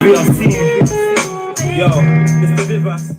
Yo, Mr. Vivas.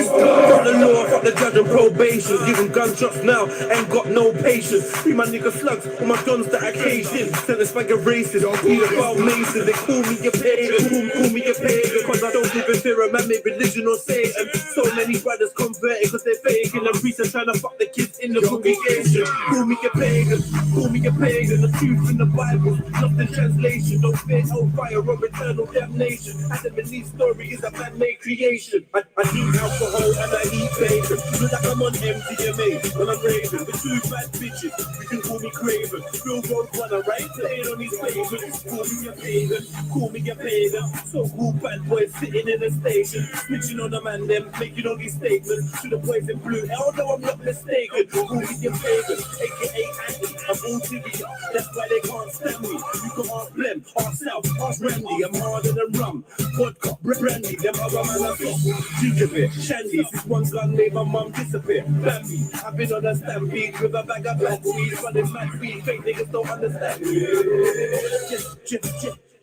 Fuck the law, fuck the judge and probation. Give them gunshots now, ain't got no patience. Free my nigga slugs, all my guns that occasion. Sentence like a racist, be a foul mason. They call me a pagan, call me a pagan. Cause I don't live in fear of man, religion or Satan. So many brothers converted cause they're faking. And priests trying to fuck the kids in the congregation. Call me a pagan, call me a pagan. The truth in the Bible, not the translation. Don't fear hellfire or eternal damnation. Adam and Eve's story is a man-made creation. I drink alcohol and I eat bacon. Feel like I'm on MDMA when I'm raving. The two bad bitches, you can call me craven. Real road runner, right? Playing on these pavements. Call me a pagan, call me a pagan. So cool bad boys sitting in a station. Snitching on the man, them making all these statements. To the boys in blue, hell no, I'm not mistaken. Call me a pagan, aka Andy. I'm all tibia, that's why they can't stand me. You can ask Blem, ask South, ask Randy. I'm harder than rum, vodka, brandy. Them other man are Jujubee, Shandy, this one gun made my mum disappear. Bambi, I've been on a stampede with a bag of black weed, running mad weed, fake niggas don't understand me.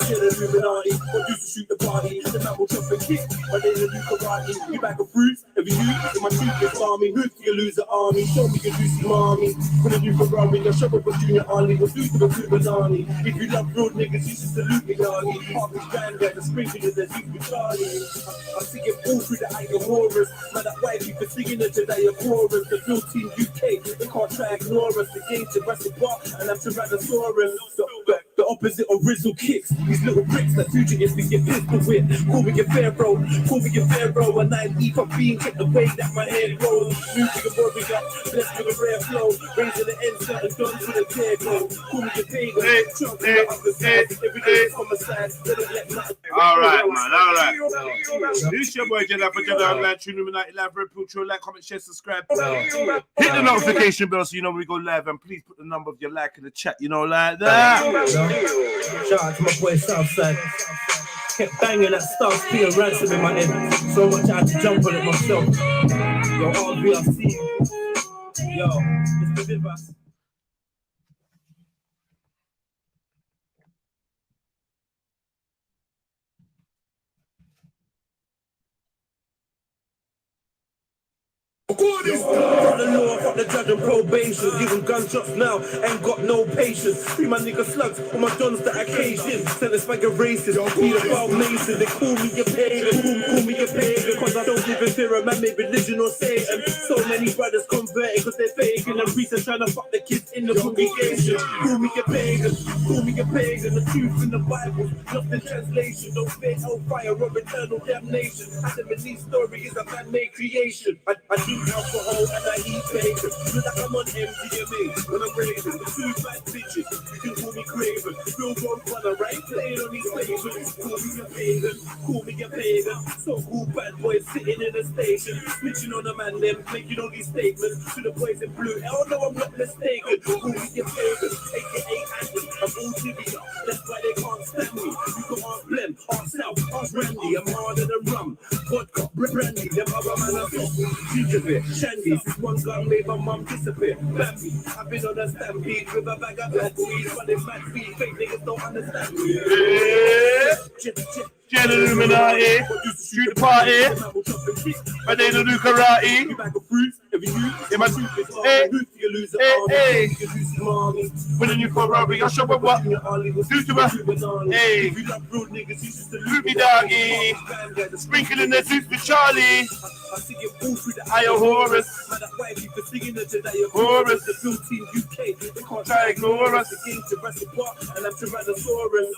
Trilluminati, what used to shoot the party, the man will chop and kick, but they do karate. You bag of fruits, every you, in my truth is farming. Who's your loser army? Show me your juicy mommy. When I do Ferrari, I show up with Junior Arlie, we'll do to the Trilluminati. If you love road niggas, you should salute me, Yanni. Half his granddad, the sprinkling in the deep with Charlie. I'm singing all through the eye of horrors. Man, that white people singing it today of horrors. The Bill Team UK, they can't try ignore us. The game to Jurassic Park, and I'm Tyrannosaurus. The opposite of Rizzle kicks. These little bricks that fugitives we get pistol with. Call me a pharaoh, call me a pharaoh. And I'm eat for being kept the way that my head rolls. Music and what we got, blessed with a rare flow. Raising the insert and done to the tear glow. Call me a pagan, trump me up the side. Every day is homicide, they don't let nothing. Alright, man, alright. This is your boy Jedi for Jedi Online, Trilluminati Live, REDPILLTRILL, like, comment, share, subscribe. Hit the notification bell so you know when we go live, and please put the number of your like in the chat, you know, like that. Shout out to my boy Southside. Kept banging that stuff, feel ransom in my head. So much I had to jump on it myself. Yo, RBRC. Yo, Mr. Vivas. Fuck the law, fuck the judge and probation. Give them gunshots now, ain't got no patience. Free my nigga slugs, all my guns that occasion. Sentence like a racist, be a foul mason. They call me a pagan, call me a pagan. Cause I don't live in fear of man, religion or Satan. So many brothers converted cause they're faking. And priests trying to fuck the kids in the congregation. Call me a pagan, call me a pagan. The truth in the Bible, not the translation. Don't fear hellfire or eternal damnation. Adam and Eve's story is a man-made creation. I drink alcohol and I eat bacon. Feel like I'm on MDMA when I'm raving. The two bad bitches, you can call me craven. Real road runner, right? Playing on these pavements. Call me a pagan, call me a pagan. So cool bad boys sitting in a station. Snitching on a man, them making all these statements. To the boys in blue, hell no, I'm not mistaken. Call me a pagan, aka Andy. I'm all tibia, that's why they can't stand me. You can ask Blem, ask South, ask Randy. I'm harder than rum, vodka, brandy. Them other man are Jujubee, Shandy, this one gun made my mum disappear. Bambi, I've been on a stampede with a bag of black weed, running mad weed, fake niggas don't understand me. Trilluminati, shoot the party, but they don't do karate. In my hey, hey, when you for robbery, I show up what? Do to us, hey, shoot me doggy, sprinkling the tooth with Charlie. I am Horus, Horus, the Bill Team UK, they can't try to ignore us. The game to Jurassic Park, and I'm Tyrannosaurus.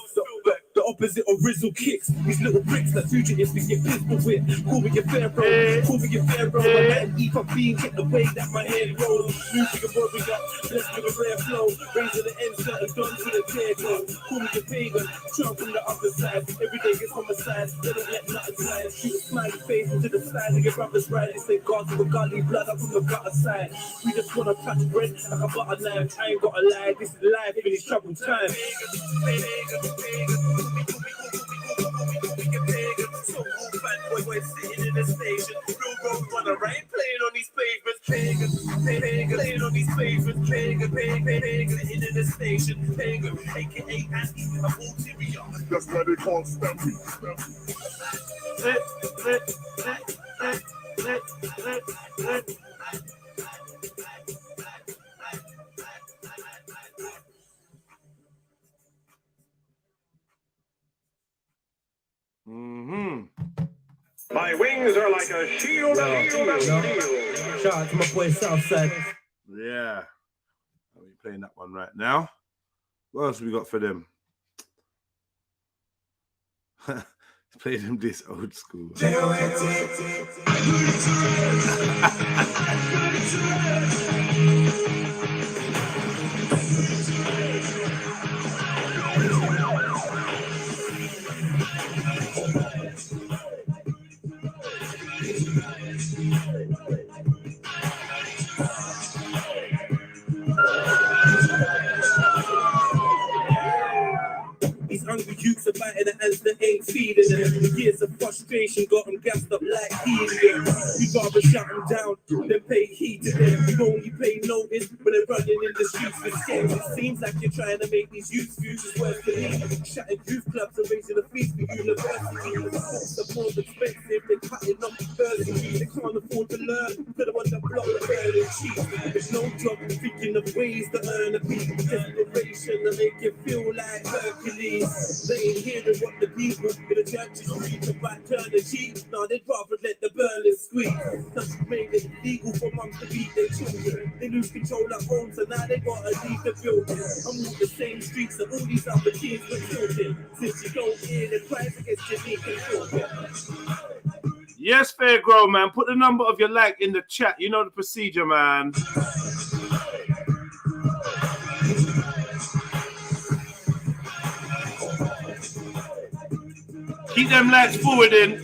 The opposite of Rizzle kicks. These little bricks that fugitives we get pistol with. Call me a pharaoh, call me a pharaoh. And eat for being kept the way that my head rolls. Music and what we got, blessed with a rare flow. Raising the insert and done to the tear glow. Call me a pagan, trump from the other side. Every day gets homicide, they don't let nothing slide. Shoot a smiley face into the side and your brothers right. They say God to a godly blood up from the gutter side. We just wanna touch bread like a butter knife. I ain't gotta lie, this is life in this troubled time. So cool, fat boy, sitting in the station. Real I ain't playing on these pavements, pagan, playing on these pavements, pagan, in the station, pagan, aka Andy, I'm ulterior. That's why they can't stand me. My wings are like a shield of steel. Shout out to my boy Southside. Yeah. I'll be playing that one right now. What else we got for them? Play them this old school. These hungry youths are biting the hands that ain't feeding them. The years of frustration got them gassed up like helium. We'd rather shut them down than pay heed to them. You only pay notice when they're running in the streets with scams. It seems like you're trying to make these youths' futures worse for me. Shutting youth clubs and raising the fees for universities. Books are more expensive, they're cutting up the bursary. They can't afford to learn, put them on the block, they're cheap. There's no job, thinking of ways to earn a beat. Desperation to make you feel like Hercules. They ain't hearing what the people in the churches read about turn the cheek. Now they'd rather let the Berlin squeak. Country made it illegal for moms to beat their children. They lose control at home, so now they gotta leave the building. I'm on the same streets that all these other kids were children. Since you don't hear the cries against Jamaican children. Yes, Fair Grow, man. Put the number of your like in the chat. You know the procedure, man. Keep them lights forward in.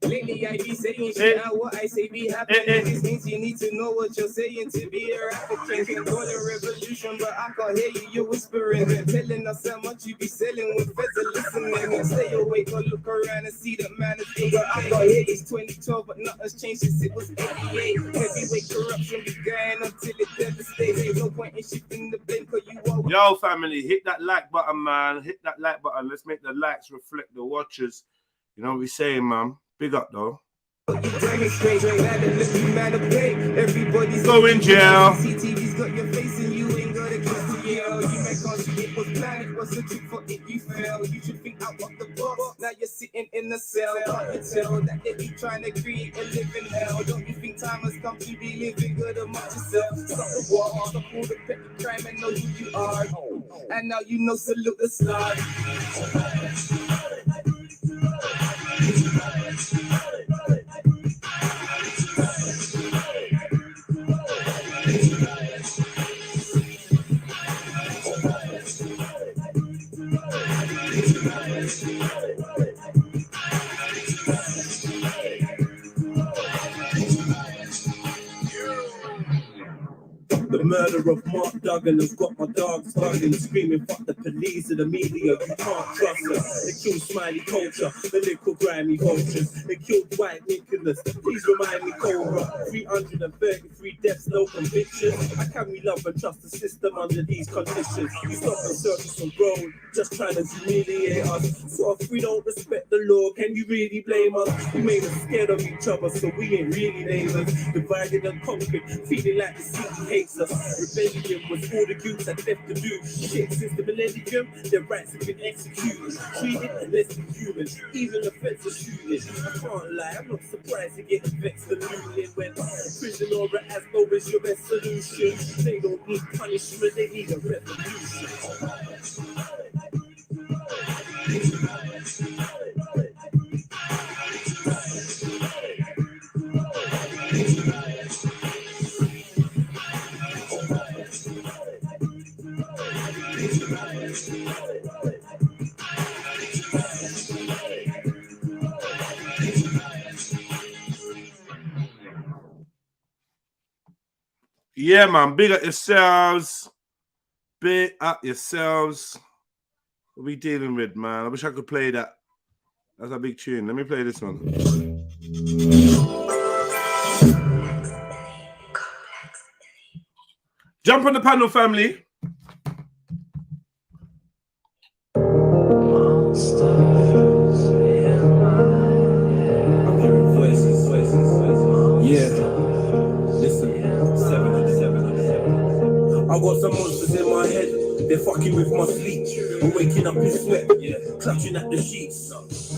Lately I be saying shit out what I say be happening. These things you need to know what you're saying to be a rapper. Can call a revolution, but I can't hear you. You're whispering, telling us how much you be selling with feds are listening. Stay awake or look around and see that man is big. I can't hear it's 2012, but nothing's changed since it was 88. Heavyweight corruption began until it devastates. Ain't no point in shifting the blame, cause you are. Yo, family, hit that like button, man. Hit that like button. Let's make the likes reflect the watchers. You know what we're saying, man. Big up, though. Demonstrate, everybody's go in jail. CCTV's got your face and you ain't got a kiss to yell. You may can't see it was planned, it was a trick for it, you fell. You should think out of the box. Now you're sitting in a cell. Can't you tell that they be trying to create a living hell? Don't you think time has come to be living good among yourself? Stop the war, stop all the petty crime and know who you are. And now you know, salute the stars. The murder of Mark Duggan has got my dogs bugging, screaming, fuck the police and the media, you can't trust us. They killed Smiley Culture, the little grimy vultures. They killed White Nicholas, please remind me, Cobra. 333 deaths, no convictions. How can we love and trust the system under these conditions? We stop and search some road, just trying to humiliate us. So if we don't respect the law, can you really blame us? We made us scared of each other, so we ain't really neighbors. Divided and conquered, feeling like the city hates us. Rebellion was all the youths had left to do. Shit, since the millennium, their rights have been executed. Treated less than human, even the feds are shooting. I can't lie, I'm not surprised to get vexed and looting when prison or ASBO is your best solution. They don't need punishment, they need a revolution. Yeah, man. Big up yourselves. Big up yourselves. What we dealing with, man? I wish I could play that. That's a big tune. Let me play this one. Jump on the panel, family. Yeah. Listen, 700. I got some monsters in my head. They're fucking with my sleep. I'm waking up in sweat, clutching at the sheets.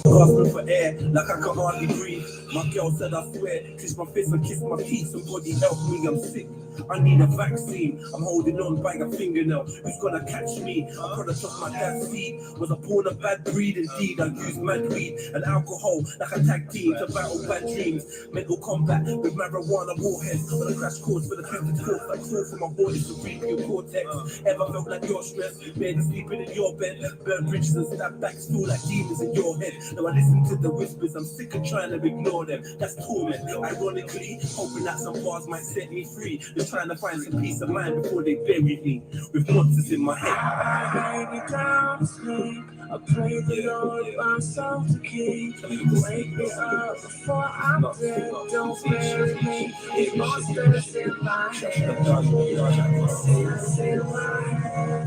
Gasping for air, like I can hardly breathe. My girl said I swear, kiss my face and kiss my teeth. Somebody help me, I'm sick. I need a vaccine. I'm holding on by a fingernail. Who's gonna catch me? A product of my dad's seed. Was I born a bad breed? Indeed, I used mad weed and alcohol like a tag team to battle bad dreams. Mental combat with marijuana warheads on a crash course for the 24th. I crawl from my body to cerebral cortex. Ever felt like you're stressed? Barely sleeping in your bed. Burn bridges and stab backs feel like demons in your head. Now I listen to the whispers. I'm sick of trying to ignore them. That's torment. Ironically, hoping that some bars might set me free. Trying to find some peace of mind before they bury me with monsters in my head. I lay down to sleep. I pray the Lord my soul to keep. Wake me up before I'm dead. Don't bury me. It's monsters in my head. Monsters in my head.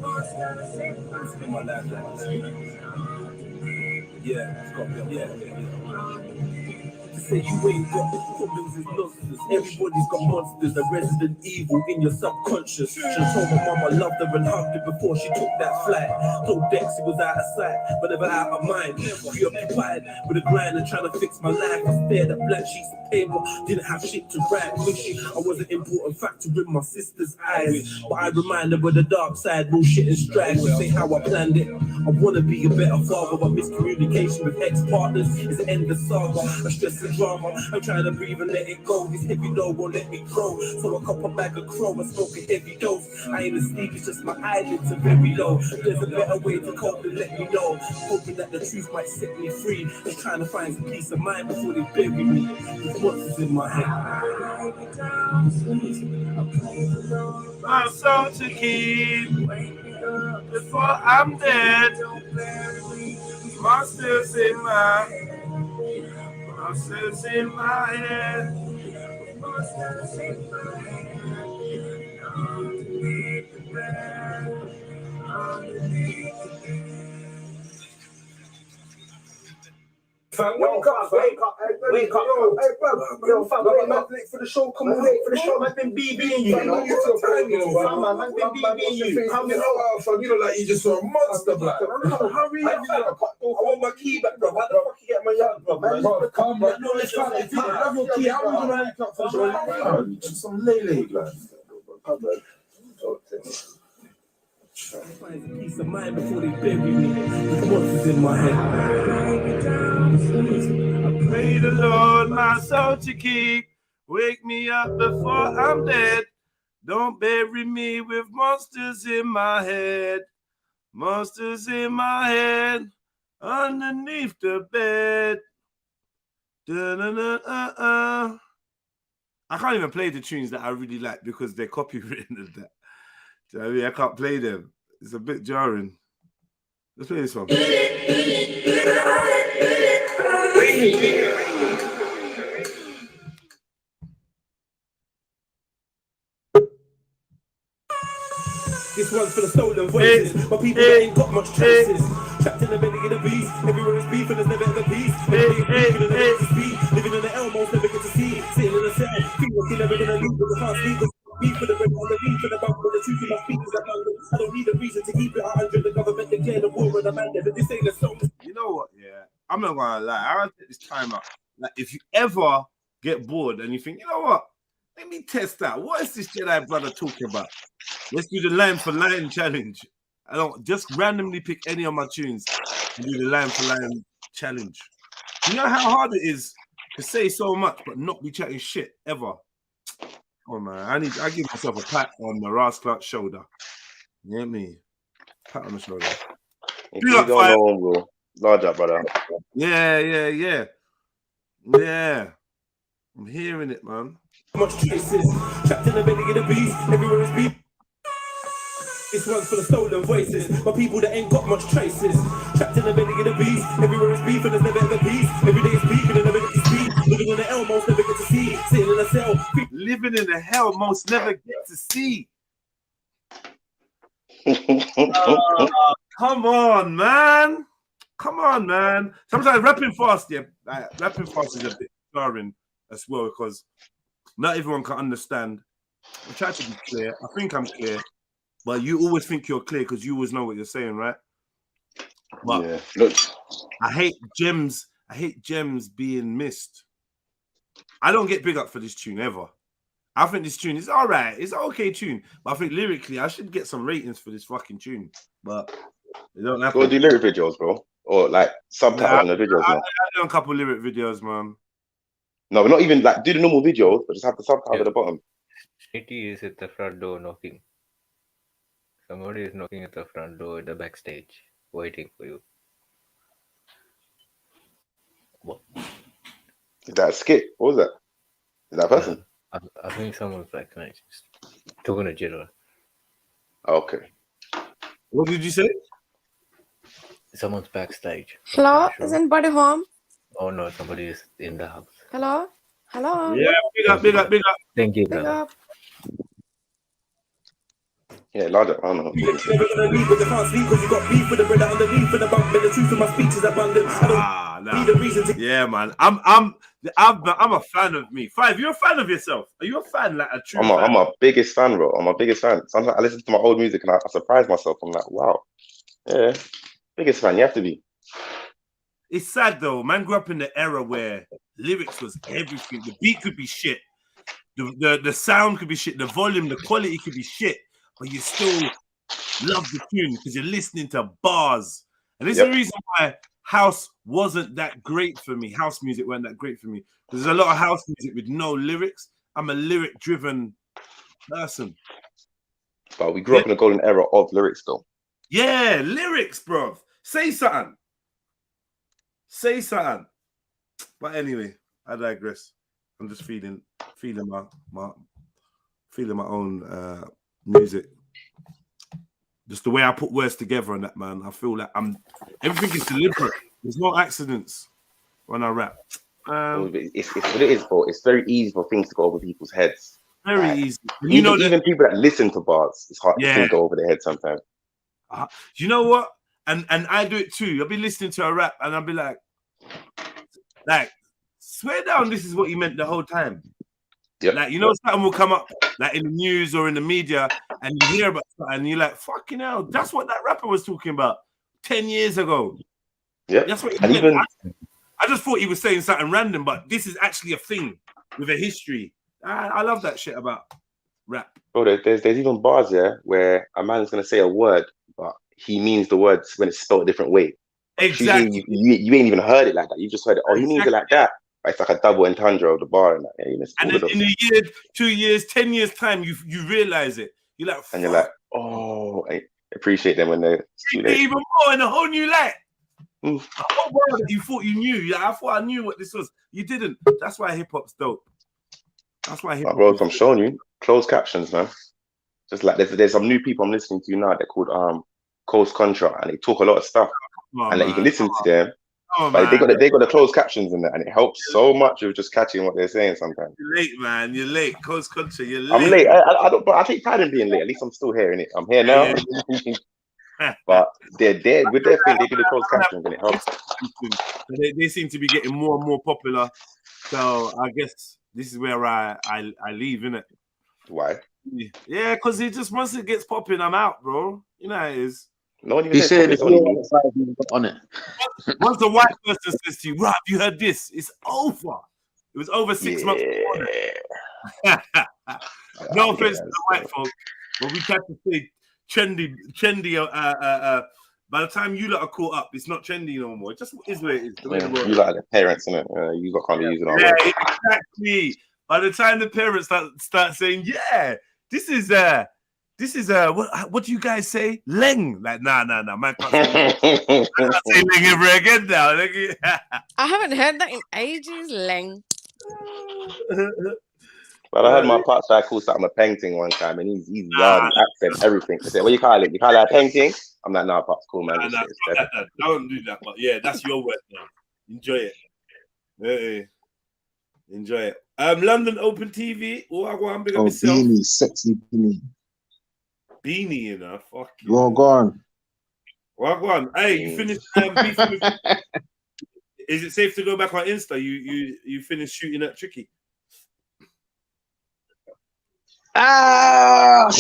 Monsters in my head. Yeah, it's got me. Yeah. Say you ain't got problems is nonsense. Everybody's got monsters, a resident evil in your subconscious. Should've told my mom I loved her and hugged her before she took that flight. Told Dex it was out of sight, but never out of mind. Preoccupied with a grind and trying to fix my life. I stared at blank sheets of paper, didn't have shit to write. Wishing I was an important factor in my sister's eyes, but I remind her of the dark side, bullshit and strife. To say how I planned it. I wanna be a better father, but miscommunication with ex-partners is the end of saga. I stress the drama, I'm trying to breathe and let it go. This heavy load won't let me grow, so I cop a bag of crow and smoke a heavy dose. I ain't asleep, it's just my eyelids are very low. There's a better way to cope than let me know. Hoping that the truth might set me free. Just trying to find some peace of mind before they bury me. With monsters in my head. My soul to keep before I'm dead. Monsters in my head. Monsters in my head. Monsters in my head. Underneath the bed. Underneath the bed. Fam, wake up, wake up, hey, bro, fam, I'm late for the show, come on, late for the show, I've been BBing you, man, you feel time, I've been BBing you, come on, fam, you look like you just saw a monster, black, hurry up, I want my key back, bro, how the fuck you get my yard, bro, man, come on, no, let's find it, if you don't have your key, how are we gonna wake up for the show, some lay, blood, come on, find peace of mind before they bury me with monsters in my head. I pray the Lord my soul to keep. Wake me up before I'm dead. Don't bury me with monsters in my head. Monsters in my head. Underneath the bed. Da-na-na-uh-uh. I can't even play the tunes that I really like because they're copywritten and that. Do you know what I mean? I can't play them. It's a bit jarring. Let's play this one. This one's for the stolen voices, but people that ain't got much choices. Trapped in the belly of the beast, everywhere is beef and there's never ever peace. Living in the Elmos, never get to see. Sitting in the cell, feel like you're never gonna leave, but I can't sleep. Beef for the red on the beef for the bump, but the truth in my speakers. I don't need a reason to keep it 100. The government declared the war on the man, but this ain't a song. You know what? Yeah, I'm not gonna lie. I want to take this time out. Like, if you ever get bored and you think, you know what? Let me test that. What is this Jedi brother talking about? Let's do the line for line challenge. I don't just randomly pick any of my tunes and do the line for line challenge. You know how hard it is to say so much but not be chatting shit ever. Oh man, I give myself a pat on the Ras Clark shoulder. You hear me? Pat on the shoulder. If you don't know, bro. Large up, brother. Yeah. I'm hearing it, man. Much choices, trapped in the belly of the beast, everywhere is beef. This one's for the stolen voices, my people that ain't got much traces. Trapped in the belly of the beast, everywhere is beef and there's never ever peace. Every day is beef and never get to speak. Living in the hell, most never get to see. Sitting in a cell, Living in the hell most never get to see. Come on, man. Come on, man. Sometimes rapping fast, yeah. Rapping fast is a bit jarring as well because not everyone can understand. I try to be clear. I think I'm clear. But you always think you're clear because you always know what you're saying, right? But yeah, look, I hate gems. I hate gems being missed. I don't get big up for this tune ever. I think this tune is all right. It's an okay tune. But I think lyrically, I should get some ratings for this fucking tune. But it don't happen. go do lyric videos, bro. Or like subtitles in the videos, man. I've done a couple lyric videos, man. No, but not even like do the normal videos, but just have the subtitles at the bottom. JEDI is at the front door knocking. Somebody is knocking at the front door at the backstage, waiting for you. What? Is that a skit? What was that? Is that a person? I think someone's backstage. Talking to general. Okay. What did you say? Someone's backstage. Hello? Sure. Is anybody home? Oh no, somebody is in the house. Hello? Hello? Yeah, big up. Thank you, Big brother. up. Yeah, larger. I don't know. you never gonna leave, but they can't sleep because you got beef with the brother underneath and the bump. And the truth of my speech is abundant. I don't need a reason to. Yeah, man. I'm a fan of me. Five, you're a fan of yourself. Are you a fan, like a true fan? I'm a biggest fan, bro. I'm a biggest fan. Sometimes I listen to my old music and I surprise myself. I'm like, wow. Yeah. Biggest fan, you have to be. It's sad though. Man grew up in the era where lyrics was everything. The beat could be shit. The sound could be shit. The volume, the quality could be shit. But you still love the tune because you're listening to bars. And this is the reason why house wasn't that great for me. House music wasn't that great for me. There's a lot of house music with no lyrics. I'm a lyric-driven person. But we grew up in the golden era of lyrics, though. Yeah, lyrics, bro. Say something. Say something. But anyway, I digress. I'm just feeling my own music. Just the way I put words together on that, man. I feel like everything is deliberate. There's no accidents when I rap. It's what it is, bro. It's very easy for things to go over people's heads. Very easy. Even people that listen to bars, it's hard to go over their head sometimes. You know what? And I do it too. I'll be listening to a rap and I'll be like, swear down, this is what you meant the whole time. Yep. Like, something will come up like in the news or in the media and you hear about something and you're like, fucking hell, that's what that rapper was talking about 10 years ago. Yeah. That's what he meant. I just thought he was saying something random, but this is actually a thing with a history. I love that shit about rap. Bro, there's even bars where a man's gonna say a word, but he means the words when it's spelled a different way. Exactly. You ain't even heard it like that. You just heard it. Oh, he means it like that. But it's like a double entendre of the bar. And then in a year, 2 years, 10 years time, you realize it. You're like, and you're like, oh, I appreciate them when they're even more in a whole new light. A whole world that you thought you knew. Yeah, I thought I knew what this was. You didn't. That's why hip hop's dope. That's why hip hop. Bro, I'm showing you closed captions, man. Just like there's some new people I'm listening to now. They're called Coast Contra, and they talk a lot of stuff. And you can listen to them. But they got the closed captions in there, and it helps so much with just catching what they're saying sometimes. You're late, man. You're late. Coast Contra, you're late. I'm late. I take pride in being late. At least I'm still here, innit? I'm here now. But they're with their thing. They do the closed captions, and it helps. They seem to be getting more and more popular. So I guess this is where I leave, innit? Why? Yeah, because it just once it gets popping, I'm out, bro. You know how it is. No one even said it's on it. Once the white person says to you, Rob, you heard this, it's over. It was over 6 months before that. No offense to the white folk, but we tried to say trendy. By the time you lot are caught up, it's not trendy no more. It just is where it is. You like the parents, innit? You got can't be using all that. Exactly. By the time the parents start saying, yeah, this is what do you guys say? Leng. Like, nah, man can't say Leng. I can't say Leng ever again now. I haven't heard that in ages, Leng. But I heard my part try call something a painting one time, and he's yardy, accent, everything. They say, what you call it? You call it a painting? I'm like, nah, Pop's cool, man. Nah, nah, don't do that. But yeah, that's your word now. Enjoy it. Hey, enjoy it. London Open TV. Oh, I'm big up myself. Beanie, sexy Beanie. Beanie, you know. Fuck you. Well, go on. Well, go on. Hey, you finished beefing with... Is it safe to go back on Insta? You finished shooting at Tricky? Ah!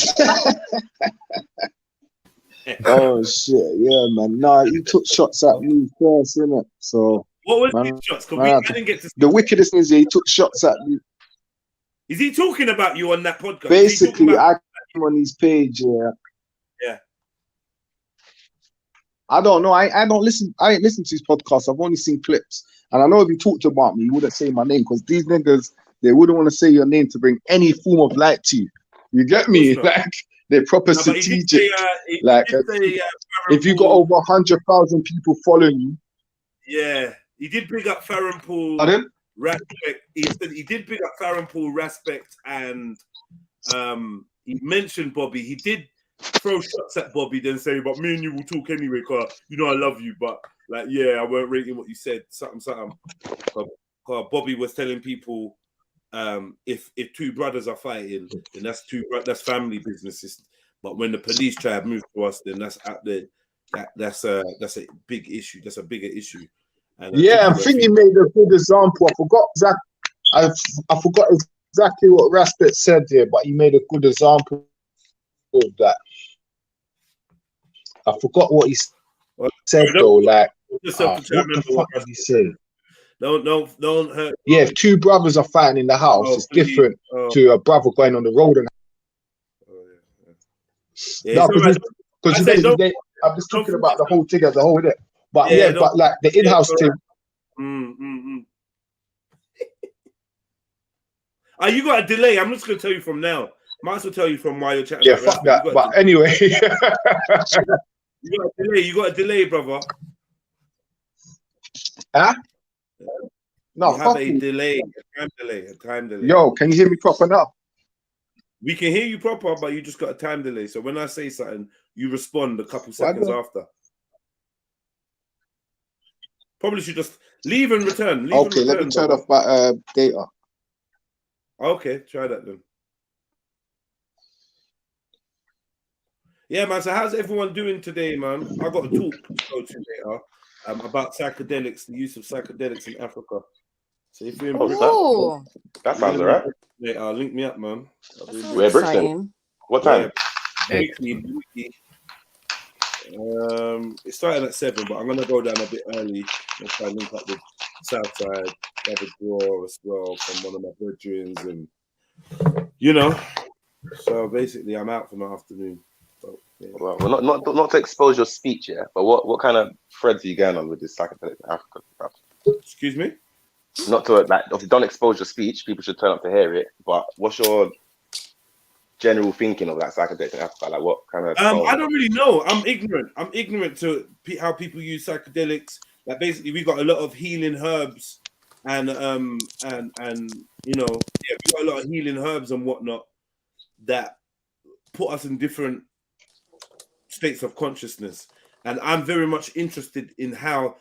Oh shit, yeah, man. Nah, he took shots at me first, innit? So what was man, these shots? man, I didn't get to see the wickedest thing is he took shots at me. Is he talking about you on that podcast? Basically, I came on his page, yeah. Yeah. I don't know. I don't listen. I ain't listened to his podcast. I've only seen clips. And I know if he talked about me, he wouldn't say my name because these niggas, they wouldn't want to say your name to bring any form of light to you. You get me? Like, they're proper strategic. If you got over 100,000 people following you. Yeah. He did big up Farron Paul. Pardon? Respect. He said he did big up Farron Paul, Respect, and he mentioned Bobby. He did throw shots at Bobby, then say, but me and you will talk anyway, cause you know I love you, but like, yeah, I weren't rating what you said, something. Bobby was telling people, if two brothers are fighting, then that's family businesses. But when the police try to move to us, then that's out there. That's a big issue. That's a bigger issue. And yeah, I think he made a good example. I forgot exactly what Raspet said here, but he made a good example of that. I forgot what he said though. Like, what the fuck did he say? Don't hurt. Yeah, if two brothers are fighting in the house, it's different to a brother going on the road and. No, because I'm just talking about the whole thing as a whole, innit? But yeah, but like the in-house thing. You got a delay. I'm just gonna tell you from now. Might as well tell you from while you're chatting. Yeah, fuck that. But anyway, you got a delay, brother. Huh? No, you have a delay, a time delay. Yo, can you hear me proper now? We can hear you proper, but you just got a time delay. So when I say something, you respond a couple seconds after. Probably should just leave and return. Let me turn off my data. Okay, try that then. Yeah, man. So how's everyone doing today, man? I got a talk to go to later about psychedelics, the use of psychedelics in Africa. So if you're in Britain, that sounds alright. Link me up, man. We're Britain. What time? It started at 7, but I'm gonna go down a bit early and try and link up with Southside, have a draw as well from one of my brethren, and you know. So basically, I'm out for the afternoon. So, yeah. Well, not to expose your speech, yeah. But what kind of threads are you going on with this psychedelic in Africa stuff? Excuse me. Not to don't expose your speech. People should turn up to hear it. But what's your general thinking of that psychedelic in Africa? Like, what kind of? I don't really know. I'm ignorant. I'm ignorant to how people use psychedelics. Like, basically, we got a lot of healing herbs, and you know, yeah, we got a lot of healing herbs and whatnot that put us in different states of consciousness. And I'm very much interested in how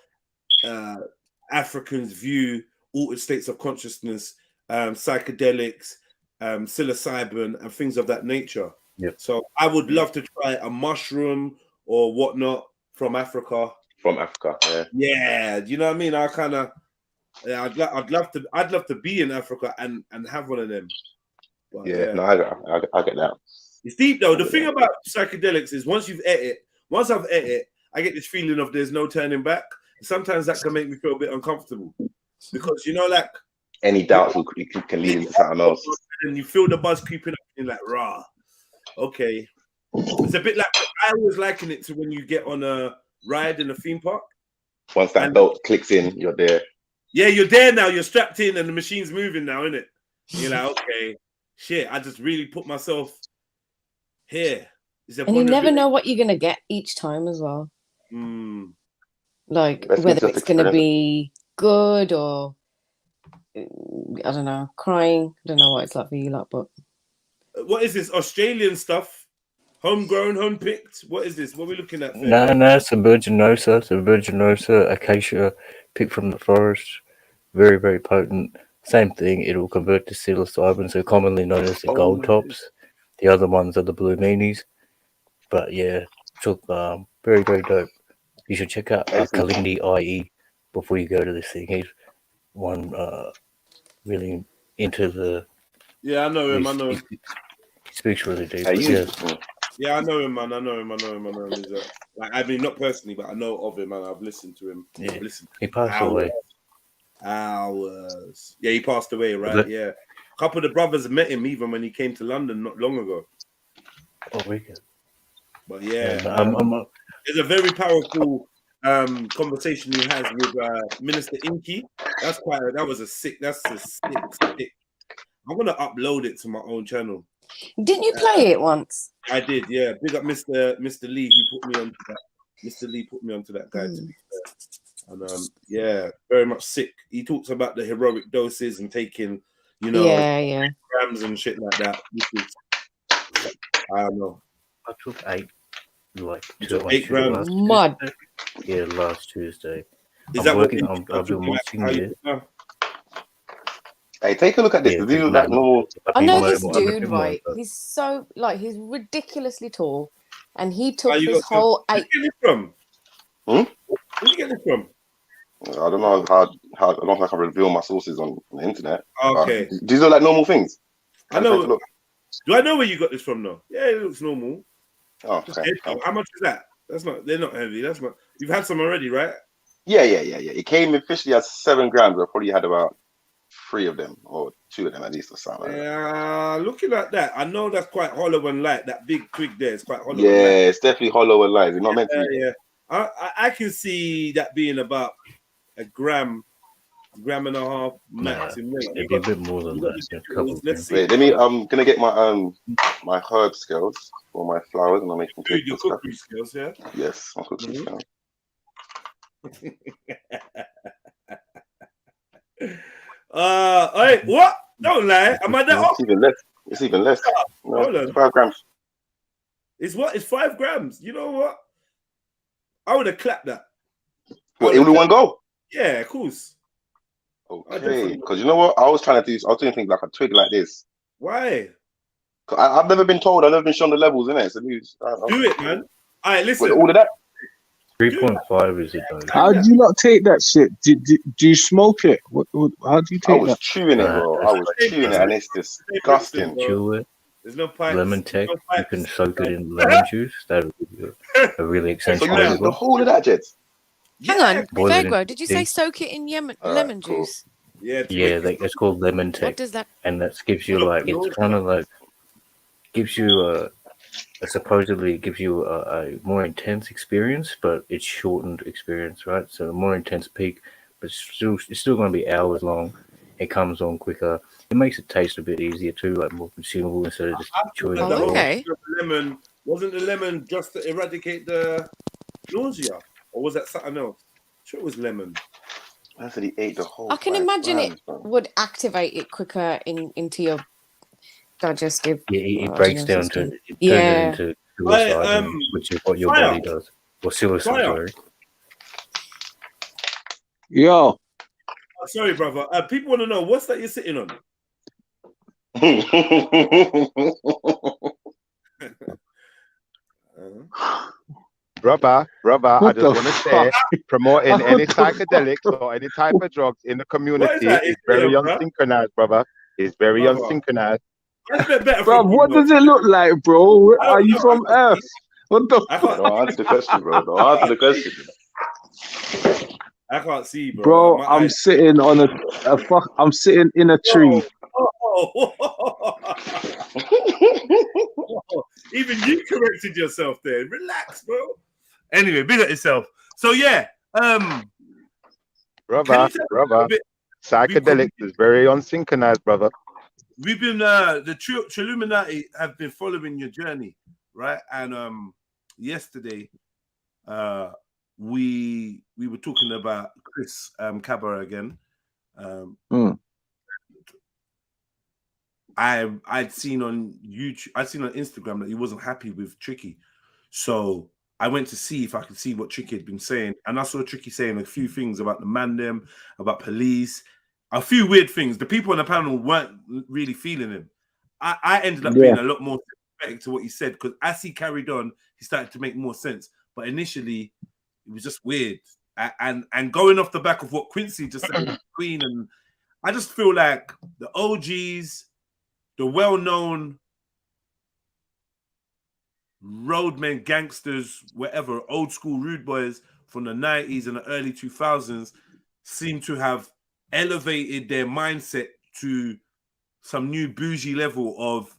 Africans view altered states of consciousness, psychedelics, psilocybin, and things of that nature. Yep. So I would love to try a mushroom or whatnot from Africa. From Africa, yeah. Yeah, you know what I mean? I kind of, I'd love to be in Africa and have one of them. But, no, I get that. It's deep though. The thing about psychedelics is once I've ate it, I get this feeling of there's no turning back. Sometimes that can make me feel a bit uncomfortable because, you know, like any doubt can lead into something else. And you feel the buzz creeping up and you're like, rah, okay. It's a bit like, I always liken it to when you get on a ride in a theme park. Once that belt clicks in, you're there. Yeah, you're there now. You're strapped in and the machine's moving now, isn't it? You're like, okay, shit, I just really put myself here. And you never know what you're going to get each time as well. Like, whether it's going to be good or I don't know, crying. I don't know what it's like for you lot, but What is this Australian stuff? Homegrown, home picked. What is this? What are we looking at? No, it's a virginosa acacia picked from the forest. Very, very potent. Same thing. It will convert to psilocybin, so commonly known as the gold tops. The other ones are the blue meanies. But yeah, took very, very dope. You should check out Kalindi IE before you go to this thing. He's one really into the. Yeah, I know him. I know him. He speaks really deep. Yeah, I know him, man. I know him. He's like, I mean, not personally, but I know of him, and I've listened to him. Yeah, listened he passed away. Hours. Yeah, he passed away, right? Yeah. A couple of the brothers met him even when he came to London not long ago. Oh, wicked. But yeah, there's a very powerful conversation he has with Minister Inky. That was a sick. That's a sick. I'm gonna upload it to my own channel. Didn't you play it once? I did, yeah. Big up Mr. Lee who put me onto that. Mr. Lee put me onto that guy to be fair. And yeah, very much sick. He talks about the heroic doses and taking, grams and shit like that. I don't know. I took 8, like 8 grams. Mud. Yeah, last Tuesday. Is that I've been watching it. Hey, take a look at this. Does he look like normal? I know this dude, right? He's so he's ridiculously tall, and he took this whole 8. Where did you get it from? Where did you get it from? I don't know how I don't think I can reveal my sources on the internet. Okay. These look like normal things. I know. Do I know where you got this from though? Yeah, it looks normal. Oh, okay. How much is that? They're not heavy. That's not. You've had some already, right? Yeah. It came officially as 7 grams. I probably had about 3 of them or 2 of them at least or something. Yeah, looking at that, I know that's quite hollow and light. That big twig there is quite hollow. Yeah, and light. It's definitely hollow and light. It's not meant to be. Yeah. I can see that being about a gram and a half max in weight. It'd be a bit more than that. Wait, let me. I'm gonna get my my herb scales for my flowers, and I'm making your cookery skills, yeah. Yes, my cookery skills. Hey, what? Don't lie. Am I that off? It's even less. No, hold on. 5 grams. It's what? It's 5 grams. You know what? I would have clapped that. What, in one go? Yeah, of course. Okay, because you know what? I was doing things like a twig like this. Why? I've never been told. I've never been shown the levels in it. So do it, man. All right, listen. With all of that. 3.5 is it though? How do you not take that shit? Do you smoke it? How do you take that? I was chewing it, bro. I was chewing it, and it's disgusting. Chew it. There's no pipes. Lemon tech. You can soak it in lemon juice. That would be a really exciting. So you use the whole of that, Jets? Hang on, Fairgrow, did you say soak it in lemon juice? Yeah, it's called lemon tech. What does that? And that gives you it's kind of like gives you supposedly gives you a more intense experience, but it's shortened experience, right? So a more intense peak, but it's still going to be hours long. It comes on quicker. It makes it taste a bit easier too, like more consumable instead of just chewing. Okay. Lemon wasn't the lemon just to eradicate the nausea, or was that something else? Sure, it was lemon. I said he ate the whole. I can imagine it would activate it quicker into your digestive. Yeah, it breaks down to it turns it into psilocybin, which is what your body does. Or psilocybin, sorry. Yo. Oh, sorry, brother. People want to know what's that you're sitting on. Brother, I just want to say, promoting any psychedelics or any type of drugs in the community is very unsynchronized, brother. It's very unsynchronized. Bro, what does it look like, bro? Are you from Earth? What the fuck? Don't answer the question, bro. Don't answer the question. I can't see, bro. Bro, I'm sitting on I'm sitting in a tree. Even you corrected yourself there. Relax, bro. Anyway, big at yourself. So yeah, brother, psychedelics is very unsynchronized, brother. We've been the Trilluminati have been following your journey, right? And yesterday, we were talking about Chris Cabra again. I'd seen on YouTube, I'd seen on Instagram that he wasn't happy with Tricky. So I went to see if I could see what Tricky had been saying. And I saw Tricky saying a few things about the man them, about police, a few weird things. The people on the panel weren't really feeling him. I ended up being a lot more sympathetic to what he said, because as he carried on, he started to make more sense. But initially, it was just weird. And going off the back of what Quincy just said, Queen, and I just feel like the OGs, the well-known roadmen, gangsters, whatever, old school rude boys from the 90s and the early 2000s seem to have elevated their mindset to some new bougie level of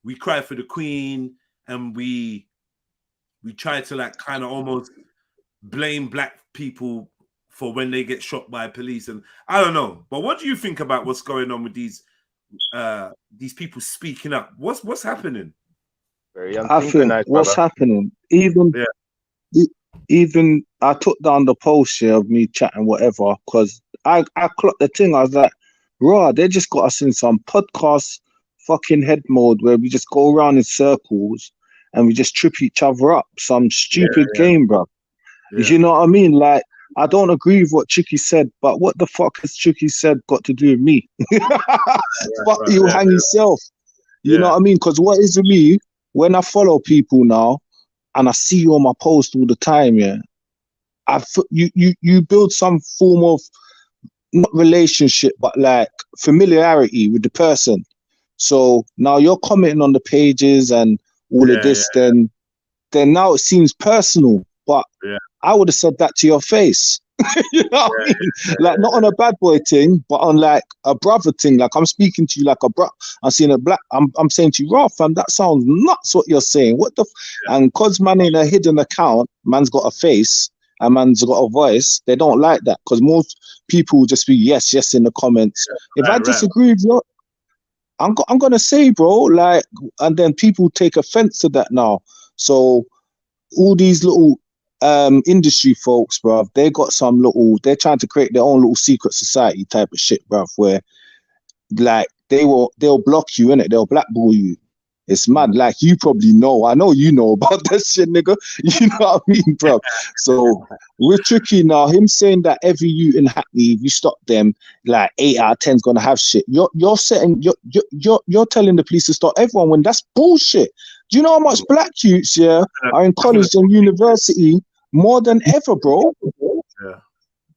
we cry for the Queen and we try to like kind of almost blame black people for when they get shot by police. And I don't know, but what do you think about what's going on with these people speaking up? What's happening? I think what's happening, even I took down the post here of me chatting whatever, because I clocked the thing. I was like, raw, they just got us in some podcast fucking head mode where we just go around in circles and we just trip each other up. Some stupid game, bro. You know what I mean? Like, I don't agree with what Chicky said, but what the fuck has Chicky said got to do with me? Fuck you, hang yourself. You know what I mean? Because what is with me, when I follow people now and I see you on my post all the time, you build some form of not relationship, but like familiarity with the person. So now you're commenting on the pages and all of this, then now it seems personal. But I would have said that to your face. You know what I mean? Like, not on a bad boy thing, but on like a brother thing. Like, I'm speaking to you like a bro. I'm seeing a black. I'm saying to you, Ralph, fam, that sounds nuts what you're saying. What the? And cause man ain't a hidden account, man's got a face and man's got a voice. They don't like that, because most people will just be yes in the comments. If I disagree with you, I'm gonna say, bro, like, and then people take offense to that now. So all these little industry folks, bruv, they got some little, they're trying to create their own little secret society type of shit, bruv, where like they'll block you, innit? They'll blackball you. It's mad. Like, you probably know, I know you know about that shit, nigga. You know what I mean, bruv? So we're tricky now. Him saying that every youth in Hackney, if you stop them, like 8 out of 10's gonna have shit. You're telling the police to stop everyone when that's bullshit. Do you know how much black youths are in college and university more than ever, bro?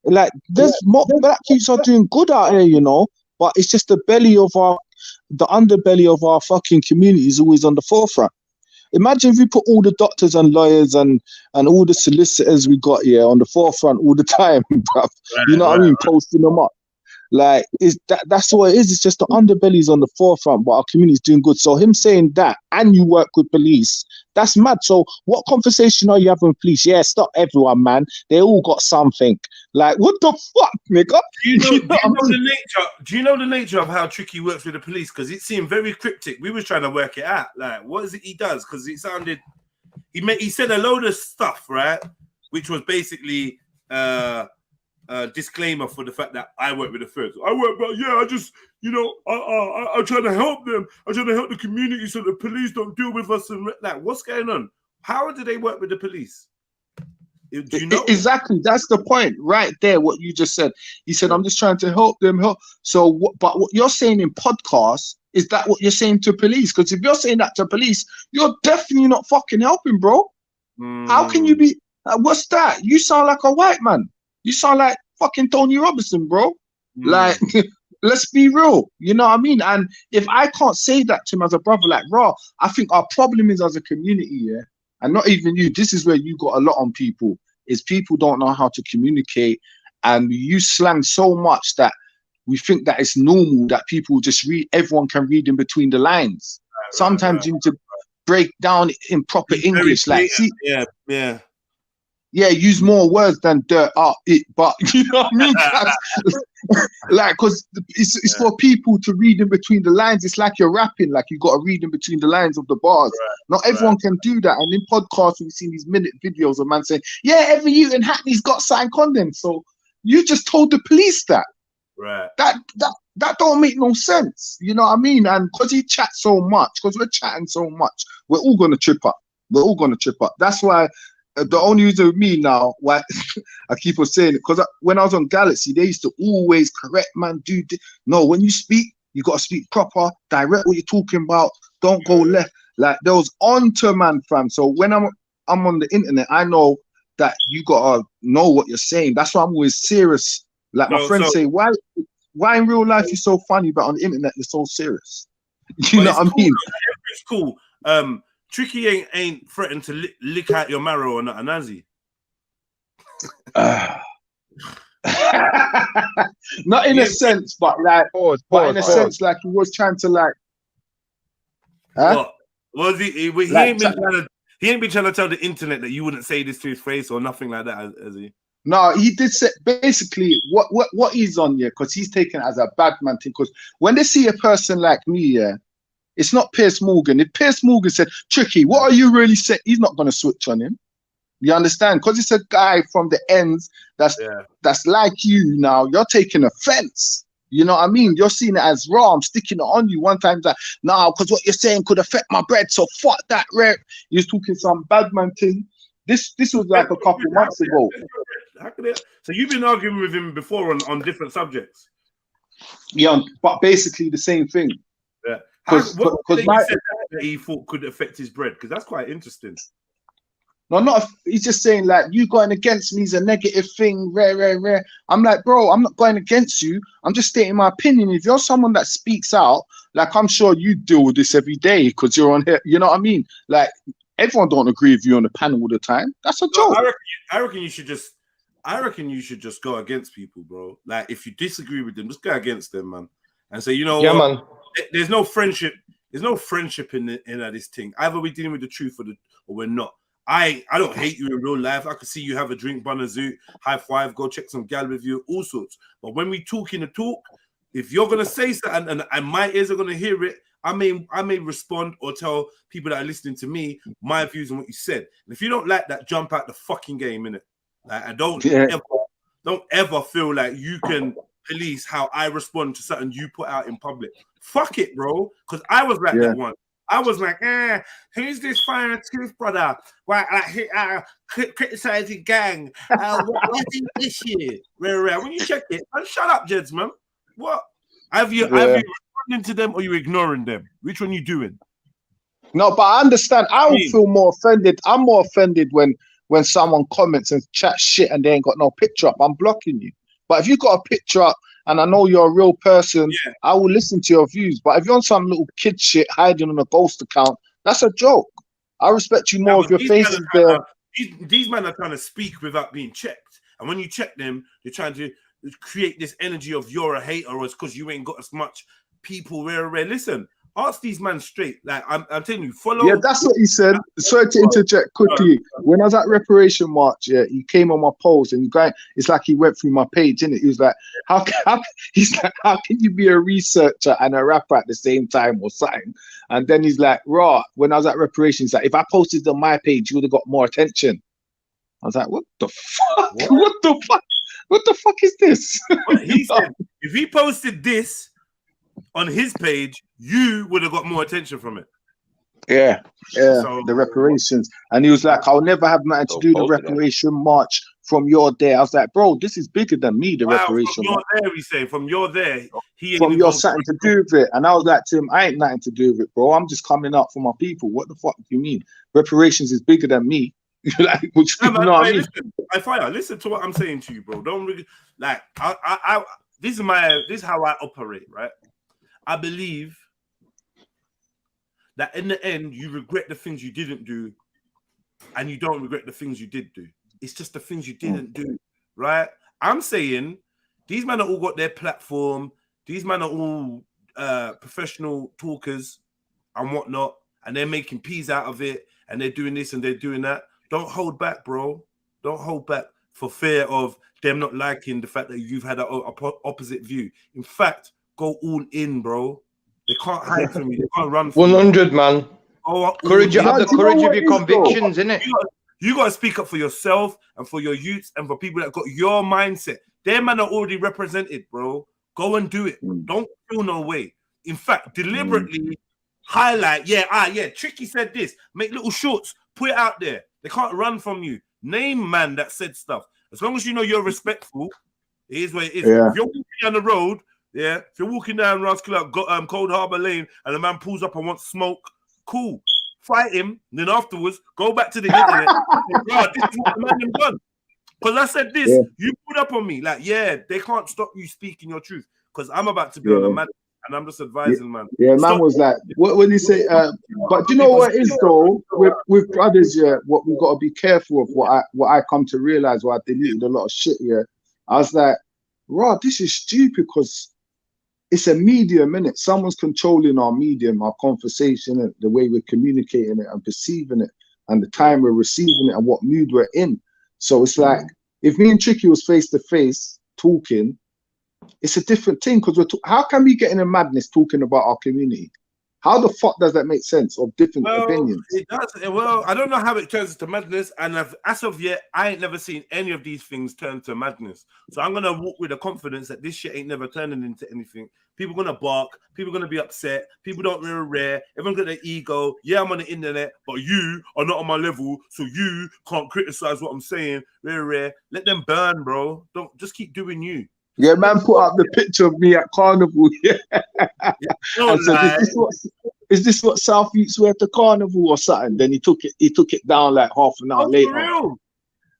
Like, there's more black youths are doing good out here, you know, but it's just the underbelly of our fucking community is always on the forefront. Imagine if we put all the doctors and lawyers and all the solicitors we got here on the forefront all the time, bruv. You know what I mean? Posting them up. Like, that's what it is. It's just the underbelly's on the forefront, but our community's doing good. So him saying that, and you work with police, that's mad. So what conversation are you having with police? Yeah, stop everyone, man. They all got something. Like, what the fuck, nigga? Do you know the nature of how Tricky works with the police? Because it seemed very cryptic. We was trying to work it out. Like, what is it he does? Because it sounded, he said a load of stuff, right? Which was basically disclaimer for the fact that I work with the feds. I work, but I just, I'm trying to help them. I'm trying to help the community so the police don't deal with us. And like, what's going on? How do they work with the police? Do you know? Exactly. That's the point right there. What you just said. He said, I'm just trying to help them. So, but what you're saying in podcasts, is that what you're saying to police? Because if you're saying that to police, you're definitely not fucking helping, bro. How can you be? What's that? You sound like a white man. You sound like fucking Tony Robinson, bro. Like, let's be real. You know what I mean? And if I can't say that to him as a brother, like, raw, I think our problem is as a community, and not even you. This is where you got a lot on people, is people don't know how to communicate, and we use slang so much that we think that it's normal that people just read, everyone can read in between the lines. Sometimes you need to break down in proper English. Like, see, use more words than dirt up it, but you know what I mean? Like, because it's for people to read in between the lines. It's like you're rapping, like you got to read in between the lines of the bars. Not everyone can do that. And in podcasts, we've seen these minute videos of man saying, every youth in Hackney's got signed condoms. So you just told the police that. Right. That don't make no sense. You know what I mean? And because he chats so much, because we're chatting so much, we're all gonna trip up. We're all gonna trip up. That's why the only reason with me now, why I keep on saying it, because when I was on Galaxy, they used to always correct man, no, when you speak, you gotta speak proper, direct what you're talking about, don't go left. Like there was onto man, fam. So when I'm on the internet, I know that you gotta know what you're saying. That's why I'm always serious. Like my friends say, why in real life you're so funny, but on the internet you're so serious? You know what I mean? It's cool. Tricky ain't threatened to lick out your marrow or not, has he? Not in a sense, but like, but in a sense, like he was trying to like. What was he? He ain't been trying to tell the internet that you wouldn't say this to his face or nothing like that, has he? No, he did say basically what he's on, yeah, because he's taken it as a bad man thing. Because when they see a person like me, yeah, it's not Piers Morgan. If Piers Morgan said, Tricky, what are you really saying? He's not going to switch on him. You understand? Because it's a guy from the ends that's like you now. You're taking offense. You know what I mean? You're seeing it as raw. I'm sticking it on you. One time that, nah, because what you're saying could affect my bread. So fuck that, rep. He was talking some bad man thing. This was like a couple months ago. So you've been arguing with him before on different subjects? Yeah, but basically the same thing. Yeah. Because he thought could affect his bread? Because that's quite interesting. No, he's just saying like you going against me is a negative thing, rare. I'm like, bro, I'm not going against you. I'm just stating my opinion. If you're someone that speaks out, like I'm sure you deal with this every day because you're on here. You know what I mean? Like everyone don't agree with you on the panel all the time. That's a joke. I reckon you should just go against people, bro. Like if you disagree with them, just go against them, man. And say, you know what? Man. There's no friendship. There's no friendship in this thing. Either we're dealing with the truth or we're not. I don't hate you in real life. I could see you have a drink, bun a zoo, high five, go check some gal with you, all sorts. But when we talk in the talk, if you're gonna say something and my ears are gonna hear it, I may respond or tell people that are listening to me my views on what you said. And if you don't like that, jump out the fucking game, innit? Like I don't ever feel like you can police how I respond to something you put out in public. Fuck it, bro. Because I was like that one. I was like, who's this fire tooth brother? Why criticizing gang? What's the issue? When you check it, shut up, Jeds, man. What? Have you responding to them or you ignoring them? Which one you doing? No, but I understand. I would feel more offended. I'm more offended when someone comments and chat shit and they ain't got no picture up. I'm blocking you. But if you got a picture up and I know you're a real person, I will listen to your views. But if you're on some little kid shit hiding on a ghost account, that's a joke. I respect you more if your face is there. These men are trying to speak without being checked. And when you check them, they're trying to create this energy of you're a hater or it's because you ain't got as much people. Listen, ask these men straight. Like I'm telling you, follow. Yeah, that's what he said. Sorry to interject quickly. When I was at Reparation March, he came on my post and it's like he went through my page, innit? He was like, how can you be a researcher and a rapper at the same time or something? And then he's like, raw, when I was at Reparation, he's like, if I posted on my page, you would have got more attention. I was like, what the fuck? What the fuck? What the fuck is this? He said, if he posted this on his page, you would have got more attention from it. Yeah, so, the reparations. And he was like, I'll never have nothing to do with the reparation march from your there. I was like, bro, this is bigger than me, the reparation march. From your there, we say, from your there. From your something to do with it. And I was like to him, I ain't nothing to do with it, bro. I'm just coming up for my people. What the fuck do you mean? Reparations is bigger than me. Like, which, you know what I mean? Listen to what I'm saying to you, bro. Don't really, like, this is how I operate, right? I believe that in the end, you regret the things you didn't do and you don't regret the things you did do. It's just the things you didn't do, right? I'm saying these men are all got their platform. These men are all professional talkers and whatnot, and they're making peas out of it, and they're doing this and they're doing that. Don't hold back, bro. Don't hold back for fear of them not liking the fact that you've had an opposite view. In fact, go all in, bro. They can't hide from you. They can't run from 100, man. Courage, you have the courage of your convictions, innit? You got to speak up for yourself and for your youths and for people that got your mindset. Their men are already represented, bro. Go and do it. Don't feel no way. In fact, deliberately highlight. Yeah, Tricky said this. Make little shorts. Put it out there. They can't run from you. Name man that said stuff. As long as you know you're respectful, it is what it is. Yeah. If you're walking down the road, if you're walking down Rascal Cold Harbor Lane and a man pulls up and wants smoke, cool. Fight him. And then afterwards, go back to the internet. Bro, this is what the man have done. Because I said this, you put up on me. Like, they can't stop you speaking your truth. Because I'm about to be on a man, and I'm just advising, man. Yeah, man was like, what when he say? But do you know what it is though? With brothers, what we got to be careful of. What I come to realize, why I deleted a lot of shit. I was like, Rod, this is stupid because it's a medium, innit? Someone's controlling our medium, our conversation, and the way we're communicating it and perceiving it, and the time we're receiving it and what mood we're in. So it's like if me and Tricky was face to face talking, it's a different thing because how can we get in a madness talking about our community? How the fuck does that make sense of different opinions? It does. Well, I don't know how it turns into madness, and as of yet, I ain't never seen any of these things turn to madness. So I'm gonna walk with the confidence that this shit ain't never turning into anything. People gonna bark. People gonna be upset. People don't really rare. Everyone got their ego. Yeah, I'm on the internet, but you are not on my level, so you can't criticize what I'm saying. Very rare. Let them burn, bro. Don't just keep doing you. Yeah, man, put up the picture of me at Carnival. And said, is this what South Youths wear to Carnival or something? Then he took it down like half an hour later. Real?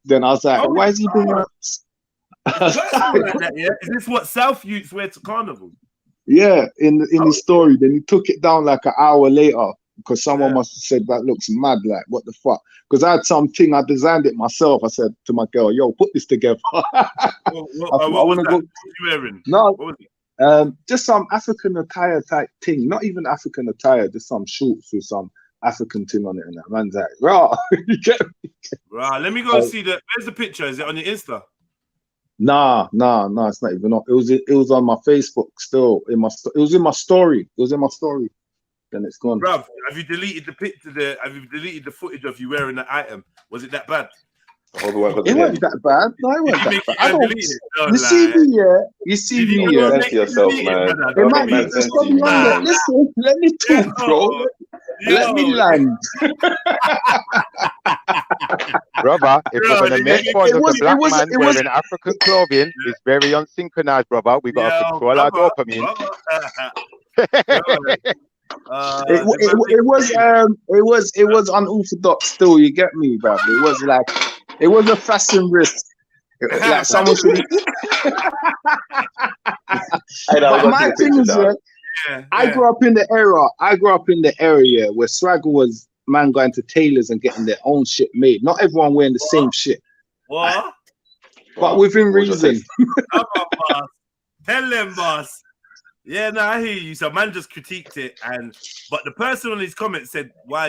Then I was like, why is he doing that? Is this what South Youths wear to Carnival? Yeah, in his story. Then he took it down like an hour later because someone must have said that looks mad. Like, what the fuck? Because I had something, I designed it myself. I said to my girl, yo, put this together. What was that? What you wearing? No, what was it? Just some African attire type thing. Not even African attire, just some shorts with some African thing on it. And that man's like, rah. Right, let me go see the. Where's the picture? Is it on your Insta? Nah, it's not even on. It was on my Facebook still. It was in my story. Then it's gone. Bruv, have you deleted the picture? Have you deleted the footage of you wearing the item? Was it that bad? It wasn't that bad. No, it wasn't that bad. I don't. You see me, Sense to yourself, man. Listen, let me talk, bro. Let me land. Brother, if we're going to make fun of the black man wearing African clothing, it's very unsynchronized, brother. We got to control our dopamine. It was unorthodox still. You get me, bro? It was a fashion risk. Like someone should. But my thing is, I grew up in the era where swagger was man going to tailors and getting their own shit made. Not everyone wearing the same shit. What? But within reason. Come on, boss. Tell them, boss. Yeah, no, I hear you. So man just critiqued it, but the person on his comment said, why are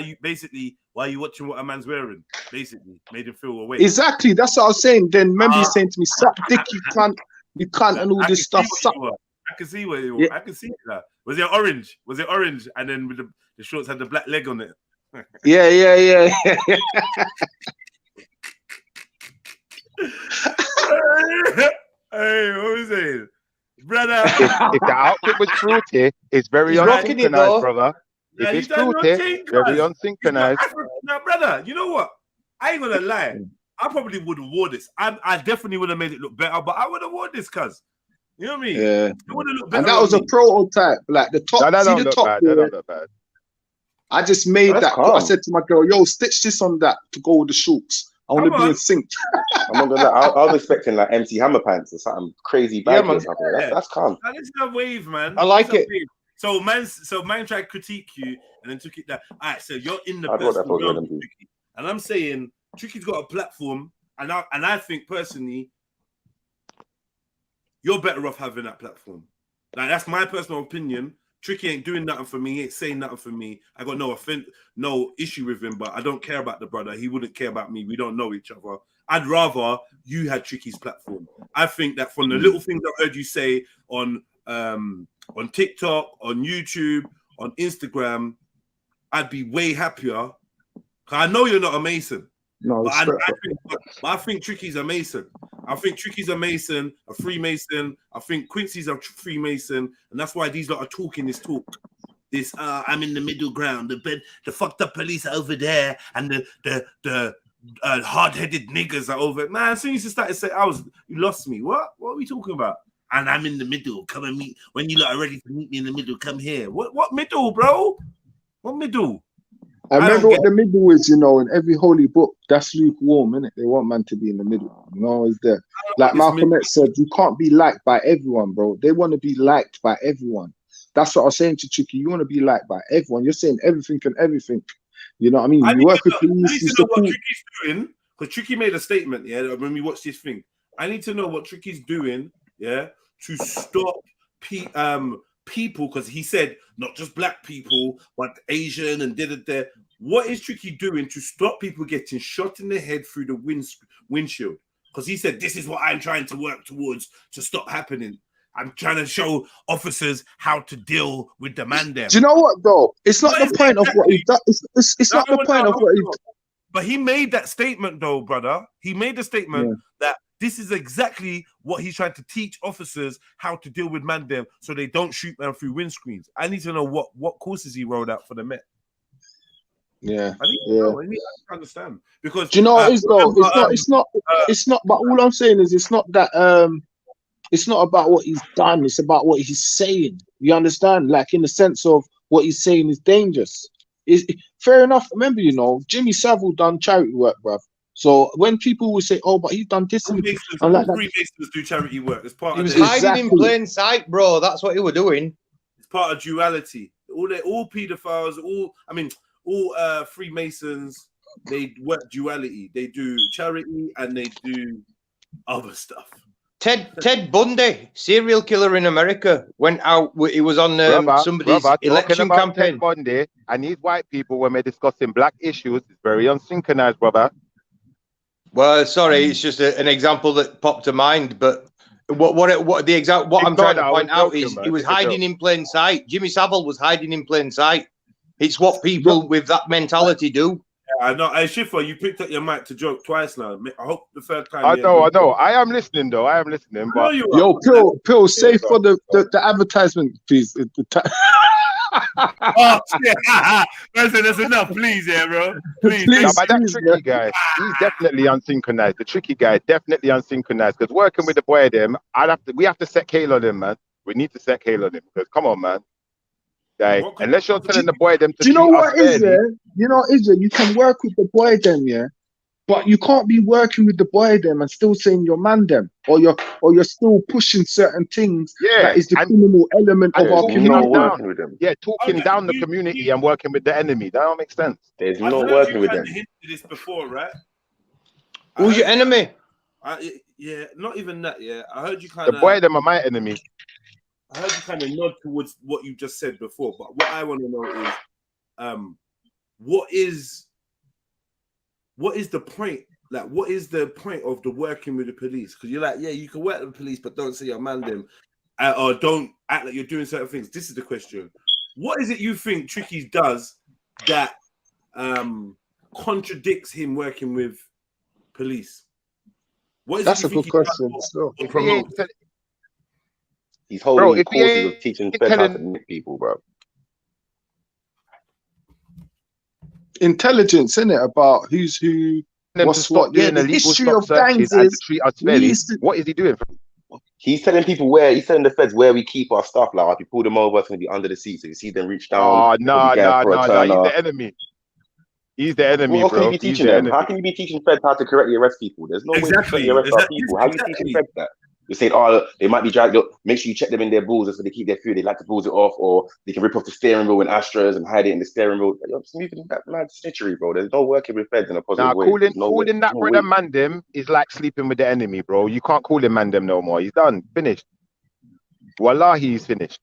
you watching what a man's wearing? Basically, made him feel away. Exactly, that's what I was saying. Then remember you saying to me, suck dick, you can't and all this stuff. I can see what you want. I can see that. Was it orange? And then with the shorts had the black leg on it. Yeah. Hey, what was it? Brother, if the outfit was fruity, it's very unsynchronized, brother. If it's fruity, very unsynchronized. Now, brother, you know what? I ain't gonna lie. I probably would have wore this. I definitely would have made it look better, but I would have worn this, cuz. You know what I mean? Yeah. It would have looked better. And that was a prototype, like the top. That don't see the look top bad. there? That don't look bad. I just made that. I said to my girl, yo, stitch this on that to go with the shorts. I want to be in sync. I'm not gonna lie, I was expecting like MC Hammer pants or something crazy bad. That's calm. That is a wave, man. I like it. So man tried to critique you and then took it down. All right, so you're in the best and I'm saying Tricky's got a platform, and I think personally you're better off having that platform. Like, that's my personal opinion. Tricky ain't doing nothing for me, ain't saying nothing for me. I got no issue with him, but I don't care about the brother. He wouldn't care about me. We don't know each other. I'd rather you had Tricky's platform. I think that from the little things I've heard you say on TikTok, on YouTube, on Instagram, I'd be way happier. I know you're not a Mason. No, I think Tricky's a Mason. I think Tricky's a Mason, a Freemason. I think Quincy's a Freemason, and that's why these lot are talking this talk. This I'm in the middle ground. The fucked up police are over there, and the hard-headed niggas are over. Man, as soon as you started saying, you lost me. What are we talking about? And I'm in the middle. Come and meet when you lot are ready to meet me in the middle. Come here. What middle, bro? What middle? I remember what the middle is, you know, in every holy book. That's lukewarm, innit? They want man to be in the middle. You know, is there? Like Malcolm X said, you can't be liked by everyone, bro. They want to be liked by everyone. That's what I was saying to Tricky. You want to be liked by everyone. You're saying everything and everything. You know what I mean? You work with police. I need to know what Tricky's doing, because Tricky made a statement, yeah, when we watched this thing. I need to know what Tricky's doing, yeah, to stop people, because he said not just black people, but Asian and da. What is Tricky doing to stop people getting shot in the head through the windshield? Because he said, this is what I'm trying to work towards to stop happening. I'm trying to show officers how to deal with the man there. Do you know what, though? It's not the point of what he does. It's not the point of what he does. But he made that statement, though, brother. He made the statement that this is exactly what he's trying to teach officers how to deal with man them so they don't shoot man through windscreens. I need to know what courses he rolled out for the Met. Yeah, I need to understand, because do you know what it is, though? It's not. But all I'm saying is, it's not that. It's not about what he's done. It's about what he's saying. You understand? Like in the sense of what he's saying is dangerous. Fair enough. Remember, you know, Jimmy Savile done charity work, bruv. So when people will say, "Oh, but he's done this," and like Freemasons do charity work. It's part. He was hiding in plain sight, bro. That's what he was doing. It's part of duality. All pedophiles, all Freemasons, they work duality. They do charity and they do other stuff. Ted Bundy, serial killer in America, went out. He was on somebody's election campaign. Ted Bundy and these white people, when we're discussing black issues, it's very unsynchronized, brother. Well, sorry, it's just an example that popped to mind. But what I'm trying to point out is he was hiding in plain sight. Jimmy Savile was hiding in plain sight. It's what people with that mentality do. Yeah, I know. Hey, Schiffer, you picked up your mic to joke twice now. I hope the third time. I know. I am listening, though. I am listening. But yo, Pill, say for the advertisement, please. Oh, shit. That's enough, please, bro. Please. But that tricky guy, he's definitely unsynchronized. The tricky guy, definitely unsynchronized. Because working with the boy, we have to set Kale on him, man. We need to set Kale on him. Because come on, man. Like, unless you're telling the boy them to, do you know what is there? You know, is there? You can work with the boy them, yeah, but you can't be working with the boy them and still saying you're man them, or you're still pushing certain things. Yeah, that is the criminal element of our community. Yeah, talking down the community and working with the enemy. That don't make sense. There's no working with them. Hinted this before, right? Who's your enemy? Yeah, not even that. Yeah, I heard you kind of. The boy them are my enemy. I heard you kind of nod towards what you just said before, but what I want to know is, what is the point? Like, what is the point of the working with the police? Because you're like, yeah, you can work with the police, but don't say you're man them, or don't act like you're doing certain things. This is the question: what is it you think Tricky does that contradicts him working with police? What is That's a good question. He's holding courses of teaching feds how to meet people, bro. Intelligence, isn't it? About who's who, what's what. Yeah, the history of gangs is. What is he doing? He's telling people he's telling the feds where we keep our stuff. Like, if you pull them over, it's going to be under the seat. So you see them reach down. Oh, no. He's the enemy. He's the enemy, bro. Can you be teaching them? How can you be teaching feds how to correctly arrest people? There's no way to correctly arrest our people. How are you teaching feds that? You're saying, they might be dragged up. Make sure you check them in their balls so they keep their food. They like to balls it off, or they can rip off the steering wheel and Astras and hide it in the steering wheel. You're moving that mad snitchery, bro. There's no working with feds in a positive way. Calling that brother Mandem is like sleeping with the enemy, bro. You can't call him Mandem no more. He's done, finished. Wallahi, he's finished.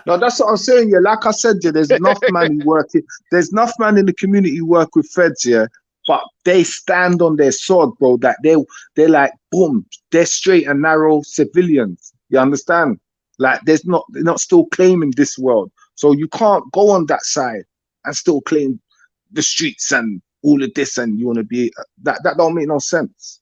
No, that's what I'm saying. Yeah, like I said, there's enough man working. There's enough man in the community who work with feds, yeah. But they stand on their sword, bro. That they're like, boom, they're straight and narrow civilians. You understand? Like, they're not still claiming this world. So you can't go on that side and still claim the streets and all of this and you want to be that don't make no sense.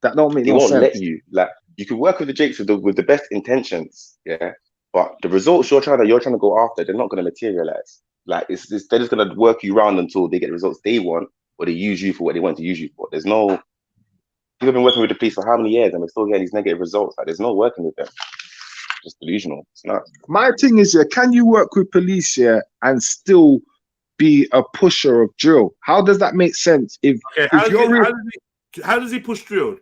That don't make They no won't sense. let you. Like, you could work with the Jakes with the best intentions, yeah. But the results you're trying to go after, they're not going to materialize. Like, they're just going to work you around until they get the results they want, or they use you for what they want to use you for. There's no. People have been working with the police for how many years, and we're still getting these negative results. Like, there's no working with them. Just delusional. It's not. My thing is, can you work with police and still be a pusher of drill? How does that make sense? If how does he push drill?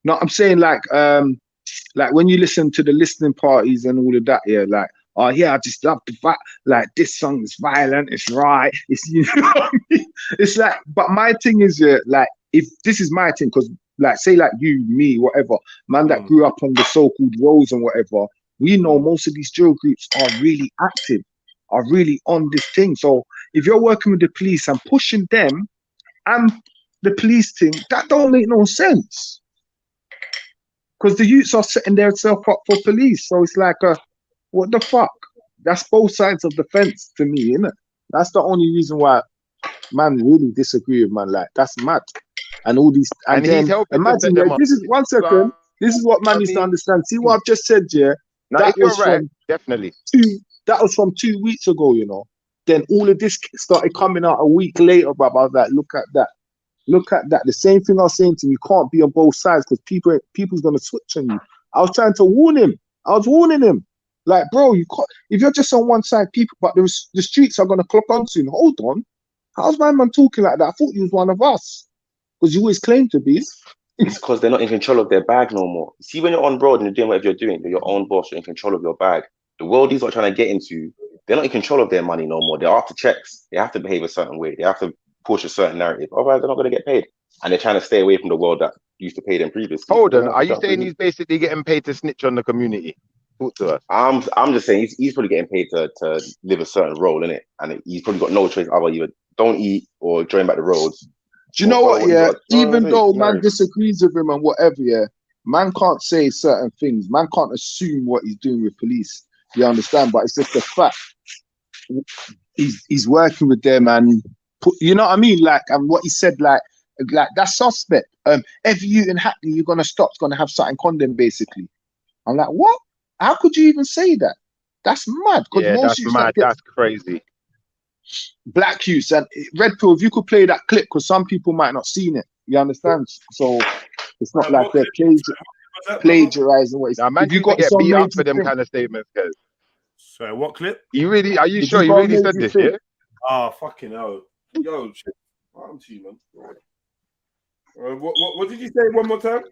No, I'm saying like when you listen to the listening parties and all of that, like, oh yeah, I just love the like this song is violent, it's right, it's you know what I mean? It's like, but my thing is like, if this is my thing, because like say like you, me, whatever, man that grew up on the so-called roads and whatever, we know most of these drill groups are really active, are really on this thing. So if you're working with the police and pushing them and the police thing, that don't make no sense. Because the youths are setting themselves up for police. So it's like, what the fuck? That's both sides of the fence to me, innit? That's the only reason why man really disagree with man. Like, that's mad. And all these, and then imagine, this is 1 second. This is what man needs to understand. See what I've just said, yeah? No, that was right, from definitely. That was from 2 weeks ago, you know. Then all of this started coming out a week later, bruv. I was like, look at that. Look at that. The same thing I was saying to you, you can't be on both sides because people's gonna switch on you. I was trying to warn him. I was warning him. Like, bro, you can't, if you're just on one side, but the streets are gonna clock on soon. Hold on. How's my man talking like that? I thought he was one of us. Because you always claim to be. It's because they're not in control of their bag no more. See, when you're on road and you're doing whatever you're doing, you're your own boss, you're in control of your bag. The world these are trying to get into, they're not in control of their money no more. They're after checks. They have to behave a certain way. They have to push a certain narrative. Otherwise, they're not going to get paid. And they're trying to stay away from the world that used to pay them previously. Hold on, are you saying he's basically getting paid to snitch on the community? Talk to us. I'm just saying he's probably getting paid to live a certain role in it, and he's probably got no choice other either don't eat or join back the roads. Do you know what? Yeah, even though man disagrees with him and whatever, yeah, man can't say certain things. Man can't assume what he's doing with police. You understand? But it's just the fact he's working with them and you know what I mean? Like, and what he said, like that's suspect. Every youth in Hackney you're gonna stop's gonna have something condemned, basically. I'm like, what? How could you even say that? That's mad. Yeah, that's mad. That's crazy. Black youths and Red Pill, if you could play that clip, because some people might not seen it. You understand? So it's not like they're plagiarizing what he's saying. Man, you got get beat up for them kind of statements, guys. Sorry, what clip? You really? Are you sure you really said this? Yeah. Oh, fucking hell. Yo, shit. I'm to you, man. What did you say one more time?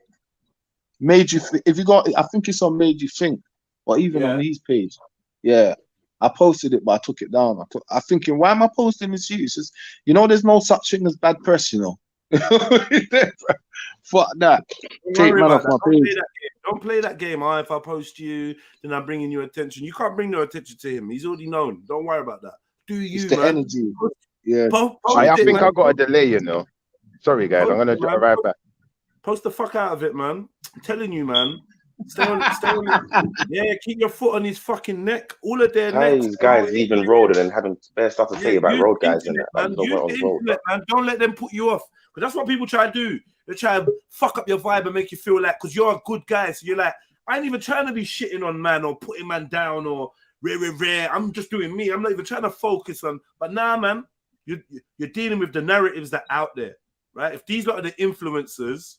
Made you think. If you got, I think it's on Made You Think, or even on his page. Yeah, I posted it, but I took it down. I'm thinking, why am I posting this? It's just, you know, there's no such thing as bad press, you know. Fuck that. Take man off my page. Don't play that game. If I post you, then I'm bringing you attention. You can't bring no attention to him. He's already known. Don't worry about that. Do you, it's the man? energy. Yeah. I think I got a delay, you know. Sorry, guys. I'm gonna drive right back. Post the fuck out of it, man. I'm telling you, man. Stay on yeah, keep your foot on his fucking neck. All of their necks. These guys even roaded and having bare stuff to say about road guys and that. Man. Don't let them put you off. Because that's what people try to do. They try to fuck up your vibe and make you feel like, because you're a good guy. So you're like, I ain't even trying to be shitting on man or putting man down or rare. I'm just doing me. I'm not even trying to focus on. But nah, man, you're dealing with the narratives that are out there, right? If these are the influencers,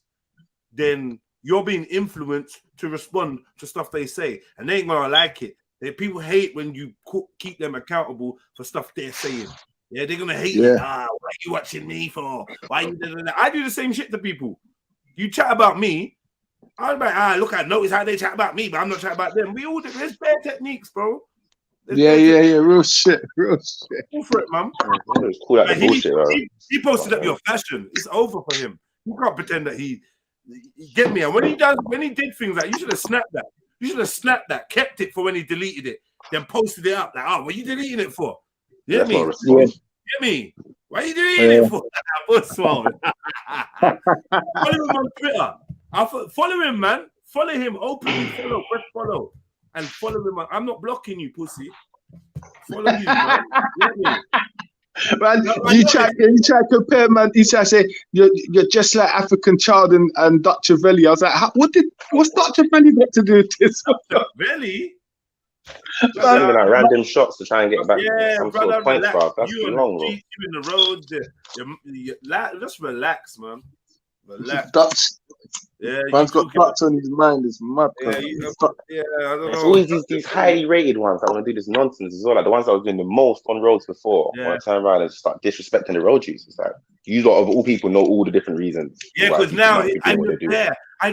then you're being influenced to respond to stuff they say, and they ain't gonna like it. People hate when you keep them accountable for stuff they're saying. Yeah, they're gonna hate you. What are you watching me for? Why you doing that? I do the same shit to people. You chat about me, I'm like, look, I notice how they chat about me, but I'm not chatting about them. We all do. There's bare techniques, bro. Yeah, real shit. Go for it, man. He posted up your fashion. It's over for him. You can't pretend that he get me. And when he did things like, you should have snapped that. You should have snapped that, kept it for when he deleted it, then posted it up. Like, what are you deleting it for? You get me? Get me? Why are you deleting it for? Follow him on Twitter. Follow him, man. Follow him. Openly follow. Press follow. And follow him. I'm not blocking you, pussy. Follow you, man. Get me? Man, you try to compare, man. You try to say you're just like African Child and Dr. Velli. I was like, what's Dr. Velli got to do with this? Really? Just sending out random shots to try and get back some sort of points, relax. bro. That's You too on long, the bro. G, you in the road. Just relax, man. Relax. Dutch. Yeah, Man's got Dutch on his mind. It's mad. Yeah, I don't It's know. always these highly rated ones that want to do this nonsense as well. Like the ones that were doing the most on roads before. Yeah. Want to turn around and start disrespecting the road use. It's like you lot of all people know all the different reasons. Yeah, why because people now might be I doing what live they do. there. I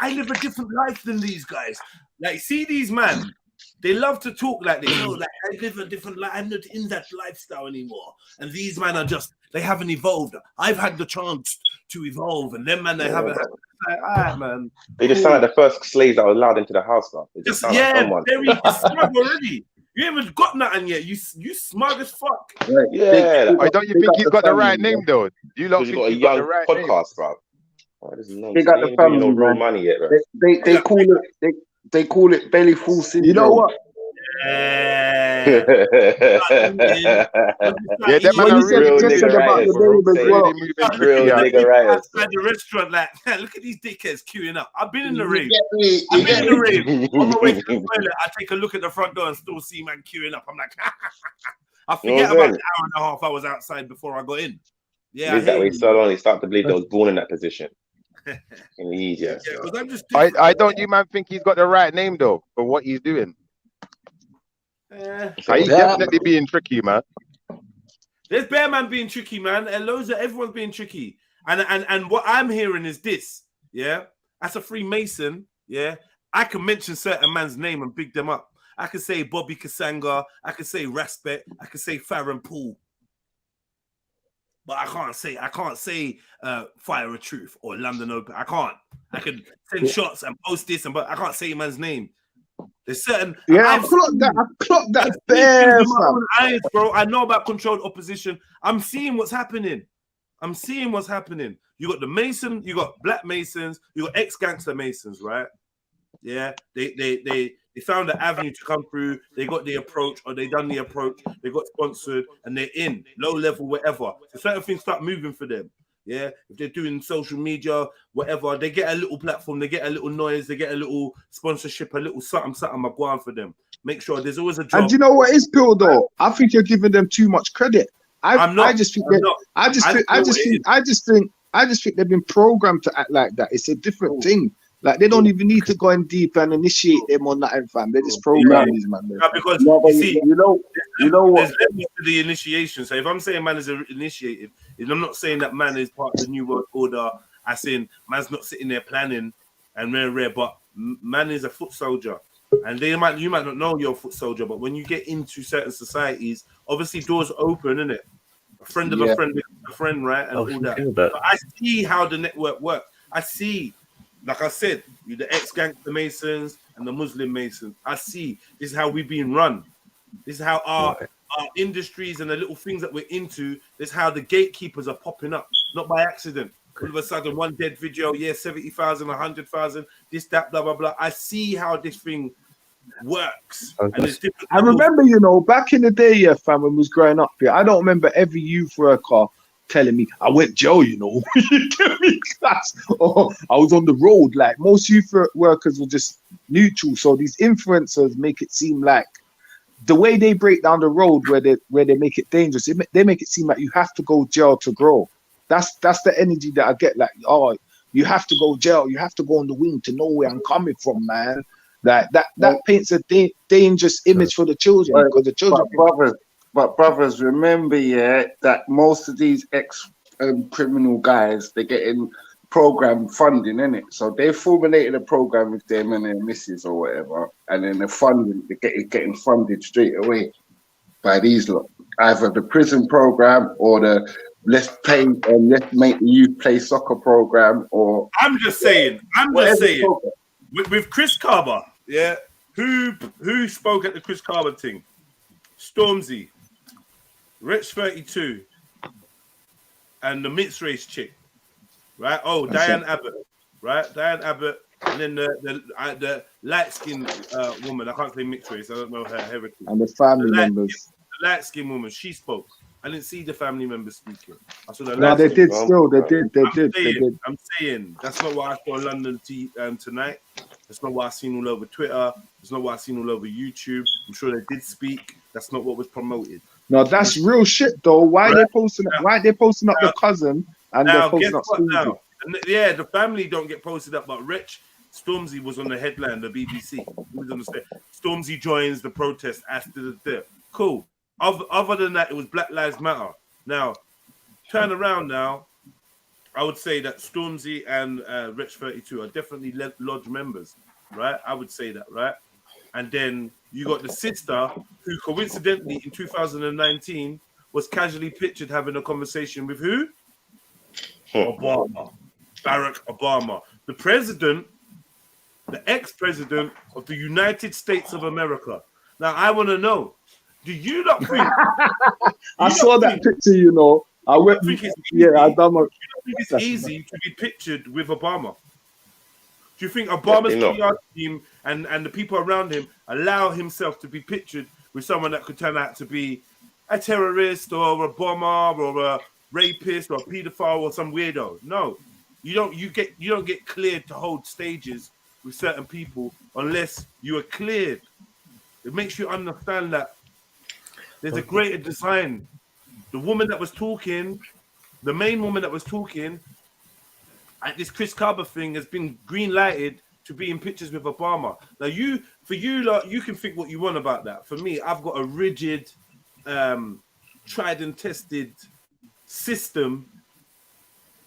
live a different life than these guys. Like, see these man, they love to talk like this. No, like I live a different life. I'm not in that lifestyle anymore. And these men are just, they haven't evolved. I've had the chance to evolve, and them man, they haven't. Like, all right, man. They just sound like the first slaves that were allowed into the house now. They just sound like someone. Very smug already. You haven't got nothing yet. You smug as fuck. Right. Yeah. I don't you think he's got the right name though? You lot Because you think got a he's got young the right podcast, bro. Oh, this is They nonsense. got They the ain't doing family, no real man. money yet, bro. They call it they call it belly full syndrome. You know what? Yeah, them man are really real nigga writers, bro. really moving Real tricky. nigga writers. At the restaurant, like, look at these dickheads queuing up. I've been in the You rave. get me? I've been in the rave. On my way to the toilet, I take a look at the front door and still see man queuing up. I'm like, I forget about the hour and a half I was outside before I got in. Yeah, Live that way so long, they start to believe they was born in that position. Yeah, I'm just I don't you man think he's got the right name though for what he's doing? He's definitely being tricky, man. There's Bear Man being tricky, man. And loads of everyone's being tricky. And what I'm hearing is this, yeah. As a Freemason, yeah, I can mention certain man's name and big them up. I can say Bobby Kasanga, I can say Respect, I can say Farron Poole. But I can't say Fire of Truth or London Open. I can't. I can send shots and post this, but I can't say man's name. There's certain. Yeah, I clocked that bear, fam. Eyes, bro. I know about controlled opposition. I'm seeing what's happening. You got the Mason, you got Black Masons, you got ex-gangster Masons, right? Yeah, they found an avenue to come through. They got the approach, or they done the approach. They got sponsored, and they're in low level, whatever. So certain things start moving for them. Yeah, if they're doing social media, whatever, they get a little platform, they get a little noise, they get a little sponsorship, a little something I go on for them. Make sure there's always a job. And do you know what is Bill though? I think you're giving them too much credit. I just think they've been programmed to act like that. It's a different thing. Like they don't even need to go in deep and initiate them on that, fam. They just program these man. Because you know what? There's levels to the initiation. So if I'm saying man is initiated, I'm not saying that man is part of the New World Order. I saying man's not sitting there planning and rare, but man is a foot soldier. And you might not know you're a foot soldier, but when you get into certain societies, obviously doors open, innit? A friend of a friend is a friend, right? And all that. But I see how the network works. I see. Like I said, the ex-gangster Masons and the Muslim Masons. I see this is how we've been run. This is how our industries and the little things that we're into, this is how the gatekeepers are popping up, not by accident. All of a sudden, one dead video, 70,000, 100,000, this, that, blah, blah, blah. I see how this thing works. I remember, back in the day, fam, when we was growing up here, I don't remember every youth worker telling me I went jail, you get me, class, or I was on the road. Like most youth workers were just neutral. So these influencers make it seem like the way they break down the road where they make it dangerous. They make it seem like you have to go jail to grow. That's the energy that I get. Like, oh, you have to go jail. You have to go on the wing to know where I'm coming from, man. Like that paints a dangerous image for the children because the children. But brothers, remember, that most of these ex-criminal guys, they're getting program funding, innit? So they formulated a program with them and their missus or whatever, and then the funding, they're getting funded straight away by these lot. Either the prison program or the let's make the youth play soccer program, or I'm just saying, with Chris Carver, who spoke at the Chris Carver thing? Stormzy, Rich 32, and the mixed race chick, right? Oh, Diane Abbott, right? Diane Abbott, and then the light skinned woman. I can't say mixed race. I don't know her heritage. And the family members. The light skinned woman. She spoke, I didn't see the family members speaking. I saw the No, they did still. They did. I'm saying that's not what I saw on London tonight. That's not what I seen all over Twitter. That's not what I seen all over YouTube. I'm sure they did speak. That's not what was promoted. No, that's real shit though. Why they posting? Why they posting up the cousin and they're posting up Stormzy? Yeah, the family don't get posted up, but Rich Stormzy was on the headline, the BBC. He was on the stage. Stormzy joins the protest after the cool. Other than that, it was Black Lives Matter. Now, turn around now. I would say that Stormzy and Rich 32 are definitely lodge members, right? I would say that, right? And then you got the sister who coincidentally in 2019 was casually pictured having a conversation with who? Obama. Barack Obama. The president, the ex-president of the United States of America. Now, I want to know, do you not think... I saw that picture, you know. I went... I done my... You don't think it's easy to be pictured with Obama? Do you think Obama's PR team and the people around him allow himself to be pictured with someone that could turn out to be a terrorist or a bomber or a rapist or a pedophile or some weirdo? No, you don't. You don't get cleared to hold stages with certain people unless you are cleared. It makes you understand that there's a greater design. The woman that was talking, the main woman that was talking at this Chris Carver thing has been green lighted to be in pictures with Obama. Now, you can think what you want about that. For me, I've got a rigid, tried and tested system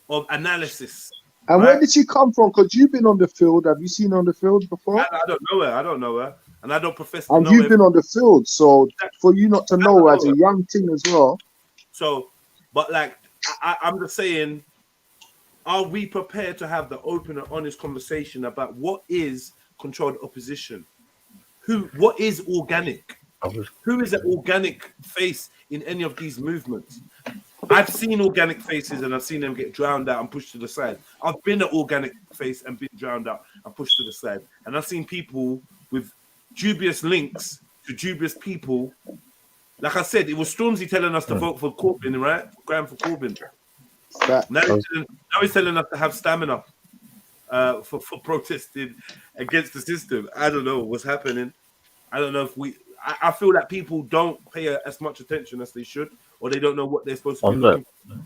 of analysis. And where did she come from? Because you've been on the field. Have you seen her on the field before? I don't know her. I don't know her, and I don't profess to and know you've her. been on the field, so for you not to know as a young thing as well. So, but like, I'm just saying, are we prepared to have the open and honest conversation about what is controlled opposition? What is organic? Who is an organic face in any of these movements? I've seen organic faces and I've seen them get drowned out and pushed to the side. I've been an organic face and been drowned out and pushed to the side. And I've seen people with dubious links to dubious people. Like I said, it was Stormzy telling us to vote for Corbyn, right? Graham for Corbyn. Now he's telling us to have stamina for protesting against the system. I don't know what's happening. I don't know if I feel that people don't pay as much attention as they should, or they don't know what they're supposed to be looking for.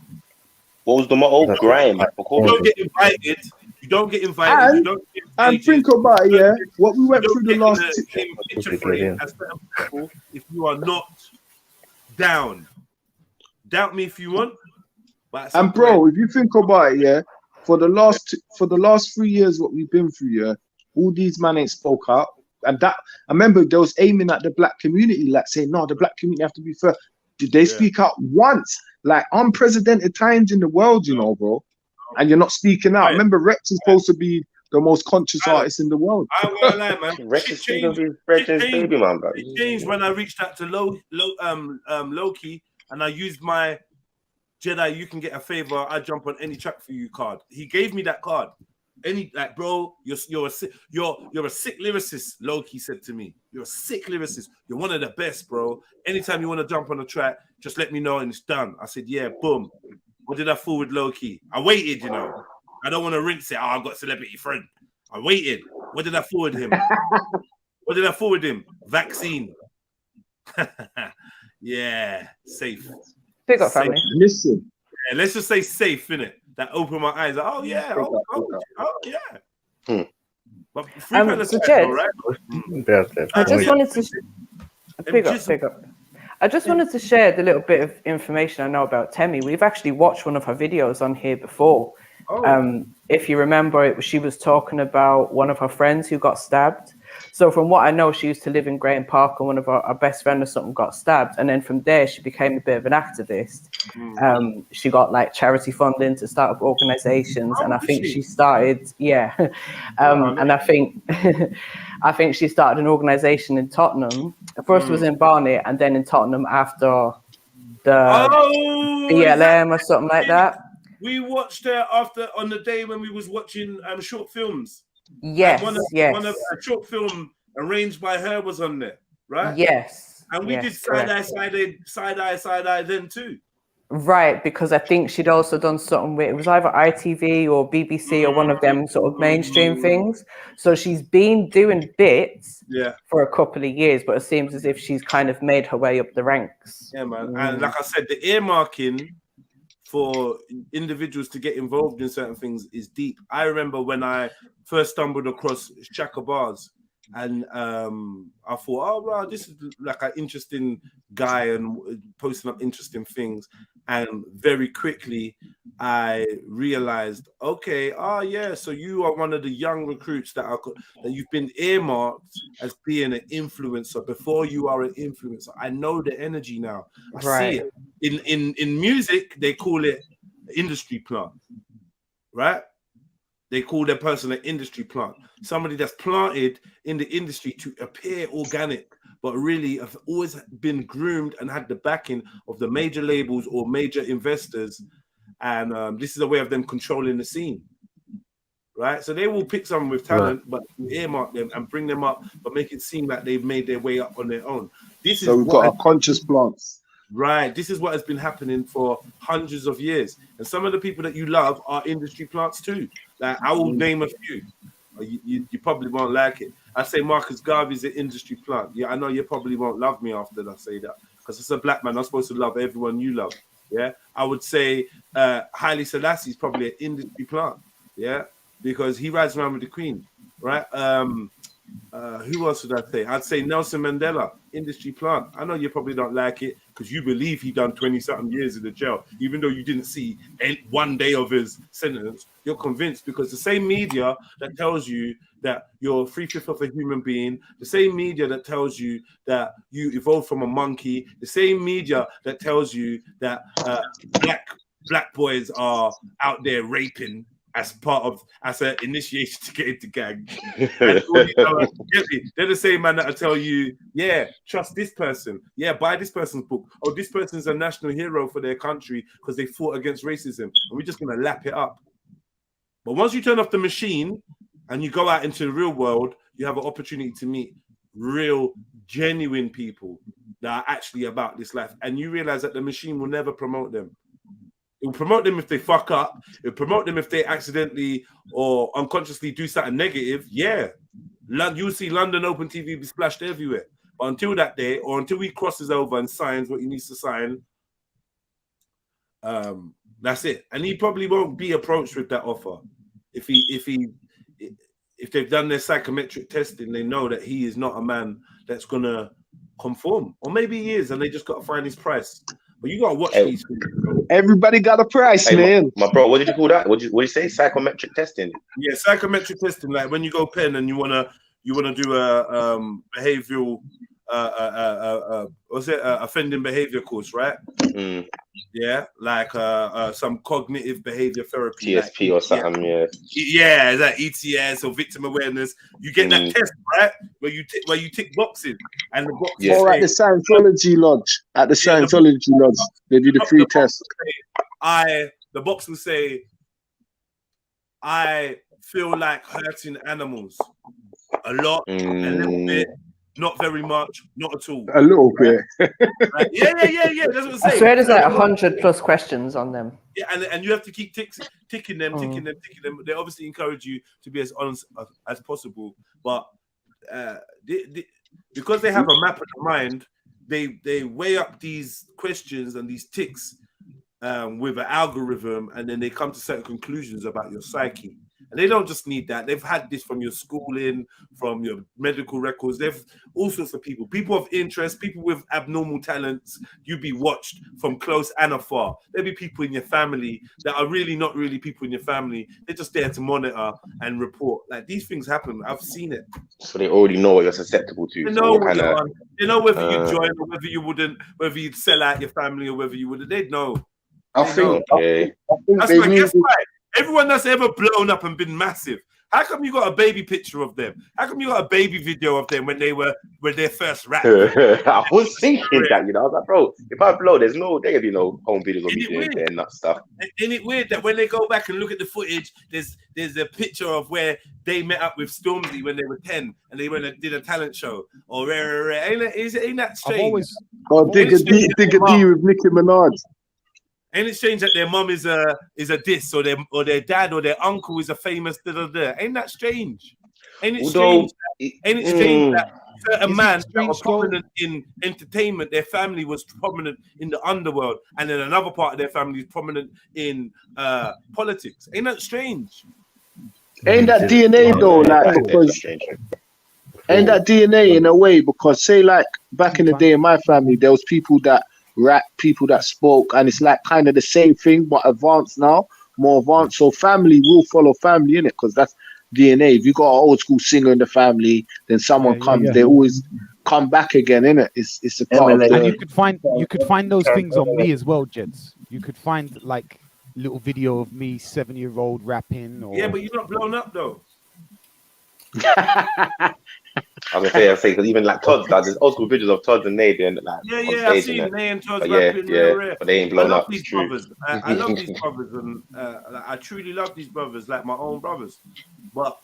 What was the motto? Grime. You don't get invited. You don't get invited. You don't get and think about it, what we went through the last picture frame as certain people if you are not down. Doubt me if you want. And bro, if you think about it, for the last 3 years, what we've been through, all these men ain't spoke up. And that I remember they was aiming at the black community, like saying, no, the black community have to be fair. Did they speak out once? Like unprecedented times in the world, you know, bro. And you're not speaking out. Remember, Rex is supposed to be the most conscious artist in the world. I'm gonna lie, man. Rex is baby man, bro. It changed when I reached out to Loki and I used my Jedi, you can get a favor. I jump on any track for you card. He gave me that card. Bro, you're a sick lyricist. Loki said to me, "You're a sick lyricist. You're one of the best, bro. Anytime you want to jump on a track, just let me know and it's done." I said, "Yeah, boom." What did I forward Loki? I waited, you know. I don't want to rinse it. Oh, I've got a celebrity friend. I waited. What did I forward him? What did I forward him? Vaccine. Yeah, safe. Big up, family. Listen. Yeah, let's just say safe, innit? That opened my eyes. Like, oh yeah, oh yeah. But so Jed, I just wanted to pick up. I just wanted to share the little bit of information I know about Temi. We've actually watched one of her videos on here before. If you remember, she was talking about one of her friends who got stabbed. So from what I know, she used to live in Graham Park and one of her best friends or something got stabbed. And then from there, she became a bit of an activist. She got like charity funding to start up organizations. And I think she started, and I think she started an organization in Tottenham. First was in Barnet and then in Tottenham after the BLM or something like that. We watched her on the day when we was watching short films. Yes, One of a short film arranged by her was on there, right? Yes. And we did side-eye then too. Right, because I think she'd also done something with, it was either ITV or BBC or one of them sort of mainstream things. So she's been doing bits for a couple of years, but it seems as if she's kind of made her way up the ranks. Yeah, man. And like I said, the earmarking for individuals to get involved in certain things is deep. I remember when I first stumbled across Shaka Bars, and I thought, oh wow, this is like an interesting guy and posting up interesting things. And very quickly I realized, okay, oh yeah, so you are one of the young recruits that you've been earmarked as being an influencer before you are an influencer. I know the energy now. I see it. In music, they call it industry plant, right? They call their person an industry plant. Somebody that's planted in the industry to appear organic, but really have always been groomed and had the backing of the major labels or major investors. And this is a way of them controlling the scene, right? So they will pick someone with talent, but earmark them and bring them up, but make it seem like they've made their way up on their own. So we've got our conscious plants. Right. This is what has been happening for hundreds of years. And some of the people that you love are industry plants too. Like I will name a few. You probably won't like it. I say Marcus Garvey is an industry plant. Yeah, I know you probably won't love me after I say that, because it's a black man. I'm supposed to love everyone you love. Yeah. I would say Haile Selassie is probably an industry plant. Yeah. Because he rides around with the Queen. Right. Who else would I say? I'd say Nelson Mandela, industry plant. I know you probably don't like it because you believe he done 20-something years in the jail, even though you didn't see one day of his sentence. You're convinced because the same media that tells you that you're 3/5 of a human being, the same media that tells you that you evolved from a monkey, the same media that tells you that black boys are out there raping as an initiation to get into gang. They're the same man that'll tell you, yeah, trust this person. Yeah, buy this person's book. Oh, this person's a national hero for their country because they fought against racism. And we're just going to lap it up. But once you turn off the machine and you go out into the real world, you have an opportunity to meet real, genuine people that are actually about this life. And you realize that the machine will never promote them. It will promote them if they fuck up. It will promote them if they accidentally or unconsciously do something negative. Yeah. You'll see London Open TV be splashed everywhere. But until that day, or until he crosses over and signs what he needs to sign, that's it. And he probably won't be approached with that offer. If they've done their psychometric testing, they know that he is not a man that's gonna conform. Or maybe he is, and they just got to find his price. But you gotta watch these things. Everybody got a price, man. My bro, what did you call that? What did you say? Psychometric testing. Yeah, psychometric testing. Like when you go pen and you wanna do a behavioral offending behavior course, right? Mm. Yeah, like some cognitive behavior therapy, TSP or something. Yeah, is that ETS or victim awareness? You get that test, right? Where you tick boxing, and the box. Yeah. Or at the Scientology Lodge. At the Scientology Lodge, they do the free test. The box will say, I feel like hurting animals a lot, a little bit. Not very much, not at all. A little bit. Right? Yeah. That's what I'm saying. I swear there's like 100+ questions on them. Yeah, and you have to keep ticking them. They obviously encourage you to be as honest as possible, but because they have a map of the mind, they weigh up these questions and these ticks with an algorithm, and then they come to certain conclusions about your psyche. And they don't just need that. They've had this from your schooling, from your medical records. They've all sorts of people of interest, people with abnormal talents. You be watched from close and afar. There'll be people in your family that are really not really people in your family. They're just there to monitor and report. Like these things happen. I've seen it. So they already know what you're susceptible to. They know what you're on. They know whether you join or whether you wouldn't, whether you'd sell out your family or whether you wouldn't. They'd know. I think that's why. Guess why? Everyone that's ever blown up and been massive How come you got a baby picture of them? How come you got a baby video of them when they first rapped? I was thinking that, you know, I was like, bro, if I blow, there's no, there be no home videos of me doing their nut stuff. Isn't it weird that when they go back and look at the footage, there's a picture of where they met up with Stormzy when they were 10 and they went and did a talent show? Or ain't that strange? Dig a D with Nicki Minaj. Ain't it strange that their mum is a diss, or their dad or their uncle is a famous da-da-da? Ain't that strange? Ain't it strange? Ain't it strange that certain man that was prominent in entertainment, their family was prominent in the underworld, and then another part of their family is prominent in politics? Ain't that strange? Ain't that DNA though? Like, because ain't that DNA in a way? Because say like back in the day in my family, there was people that rap, people that spoke, and it's like kind of the same thing but advanced now, more advanced. So family will follow family in it, because that's DNA. If you got an old school singer in the family, then someone comes, they always come back again, in it. It's a part of the... And you could find those things on me as well, Jeds. You could find like little video of me 7-year-old rapping. Or... Yeah, but you're not blown up though. I was gonna say, because even like Todd's, like, there's old school videos of Todd and Nate and like I've seen Nate and Todd's but they ain't blown up. These brothers. I love these brothers, and I truly love these brothers, like my own brothers. But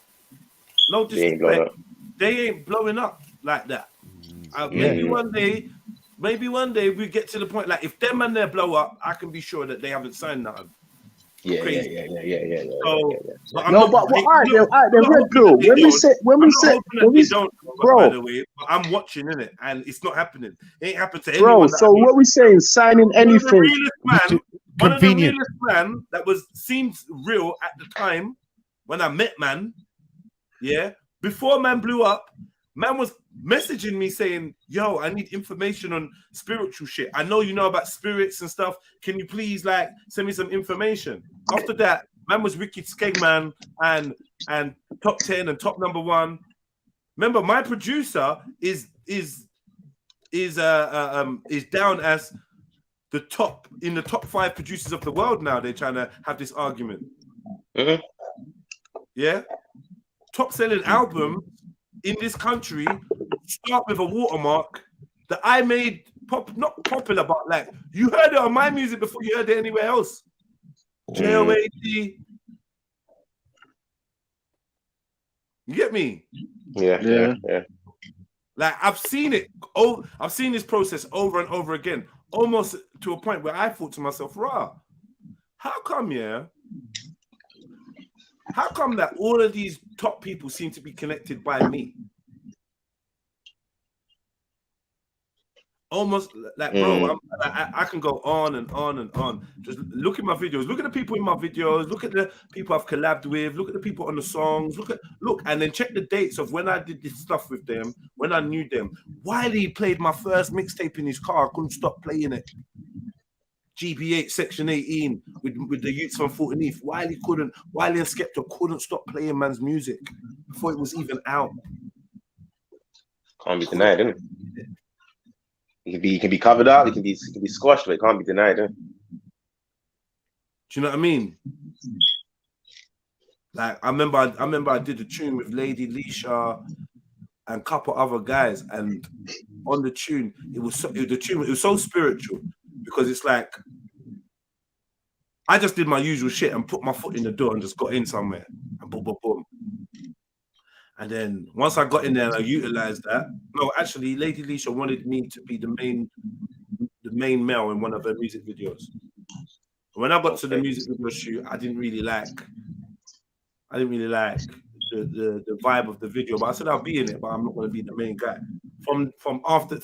no disrespect, they ain't blowing up like that. Maybe one day we get to the point, like if them and they blow up, I can be sure that they haven't signed nothing. Yeah. But no, but Red Pill. When we say, bro, by the way, I'm watching, innit, and it's not happening. It ain't happened to anyone. Bro, so what we saying? Signing anything? One of the realest man that seems real at the time when I met man. Yeah, before man blew up, man was messaging me saying, yo, I need information on spiritual shit. I know you know about spirits and stuff. Can you please like send me some information? After that, man was Wicked Skegman and top 10 and top number 1. Remember, my producer is down as the top 5 producers of the world now. They're trying to have this argument. Yeah, top selling album in this country start with a watermark that I made not popular, but like you heard it on my music before you heard it anywhere else. JEDI. You get me? Yeah. Like I've seen it. Oh, I've seen this process over and over again, almost to a point where I thought to myself, "Rah, how come? How come that all of these top people seem to be connected by me?" Almost like, bro, I can go on and on and on. Just look at my videos. Look at the people in my videos. Look at the people I've collabed with. Look at the people on the songs. Look, and then check the dates of when I did this stuff with them, when I knew them. Wiley played my first mixtape in his car. I couldn't stop playing it. GB8 Section 18 with the youths from Fulton Heath. Wiley and Skepta couldn't stop playing man's music before it was even out. Can't be denied, innit? It can be covered up, it can be squashed, but it can't be denied, innit? Do you know what I mean? Like I remember I did a tune with Lady Leisha and a couple other guys, and on the tune, it was so spiritual, because it's like I just did my usual shit and put my foot in the door and just got in somewhere and boom, boom, boom. And then once I got in there and I utilized that, no, actually, Lady Leisha wanted me to be the main male in one of her music videos. When I got to the music video shoot, I didn't really like the vibe of the video, but I said I'll be in it, but I'm not going to be the main guy. From after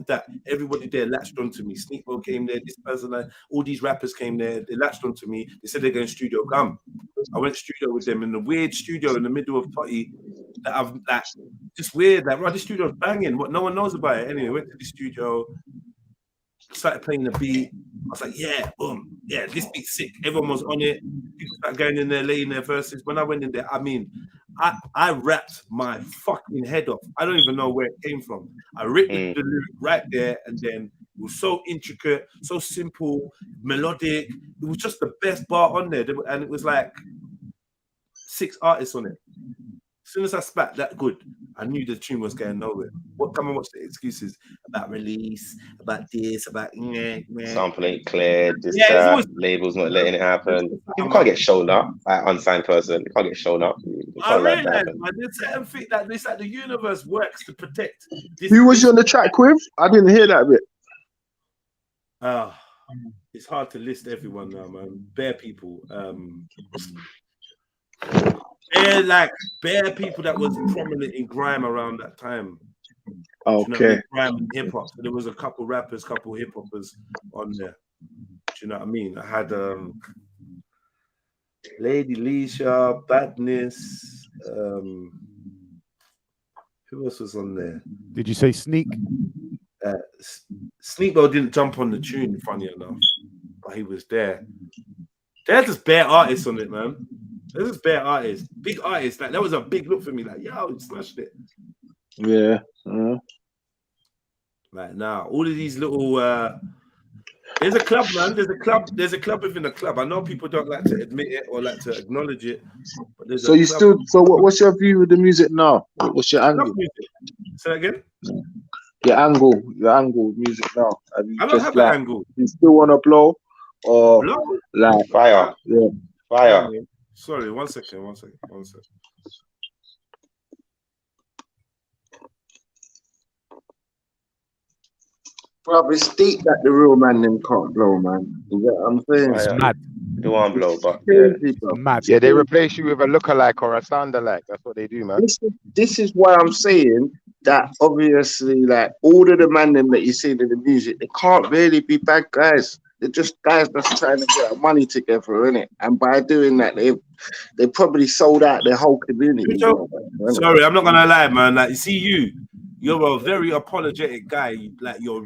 that, everybody there latched onto me. Sneakbo came there, this person, all these rappers came there. They latched onto me. They said they're going studio. Come, I went studio with them in the weird studio in the middle of Totty. That I've like just weird. Like, right, this studio's banging. What no one knows about it. Anyway, went to the studio. Started playing the beat. I was like, yeah, boom, yeah, this beat's sick. Everyone was on it. People started going in there, laying their verses. When I went in there, I mean, I rapped my fucking head off. I don't even know where it came from. I written the lyric right there, and then it was so intricate, so simple, melodic. It was just the best bar on there, and it was like 6 artists on it. As soon as I spat that good, I knew the tune was going nowhere. What come and watch the excuses about release, about this, about sample ain't clear, this always, labels not letting it happen. People can't get shown up by an unsigned person. They can't get shown up. I realize, man, there's certain thing that this like the universe works to protect. Who was you on the track with? I didn't hear that bit. It's hard to list everyone now, man. Bare people. Bare people that was prominent in grime around that time. Okay. You know what I mean? Grime and hip hop. So there was a couple rappers, couple hip hoppers on there. Do you know what I mean? I had Lady Leisha, Badness. Who else was on there? Did you say Sneak? Sneakbo didn't jump on the tune, funny enough, but he was there. There's just bare artists on it, man. There's just bare artists, big artists. Like that was a big look for me. Like, yo, he smashed it. Yeah. Like now, all of these little. There's a club, man. There's a club within a club. I know people don't like to admit it or like to acknowledge it. But there's so you club. Still. So what's your view of the music now? What's your angle? Say that again. Your angle with music now. I don't have an angle. You still want to blow or like fire? Yeah, fire. Sorry, one second. Bro, it's deep that the real man them can't blow, man. You get what I'm saying? It's mad. They want blow, but mad. Yeah, they replace you with a lookalike or a sound-alike. That's what they do, man. This is why I'm saying that obviously, like all of the man them that you see in the music, they can't really be bad guys. They're just guys that's trying to get money together, innit? And by doing that, they probably sold out their whole community. Sorry, I'm not gonna lie, man. Like you see, you're a very apologetic guy. Like you're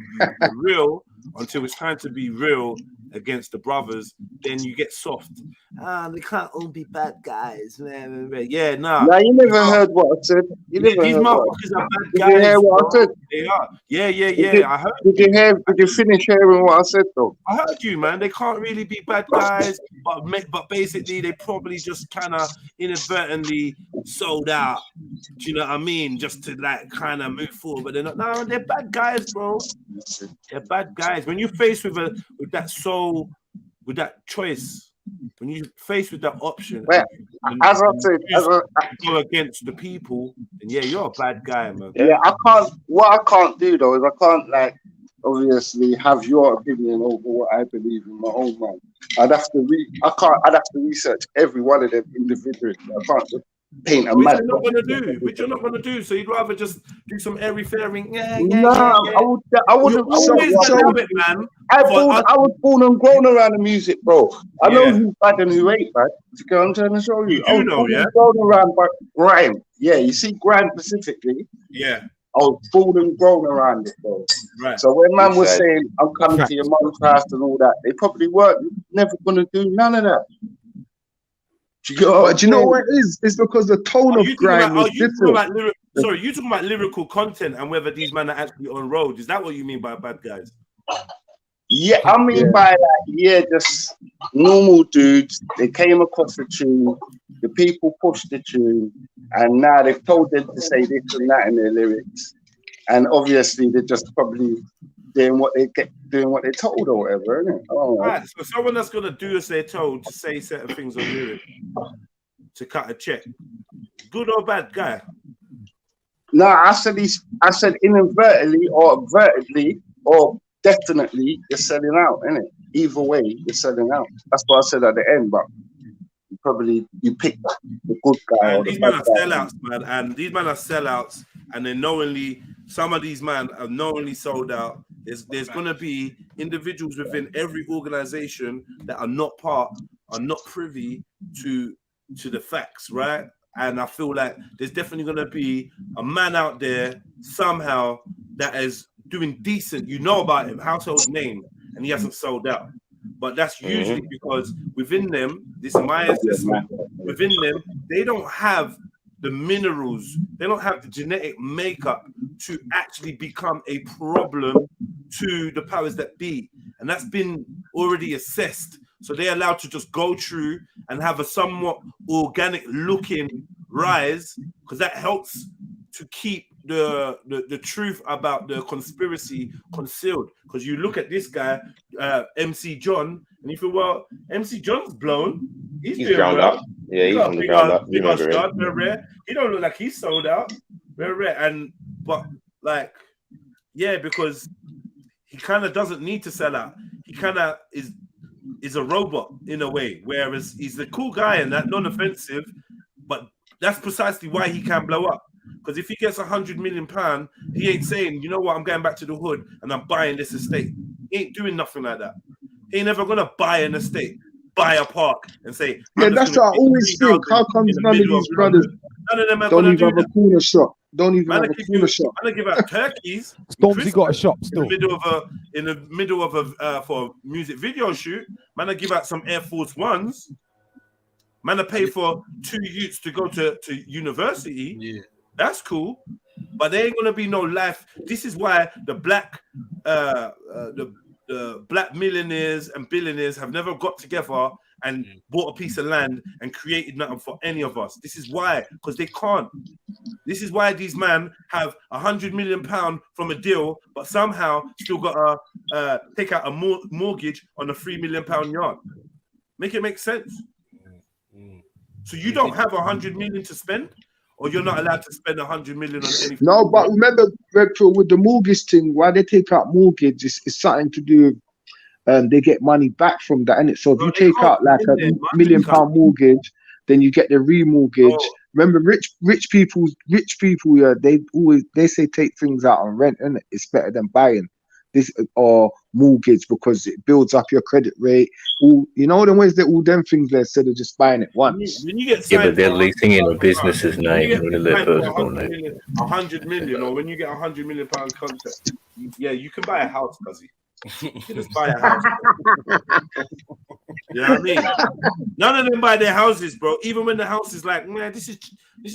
real until it's time to be real against the brothers. Then you get soft. They can't all be bad guys. Yeah, nah. Now you never heard what I said. These motherfuckers are bad guys. Did you hear what I said? They are. Yeah. I heard. Did you finish hearing what I said though? I heard you, man. They can't really be bad guys, but basically they probably just kind of inadvertently sold out. Do you know what I mean? Just to like kind of move forward, but they're not. No, they're bad guys, bro. They're bad guys. When you're faced with that soul, with that choice, when you're faced with that option, as I said, go against the people, then yeah, you're a bad guy, man. Yeah, I can't. What I can't do though is I can't like obviously have your opinion over what I believe in my own mind. I'd have to research every one of them individually. I can't just paint a Which map. you're not gonna do. So you'd rather just do some airy fairing. I wouldn't. Man. I was born and grown around the music, bro. I know who's bad and who ain't bad. I'm trying to show you. I was born around grime. Yeah, you see grime specifically. Yeah. I was born and grown around it, bro. Right. So when man was saying, I'm coming to your mum's house and all that, they probably weren't never going to do none of that. Do you know what it is? It's because the tone of grime was different. Sorry, you talking about lyrical content and whether these men are actually on road. Is that what you mean by bad guys? Yeah, I mean by that, just normal dudes. They came across the tune, the people pushed the tune, and now they've told them to say this and that in their lyrics. And obviously they're just probably doing what they're told or whatever, isn't it? Right, so someone that's gonna do as they're told to say certain things on lyrics to cut a check. Good or bad guy? No, I said inadvertently or overtly or definitely you're selling out, innit? Either way, you're selling out. That's what I said at the end, but you pick the good guy. These men are sellouts, man, and these men are sellouts, and they knowingly, some of these men are knowingly sold out. There's gonna be individuals within every organization that are not privy to the facts, right? And I feel like there's definitely gonna be a man out there somehow that is doing decent. You know about him, household name, and he hasn't sold out. But that's usually because within them, this is my assessment, within them, they don't have the minerals, they don't have the genetic makeup to actually become a problem to the powers that be. And that's been already assessed. So they're allowed to just go through and have a somewhat organic looking rise, because that helps to keep the truth about the conspiracy concealed. Because you look at this guy, MC John, and you feel, well, MC John's blown. He's doing drowned well. up. Yeah, he's got on the ground up. big stud, very rare. He don't look like he's sold out. Very rare. But like, yeah, because he kind of doesn't need to sell out. He kind of is a robot in a way, whereas he's the cool guy and that, non-offensive, but that's precisely why he can blow up. Because if he gets £100 million, he ain't saying, you know what, I'm going back to the hood and I'm buying this estate. He ain't doing nothing like that. He ain't never gonna buy an estate, buy a park, and say, yeah, that's what I always think. How comes none of these brothers don't even have a corner shop? Don't even have a corner shop. I'm gonna give out turkeys. Stormzy got a shop still. In the middle of a for a music video shoot. Man, I give out some Air Force Ones. Man, I pay for 2 youths to go to university. Yeah, that's cool. But there ain't gonna be no life. This is why the black the black millionaires and billionaires have never got together and bought a piece of land and created nothing for any of us. This is why, because they can't. This is why these men have £100 million from a deal, but somehow still got to take out a mortgage on a £3 million yard. Make it make sense. So you don't have 100 million to spend, or you're not allowed to spend 100 million on anything. No, but remember, Red Pill, with the mortgage thing, why they take out mortgage, it's something to do with they get money back from that, innit? So if you take out like a £1 million mortgage, then you get the remortgage. Oh. Remember, rich people, yeah, they say take things out on rent, innit? It's better than buying this or mortgage because it builds up your credit rate. All you know, the ways that all them things there instead of just buying it once. When you get Yeah, but they're leasing in a business's name, not in their personal name. 100 million, or when you get £100 million contract, yeah, you can buy a house, cuzzy. You can just buy a house. You know what I mean? None of them buy their houses, bro. Even when the house is like, man, this is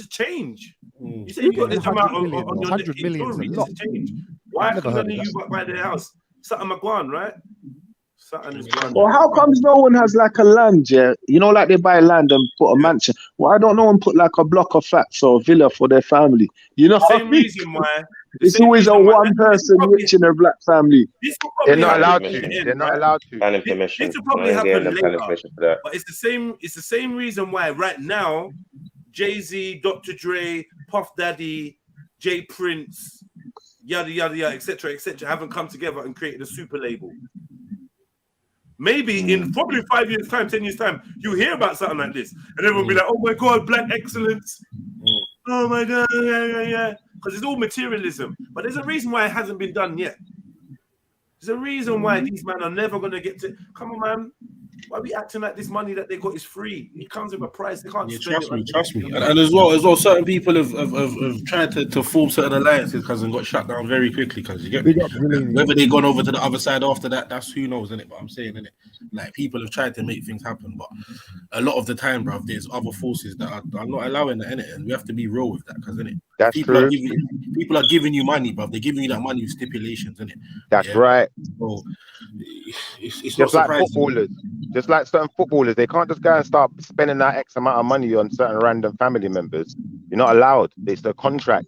change. You say you got this amount on your 100 million is a lot. Change. Why can't none of you buy their house? Something McGuan, right? Something is gone. Well, how comes no one has like a land, yeah? You know, like they buy land and put a mansion. Why don't no one put like a block of flats or a villa for their family? You know, same reason why. It's always a one person rich in a black family. They're not allowed to. They're not allowed to. Planning permission. This will probably happen later, for that. but it's the same reason why right now Jay-Z, Dr. Dre, Puff Daddy, Jay Prince, yada yada yada, etc., haven't come together and created a super label. Maybe in probably 5 years' time, 10 years' time, you hear about something like this, and everyone will be like, "Oh my God, black excellence! Oh my God, yeah." Because it's all materialism. But there's a reason why it hasn't been done yet. There's a reason why these men are never going to get to. Come on, man. Why are we acting like this money that they got is free? It comes with a price. They can't spend trust me. And as well, certain people have tried to form certain alliances because and got shut down very quickly. Because you get me? Whether they gone over to the other side after that, that's who knows, innit? But I'm saying, innit? Like people have tried to make things happen, but a lot of the time, bruv, there's other forces that are not allowing that, innit? And we have to be real with that, because innit? That's true. People are giving you money, bruv. They're giving you that money with stipulations, innit? That's right. So it's just not like surprising. footballers. Just like certain footballers, they can't just go and start spending that X amount of money on certain random family members. You're not allowed. It's the contract.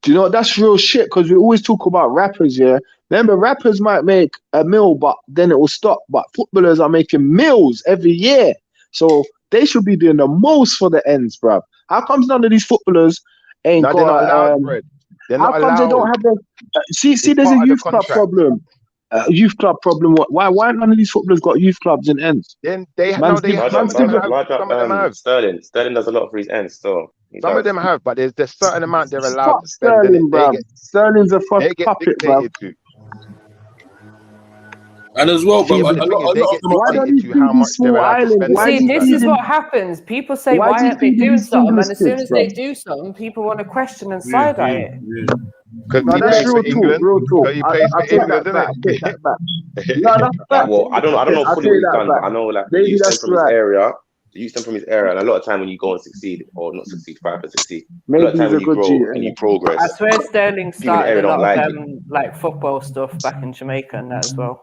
Do you know, that's real shit, because we always talk about rappers, yeah? Remember, rappers might make a mill, but then it will stop. But footballers are making mills every year. So they should be doing the most for the ends, bruv. How comes none of these footballers ain't got... They're not allowed, Fred. They're not how comes they don't have the... see, there's a youth club problem. Youth club problem. Why none of these footballers got youth clubs in ends? Then they have. Sterling does a lot for his ends still. Some of them have, but there's a certain amount they're allowed to spend. Sterling, bro. Sterling's a fucking puppet, bro. And as well, bro, why don't you how much they're allowed to spend? See, this is what happens. People say, why aren't they doing something? And as soon as they do something, people want to question and side eye it. Because he plays for England. He plays for England, doesn't Well, I don't know fully what he's done, but I know like the youth from his area. The youth from his area, and a lot of time when you go and succeed, or not succeed, fight and succeed. A lot of time when you grow and you progress. I swear Sterling started a lot of like football stuff back in Jamaica and that as well.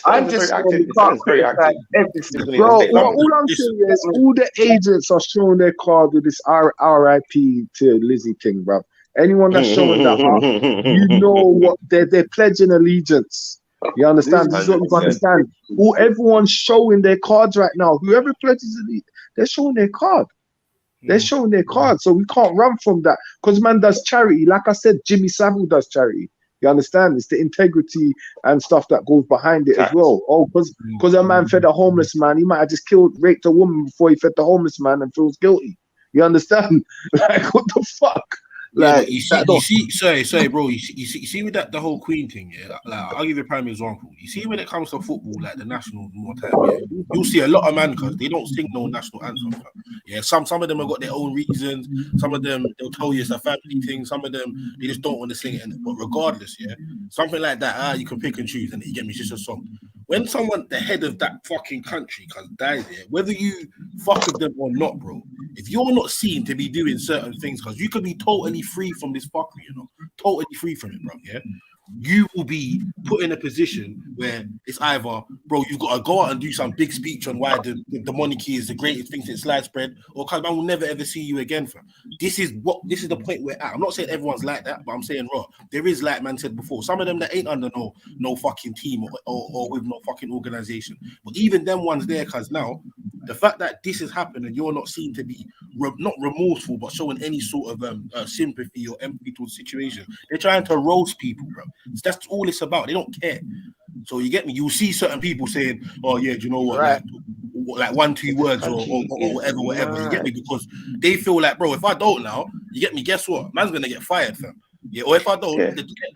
I'm just saying you can't criticize everything. Bro, all I'm saying is all the agents are showing their card with this RIP to Lizzie thing, bro. Anyone that's showing that up, you know what they're pledging allegiance. You understand? This is what you understand. Everyone's showing their cards right now. Whoever pledges allegiance, they're showing their card. They're showing their card, so we can't run from that. Because man does charity. Like I said, Jimmy Savile does charity. You understand? It's the integrity and stuff that goes behind it as well. Oh, because a man fed a homeless man, he might have just raped a woman before he fed the homeless man and feels guilty. You understand? Like, what the fuck? Like, yeah, you see, sorry, bro. You see with that the whole Queen thing, yeah. Like, I'll give you a prime example. You see, when it comes to football, like the national more time, yeah, you'll see a lot of man because they don't sing no national anthem. Yeah, some of them have got their own reasons. Some of them they'll tell you it's a family thing. Some of them they just don't want to sing it. But regardless, yeah, something like that, you can pick and choose, and you get me. It's just a song. When someone, the head of that fucking country, dies there, whether you fuck with them or not, bro, if you're not seen to be doing certain things, because you could be totally free from this fuckery, you know, totally free from it, bro, yeah, you will be put in a position where it's either, bro, you've got to go out and do some big speech on why the monarchy is the greatest thing since sliced bread, or because man will never ever see you again, fam. This is the point we're at. I'm not saying everyone's like that, but I'm saying, raw, there is, like man said before, some of them that ain't under no fucking team or with no fucking organization. But even them ones there, because now the fact that this has happened and you're not seen to be not remorseful, but showing any sort of sympathy or empathy towards the situation, they're trying to roast people, bro. That's all it's about. They don't care. So you get me? You'll see certain people saying, "Oh yeah, do you know what? Right. Like 1-2 words or whatever." You get me? Because they feel like, bro, if I don't now, you get me? Guess what? Man's gonna get fired, fam. Yeah. Or if I don't,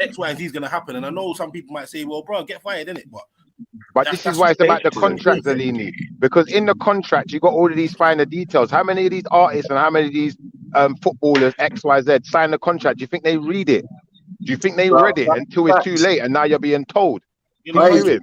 X, Y, and Z is gonna happen. And I know some people might say, "Well, bro, get fired, innit?" But this is why it's about the contract, Zalini. Because in the contract, you got all of these finer details. How many of these artists and how many of these footballers, X, Y, Z, sign the contract? Do you think they read it? Do you think they read it until it's too late and now you're being told? You know what I mean?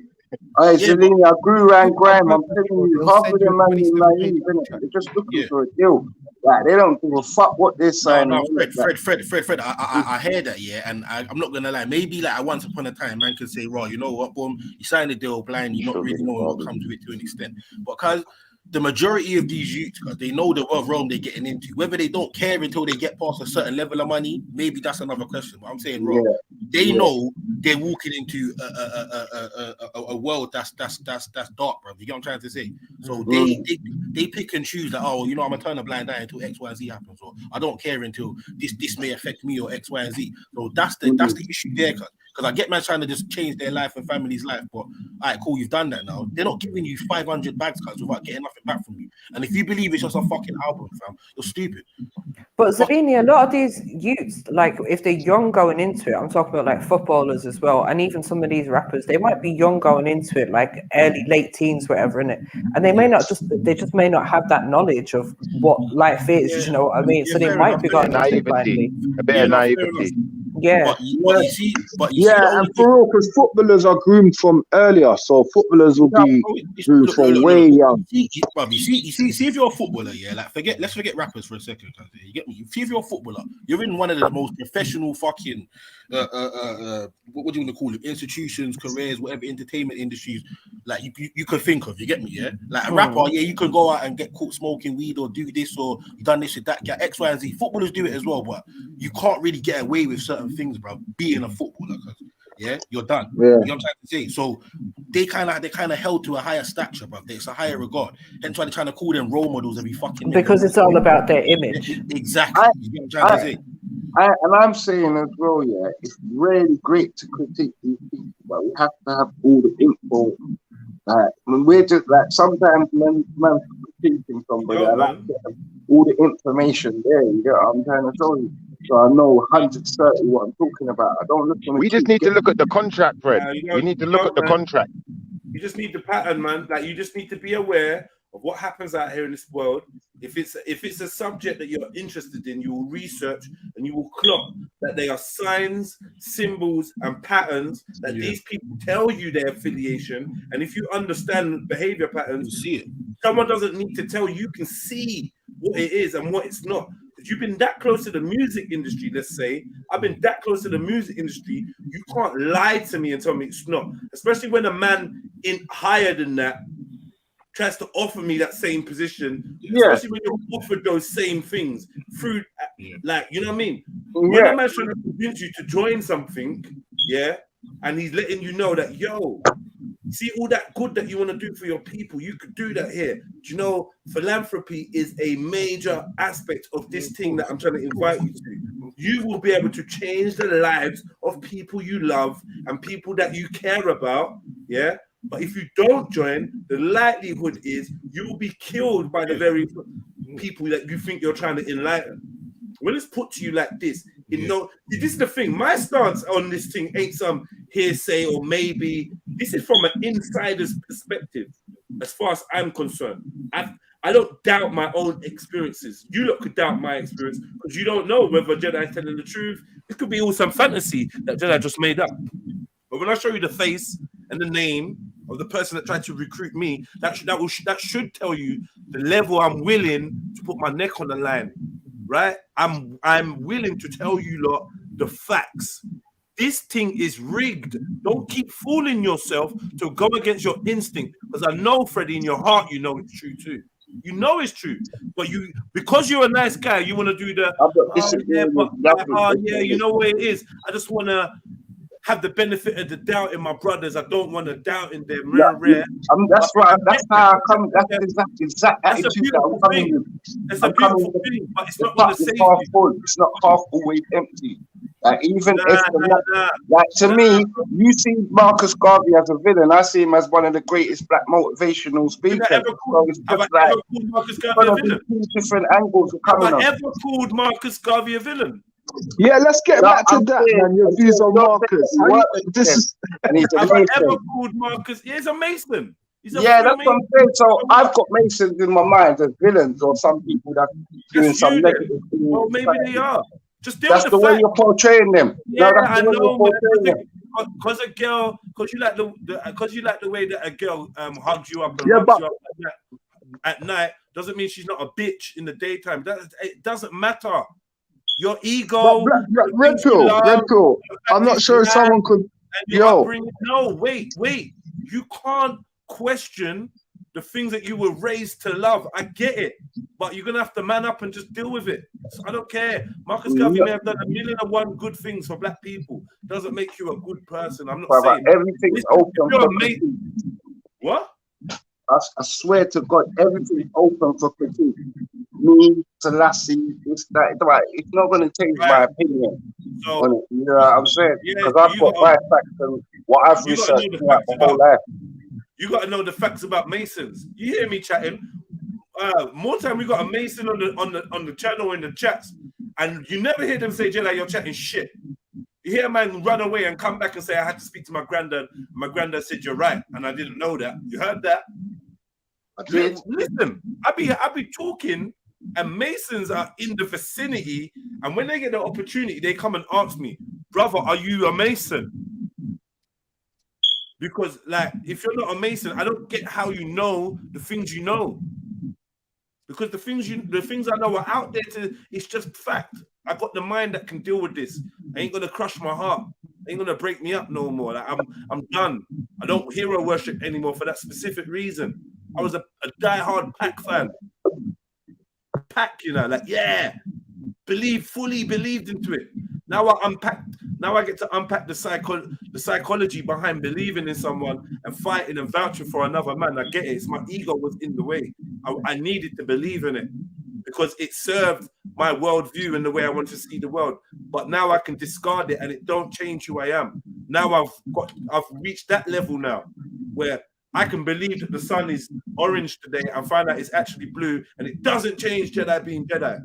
Hey, Zalini, I grew around Graham. I'm telling you, half of them man is naive, innit? They're just looking for a deal. Like, they don't give a fuck what they're saying. No, Fred, I hear that, yeah, and I'm not gonna lie. Maybe like once upon a time, man could say, "Raw, you know what, boom, you signed a deal blind. You're not really knowing what comes with it to an extent." Because the majority of these youths, they know the world realm they're getting into. Whether they don't care until they get past a certain level of money, maybe that's another question. But I'm saying, Rob, they know they're walking into a world that's dark, bro. You get what I'm trying to say? So they pick and choose that. Oh, you know, I'm gonna turn a blind eye until X, Y, and Z happens, or I don't care until this may affect me or X, Y, and Z. So that's the issue there, because I get man trying to just change their life and family's life, but all right, cool, you've done that now. They're not giving you 500 bags, cuz, without getting nothing back from you. And if you believe it's just a fucking album, fam, you're stupid. But Zalini, a lot of these youths, like if they're young going into it, I'm talking about like footballers as well, and even some of these rappers, they might be young going into it, like late teens, whatever, innit? And they may not they just may not have that knowledge of what life is, you know what I mean? So they might be going into it blindly. A bit of naivety. Yeah. And for real, because footballers are groomed from earlier, so footballers will be groomed from way young. You see, if you're a footballer, yeah, like let's forget rappers for a second. You get me? See, if you're a footballer, you're in one of the most professional fucking what do you want to call it? Institutions, careers, whatever, entertainment industries, like you could think of. You get me? Yeah, like a rapper, yeah, you can go out and get caught smoking weed or do this or you done this with that, yeah, X, Y, and Z. Footballers do it as well, but you can't really get away with certain things, bro. Being a footballer, yeah, you're done. Yeah. You know what I'm trying to say? So they kind of held to a higher stature, bro. It's a higher regard. Hence why they're trying to call them role models every fucking because it's all about their image. Exactly. You know what I'm trying to say? And I'm saying as well, yeah, it's really great to critique these people, but we have to have all the info. When we're just like sometimes when critiquing somebody, I like to have all the information there. You know what I'm trying to tell you. So I know 130 what I'm talking about. I don't look. We just need to look at the contract, Fred. We need to look at the contract. You just need the pattern, man. Like you just need to be aware of what happens out here in this world. If it's a subject that you're interested in, you will research and you will clock that they are signs, symbols, and patterns that these people tell you their affiliation. And if you understand behavior patterns, you see it. Someone doesn't need to tell you. You can see what it is and what it's not. because you've been that close to the music industry. Let's say I've been that close to the music industry. You can't lie to me and tell me it's not, especially when a man in higher than that tries to offer me that same position, especially when you're offered those same things through, like, you know what I mean? When a man's trying to convince you to join something, and he's letting you know that, yo, see all that good that you want to do for your people, you could do that here. Do you know, philanthropy is a major aspect of this thing that I'm trying to invite you to. You will be able to change the lives of people you love and people that you care about, But if you don't join, the likelihood is you will be killed by the very people that you think you're trying to enlighten. When it's put to you like this, this is the thing. My stance on this thing ain't some hearsay or maybe. This is from an insider's perspective, as far as I'm concerned. I don't doubt my own experiences. You lot could doubt my experience because you don't know whether Jedi is telling the truth. It could be all some fantasy that Jedi just made up. But when I show you the face and the name of the person that tried to recruit me, that should tell you the level I'm willing to put my neck on the line, right? I'm willing to tell you lot the facts. This thing is rigged. Don't keep fooling yourself to go against your instinct, because I know, Freddie, in your heart, you know it's true too. You know it's true, but because you're a nice guy, you want to do the you know what it is. I just want to have the benefit of the doubt in my brothers. I don't want to doubt in them. That's right. That's how I come. That's exact attitude that I'm coming with. It's a beautiful thing, but it's not going to save half you. full. It's not half always empty. Like even like to me, you see Marcus Garvey as a villain. I see him as one of the greatest black motivational speakers. Have I ever called Marcus Garvey a villain? Different angles have I ever called Marcus Garvey a villain? Yeah, let's get back to that, man. Your views on Marcus. Have I ever called Marcus? He's a Mason. That's what I'm saying. So I've got Masons in my mind as villains or some people that doing some negative things. Well, maybe they are. Just that's the way you're portraying them. Yeah, I know, because a girl, because you like the way that a girl hugs you up and hugs you up at night, doesn't mean she's not a bitch in the daytime. It doesn't matter. Your ego, Red Pill. I'm not sure if someone could. Wait. You can't question the things that you were raised to love. I get it, but you're gonna have to man up and just deal with it. So I don't care. Marcus Garvey may have done 1,000,001 good things for black people. Doesn't make you a good person. I'm not saying everything's open. What? I swear to God, everything's open for critique. Me, Selassie, it's not going to change my opinion. So, you know what I'm saying? Because I've got my facts and what I've researched throughout my whole life. You got to know the facts about Masons. You hear me chatting? More time we got a Mason on the channel in the chats, and you never hear them say, "Jedi, you're chatting shit." You hear a man run away and come back and say, "I had to speak to my granddad. My granddad said you're right, and I didn't know that." You heard that? Listen, I be talking, and Masons are in the vicinity, and when they get the opportunity, they come and ask me, "Brother, are you a Mason?" Because, like, if you're not a Mason, I don't get how you know the things you know. Because the things I know are out there. It's just fact. I got the mind that can deal with this. I ain't gonna crush my heart. Ain't gonna break me up no more. Like, I'm done. I don't hero worship anymore for that specific reason. I was a diehard Pac fan. Pac, fully believed into it. Now I get to unpack the psychology behind believing in someone and fighting and vouching for another man. I get it. It's my ego was in the way. I needed to believe in it because it served my worldview and the way I want to see the world. But now I can discard it and it don't change who I am. Now I've reached that level now where I can believe that the sun is orange today and find out it's actually blue, and it doesn't change Jedi being Jedi.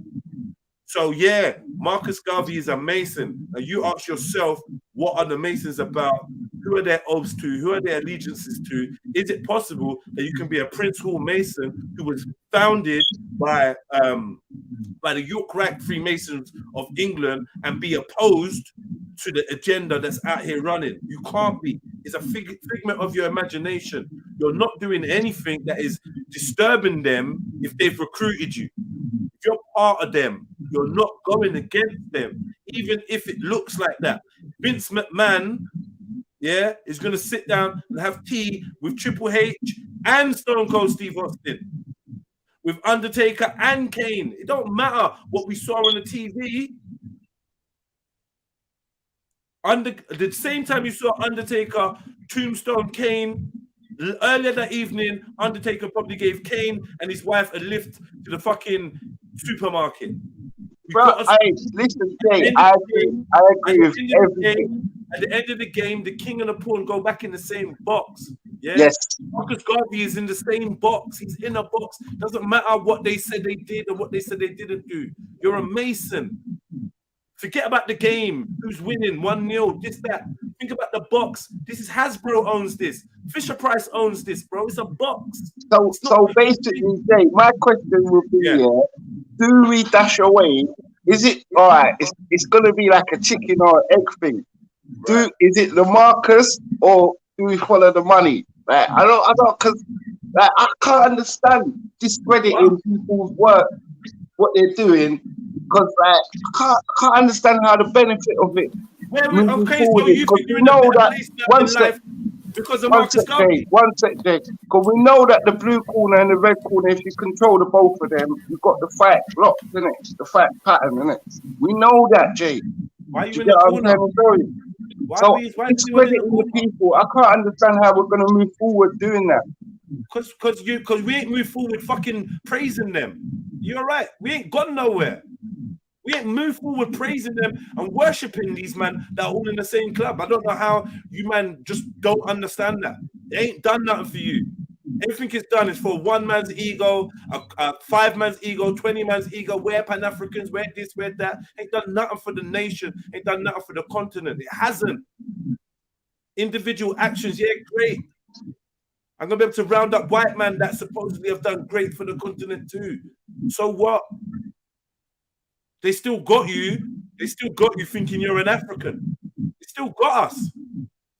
So yeah, Marcus Garvey is a Mason. And you ask yourself, what are the Masons about? Who are their oaths to? Who are their allegiances to? Is it possible that you can be a Prince Hall Mason who was founded by the York Rite Freemasons of England and be opposed to the agenda that's out here running? You can't be. It's a figment of your imagination. You're not doing anything that is disturbing them if they've recruited you. If you're part of them, you're not going against them, even if it looks like that. Vince McMahon, yeah, is going to sit down and have tea with Triple H and Stone Cold Steve Austin, with Undertaker and Kane. It don't matter what we saw on the TV. The same time you saw Undertaker, Tombstone, Kane, earlier that evening, Undertaker probably gave Kane and his wife a lift to the fucking supermarket. Bro, listen, Jay, I agree with everything. At the end of the game, the king and the pawn go back in the same box. Yeah? Yes. Marcus Garvey is in the same box. He's in a box. Doesn't matter what they said they did or what they said they didn't do. You're a Mason. Forget about the game. Who's winning? 1-0, this, that. Think about the box. This is Hasbro owns this. Fisher Price owns this, bro. It's a box. So basically, Jay, my question would be, do we dash away? Is it all right? It's gonna be like a chicken or egg thing. Is it the Marcus or do we follow the money? Like, I don't, because like, I can't understand discrediting people's work, what they're doing, because like I can't understand how the benefit of it. Okay, so you think you're in a better place now in life because of Marcus Garvey? One sec, Jay. Because we know that the blue corner and the red corner, if you control the both of them, you've got the fight blocked, isn't it? The fight pattern, isn't it? We know that, Jay. Why are you in the corner? So discrediting the people, I can't understand how we're going to move forward doing that. Because we ain't moved forward fucking praising them. You're right. We ain't gone nowhere. We ain't moved forward praising them and worshipping these men that are all in the same club. I don't know how you man just don't understand that. It ain't done nothing for you. Everything it's done is for one man's ego, a 5 man's ego, 20 man's ego. We're Pan-Africans, we're this, we're that. Ain't done nothing for the nation. Ain't done nothing for the continent. It hasn't. Individual actions, yeah, great. I'm going to be able to round up white men that supposedly have done great for the continent too. So what? They still got you. They still got you thinking you're an African. They still got us.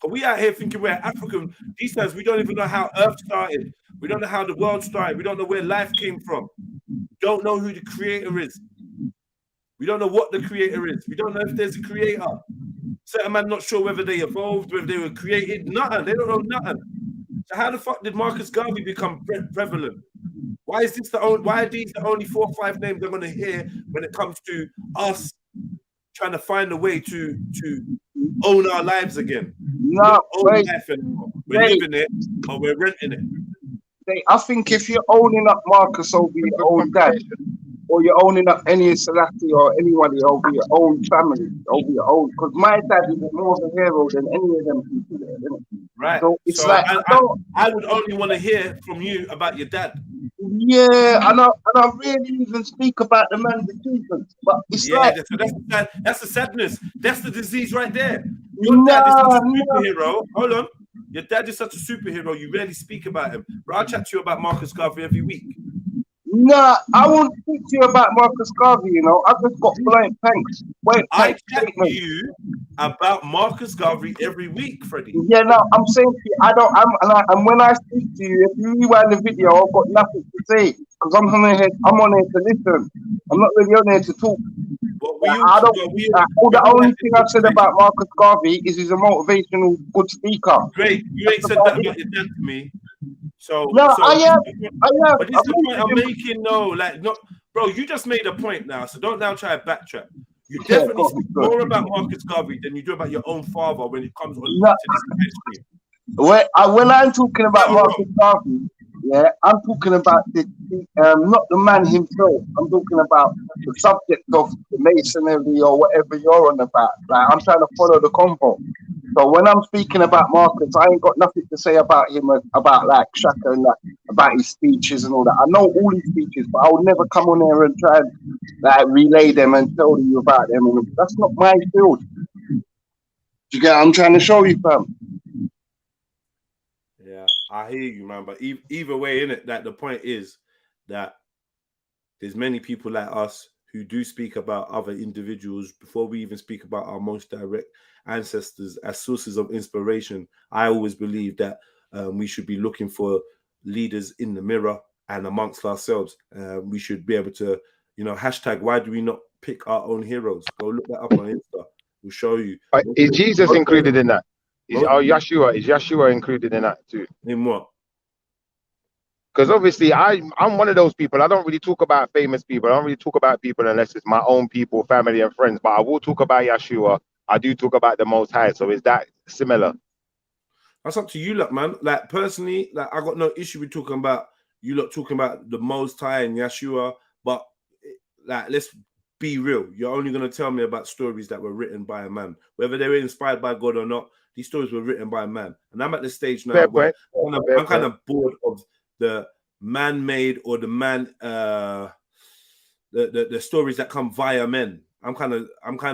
But we out here thinking we're African. These times we don't even know how Earth started. We don't know how the world started. We don't know where life came from. We don't know who the creator is. We don't know what the creator is. We don't know if there's a creator. Certain man not sure whether they evolved, whether they were created. Nothing. They don't know nothing. So how the fuck did Marcus Garvey become prevalent? Why is this why are these the only 4 or 5 names I'm gonna hear when it comes to us trying to find a way to own our lives again? No, we're living it, but we're renting it. I think if you're owning up Marcus over your own dad, or you're owning up any Selassie or anybody over your own family, over your own, because my dad is more of a hero than any of them people there, isn't it? Right. So it's so like I would only want to hear from you about your dad. Yeah, and I really even speak about the man's achievements, but it's that's the sadness. That's the disease right there. Your dad is such a superhero. Hold on. Your dad is such a superhero. You rarely speak about him. But I'll chat to you about Marcus Garvey every week. Nah, I won't speak to you about Marcus Garvey, you know. I just got blank thanks. I chat to you about Marcus Garvey every week, Freddie. Yeah, no, I'm saying to you, and when I speak to you, if you rewind the video, I've got nothing to say because I'm on here to listen. I'm not really on here to talk. The only thing I've said about Marcus Garvey is he's a motivational good speaker. Great, you ain't said that about your dad to me. So I am. But this is the point I'm making. Bro. You just made a point now, so don't now try to backtrack. You definitely speak more about Marcus Garvey than you do about your own father when it comes to this history. When I'm talking about Marcus Garvey, yeah, I'm talking about not the man himself. I'm talking about the subject of the masonry or whatever you're on about. Like I'm trying to follow the convo. So when I'm speaking about Marcus, I ain't got nothing to say about him, about like Shaka and like, about his speeches and all that. I know all his speeches, but I would never come on there and try and like relay them and tell you about them. And that's not my field. Do you get what I'm trying to show you, fam? Yeah, I hear you, man. But either way, innit, that the point is that there's many people like us who do speak about other individuals before we even speak about our most direct ancestors as sources of inspiration. I always believe that we should be looking for leaders in the mirror and amongst ourselves. We should be able to, hashtag, why do we not pick our own heroes. Go look that up on Insta. We'll show you. Is Jesus included in that? Is Yeshua included in that too? In what? Because obviously I'm one of those people. I don't really talk about famous people. I don't really talk about people unless it's my own people, family and friends. But I will talk about Yeshua. I do talk about the Most High. So is that similar? That's up to you, lot, man. Like personally, like I got no issue with talking about you lot talking about the Most High and Yeshua. But like, let's be real. You're only gonna tell me about stories that were written by a man, whether they were inspired by God or not. These stories were written by a man, and I'm at the stage now where I'm kind of bored of the man-made or the the stories that come via men. I'm kind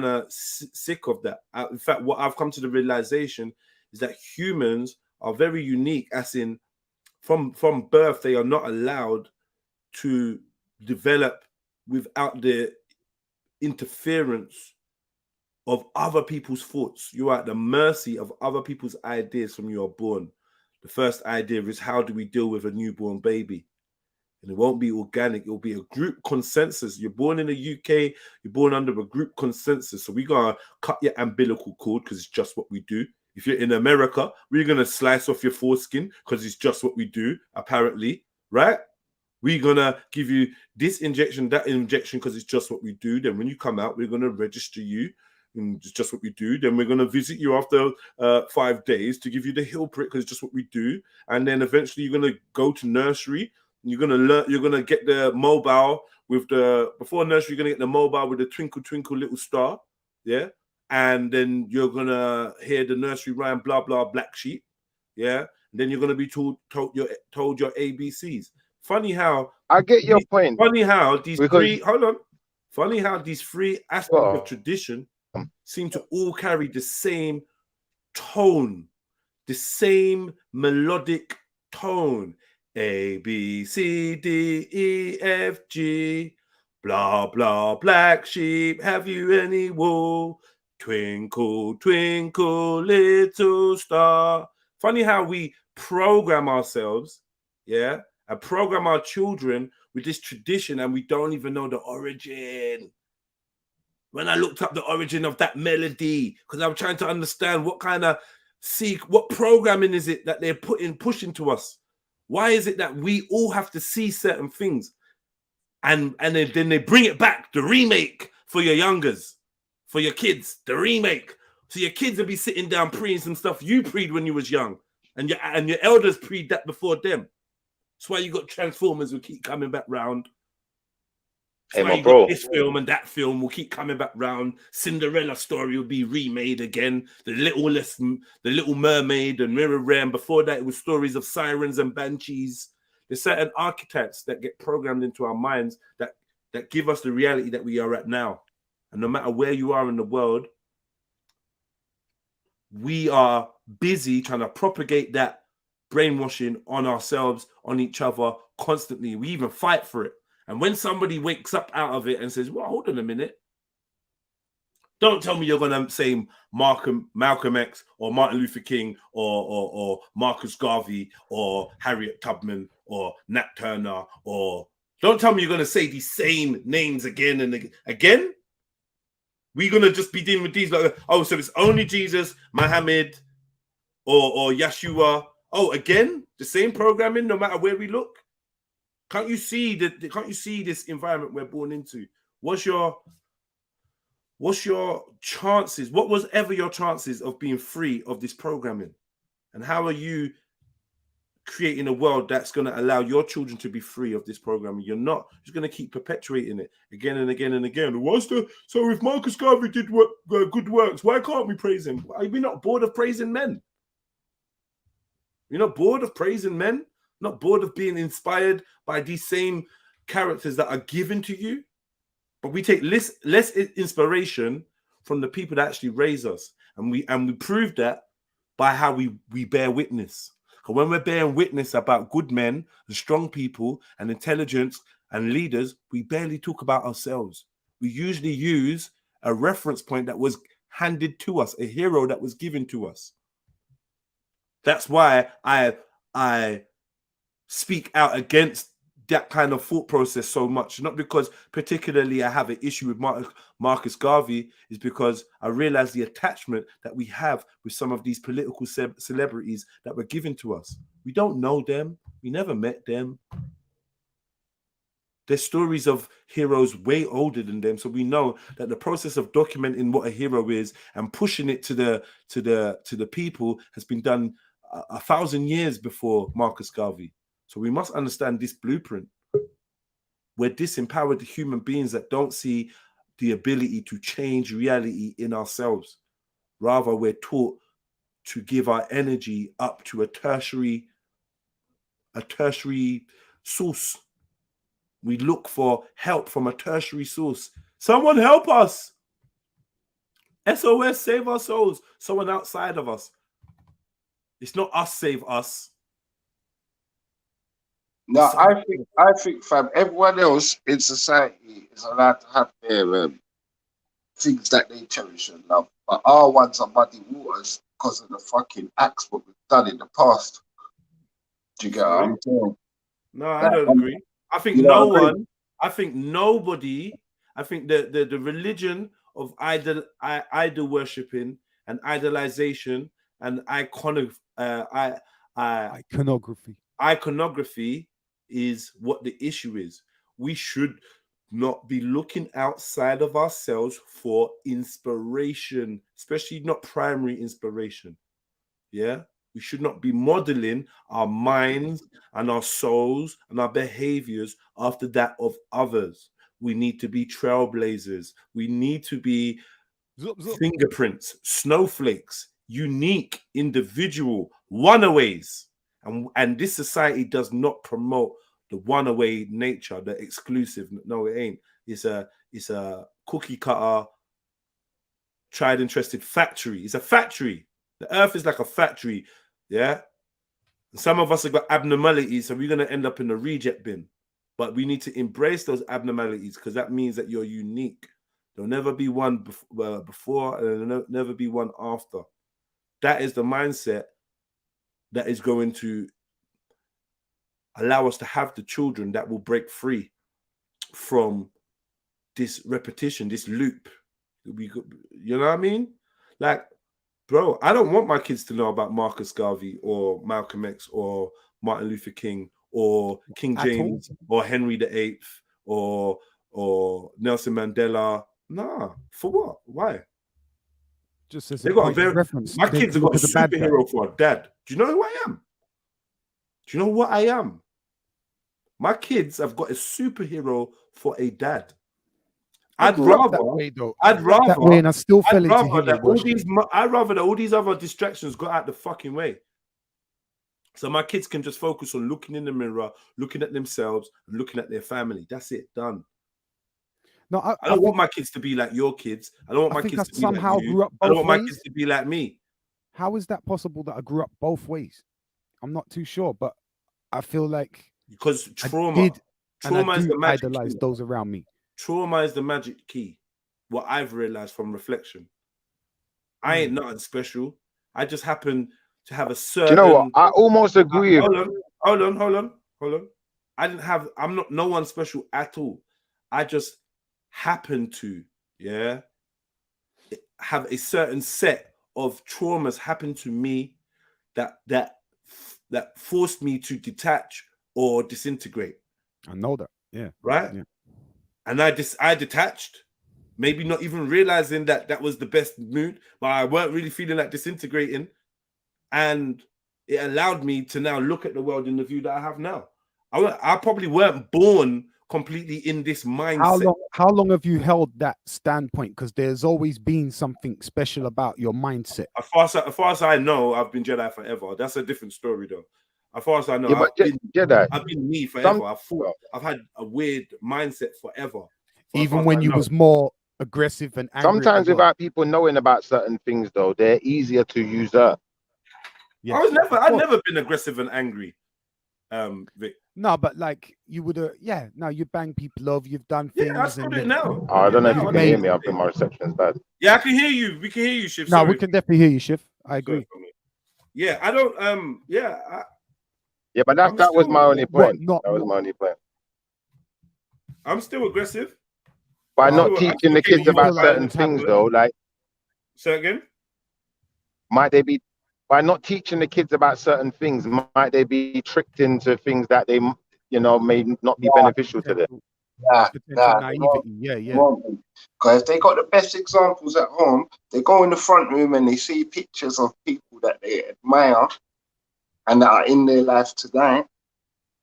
of sick of that. In fact, what I've come to the realization is that humans are very unique, as in from birth they are not allowed to develop without the interference of other people's thoughts. You are at the mercy of other people's ideas from you are born. The first idea is, how do we deal with a newborn baby? And it won't be organic. It'll be a group consensus. You're born in the UK. You're born under a group consensus. So we're going to cut your umbilical cord because it's just what we do. If you're in America, we're going to slice off your foreskin because it's just what we do, apparently, right? We're going to give you this injection, that injection because it's just what we do. Then when you come out, we're going to register you. And it's just what we do. Then we're going to visit you after 5 days to give you the heel prick because it's just what we do. And then eventually you're going to go to nursery. You're going to learn. You're going to get the mobile with the, before nursery, you're going to get the mobile with the twinkle, twinkle, little star. Yeah. And then you're going to hear the nursery rhyme, blah, blah, black sheep. Yeah. And then you're going to be told your ABCs. Funny how. I get your point. Funny how these three, hold on. Funny how these three aspects of tradition seem to all carry the same tone, the same melodic tone. A, B, C, D, E, F, G, blah, blah, black sheep, have you any wool? Twinkle, twinkle, little star. Funny how we program ourselves, yeah, and program our children with this tradition and we don't even know the origin. When I looked up the origin of that melody, because I'm trying to understand what kind of what programming is it that they're pushing to us? Why is it that we all have to see certain things? And then they bring it back, the remake for your youngers, for your kids, the remake. So your kids will be sitting down preeing some stuff you preed when you was young. And your elders preed that before them. That's why you got Transformers who keep coming back round. Hey, my bro. This film and that film will keep coming back round. Cinderella story will be remade again. The Little Mermaid and Mirror. Before that, it was stories of sirens and banshees. There's certain archetypes that get programmed into our minds that give us the reality that we are at now. And no matter where you are in the world, we are busy trying to propagate that brainwashing on ourselves, on each other constantly. We even fight for it. And when somebody wakes up out of it and says, well, hold on a minute. Don't tell me you're going to say Malcolm X or Martin Luther King or Marcus Garvey or Harriet Tubman or Nat Turner, or don't tell me you're going to say these same names again and again. We're going to just be dealing with these like, oh, so it's only Jesus, Muhammad or Yeshua. Oh, again, the same programming no matter where we look. Can't you see that? Can't you see this environment we're born into? What's your chances? What was ever your chances of being free of this programming? And how are you creating a world that's going to allow your children to be free of this programming? You're not. You're just going to keep perpetuating it again and again and again. So if Marcus Garvey did good works, why can't we praise him? Are we not bored of praising men? You're not bored of praising men? Not bored of being inspired by these same characters that are given to you? But we take less inspiration from the people that actually raise us. And we prove that by how we bear witness. Because when we're bearing witness about good men and strong people and intelligence and leaders, we barely talk about ourselves. We usually use a reference point that was handed to us, a hero that was given to us. That's why I speak out against that kind of thought process so much. Not because particularly I have an issue with Marcus Garvey, is because I realize the attachment that we have with some of these political celebrities that were given to us. We don't know them. We never met them. There's stories of heroes way older than them, so we know that the process of documenting what a hero is and pushing it to the people has been done 1,000 years before Marcus Garvey. So we must understand this blueprint. We're disempowered human beings that don't see the ability to change reality in ourselves. Rather, we're taught to give our energy up to a tertiary source. We look for help from a tertiary source. Someone help us. SOS, save our souls. Someone outside of us. It's not us save us. No, I think, fam, everyone else in society is allowed to have their things that they cherish and love, but our ones are muddy waters because of the fucking acts what we've done in the past. Do you get what I'm saying? No, I don't agree. I think no one. I think nobody. I think the religion of idol worshipping and idolization and iconography is what the issue is. We should not be looking outside of ourselves for inspiration, especially not primary inspiration. Yeah, we should not be modeling our minds and our souls and our behaviors after that of others. We need to be trailblazers. We need to be fingerprints, snowflakes, unique, individual, runaways. And this society does not promote the one-away nature, the exclusive. No, it ain't. It's a cookie cutter, tried and trusted factory. It's a factory. The earth is like a factory, yeah? And some of us have got abnormalities, so we're going to end up in the reject bin. But we need to embrace those abnormalities because that means that you're unique. There'll never be one before and there'll never be one after. That is the mindset that is going to allow us to have the children that will break free from this repetition, this loop. You know what I mean? Like, bro, I don't want my kids to know about Marcus Garvey or Malcolm X or Martin Luther King or King James or Henry VIII or Nelson Mandela. Nah, for what? Why? Just as they got a very reference. My kids have got a superhero for a dad. Do you know who I am? Do you know what I am? My kids have got a superhero for a dad. I'd rather that way, and I still fell into I'd rather that all these other distractions got out the fucking way. So my kids can just focus on looking in the mirror, looking at themselves, and looking at their family. That's it, done. No, I don't want my kids to be like your kids. I don't want my kids to be like you. I don't want my kids to be like me. How is that possible that I grew up both ways? I'm not too sure, but I feel like because trauma is the magic idolize those around me. Trauma is the magic key. What I've realized from reflection, I ain't nothing special. I just happen to have a certain. Do you know what? I almost agree. Hold on. I'm not no one special at all. I just happen to, have a certain set of traumas happen to me that forced me to detach or disintegrate. I know that. Yeah. Right. Yeah. And I detached, maybe not even realizing that was the best mood, but I weren't really feeling like disintegrating. And it allowed me to now look at the world in the view that I have now. I probably weren't born completely in this mindset. How long have you held that standpoint? Because there's always been something special about your mindset. As far as I know, I've been Jedi forever. That's a different story, though. As far as I know, I've been me forever. I've had a weird mindset forever. Even when you was more aggressive and angry. Sometimes without people knowing about certain things, though, they're easier to use up. Yeah. I've never been aggressive and angry. Vic. No, but like you would you bang people over, you've done things. Yeah, I still do it now. I don't know if you can hear me. I think my reception is bad. Yeah, I can hear you. We can hear you, Shiv. No, we can definitely hear you, Shiv. I agree. Yeah, I don't Yeah, but that was my only point. That was my only point. I'm still aggressive. By not teaching the kids about certain things, though, like. Say again. Might they be, by not teaching the kids about certain things, might they be tricked into things that they, you know, may not be beneficial to them? Because if they got the best examples at home, they go in the front room and they see pictures of people that they admire and that are in their life today.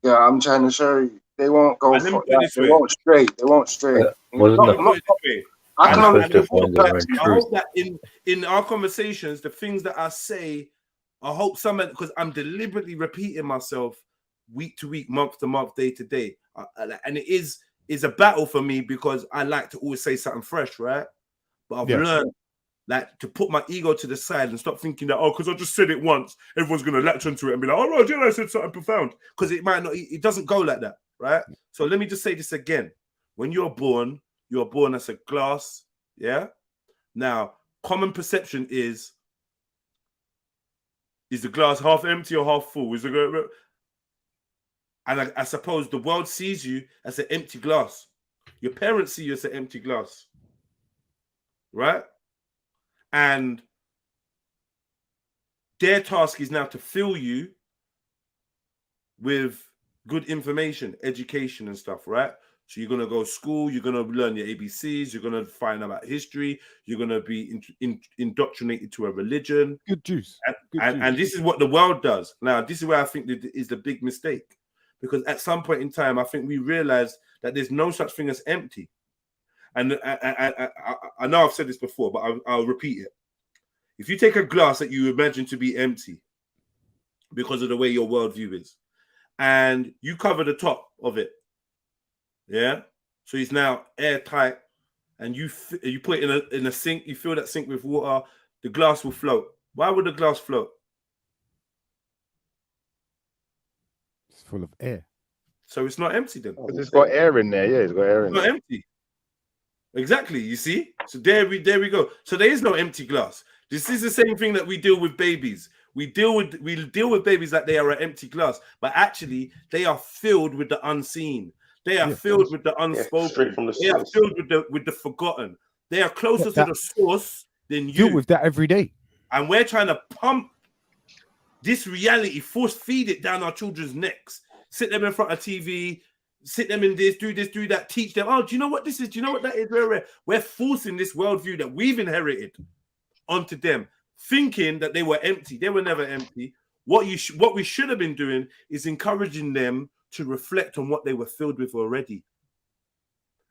Yeah, I'm trying to show you. They won't go for that. They won't stray. They won't stray. I hope that in our conversations, the things that I say, I hope because I'm deliberately repeating myself week to week, month to month, day to day, and it is a battle for me because I like to always say something fresh, right? But I've learned like to put my ego to the side and stop thinking that because I just said it once, everyone's gonna latch onto it and be like, oh no, Jedi, I said something profound, because it might not. It doesn't go like that, right? So let me just say this again: when you're born as a glass, yeah. Now, common perception is the glass half empty or half full? And I suppose the world sees you as an empty glass. Your parents see you as an empty glass, right? And their task is now to fill you with good information, education and stuff, right? So you're going to go to school, you're going to learn your ABCs, you're going to find out about history, you're going to be indoctrinated to a religion. Good juice. And this is what the world does. Now, this is where I think that is the big mistake. Because at some point in time, I think we realized that there's no such thing as empty. And I know I've said this before, but I'll repeat it. If you take a glass that you imagine to be empty because of the way your worldview is, and you cover the top of it, yeah, so it's now airtight, and you put it in a sink, you fill that sink with water, the glass will float. Why would the glass float? It's full of air. So it's not empty then. It's got air in there, yeah. It's got air in there. It's not empty. Exactly. You see. So there we go. So there is no empty glass. This is the same thing that we deal with babies. We deal with babies like they are an empty glass, but actually they are filled with the unseen. They are filled with the unspoken. They are filled with the forgotten. They are closer to the source than you. Deal with that every day. And we're trying to pump this reality, force feed it down our children's necks. Sit them in front of TV, sit them in this, do that, teach them. Oh, do you know what this is? Do you know what that is? We're forcing this worldview that we've inherited onto them, thinking that they were empty. They were never empty. What we should have been doing is encouraging them to reflect on what they were filled with already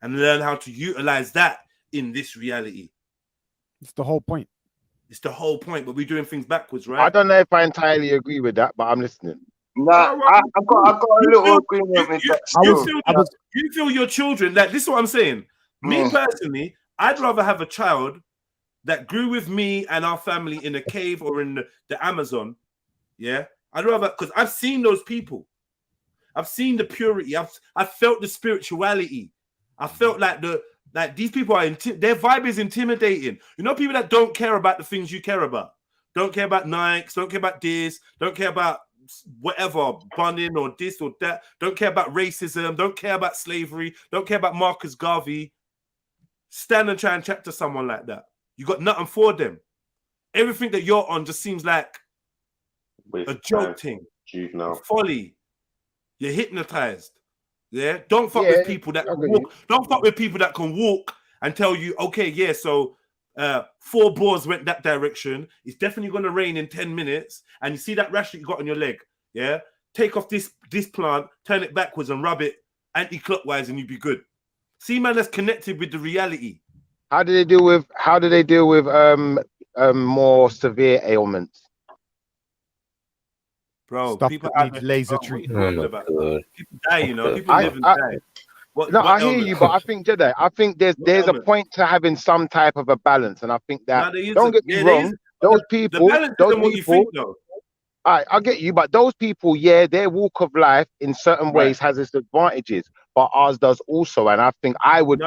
and learn how to utilize that in this reality. It's the whole point. It's the whole point, but we're doing things backwards, right? I don't know if I entirely agree with that, but I'm listening. Nah, I've got a little agreement with that. You feel your children, like this is what I'm saying. Me personally, I'd rather have a child that grew with me and our family in a cave or in the Amazon. Yeah, I'd rather, because I've seen those people. I've seen the purity. I've felt the spirituality. I felt like these people are their vibe is intimidating. You know, people that don't care about the things you care about. Don't care about Nikes. Don't care about this. Don't care about whatever, bunning or this or that. Don't care about racism. Don't care about slavery. Don't care about Marcus Garvey. Stand and try and chat to someone like that. You got nothing for them. Everything that you're on just seems like a joke thing. Juvenile. Folly. You're hypnotized. Yeah. Don't fuck with people that can walk. Don't fuck with people that can walk and tell you, okay, yeah, so 4 boars went that direction. It's definitely going to rain in 10 minutes. And you see that rash that you got on your leg. Yeah. Take off this plant, turn it backwards and rub it anti-clockwise and you'll be good. See, man, that's connected with the reality. How do they deal with more severe ailments? Bro, Stuff people that needs laser treatment. People die, you know. People live and die. I hear you, but I think, Jedi, I think there's a point to having some type of a balance, and I think that don't get me wrong, those people, I get you, but those people, their walk of life in certain ways has its advantages, but ours does also, and I think I would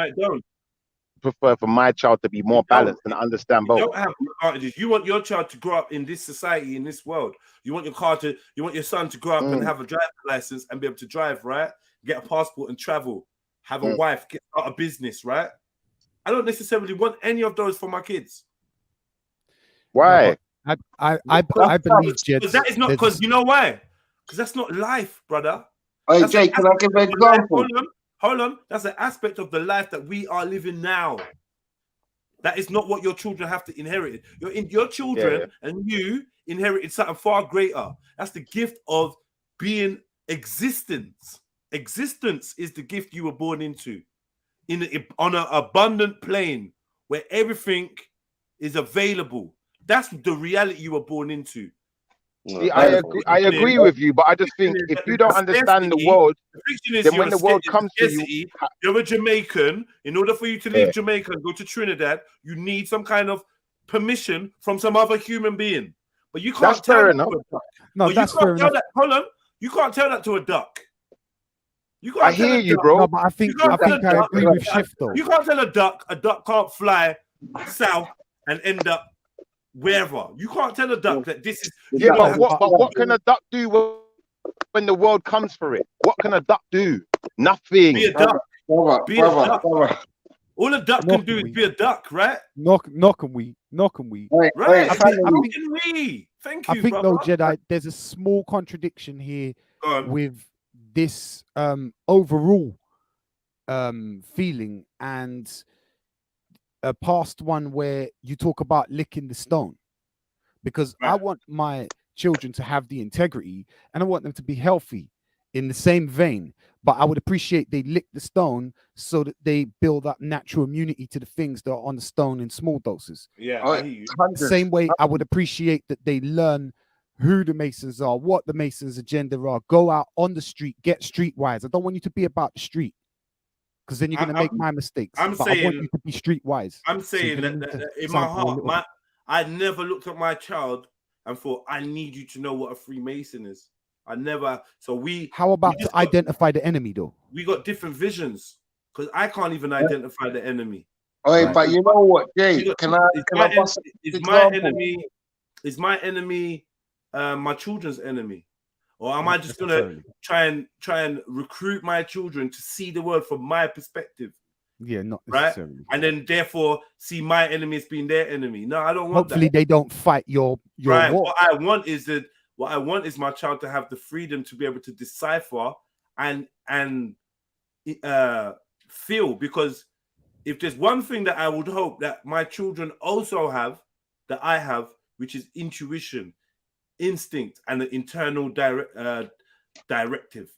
prefer for my child to be more balanced and understand both. You don't have advantages. You want your child to grow up in this society, in this world. You want your son to grow up and have a driver's license and be able to drive, right? Get a passport and travel. have a wife, get out of business, right? I don't necessarily want any of those for my kids. Why? No, I believe, Jed, because that is not, because you know why? Because that's not life, brother. Hey, Jay, can I give an example? Hold on. That's an aspect of the life that we are living now. That is not what your children have to inherit. Your children and you inherited something far greater. That's the gift of being existence. Existence is the gift you were born into, on an abundant plane where everything is available. That's the reality you were born into. See, I agree with you, but I just think if you don't understand the world, then when the world comes to you, you're a Jamaican. In order for you to leave Jamaica and go to Trinidad, you need some kind of permission from some other human being. But you can't tell that to a duck. No, that's fair enough. Hold on, you can't tell that to a duck. You can't I hear you, bro. No, but I think I agree with Shift though. You can't tell a duck can't fly south and end up wherever. You can't tell a duck that this is. Yeah, but what can a duck do when the world comes for it? What can a duck do? Nothing. Be a duck. Be a duck. All a duck can do is be a duck, right? Nor can we. Right. Thank you. I think though, Jedi, there's a small contradiction here with this overall feeling and a past one where you talk about licking the stone, because I want my children to have the integrity and I want them to be healthy in the same vein, but I would appreciate they lick the stone so that they build up natural immunity to the things that are on the stone in small doses. Yeah, same way I would appreciate that they learn who the Masons are, what the Masons' agenda are, go out on the street, get streetwise. I don't want you to be about the street, because then you're going to make my mistakes. I want you to be streetwise. I'm saying that in my heart, I never looked at my child and thought, I need you to know what a Freemason is. I never. So How about to identify the enemy, though? We got different visions, because I can't even identify the enemy. Oh, right. But you know what, Jay? Is my enemy my children's enemy? Or am I just gonna try and recruit my children to see the world from my perspective? Yeah, not necessarily. Right? And then therefore see my enemy as being their enemy. No, I don't want Hopefully they don't fight your war. What I want is my child to have the freedom to be able to decipher and feel, because if there's one thing that I would hope that my children also have, that I have, which is intuition, instinct, and the internal directive.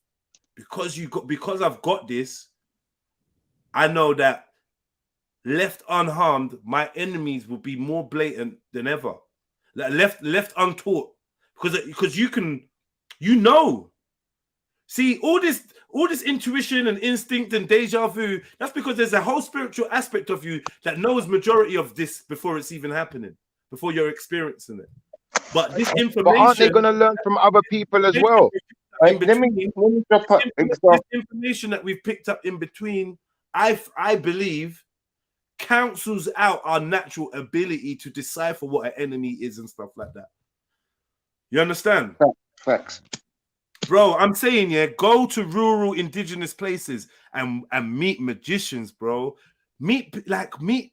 Because I've got this, I know that left unharmed, my enemies will be more blatant than ever. Like left untaught, because you know. See, all this intuition and instinct and deja vu, that's because there's a whole spiritual aspect of you that knows majority of this before it's even happening, before you're experiencing it. But this information, but aren't they going to learn from other people as well? Let me drop up this information that we've picked up in between, I believe, cancels out our natural ability to decipher what an enemy is and stuff like that. You understand? Facts. Bro, I'm saying, go to rural indigenous places and meet magicians, bro. Meet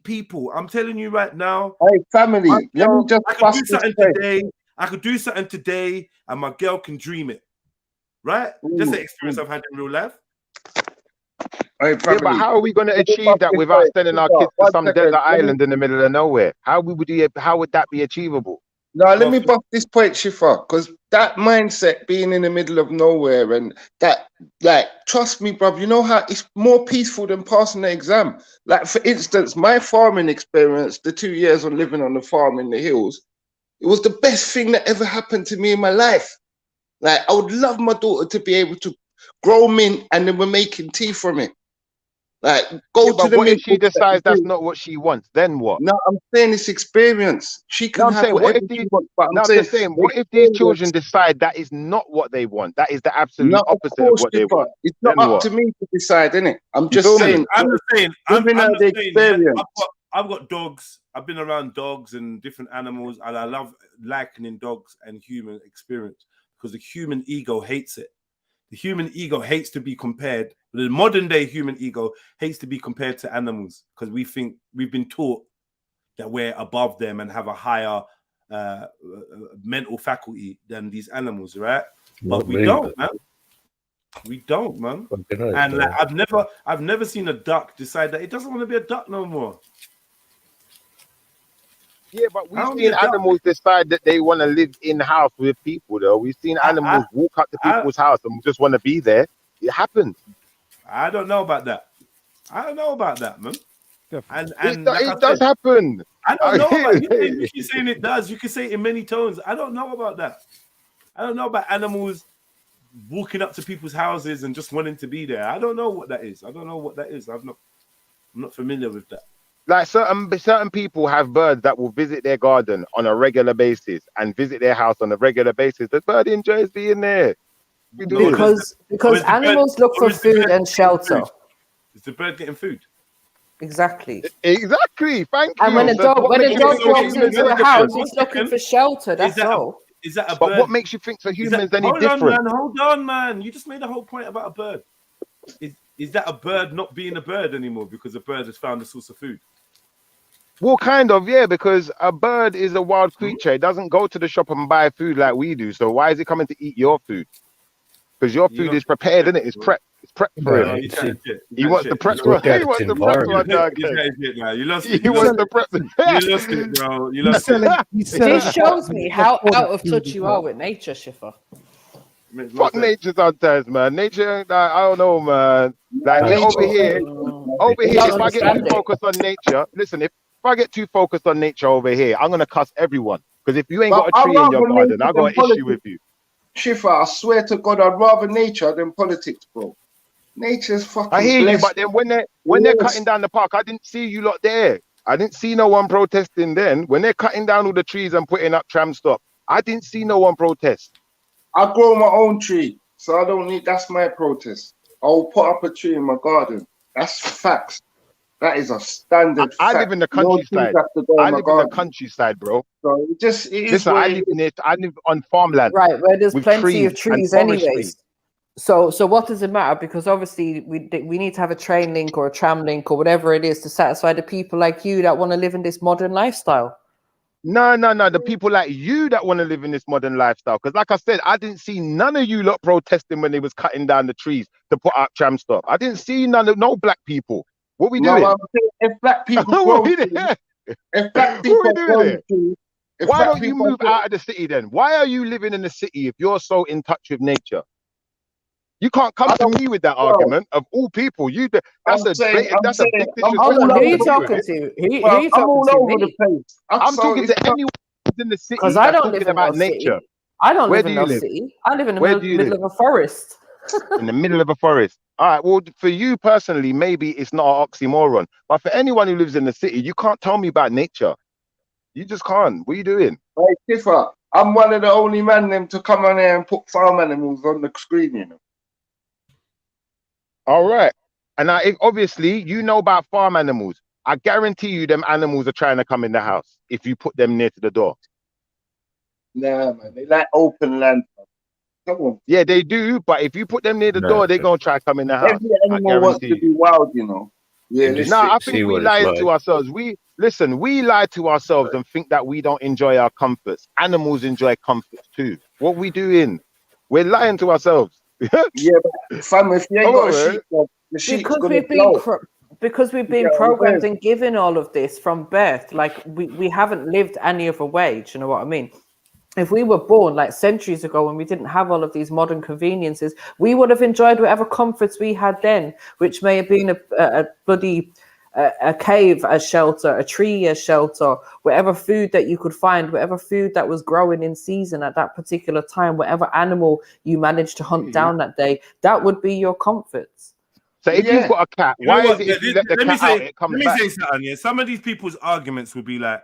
people. I'm telling you right now. Hey, family, let me just I could do something today. I could do something today, and my girl can dream it. Right? Just the experience I've had in real life. Hey, yeah, but how are we going to achieve that without sending our kids to some desert island in the middle of nowhere? How would that be achievable? No, let me buff this point, Shifa, because that mindset being in the middle of nowhere and that, like, trust me, bruv, you know how it's more peaceful than passing the exam. Like, for instance, my farming experience, the 2 years of living on the farm in the hills, it was the best thing that ever happened to me in my life. Like, I would love my daughter to be able to grow mint and then we're making tea from it. Like, go to the what if she decides that's not what she wants? Then what? No, I'm saying it's experience. She can have whatever she wants. But I'm saying, what if these children decide that is not what they want? That is the absolute opposite of what they want. It's not up to me to decide, innit? I'm just saying. I've got dogs. I've been around dogs and different animals, and I love likening dogs and human experience because the human ego hates it. The human ego hates to be compared. The modern day human ego hates to be compared to animals because we think we've been taught that we're above them and have a higher mental faculty than these animals, right? But we don't, man. We don't, man. And like, I've never seen a duck decide that it doesn't want to be a duck no more. Yeah, but we've seen animals decide that they want to live in house with people, though. We've seen animals walk up to people's house and just want to be there. It happens. I don't know about that. I don't know about that, man. And it does happen. I don't know about it. You keep saying it does. You can say it in many tones. I don't know about that. I don't know about animals walking up to people's houses and just wanting to be there. I don't know what that is. I don't know what that is. I'm not familiar with that. Like certain people have birds that will visit their garden on a regular basis and visit their house on a regular basis. The bird enjoys being there. Because animals look for food and shelter. Is the bird getting food? Exactly. Exactly. Thank you. And when a dog walks into a house, it's looking for shelter. That's all. Is that a bird? But what makes you think for humans any different? Hold on, man. You just made a whole point about a bird. Is that a bird not being a bird anymore because a bird has found a source of food? Well, kind of, yeah, because a bird is a wild creature. It doesn't go to the shop and buy food like we do. So why is it coming to eat your food? Because your food is prepared, isn't it? It's prepped. It's prepped for him. He wants the prep one. He wants the prep one. You lost it. He wants the prep. You lost it, bro. You lost it. This shows me how out of touch you are with nature, Schiffer. Fuck nature sometimes, man. Nature, I don't know, man. Like over here, if I get too focused on nature, listen, if I get too focused on nature over here, I'm gonna cuss everyone. Because if you ain't got a tree in your garden, I got an issue with you. Schiffer, I swear to God, I'd rather nature than politics, bro. Nature's fucking. I hear you, but then when they're cutting down the park, I didn't see you lot there. I didn't see no one protesting then. When they're cutting down all the trees and putting up tram stop, I didn't see no one protest. I grow my own tree, so I don't need. That's my protest. I'll put up a tree in my garden. That's facts. That is a standard. I live in the countryside. I live in the countryside, bro. So listen, I live on farmland. Right, where there's plenty of trees anyways. So what does it matter? Because obviously we need to have a train link or a tram link or whatever it is to satisfy the people like you that want to live in this modern lifestyle. No. The people like you that want to live in this modern lifestyle. Because like I said, I didn't see none of you lot protesting when they was cutting down the trees to put up tram stop. I didn't see no black people. What we doing? If black people why don't you move out of the city then? Why are you living in the city if you're so in touch with nature? You can't come to me with that argument. Of all people, that's a big disrespect. Who are you talking to? Who are you talking to? I'm talking to anyone who's in the city. Because I don't live about nature. I don't live in no city. I live in the middle of a forest. In the middle of a forest. All right, well, for you personally, maybe it's not an oxymoron. But for anyone who lives in the city, you can't tell me about nature. You just can't. What are you doing? Hey, Schiffer, I'm one of the only men them to come on here and put farm animals on the screen, you know. All right. And obviously, you know about farm animals. I guarantee you them animals are trying to come in the house if you put them near to the door. Nah, man. They like open land. Come on. Yeah, they do. But if you put them near the door, they're going to try to come in the house. Every animal wants to be wild, you know. Yeah. I think we lie to ourselves. We lie to ourselves and think that we don't enjoy our comforts. Animals enjoy comforts too. What we doing? We're lying to ourselves. Yeah, but fam, if you ain't got a sheep, the sheep's because we've been programmed and given all of this from birth. Like we haven't lived any other way. Do you know what I mean? If we were born like centuries ago and we didn't have all of these modern conveniences, we would have enjoyed whatever comforts we had then, which may have been a bloody a cave as shelter, a tree as shelter, whatever food that you could find, whatever food that was growing in season at that particular time, whatever animal you managed to hunt down that day, that would be your comforts. So if you've got a cat, why is it if you let the cat out, it comes back? Let me say something, yeah. Some of these people's arguments would be like,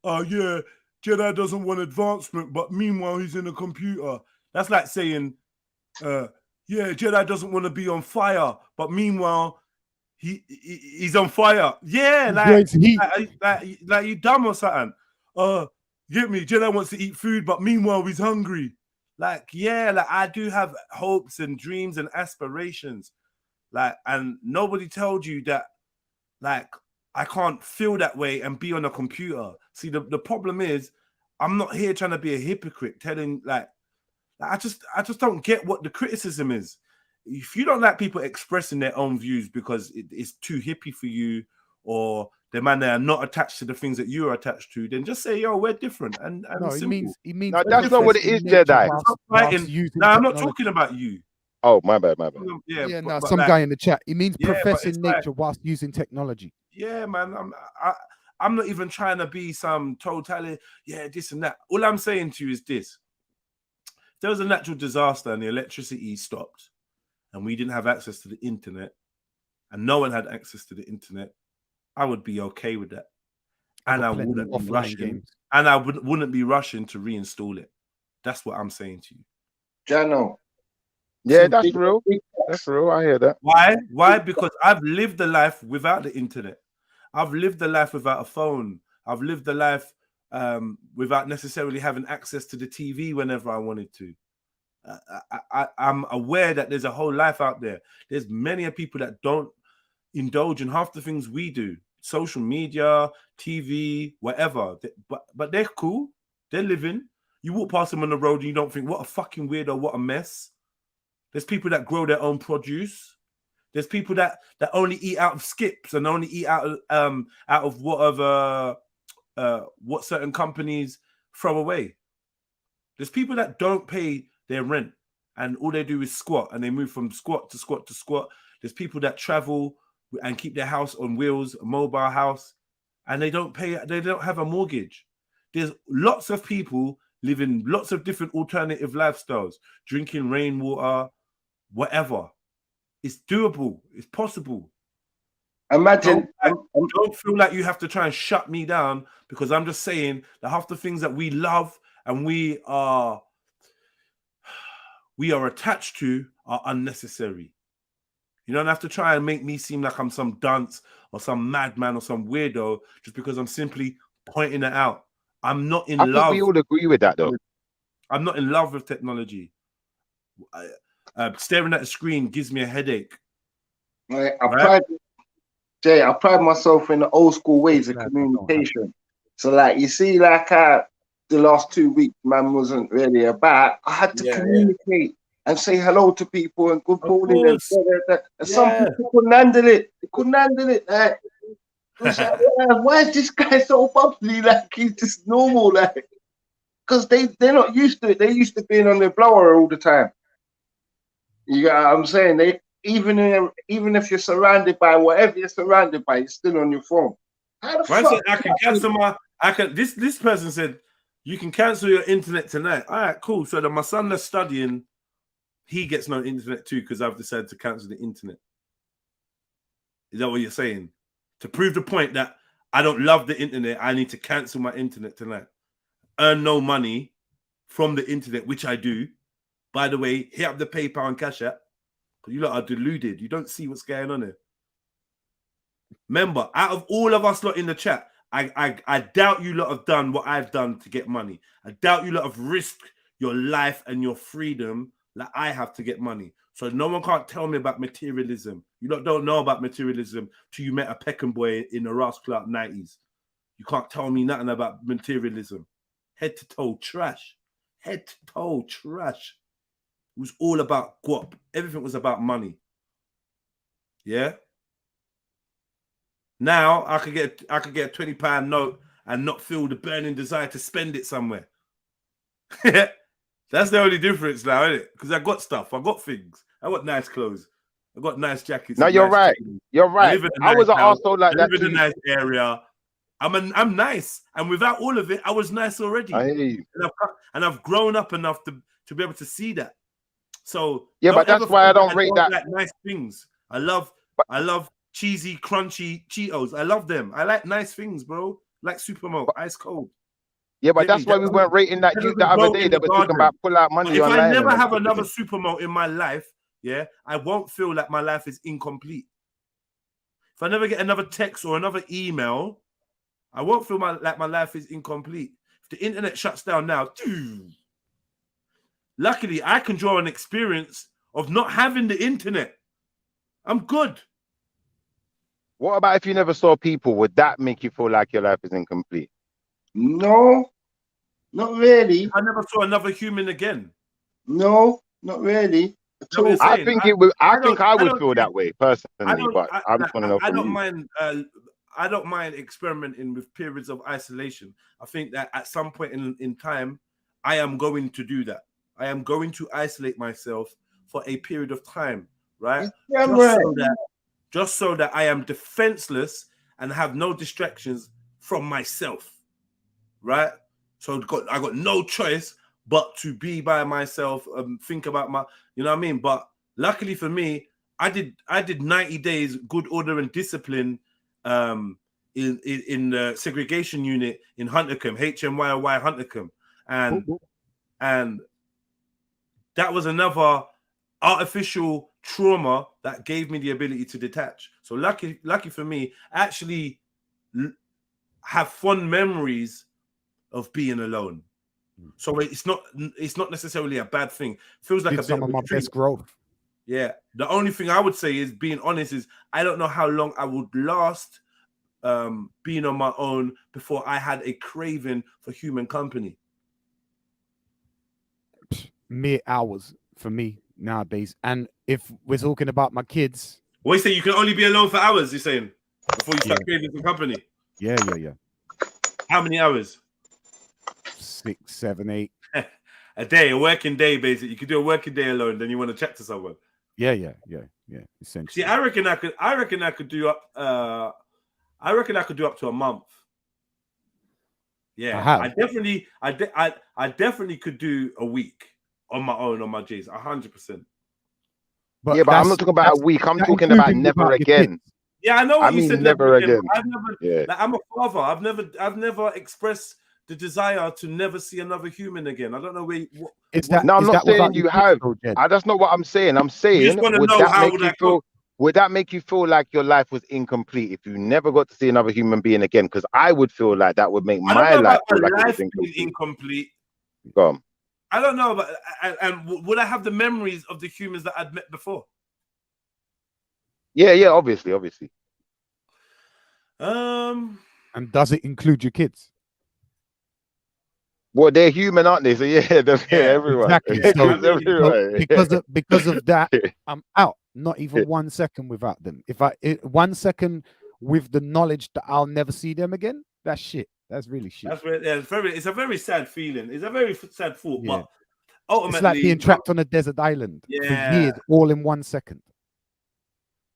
oh yeah, Jedi doesn't want advancement, but meanwhile he's in a computer. That's like saying, yeah, Jedi doesn't want to be on fire, but meanwhile he's on fire. Yeah, like you dumb or something. Get me? Jedi wants to eat food, but meanwhile he's hungry. Like, yeah, like I do have hopes and dreams and aspirations. Like, and nobody told you that, like, I can't feel that way and be on a computer. See, the problem is, I'm not here trying to be a hypocrite, telling like I just don't get what the criticism is. If you don't like people expressing their own views because it's too hippie for you, or they are not attached to the things that you are attached to, then just say, yo, we're different. And no, it means no, that's not what it is, Jedi. No, I'm not talking about you. Oh, my bad. Yeah, no, but some like, guy in the chat. It means yeah, but professing it's nature like, whilst using technology. yeah, man. I'm not even trying to be some totally, yeah, this and that. All I'm saying to you is this. If there was a natural disaster and the electricity stopped and we didn't have access to the internet and no one had access to the internet, I would be okay with that. And I wouldn't be rushing. And I wouldn't be rushing to reinstall it. That's what I'm saying to you. Jano. Yeah, that's real. That's real. I hear that. Why? Why? Because I've lived the life without the internet. I've lived the life without a phone. I've lived the life without necessarily having access to the TV whenever I wanted to. I'm aware that there's a whole life out there. There's many people that don't indulge in half the things we do. Social media, TV, whatever. But they're cool. They're living. You walk past them on the road and you don't think, what a fucking weirdo, what a mess. There's people that grow their own produce. There's people that only eat out of skips and only eat out of whatever what certain companies throw away. There's people that don't pay their rent and all they do is squat and they move from squat to squat to squat. There's people that travel and keep their house on wheels, a mobile house, and they don't have a mortgage. There's lots of people living lots of different alternative lifestyles, drinking rainwater, whatever. It's doable. It's possible. Imagine. Don't feel like you have to try and shut me down because I'm just saying that half the things that we love and we are attached to are unnecessary. You don't have to try and make me seem like I'm some dunce or some madman or some weirdo just because I'm simply pointing it out. I'm not in love. I think we all agree with that, though. I'm not in love with technology. Staring at the screen gives me a headache. I pride myself in the old school ways of communication. So, like, you see, like the last 2 weeks, man wasn't really about. I had to communicate and say hello to people and good morning. And some people couldn't handle it. They couldn't handle it. Like, why is this guy so bubbly? Like, he's just normal. Like, because they're not used to it. They're used to being on their blower all the time. You know what I'm saying? Even if you're surrounded by whatever you're surrounded by, you're still on your phone. How the fuck? I can cancel this person said you can cancel your internet tonight. All right, cool. So my son that's studying, he gets no internet too because I've decided to cancel the internet. Is that what you're saying? To prove the point that I don't love the internet, I need to cancel my internet tonight. Earn no money from the internet, which I do. By the way, hit up the PayPal and Cash App. You lot are deluded. You don't see what's going on here. Remember, out of all of us lot in the chat, I doubt you lot have done what I've done to get money. I doubt you lot have risked your life and your freedom like I have to get money. So no one can't tell me about materialism. You lot don't know about materialism till you met a Peckham boy in the Rascal 90s. You can't tell me nothing about materialism. Head to toe trash. Head to toe trash. It was all about guap. Everything was about money. Yeah. Now I could get a £20 note and not feel the burning desire to spend it somewhere. That's the only difference now, isn't it? Because I got stuff. I got things. I got nice clothes. I got nice jackets. No, you're right. You're right. I was also like that. I live in a nice area. I'm nice, and without all of it, I was nice already. I hear you. And I've grown up enough to be able to see that. So yeah, but that's why I don't rate that. Like nice things. I love cheesy, crunchy Cheetos. I love them. I like nice things, bro. Like Supermo, ice cold. Yeah, but that's why we weren't rating that dude the other day that was talking about pull out money. If I never have another Supermo in my life, yeah, I won't feel like my life is incomplete. If I never get another text or another email, I won't feel like my life is incomplete. If the internet shuts down now, luckily, I can draw an experience of not having the internet. I'm good. What about if you never saw people? Would that make you feel like your life is incomplete? No, not really. I never saw another human again. No, not really. I think it would. I think I would feel that way personally, but I just want to know I from don't you. mind. I don't mind experimenting with periods of isolation. I think that at some point in time, I am going to do that. I am going to isolate myself for a period of time, right? Just so that I am defenseless and have no distractions from myself, right? So I got no choice but to be by myself and think about my, you know what I mean? But luckily for me, I did 90 days good order and discipline in the segregation unit in Huntercombe, HMYY Huntercombe, and that was another artificial trauma that gave me the ability to detach. So lucky for me, I actually have fond memories of being alone. So it's not necessarily a bad thing. Feels like a some bit of my best growth. Yeah. The only thing I would say is, being honest, is I don't know how long I would last being on my own before I had a craving for human company. Mere hours for me nowadays. And if we're talking about my kids, what you say, you can only be alone for hours, you're saying, before you start craving for company? Yeah. How many hours? 6, 7, 8. A day, a working day, basically. You could do a working day alone, then you want to chat to someone. Yeah. Essentially. See, I reckon I could do up to a month. Yeah, I definitely could do a week on my own, on my J's, 100%. But I'm not talking about a week. I'm talking about never again. Yeah, I know what you said. Never again. I'm a father. I've never expressed the desire to never see another human again. I don't know where. I'm not saying you have. That's not what I'm saying. I'm saying, would that make you feel like your life was incomplete if you never got to see another human being again? Because I would feel like that would make my life feel like it was incomplete. Go on. I don't know, but and would I have the memories of the humans that I'd met before? Yeah, obviously. And does it include your kids? Well, they're human, aren't they? So they're everyone. Exactly. So, because of that, I'm out. Not even 1 second without them. If 1 second with the knowledge that I'll never see them again, that's shit. That's really shit. It's a very sad feeling. It's a very sad thought. Yeah. But ultimately, it's like being trapped on a desert island for years, all in 1 second.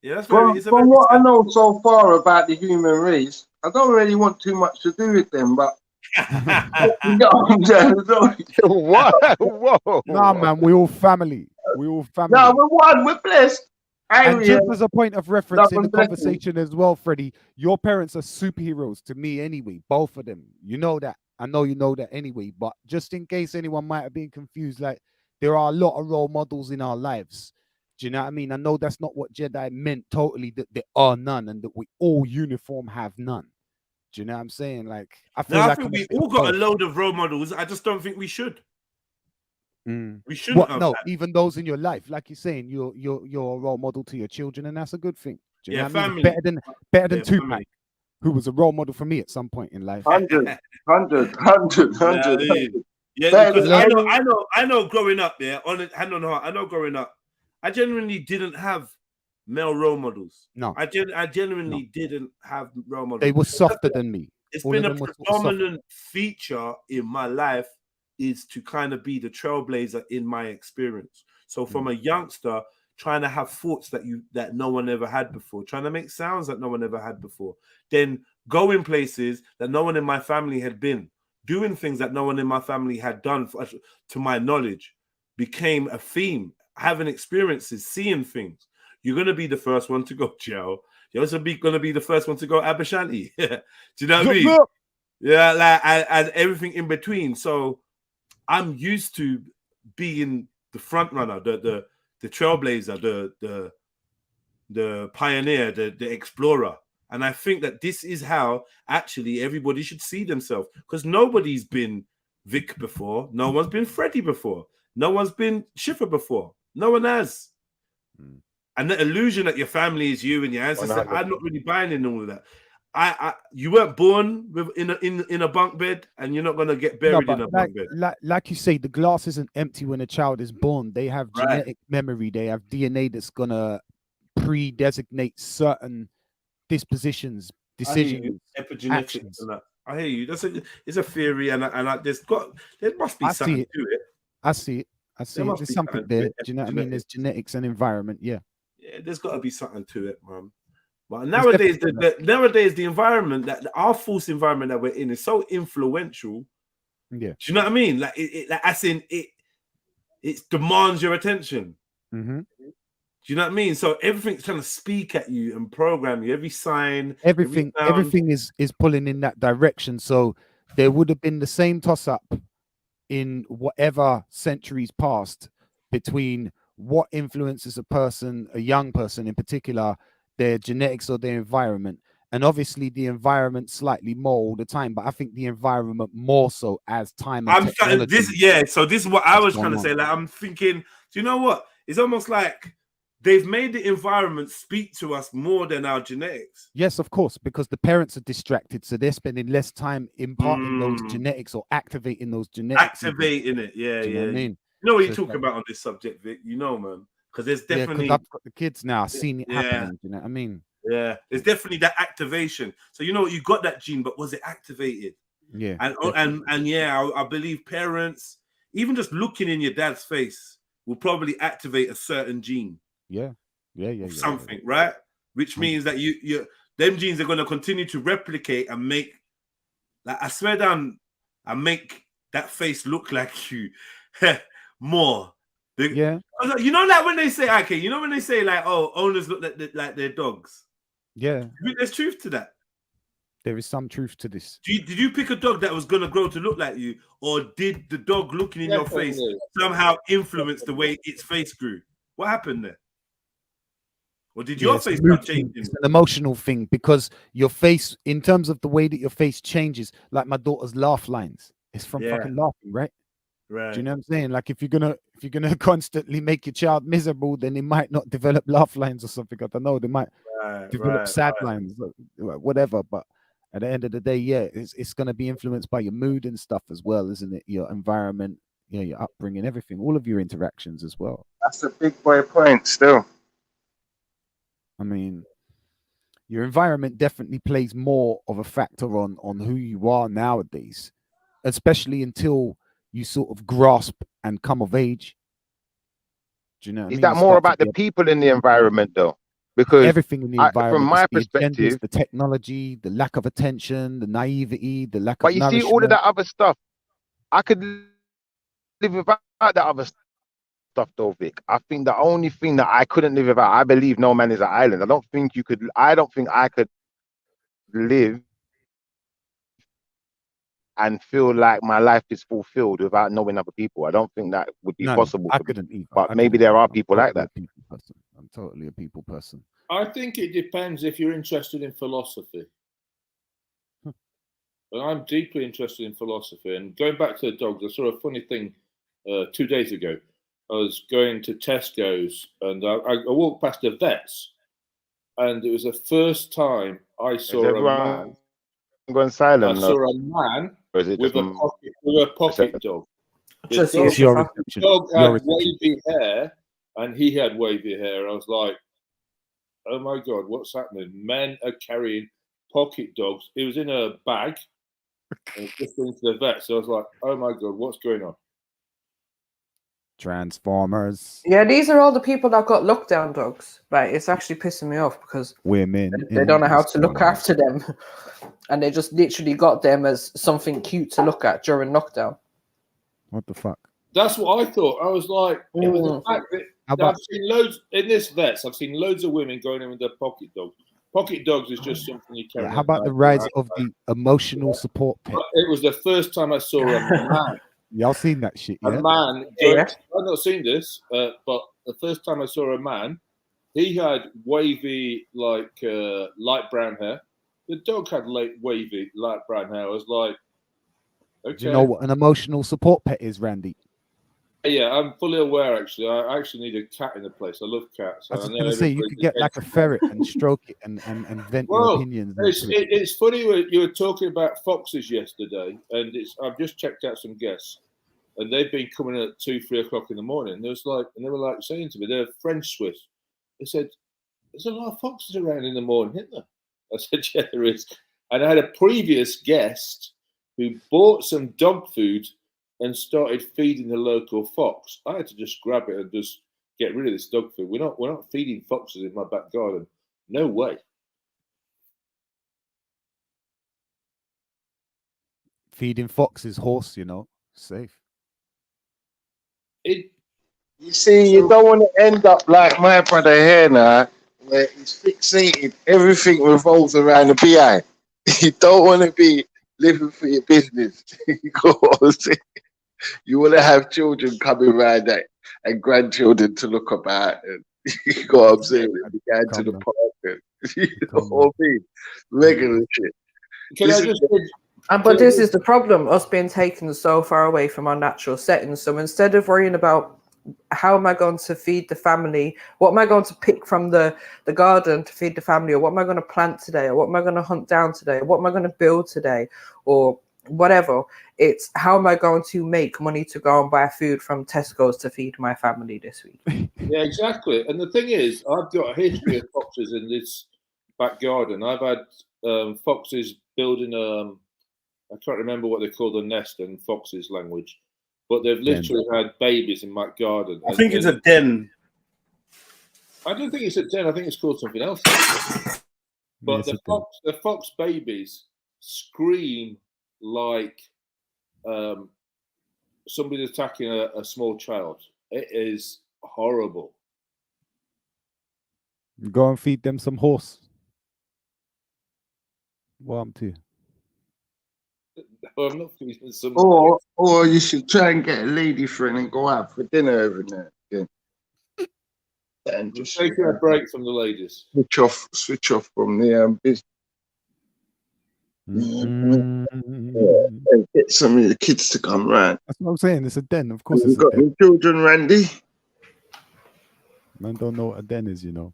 Yeah, that's from what I know so far about the human race, I don't really want too much to do with them, but what? Whoa. Nah, man, we all family. No, we're one. We're blessed. And just as a point of reference in the conversation as well, Freddie, your parents are superheroes to me anyway, both of them. You know that. I know you know that anyway, but just in case anyone might have been confused, like, there are a lot of role models in our lives. Do you know what I mean? I know that's not what Jedi meant totally, that there are none and that we all uniform have none. Do you know what I'm saying? Like, I think we all got a load of role models. I just don't think we should. We shouldn't. Even those in your life, like you're saying, you're a role model to your children, and that's a good thing. Do you know what I mean? Better than Tupac, who was a role model for me at some point in life. 100. Yeah, because I know growing up, hand on heart, I know growing up, I genuinely didn't have male role models. No, I genuinely didn't have role models. They were softer than me. It's been a predominant feature in my life, is to kind of be the trailblazer in my experience. So from a youngster, trying to have thoughts that no one ever had before, trying to make sounds that no one ever had before, then going places that no one in my family had been, doing things that no one in my family had done, to my knowledge, became a theme. Having experiences, seeing things. You're going to be the first one to go jail. You're also going to be the first one to go Abashanti. Do you know what I mean? Yeah, like, and everything in between. So I'm used to being the front runner, the trailblazer, the pioneer, the explorer. And I think that this is how actually everybody should see themselves, because nobody's been Vic before. No one's been Freddie before. No one's been Schiffer before. No one has. And the illusion that your family is you and your ancestors, 100%. I'm not really buying in all of that. You weren't born in a bunk bed, and you're not gonna get buried in a bunk bed. Like you say, the glass isn't empty when a child is born. They have genetic memory. They have DNA that's gonna pre-designate certain dispositions, decisions, epigenetics, actions. and that. I hear you. It's a theory, and there must be something to it. I see it. There's something there. Do you know what I mean? There's genetics and environment. Yeah, there's got to be something to it, man. But nowadays, the environment our false environment that we're in is so influential. Yeah, do you know what I mean? Like it demands your attention. Mm-hmm. Do you know what I mean? So everything's trying to speak at you and program you. Every sign, everything is pulling in that direction. So there would have been the same toss up in whatever centuries past between what influences a young person in particular, their genetics or their environment. And obviously the environment slightly more all the time, but I think the environment more so as time and technology. So this is what I was trying to say. Like, I'm thinking, do you know what? It's almost like they've made the environment speak to us more than our genetics. Yes, of course, because the parents are distracted, so they're spending less time imparting those genetics or activating those genetics. Activating it, yeah. You know what I mean? You know what you're talking about on this subject, Vic? You know, man, because there's definitely. Because I've got the kids now, I've seen it happening. You know what I mean? Yeah, there's definitely that activation. So you know you got that gene, but was it activated? Yeah, and yeah, I believe parents, even just looking in your dad's face, will probably activate a certain gene. Yeah. Something, right? Which means that you them genes are going to continue to replicate and make, like, I swear down, and make that face look like you more. Yeah. You know, like when they say, okay, you know when they say like, oh, owners look like their dogs. Yeah. You think there's truth to that? There is some truth to this. Did you pick a dog that was going to grow to look like you, or did the dog looking in your face somehow influence the way its face grew? What happened there? Or did your face start changing? It's an emotional thing, because your face, in terms of the way that your face changes, like my daughter's laugh lines, it's from fucking laughing, right? Right. Do you know what I'm saying? Like if you're gonna constantly make your child miserable, then they might not develop laugh lines or something. I don't know. They might develop sad lines, whatever. But at the end of the day, yeah, it's gonna be influenced by your mood and stuff as well, isn't it? Your environment, your upbringing, everything, all of your interactions as well. That's a big boy point still. I mean, your environment definitely plays more of a factor on who you are nowadays, especially until you sort of grasp and come of age. Do you know what I mean? Is that more about the people in the environment, though? Because everything in the environment, from my the perspective, agendas, the technology, the lack of attention, the naivety, the lack but of you see all of that other stuff. I could live without that other stuff, though, Vic. I think the only thing that I couldn't live without, I believe no man is an island. I don't think I could live and feel like my life is fulfilled without knowing other people. I don't think that would be possible. I couldn't either. But maybe there are people like that. I'm totally a people person. I think it depends if you're interested in philosophy. But I'm deeply interested in philosophy. And going back to the dogs, I saw a funny thing 2 days ago. I was going to Tesco's and I walked past the vets, and it was the first time I saw a man. Going silent. I saw a man with a pocket dog. The dog had wavy hair, and he had wavy hair. I was like, "Oh my god, what's happening? Men are carrying pocket dogs." It was in a bag, and just into the vet. So I was like, "Oh my god, what's going on?" Transformers. Yeah, these are all the people that got lockdown dogs. Right, it's actually pissing me off because women, they don't know how to look after them, and they just literally got them as something cute to look at during lockdown. What the fuck? That's what I thought. I was like, it was the fact that I've seen loads in this vets. I've seen loads of women going in with their pocket dogs. Pocket dogs is just something you carry. How about the rise of the emotional support pet? It was the first time I saw a man. Y'all seen that shit? A man. I've not seen this, but the first time I saw a man, he had wavy, like light brown hair. The dog had wavy, light brown hair. I was like, okay. Do you know what an emotional support pet is, Randy? Yeah, I'm fully aware. Actually, I actually need a cat in the place. I love cats. I was just gonna say you could get like a ferret and stroke it and vent your opinions. It's funny you were talking about foxes yesterday, and I've just checked out some guests, and they've been coming at 2-3 o'clock in the morning. And they were like saying to me, they're French Swiss. They said, "There's a lot of foxes around in the morning, isn't there?" I said, "Yeah, there is." And I had a previous guest who bought some dog food and started feeding the local fox. I had to just grab it and just get rid of this dog food. We're not feeding foxes in my back garden. No way. Feeding foxes horse, safe. You see, you don't want to end up like my brother here now, where he's fixated. Everything revolves around the BI. You don't want to be living for your business. You know what I'm saying? You want to have children coming around that and grandchildren to look about. And, you know what I'm saying? And going to the park. And, you know what I mean? Regular shit. But this is the problem, us being taken so far away from our natural settings. So instead of worrying about how am I going to feed the family, what am I going to pick from the garden to feed the family, or what am I going to plant today, or what am I going to hunt down today, or what am I going to build today, or whatever, it's how am I going to make money to go and buy food from Tesco's to feed my family this week? Yeah, exactly. And the thing is, I've got a history of foxes in this back garden. I've had foxes building I can't remember what they call the nest in foxes language, but they've literally had babies in my garden. I think it's a den. I don't think it's a den. I think it's called something else. But the fox babies scream like somebody's attacking a small child. It is horrible. Go and feed them some horse. Warm too. I'm not feeding some. Or you should try and get a lady friend and go out for dinner over there again. And just taking a break from the ladies. Switch off from the business. Get some of the kids to come round. That's what I'm saying. It's a den, of course. You've got any children, Randy? Man don't know what a den is, You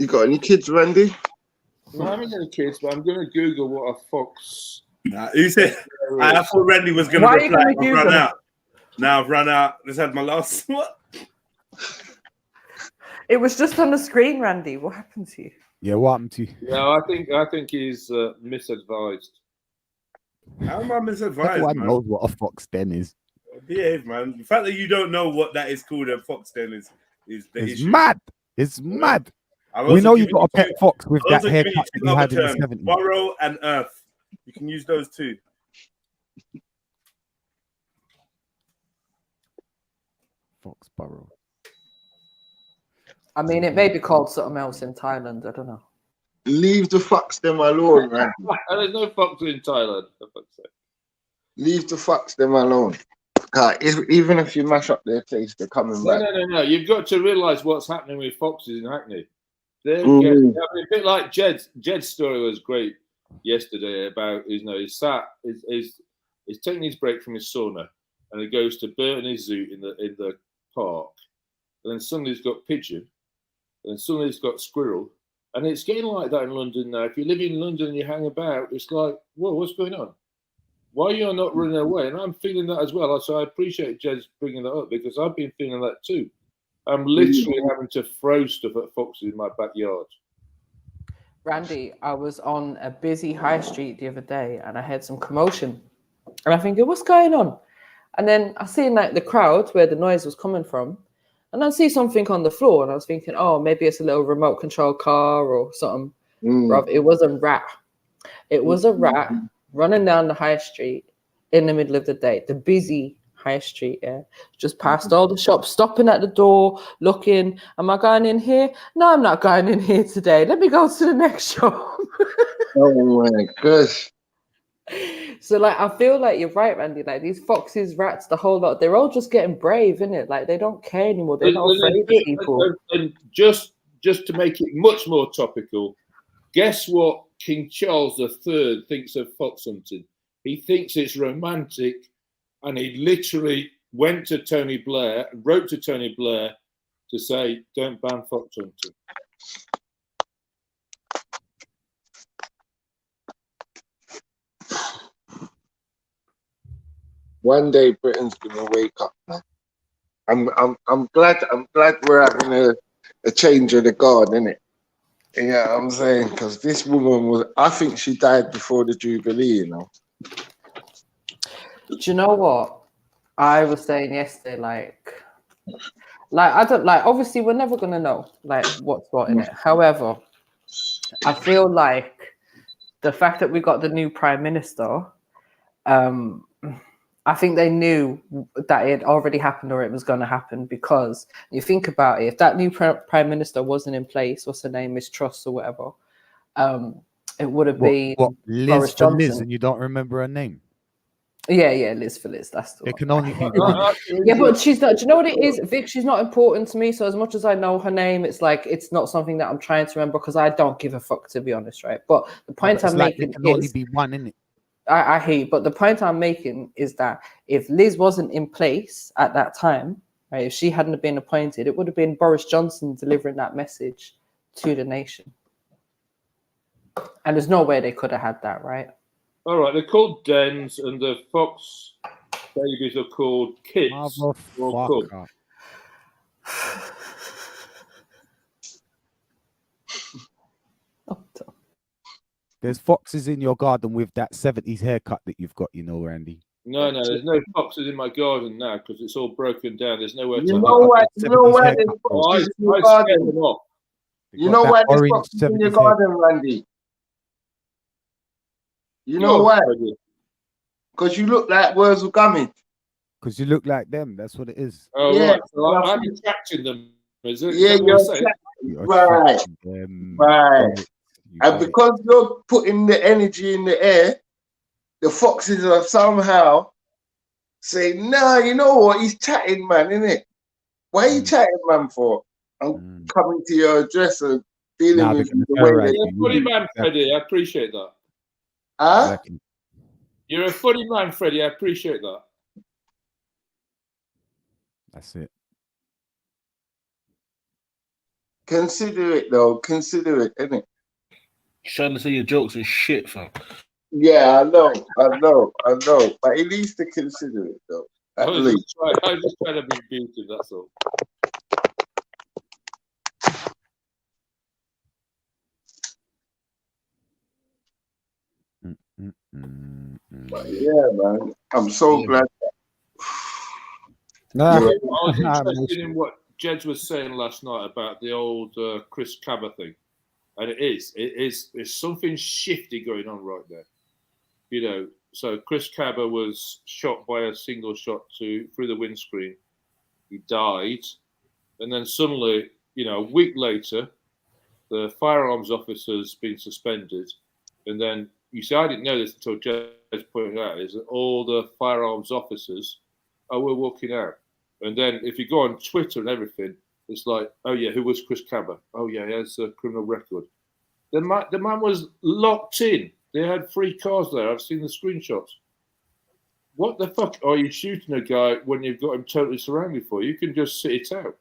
got any kids, Randy? No, I haven't got any kids, but I'm going to Google what a fox. Who said? I thought Randy was going to reply. I've run out. Now I've run out. Just had my last. What? It was just on the screen, Randy. What happened to you? Yeah, what happened to you? Yeah, I think he's misadvised. How am I misadvised? Everyone knows what a fox den is. Behave, man. The fact that you don't know what that is called a fox den is the issue. Mad. It's mad. We know you've got a pet fox with that haircut that you had in the 70s. Burrow and earth. You can use those too. Fox burrow. I mean, it may be called something else in Thailand. I don't know. Leave the fox them alone, man. There's no fox in Thailand. Leave the fox them alone. Even if you mash up their face, they're coming back. No. You've got to realise what's happening with foxes in Hackney. They're getting, a bit like Jed's story was great yesterday about he's taking his break from his sauna and he goes to Burton Zoo in the park, and then suddenly he's got pigeon, and then suddenly he's got squirrel, and it's getting like that in London now. If you live in London and you hang about, it's like, whoa, what's going on? Why are you not running away? And I'm feeling that as well. So I appreciate Jed's bringing that up because I've been feeling that too. I'm literally having to throw stuff at foxes in my backyard. Randy, I was on a busy high street the other day and I heard some commotion. And I'm thinking, what's going on? And then I see like the crowd where the noise was coming from. And I see something on the floor. And I was thinking, oh, maybe it's a little remote control car or something. Bruv, it was a rat. It was a rat running down the high street in the middle of the day. The busy high street, just past all the shops, stopping at the door, looking. Am I going in here? No, I'm not going in here today. Let me go to the next shop. Oh my gosh. So like I feel like you're right, Randy. Like these foxes, rats, the whole lot, they're all just getting brave, isn't it? Like they don't care anymore. They're not afraid of people. And just to make it much more topical, guess what King Charles III thinks of fox hunting? He thinks it's romantic. And he literally went to Tony Blair, wrote to Tony Blair to say, don't ban fox hunting. One day Britain's gonna wake up, man. I'm glad we're having a change of the guard, innit? Yeah, I'm saying, because this woman was, I think she died before the Jubilee, you know. Do you know what I was saying yesterday? Like I don't like. Obviously, we're never gonna know like what's what in it. However, I feel like the fact that we got the new prime minister, I think they knew that it already happened or it was going to happen, because you think about it, if that new prime minister wasn't in place, what's her name, Miss Truss or whatever, it would have been Liz Boris for Johnson. Liz, and you don't remember her name? Yeah, Liz for Liz. That's the one. It can only be one. Yeah, but she's not. Do you know what it is, Vic? She's not important to me. So as much as I know her name, it's like it's not something that I'm trying to remember because I don't give a fuck, to be honest, right? But the point I'm making it can only be one, innit? I hate, but the point I'm making is that if Liz wasn't in place at that time, right, if she hadn't been appointed, it would have been Boris Johnson delivering that message to the nation. And there's no way they could have had that, right? All right, they're called dens, and the fox babies are called kids. Motherfucker. There's foxes in your garden with that 70s haircut that you've got, you know, Randy. No, there's no foxes in my garden now because it's all broken down. There's nowhere to You know why there's foxes in your garden? You know why there's foxes in your garden, Randy? You know why? Because you look like Wurzel Gummidge. Because you look like them. That's what it is. Oh, Yeah, right. So I'm attracting them. Is it? Yeah, You're right. Right. And because you're putting the energy in the air, the foxes are somehow saying, nah, you know what? He's chatting, man, innit? Why are you chatting, man, for? I'm coming to your address and dealing with you the way that you're a funny man, Freddie. I appreciate that. Huh? Exactly. You're a funny man, Freddie. I appreciate that. That's it. Consider it, though. Consider it, innit? Trying to say your jokes are shit, fam. Yeah, I know. But he needs to consider it, though. At least. I was just trying to be beauty, that's all. But yeah, man. I'm so glad. I was interested in what Jeds was saying last night about the old Chris Cabba thing. And it's something shifty going on right there. You know, so Chris Cabba was shot by a single shot through the windscreen. He died. And then suddenly, you know, a week later, the firearms officer's been suspended. And then, you see, I didn't know this until Jez pointed out, is that all the firearms officers were walking out. And then if you go on Twitter and everything, it's like, oh yeah, who was Chris Cabba? Oh yeah, he has a criminal record. The man was locked in. They had 3 cars there. I've seen the screenshots. What the fuck are you shooting a guy when you've got him totally surrounded for? You can just sit it out.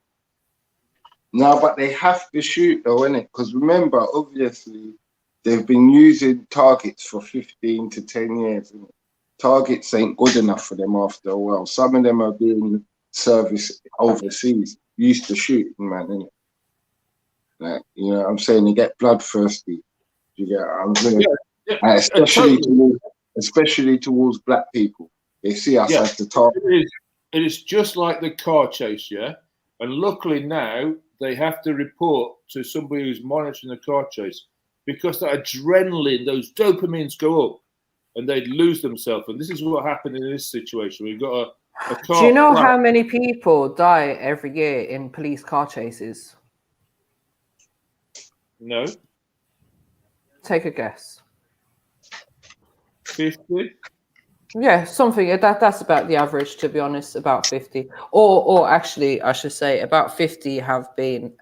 No, but they have to shoot though, innit? Because remember, obviously, they've been using targets for 15 to 10 years. Innit? Targets ain't good enough for them after a while. Some of them are doing service overseas. Used to shooting, man, innit? Like, you know what I'm saying? They get bloodthirsty. You get what I'm saying? Yeah. Especially towards black people. They see us as the target. It is just like the car chase, yeah? And luckily now they have to report to somebody who's monitoring the car chase because that adrenaline, those dopamines go up and they lose themselves. And this is what happened in this situation. We've got a car. Do you know how many people die every year in police car chases? No. Take a guess. 50? Yeah, something that's about the average, to be honest, about 50. Or actually, I should say about 50 have been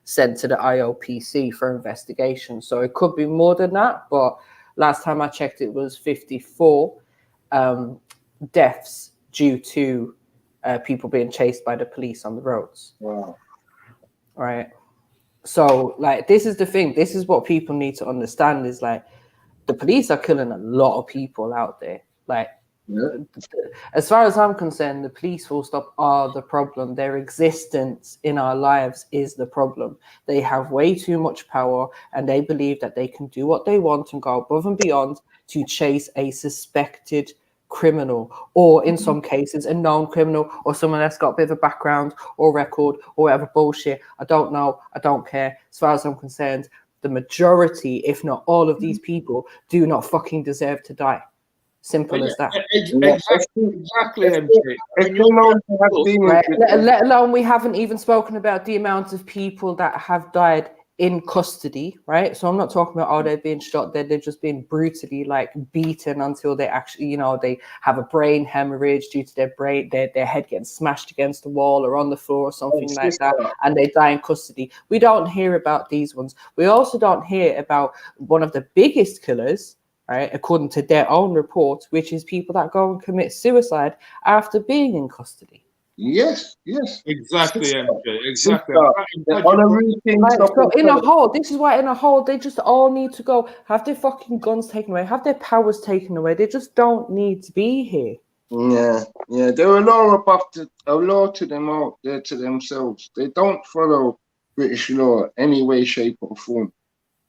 sent to the IOPC for investigation. So it could be more than that, but last time I checked, it was 54 deaths due to people being chased by the police on the roads. Wow. Right. So, like, this is the thing. This is what people need to understand is, like, the police are killing a lot of people out there. Like, as far as I'm concerned, the police full stop are the problem. Their existence in our lives is the problem. They have way too much power, and they believe that they can do what they want and go above and beyond to chase a suspected criminal, or in some cases a known criminal, or someone that's got a bit of a background or record or whatever bullshit. I don't know. I don't care. As far as I'm concerned, the majority, if not all of these people, do not fucking deserve to die. Simple as that. Exactly, MJ. Right. Let alone we haven't even spoken about the amount of people that have died in custody, right? So I'm not talking about, oh, they're being shot dead. They're just being brutally, like, beaten until they actually, you know, they have a brain hemorrhage due to their head getting smashed against the wall or on the floor or something like that, and they die in custody. We don't hear about these ones. We also don't hear about one of the biggest killers, right, according to their own report, which is people that go and commit suicide after being in custody. Yes. Exactly, MJ. Exactly. So in a whole, this is why in a whole, they just all need to go have their fucking guns taken away, have their powers taken away. They just don't need to be here. Yeah. They're a law to them out there to themselves. They don't follow British law any way, shape, or form.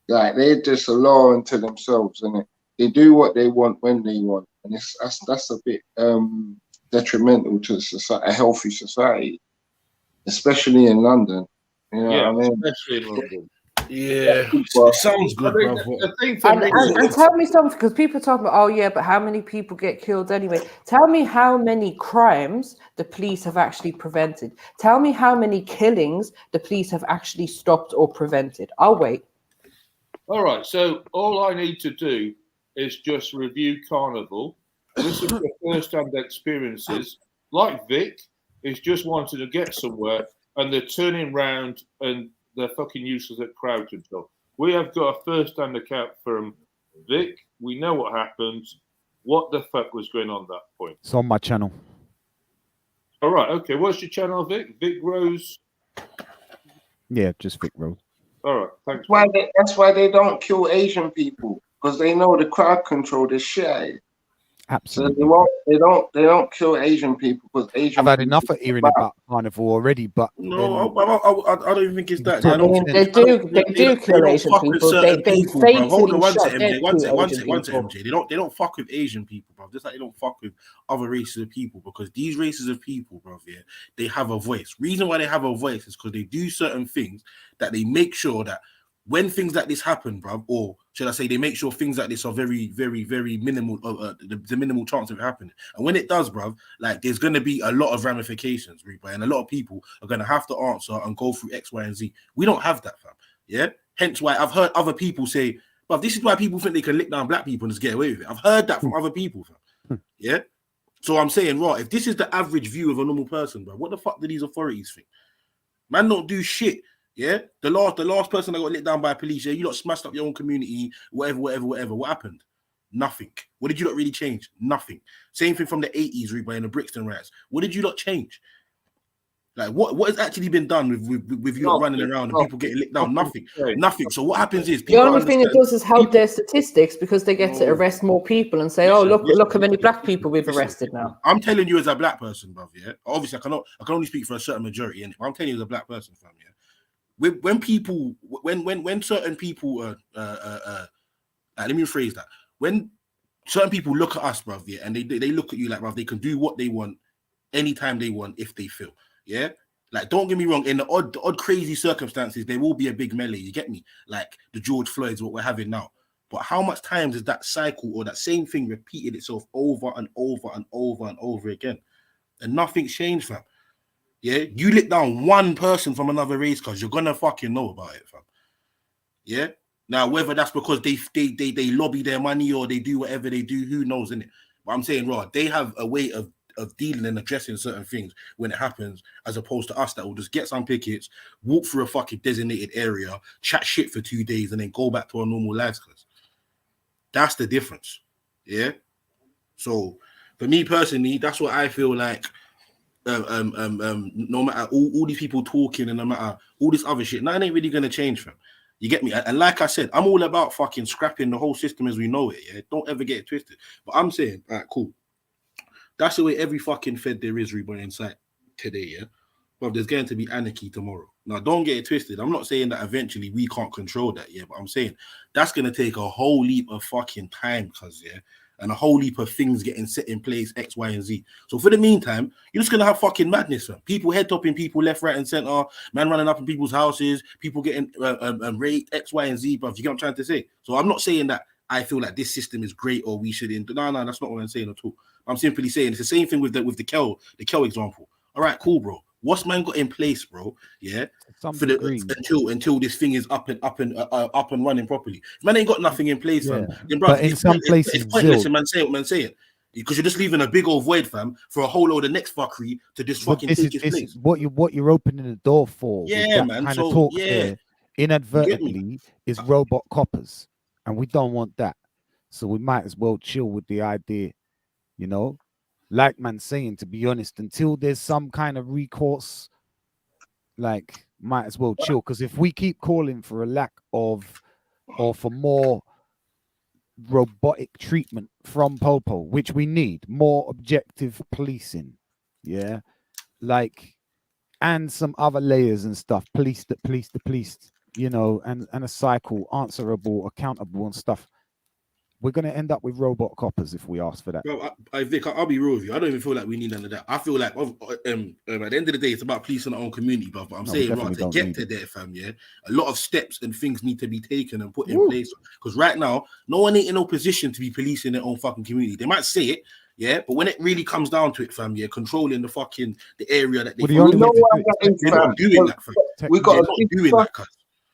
Like, they're just a law unto themselves, and they do what they want when they want, and that's a bit detrimental to a healthy society, especially in London. You know what I mean? Especially in London. Yeah, it sounds good, bro. And tell me something, because people talk about, oh yeah, but how many people get killed anyway? Tell me how many crimes the police have actually prevented. Tell me how many killings the police have actually stopped or prevented. I'll wait. All right, so all I need to do is just review Carnival, listen to first-hand experiences. Like Vic is just wanting to get somewhere, and they're turning round and they're fucking useless at crowd control. We have got a first-hand account from Vic. We know what happened. What the fuck was going on at that point? It's on my channel. All right, okay. What's your channel, Vic? Vic Rose? Yeah, just Vic Rose. All right, thanks. That's why they don't kill Asian people, because they know the crowd control the shit. Absolutely. So they don't kill Asian people because Asian. I've had enough of hearing about Carnival already, but no, I don't even think it's that. They do kill Asian people. Hold on, one second, MJ. They don't fuck with Asian people, bro. Just like they don't fuck with other races of people, because these races of people, bro, yeah, they have a voice. Reason why they have a voice is because they do certain things that they make sure that when things like this happen, bruv, or should I say, they make sure things like this are very, very, very minimal, the minimal chance of it happening. And when it does, bruv, like, there's going to be a lot of ramifications, and a lot of people are going to have to answer and go through X, Y, and Z. We don't have that, fam. Yeah? Hence why I've heard other people say, bruv, this is why people think they can lick down black people and just get away with it. I've heard that from other people, fam. Yeah? So I'm saying, right, if this is the average view of a normal person, bruv, what the fuck do these authorities think? Man don't do shit. Yeah, the last person that got lit down by police, yeah, you lot smashed up your own community, whatever. What happened? Nothing. What did you lot really change? Nothing. Same thing from the 80s, Reba, and the Brixton riots. What did you lot change? Like, what has actually been done with you lot running around and people getting lit down? Nothing. So what happens is the only thing it does is help their statistics, because they get to arrest more people and say, look how many black people we've arrested now. I'm telling you as a black person, bruv, yeah. Obviously, I can only speak for a certain majority, and I'm telling you as a black person, fam, yeah. When certain people let me rephrase that. When certain people look at us, bruv, yeah, and they look at you like, bruv, they can do what they want anytime they want if they feel, yeah. Like, don't get me wrong, in the odd crazy circumstances, there will be a big melee. You get me? Like the George Floyd's, what we're having now. But how much times is that cycle or that same thing repeated itself over and over and over and over again, and nothing's changed, fam? Yeah, you lit down one person from another race, cause you're gonna fucking know about it, fam. Yeah. Now, whether that's because they lobby their money or they do whatever they do, who knows, innit? But I'm saying, right, they have a way of dealing and addressing certain things when it happens, as opposed to us that will just get some pickets, walk through a fucking designated area, chat shit for 2 days, and then go back to our normal lives. Cause that's the difference. Yeah. So for me personally, that's what I feel like. no matter all these people talking and no matter all this other shit, nothing ain't really gonna change, fam. You get me? And like I said, I'm all about fucking scrapping the whole system as we know it. Yeah, don't ever get it twisted. But I'm saying, all right, cool. That's the way every fucking Fed there is, reborn inside today, yeah. But there's going to be anarchy tomorrow. Now, don't get it twisted. I'm not saying that eventually we can't control that, yeah. But I'm saying that's gonna take a whole leap of fucking time, cause yeah. And a whole heap of things getting set in place, X, Y, and Z. So for the meantime, you're just gonna have fucking madness, man. People head topping people left, right, and center. Man running up in people's houses. People getting raped, X, Y, and Z. But you get what I'm trying to say. So I'm not saying that I feel like this system is great or we shouldn't. No, that's not what I'm saying at all. I'm simply saying it's the same thing with the Kel example. All right, cool, bro. What's man got in place, bro? Yeah, until this thing is up and running properly. Man ain't got nothing in place, fam. Then, bro, but in some places, it's pointless. And man say what man saying, because you're just leaving a big old void, fam, for a whole load of next fuckery to just fucking take its place. What you're opening the door for. Yeah, man. Kind of talk there, inadvertently, is robot coppers, and we don't want that. So we might as well chill with the idea, you know. Like man saying, to be honest, until there's some kind of recourse, like might as well chill. Because if we keep calling for a lack of or for more robotic treatment from Popo, which we need, more objective policing, yeah, like, and some other layers and stuff, police, you know, and a cycle, answerable, accountable and stuff. We're going to end up with robot coppers if we ask for that. Bro, Vic, I'll be real with you. I don't even feel like we need none of that. I feel like at the end of the day, it's about policing our own community, bro. But I'm saying, right, to get to there, fam, yeah, a lot of steps and things need to be taken and put in place. Because right now, no one ain't in no position to be policing their own fucking community. They might say it, yeah, but when it really comes down to it, fam, yeah, controlling the area that they're not doing that, fam.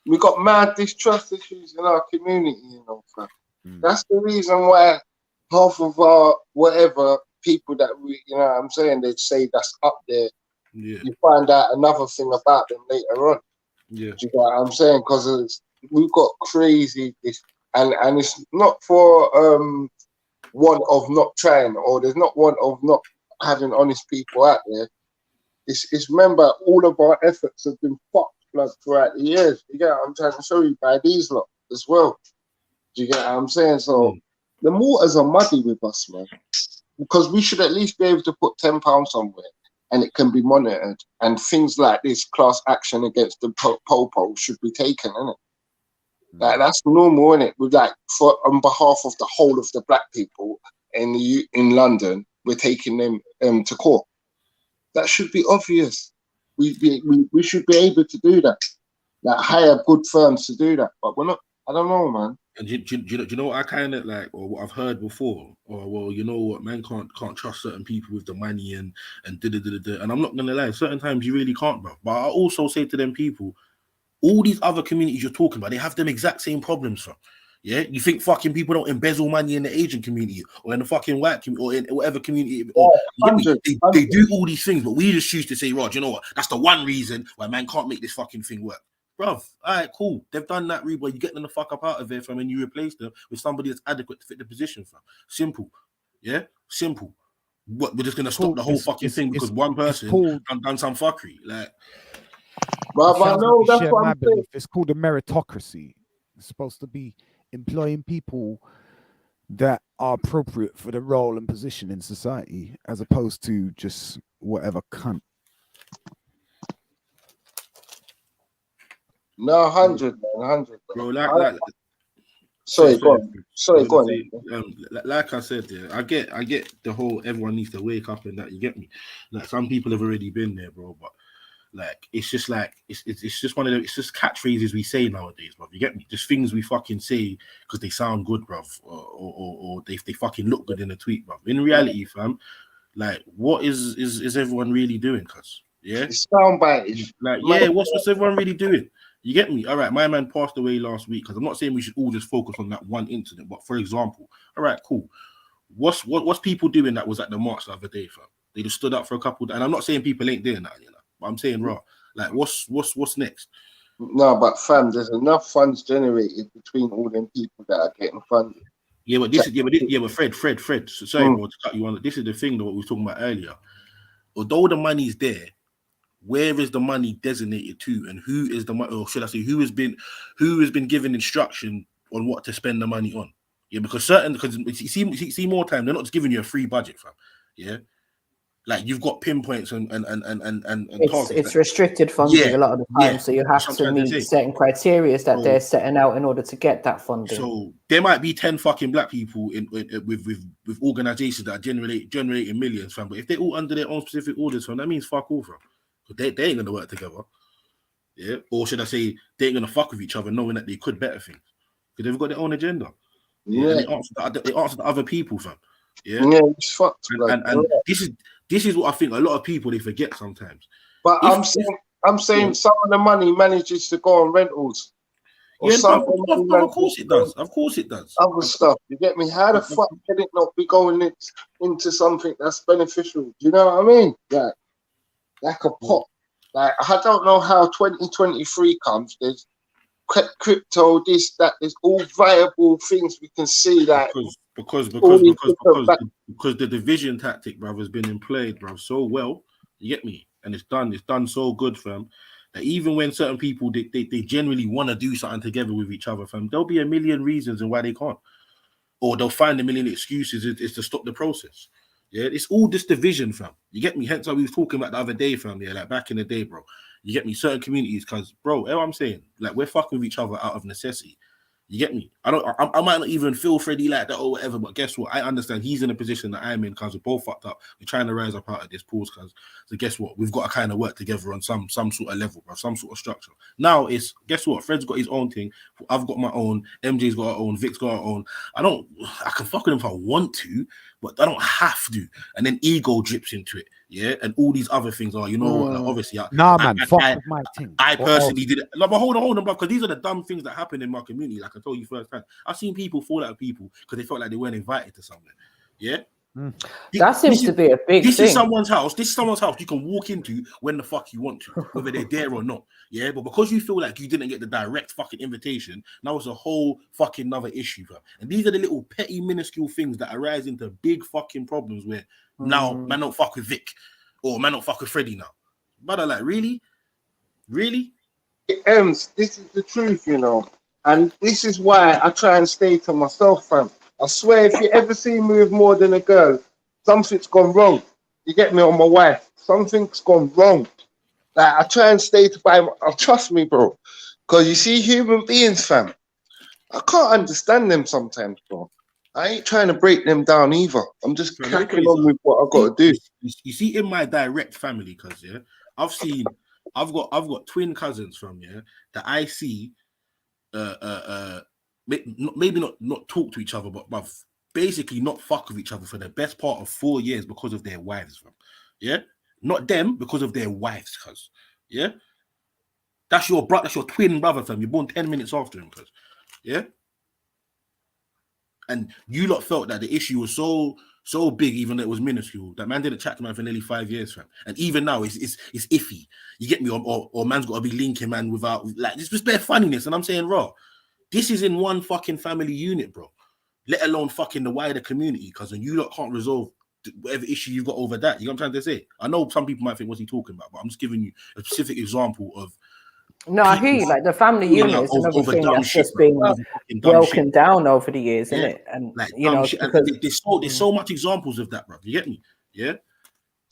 We got mad distrust issues in our community, you know, fam. That's the reason why half of our whatever people that we, you know what I'm saying, they'd say that's up there. Yeah. You find out another thing about them later on. Yeah. Do you know what I'm saying? Because we've got crazy this, and it's not for one of not trying, or there's not one of not having honest people out there. It's remember, all of our efforts have been fucked blood throughout the years. You get what I'm trying to show you by these lot as well. Do you get what I'm saying? So the waters are muddy with us, man, because we should at least be able to put £10 somewhere and it can be monitored. And things like this class action against the Popo should be taken, innit? Like, that's normal, innit? With like, on behalf of the whole of the black people in London, we're taking them to court. That should be obvious. We should be able to do that. Like, hire good firms to do that, but we're not. I don't know, man. And do you know what I kind of like, or what I've heard before, or well, you know what, man can't trust certain people with the money and and I'm not gonna lie, certain times you really can't, bro. But I also say to them people, all these other communities you're talking about, they have them exact same problems, fam. Yeah, you think fucking people don't embezzle money in the Asian community or in the fucking white community or in whatever community? They do all these things, but we just choose to say, Rod, you know what? That's the one reason why man can't make this fucking thing work. Bruv, all right, cool. They've done that, Reba. You get them the fuck up out of there, fam, and you replace them with somebody that's adequate to fit the position, fam. Simple. Yeah? Simple. What, we're just going to stop the whole fucking thing because one person done some fuckery. Like, but no, that's what I'm saying. It's called a meritocracy. It's supposed to be employing people that are appropriate for the role and position in society, as opposed to just whatever cunt. No, 100, man, 100. Bro, sorry, go on. Like I said, yeah, I get the whole everyone needs to wake up and that, you get me. Like, some people have already been there, bro, but like it's just like it's just one of it's just catchphrases we say nowadays, bro. You get me? Just things we fucking say because they sound good, bro, or they fucking look good in a tweet, bro. In reality, fam, like what is everyone really doing? Cause yeah, soundbite. Like yeah, what's everyone really doing? You get me? All right, my man passed away last week. Because I'm not saying we should all just focus on that one incident, but for example, all right, cool. What's people doing that was at the march the other day, fam? They just stood up for a couple, and I'm not saying people ain't doing that, you know. But I'm saying, raw, like, what's next? No, but fam, there's enough funds generated between all them people that are getting funded. Yeah, but Fred. Sorry, bro, to cut you on. This is the thing that what we were talking about earlier. although the money's there, where is the money designated to, and who is the money, or should I say, who has been given instruction on what to spend the money on? Yeah, because you see more time, they're not just giving you a free budget, fam. Yeah, like you've got pinpoints and it's restricted funding a lot of the time, so you have to meet certain criteria that they're setting out in order to get that funding. So there might be 10 fucking black people with organizations that are generating millions, fam. But if they're all under their own specific orders, fam, that means fuck all, fam. They ain't gonna work together. Yeah, or should I say they ain't gonna fuck with each other, knowing that they could better things because they've got their own agenda. Yeah, they answer the other people, fam. Yeah, it's fucked. And this is what I think a lot of people they forget sometimes. But I'm saying some of the money manages to go on rentals. Yeah, of course it does. Of course it does. Other stuff. You get me? How the fuck can it not be going into something that's beneficial? Do you know what I mean? Like a pot. Like I don't know how 2023 comes. There's crypto, this, that. There's all viable things we can see that because the division tactic, bruv, has been employed, bruv, so well. You get me? And it's done so good, fam. That even when certain people they generally want to do something together with each other, fam, there'll be a million reasons and why they can't, or they'll find a million excuses is to stop the process. Yeah, it's all this division, fam. You get me? Hence, what we was talking about the other day, fam. Yeah, like back in the day, bro. You get me? Certain communities, because, bro, you know what I'm saying? Like, we're fucking with each other out of necessity. You get me? I might not even feel Freddie like that or whatever, but guess what? I understand he's in a position that I'm in because we're both fucked up. We're trying to rise up out of this pause, cause so guess what? We've got to kind of work together on some sort of level, bro, some sort of structure. Now it's guess what? Fred's got his own thing. I've got my own. MJ's got her own. Vic's got her own. I can fuck with him if I want to, but I don't have to. And then ego drips into it. Yeah, and all these other things are, you know what? Like, obviously, I personally did it. Like, but hold on, bro, because these are the dumb things that happen in my community. Like I told you first time, I've seen people fall out of people because they felt like they weren't invited to something. Yeah, that seems to be a big thing. This is someone's house. This is someone's house you can walk into when the fuck you want to, whether they're there or not. Yeah, but because you feel like you didn't get the direct fucking invitation, now it's a whole fucking another issue, bro. And these are the little petty, minuscule things that arise into big fucking problems where now man don't fuck with Vic or man don't fuck with Freddie now. But I like, really? This is the truth, you know. And this is why I try and stay to myself, fam. I swear, if you ever see me with more than a girl, something's gone wrong. You get me, on my wife. Something's gone wrong. Like, I try and stay to by. Trust me, bro. Because you see, human beings, fam, I can't understand them sometimes, bro. I ain't trying to break them down either. I'm just cracking on with what I got to do. You see, in my direct family, cause yeah, I've got twin cousins from that I see. Maybe not talk to each other, but basically not fuck with each other for the best part of 4 years because of their wives, fam. Yeah, not them, because of their wives, cuz. Yeah, that's your brother, that's your twin brother, fam. You're born 10 minutes after him, cuz. Yeah, and you lot felt that the issue was so big, even though it was minuscule, that man didn't chat to man for nearly 5 years, fam. And even now, it's iffy. You get me? Or man's got to be linking man without, like, it's just bare funniness. And I'm saying, raw, this is in one fucking family unit, bro. Let alone fucking the wider community, because you lot can't resolve whatever issue you've got over that. You know what I'm trying to say? I know some people might think, what's he talking about? But I'm just giving you a specific example of. No, I hear you. Like the family unit is another thing that's just been broken down over the years, isn't it? And like, you know, there's so much examples of that, bro. You get me? Yeah,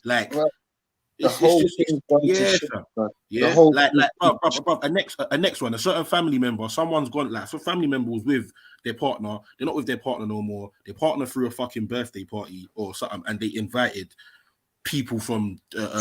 like. The whole thing, a next one. A certain family member, someone's gone. Like, some family member was with their partner. They're not with their partner no more. Their partner threw a fucking birthday party or something, and they invited people from the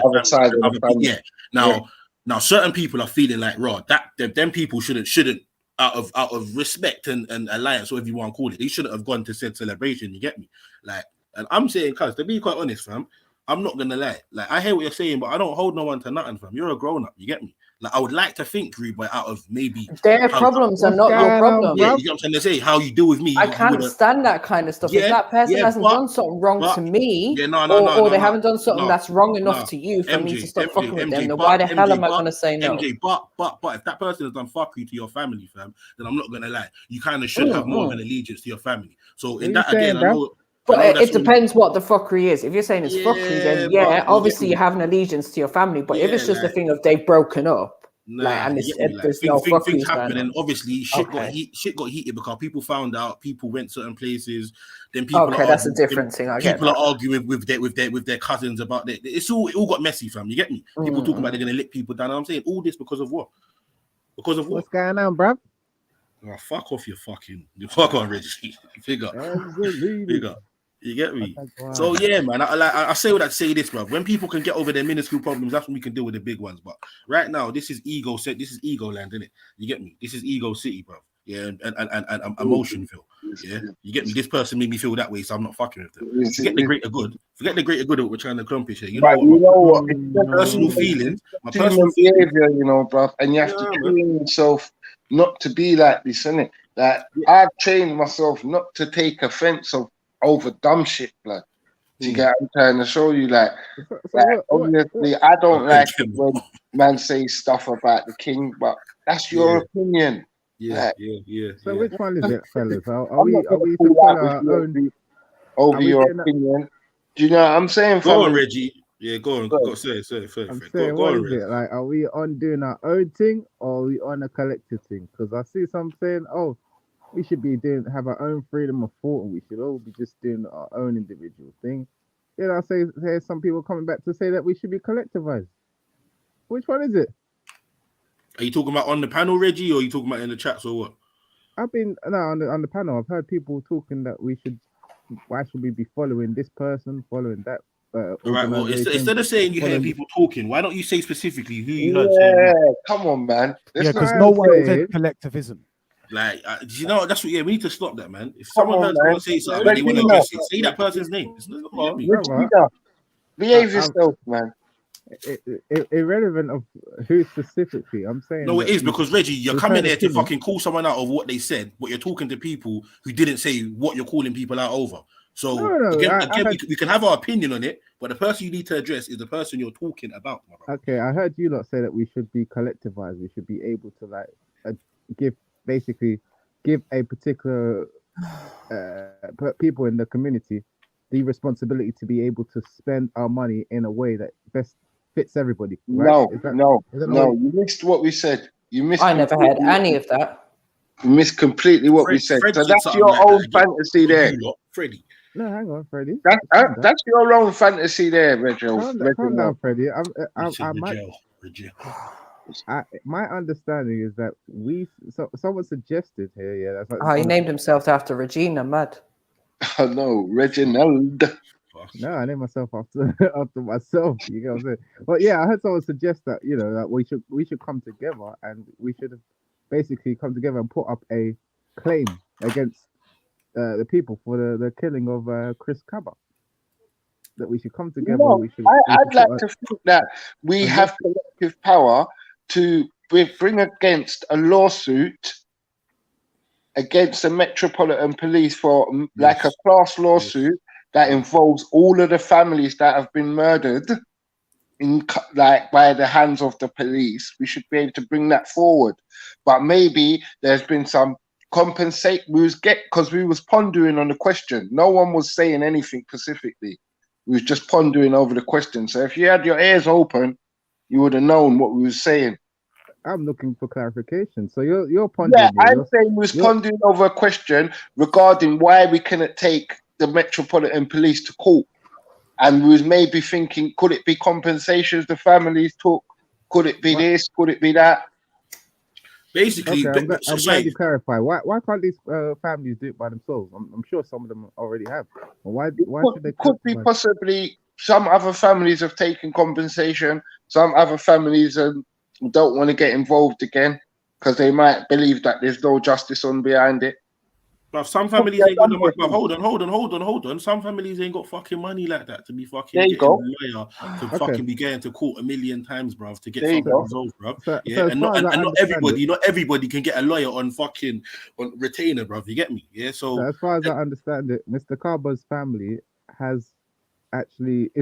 other side of the family. Yeah. Now certain people are feeling like, raw, that them people shouldn't out of respect and alliance, or whatever you want to call it, they shouldn't have gone to said celebration. You get me? Like, and I'm saying, cuz, to be quite honest, fam, I'm not gonna lie. Like, I hear what you're saying, but I don't hold no one to nothing, fam. You're a grown up. You get me? Like, I would like to think, Rude Boy, out of maybe their problems are not your problem. Yeah, you know what I'm trying to say? How you deal with me? I can't stand that kind of stuff. If that person hasn't done something wrong to me, or they haven't done something that's wrong enough to you for me to stop fucking with them, then why the hell am I gonna say no? MJ, but if that person has done fuckery to your family, fam, then I'm not gonna lie. You kind of should have more of an allegiance to your family. So in that, again, I know. But it depends what the fuckery is. If you're saying it's fuckery, then obviously you have an allegiance to your family. But if it's just a thing of they've broken up, and there's no fuckery things happen, and obviously shit got heated because people found out, people went certain places, then people that's a different thing. People are arguing with their cousins about it. It all got messy, fam. You get me? People talking about they're gonna lick people down. And I'm saying all this because of what? Because of what? What's going on, bruv? Oh, fuck off your fuck on, Reggie. Figure. You get me? So yeah, man. I say all that to say this, bro. When people can get over their minuscule problems, that's when we can deal with the big ones. But right now, this is ego set. This is ego land, isn't it? You get me? This is ego city, bro. Yeah, and Emotionville. Yeah, you get me. This person made me feel that way, so I'm not fucking with them. Forget the greater good. Forget the greater good that we're trying to accomplish here. You know what? My personal feelings, my personal behavior, you know, bro. And you have to train yourself not to be like this, innit? Like I've trained myself not to take offense over dumb shit, blood. Do you get what I'm trying to show you? Like obviously, I don't like it when man says stuff about the king, but that's your opinion. Yeah. So which one is it, fellas? Are we to follow our own over your opinion? Do you know what I'm saying? Go on, Reggie. Yeah, go on. Go say. I'm saying, what is it? Like, are we on doing our own thing or are we on a collective thing? Because I see some saying, oh, we should be have our own freedom of thought, and we should all be just doing our own individual thing. You know, I say there's some people coming back to say that we should be collectivized. Which one is it? Are you talking about on the panel, Reggie, or are you talking about in the chats or what? On the panel. I've heard people talking that why should we be following this person, following that? All right. Well, instead of saying you hear people talking, why don't you say specifically who you heard? Come on, man. Because no one said collectivism. Like, you know, that's what. Yeah, we need to stop that, man. If someone heard someone say something, they want to address it. Say that person's name. It's not me. Behave yourself, man. Irrelevant of who specifically. I'm saying. No, it is because Reggie, you're coming there to fucking call someone out of what they said, but you're talking to people who didn't say what you're calling people out over. So we can have our opinion on it, but the person you need to address is the person you're talking about. Okay, I heard you lot say that we should be collectivized. We should be able to give a particular people in the community the responsibility to be able to spend our money in a way that best fits everybody. Right? No. You missed what we said. I never had any of that. You missed completely what we said. So that's your own fantasy there. Freddie. No, hang on, Freddie. That's your own fantasy there, Reginald. Calm down, Freddie. My understanding is that someone suggested here, he named himself after Regina, mad. Oh no, Reginald. No, I named myself after myself. You know what I'm saying? But yeah, I heard someone suggest that that we should come together and we should basically come together and put up a claim against the people for the killing of Chris Cabba. That we should come together. I'd like to think that we have collective power to bring against a lawsuit against the Metropolitan Police for a class lawsuit that involves all of the families that have been murdered by the hands of the police. We should be able to bring that forward. But maybe there's been some because we was pondering on the question. No one was saying anything specifically. We was just pondering over the question. So if you had your ears open, you would have known what we were saying. I'm looking for clarification. So you're pondering. Yeah, I'm saying we was pondering over a question regarding why we cannot take the Metropolitan Police to court. And we was maybe thinking, could it be compensations the families took? Could it be this? Could it be that? Basically, I'm glad you clarify. Why can't these families do it by themselves? I'm sure some of them already have. Why should they? Could be possibly some other families have taken compensation. Some other families don't want to get involved again because they might believe that there's no justice on behind it. But some families ain't got the money. Hold on. Some families ain't got fucking money like that to be fucking getting a lawyer to fucking be going to court 1,000,000 times, bruv, to get something resolved, bruv. Not everybody can get a lawyer on retainer, bruv. You get me? Yeah. So as far as I understand it, Mr. Carba's family is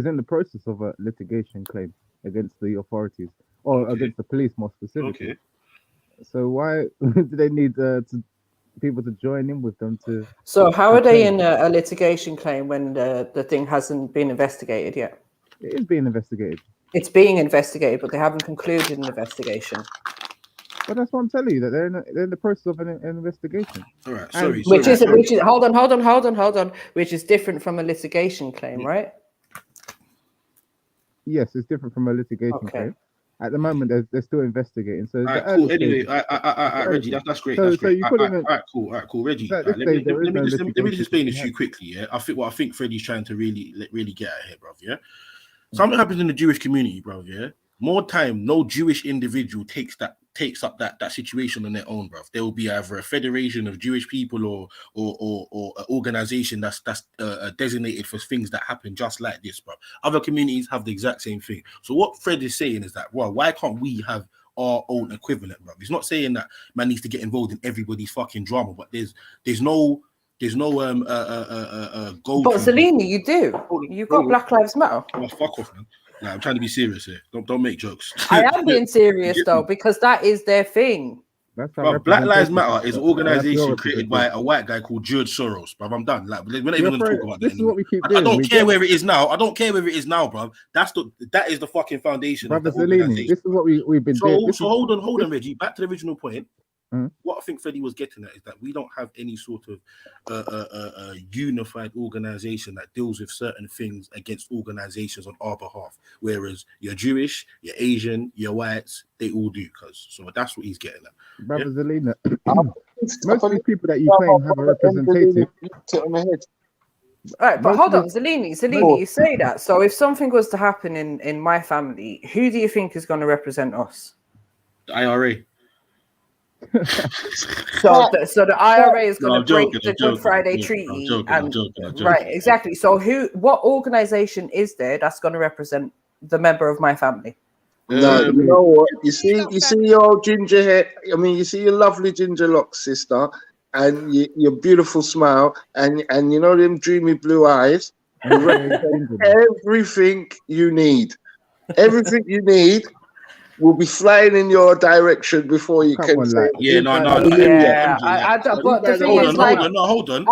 in the process of a litigation claim against the authorities against the police, more specifically. Okay. So why do they need to people to join in with them to. So how are they in a litigation claim when the thing hasn't been investigated yet? It is being investigated. It's being investigated, but they haven't concluded an investigation. But that's what I'm telling you, that they're in the process of an investigation. All right, sorry. Which is hold on, which is different from a litigation claim, right? Yes, it's different from a litigation claim. At the moment, they're still investigating. So cool. Anyway, Reggie, that's great. That's great. You put in all right, cool. Reggie, let me just explain this to you quickly. Yeah, I think Freddie's trying to really get at here, bro. Yeah, something happens in the Jewish community, bro. Yeah, more time, no Jewish individual takes up that situation on their own, bro. There will be either a federation of Jewish people or an organization that's designated for things that happen just like this, bro. Other communities have the exact same thing. So what Fred is saying is that, well, why can't we have our own equivalent, bro? He's not saying that man needs to get involved in everybody's fucking drama, but there's no go. But Zelini, you do. You've got Black Lives Matter. Oh, fuck off, man. Nah, I'm trying to be serious here. Don't make jokes. I am being serious though, because that is their thing. Bro, Black Lives Matter is an organization created by a white guy called George Soros, bro. I'm done. Like, we're not even going to talk about that anymore. I don't care where it is now. I don't care whether it is now, bro. That is the fucking foundation. Brother Zelini, this is what we've been doing. So hold on, Reggie. Back to the original point. What I think Freddie was getting at is that we don't have any sort of unified organization that deals with certain things against organizations on our behalf. Whereas you're Jewish, you're Asian, you're whites, they all do. So that's what he's getting at. Brother Zelina, most of these people that you claim have a representative. All right, but hold on, Zelini, you say that. So if something was to happen in my family, who do you think is going to represent us? The IRA. So the IRA is going to break the Good Friday Treaty, I'm joking. Right? Exactly. So what organization is there that's going to represent the member of my family? No, you know what? You see your ginger hair. I mean, you see your lovely ginger locks, sister, and your beautiful smile, and you know them dreamy blue eyes. Everything you need. Everything you need will be flying in your direction before you can say. But the thing is, hold on.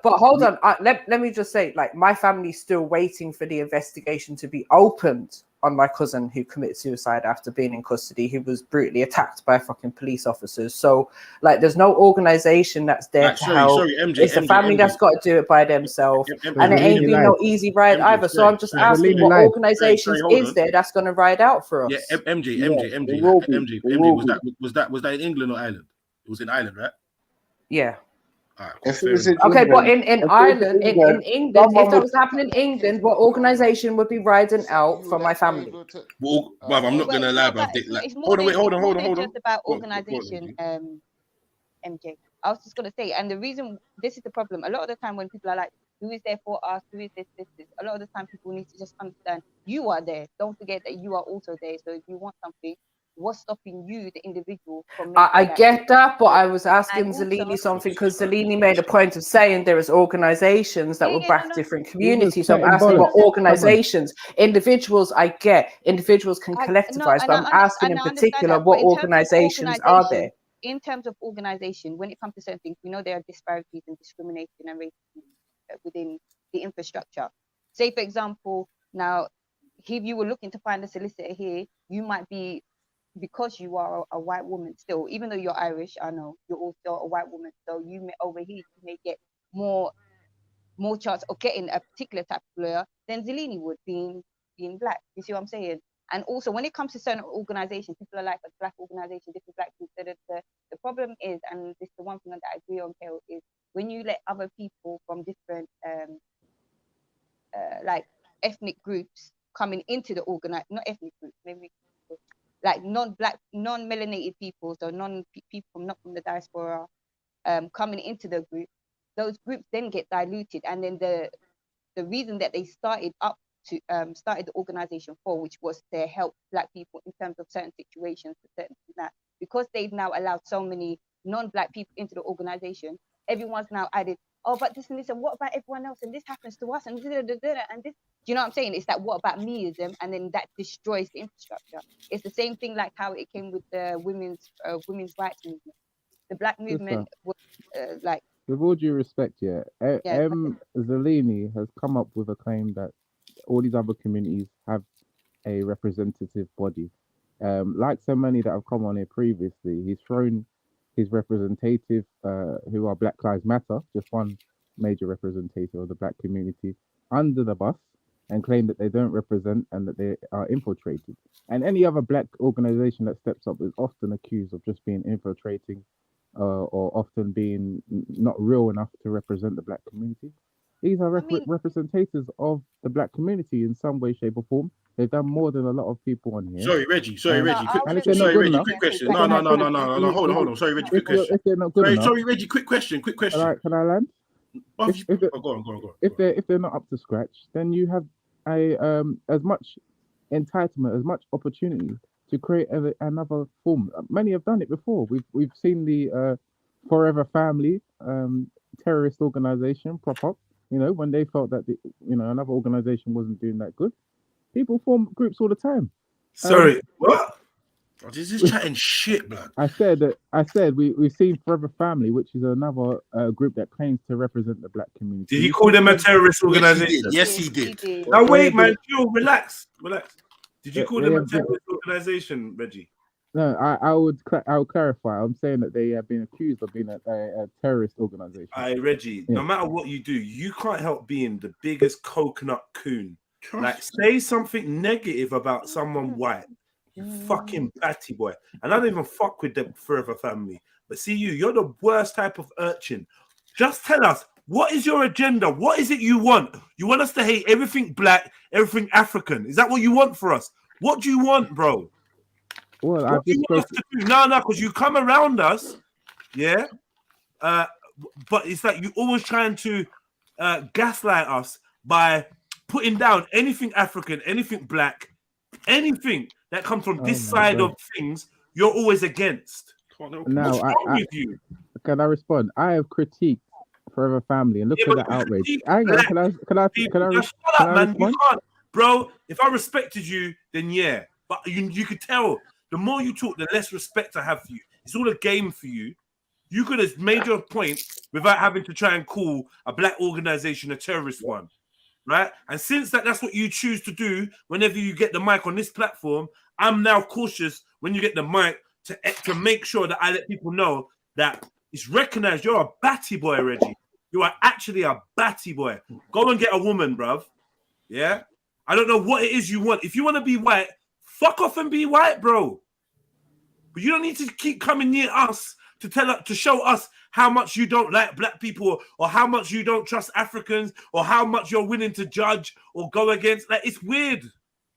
But hold on. Let me just say, like, my family's still waiting for the investigation to be opened on my cousin who committed suicide after being in custody, who was brutally attacked by fucking police officers. So, like, there's no organization that's there to help. It's the family that's got to do it by themselves, and it ain't been no easy ride either. So I'm just asking, what organizations is there that's going to ride out for us? Yeah, MJ. Was that in England or Ireland? It was in Ireland, right? Yeah. Okay, but in Ireland, in England, if that was happening in England, what organization would be riding out for my family? Well, I'm not gonna lie, bro. Hold on. Just about organization, MJ. I was just gonna say, and the reason this is the problem. A lot of the time when people are like, "Who is there for us? Who is this?" A lot of the time people need to just understand you are there. Don't forget that you are also there. So if you want something, what's stopping you, the individual, from I get that, but I was asking Zelini something because Zelini made a point of saying there is organizations that will back different communities. So I'm asking what organizations, individuals. I get individuals can collectivize, but I'm asking in particular what organizations are there. In terms of organization, when it comes to certain things, we know there are disparities and discrimination and racism within the infrastructure. Say, for example, now, if you were looking to find a solicitor here, you might be, because you are a white woman still, even though you're Irish, I know you're also a white woman, so you may over here you may get more chance of getting a particular type of lawyer than Zelini would, being black. You see what I'm saying? And also, when it comes to certain organizations, people are like a black organization, different black groups. The problem is, and this is the one thing that I agree on, Kel, is when you let other people from different like ethnic groups coming into the not ethnic groups, maybe like non-black, non-melanated people, so people not from the diaspora, coming into the group, those groups then get diluted, and then the reason that they started the organization for, which was to help black people in terms of certain situations, because they've now allowed so many non-black people into the organization, everyone's now added, oh, but this and this, and what about everyone else, and this happens to us, and and this. Do you know what I'm saying? It's that what about meism, and then that destroys the infrastructure. It's the same thing like how it came with the women's rights movement. the black movement was like. With all due respect, Yeah, Zellini has come up with a claim that all these other communities have a representative body. Like so many that have come on here previously, he's thrown his representative, who are Black Lives Matter, just one major representative of the black community, under the bus and claim that they don't represent and that they are infiltrated. And any other black organization that steps up is often accused of just being infiltrating or often being not real enough to represent the black community. These are representatives of the black community in some way, shape, or form. They've done more than a lot of people on here. Sorry, Reggie. Quick question. No. Hold on. Sorry, Reggie. Quick question. If they're not good enough, sorry, Reggie. Quick question. Can I land? Go on. If they're not up to scratch, then you have as much entitlement, as much opportunity to create another form. Many have done it before. We've seen the Forever Family terrorist organization prop up. You know, when they felt that another organization wasn't doing that good, people form groups all the time. Sorry, what? This is chatting shit, blood. I said we've seen Forever Family, which is another group that claims to represent the black community. Did he call them a terrorist organization? Yes, he did. Now wait, man, chill, relax. Did you call them a terrorist organization, Reggie? No, I would clarify. I'm saying that they have been accused of being a terrorist organization. Reggie, no matter what you do, you can't help being the biggest coconut coon. Like, say something negative about someone white, you fucking batty boy. And I don't even fuck with the Forever Family. But see you're the worst type of urchin. Just tell us, what is your agenda? What is it you want? You want us to hate everything black, everything African? Is that what you want for us? What do you want, bro? Well, what do you want us to do? No, because you come around us, yeah. But it's like you're always trying to gaslight us by putting down anything African, anything black, anything that comes from this side of things. You're always against. Now, what's wrong with you? Can I respond? I have critiqued Forever Family and look at that outrage. Hang on, can I respond? You can't, bro. If I respected you, then yeah. But you could tell the more you talk, the less respect I have for you. It's all a game for you. You could have made your point without having to try and call a black organization a terrorist one, right? And since that's what you choose to do whenever you get the mic on this platform, I'm now cautious when you get the mic to make sure that I let people know that it's recognized. You're a batty boy, Reggie. You are actually a batty boy. Go and get a woman, bruv. Yeah? I don't know what it is you want. If you want to be white, fuck off and be white, bro. But you don't need to keep coming near us to show us how much you don't like black people or how much you don't trust Africans or how much you're willing to judge or go against. Like, it's weird.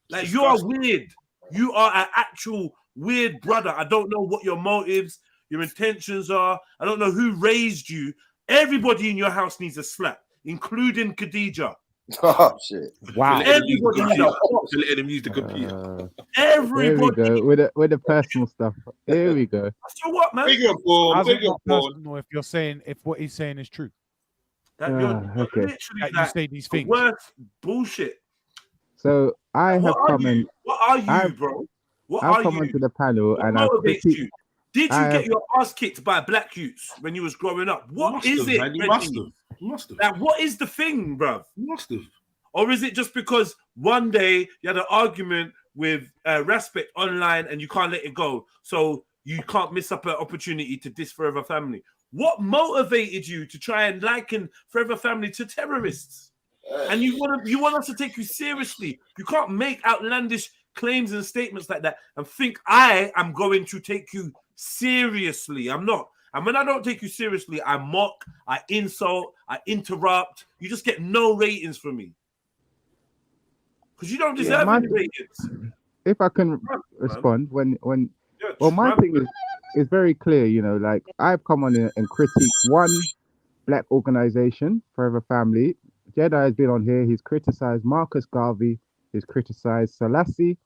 Like, you are weird. You are an actual weird brother. I don't know what your motives, your intentions are. I don't know who raised you. Everybody in your house needs a slap, including Khadija. Oh shit! Wow! Everybody needs a to let him use the computer. Everybody. There we go with the personal stuff. Here we go. So what, man? How's it not personal if you're saying if what he's saying is true? That you're literally you say these things. Worst bullshit. So I have come in. What are you, bro? What I've are come you? onto the panel What and I've motivates you? Did you I get have- your ass kicked by black youths when you was growing up? What Must is have, it? man. You Reggie? must have. Like, what is the thing, bruv? Must have. Or is it just because one day you had an argument with Respect online and you can't let it go, so you can't miss up an opportunity to diss Forever Family? What motivated you to try and liken Forever Family to terrorists? And you want us to take you seriously. You can't make outlandish claims and statements like that and think I am going to take you seriously. I'm not. And when I don't take you seriously, I mock, I insult, I interrupt. You just get no ratings from me. Because you don't deserve any ratings. If I can respond, my thing is very clear, you know, like I've come on and critiqued one black organization, Forever Family. JEDI has been on here, he's criticized Marcus Garvey, he's criticized Selassie,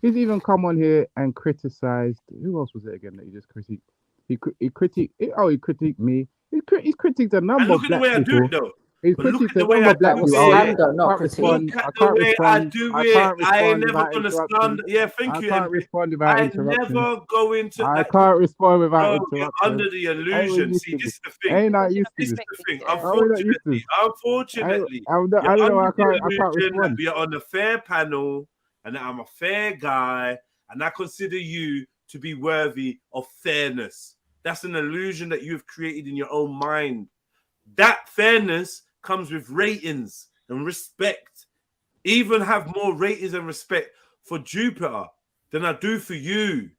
he's even come on here and criticized, who else was it again that he just critiqued? He critiqued me. He's critiqued a number of black people. Look at the way I do it, though. But look critique at the said, way one I more black do you. it. Can't respond. Look at I the can't way I respond. do I it. can't I ain't respond never without gonna interrupting. slander. Yeah, thank I you, can't MP. respond without I interrupting. never go into I that. can't respond without Bro, you're interrupting. under the Ain't we illusion. used See, to this this? is the thing. Ain't I used to This is this? the thing. Are we not used to this? Unfortunately, I you're don't know. under I the can't illusion that respond. we are on a fair panel and that I'm a fair guy and I consider you to be worthy of fairness. That's an illusion that you've created in your own mind. That fairness comes with ratings and respect. Even have more ratings and respect for Jupiter than I do for you.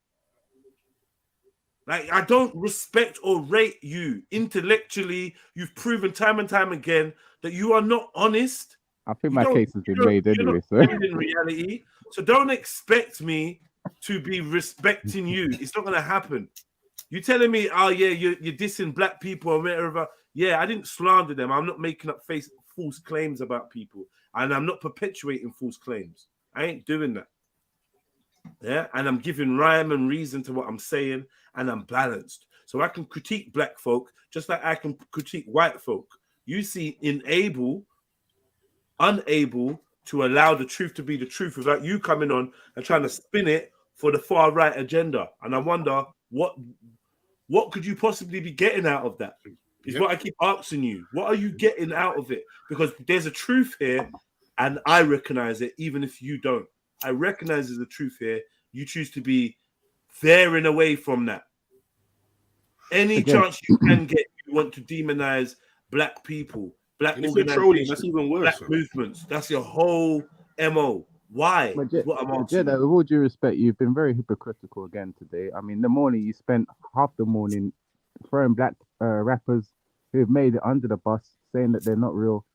Like, I don't respect or rate you intellectually. You've proven time and time again that you are not honest. I think my case has been made You're anyway. not So living in reality. So don't expect me to be respecting you. It's not going to happen. You telling me, oh yeah, you're dissing black people or whatever. Yeah, I didn't slander them. I'm not making up false claims about people, and I'm not perpetuating false claims. I ain't doing that. Yeah, and I'm giving rhyme and reason to what I'm saying, and I'm balanced. So I can critique black folk just like I can critique white folk. You see, unable to allow the truth to be the truth without you coming on and trying to spin it for the far right agenda. And I wonder what could you possibly be getting out of that? Is what I keep asking you. What are you getting out of it? Because there's a truth here, and I recognize it, even if you don't. I recognize there's a truth here. You choose to be veering away from that. Any chance you can get, you want to demonize black people, black organizations, that's even worse. black movements. That's your whole MO. Why? But What I'm asking. Jedi, with all due respect, you've been very hypocritical again today. I mean, the morning you spent half the morning throwing black rappers who've made it under the bus, saying that they're not real.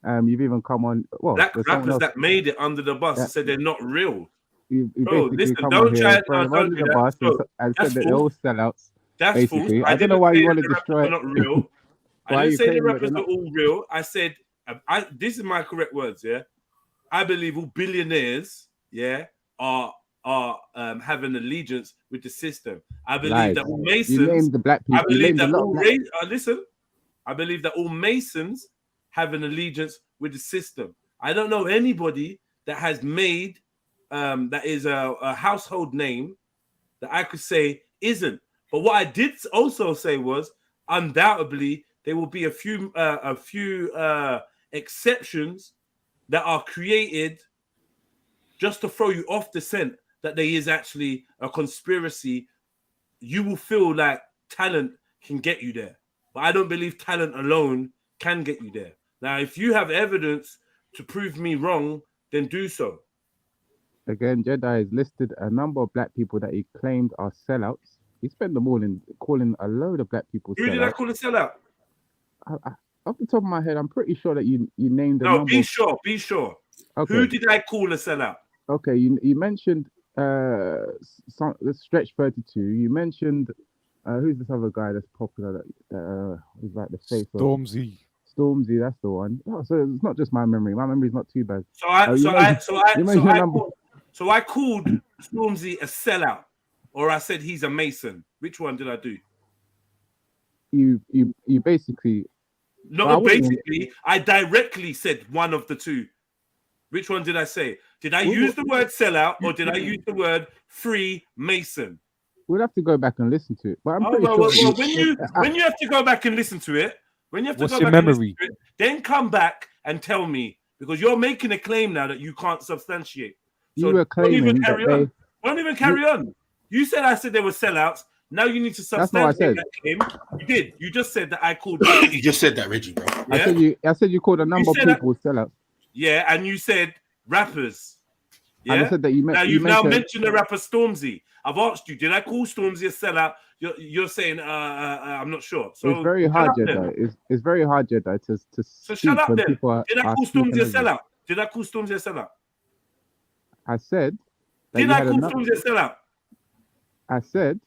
You've even come on. Well, black rappers that made it under the bus and said they're not real. You Bro, basically listen, come don't on try here, it. throw them under the bus and said that they're all sellouts. That's basically. false. I don't know why you want to the destroy rappers are not real. I didn't say the rappers not... are all real. I said, this is my correct words, yeah? I believe all billionaires, yeah, are having allegiance with the system. I believe that all Masons... You named the black people. I believe that all... listen. I believe that all Masons have an allegiance with the system. I don't know anybody that has made... that is a household name that I could say isn't. But what I did also say was, undoubtedly, there will be a few exceptions that are created just to throw you off the scent that there is actually a conspiracy. You will feel like talent can get you there. But I don't believe talent alone can get you there. Now, if you have evidence to prove me wrong, then do so. Again, Jedi has listed a number of black people that he claimed are sellouts. He spent the morning calling a load of black people sellouts. Who did I call a sellout? Off the top of my head, I'm pretty sure that you named a number. No, be sure. Okay. Who did I call a sellout? Okay, you mentioned Stretch 32. You mentioned who's this other guy that's popular that is like the face Stormzy. Stormzy, that's the one. Oh, so it's not just my memory. My memory's not too bad. So I called Stormzy a sellout, or I said he's a Mason. Which one did I do? You basically. No, basically, I directly said one of the two. Which one did I say? Did I use the word sellout or did I use the word Freemason? We'll have to go back and listen to it. But I'm pretty sure. When you have to go back and listen to it, then come back and tell me, because you're making a claim now that you can't substantiate. So you were claiming don't even carry on. You said I said they were sellouts. Now you need to substantiate that claim. You did. You just said that I called. You just said that, Reggie, bro. Yeah? I said you called a number of people sellouts. Yeah, and you said rappers. Yeah. And I said that you've now mentioned the rapper Stormzy. I've asked you, did I call Stormzy a sellout? You're saying I'm not sure. So it's very hard, Jedi. It's very hard, Jedi, to so shut up then. Did I call Stormzy a sellout? Did I call Stormzy a sellout? I said. Did I call Stormzy a sellout? I said.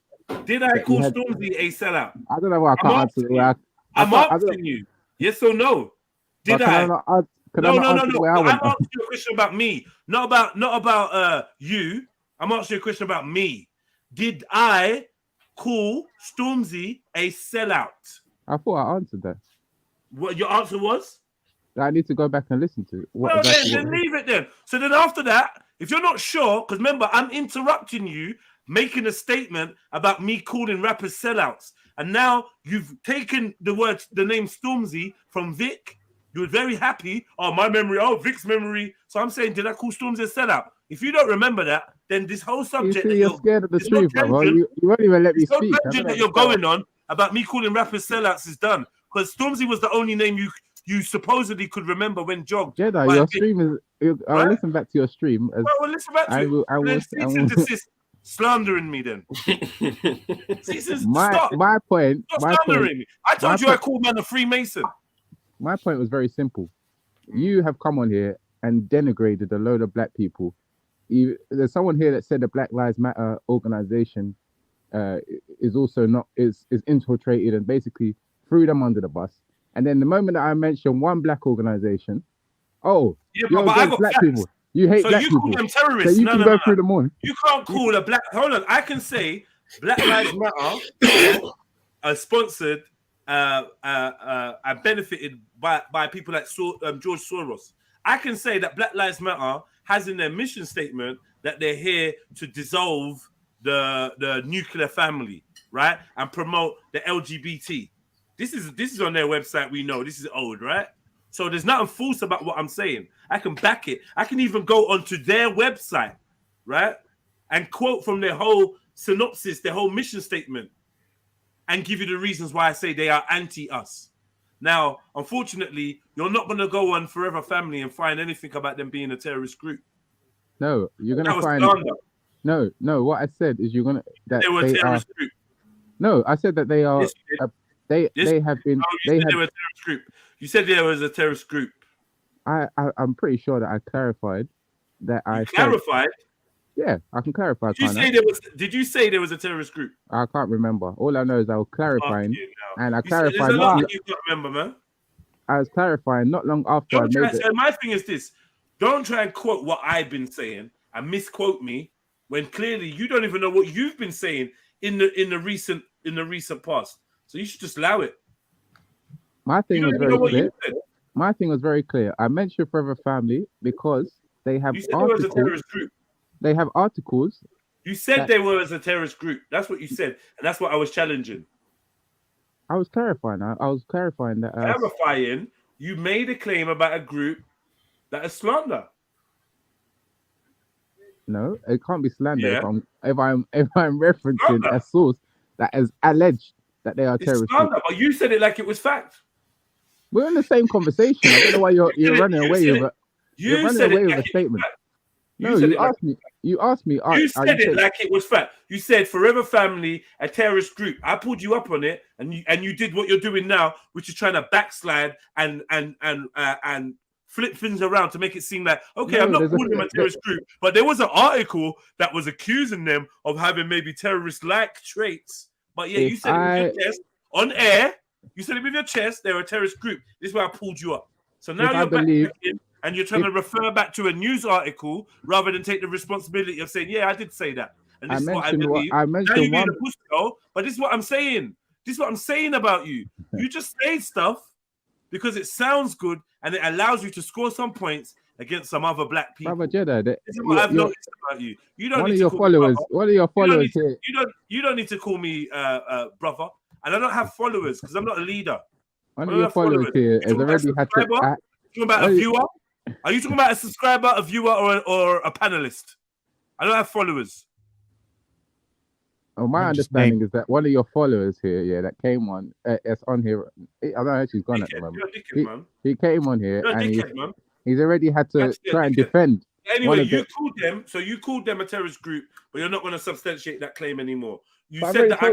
Did I call Stormzy a sellout? I don't know why I can't answer. I'm asking you. Yes or no? Did I? No. I'm asking you a question about me, not about you. I'm asking you a question about me. Did I call Stormzy a sellout? I thought I answered that. What your answer was? that I need to go back and listen to. Well, then leave it then. So then after that, if you're not sure, because remember, I'm interrupting you, making a statement about me calling rappers sellouts. And now you've taken the name Stormzy from Vic. You were very happy. Oh, my memory. Oh, Vic's memory. So I'm saying, did I call Stormzy a sellout? If you don't remember that, then this whole subject... you're scared of the truth, brother. You won't even let me speak. Tangent that you're going on about me calling rappers sellouts is done. Because Stormzy was the only name you supposedly could remember when jogged. Jedi, your stream is... I'll listen back to your stream. Well, listen back to it. I will desist slandering me then. My point... Stop slandering me. I told you I called man a Freemason. My point was very simple. You have come on here and denigrated a load of black people. There's someone here that said the Black Lives Matter organization is also not is infiltrated and basically threw them under the bus. And then the moment that I mentioned one black organization, you're against black people. You hate black people. So you call them terrorists. So you can go through them all. You can't call a black. Hold on. I can say Black Lives Matter are sponsored. Benefited by people like George Soros. I can say that Black Lives Matter has in their mission statement that they're here to dissolve the nuclear family, right, and promote the LGBT. This is on their website. We know this is old, right? So there's nothing false about what I'm saying. I can back it. I can even go onto their website, right, and quote from their whole synopsis, their whole mission statement, and give you the reasons why I say they are anti-us. Now, unfortunately, you're not going to go on Forever Family and find anything about them being a terrorist group. No, you're going to find... No, what I said is you're going to... They were a terrorist group. No, I said that they are... Yes, they have been... They were a terrorist group. You said there was a terrorist group. I'm pretty sure that I clarified that I clarified? Yeah, I can clarify. Did you say there was a terrorist group? I can't remember. All I know is I was clarifying, and I clarified. There's a lot that you can't remember, man. I was clarifying not long after I made it. So my thing is this: don't try and quote what I've been saying and misquote me when clearly you don't even know what you've been saying in the recent past. So you should just allow it. My thing was very clear. My thing was very clear. I mentioned Forever Family because they have articles. There was a terrorist group. They have articles. You said they were as a terrorist group. That's what you said, and that's what I was challenging. I was clarifying. I was clarifying that. Clarifying. You made a claim about a group that is slander. No, it can't be slander if I'm referencing a source that is alleged that they are terrorist. Slander, but you said it like it was fact. We're in the same conversation. I don't know why you're running away with it. You're running away with a statement. No, you asked me. You said it like it was fact. You said Forever Family, a terrorist group. I pulled you up on it, and you did what you're doing now, which is trying to backslide and flip things around to make it seem like, okay, I'm not calling them a terrorist group, but there was an article that was accusing them of having maybe terrorist-like traits. But yeah, you said it with your chest on air. You said it with your chest. They're a terrorist group. This is why I pulled you up. So now you're back and you're trying to refer back to a news article rather than take the responsibility of saying, yeah, I did say that. And this is what I believe. Now you being a pussy, but this is what I'm saying. This is what I'm saying about you. You just say stuff because it sounds good and it allows you to score some points against some other black people. Brother Jedi, this is what I've noticed about you. You don't one need of your to followers. One of your followers here. You don't need to call me brother, and I don't have followers because I'm not a leader. One of your followers here has already had to. Talking about a viewer? Are you talking about a subscriber, a viewer, or a panelist? I don't have followers. Oh, my understanding is that one of your followers here, that came on, it's on here. I don't know if she's gone at the moment. He came on here and he's already had to try and defend. Anyway, you called them a terrorist group, but you're not going to substantiate that claim anymore. You said that I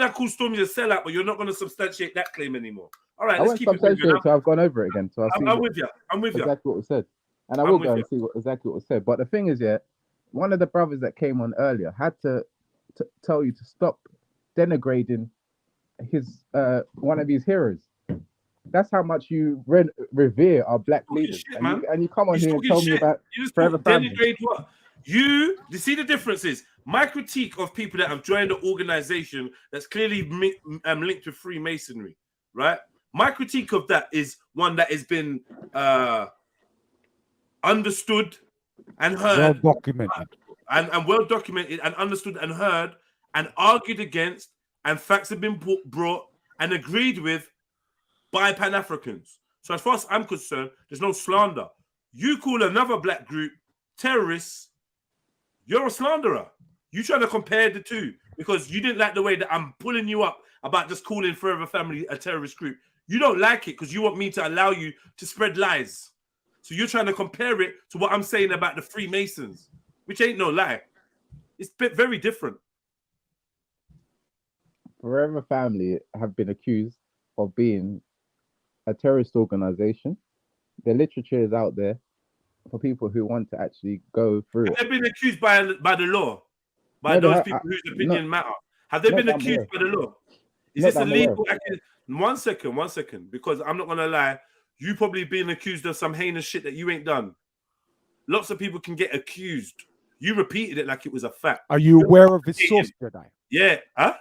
called Stormzy a sellout, but you're not going to substantiate that claim anymore. All right, let's keep it moving. So I've gone over it again. So I'm with you. I'm with you. Exactly what was said, and I will go and see exactly what was said. But the thing is, one of the brothers that came on earlier had to tell you to stop denigrating his one of his heroes. That's how much you revere our black leaders, and you come on here and tell me about Forever Family. Denigrate what? You see the differences. My critique of people that have joined the organization that's clearly linked to Freemasonry, right? my critique of that is one that has been understood and heard, well documented, and well documented and understood and heard and argued against, and facts have been brought and agreed with by Pan-Africans. So as far as I'm concerned, there's no slander. You call another black group terrorists, you're a slanderer. You trying to compare the two because you didn't like the way that I'm pulling you up about just calling Forever Family a terrorist group. You don't like it because you want me to allow you to spread lies. So you're trying to compare it to what I'm saying about the Freemasons, which ain't no lie. It's very different. Forever Family have been accused of being a terrorist organization. The literature is out there for people who want to actually go through it. Have they been accused by the law? By those people whose opinion matter? Have they been accused by the law? Is this a legal action? 1 second, because I'm not gonna lie, you probably been accused of some heinous shit that you ain't done. Lots of people can get accused. You repeated it like it was a fact. Are you aware of his source, Jedi? Yeah, huh?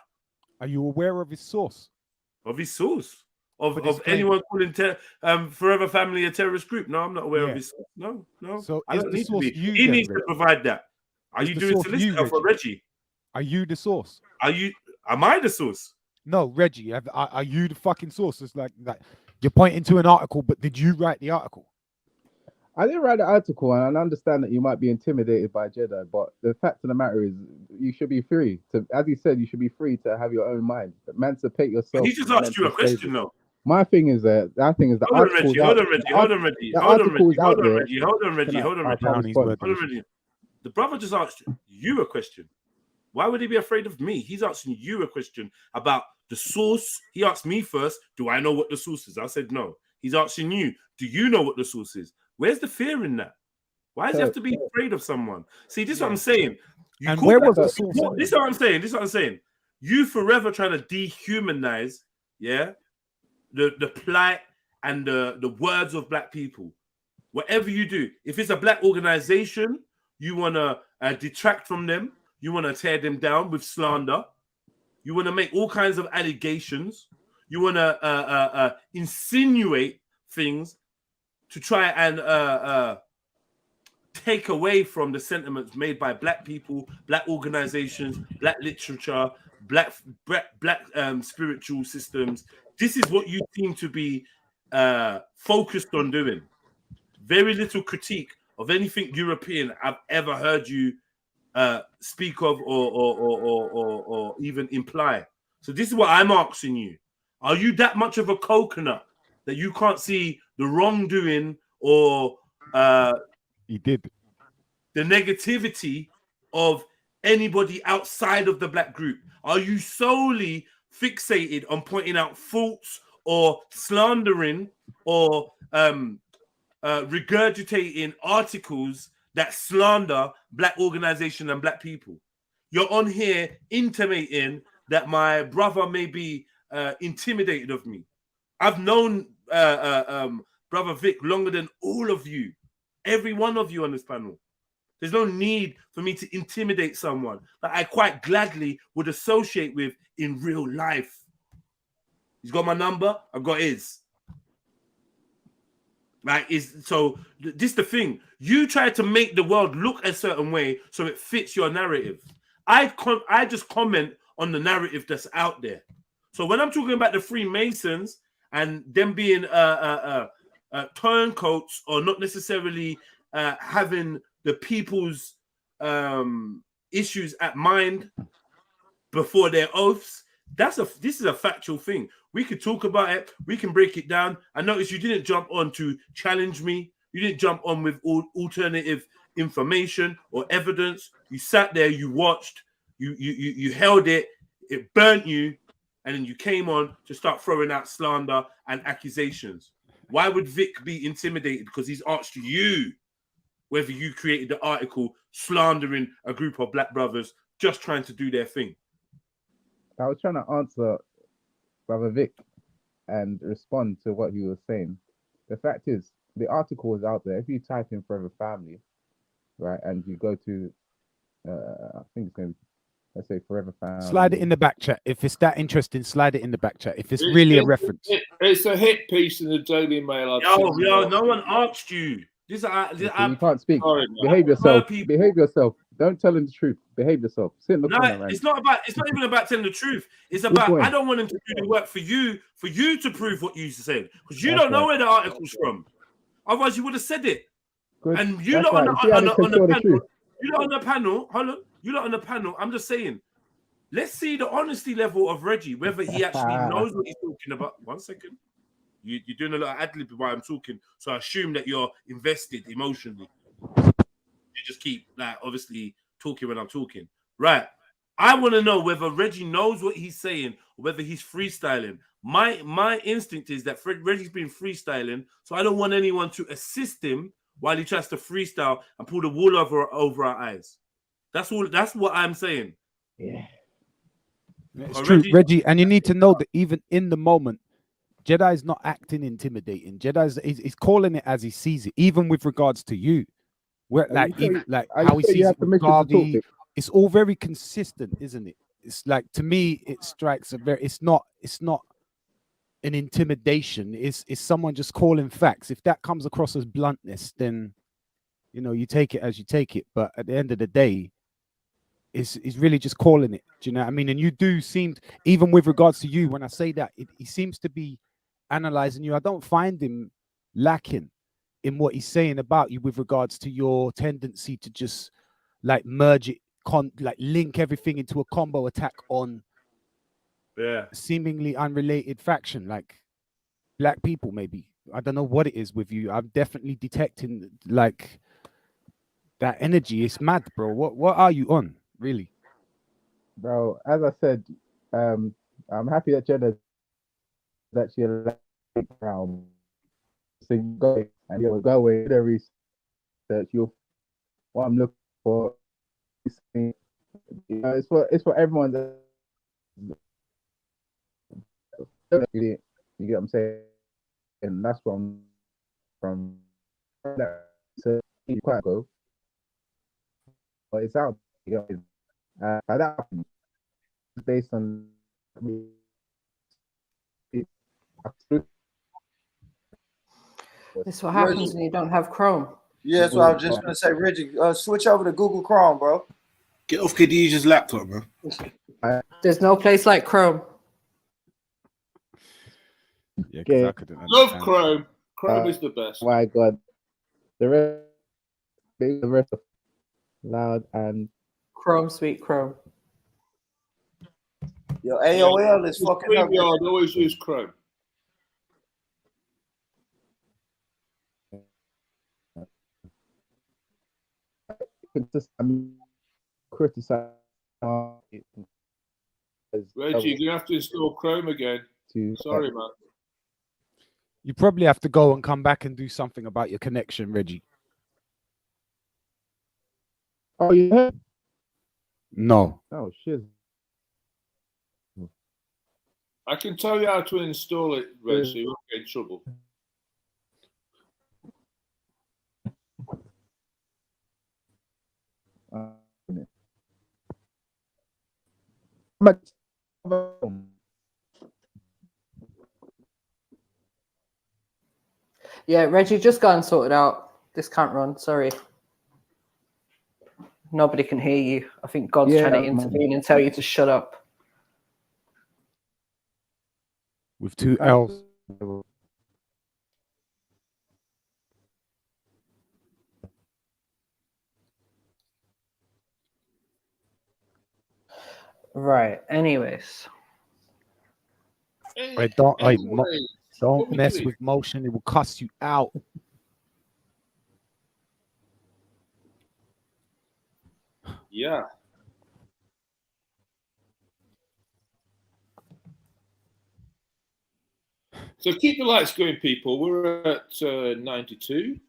Are you aware of his source? Of his source? Of anyone calling Forever Family a terrorist group? No, I'm not aware of his source. No. So I don't need to be. You He then, needs to Reggie? provide that. Are Is you the doing source solicitor for Reggie? Are you the source? Am I the source? No, Reggie. Are you the fucking source? It's like that. You're pointing to an article, but did you write the article? I didn't write the article, and I understand that you might be intimidated by Jedi, but the fact of the matter is, you should be free to, as he said, you should be free to have your own mind. But emancipate yourself. He just asked you a question, though. My thing is that the Hold on, article's Reggie. out. Hold on, Reggie. Hold on, Reggie. Hold on, Reggie. Hold Hold on, Reggie. The brother just asked you a question. Why would he be afraid of me? He's asking you a question about the source. He asked me first, do I know what the source is? I said no. He's asking you, do you know what the source is? Where's the fear in that? Why does he have to be afraid of someone? See, this is what I'm saying. And where was the source? This is what I'm saying. This is what I'm saying. You forever trying to dehumanize, the plight and the words of black people. Whatever you do, if it's a black organization, you want to detract from them. You want to tear them down with slander. You want to make all kinds of allegations. You want to insinuate things to try and take away from the sentiments made by black people, black organizations, black literature, black spiritual systems. This is what you seem to be focused on doing. Very little critique of anything European I've ever heard you speak of or even imply. So this is what I'm asking you. Are you that much of a coconut that you can't see the wrongdoing or he did the negativity of anybody outside of the black group? Are you solely fixated on pointing out faults or slandering or regurgitating articles that slander black organization and black people? You're on here intimating that my brother may be intimidated of me. I've known Brother Vic longer than all of you, every one of you on this panel. There's no need for me to intimidate someone that I quite gladly would associate with in real life. He's got my number, I've got his. Like, so this is the thing. You try to make the world look a certain way so it fits your narrative. I just comment on the narrative that's out there. So when I'm talking about the Freemasons and them being turncoats or not necessarily having the people's issues at mind before their oaths, this is a factual thing. We could talk about it. We can break it down. I noticed you didn't jump on to challenge me. You didn't jump on with alternative information or evidence. You sat there, you watched, you held it, it burnt you, and then you came on to start throwing out slander and accusations. Why would Vic be intimidated? Because he's asked you whether you created the article slandering a group of black brothers just trying to do their thing. I was trying to answer Brother Vic and respond to what he was saying. The fact is, the article is out there. If you type in Forever Family, right, and you go to, I think it's going to be Let's say Forever Family. Slide it in the back chat. If it's that interesting, slide it in the back chat. If it's really a reference. It's a hit piece in the Daily Mail. Yo, no one asked you. This You can't speak. Behave yourself. Behave yourself. Don't tell him the truth. Behave yourself. Sit in the corner, man. It's not even about telling the truth. It's about I don't want him to do the work for you to prove what you said. Because you don't know where the article's from. Otherwise, you would have said it. Good. And you lot on the panel. You lot on the panel. Hold on. You lot on the panel. I'm just saying. Let's see the honesty level of Reggie, whether he actually knows what he's talking about. 1 second. You're doing a lot of ad-lib while I'm talking, so I assume that you're invested emotionally. You just keep, like, obviously talking when I'm talking. Right. I want to know whether Reggie knows what he's saying or whether he's freestyling. My instinct is that Reggie's been freestyling, so I don't want anyone to assist him while he tries to freestyle and pull the wool over our eyes. That's all. That's what I'm saying. Yeah. It's true, Reggie, and you need to know that even in the moment, Jedi is not acting intimidating. Jedi is calling it as he sees it, even with regards to you. Where how he sees it with Garvey, it's all very consistent, isn't it? It's like, to me, it strikes a very. It's not an intimidation. It's someone just calling facts. If that comes across as bluntness, then you take it as you take it. But at the end of the day, is really just calling it. Do you know what I mean? And you do seem, even with regards to you, when I say that, he seems to be analyzing you. I don't find him lacking in what he's saying about you with regards to your tendency to just like merge it, like link everything into a combo attack on a seemingly unrelated faction, like black people, maybe. I don't know what it is with you. I'm definitely detecting like that energy. It's mad, bro. What are you on? Really, bro, as I said, I'm happy that Jenna's actually a round. So you go and you'll go away the research. What I'm looking for. It's for everyone. You get what I'm saying? And that's what I'm from. So you quite go, but it's out. That based on This is what happens when you don't have Chrome. Yeah, that's what I was just gonna say, Reggie. Switch over to Google Chrome, bro. Get off Khadijah's laptop, man. There's no place like Chrome. Yeah, love Chrome. Chrome is the best. My God, the rest of loud and Chrome, sweet Chrome. Yo, AOL is fucking up. I'd always use Chrome. Criticize. Reggie, you're gonna have to install Chrome again. Sorry, man. You probably have to go and come back and do something about your connection, Reggie. Oh, yeah. No. Oh shit. I can tell you how to install it, Reggie, so you won't get in trouble. Yeah, Reggie, just go and sort it out. This can't run. Sorry. Nobody can hear you. I think God's trying to intervene and tell you to shut up. With 2 L's. Right. Anyways. Wait, don't mess with motion. It will cuss you out. Yeah. So keep the lights going, people. We're at 92,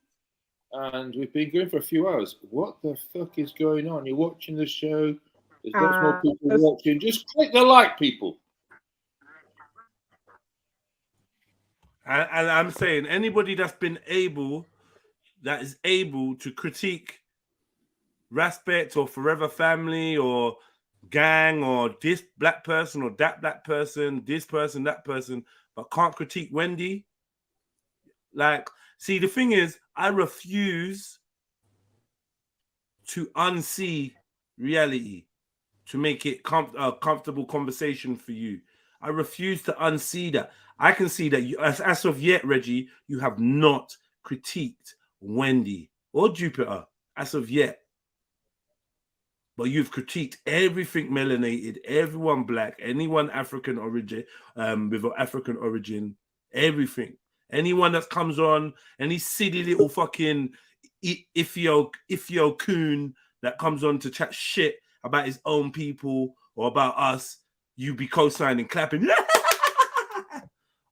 and we've been going for a few hours. What the fuck is going on? You're watching the show. There's lots more people watching. Just click the like, people. And I'm saying anybody that is able to critique Respect or Forever Family or gang or this black person or that black person, this person, that person, but can't critique Wendy. Like, see, the thing is, I refuse to unsee reality to make it a comfortable conversation for you. I refuse to unsee that. I can see that you, as of yet, Reggie, you have not critiqued Wendy or Jupiter as of yet. But you've critiqued everything melanated, everyone black, anyone African origin, with African origin, everything. Anyone that comes on, any silly little fucking Ifio coon that comes on to chat shit about his own people or about us, you be co-signing, clapping.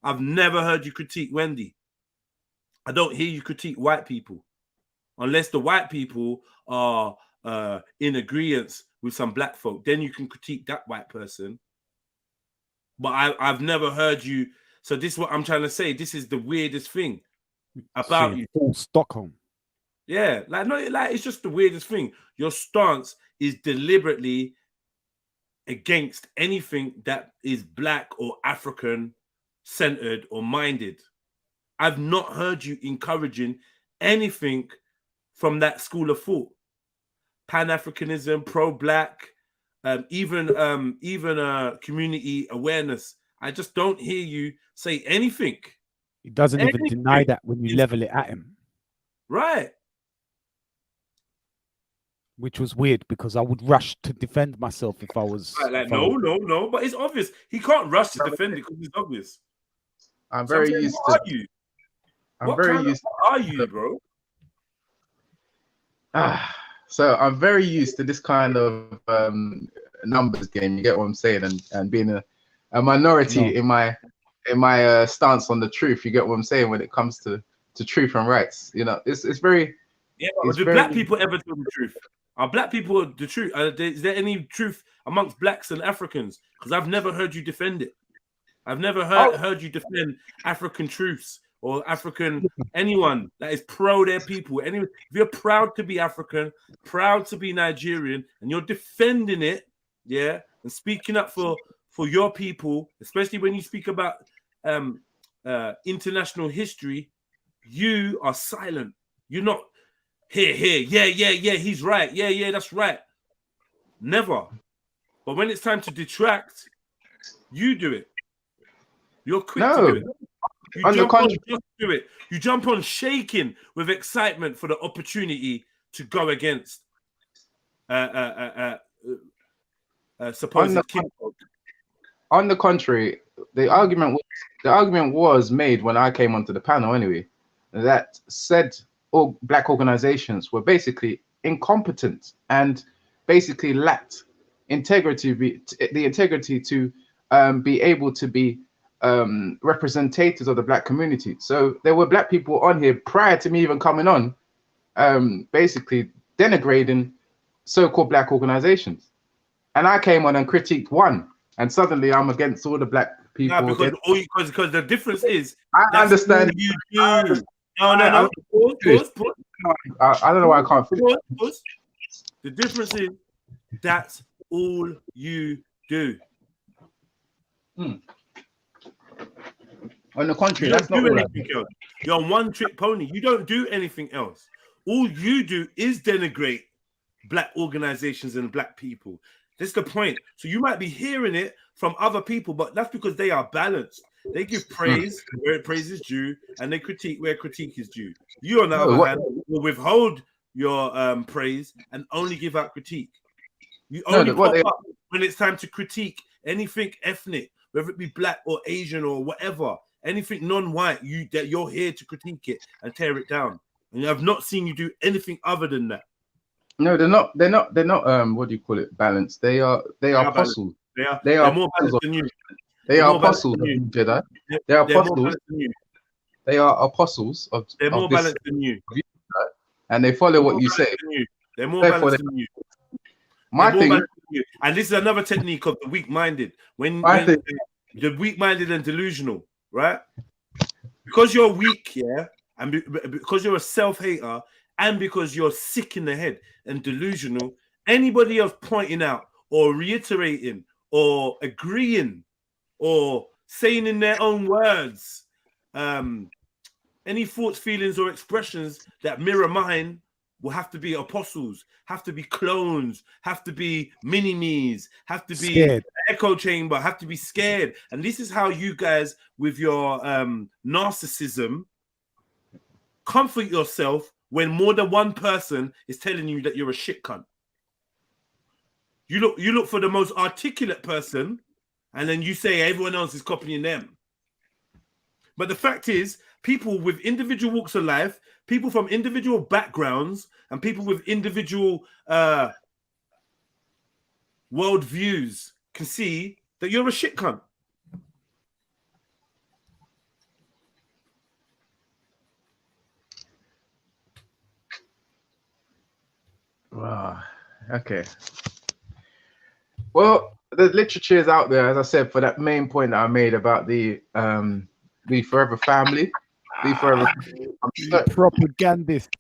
I've never heard you critique Wendy. I don't hear you critique white people, unless the white people are in agreement with some black folk. Then you can critique that white person. But I've never heard you. So this is what I'm trying to say. This is the weirdest thing about you. Paul Stockholm. Yeah, like no, like it's just the weirdest thing. Your stance is deliberately against anything that is black or African centered or minded. I've not heard you encouraging anything from that school of thought. Pan-Africanism, pro-black, even community awareness. I just don't hear you say anything. He doesn't even deny that when you level it at him. Right. Which was weird because I would rush to defend myself if I was. Like, no. But it's obvious. He can't rush to defend it because it's obvious. I'm very used to. What are you? I'm very used. What are you, bro? So I'm very used to this kind of numbers game. You get what I'm saying, and being a minority in my stance on the truth. You get what I'm saying when it comes to truth and rights. You know, it's very. Yeah, but do black people ever tell the truth? Are black people the truth? Is there any truth amongst blacks and Africans? Because I've never heard you defend it. I've never heard you defend African truths or African anyone that is pro their people. Anyway, if you're proud to be African, proud to be Nigerian, and you're defending it, yeah, and speaking up for your people, especially when you speak about international history, you are silent. You're not here, yeah, he's right. Yeah, that's right. Never. But when it's time to detract, you do it. You're quick to do it. You jump on shaking with excitement for the opportunity to go against supposed kinfolk. On the contrary, the argument was made when I came onto the panel anyway, that said all black organizations were basically incompetent and basically lacked the integrity to be able to be representatives of the black community. So there were black people on here prior to me even coming on, basically denigrating so-called black organizations. And I came on and critiqued one, and suddenly I'm against all the black people. No, because the difference is I understand. You do. No. Pause. I don't know why I can't. Pause. The difference is that's all you do. On the contrary, you that's not do anything else. You're a one-trick pony. You don't do anything else. All you do is denigrate black organizations and black people. That's the point. So you might be hearing it from other people, but that's because they are balanced. They give praise where praise is due, and they critique where critique is due. You, on the other hand, will withhold your praise and only give out critique. You only pop up when it's time to critique anything ethnic, whether it be black or Asian or whatever, anything non-white. You're here to critique it and tear it down. And I've not seen you do anything other than that. No, they're not. What do you call it? Balanced. They are apostles. They are more balanced than you. They are apostles of Jedi. They are apostles. They are apostles of. They're more balanced than you. And they follow what you say. They're more balanced than you. My thing. And this is another technique of the weak-minded. When the weak-minded and delusional, right? Because you're weak, yeah, and because you're a self-hater, and because you're sick in the head and delusional, anybody else pointing out or reiterating or agreeing or saying in their own words any thoughts, feelings, or expressions that mirror mine will have to be apostles, have to be clones, have to be mini-me's, have to be Scared. echo chamber, have to be scared. And this is how you guys, with your narcissism, comfort yourself when more than one person is telling you that you're a shit cunt. You look for the most articulate person, and then you say everyone else is copying them. But the fact is, people with individual walks of life, people from individual backgrounds, and people with individual world views can see that you're a shit cunt. Wow. Okay. Well, the literature is out there, as I said, for that main point that I made about the forever family, the forever propagandist.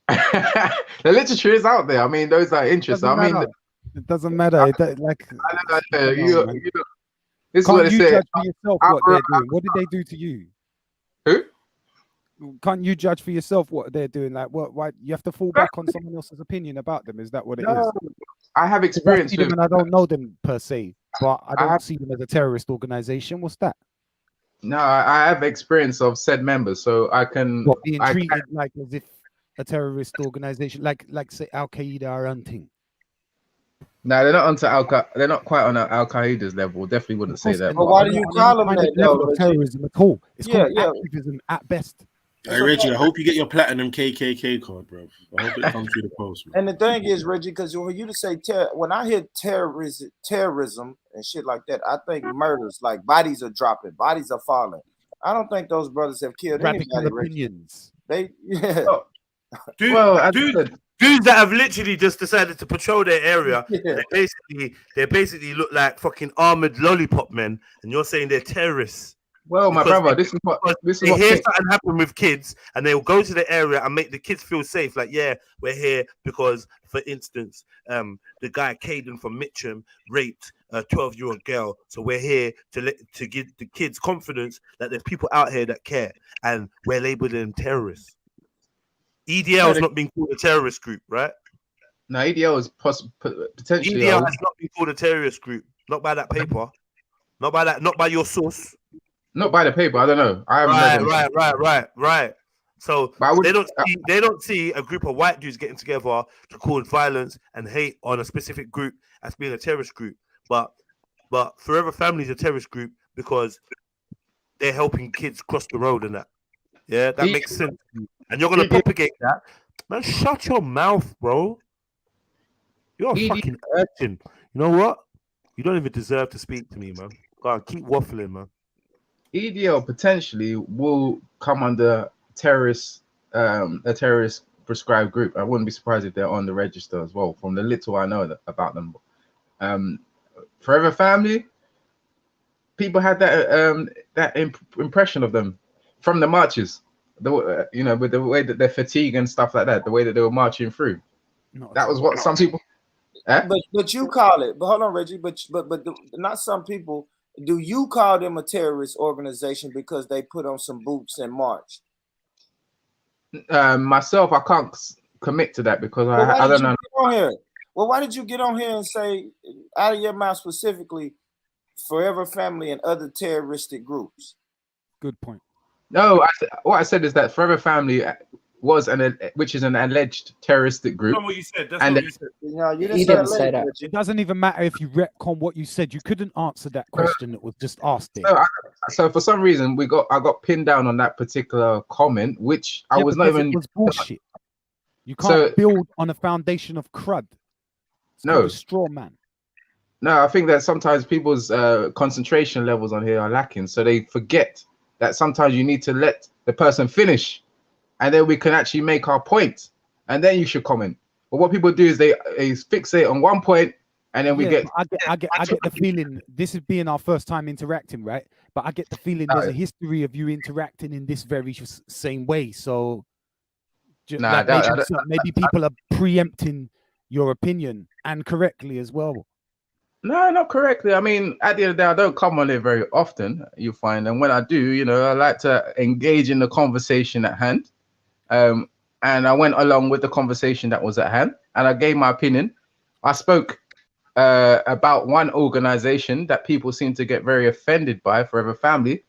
The literature is out there. I mean, those are interesting. I mean, it doesn't matter. Like, this is can't what you they say. judge for yourself what they're doing? What did they do to you? Who? Can't you judge for yourself what they're doing? Like, what? Why you have to fall back on someone else's opinion about them? Is that what it is? I have experience with them, with, and I don't know them per se, but I don't see them as a terrorist organization. What's that? No, I have experience of said members, so I can. What, being treated like as if a terrorist organization, like say Al Qaeda or hunting. No, they're not onto they're not quite on Al Qaeda's level. Definitely wouldn't say that. But why do you call them that level though? of terrorism at all? It's Yeah, called activism at best. Hey Reggie, I hope you get your platinum KKK card, bro. I hope it comes through the post, man. And the thing is, Reggie, because when you say when I hear terrorism and shit like that, I think murders, like bodies are dropping, bodies are falling. I don't think those brothers have killed Radical anybody. opinions. Reggie. Dudes that have literally just decided to patrol their area, they basically look like fucking armored lollipop men, and you're saying they're terrorists. Well, my brother, this is what hear something happen with kids, and they will go to the area and make the kids feel safe. Like, yeah, we're here because, for instance, the guy Caden from Mitcham raped a 12-year-old girl, so we're here to give the kids confidence that there's people out here that care, and we're labeling them terrorists. EDL has not been called a terrorist group, right? No, EDL is potentially. EDL has not been called a terrorist group, not by that paper, not by your source. Not by the paper. I don't know. I haven't Right. So they don't see a group of white dudes getting together to cause violence and hate on a specific group as being a terrorist group. But Forever Family is a terrorist group because they're helping kids cross the road and that. Yeah, that makes sense. And you're gonna propagate that. Man, shut your mouth, bro. You're a fucking urchin. You know what? You don't even deserve to speak to me, man. Go on, keep waffling, man. EDL potentially will come under a terrorist prescribed group. I wouldn't be surprised if they're on the register as well, from the little I know about them. Forever Family, people had that impression of them from the marches. With the way that they're fatigued and stuff like that, the way that they were marching through. That was what some people. But you call it. But hold on, Reggie. But not some people. Do you call them a terrorist organization because they put on some boots and march? Myself, I can't commit to that because I don't know. Well, why did you get on here and say out of your mouth specifically Forever Family and other terroristic groups? Good point. No, what I said is that Forever Family was which is an alleged terroristic group. That's not what you said. That's not what you said. No, you He didn't say that. It doesn't even matter if you retcon what you said. You couldn't answer that question that was just asked there. So for some reason, I got pinned down on that particular comment, which I was not even. It was bullshit. You can't build on a foundation of crud. It's called a straw man. No, I think that sometimes people's concentration levels on here are lacking, so they forget that sometimes you need to let the person finish, and then we can actually make our point, and then you should comment. But what people do is they fixate on one point, and then we get. I get the feeling this is being our first time interacting, right? But I get the feeling there's a history of you interacting in this very same way. So maybe people are preempting your opinion, and correctly as well. No, not correctly. I mean, at the end of the day, I don't come on it very often, you find. And when I do, you know, I like to engage in the conversation at hand. And I went along with the conversation that was at hand, and I gave my opinion. I spoke about one organization that people seem to get very offended by, Forever Family.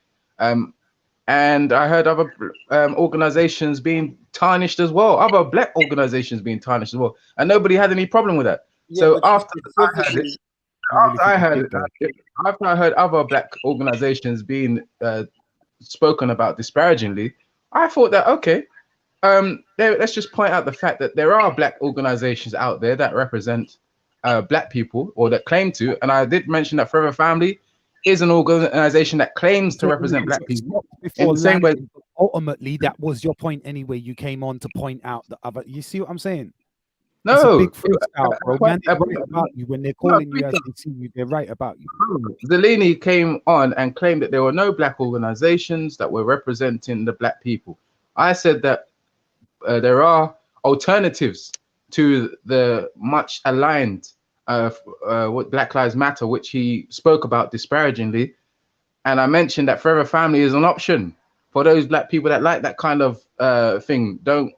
And I heard other organizations being tarnished as well, other black organizations being tarnished as well. And nobody had any problem with that. Yeah, So but after I heard other black organizations being spoken about disparagingly, I thought that, okay, let's just point out the fact that there are black organizations out there that represent black people, or that claim to. And I did mention that Forever Family is an organization that claims to represent black people. In the same way, ultimately, that was your point anyway. You came on to point out the other. You see what I'm saying? No, it's a big freestyle, bro. Man, they're right about you when they're calling you as they see you. They're right about you. Zelini came on and claimed that there were no black organizations that were representing the black people. I said that there are alternatives to the much aligned what Black Lives Matter, which he spoke about disparagingly. And I mentioned that Forever Family is an option for those black people that like that kind of thing. Don't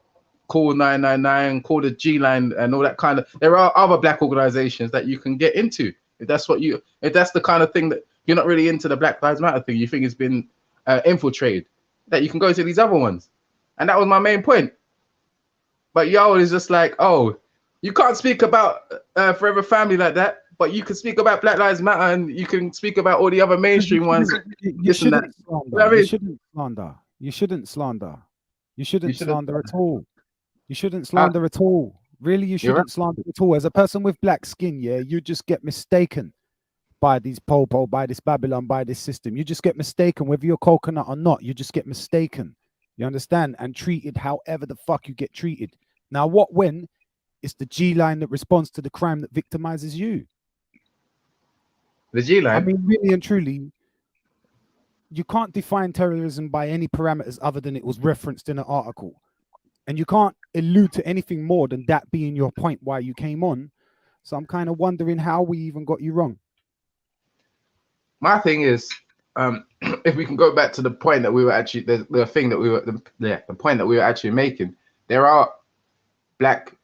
call 999, call the G line and all that kind of. There are other black organizations that you can get into if that's the kind of thing that you're not really into, the Black Lives Matter thing. You think it's been infiltrated, that you can go to these other ones. And that was my main point. But y'all is just like, oh, you can't speak about Forever Family like that, but you can speak about Black Lives Matter and you can speak about all the other mainstream ones. You shouldn't slander. You shouldn't slander. You shouldn't slander. You shouldn't slander at all. You shouldn't slander at all. Really, you shouldn't slander at all. As a person with black skin, yeah, you just get mistaken by these popo, by this Babylon, by this system. You just get mistaken, whether you're coconut or not. You just get mistaken. You understand? And treated however the fuck you get treated. Now, what when it's the G line that responds to the crime that victimizes you? The G line? I mean, really and truly, you can't define terrorism by any parameters other than it was referenced in an article. And you can't allude to anything more than that being your point why you came on. So I'm kind of wondering how we even got you wrong. My thing is, if we can go back to the point that we were actually, the thing that we were, the point that we were actually making, there are black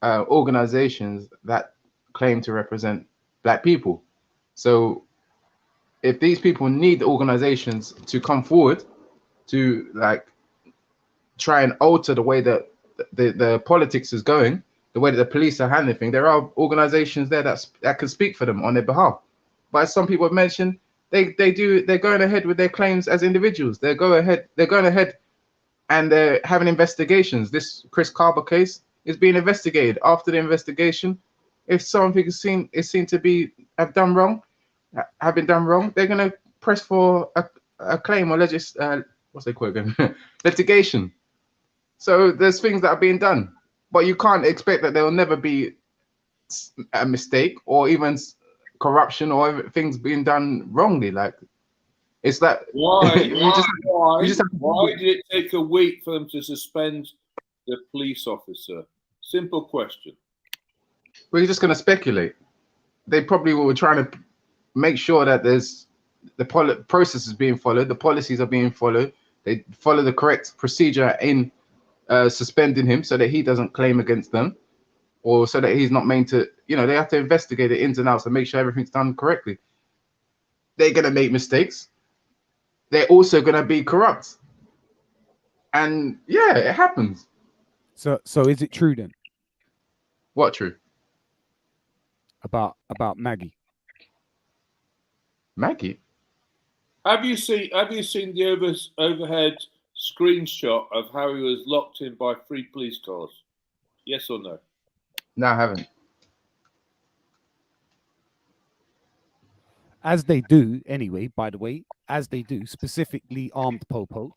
organizations that claim to represent black people. So if these people need organizations to come forward to like try and alter the way that the politics is going, the way that the police are handling things, there are organizations there that can speak for them on their behalf. But as some people have mentioned, they're going ahead with their claims as individuals. They're going ahead and they're having investigations. This Chris Carver case is being investigated. After the investigation, if something is seen to have been done wrong, they're going to press for a claim or what's they call it again? Litigation. So there's things that are being done, but you can't expect that there will never be a mistake or even corruption or things being done wrongly. Like it's that why why did it take a week for them to suspend the police officer? Simple question. We're just going to speculate. They probably were trying to make sure that there's the process is being followed, the policies are being followed. They follow the correct procedure in suspending him so that he doesn't claim against them, or so that he's not meant to, they have to investigate the ins and outs and make sure everything's done correctly. They're going to make mistakes. They're also going to be corrupt. And yeah, it happens. So is it true then? What true? About Maggie. Maggie? Have you seen the overhead screenshot of how he was locked in by 3 police cars? Yes or no? No, I haven't. As they do, anyway, by the way, as they do, specifically armed popo.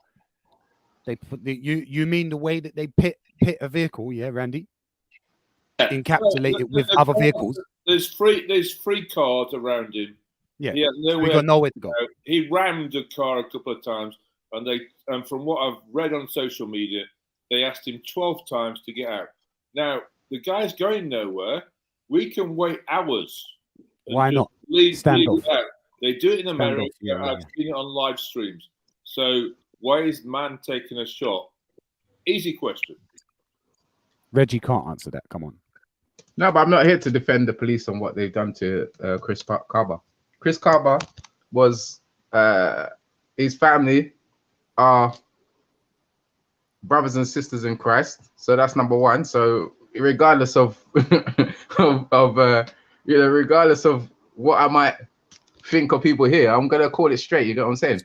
They put you mean the way that they pit a vehicle, yeah, Randy? Yeah. Encapsulate it with other vehicles. There's three cars around him. Yeah, we got nowhere to go. He rammed a car a couple of times, and from what I've read on social media, they asked him 12 times to get out. Now the guy's going nowhere. We can wait hours. Why not? leave Standoff. that. They do it in America. Yeah, I've seen it on live streams. So why is man taking a shot? Easy question. Reggie can't answer that. Come on. No, but I'm not here to defend the police on what they've done to Chris Carver. Chris Carver was his family are brothers and sisters in Christ, so that's number one. So regardless of regardless of what I might think of people here, I'm gonna call it straight. You get what I'm saying?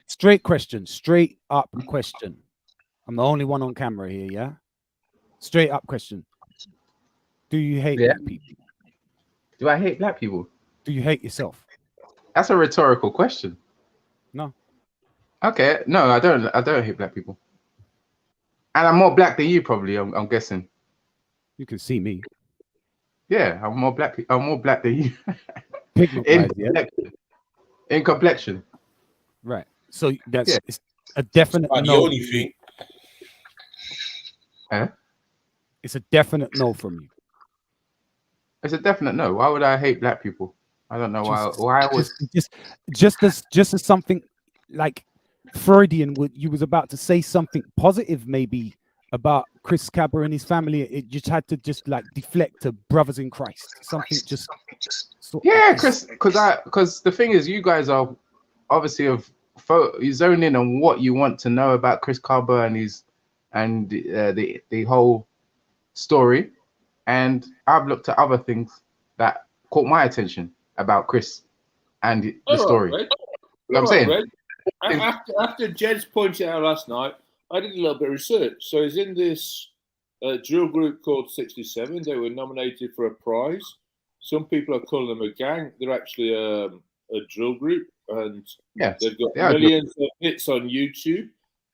Straight question. Straight up question. I'm the only one on camera here. Yeah. Straight up question. Do you hate black people? Do I hate black people? Do you hate yourself? That's a rhetorical question. No. Okay. No, I don't. I don't hate black people. And I'm more black than you, probably. I'm guessing. You can see me. Yeah, I'm more black. I'm more black than you. In complexion. Right. So that's it's a definite no. The only thing. Huh? It's a definite no from you. It's a definite no. Why would I hate black people? I don't know why I was just as something like Freudian. You was about to say something positive, maybe about Chris Cabra and his family. It just had to like deflect to brothers in Christ. Something just Chris, because the thing is, you guys are obviously you zone in on what you want to know about Chris Cabra and the whole story, and I've looked at other things that caught my attention about Chris and the story. Right, you know what I'm saying? Right. After Jed's pointed out last night, I did a little bit of research. So he's in this drill group called 67. They were nominated for a prize. Some people are calling them a gang. They're actually a drill group, and they've got millions of hits on YouTube.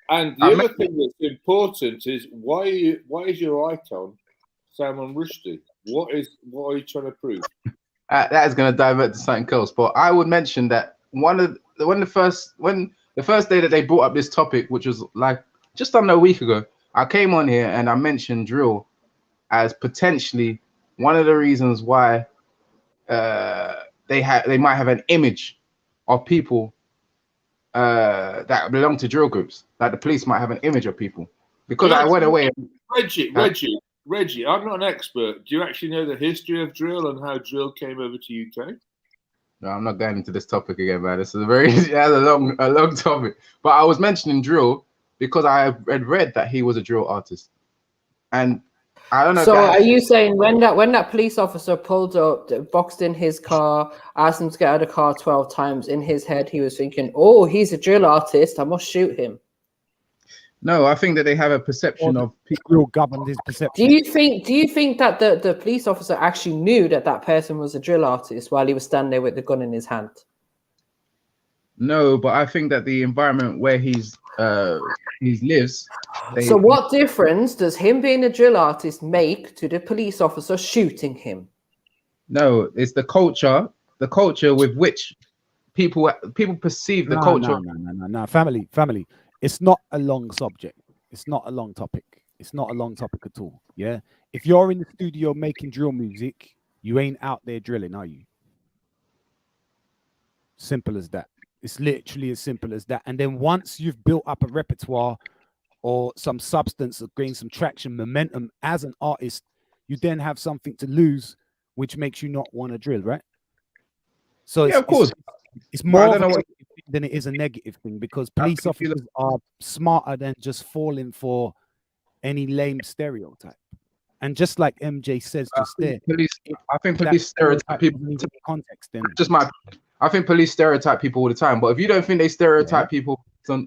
And the other thing that's important is why is your icon Salman Rushdie? What are you trying to prove? That is going to divert to something else. But I would mention that the first day that they brought up this topic, which was like just under a week ago, I came on here and I mentioned drill as potentially one of the reasons why they might have an image of people that belong to drill groups. Like the police might have an image of people because I went away. Reggie, I'm not an expert. Do you actually know the history of drill and how drill came over to UK? No, I'm not going into this topic again, man. This is a long topic. But I was mentioning drill because I had read that he was a drill artist, and I don't know. So are you saying when that police officer pulled up, boxed in his car, asked him to get out of the car 12 times, in his head he was thinking, "Oh, he's a drill artist. I must shoot him." No, I think that they have a perception of people governed his perception. Do you think that the police officer actually knew that person was a drill artist while he was standing there with the gun in his hand? No, but I think that the environment where he lives. So what difference does him being a drill artist make to the police officer shooting him? No, it's the culture with which people perceive the culture. No, family. It's not a long subject. It's not a long topic. It's not a long topic at all. Yeah. If you're in the studio making drill music, you ain't out there drilling, are you? Simple as that. It's literally as simple as that. And then once you've built up a repertoire or some substance or gained some traction, momentum as an artist, you then have something to lose, which makes you not want to drill, right? So yeah, of course. It's more than it is a negative thing, because police officers are smarter than just falling for any lame stereotype. And just like MJ says just there, I think police stereotype people in context. Then I think police stereotype people all the time. But if you don't think they stereotype people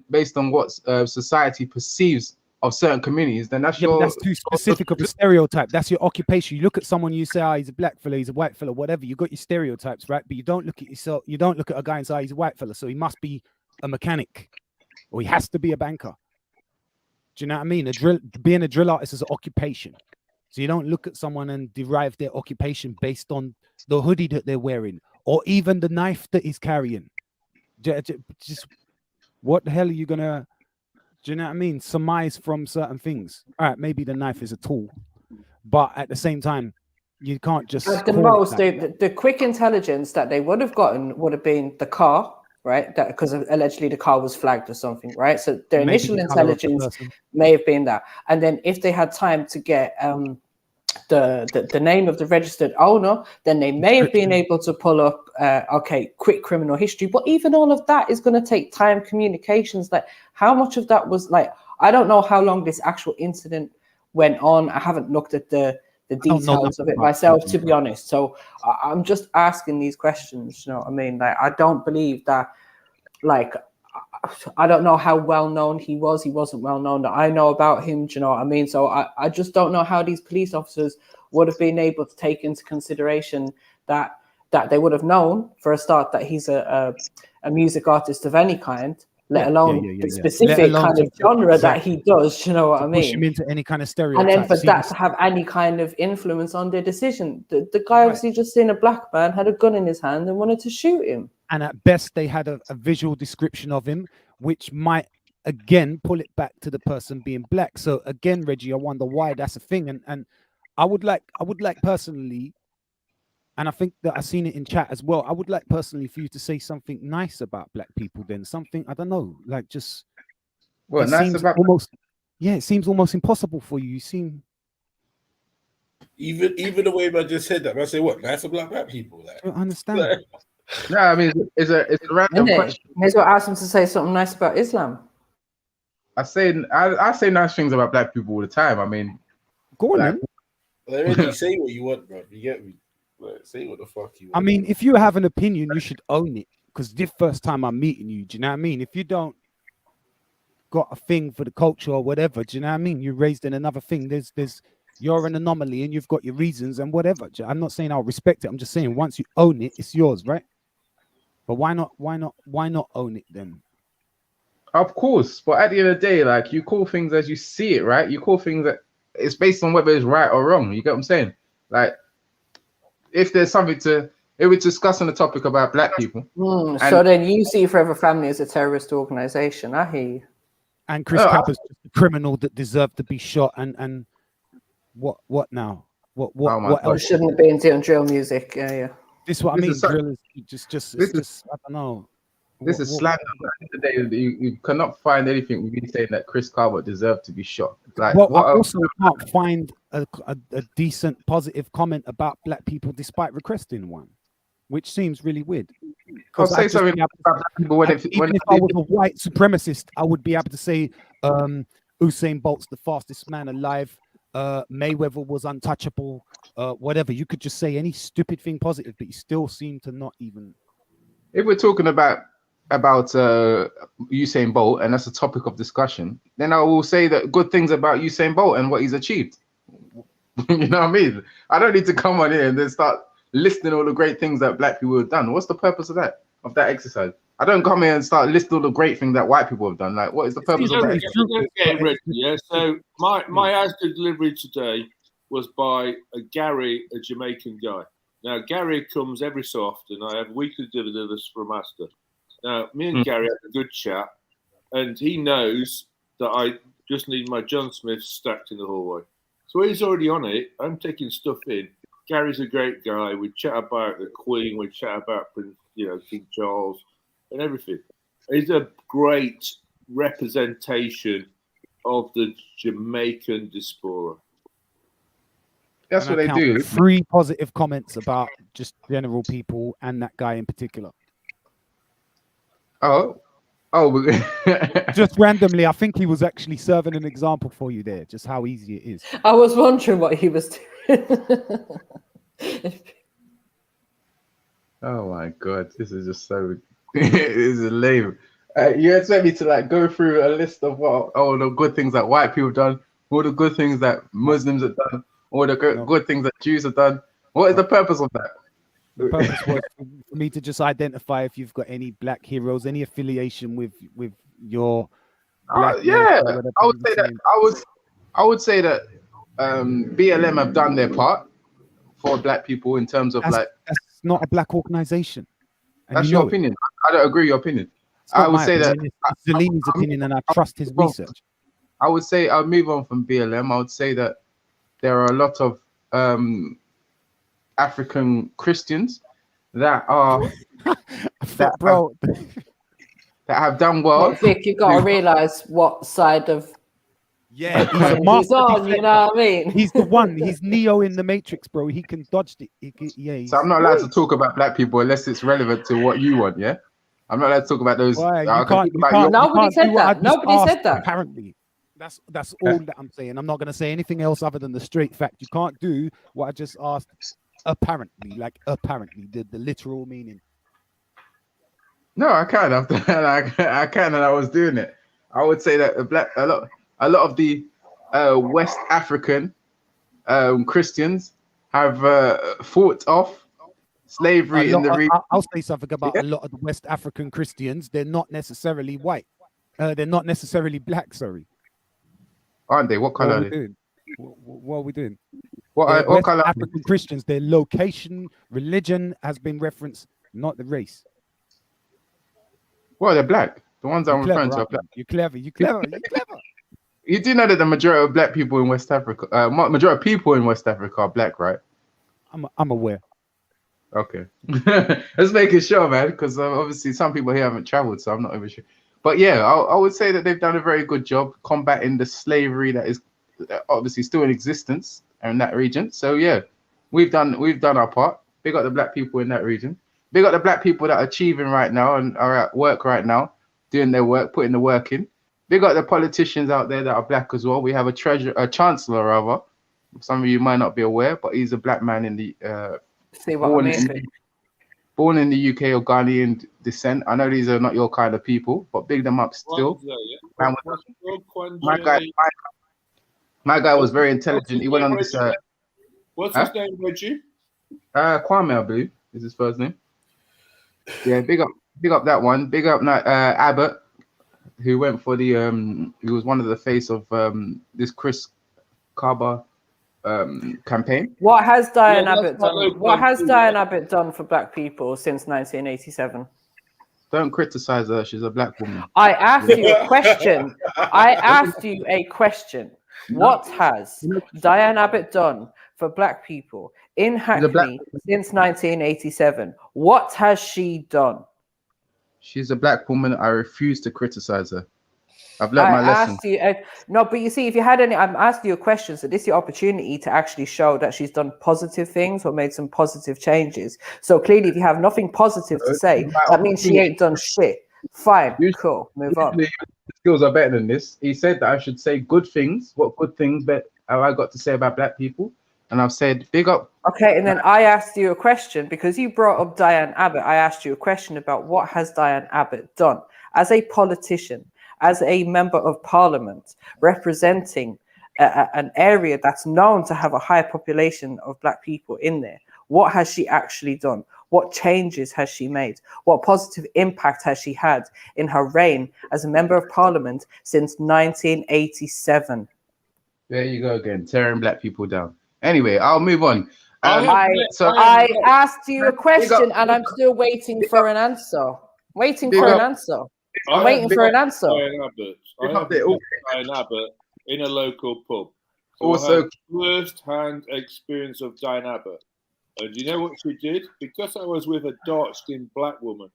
based on what society perceives of certain communities, then that's that's too specific of a stereotype. That's your occupation. You look at someone, you say, "Oh, he's a black fella, he's a white fella, whatever." You got your stereotypes, right? But you don't look at yourself. You don't look at a guy and say, "Oh, he's a white fella, so he must be a mechanic, or he has to be a banker." Do you know what I mean? Being a drill artist is an occupation. So you don't look at someone and derive their occupation based on the hoodie that they're wearing or even the knife that he's carrying. Just what the hell are you gonna? Do you know what I mean? Surmise from certain things. All right, maybe the knife is a tool, but at the same time, You can't just at the call most it the quick intelligence that they would have gotten would have been the car, right? That because allegedly the car was flagged or something, right? So their Maybe initial the colour of the intelligence person. may have been that, and then if they had time to get the name of the registered owner, then they may have been able to pull up okay, quick criminal history. But even all of that is going to take time. Communications, like how much of that was like, I don't know how long this actual incident went on. I haven't looked at the details of it myself, to be honest. So I'm just asking these questions. You know what I mean? Like I don't believe that. Like I don't know how well known he was. He wasn't well known that I know about him. Do you know what I mean? So I just don't know how these police officers would have been able to take into consideration that they would have known for a start that he's a music artist of any kind, let alone the specific kind of genre that he does. You know what I mean? Push him into any kind of stereotype. And then for that to have any kind of influence on their decision, the guy obviously just seen a black man, had a gun in his hand, and wanted to shoot him. And at best, they had a visual description of him, which might again pull it back to the person being black. So again, Reggie, I wonder why that's a thing. And I would like personally, and I think that I've seen it in chat as well. I would like personally for you to say something nice about black people. Then something, I don't know, like just what nice about almost. Yeah, it seems almost impossible for you. You seem even the way I just said that. I say what nice about black people. Like, I understand. Like, no, I mean it's a random question. May as well ask him to say something nice about Islam. I say nice things about black people all the time. I mean, go on, man. Already say what you want, bro. You get me? Like, say what the fuck you want. I mean, if you have an opinion, you should own it. Because this first time I'm meeting you, do you know what I mean? If you don't got a thing for the culture or whatever, do you know what I mean? You're raised in another thing. There's you're an anomaly and you've got your reasons and whatever. I'm not saying I'll respect it. I'm just saying once you own it, it's yours, right? But why not own it then? Of course, but at the end of the day, like you call things as you see it, right? You call things that it's based on whether it's right or wrong. You get what I'm saying? Like, if there's something if we're discussing the topic about black people, so then you see Forever Family as a terrorist organization. I hear you. And Chris Kappa's just a criminal that deserved to be shot. And what now? What else? Shouldn't have been doing drill music. Yeah. This is what I mean. Drill is just I don't know. This is slander. You cannot find anything with me saying that Chris Carver deserved to be shot. Like, well, I also can't find a decent positive comment about black people despite requesting one, which seems really weird. I'll say something about black people if I was a white supremacist, I would be able to say Usain Bolt's the fastest man alive. Mayweather was untouchable. Whatever. You could just say any stupid thing positive, but you still seem to not even. If we're talking about Usain Bolt, and that's a topic of discussion, then I will say that good things about Usain Bolt and what he's achieved. You know what I mean? I don't need to come on here and then start listing all the great things that black people have done. What's the purpose of that exercise? I don't come here and start listing all the great things that white people have done. Like, what is the purpose of that? Get ready, yeah. So my Asda delivery today was by Gary, a Jamaican guy. Now Gary comes every so often. I have weekly deliveries from Asda. Now me and Gary had a good chat, and he knows that I just need my John Smith stacked in the hallway. So he's already on it. I'm taking stuff in. Gary's a great guy. We chat about the Queen. We chat about King Charles and everything. He's a great representation of the Jamaican diaspora. That's what they do. 3 positive comments about just general people and that guy in particular. Oh, just randomly, I think he was actually serving an example for you there, just how easy it is. I was wondering what he was doing. Oh my god, this is just so this is lame. You expect me to like go through a list of all the good things that white people have done, all the good things that Muslims have done, all the good things that Jews have done. What is the purpose of that? The purpose was for me to just identify if you've got any black heroes, any affiliation with your black I would say that I would say that BLM have done their part for black people in terms of that's not a black organization. That's your opinion. I don't agree with your opinion. I would say that it's Zelini's opinion, and I trust his research. I would say I'll move on from BLM. I would say that there are a lot of African Christians that are bro. That have done well. Well, Vic, you got to realise what side of he's a master he's on. You know what I mean? He's the one. He's Neo in the Matrix, bro. He can dodge it. So I'm not allowed to talk about black people unless it's relevant to what you want. Yeah, I'm not allowed to talk about those. Nobody said that. Nobody said that. Apparently, that's all that I'm saying. I'm not going to say anything else other than the straight fact. You can't do what I just asked. Apparently, the literal meaning. No, I can. I can, and I was doing it. I would say that a lot of the West African Christians have fought off slavery in the region. I'll say something about a lot of the West African Christians. They're not necessarily white. They're not necessarily black. Sorry, aren't they? What color are they? What are we doing? What color? African Christians. Their location, religion has been referenced, not the race. Well, they're black. The ones I'm referring to are black. You're clever. You're clever. You're clever. You do know that the majority of black people in West Africa, majority of people in West Africa are black, right? I'm aware. Okay. Let's make it sure, man, because obviously some people here haven't traveled, so I'm not even sure. But yeah, I would say that they've done a very good job combating the slavery that is obviously still in existence in that region. So yeah, we've done our part. Big up the black people in that region. Big up the black people that are achieving right now and are at work right now, doing their work, putting the work in. Big up the politicians out there that are black as well. We have a chancellor, rather. Some of you might not be aware, but he's a black man in the born in the UK of Ghanaian descent. I know these are not your kind of people, but big them up still. My guy was very intelligent. He went on this. What's his name, Reggie? Kwame, I believe, is his first name. Yeah, big up that one. Big up Abbott, who went for the he was one of the face of this Chris Carber campaign. What has Diane Abbott done? What has Diane Abbott done for black people since 1987? Don't criticize her. She's a black woman. I asked you a question. I asked you a question. What has Diane Abbott done for black people in Hackney since 1987? What has she done? She's a black woman. I refuse to criticize her. I've learned my lesson. No, but you see, if you had any, I'm asking you a question. So this is your opportunity to actually show that she's done positive things or made some positive changes. So clearly, if you have nothing positive to say, that means she ain't done shit. Fine, cool, move on. Skills are better than this. He said that I should say good things. What good things have I got to say about black people? And I've said big up. Okay, and then I asked you a question because you brought up Diane Abbott. I asked you a question about what has Diane Abbott done as a politician, as a member of parliament, representing an area that's known to have a high population of black people in there. What has she actually done? What changes has she made? What positive impact has she had in her reign as a member of parliament since 1987? There you go again, tearing black people down. Anyway, I'll move on. I asked you a question and I'm still waiting for an answer. I'm waiting for an answer Diane Abbott in a local pub. So also, first-hand experience of Diane Abbott. And you know what she did? Because I was with a dark-skinned black woman,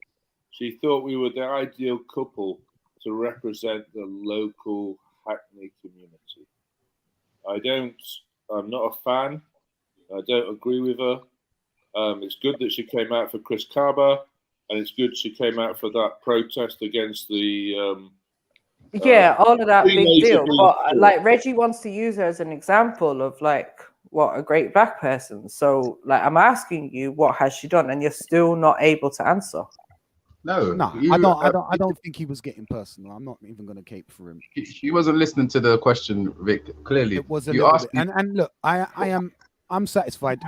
she thought we were the ideal couple to represent the local Hackney community. I'm not a fan. I don't agree with her. It's good that she came out for Chris Carber, and it's good she came out for that protest against the all of that big deal. But like Reggie wants to use her as an example of like what a great black person. So like I'm asking you, what has she done? And you're still not able to answer. No, I don't think he was getting personal. I'm not even going to cape for him. He wasn't listening to the question, Vic. Clearly, it was a you little asked bit. And look, I'm satisfied.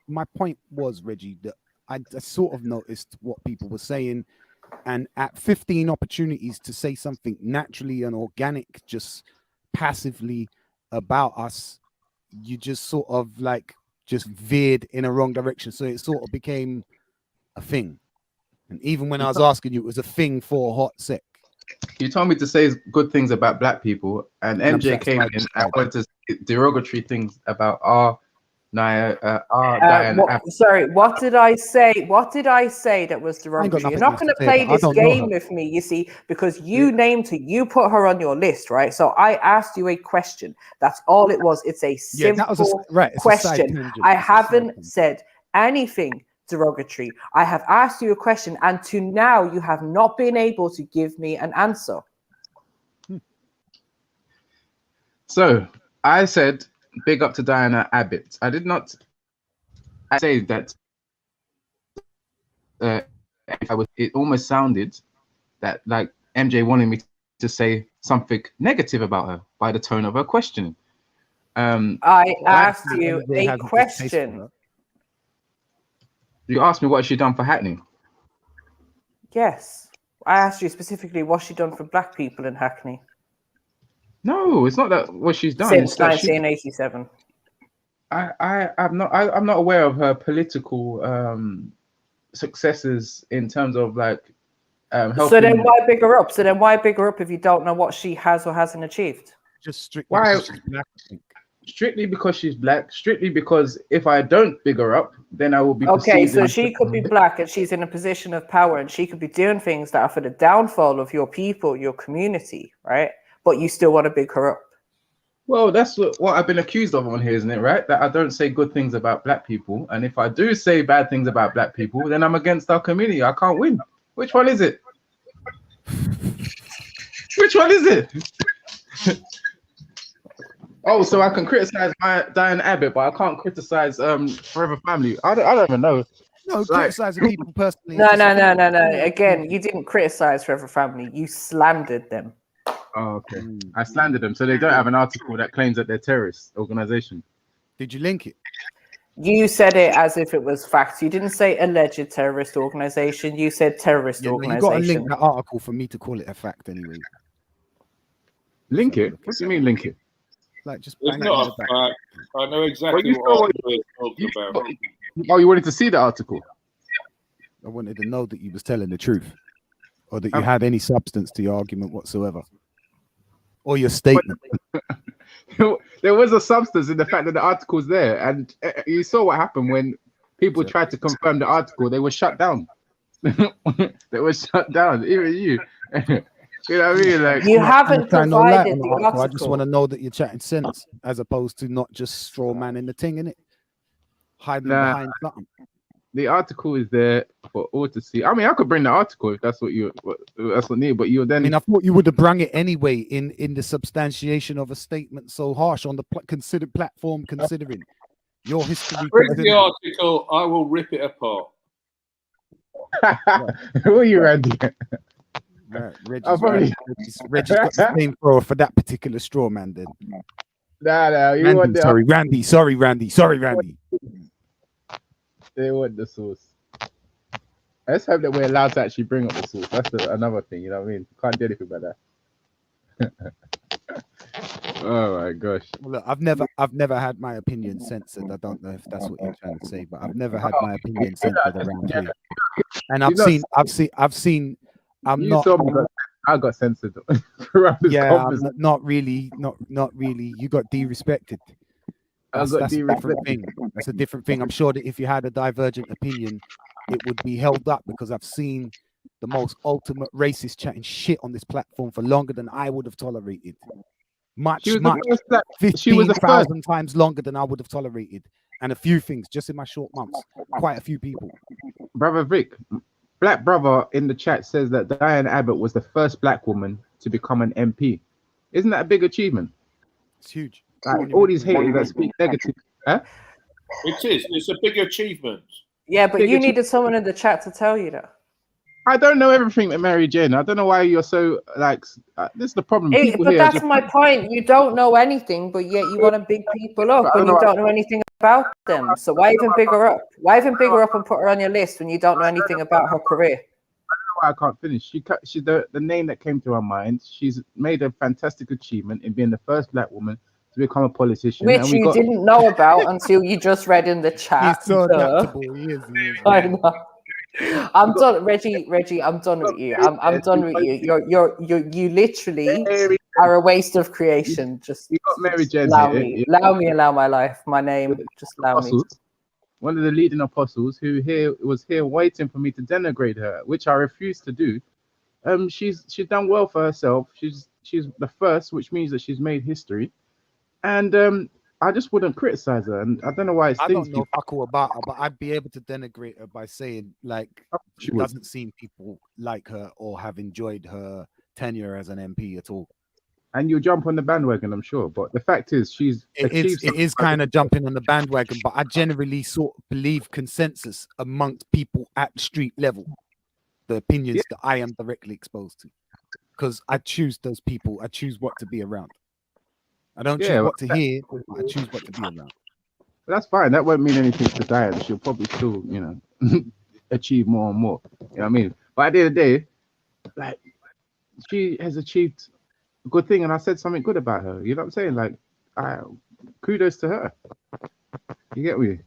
My point was, Reggie, that I sort of noticed what people were saying, and at 15 opportunities to say something naturally and organic, just passively about us, you just sort of like just veered in a wrong direction. So it sort of became a thing. And even when I was asking you, it was a thing for a hot sec. You told me to say good things about black people, and MJ came in and wanted to say derogatory things about our Sorry, what did I say? What did I say that was derogatory? You're not going to play this game with me, you see, because you named her, you put her on your list, right? So I asked you a question. That's all it was. It's a simple question. I haven't said anything derogatory. I have asked you a question, and to now you have not been able to give me an answer. So I said, big up to Diana Abbott. I did not say that. It almost sounded that like MJ wanted me to say something negative about her by the tone of her questioning. I asked you a question. You asked me what she done for Hackney. Yes, I asked you specifically what she done for black people in Hackney. No, it's not that what she's done. Since 1987. I'm not aware of her political successes in terms of like helping. So then why big her up? So then why big her up if you don't know what she has or hasn't achieved? Just strictly because she's black, I think. Strictly because she's black. Strictly because if I don't big her up, then I will be okay. So she could be black and she's in a position of power and she could be doing things that are for the downfall of your people, your community, right? But you still want to big her up. Well, that's what I've been accused of on here, isn't it, right? That I don't say good things about black people. And if I do say bad things about black people, then I'm against our community. I can't win. Which one is it? Which one is it? Oh, so I can criticize Diane Abbott, but I can't criticize Forever Family. I don't even know. No, criticizing people personally. No. Again, you didn't criticize Forever Family. You slandered them. Oh, okay. I slandered them, so they don't have an article that claims that they're terrorist organization. Did you link it? You said it as if it was facts. You didn't say alleged terrorist organization. You said terrorist organization. You got to link that article for me to call it a fact anyway. Link it? What do you mean link it? Like just it's not a fact. I know exactly what you're talking about. Oh, you wanted to see the article? I wanted to know that you was telling the truth, or that you had any substance to your argument whatsoever, or your statement. There was a substance in the fact that the article's there, and you saw what happened when people tried to confirm the article. They were shut down. They were shut down. Even you. You know what I mean? Like, you haven't provided the article. I just want to know that you're chatting sense, as opposed to not just straw man in the thing, innit? Hiding behind something. The article is there for all to see. I mean, I could bring the article if that's what need, but you then. I mean, I thought you would have brung it anyway in the substantiation of a statement so harsh on the considered platform, considering your history. Bring the article. I will rip it apart. Who are you, Randy? Right, Reggie's got the same thrower for that particular straw man. Then. Nah, you Randy, want the sorry, Randy. Sorry, Randy. They want the source. Let's hope that we're allowed to actually bring up the source. That's another thing, you know what I mean? Can't do anything about that. Oh my gosh. Well, look, I've never had my opinion censored. I don't know if that's what you're trying to say, but I've never had my opinion censored around here. And I've seen. I got censored. Yeah, not really. You got derespected. That's a different thing. That's a different thing. I'm sure that if you had a divergent opinion, it would be held up, because I've seen the most ultimate racist chatting shit on this platform for longer than I would have tolerated. Much 15,000 times longer than I would have tolerated. And a few things just in my short months. Quite a few people. Brother Vic, Black Brother in the chat says that Diane Abbott was the first black woman to become an MP. Isn't that a big achievement? It's huge. Like, all these haters that speak negative. Huh? It is. It's a big achievement. Yeah, but you needed someone in the chat to tell you that. I don't know everything that Mary Jane. I don't know why you're so like. This is the problem. But that's my point. You don't know anything, but yet you want to big people up when you don't know anything about them. So why even big her up? Why even big her up and put her on your list when you don't know anything about her career? I can't finish. She's the name that came to her mind. She's made a fantastic achievement in being the first black woman to become a politician, which you didn't know about until you just read in the chat. He's so adaptable. He is. I know. I'm done, Reggie. I'm done with you. I'm done with you. You literally are a waste of creation. Just you got Mary Jane allow here, me, allow my life, my name. Just allow me. One of the leading apostles who was here waiting for me to denigrate her, which I refused to do. She's done well for herself. She's the first, which means that she's made history. And I just wouldn't criticize her, and I don't know why it stings I don't know people. fuck all about her, but I'd be able to denigrate her by saying like it doesn't seem people like her or have enjoyed her tenure as an MP at all. And you'll jump on the bandwagon, I'm sure. But the fact is, it is kind of jumping on the bandwagon. But I generally sort of believe consensus amongst people at street level, the opinions that I am directly exposed to, because I choose those people. I choose what to be around. I don't choose what to hear. I choose what to be around. That's fine. That won't mean anything to Diane. She'll probably still, achieve more and more. You know what I mean? But at the end of the day, like, she has achieved a good thing, and I said something good about her. You know what I'm saying? Like, kudos to her. You get me?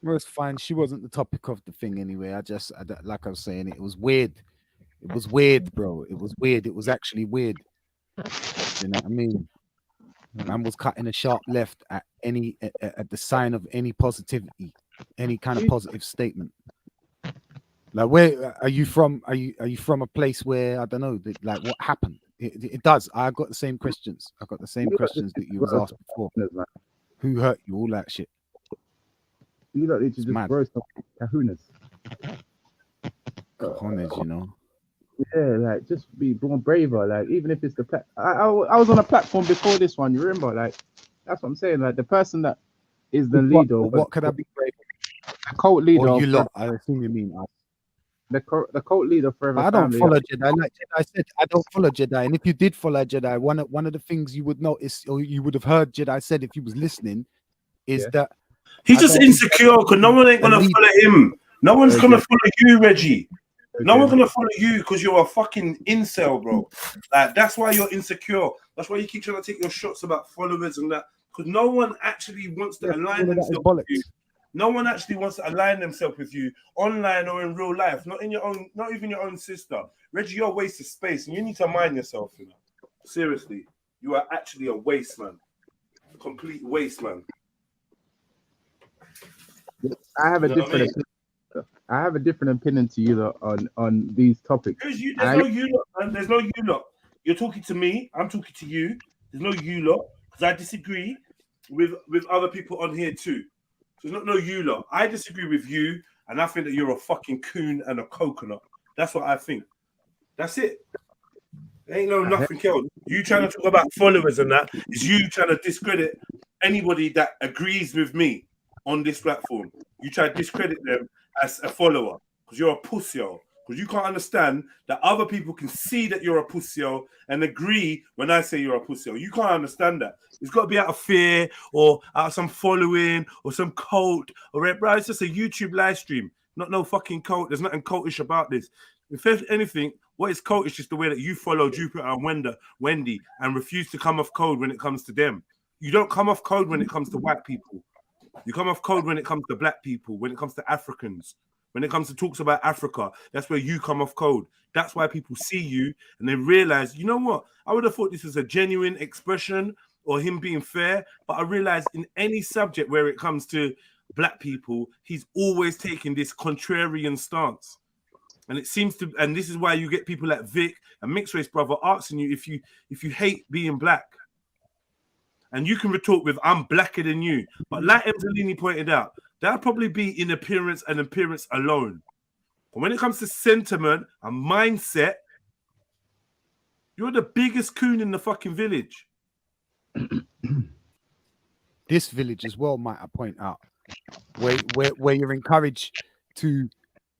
Well, it's fine. She wasn't the topic of the thing anyway. Like I was saying, it was weird. It was weird, bro. It was weird. It was actually weird. You know what I mean? Man was cutting a sharp left at the sign of any positivity, any kind of positive statement. Like, where are you from? Are you from a place where, I don't know, like what happened? It does. I got the same questions. I got the same questions that you was asked before. Who hurt you? All that shit. You don't need to just grow some kahunas. Cojones, you know. Yeah, like just be more braver. Like even if it's the I was on a platform before this one. You remember? Like that's what I'm saying. Like the person that is the leader. What could I be brave? The cult leader. Or you lot. I assume you mean us. The cult leader forever. I don't follow Jedi. Like Jedi said, I don't follow Jedi. And if you did follow Jedi, one of the things you would notice, or you would have heard Jedi said if you was listening, is that he's just insecure because no one ain't gonna follow him. No one's gonna follow you, Reggie. No one's gonna follow you because you're a fucking incel, bro. Like that's why you're insecure. That's why you keep trying to take your shots about followers and that. Because no one actually wants to align themselves with you. No one actually wants to align themselves with you online or in real life. Not even your own sister. Reggie, you're a waste of space, and you need to mind yourself. You know, seriously, you are actually a waste, man. Complete waste, man. I have a different. I have a different opinion to you on these topics. There's no you lot, man. There's no you lot. You're talking to me. I'm talking to you. There's no you lot because I disagree with other people on here too. So there's no you lot. I disagree with you, and I think that you're a fucking coon and a coconut. That's what I think. That's it. There ain't nothing else. You trying to talk about followers and that is you trying to discredit anybody that agrees with me on this platform. You try to discredit them as a follower because you're a pussyo. Because you can't understand that other people can see that you're a pussyo and agree when I say you're a pussyo. You can't understand that. It's got to be out of fear or out of some following or some cult or bro. It's just a YouTube live stream, not no fucking cult. There's nothing cultish about this. If anything, what is cult is just the way that you follow Jupiter and Wendy and refuse to come off code when it comes to them. You don't come off code when it comes to white people. You come off code when it comes to black people, when it comes to Africans, when it comes to talks about Africa. That's where you come off code. That's why people see you and they realize, you know what? I would have thought this was a genuine expression or him being fair, but I realized in any subject where it comes to black people, he's always taking this contrarian stance. And it seems to, and this is why you get people like Vic and Mixed Race Brother asking you if you hate being black. And you can retort with, I'm blacker than you. But like Emzalini pointed out, that'll probably be in appearance and appearance alone. But when it comes to sentiment and mindset, you're the biggest coon in the fucking village. This village as well, might I point out, where you're encouraged to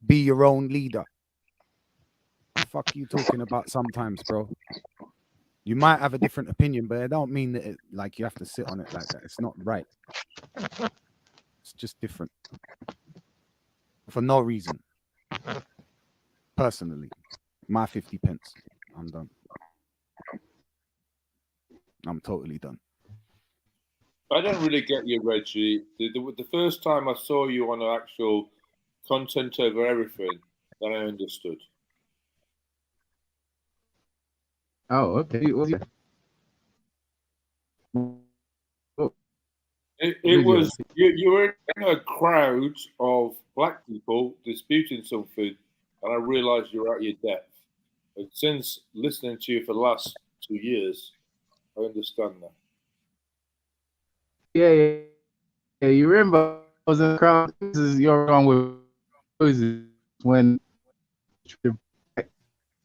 be your own leader. The fuck are you talking about sometimes, bro? You might have a different opinion, but I don't mean that like you have to sit on it like that. It's not right. It's just different. For no reason. Personally. My 50 pence. I'm done. I'm totally done. I don't really get you, Reggie. The first time I saw you on actual content over everything, then I understood. Oh, okay. It was you were in a crowd of black people disputing something, and I realised you're out of your depth. And since listening to you for the last 2 years, I understand that. Yeah. You remember I was in the crowd. This is your wrong with Moses when.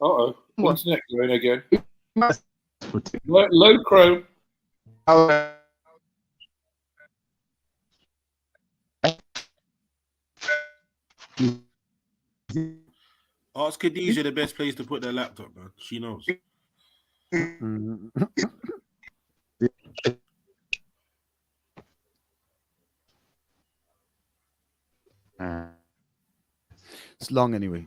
Uh-oh, internet going again. Low Chrome. Ask Khadijah the best place to put their laptop, man. She knows. It's long anyway.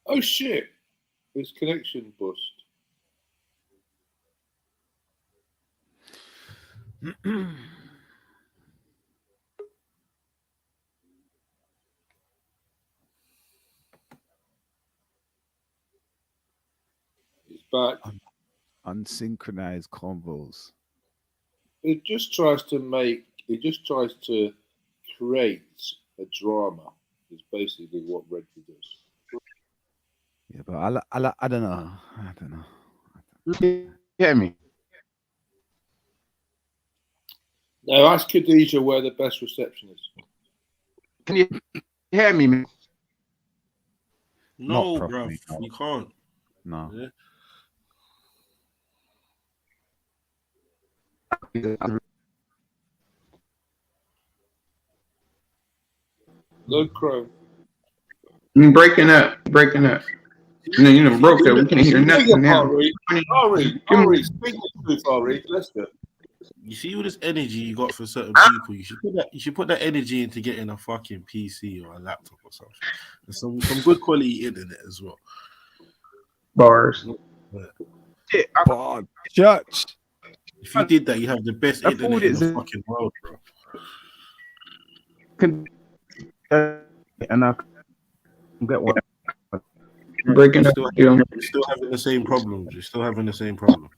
Oh shit! His connection bust. He's back. Unsynchronized convos. It just tries to create a drama. Is basically what Redford does. Yeah, but I don't know. I don't know. Hear me? Now ask Khadijah where the best reception is. Can you hear me, man? No, bro, you can't. No. Yeah. Low Chrome. Breaking up. You know, broke up. We can't hear nothing now. Ari, speak the truth, Ari. Let's go. You see all this energy you got for certain people. You should put that energy into getting a fucking PC or a laptop or something. And some good quality internet as well. Bars. Church. If you did that, you have the best internet in the fucking world, bro. And I get what. Breaking up. You're still having the same problems. You're still having the same problem.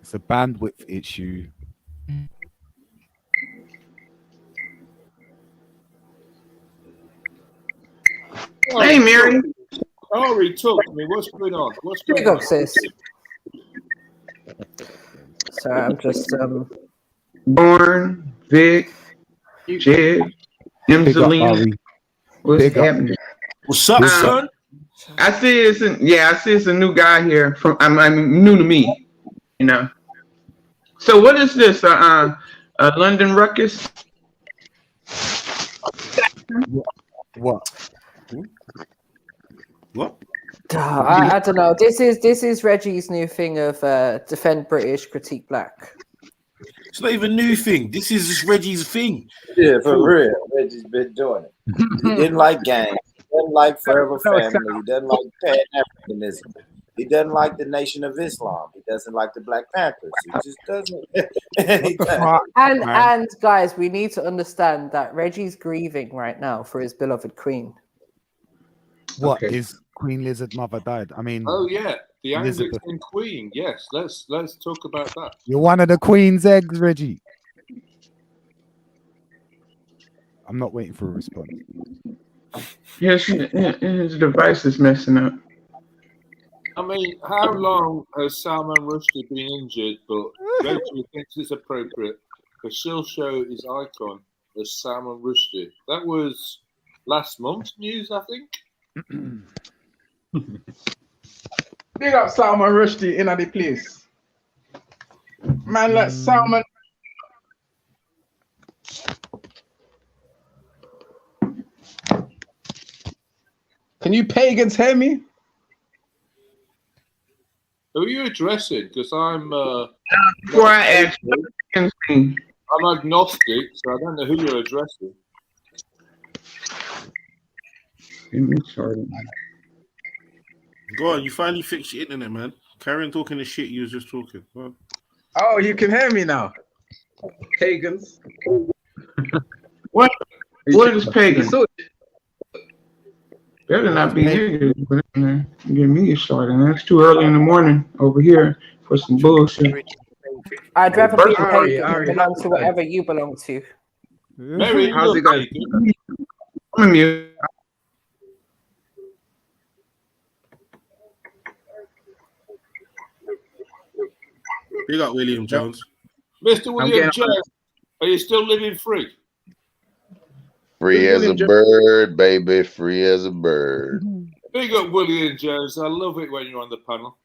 It's a bandwidth issue. Hey, Mary. Ari, talk to me. What's going on? Big up, sis. Sorry, I'm just Born, Vic, Jed, Emselina. What's happening? What's up, son? I see it's a new guy here from I'm new to me, you know. So what is this? London Ruckus? What? I don't know. This is Reggie's new thing of defend British, critique black. It's not even a new thing. This is just Reggie's thing. Yeah, for real. Reggie's been doing it. He didn't like gangs. He doesn't like Forever Family. He doesn't like Pan-Africanism. He doesn't like the Nation of Islam. He doesn't like the Black Panthers. He just doesn't. And guys, we need to understand that Reggie's grieving right now for his beloved queen. What is Queen Lizard's mother died? I mean, oh yeah, the Elizabeth. Anglican Queen. Yes, let's talk about that. You're one of the Queen's eggs, Reggie. I'm not waiting for a response. Yes, his device is messing up. I mean, how long has Salman Rushdie been injured? But Reggie thinks it's appropriate because she'll show his icon as Salman Rushdie. That was last month's news, I think. Big up Salman Rushdie in the place. Man, let Salman. Can you pagans hear me? Who are you addressing? Because I'm. Before I ask, I'm agnostic, so I don't know who you're addressing. Go on, you finally fixed your internet, man. Carry on talking the shit you was just talking. Go on. Oh, you can hear me now. Pagans. What is pagan? Better not be niggas. Get me started. Man. It's too early in the morning over here for some bullshit. I'd rather be a pagan Ari, than belong to whatever you belong to. Mary, how's it going? I'm mute. Big up William Jones. Mr. William Jones, are you still living free? Free as a bird, baby. Free as a bird. Big up William Jones. I love it when you're on the panel.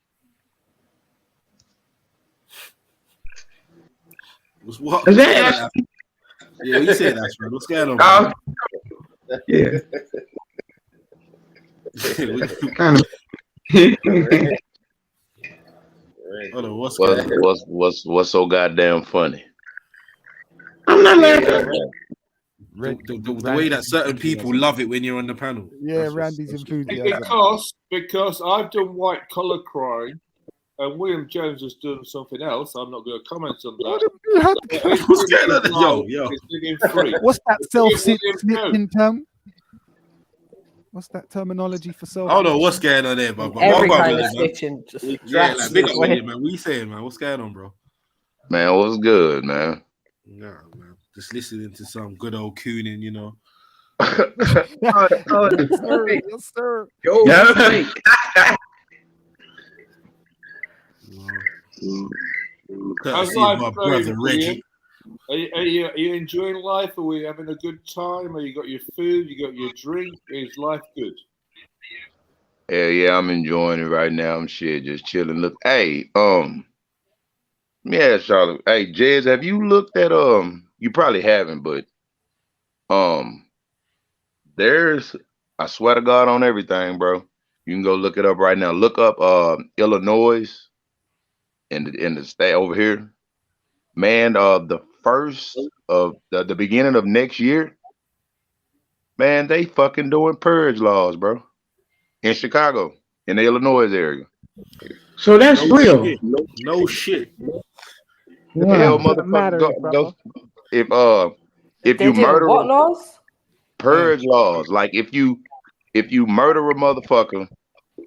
What? Is that yeah, you say that, man. What's going on? Yeah. Hold on, what's so goddamn funny? I'm not laughing. The way that certain people love it when you're on the panel. Yeah, Randy's enthusiasm. Because I've done white collar crime and William Jones has done something else. I'm not going to comment on that. What's going on? Yo. What's that self-snitching term? What's that terminology for self? I don't know what's going on there, but every kind of snitching. Yeah, like big up William, man. What you saying, man? What's going on, bro? Man, what's good, man? Nah, man. Just listening to some good old cooning, you know. Yes, sir. Yo, How's life my brother Reggie? Are you enjoying life? Are we having a good time? Are you got your food? You got your drink? Is life good? Yeah, I'm enjoying it right now. I'm just chilling. Look, hey, yeah, Charlotte. Hey, Jez, have you looked at you probably haven't, but there's, I swear to God on everything, bro. You can go look it up right now. Look up Illinois in the state over here. Man, the first of the beginning of next year, man, they fucking doing purge laws, bro. In Chicago, in the Illinois area. So that's real. No shit. The hell, motherfucker, if you murder what laws? Purge laws. Like if you murder a motherfucker,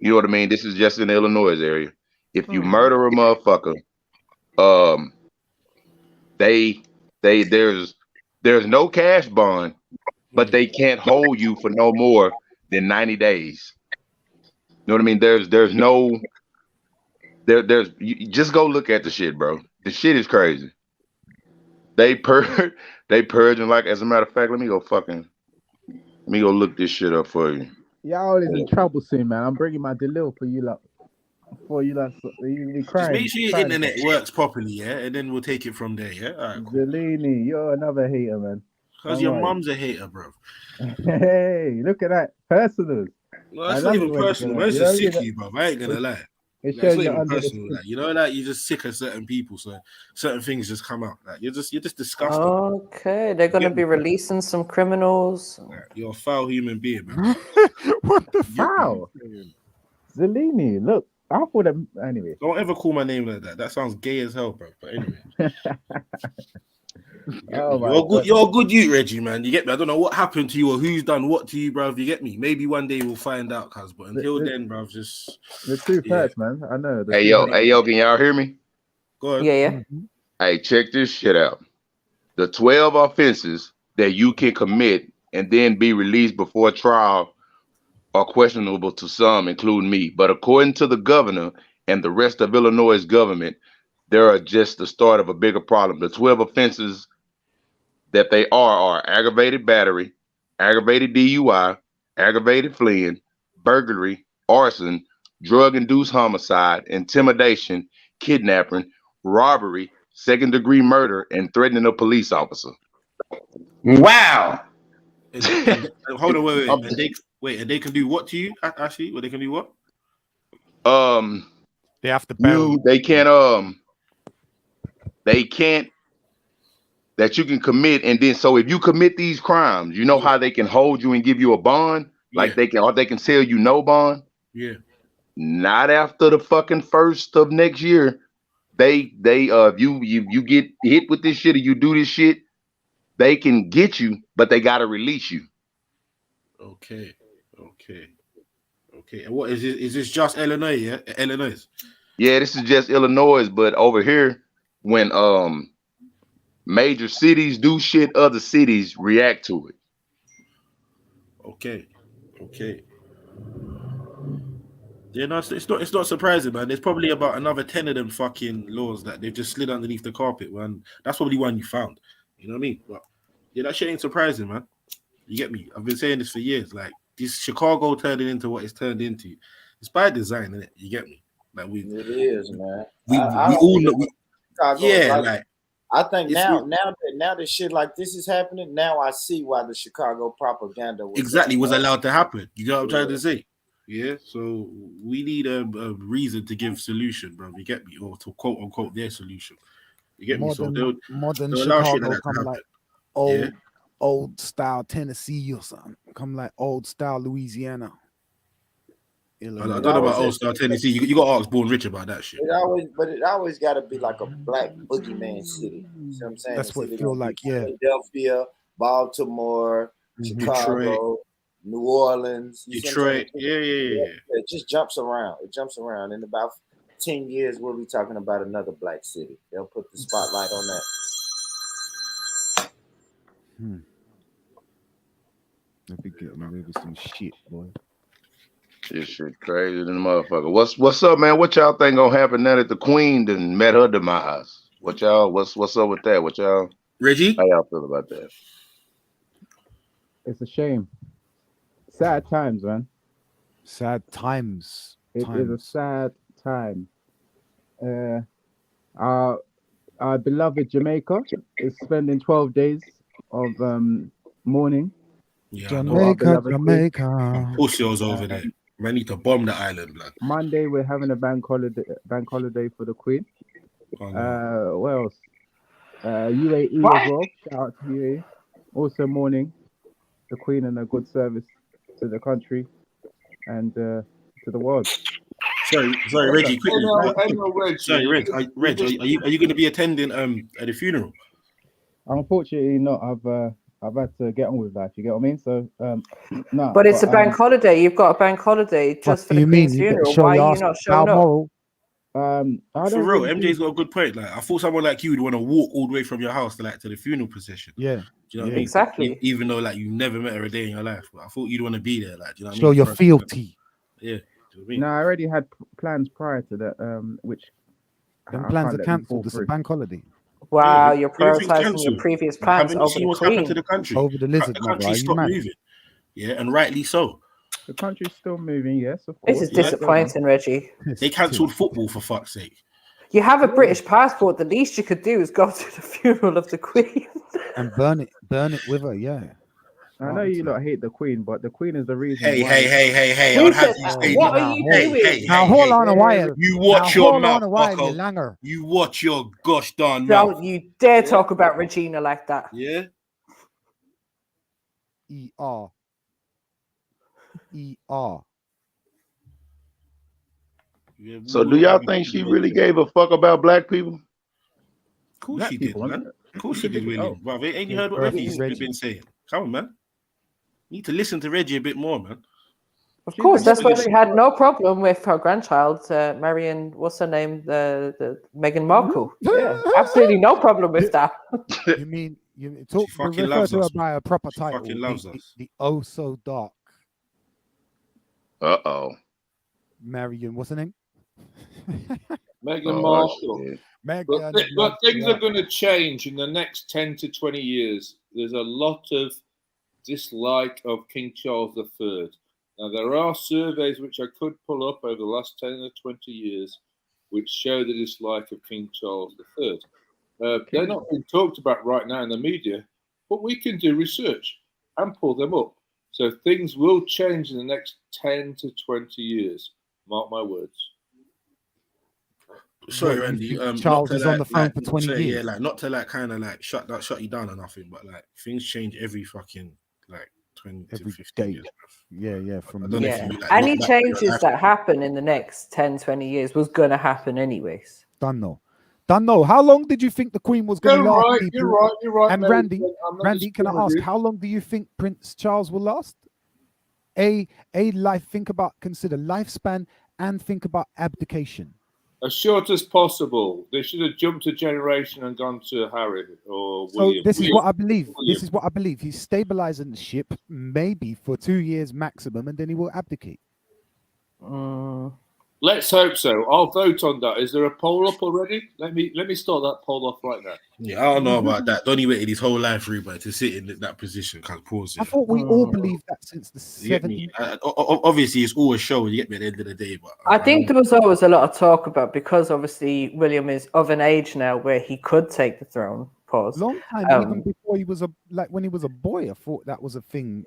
you know what I mean? This is just in the Illinois area. If you murder a motherfucker, there's no cash bond, but they can't hold you for no more than 90 days. You know what I mean? There's no you just go look at the shit, bro. The shit is crazy. They purging like, as a matter of fact, let me go look this shit up for you. Y'all is in trouble soon, man. I'm bringing my Delil for you lot. For you lot, you crying. Just make sure your internet works properly, yeah, and then we'll take it from there, yeah. All right, cool. Zelini, you're another hater, man. Because your mum's a hater, bro. Hey, look at that, personal. Well, that's not even personal. That's just sick of you, bro. I ain't gonna lie. It's not even personal. Like, you know that you're just sick of certain people, so certain things just come out. Like you're just disgusting. Okay, they're gonna be releasing some criminals. Like, you're a foul human being, man. What the foul? Zelini, look, I thought that anyway. Don't ever call my name like that. That sounds gay as hell, bro. But anyway. You're a good youth, Reggie, man. You get me? I don't know what happened to you or who's done what to you, bruv. You get me? Maybe one day we'll find out, cuz. But until then, bruv, just the truth hurts, man. I know. Hey yo, can y'all hear me? Go ahead. Yeah. Hey, check this shit out. The 12 offenses that you can commit and then be released before trial are questionable to some, including me. But according to the governor and the rest of Illinois' government, there are just the start of a bigger problem. The 12 offenses that they are aggravated battery, aggravated DUI, aggravated fleeing, burglary, arson, drug-induced homicide, intimidation, kidnapping, robbery, second-degree murder, and threatening a police officer. Wow. Hold on, wait. And they can do what to you, Ashley? Well, they can do what? They have to bail. They can't that you can commit, and then so if you commit these crimes, you know how they can hold you and give you a bond, like they can tell you no bond. Yeah. Not after the fucking 1st of next year. They if you get hit with this shit or you do this shit, they can get you, but they gotta release you. Okay. And what is it? Is this just Illinois? Yeah, Illinois. Yeah, this is just Illinois, but over here, when major cities do shit, other cities react to it. Okay. Yeah, no, it's not surprising, man. There's probably about another 10 of them fucking laws that they've just slid underneath the carpet, man. That's probably one you found. You know what I mean? But yeah, that shit ain't surprising, man. You get me? I've been saying this for years. Like, this Chicago turning into what it's turned into. It's by design, isn't it? You get me? Like it is, man. We all know. I think now that shit like this is happening, now I see why the Chicago propaganda was allowed to happen. You know what I'm trying to say? Yeah. So we need a reason to give solution, bro. You get me? Or to quote unquote their solution. You get me? So modern they'll allow shit Chicago like that to come happen. like old style Tennessee or something. Come like old style Louisiana. I don't know about old style Tennessee. You got to ask Born Rich about that shit. It always got to be like a black boogeyman city. You see what I'm saying? That's what it feel like. Yeah. Philadelphia, Baltimore, Chicago, Detroit. New Orleans, Detroit. Yeah. It just jumps around. It jumps around. In about 10 years, we'll be talking about another black city. They'll put the spotlight on that. I'll be getting away with some shit, boy. This shit crazy than the motherfucker. What's up, man? What y'all think gonna happen now that the Queen done met her demise? What's up with that? What y'all, Reggie? How y'all feel about that? It's a shame. Sad times, man. Sad times. It is a sad time. Our beloved Jamaica is spending 12 days of mourning. Yeah, Jamaica. Pussies over there. We need to bomb the island, blood. Monday we're having a bank holiday for the Queen. What else? UAE as well. Shout out to UAE. Also mourning the Queen and a good service to the country and to the world. Sorry, Reggie. Quickly. Sorry, Reg. Are you going to be attending at the funeral? Unfortunately, not. I've had to get on with life. You get what I mean? So no. But it's a bank holiday. You've got a bank holiday just for the Queen's funeral. Why are you not showing up? For real, MJ's got a good point. Like, I thought someone like you would want to walk all the way from your house to the funeral procession. Yeah. Do you know what I mean? Exactly. Even though like you never met her a day in your life, but I thought you'd want to be there. Like, do you know what I mean? Show your fealty. Yeah. No, I already had plans prior to that, which them plans are cancelled. It's a bank holiday. Wow, you're prioritizing your previous plans over the Queen. To the country. Over the lizard. The country stopped moving. Yeah, and rightly so. The country's still moving, yes, of course. This is disappointing, Reggie. They cancelled football for fuck's sake. You have a British passport. The least you could do is go to the funeral of the Queen. And burn it with her, yeah. I know you lot hate the Queen, but the Queen is the reason. Hey. What are you doing? Now hold on a while. You watch your mouth, Bucko. You watch your gosh darn mouth. Don't you dare talk about Regina like that. Yeah. ER. So do y'all think she really gave a fuck about black people? Of course she did, man. Of course she did, William. Bro, ain't you heard what Reggie's been saying? Come on, man. You need to listen to Reggie a bit more, man. Of course, that's why she had no problem with her grandchild marrying, what's her name, the Meghan Markle. Yeah, absolutely no problem with that. You mean you talk refer to her by a proper title? The Oh So Dark. Marion, what's her name? Meghan Markle. But things are going to change in the next 10 to 20 years. There's a lot of dislike of King Charles III. Now, there are surveys which I could pull up over the last 10 or 20 years which show the dislike of King Charles III. They're not being talked about right now in the media, but we can do research and pull them up. So things will change in the next 10 to 20 years. Mark my words. Sorry, Randy. Charles is on the phone for 20 years. Yeah, not to kind of shut you down or nothing, but like things change every fucking 20 to 15 years. Yeah. Any changes that happen in the next 10, 20 years was going to happen anyways. Done Don't know. How long did you think the Queen was going to You're last? right, people? you're right, And mate. Randy, can I ask, how long do you think Prince Charles will last? Consider lifespan and think about abdication. As short as possible. They should have jumped a generation and gone to Harry or William. So this is what I believe. This is what I believe. He's stabilizing the ship maybe for 2 years maximum, and then he will abdicate. Let's hope so. I'll vote on that. Is there a poll up already? Let me start that poll off right now. Yeah, I don't know about that. Donny waited his whole life through, but to sit in that position, can't pause it. I thought we all believed that since the 70s. Obviously, it's all a show. You get me at the end of the day, but I think there was always a lot of talk about, because obviously William is of an age now where he could take the throne. Pause. Long time, even before he was when he was a boy, I thought that was a thing.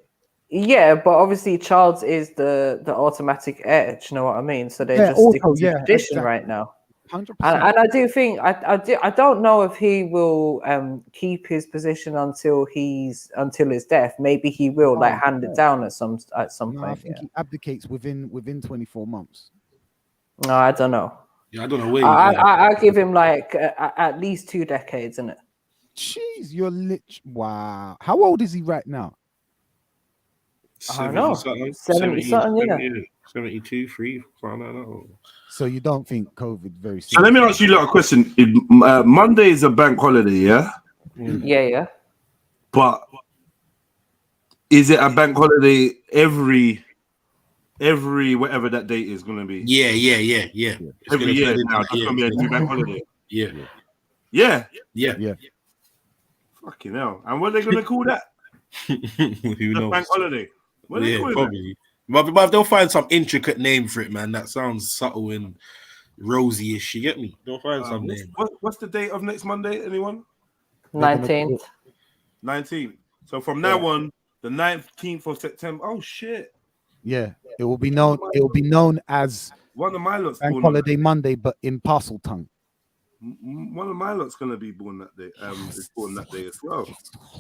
Yeah, but obviously Charles is the automatic heir. Do you know what I mean? So they're just sticking to tradition right now. 100%. And I do think I don't know if he will keep his position until his death. Maybe he will hand it down at some point. I think he abdicates within 24 months. No, I don't know. Yeah, I don't know where. I give him like at least 2 decades, isn't it? Jeez, you're wow. How old is he right now? I don't know. 70 something, yeah. 72, 3, I don't know. So you don't think COVID very serious? So let me ask you a question. Monday is a bank holiday, yeah? Yeah. But is it a bank holiday every whatever that date is going to be? Yeah. Every year now, it's going to be a new bank holiday. Yeah. Fucking hell. And what are they going to call that? Who knows? Bank holiday. What are they calling probably. But they'll find some intricate name for it, man. That sounds subtle and rosy-ish. You get me? They'll find some name. What's the date of next Monday? Anyone? 19th. 19th. So from now on, the 19th of September. Oh shit. Yeah, it will be known. It will be known as one of my lots Bank Holiday Monday, but in parcel tongue. One of my lot's gonna be born that day. Is born that day as well.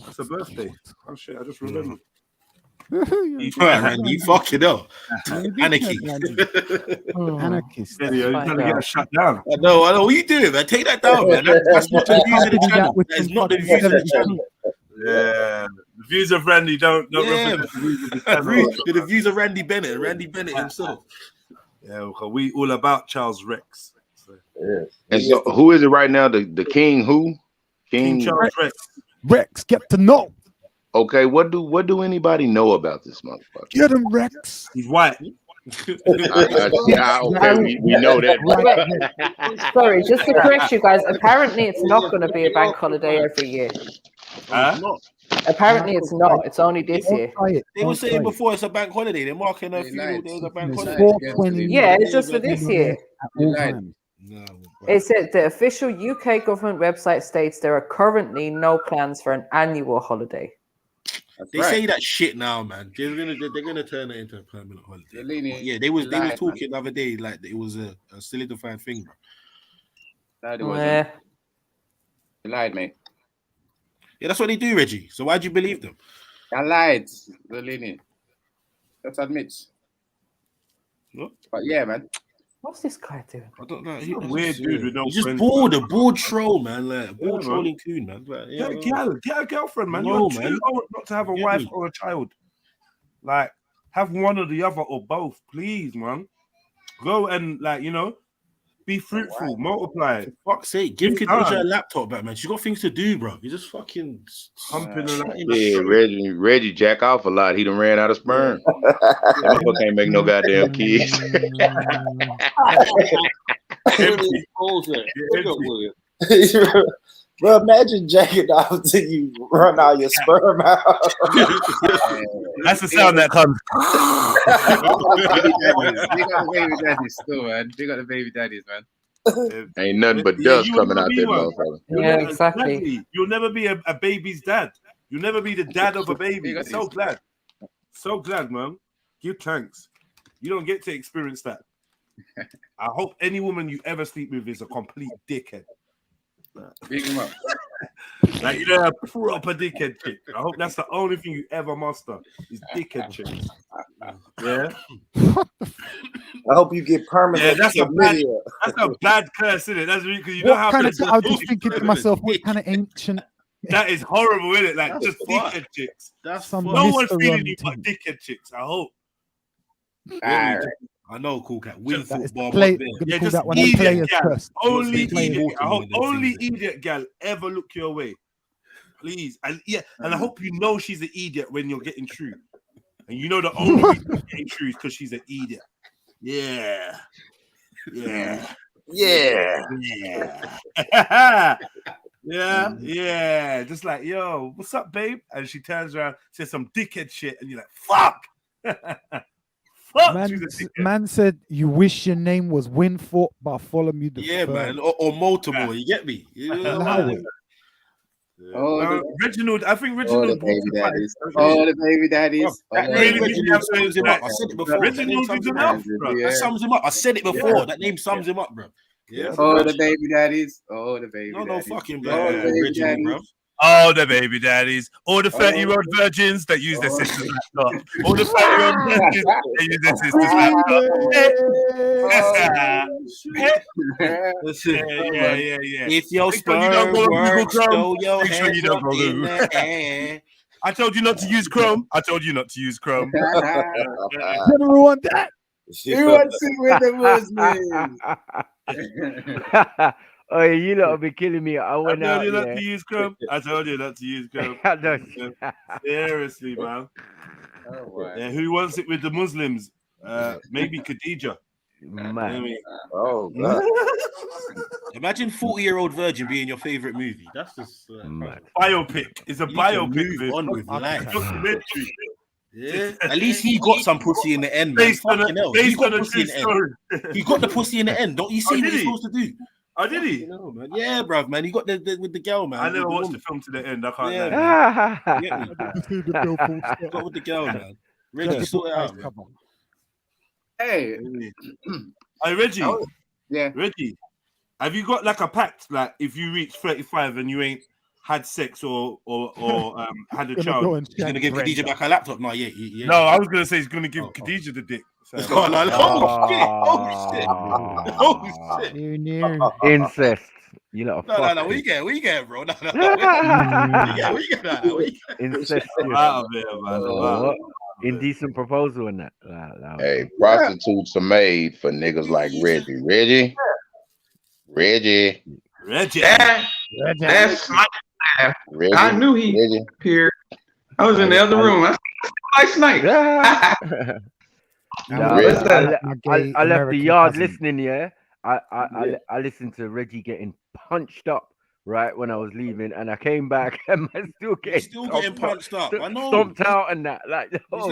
It's a birthday. Oh shit! I just remembered. You fucking up. Anarchy. Anarchist. You're trying to get us shut down. I know. What are you doing, man? Take that down, man. That's not the views of the channel. That's not the views of the channel. Yeah, the views of Randy don't represent the views of Randy Bennett. Randy Bennett himself. Yeah, because we all about Charles Rex. So. And so, who is it right now? The king? Who? King Charles Rex. Rex, get to know. Okay, what do anybody know about this motherfucker? Get him, Rex. He's white. Yeah, okay, we know that. Sorry, just to correct you guys. Apparently, it's not going to be a bank holiday every year. Apparently, it's not. It's only this year. They were saying before it's a bank holiday. They're marking a few days a bank holiday. Yeah, it's just for this year. It said the official UK government website states there are currently no plans for an annual holiday. They say that shit now, man. They're gonna turn it into a permanent holiday. Yeah, they was talking the other day like it was a solidified thing, bro. They lied, mate. Yeah, that's what they do, Reggie. So why'd you believe them? I lied, Lini. Let's admit. What? But yeah, man. What's this guy doing? I don't know. He's a weird dude with no He's just friends. bored, a bored troll, man. Like a bored trolling coon, man. Like, Get a girlfriend, man. No, You're man. too old not to have a wife or a child. Like, have one or the other or both, please, man. Go and be fruitful, multiply. Fuck's sake, give Khadija a laptop back, man. She's got things to do, bro. You just fucking humping Yeah, Reggie jack off a lot. He done ran out of sperm. That motherfucker can't make no goddamn kids. Bro, imagine jacking off till you run all your sperm out. That's the sound that comes. They got the baby daddies still, man. They got the baby daddies, man. Ain't nothing but dust coming out that motherfucker. Yeah, exactly. You'll never be a baby's dad. You'll never be the dad of a baby. So glad. So glad, man. Give thanks. You don't get to experience that. I hope any woman you ever sleep with is a complete dickhead. Big him up. Like, you know, a proper dickhead chick. I hope that's the only thing you ever master is dickhead chicks. Yeah. I hope you get permanent. That's a bad curse, isn't it? That's because you know how. I was just thinking to myself, what kind of ancient? That is horrible, isn't it? Like That's just dickhead chicks. That's some no one's Mr. feeling Ron you but thing. dickhead chicks. I hope. I know, cool cat. Win That is football. play- but gonna Yeah, call just that one a idiot player's gal. curse. Only What's the idiot. player's I hope curse? only idiot gal ever look your way. Please. And I hope you know she's an idiot when you're getting through. And you know the only reason you're getting through is because she's an idiot. Yeah. Yeah. Yeah. Just like, yo, what's up, babe? And she turns around, says some dickhead shit, and you're like, fuck. Fuck. She's a dickhead. Man said you wish your name was Winthorpe, but follow me the Yeah, man, or multiple. You get me? You know, Allow it. Reginald, I think Reginald. the baby daddies. The baby daddies. That name Reginald sums him up. I said it before. Reginald is enough, bro. That sums him up. I said it before. That name sums him up, bro. Yeah. The baby daddies. The baby daddies. No fucking Reginald, bro. Oh, the baby daddies. All the 30-year-old virgins that use their sister's laptop. All the 30-year-old virgins that use their sister's laptop. Yeah. If your sperm works, throw your hands up in the air. I told you not to use Chrome. General want that. He wants it with the Muslims. Oh, you lot will be killing me. I went out. I told you not to use Chrome. Seriously, man. Yeah, who wants it with the Muslims? Maybe Khadija. Man. Oh, God. Imagine 40-year-old virgin being your favorite movie. That's just biopic. It's a biopic. Move on with life. Documentary. Yeah. At least he got some pussy in the end. Based on a true story. He got the pussy in the end. Don't you see what he's supposed to do? Oh, did he? No, man. Yeah, bruv, man. He got the with the girl, man. I never watched the film to the end. I can't. Got with the girl, man. Reggie, sort it out. Hey, Reggie. Yeah, Reggie. Have you got like a pact? Like, if you reach 35 and you ain't had sex or had a child, he's gonna give Khadija back her laptop. No, yeah. No, I was gonna say he's gonna give Khadija the dick. So. Oh shit! Incest. You lot. No. We get, bro. No. We get that. Incest. Out of here, man. What? Indecent proposal in that. Hey, prostitutes are made for niggas like Reggie. Reggie. That's my. I knew he appeared. I was in the other room. Last night. I left the yard listening. Yeah, I listened to Reggie getting punched up right when I was leaving, and I came back and I'm still getting punched up. I know, stomped out and that. Like,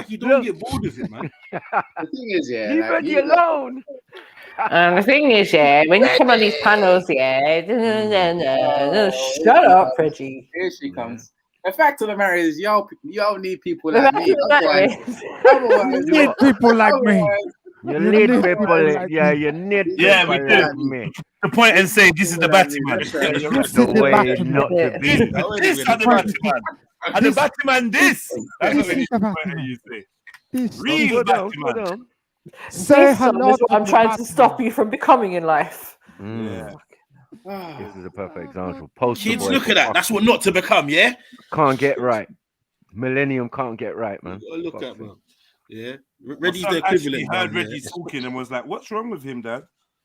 you don't get bored of it, man. The thing is, leave Reggie alone. The thing is, when you come on these panels, shut up, Reggie. Here she comes. The fact of the matter is, y'all need people like me. You need people like me. You need people, you need people like me. The point and say, this is the Batman. The way not to be. This is the Batman. And the Batman, this. That's what you say. Real Batman. Say hello. This is what I'm trying to stop you from becoming in life. This is a perfect example. Kids, look at that. That's what not to become, yeah? Can't get right. Millennium can't get right, man. Look at man. Yeah. Reggie's the equivalent. I heard Reggie talking and was like, what's wrong with him, Dad?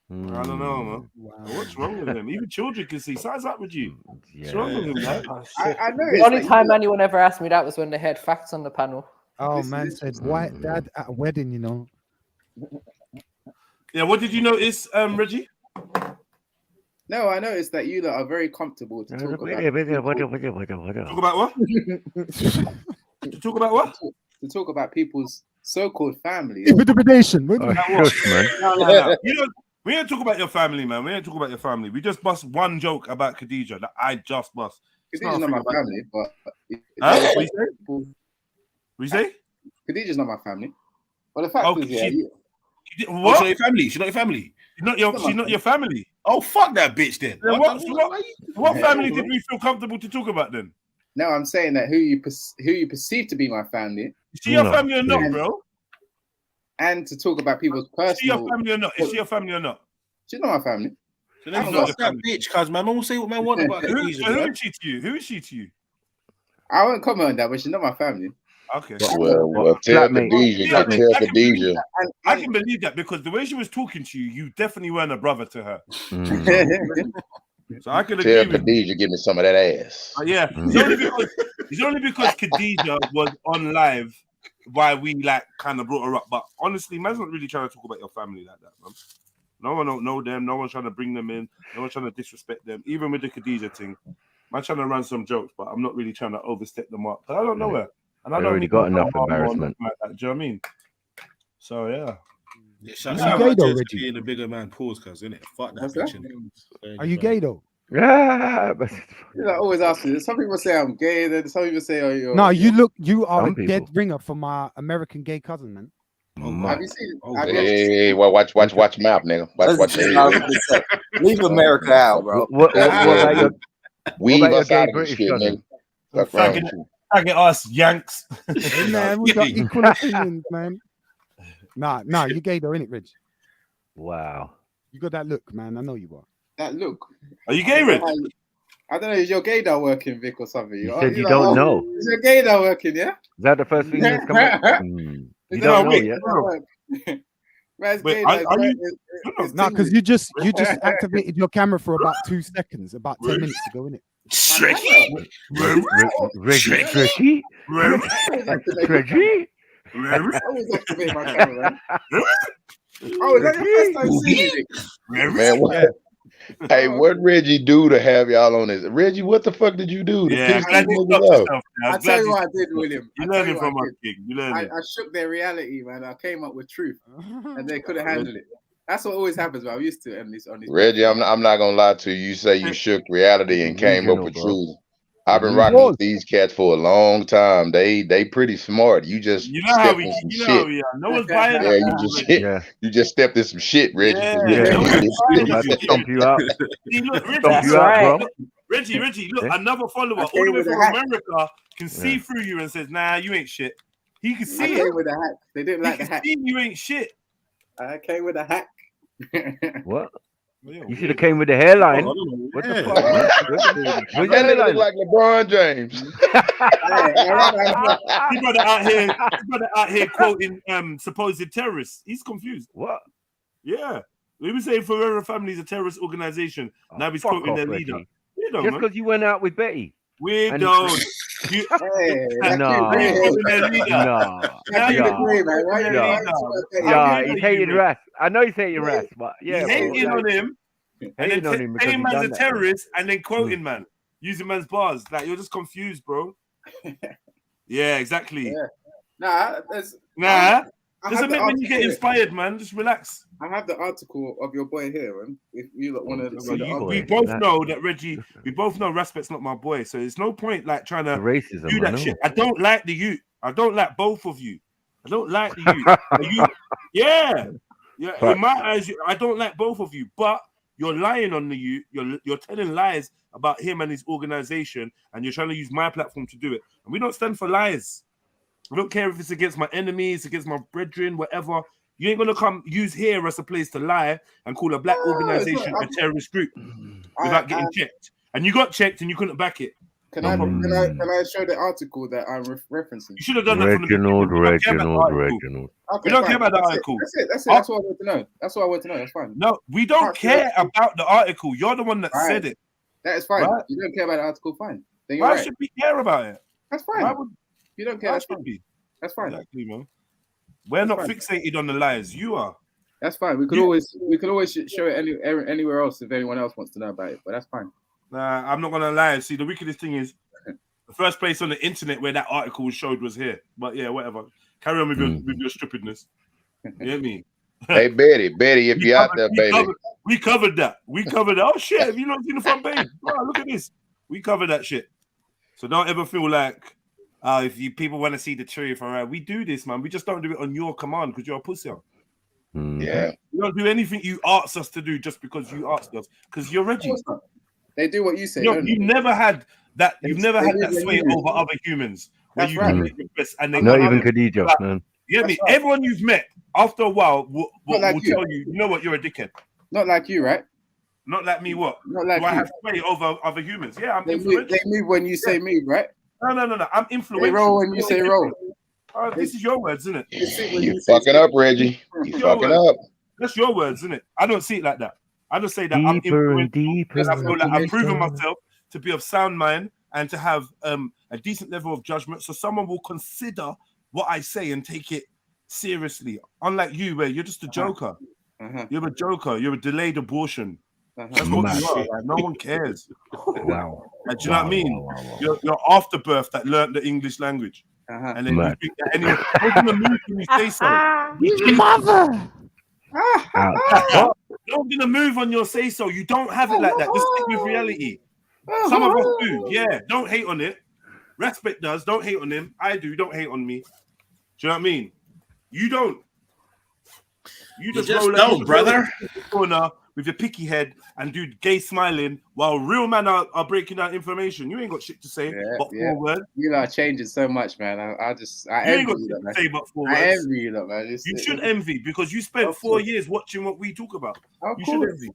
I don't know, man. Wow. What's wrong with him? Even children can see. Size up with you. What's wrong with him, Dad? I know. The only time anyone ever asked me that was when they had facts on the panel. Oh, man said, white dad at a wedding, you know. Yeah, what did you notice, Reggie? No, I noticed that you lot are very comfortable to talk about. Talk about what? To talk about what? To talk about people's so-called family. Intimidation. No. We ain't talk about your family, man. We ain't talk about your family. We just bust one joke about Khadija that I just bust. Khadijah's not my family, but what you say? Khadijah's not my family. But the fact is, what? She's not your family. She's not your family. She's not your family. Oh, fuck that bitch then. What family did we feel comfortable to talk about then? No, I'm saying that who you perceive to be my family. Is she your family or not, bro? and to talk about people's personal. Is she your family or not? Is she your family or not? She's not my family. So then you that bitch, cuz man will say what man want about who is she to you? Who is she to you? I won't comment on that, but she's not my family. Okay. Well, tell Khadijah. I can believe that because the way she was talking to you, you definitely weren't a brother to her. So I could agree Tell with Khadijah, give me some of that ass. Yeah, it's only because Khadijah was on live why we like kind of brought her up. But honestly, man's not really trying to talk about your family like that, man. No one don't know them. No one's trying to bring them in. No one's trying to disrespect them. Even with the Khadijah thing, I'm trying to run some jokes, but I'm not really trying to overstep them up. I don't know her, and I don't already got enough embarrassment. Like that, do you know what I mean? So yeah. Shout out to Reggie being a bigger man, pause, cuz innit? Fuck that bitch. Are you gay though? Yeah, I always ask you. Some people say I'm gay. Then some people say, "Oh, you're." No, you are a dead ringer for my American gay cousin, man. Have you seen? Hey, well, watch mouth, nigga. Watch. Leave America out, bro. What about your gay British cousin? Target us, Yanks. Hey, man, we got equal opinions, man. Nah, you gay though, innit, Rich? Wow. You got that look, man. I know you are. That look. Are you gay, Rich? I don't know. Is your gaydar working, Vic, or something? You said you don't know. Is your gaydar working? Yeah. Is that the first thing that's come up? You don't know yet. Man's Wait, no, because you just activated your camera for about 2 seconds, about 10 minutes ago, innit? Tricky. I always activate my camera, man. Oh, is that your first time seeing it? Man, what? Hey, what Reggie do to have y'all on this? Reggie, what the fuck did you do? I tell you what I did, William. You learning from my king. You learning. I shook their reality, man. I came up with truth, and they couldn't handle it. That's what always happens. Man. I'm used to it on this. Reggie, I'm not gonna lie to you. You say you shook reality and came up with truth. I've been rocking with these cats for a long time. They pretty smart. You just know how we no one's buying that. You just stepped in some shit, Reggie. Stomp you out. See, look, Reggie, look, another follower all the way from America can see through you and says, "Nah, you ain't shit." He can see it with a hack. They didn't like the hack. You ain't shit. I came with a hack. What? You should have came with the hairline. What the fuck? That nigga look like LeBron James. He brother out here quoting supposed terrorists. He's confused. What? Yeah. We were saying Forever Family is a terrorist organization. Now he's quoting their leader. Just because you went out with Betty. We don't. No. He's hating Ras. I know he's hating Ras, but yeah. He's hating on him. And then saying man's a terrorist and then quoting man. Using man's bars. Like, you're just confused, bro. Yeah, exactly. Yeah. Just admit when you get inspired, man. Just relax. I have the article of your boy here, man. If you want to see we both know that Reggie, we both know Raspet's not my boy, so there's no point like trying to do that shit. I don't like the youth. I don't like both of you. I don't like the youth. Yeah. In my eyes, I don't like both of you, but you're lying on the youth. You're telling lies about him and his organization, and you're trying to use my platform to do it. And we don't stand for lies. I don't care if it's against my enemies, against my brethren, whatever. You ain't gonna come use here as a place to lie and call a black organization a terrorist group without getting checked. And you got checked and you couldn't back it. Can I show the article that I'm referencing? You should have done that from the beginning. Reginald. Okay, we don't care about the article. That's it. That's what I want to know. That's what I want to know. That's fine. No, we don't care about the article. You're the one that said it. That is fine. Right? You don't care about the article, fine. Then why should we care about it? That's fine. You don't care. That's fine. That's fine. Exactly, man. We're not fixated on the lies. You are. That's fine. We could always show it anywhere else if anyone else wants to know about it. But that's fine. Nah, I'm not gonna lie. See, the wickedest thing is the first place on the internet where that article was showed was here. But yeah, whatever. Carry on with your stupidness. You know what I mean? Hey Betty, if you're out there, baby. We covered that. Oh shit! Have you not seen the front page? Oh, look at this. We covered that shit. So don't ever feel like. If people want to see the truth, all right, we do this, man. We just don't do it on your command because you're a pussy. Yeah. We don't do anything you ask us to do just because you asked us, because you're Reggie. They do what you say. You've never had that. You've never had that sway over other humans. That's right. And not even Khadijah, man. You get me? Everyone you've met after a while, we'll like you. tell you, you know what, you're a dickhead. Not like you, right? Not like me, what? Not like Do I you. have sway over other humans? Yeah, I'm They influential. move when you say move, right? No. I'm influential. They roll when you say roll. This is your words, isn't it? You fucking up, Reggie. You fucking up. That's your words, isn't it? I don't see it like that. I just say that I'm Deeper and influential. deeper. And I feel like I've proven myself to be of sound mind and to have a decent level of judgment, so someone will consider what I say and take it seriously. Unlike you, where you're just a joker. You're a joker. You're a delayed abortion. That's what you are. Like, no one cares. Wow. Like, do you know what I mean? You're afterbirth that learned the English language. And then you think that anyone gonna move when you say so. Mother. You're gonna move on your say so. You don't have it like that. Just stick with reality. Some of us do. Yeah, don't hate on it. Respect does. Don't hate on him. I do. Don't hate on me. Do you know what I mean? You don't. You just roll brother. In the corner with your picky head and do gay smiling while real men are breaking out information. You ain't got shit to say but 4 words. You know, changing so much, man. I envy you, man. Say but 4 words. I envy you, man. You should envy because you spent 4 years watching what we talk about. You should envy.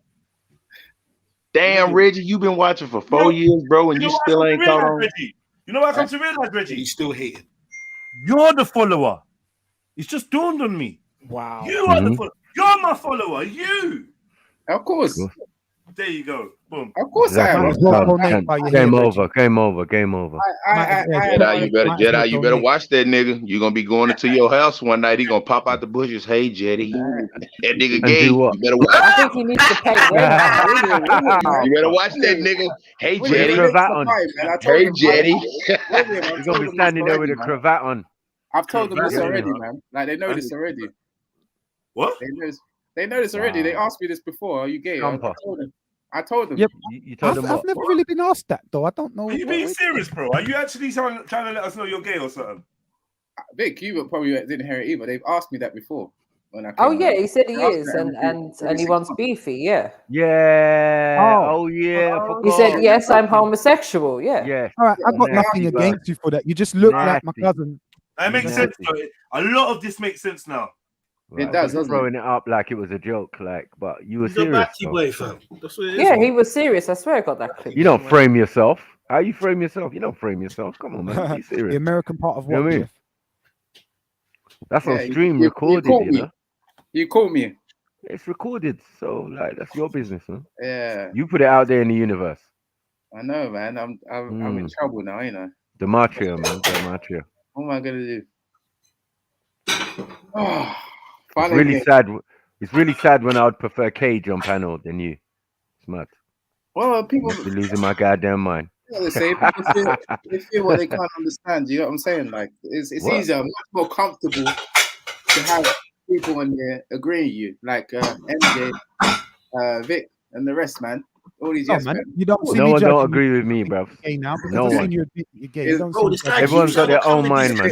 Damn, Reggie, you've been watching for 4 years, bro, and you still ain't caught on. Reggie. You know what I come to realize, Reggie? He's still hating. You're the follower. It's just dawned on me. Wow. You are the follower. You're my follower. You. Of course. There you go. Boom. Of course I am. Game over. Game over. Game over. Jedi, you better watch that nigga. You're gonna be going into your house one night. He gonna pop out the bushes. Hey, Jedi. That nigga gay. You better watch. I think he needs to pay rent. You better watch that nigga. Hey, Jedi. Hey, Jedi. You're gonna be standing there with a cravat on. I've told them this already, man. Like they know this already. What? They know this already. They asked me this before. Are you gay? I told them. Yep. You told them I've never really been asked that though. I don't know. Are you being serious, bro? Are you actually trying to let us know you're gay or something? Vic, you probably didn't hear it either. They've asked me that before. When I Oh yeah, he said he is, and he wants beefy. Yeah. Yeah. Oh yeah. He said yes, I'm homosexual. Yeah. Yeah. All right, I've got nothing against you for that. You just look like my cousin. That makes sense. A lot of this makes sense now. Right. It does. Throwing it up like it was a joke, like, but you were He's serious. a boy, fam. That's what it is. Yeah, he was serious. I swear I got that clip. You don't frame yourself. How you frame yourself? You don't frame yourself. Come on, man. Be serious. The American part of You know what? what I mean? That's on stream recorded, you know. You caught me. It's recorded, so like that's your business, man. Yeah. You put it out there in the universe. I know, man. I'm in trouble now, you know. Dematria, man. Dematria. What am I gonna do? Oh, it's really sad. It's really sad when I would prefer Cage on panel than you. It's mad. Well, people I'm losing my goddamn mind. They say they feel what they can't understand. You know what I'm saying? Like it's easier, much more comfortable to have people in there agreeing with you, like MJ, Vic, and the rest, man. All these yes, man. You don't see no me one don't agree with me, bro. Gay now because no I've one. seen you you're gay. You don't see Everyone's got their own mind, man. I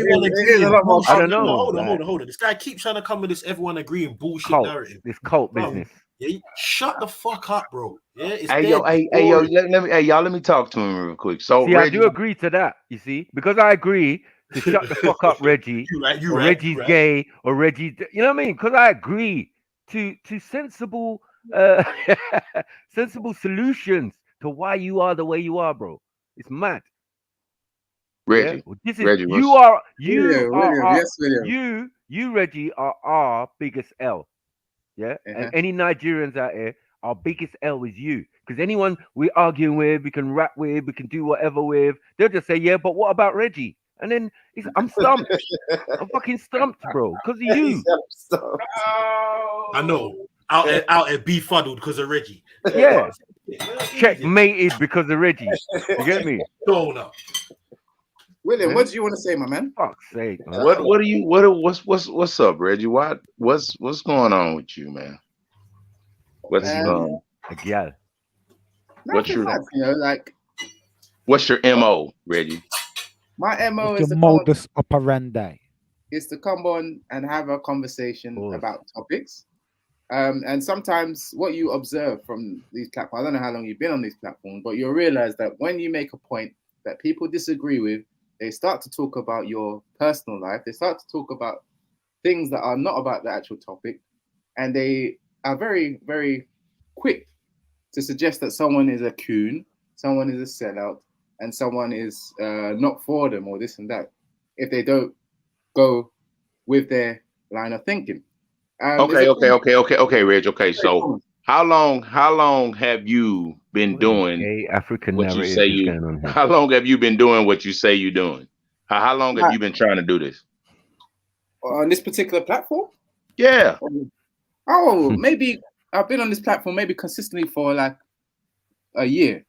don't know. Hold on. This guy keeps trying to come with this everyone agreeing bullshit cult. narrative. This cult business. Yeah, shut the fuck up, bro. Yeah, it's hey, yo, let me talk to him real quick. So, see, Reggie, I do agree to that. You see, because I agree to shut the fuck up, Reggie. You're right, Reggie's gay, or Reggie. You know what I mean? Because I agree to sensible, sensible solutions to why you are the way you are, bro. It's mad. Reggie, yeah? This is Reggie, you, Reggie, are our biggest L. Yeah, and any Nigerians out here, our biggest L is you. Because anyone we're arguing with, we can rap with, we can do whatever with, they'll just say, yeah, but what about Reggie? And then I'm stumped. I'm fucking stumped, bro, because of you. I know. Out at befuddled because of Reggie. Yeah. Checkmated because of Reggie. You get me? Donut. William, what do you want to say, my man? Fuck's sake, man. What's up, Reggie? What's going on with you, man? What's yeah. What's your like? What's your MO, Reggie? My MO is the modus operandi. Is to come on and have a conversation about topics. And sometimes what you observe from these platforms, I don't know how long you've been on these platforms, but you'll realize that when you make a point that people disagree with, they start to talk about your personal life. They start to talk about things that are not about the actual topic, and they are very, very quick to suggest that someone is a coon, someone is a sellout, and someone is not for them or this and that, if they don't go with their line of thinking. Okay, Reg. Okay, so how long have you been doing African what you narrative say is you? going on here? How long have you been doing what you say you're doing? How long have you been trying to do this? On this particular platform? Yeah. Oh, maybe I've been on this platform maybe consistently for like a year,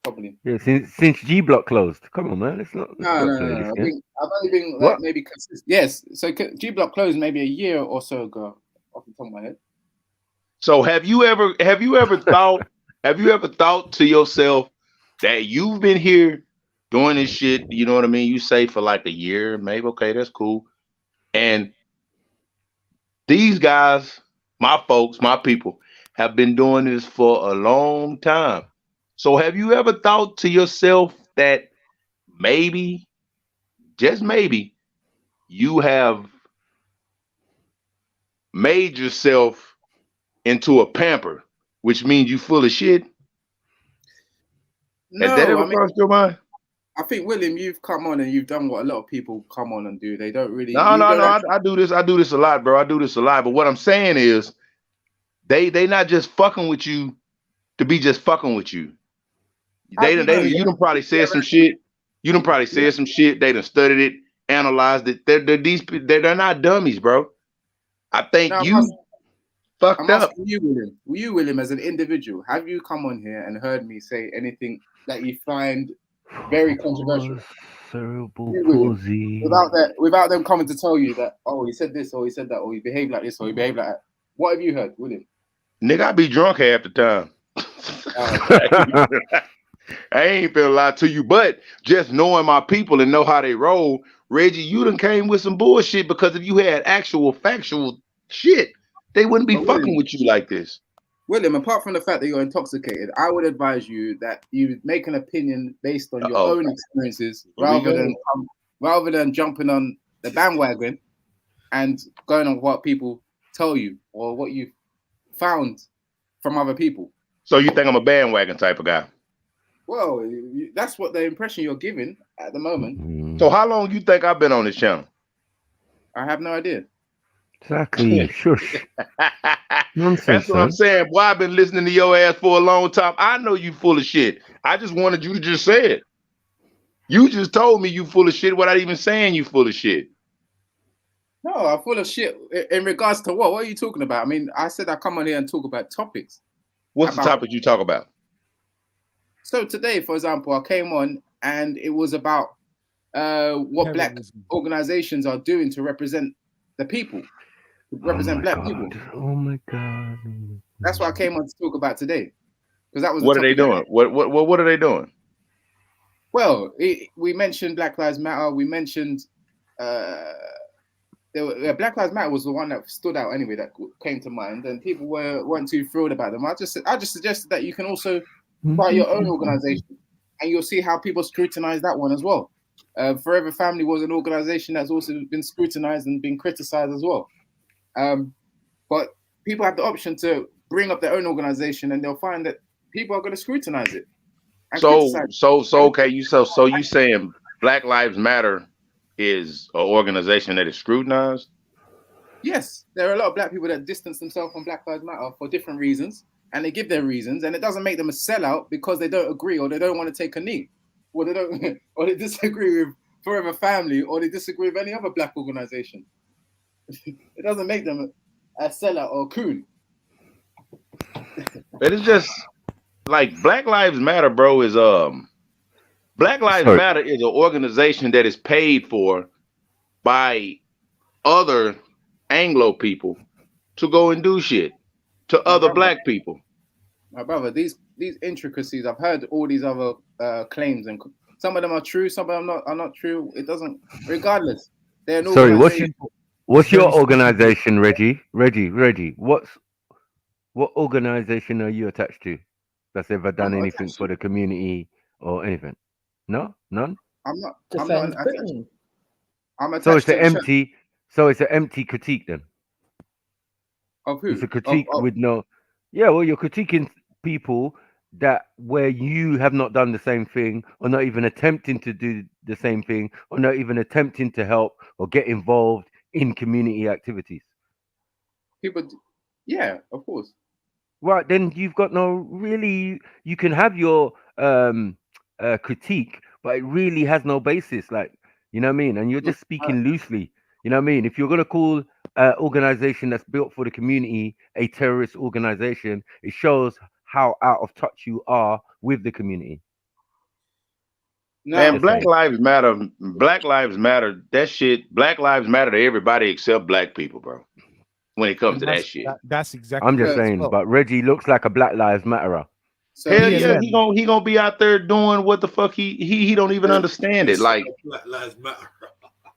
probably. Yeah, since G Block closed. Come on, man. Let's not play this game. I've only been like maybe consistent. Yes, so G Block closed maybe a year or so ago, off the top of my head. So have you ever thought to yourself that you've been here doing this shit, you know what I mean? You say for like a year, maybe, okay, that's cool. And these guys, my folks, my people, have been doing this for a long time. So have you ever thought to yourself that maybe, just maybe, you have made yourself into a pamper, which means you full of shit? Has that ever crossed your mind? I think, William, you've come on and you've done what a lot of people come on and do. They don't really. No. I do this a lot, bro. I do this a lot. But what I'm saying is, they not just fucking with you to be just fucking with you. You done probably said some shit. You done probably said some shit. They done studied it, analyzed it. They're not dummies, bro. I think fucked I'm up. asking you, William, as an individual, have you come on here and heard me say anything that you find very controversial? Without them coming to tell you that, oh, he said this or he said that, or he behaved like this or he behaved like that. What have you heard, William? Nigga, I be drunk half the time. I ain't finna lie to you, but just knowing my people and know how they roll, Reggie, you done came with some bullshit, because if you had actual factual shit, they wouldn't be fucking with you like this. William, apart from the fact that you're intoxicated, I would advise you that you make an opinion based on your own experiences rather than jumping on the bandwagon and going on what people tell you or what you found from other people. So you think I'm a bandwagon type of guy? Well, that's what the impression you're giving at the moment. So how long you think I've been on this channel? I have no idea. Exactly. Shush. Nonsense. That's what I'm saying. Boy, I've been listening to your ass for a long time. I know you full of shit. I just wanted you to just say it. You just told me you full of shit without even saying you full of shit. No, I'm full of shit. In regards to what? What are you talking about? I mean, I said I come on here and talk about topics. What's the topic you talk about? So today, for example, I came on and it was about what black organizations are doing to represent the people, to represent black people. Oh my God. That's what I came on to talk about today. Because that was what are they doing? What are they doing? Well, we mentioned Black Lives Matter. We mentioned Black Lives Matter was the one that stood out anyway, that came to mind, and people weren't too thrilled about them. I just suggested that you can also start your own organization, and you'll see how people scrutinize that one as well. Forever Family was an organization that's also been scrutinized and been criticized as well. But people have the option to bring up their own organization, and they'll find that people are going to scrutinize it. So okay, you saying Black Lives Matter is an organization that is scrutinized? Yes, there are a lot of black people that distance themselves from Black Lives Matter for different reasons, and they give their reasons, and it doesn't make them a sellout because they don't agree or they don't want to take a knee, or they don't, or they disagree with Forever Family, or they disagree with any other black organization. It doesn't make them a sellout or a coon. It is just like Black Lives Matter, bro. Is Black Lives Matter is an organization that is paid for by other Anglo people to go and do shit to other black people. My brother, these intricacies, I've heard all these other claims, and some of them are true, some of them are not true. It doesn't, regardless. They're an Sorry, what's your organization, Reggie? Reggie, what organization are you attached to that's ever done anything for the community or anything? No, none. I'm not. So it's the empty. So it's an empty critique then. Of who? It's a critique with no. Yeah, well, you're critiquing people that where you have not done the same thing, or not even attempting to do the same thing, or not even attempting to help or get involved in community activities. People, yeah, of course. Right, then you've got no really. You can have your critique, but it really has no basis. Like, you know what I mean? And you're just speaking loosely. You know what I mean? If you're gonna call an organization that's built for the community a terrorist organization, it shows how out of touch you are with the community. Man, Black Lives Matter. Black Lives Matter. That shit. Black Lives Matter to everybody except black people, bro. When it comes to that shit. That's exactly. I'm just saying, but Reggie looks like a Black Lives Matterer. Hell yeah, he gonna be out there doing what the fuck he don't even understand it. Like Black Lives Matter.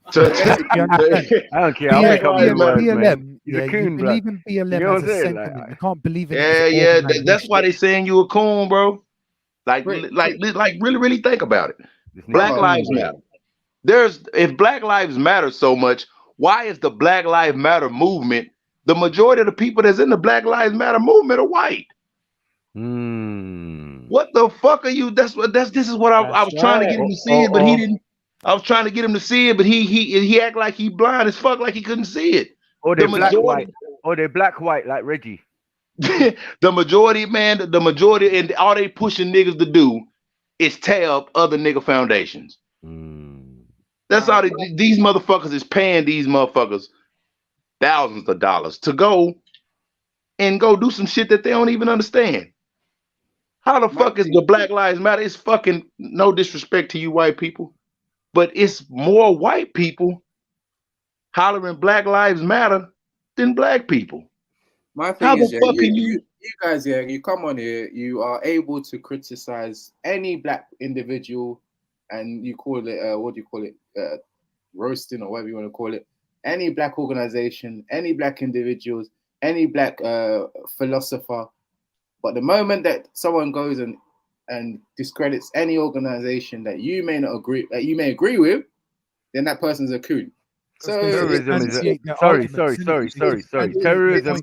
I don't care. I'll make up new words, man. He's Yeah, a coon, you bro. believe in BLM You know as what a I'm saying? sentiment. You can't believe in it. As yeah, an yeah. That's why they saying you a coon, bro. Like really think about it. Black Lives Matter. If Black Lives Matter so much, why is the Black Lives Matter movement? The majority of the people that's in the Black Lives Matter movement are white. What the fuck are you? This is what I was trying to get him to see it, but he didn't. I was trying to get him to see it, but he act like he blind as fuck, like he couldn't see it. Or they're black white. Or they're black white like Reggie. The majority, man, the majority, and all they pushing niggas to do is tear up other nigga foundations. That's all these motherfuckers is paying these motherfuckers thousands of dollars to go do some shit that they don't even understand. How the fuck is the Black Lives Matter? It's fucking no disrespect to you white people, but it's more white people hollering Black Lives Matter than black people. My thing is, you guys, you come on here, you are able to criticize any black individual, and you call it, what do you call it, roasting or whatever you want to call it, any black organization, any black individuals, any black philosopher. But the moment that someone goes and discredits any organization that you may not agree, that you may agree with, then that person's a coon. So terrorism is terrorism.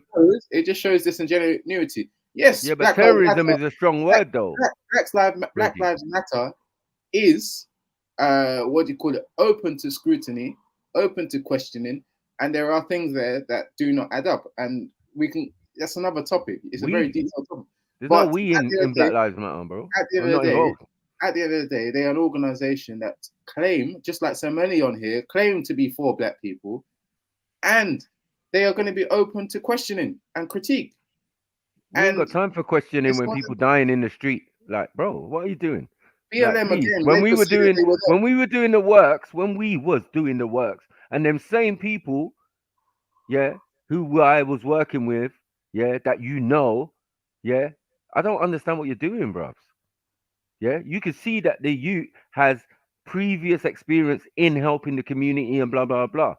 It just shows disingenuity. Yes, yeah, but terrorism is a strong word, though. Black Lives Matter is what do you call it? Open to scrutiny, open to questioning, and there are things there that do not add up, and we can. That's another topic. It's a very detailed topic. There's no we in Black Lives Matter, bro. At the end of the day, they're an organization that claim, just like so many on here, claim to be for black people, and they are going to be open to questioning and critique. We ain't got time for questioning when people dying in the street. Like, bro, what are you doing? BLM like, again. When we was doing the works, and them same people, who I was working with, that I don't understand what you're doing, bruv. Yeah, you can see that the youth has previous experience in helping the community and blah blah blah.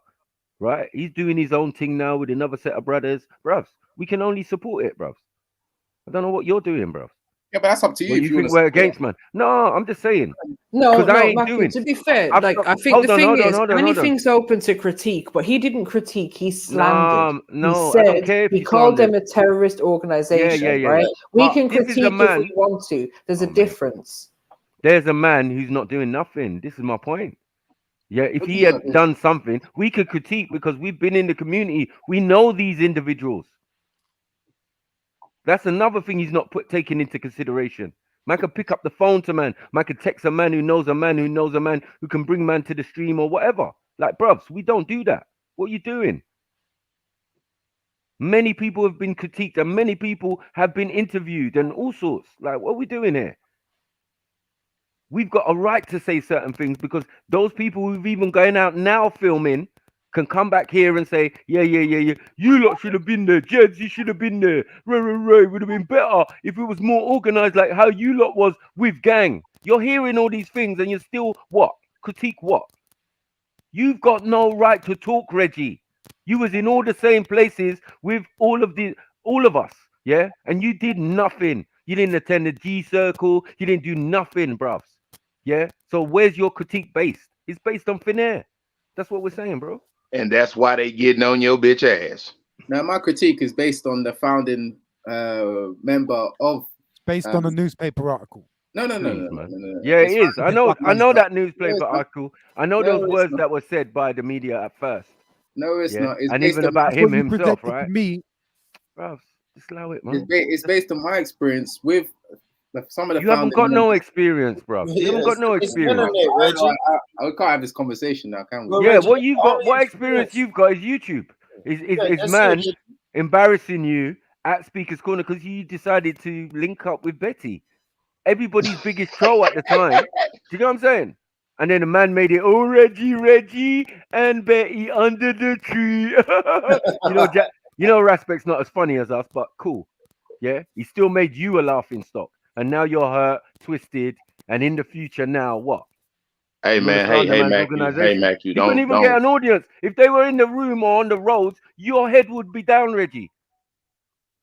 Right? He's doing his own thing now with another set of brothers, bruv. We can only support it, bruv. I don't know what you're doing, bruv. Yeah, but that's up to you. What, you think we're against, man? No, I'm just saying. No, Matthew, to be fair, I think the thing is, anything's open to critique, but he didn't critique, he slandered. No, he said, I don't care if he called them a terrorist organization, right? We can critique if we want to. There's a difference. There's a man who's not doing nothing. This is my point. Yeah, if he had done something, we could critique because we've been in the community. We know these individuals. That's another thing he's not taking into consideration. Man can pick up the phone to man. Man can text a man who knows a man who knows a man who can bring man to the stream or whatever. Like, bruvs, we don't do that. What are you doing? Many people have been critiqued and many people have been interviewed and all sorts. Like, what are we doing here? We've got a right to say certain things because those people who've even going out now filming can come back here and say, yeah. You lot should have been there. Jeds, you should have been there. Ray, would have been better if it was more organized like how you lot was with gang. You're hearing all these things and you're still what? Critique what? You've got no right to talk, Reggie. You was in all the same places with all of us, yeah? And you did nothing. You didn't attend the G circle. You didn't do nothing, bruvs. Yeah? So where's your critique based? It's based on thin air. That's what we're saying, bro. And that's why they getting on your bitch ass. Now, my critique is based on the founding member of. Based on a newspaper article. No. Yeah, it is. I know that newspaper No, article. I know those words that were said by the media at first. No, it's not. It's and based even on about him himself, presented right? to me. Bro, just allow it, man. It's based on my experience with some of the. You haven't got no experience, bro. You haven't got no experience. I can't have this conversation now, can we? Yeah, what you've got, what experience you've got is YouTube. Is man embarrassing you at Speaker's Corner because you decided to link up with Betty, everybody's biggest troll at the time. Do you know what I'm saying? And then the man made it, oh, Reggie, and Betty under the tree. you know, Raspect's not as funny as us, but cool. Yeah, he still made you a laughing stock, and now you're hurt, twisted, and in the future now what? Hey man, hey Mac, you couldn't even get an audience. If they were in the room or on the roads, your head would be down, Reggie.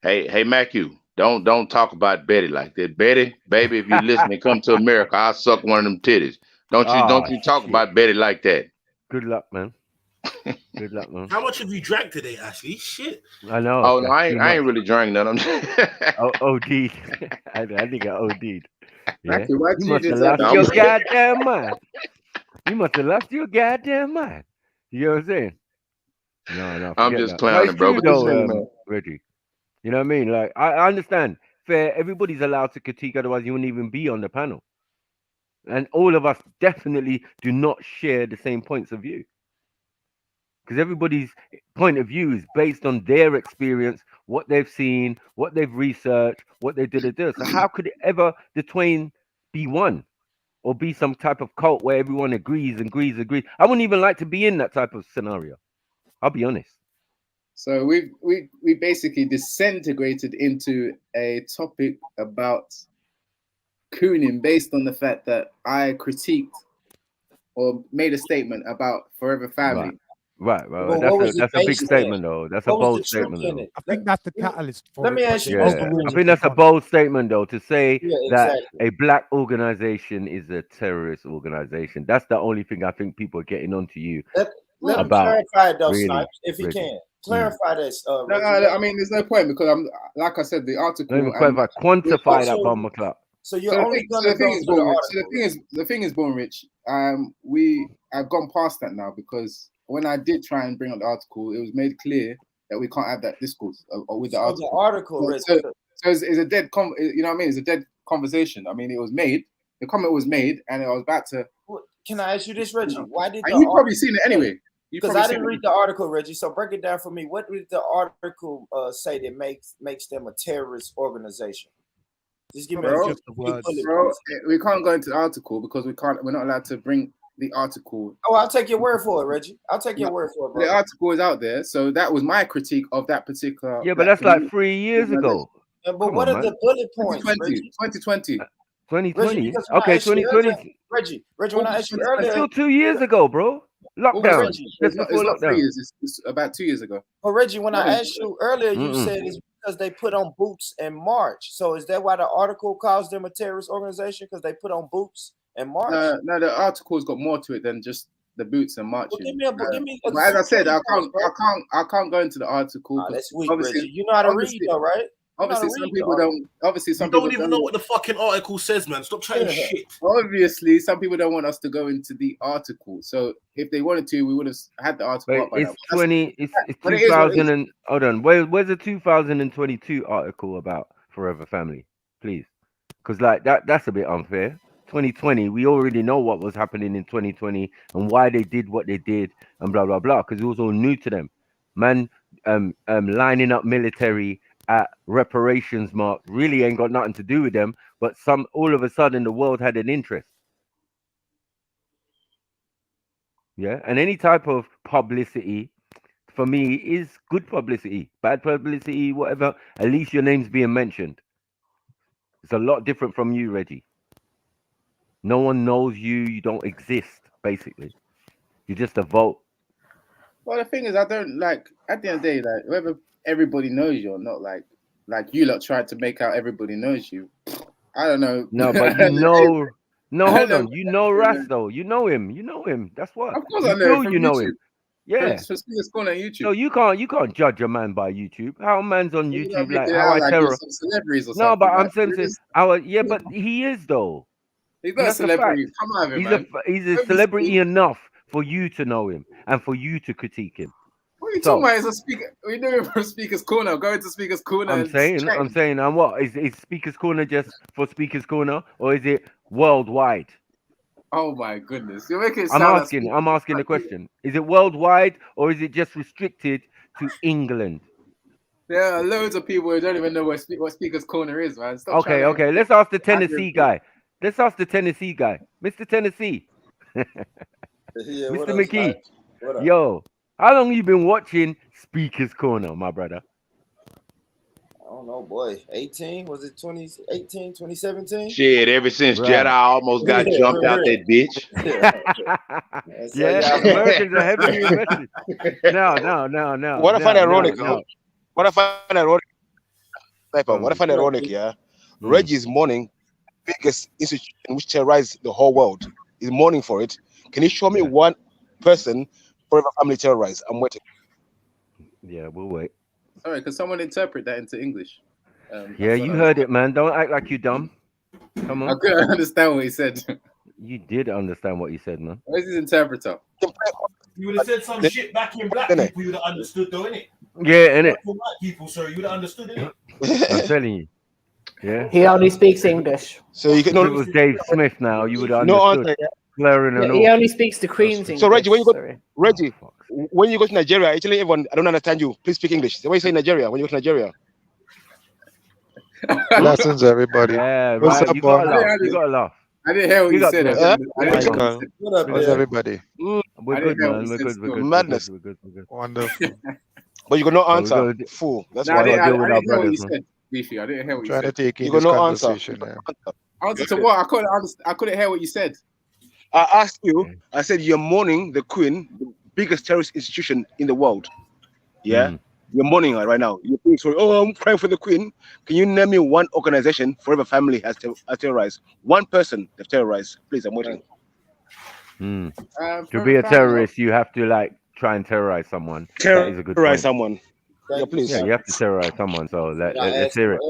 Hey Mac, don't talk about Betty like that. Betty, baby, if you listen and come to America, I'll suck one of them titties. Don't you talk about Betty like that. Good luck, man. Good luck, man. How much have you drank today, Ashley? Shit. I know. Oh no, I ain't really drank none. I'm OD'd. I think I OD'd. Yeah. You must have lost your goddamn mind. You must have lost your goddamn mind. You know what I'm saying? No. I'm just clowning, bro. But though, Reggie. You know what I mean? Like, I understand. Fair. Everybody's allowed to critique, otherwise you wouldn't even be on the panel. And all of us definitely do not share the same points of view. Because everybody's point of view is based on their experience, what they've seen, what they've researched, what they did. So how could it ever the twain be one? Or be some type of cult where everyone agrees. I wouldn't even like to be in that type of scenario. I'll be honest. So we basically disintegrated into a topic about cooning based on the fact that I critiqued or made a statement about Forever Family. Right. Well, that's a big statement, though. That's a bold statement, though. I think that's the catalyst for Let me ask you. I think that's a bold statement, though, to say that a black organization is a terrorist organization. That's the only thing I think people are getting onto you Let about. me clarify it, though, Really, Snipes, if you can. Clarify this. No, I mean, there's no point because I'm, like I said, the article. Quantify that bomber club. So you're only going to go to the article. The thing is, Born Rich. I've gone past that now because when I did try and bring up the article, it was made clear that we can't have that discourse with the article. The article, so it's a dead you know what I mean? It's a dead conversation. I mean, it was made. The comment was made, and I was about to. Can I ask you this, Reggie? Why did you've probably seen it anyway? Because I didn't read the article, Reggie. So break it down for me. What did the article say that makes them a terrorist organization? Just give me just the words. Bro, we can't go into the article because we're not allowed to bring the article. Oh, I'll take your word for it, Reggie. I'll take your word for it, bro. The article is out there, so that was my critique of that particular. Yeah, but that's like 3 years ago. But what are the bullet points? 2020. 2020. Okay, 2020. Reggie, when I asked you earlier, it's still 2 years ago, bro. Lockdown. Reggie, it's not 3 years. It's about 2 years ago. Well, Reggie, when I asked you earlier, you said it's because they put on boots in March. So is that why the article calls them a terrorist organization? Because they put on boots in March? No, the article's got more to it than just the boots and marching. Well, give me but as I said, I can't go into the article. That's weak, Reggie. You know how to read, though, right? Obviously, some people don't. Obviously, some people don't even know what the fucking article says, man. Stop trying shit. Obviously, some people don't want us to go into the article. So if they wanted to, we would have had the article up by now. It's 2000 and hold on. Where's the 2022 article about Forever Family, please? Because like that's a bit unfair. 2020, we already know what was happening in 2020 and why they did what they did and blah blah blah. Because it was all new to them, man. Lining up military at reparations mark really ain't got nothing to do with them, but all of a sudden the world had an interest. Yeah, and any type of publicity for me is good publicity. Bad publicity, whatever, at least your name's being mentioned. It's a lot different from you, Reggie. No one knows you don't exist, basically. You're just a vote. Well, the thing is, I don't like at the end of the day, like whether everybody knows you or not, like you lot tried to make out everybody knows you. I don't know. No, but you know, hold on. You know Ras though. You know him. That's what. Of course I know. You know him. Yeah. For Speaker's Corner on YouTube. So you can't judge a man by YouTube. How a man's on YouTube like how I terror. Some celebrities or no, something. but I'm like, saying but he is though. He's not a celebrity. Come on, man. He's a celebrity enough for you to know him and for you to critique him. What are you talking about? As a speaker, we're doing it for Speaker's Corner. Go to Speaker's Corner. I'm saying, and what is Speaker's Corner just for Speaker's Corner, or is it worldwide? Oh my goodness, you're making it I'm sound asking the question: is it worldwide, or is it just restricted to England? There are loads of people who don't even know what Speaker's Corner is, man. Stop Okay. Let's ask the Tennessee guy. Mr. Tennessee, Yeah, Mr. McKee. Yo, how long you been watching Speaker's Corner, my brother? I don't know, boy. 18? Was it 2018, 2017? Shit, ever since Jedi almost got jumped out that bitch. Yeah, Americans are heavily invested. No. What I find ironic, what I find ironic, Reggie's mourning biggest institution which terrorized the whole world. Is mourning for it. Can you show me one person forever family terrorized? I'm waiting. Yeah, we'll wait. Sorry, can someone interpret that into English? Yeah, you heard it, man. Don't act like you dumb. Come on. I couldn't understand what he said. You did understand what he said, man. Where's his interpreter? You would have said some shit back in black people, you would have understood, though, innit? Yeah, innit? For white people, sorry, you would have understood, innit? I'm telling you. Yeah. He only speaks English. So you can. If it was Dave Smith now, you would have No understood. Yeah, he only speaks the Queen's English. So Reggie, when you go to Nigeria, you're telling everyone, I don't understand you. Please speak English. So what you say in Nigeria when you go to Nigeria? Blessings, everybody. Yeah, What's right. up, You got boy? to laugh. I didn't hear what you said. How's everybody? We're good, man. We're good. Madness. We're good. Wonderful. But you got no answer. Fool. That's why I didn't hear what you said, Beefy. I didn't hear what you Trying said. to take in You this got no answer. conversation. Answer to what? I couldn't hear what you said. I asked you, I said you're mourning the Queen, the biggest terrorist institution in the world. Yeah? You're mourning her right now. You're saying, sorry, I'm crying for the Queen. Can you name me one organization Forever Family has terrorized? One person they've terrorized. Please, I'm waiting. To be a terrorist, you have to like try and terrorize someone. That is a good Terrorize point. someone. Yeah, please. Yeah, you have to terrorize someone. So let's hear it.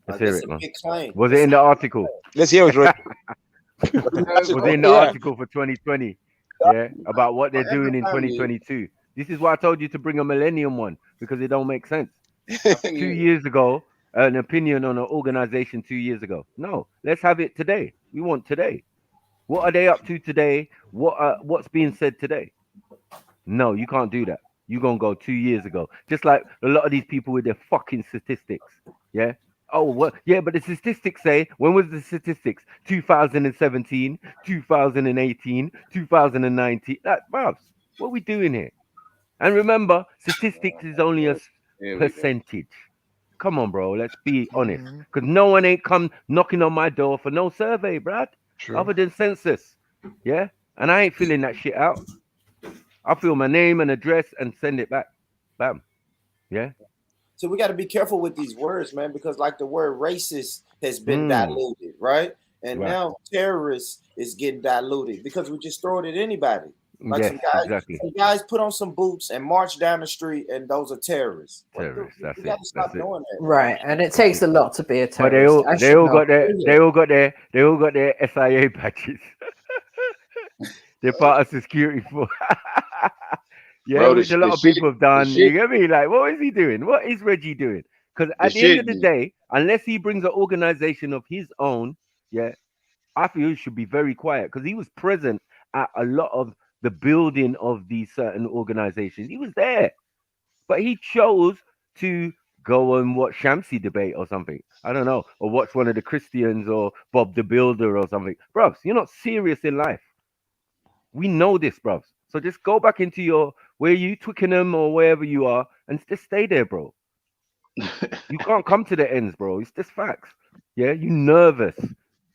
Let's hear it, man. Claim. Was it in the article? Let's hear it, Rick. Was it in the article for 2020? Yeah, about what they're doing in 2022. This is why I told you to bring a millennium one, because it don't make sense. 2 years ago, an opinion on an organization 2 years ago. No, let's have it today. We want today. What are they up to today? What's being said today? No, you can't do that. You're gonna go 2 years ago. Just like a lot of these people with their fucking statistics. Yeah. Oh, what? Yeah, but the statistics say, when was the statistics? 2017, 2018, 2019. What are we doing here? And remember, statistics is only a percentage. Come on, bro. Let's be honest. Because no one ain't come knocking on my door for no survey, Brad. True. Other than census. Yeah? And I ain't filling that shit out. I'll fill my name and address and send it back. Bam. Yeah? So we got to be careful with these words, man, because like the word racist has been diluted, right? And now terrorist is getting diluted because we just throw it at anybody. Like some guys put on some boots and march down the street, and those are terrorists. Terrorists, that's it. Stop doing that. Right, and it takes a lot to be a But terrorist. they all got their SIA badges. They're part of security force. Yeah, bro, which a lot of people have done. You get me? Like, what is he doing? What is Reggie doing? Because at the end of the day, unless he brings an organization of his own, I feel he should be very quiet because he was present at a lot of the building of these certain organizations. He was there, but he chose to go and watch Shamsi debate or something. I don't know, or watch one of the Christians or Bob the Builder or something. Bros, you're not serious in life. We know this, bros. So just go back into where you Twickenham or wherever you are and just stay there, bro. You can't come to the ends, bro. It's just facts. Yeah, you nervous.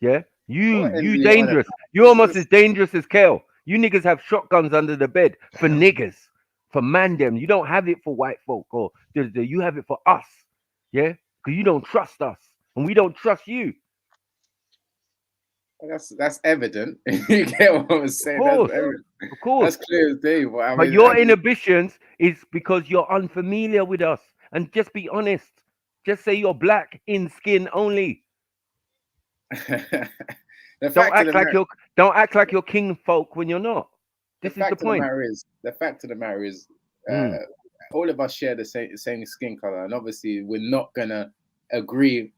Yeah, you dangerous. You're almost as dangerous as Kale. You niggas have shotguns under the bed for niggas, for man them. You don't have it for white folk, or you have it for us. Yeah, because you don't trust us and we don't trust you. That's evident. You get what I'm saying? That's evident. Of course. That's clear as day. But your inhibitions is because you're unfamiliar with us. And just be honest. Just say you're black in skin only. Don't act like you're king folk when you're not. This is the point. The fact of the matter is, all of us share the same skin color, and obviously we're not gonna agree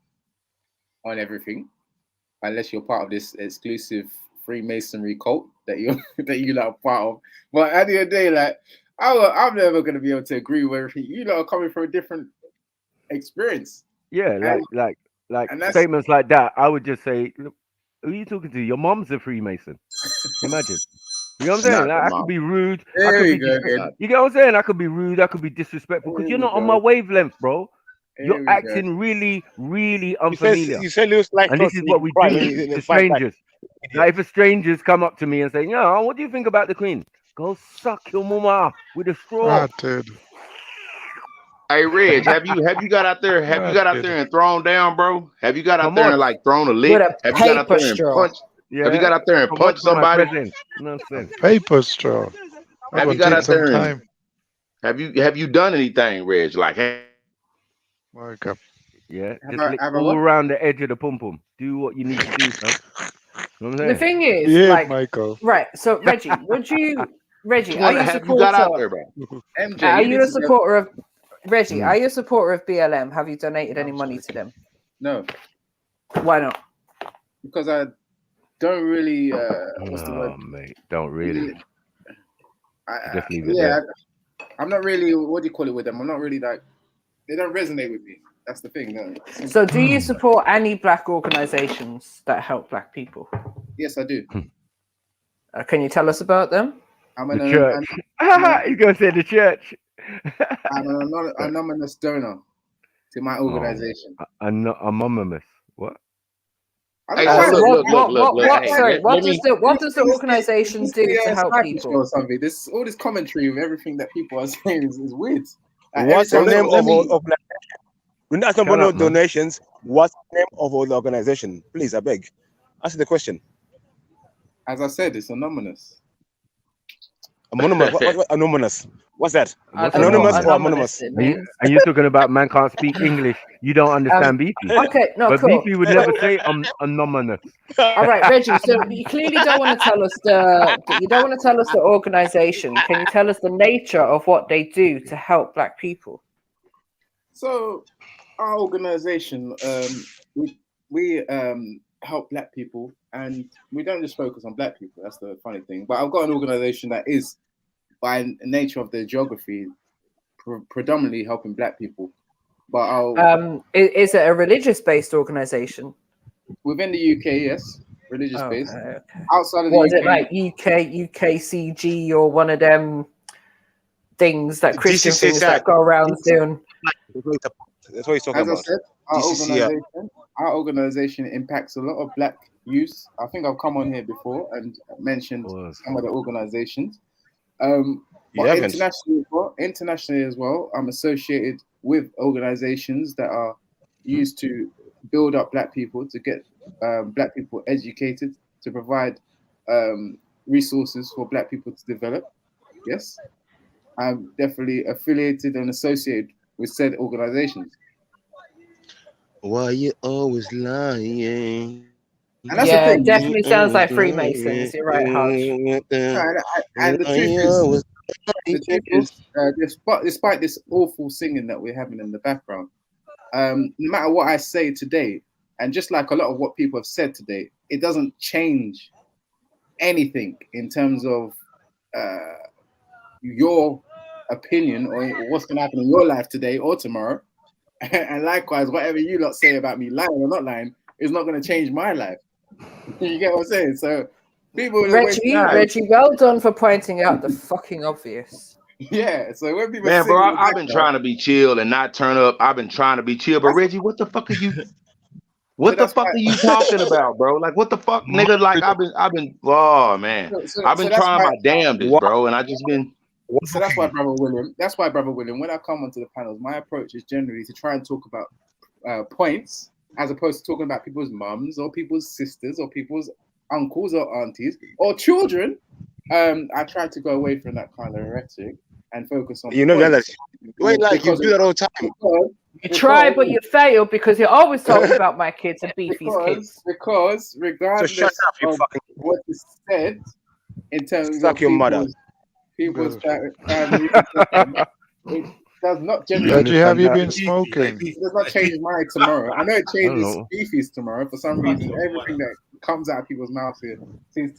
on everything unless you're part of this exclusive Freemasonry cult that you are part of. But at the end of the day, like I'm never gonna be able to agree with everything. You lot are coming from a different experience. Yeah, like statements like that. I would just say, look, who are you talking to? Your mom's a Freemason. Imagine. You know what I'm saying? Like, I could be rude. You get what I'm saying? I could be rude. I could be disrespectful because you're not on my wavelength, bro. You're acting really, really unfamiliar. And this is what we do to strangers. Now, if a strangers come up to me and say, "No, what do you think about the Queen?" Go suck your mama with a straw. Hey, Reg, have you got out there? Have you got out there and thrown down, bro? Have you got out there and like thrown a lick? Have you got out there and punched? Yeah. Have you got out there and punched somebody? Paper straw. Have you got out there and have you done anything, Reg? Like, hey, yeah, just lick all around the edge of the pum pum. Do what you need to do, son. You know what I'm The thing is, like, right? So Reggie, are you a supporter of Reggie? Are you a supporter of BLM? Have you donated any money to them? No. Why not? Because I don't really. What's the word? Mate, don't really. I'm not really. What do you call it with them? I'm not really like. They don't resonate with me. That's the thing. No. So, do you support any black organizations that help black people? Yes, I do. Can you tell us about them? The church. You're gonna say the church. I'm an anonymous donor to my organization. Anonymous. What? Hey, What does the organization do to help people? Or something. All this commentary of everything that people are saying is weird. What's the name of our organization? We're not talking about donations. What's the name of our organization? Please, I beg. Answer the question. As I said, it's anonymous. Anonymous. What anonymous? What's that? Anonymous or anonymous? And you're talking about man can't speak English. You don't understand BP. Okay, no, but cool. BP would never say anonymous. All right, Reggie. So you clearly don't want to tell us the organization. Can you tell us the nature of what they do to help black people? So our organization, we help black people, and we don't just focus on black people. That's the funny thing. But I've got an organization that is, by nature of the geography, predominantly helping black people. But is it a religious-based organization? Within the UK, yes, religious-based. Okay. Outside of the UK, UK, is it like UKCG or one of them things that Christian things that go around doing? That's what he's talking about. As I said, our organization impacts a lot of black youth. I think I've come on here before and mentioned some of the organizations. But internationally as well, I'm associated with organizations that are used to build up black people, to get black people educated, to provide resources for black people to develop. Yes, I'm definitely affiliated and associated with said organizations. Why you always lying? And that's the thing. It definitely sounds like Freemasons. You're right, Hodge. And the truth is, despite this awful singing that we're having in the background, no matter what I say today, and just like a lot of what people have said today, it doesn't change anything in terms of your opinion or what's going to happen in your life today or tomorrow. And likewise, whatever you lot say about me lying or not lying is not going to change my life. You get what I'm saying? So, people. Reggie, well done for pointing out the fucking obvious. Yeah. So when people, man, bro, I've been trying to be chill and not turn up. I've been trying to be chill, but Reggie, what the fuck are you? What the fuck are you talking about, bro? Like, what the fuck, nigga? Like, I've been. Oh man, I've been trying my damnedest, bro, and I just been. So that's why, Brother William, when I come onto the panels, my approach is generally to try and talk about points, as opposed to talking about people's mums or people's sisters or people's uncles or aunties or children I tried to go away from that kind of rhetoric and focus on. You know that. Wait, like you do that all the time. You try, but you fail because you're always talking about my kids and Beefy's kids. Because regardless shut up, you of fucking- what is said in terms Suck of your mother. people's family, it does not Reggie, have you been smoking? It does not change mine tomorrow. I know it changes Beefy's tomorrow. For some reason, everything that comes out of people's mouths here seems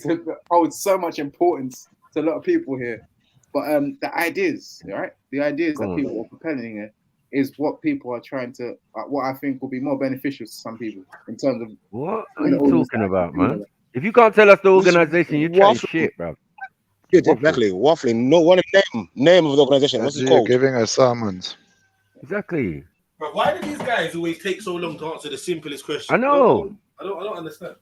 to hold so much importance to a lot of people here. But the ideas, right? The ideas that people are propelling here is what people are trying to, what I think will be more beneficial to some people in terms of what are you talking about, man? If you can't tell us the organization, you're chatting shit, bro. Yeah, exactly. Waffling. No one name of the organization. What's it called? Giving us sermons. Exactly. But why do these guys always take so long to answer the simplest question? I know. I don't understand.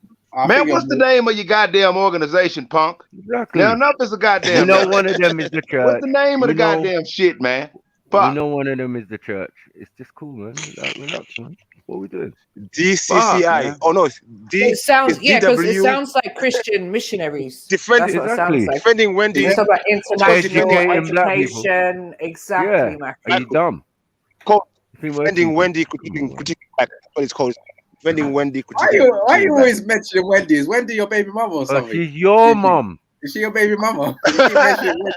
Man, what's the name of your goddamn organization, punk? Exactly. Now enough is a goddamn. We know one of them is the church. What's the name of the goddamn shit, man? We know one of them is the church. It's just cool, man. Like, relax, man. What are we doing? DCCI. Oh no, It sounds because it DW. sounds like Christian missionaries. Defending, That's what it sounds like. defending Wendy. It's about international Educating black people. education. Exactly, Mac. Are you dumb? Defending Wendy, critiquing back. What it's called? Defending Wendy, Why critiquing. you always mention Wendy? Is Wendy your baby mama or something? She's your mom. Is she your baby mama? You keep mentioning Wendy.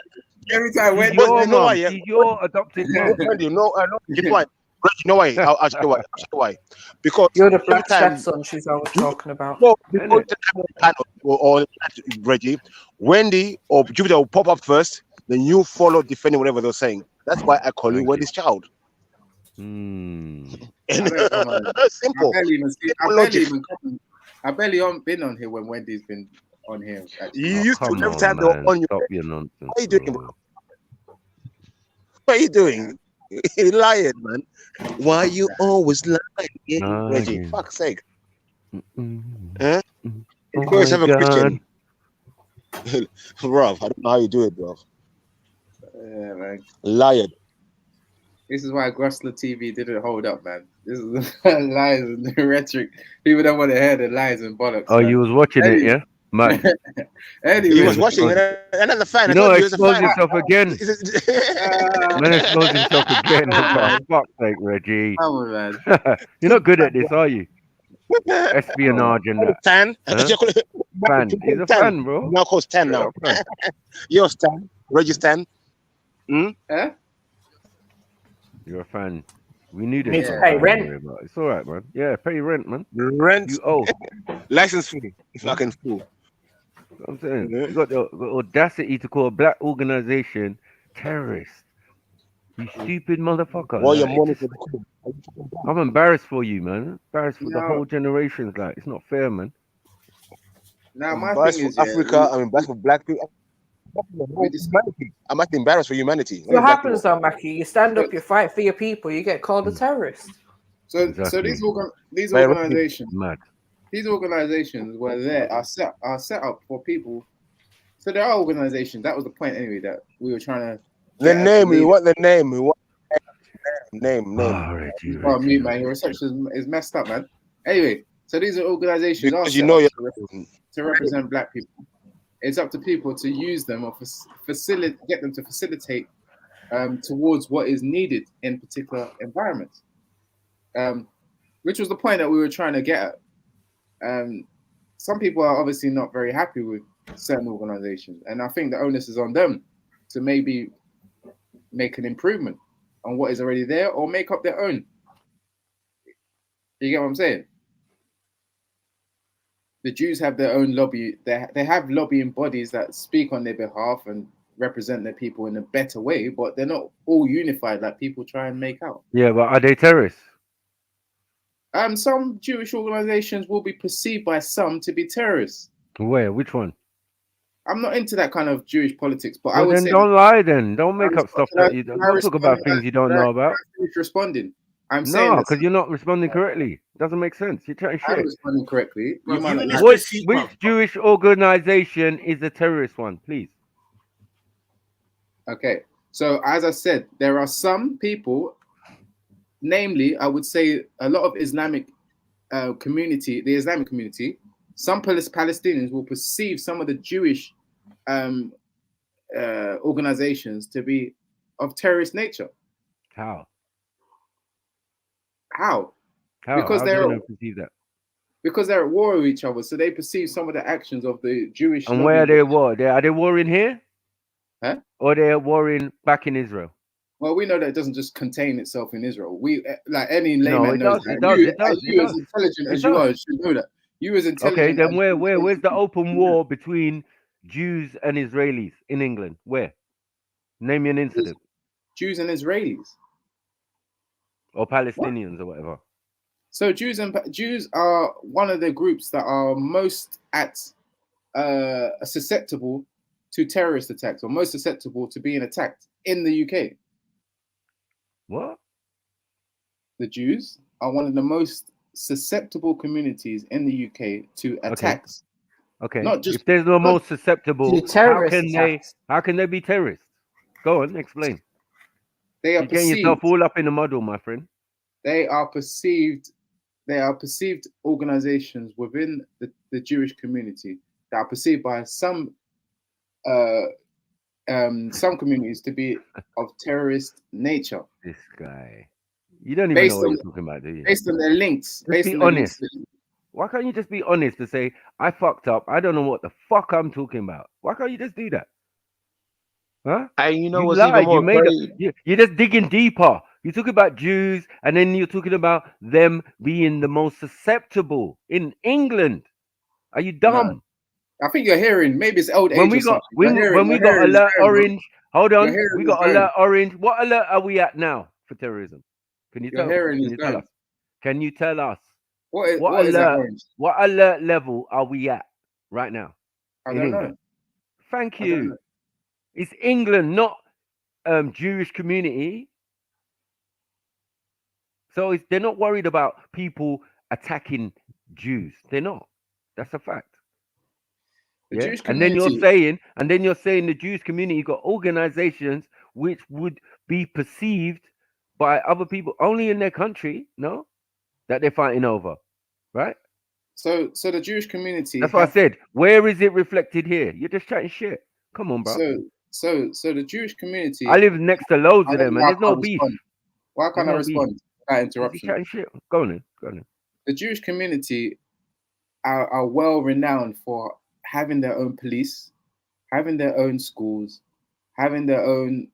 Every time Wendy, Your mom. She's your adopted mom. Wendy, no, you know why? You know why? I'll show you why. I'll show you why. Because You're the every black time, stepson she's always talking about. no, before the panel or Reggie, Wendy or Jupiter will pop up first, then you follow defending whatever they're saying. That's why I call you Wendy's child. Simple. I barely been on here when Wendy's been on here. You used to every time they're on your. Stop your nonsense. What are you doing, bro? What are you doing? You're lying, man. Why you always lying, Reggie? Fuck's sake. Huh? You always have a Christian. Bro, I don't know how you do it, bro. Yeah, man. Liar. This is why Grosler TV didn't hold up, man. This is the lies and the rhetoric. People don't want to hear the lies and bollocks. Oh, man. you was watching it, yeah? Man. Anyway, He was watching it. Another fan. You know, expose himself again. Man, expose himself again. For fuck's sake, Reggie. Come on, man. You're not good at this, are you? Espionage and that. Stan. Fan. He's a fan, bro. Now called Stan now. You're Stan. Reggie Stan. Huh? You're a fan. We knew this. Need to pay rent. It's all right, man. Yeah, pay rent, man. Rent. You owe. License fee. Fucking fool. I'm saying. You got the audacity to call a black organization terrorist. You stupid motherfucker. Well, like, your money just, I'm embarrassed for you, man. Embarrassed for the whole generations. Like, it's not fair, man. Now, I'm my embarrassed thing for is, Africa. I'm embarrassed for black people. I'm actually embarrassed for humanity. What happens though, Mackie? You stand up, you fight for your people, you get called a terrorist. So these organizations, these organizations were there are set up for people. So there are organizations. That was the point anyway. That we were trying to. The name. We want the name. We want name. Oh, me, man. Your research is messed up, man. Anyway, so these are organizations because you know to represent black people. It's up to people to use them or get them to facilitate towards what is needed in particular environments, which was the point that we were trying to get at. Some people are obviously not very happy with certain organizations, and I think the onus is on them to maybe make an improvement on what is already there or make up their own. You get what I'm saying? The Jews have their own lobby. They have lobbying bodies that speak on their behalf and represent their people in a better way, but they're not all unified like people try and make out. Yeah, but are they terrorists? Some Jewish organizations will be perceived by some to be terrorists. Where? Which one? I'm not into that kind of Jewish politics, but well, I would then say don't lie. Then don't make up stuff that you don't talk about things you don't know about. Responding. I'm saying no, because you're not responding correctly. Doesn't make sense. You're chatting shit. I'm responding correctly. Which Jewish organization is a terrorist one, please? Okay, so as I said, there are some people, namely, I would say a lot of Islamic community, the Islamic community, some Palestinians will perceive some of the Jewish organizations to be of terrorist nature. How? How? How? Because How they're do they perceive that? because they're at war with each other, so they perceive some of the actions of the Jewish. And where are they at war? Are they warring here? Huh? Or they're warring back in Israel? Well, we know that it doesn't just contain itself in Israel. We, like any No, layman it knows does. that. It does. You, It does. and you It as does. intelligent It as you does. are, should know that. You as intelligent. Okay, then as where's the open war between Jews and Israelis in England? Where? Name me an incident. Jews and Israelis. Or Palestinians or whatever. So Jews are one of the groups that are most susceptible to terrorist attacks, or most susceptible to being attacked in the UK. What? The Jews are one of the most susceptible communities in the UK to attacks. Okay. Not just if there's the most susceptible, how can they be terrorists? Go on, explain. They are You're getting yourself all up in the muddle, my friend. They are perceived organizations within the Jewish community that are perceived by some communities to be of terrorist nature. This guy. You don't even know what you're talking about, do you? Based on their links. Just be honest. Why can't you just be honest to say, I fucked up. I don't know what the fuck I'm talking about. Why can't you just do that? Huh? Hey, you know you what's lied. even more You made crazy? you're just digging deeper. You talk about Jews, and then you're talking about them being the most susceptible in England. Are you dumb? I think you're hearing, maybe it's old age When we or got something. when we got alert orange, hold on, hearing we is got going. alert orange. What alert are we at now for terrorism? Can you Your tell? hearing Can is you tell going. us? Can you tell us? What is that orange? What alert level are we at right now I in don't England? know. Thank I don't you. know. It's England, not Jewish community. So they're not worried about people attacking Jews. They're not. That's a fact. The Yeah. Jewish And then community. you're saying the Jewish community got organizations which would be perceived by other people only in their country, no, that they're fighting over, right? So the Jewish community. That's what I said. Where is it reflected here? You're just chatting shit. Come on, bro. So the Jewish community. I live next to loads I of don't them, know and why there's I no can't beef. respond. Why can't I respond to that interruption? Chatting shit. Go on. The Jewish community are well renowned for having their own police, having their own schools, having their own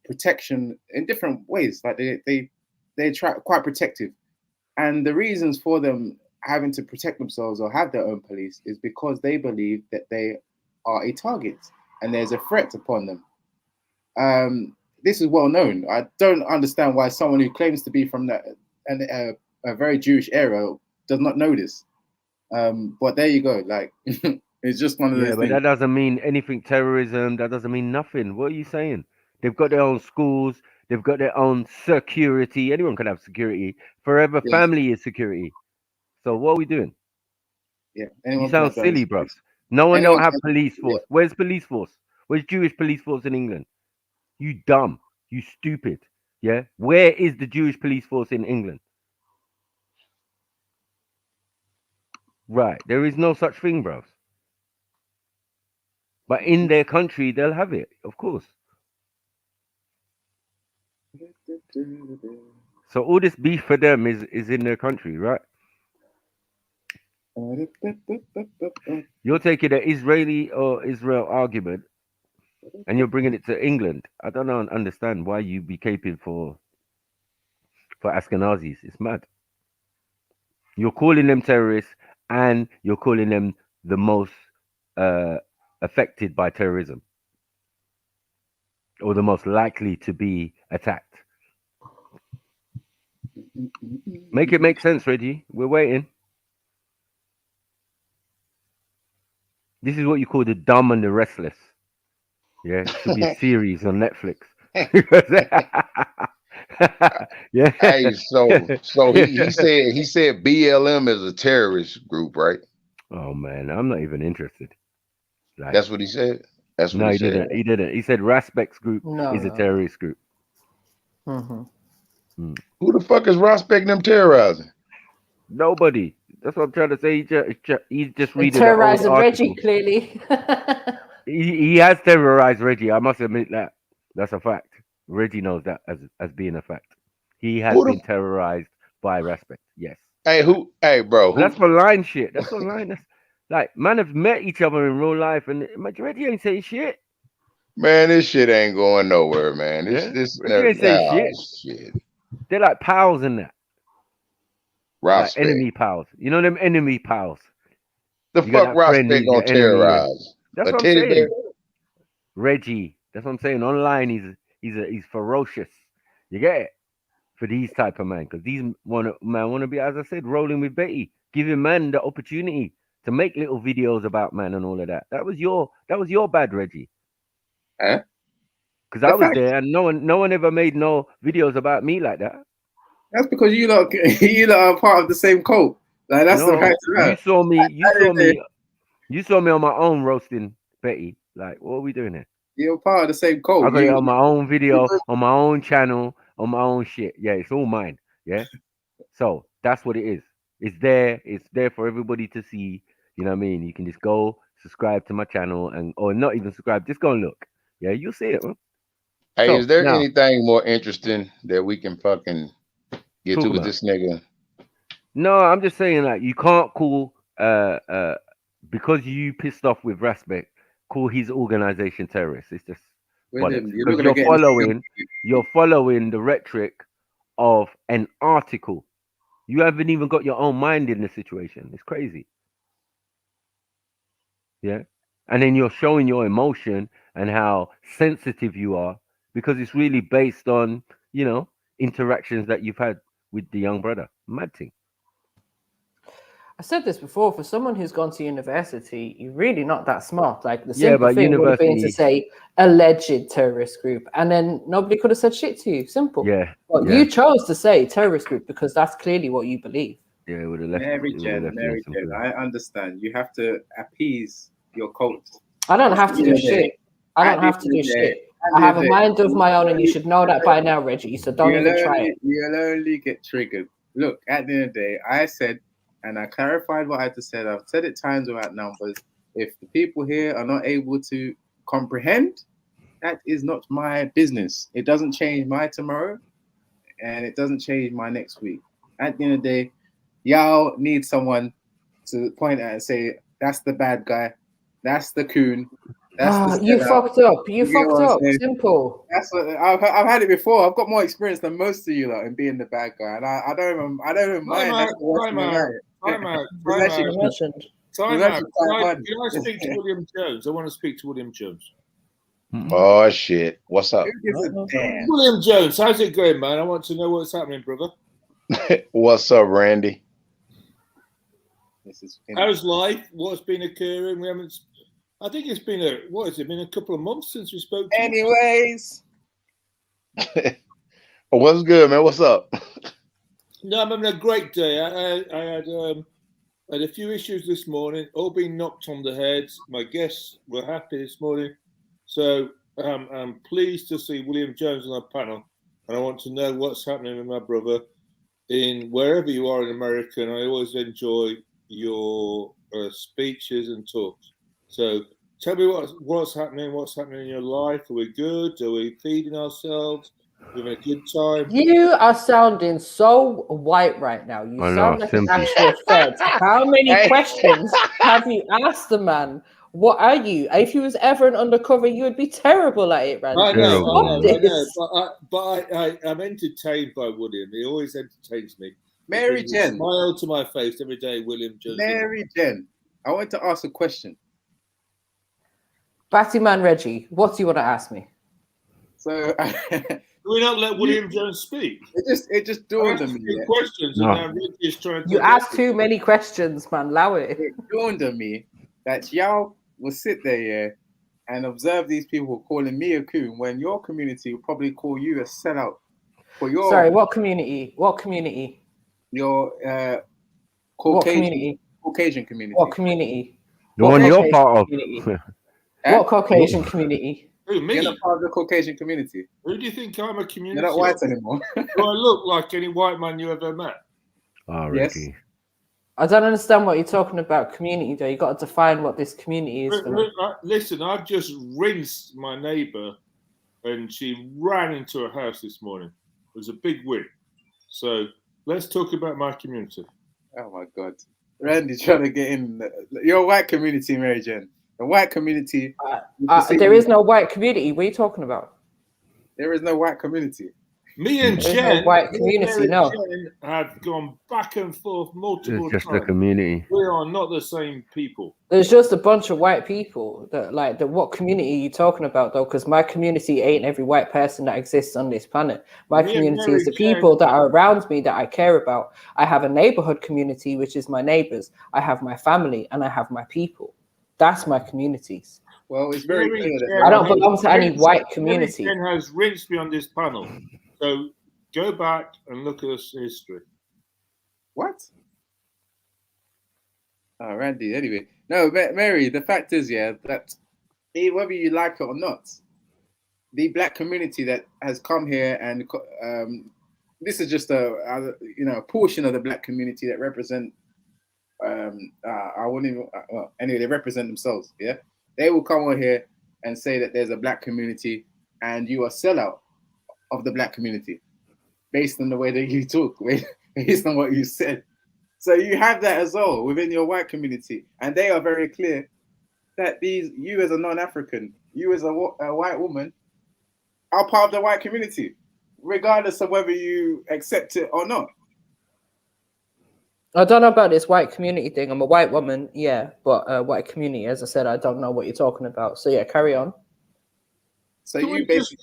protection in different ways. Like they try quite protective, and the reasons for them having to protect themselves or have their own police is because they believe that they are a target and there's a threat upon them. This is well known. I don't understand why someone who claims to be from a very Jewish era does not know this. But there you go. Like it's just one of those but things. that doesn't mean anything terrorism. That doesn't mean nothing. What are you saying? They've got their own schools. They've got their own security. Anyone can have security. Forever family is security. So what are we doing? Yeah. You sound silly, bro. No one don't have police force. Where's police force? Where's Jewish police force in England? You dumb. You stupid. Yeah. Where is the Jewish police force in England? Right. There is no such thing, bros. But in their country, they'll have it, of course. So all this beef for them is in their country, right? You're taking an Israeli or Israel argument and you're bringing it to England. I don't understand why you be caping for Ashkenazis. It's mad. You're calling them terrorists and you're calling them the most affected by terrorism or the most likely to be attacked. Make it make sense, Reggie. We're waiting. This is what you call the dumb and the restless. Yeah, it should be a series on Netflix. Yeah. Hey, so he said BLM is a terrorist group, right? Oh man, I'm not even interested. Like, that's what he said. That's what he said. He didn't. He said Raspec's group is a terrorist group. Who the fuck is Raspek them terrorizing? Nobody. That's what I'm trying to say. He's just reading terrorizing an old Reggie, article. clearly. he has terrorized Reggie. I must admit that. That's a fact. Reggie knows that as being a fact. He has been terrorized by Respect. Yes. Hey, who? Hey, bro. But that's online shit. That's online. That's like man have met each other in real life, and Reggie ain't saying shit. Man, this shit ain't going nowhere, man. This Reggie ain't saying shit. They're like pals in that. Respect. Like enemy pals. You know them enemy pals. The fuck Respect gonna terrorize? That's what I'm saying. Reggie. That's what I'm saying. Online, he's ferocious. You get it? For these type of man, because these want to be, as I said, rolling with Betty, giving man the opportunity to make little videos about man and all of that. That was your bad, Reggie. Because I was there, and no one ever made no videos about me like that. That's because you lot are part of the same cult. Like that's the fact. You saw me on my own roasting Betty. Like, what are we doing here? You're part of the same cult. I got it on my own video, on my own channel, on my own shit. Yeah, it's all mine. Yeah. So that's what it is. It's there for everybody to see. You know what I mean? You can just go subscribe to my channel or not even subscribe, just go and look. Yeah, you'll see it, man. Hey, is there anything more interesting that we can fucking get to with this nigga? No, I'm just saying, like, you can't call because you pissed off with Respect, call his organization terrorist. It's just you're following the rhetoric of an article. You haven't even got your own mind in the situation. It's crazy. Yeah. And then you're showing your emotion and how sensitive you are because it's really based on, interactions that you've had with the young brother. Mad thing. I said this before, for someone who's gone to university, you're really not that smart. Like the simple thing would have been to say alleged terrorist group, and then nobody could have said shit to you. Simple. Yeah. But you chose to say terrorist group because that's clearly what you believe. Yeah, it would have left. Mary Jen, I understand. You have to appease your cult. I don't have to do shit. I don't have to do shit. I have a mind of my own, and you should know that by now, Reggie. So don't even try it. You'll only get triggered. Look, at the end of the day, I said, and I clarified what I just said. I've said it times without numbers. If the people here are not able to comprehend, that is not my business. It doesn't change my tomorrow, and it doesn't change my next week. At the end of the day, y'all need someone to point at and say, that's the bad guy. That's the coon. You fucked up. You fucked up. Simple. That's what I've had it before. I've got more experience than most of you lot in being the bad guy, and I don't even mind. Time out. Can I speak to William Jones? I want to speak to William Jones. Oh shit! What's up? William Jones, how's it going, man? I want to know what's happening, brother. What's up, Randy? How's life? What's been occurring? We haven't. I think it's been been a couple of months since we spoke. Anyways, what's good, man? What's up? No, I'm having a great day. I had a few issues this morning, all being knocked on the head. My guests were happy this morning, so I'm pleased to see William Jones on our panel, and I want to know what's happening with my brother in wherever you are in America. And I always enjoy your speeches and talks. So tell me what's happening. What's happening in your life? Are we good? Are we feeding ourselves? Are we having a good time? You are sounding so white right now. You sound like an actual Fed. How many questions have you asked the man? What are you? If he was ever an undercover, you would be terrible at it, Randy. I know. But I'm entertained by William. He always entertains me. Mary Jen. Smile to my face every day, William Jones. Mary Jen, I want to ask a question. Battyman Reggie, what do you want to ask me? So, do we not let William Jones speak? It just dawned on me. Questions, and now Reggie is trying to. You ask too many questions, man. Allow it. It dawned on me that y'all will sit there, and observe these people calling me a coon when your community will probably call you a sellout. For your what community? What community? Your Caucasian community. What community? The one you're part of. What Caucasian community? Who, me? You're not part of the Caucasian community. Who do you think I'm a community? You're not white anymore. Do I look like any white man you ever met? Oh, Ricky. I don't understand what you're talking about. Community, though. You got to define what this community is. Listen, I've just rinsed my neighbour, and she ran into her house this morning. It was a big win. So let's talk about my community. Oh my God, Randy trying to get in. Your white community, Mary Jane. The white community. There is no white community. What are you talking about? There is no white community. Me and There's Jen, no white community, no. Jen have gone back and forth multiple It's just times. a community. We are not the same people. There's just a bunch of white people that what community are you talking about though? Because my community ain't every white person that exists on this planet. My community is the people that are around me that I care about. I have a neighborhood community, which is my neighbors. I have my family and I have my people. That's my communities. Well, it's very clear that I don't belong to any white community. Jen has rinsed me on this panel. So go back and look at this history. What? Oh, Randy. Anyway, no, Mary. The fact is, that whether you like it or not, the black community that has come here and this is just a portion of the black community that represent. I wouldn't even. Anyway, they represent themselves. Yeah, they will come over here and say that there's a black community and you are sellout of the black community, based on the way that you talk, based on what you said. So you have that as well within your white community, and they are very clear that you as a non-African, you as a white woman, are part of the white community, regardless of whether you accept it or not. I don't know about this white community thing. I'm a white woman, yeah, but white community, as I said, I don't know what you're talking about. So yeah, carry on. So you basically.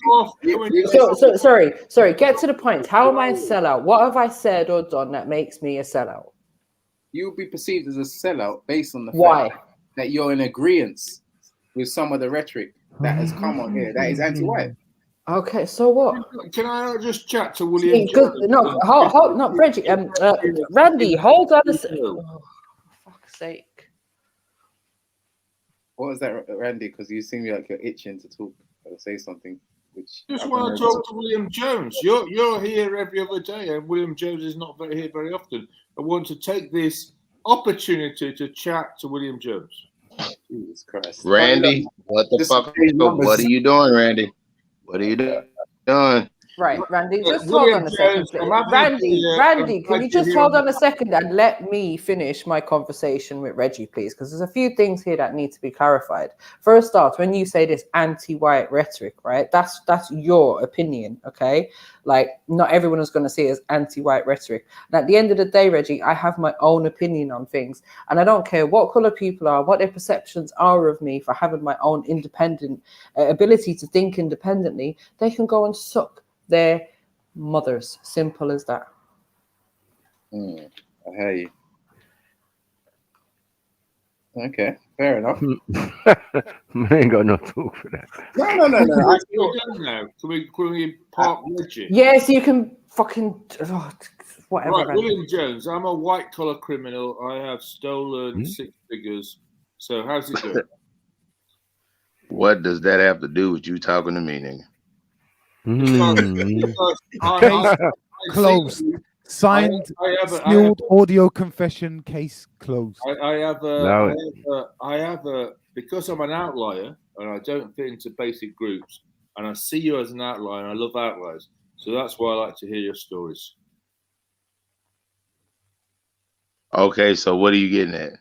Sorry. Get to the point. How am I a sellout? What have I said or done that makes me a sellout? You'll be perceived as a sellout based on the fact that you're in agreement with some of the rhetoric that has come on here that is anti-white. Okay, so what? Can I just chat to William? No, hold, no, Reggie. Randy, hold on a second. Oh, for fuck's sake. What was that, Randy? Because you seem like you're itching to talk or say something. Just want to talk to William Jones. You're here every other day, and William Jones is not here very often. I want to take this opportunity to chat to William Jones. Jesus Christ, Randy, what the fuck? What are you doing, Randy? What are you doing? Right, Randy, just hold on a second. Randy, can you just hold on a second and let me finish my conversation with Reggie, please? Because there's a few things here that need to be clarified. First off, when you say this anti-white rhetoric, right, that's your opinion, okay? Like, not everyone is going to see it as anti-white rhetoric. And at the end of the day, Reggie, I have my own opinion on things. And I don't care what color people are, what their perceptions are of me for having my own independent ability to think independently. They can go and suck their mothers. Simple as that. I hear you. Okay, fair enough. I ain't got no talk for that. No. Can we park Reggie? Yes, you can fucking whatever. Right, William Jones. I'm a white collar criminal. I have stolen 6 figures. So how's it going? What does that have to do with you talking to me, nigga? Case closed. Signed, sealed audio confession. Case closed. I have a because I'm an outlier and I don't fit into basic groups, and I see you as an outlier. And I love outliers, so that's why I like to hear your stories. Okay, so what are you getting at?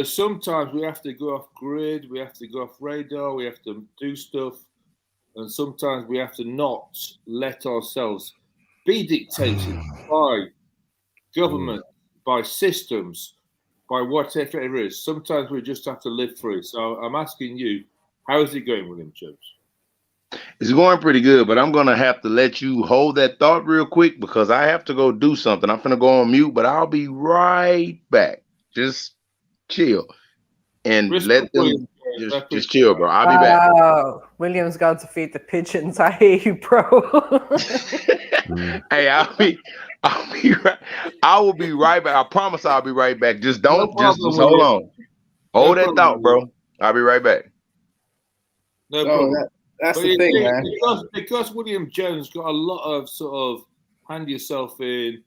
Sometimes we have to go off grid, we have to go off radar, we have to do stuff, and sometimes we have to not let ourselves be dictated by government, by systems, by whatever it is. Sometimes we just have to live through it. So I'm asking you, how is it going, William Jones? It's going pretty good, but I'm going to have to let you hold that thought real quick because I have to go do something. I'm going to go on mute, but I'll be right back. Just chill and let them just chill, bro. I'll be back. William's going to feed the pigeons. I hear you, bro. Hey, I will be right back. I promise I'll be right back. Just don't just hold on. Hold that thought, bro. I'll be right back. No problem. That's the thing, man. Because William Jones got a lot of sort of hand yourself in,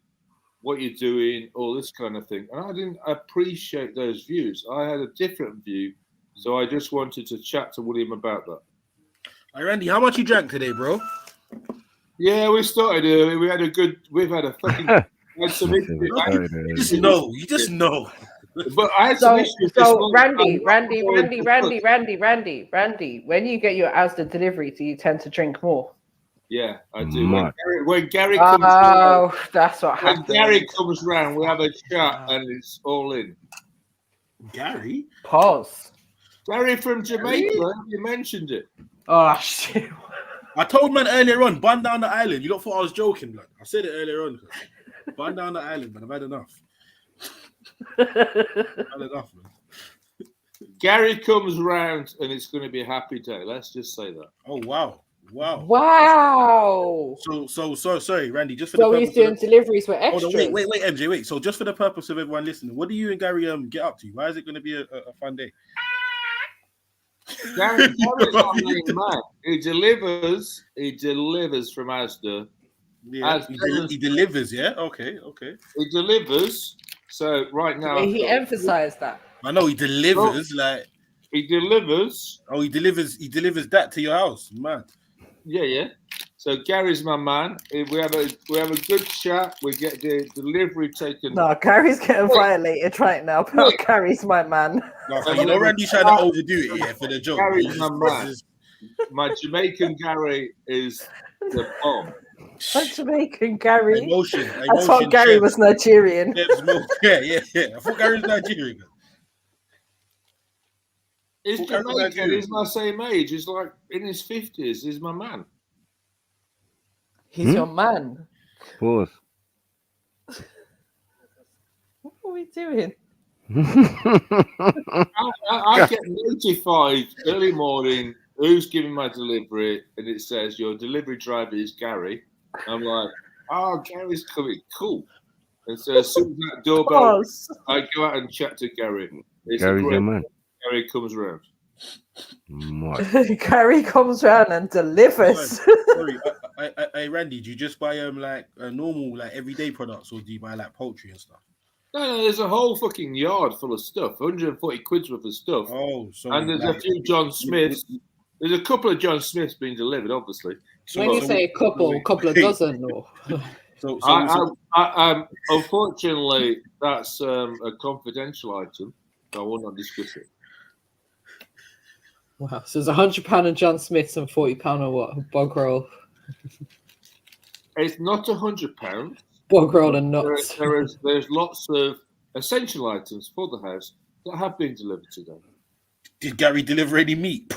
what you're doing, all this kind of thing. And I didn't appreciate those views. I had a different view, so I just wanted to chat to William about that. Hey, Randy, how much you drank today, bro? Yeah, we started early. We've had a fucking. You just know. You just know. But I had so, so Randy, when you get your Asda delivery, do you tend to drink more? Yeah, I do. When Gary comes round, that's what happens. When Gary comes round, we have a chat and it's all in. Gary? Pause. Gary from Jamaica, you mentioned it. Oh, shit. I told man earlier on, bun down the island. You don't thought I was joking, blood. I said it earlier on. Bun down the island, man. I've had enough. Gary comes round and it's going to be a happy day. Let's just say that. Oh, wow. Wow. So sorry, Randy. Just for so the he's doing deliveries with extras. Hold on, wait, MJ, wait. So just for the purpose of everyone listening, what do you and Gary get up to? Why is it going to be a fun day? Gary's not main man. He delivers from Asda. Yeah, he delivers. Yeah, okay. He delivers. So right now, he emphasized that. I know he delivers. He delivers. Oh, he delivers. He delivers that to your house, man. Yeah. So Gary's my man. We have a good chat. We get the delivery taken. No, Gary's getting violated right now. But Gary's my man. No, you know Randy's trying to overdo it for the joke. Gary's my man. My Jamaican Gary is the bomb. My Jamaican Gary. Emotion. I thought Gary was Nigerian. Yeah. I thought Gary was Nigerian. He's Jamaican. He's my same age. He's like in his 50s. He's my man. He's your man. Of course. What are we doing? I get notified early morning who's giving my delivery, and it says your delivery driver is Gary. I'm like, oh, Gary's coming. Cool. And so as soon as that doorbell, I go out and chat to Gary. Gary's your man. Gary comes around. Gary comes around and delivers. Sorry, hey Randy, do you just buy like normal everyday products, or do you buy like poultry and stuff? No, there's a whole fucking yard full of stuff, 140 quid's worth of stuff. Oh, so and there's a few John Smiths. There's a couple of John Smiths being delivered, obviously. When you say a couple of dozen, or unfortunately, that's a confidential item. So I will not discuss it. Wow, so there's £100 of John Smiths and £40 of what? Bog roll. It's not £100. Bog roll and nuts. There's lots of essential items for the house that have been delivered today. Did Gary deliver any meat?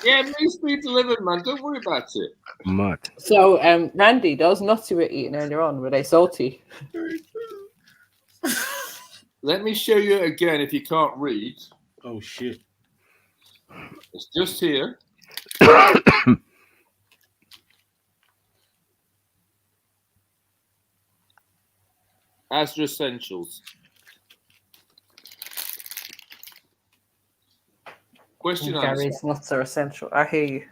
Yeah, meat's been delivered, man. Don't worry about it. Mad. So, Randy, those nuts you were eating earlier on, were they salty? Let me show you again if you can't read. Oh, shit. It's just here. Asda Essentials. Question answer. Gary's nuts are essential. I hear you.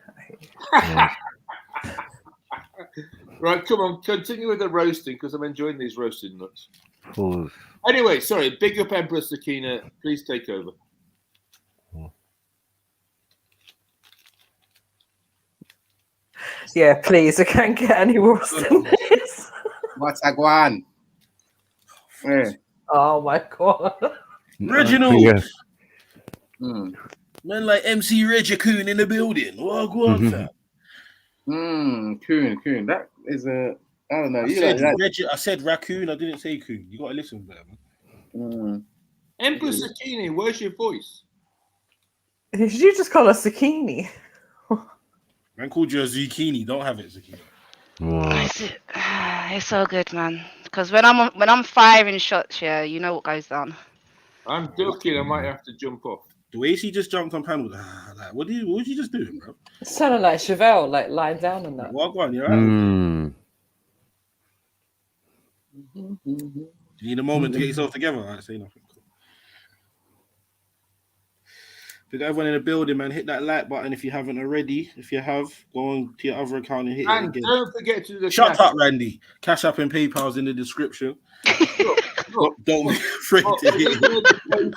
Right, come on, continue with the roasting because I'm enjoying these roasted nuts. Pause. Anyway, sorry, big up Empress Sakina. Please take over. Yeah, please. I can't get any worse than this. What's Agwan? Yeah. Oh my god. Reginald. Yes. Man like MC Reggie-Coon in the building. What go on, fam? Coon. That is a I don't know. I said raccoon, I didn't say coon. You gotta listen to that, man. Empress Sakini, where's your voice? Did you just call us zucchini? Man called you a zucchini. Don't have it, zucchini. Wow. It's so good, man. Because when I'm firing shots, yeah, you know what goes down. I'm ducking. I might have to jump off. The way she just jumped on panel, like, what was you just doing, bro? It sounded like Chevelle, like lying down and that. Walk on, you're right. You need a moment to get yourself together. I say nothing. Big up everyone in the building, man. Hit that like button if you haven't already. If you have, go on to your other account and hit it And again. don't forget to do the Shut cash up, Randy. Cash App and PayPal's in the description. Don't be afraid to hit it.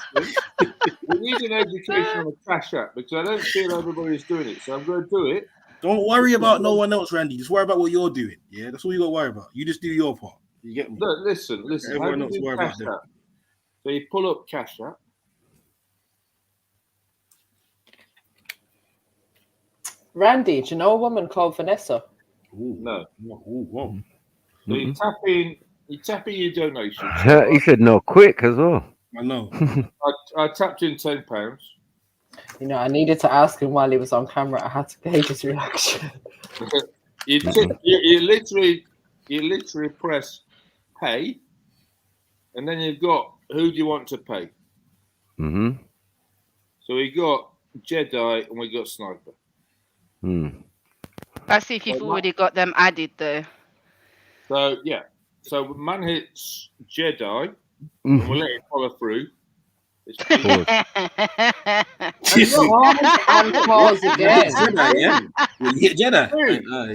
We need an education on the Cash App because I don't feel everybody's doing it. So I'm going to do it. Don't worry about no one else, Randy. Just worry about what you're doing. Yeah, that's all you got to worry about. You just do your part. You get me? Look, listen. Everyone else worry about Cash them. App. So you pull up Cash App. Randy, do you know a woman called Vanessa? Ooh, no. Ooh, whoa. So you tap in your donation. He said no quick as well. I know. I tapped in £10. You know, I needed to ask him while he was on camera. I had to gauge his reaction. you literally press pay, and then you've got who do you want to pay. So we got Jedi and we got Sniper. Let's see if you've already got them added though. So yeah, so man hits Jedi, and we'll let it follow through. It's and pause again. Jedi, yeah. You hit Jedi.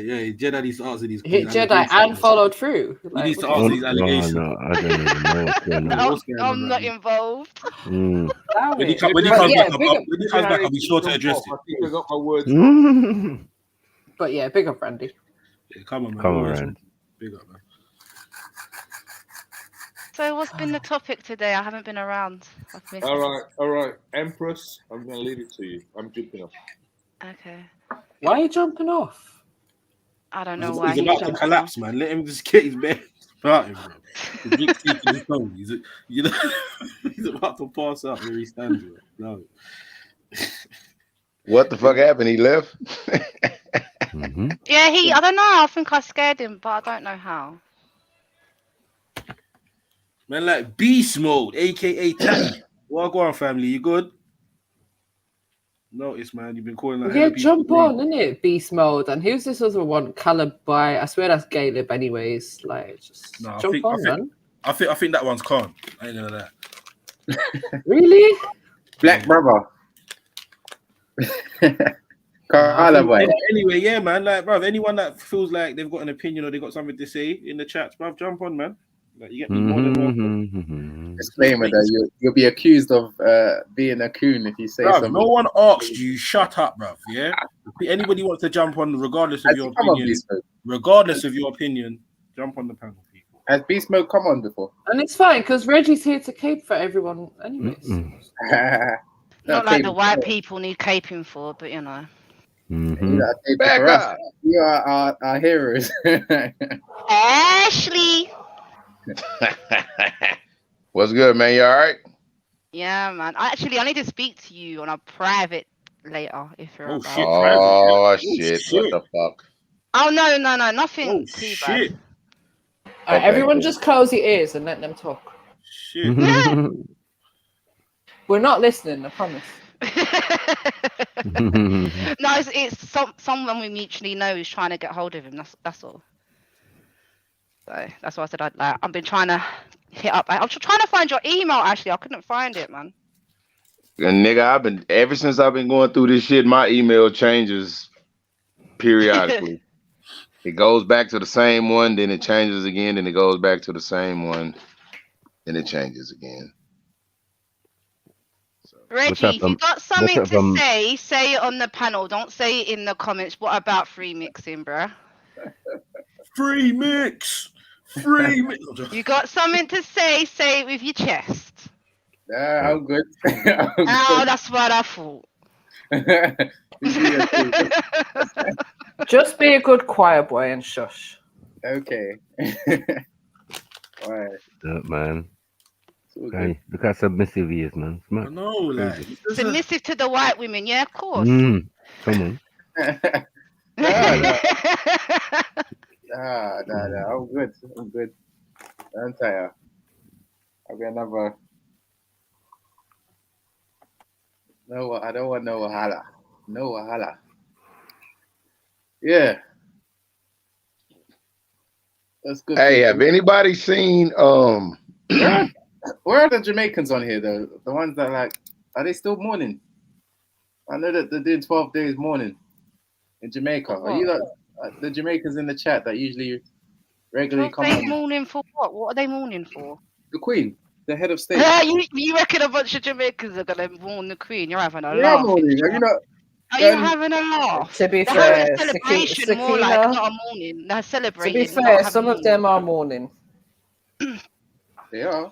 Yeah, Jedi needs to answer these. Hit Jedi and followed through. He needs to answer these allegations. No, I don't even know what's going on. I'm not involved. When he comes back, I'll be sure to address it. I think I got my words. But yeah, big up, Randy. Yeah, come on, man. Come on, Randy. Big up, man. So what's been the topic today? I haven't been around. All right, Empress. I'm going to leave it to you. I'm jumping off. Okay. Why are you jumping off? I don't know why he's about to collapse, man. Let him just get his bed started, bro. He's about to pass out where he stands, bro. No. What the fuck happened? He left? Yeah, I don't know. I think I scared him, but I don't know how. Man, like beast mode, aka Tatty. What go on, family? You good? Notice, man, you've been calling that. Yeah, jump on, innit? Beast mode. And who's this other one? Calabai. I swear that's Caleb, anyways. Like, just jump on, man. I think that one's Khan. I ain't gonna that. Really? Black brother. Anyway, yeah, man. Like, bro, anyone that feels like they've got an opinion or they got something to say in the chats, bro, jump on, man. Like, you get me more than welcome. Disclaimer that you'll be accused of being a coon if you say something. No one asked you. Shut up, bruv. Yeah. If anybody wants to jump on, regardless of your opinion, jump on the panel, people. Has Beast Mode come on before? And it's fine because Reggie's here to cape for everyone, anyways. Not like the white people need caping for, but you know. You are our heroes. Ashley. What's good, man? You all right? Yeah, man. I need to speak to you on a private later if you're about. Shit. What the fuck? Oh no, nothing too bad. Right, everyone just close your ears and let them talk. Shit. We're not listening, I promise. No, it's someone we mutually know who's trying to get hold of him. That's all. So that's why I said I've been trying to hit up. I'm trying to find your email. Actually, I couldn't find it, man. And nigga, ever since I've been going through this shit, my email changes periodically. It goes back to the same one, then it changes again, then it goes back to the same one, then it changes again. Reggie, if you got something to say it on the panel. Don't say it in the comments. What about free mixing, bruh? Free mix. You got something to say it with your chest. Yeah, I'm good. That's what I thought. Just be a good choir boy and shush. Okay. All right. Man. Okay. Look how submissive he is, man. I know, like submissive to the white women, yeah, of course. Come on. No, I'm good. I'm tired. I'll be another. No, I don't want no wahala. No wahala. Yeah. That's good. Hey, have anybody seen Where are the Jamaicans on here though? The ones that are they still mourning? I know that they're doing 12 days mourning in Jamaica. Are you like the Jamaicans in the chat that usually regularly come Days on? mourning for what? What are they mourning for? The Queen, the head of state. you reckon a bunch of Jamaicans are gonna mourn the Queen? You're having a We are laugh. mourning. Have you not? Are you having a laugh? To be They're having fair, a celebration, more like Sakina, not a mourning. They're to celebrating. be fair, some of them are mourning. They are.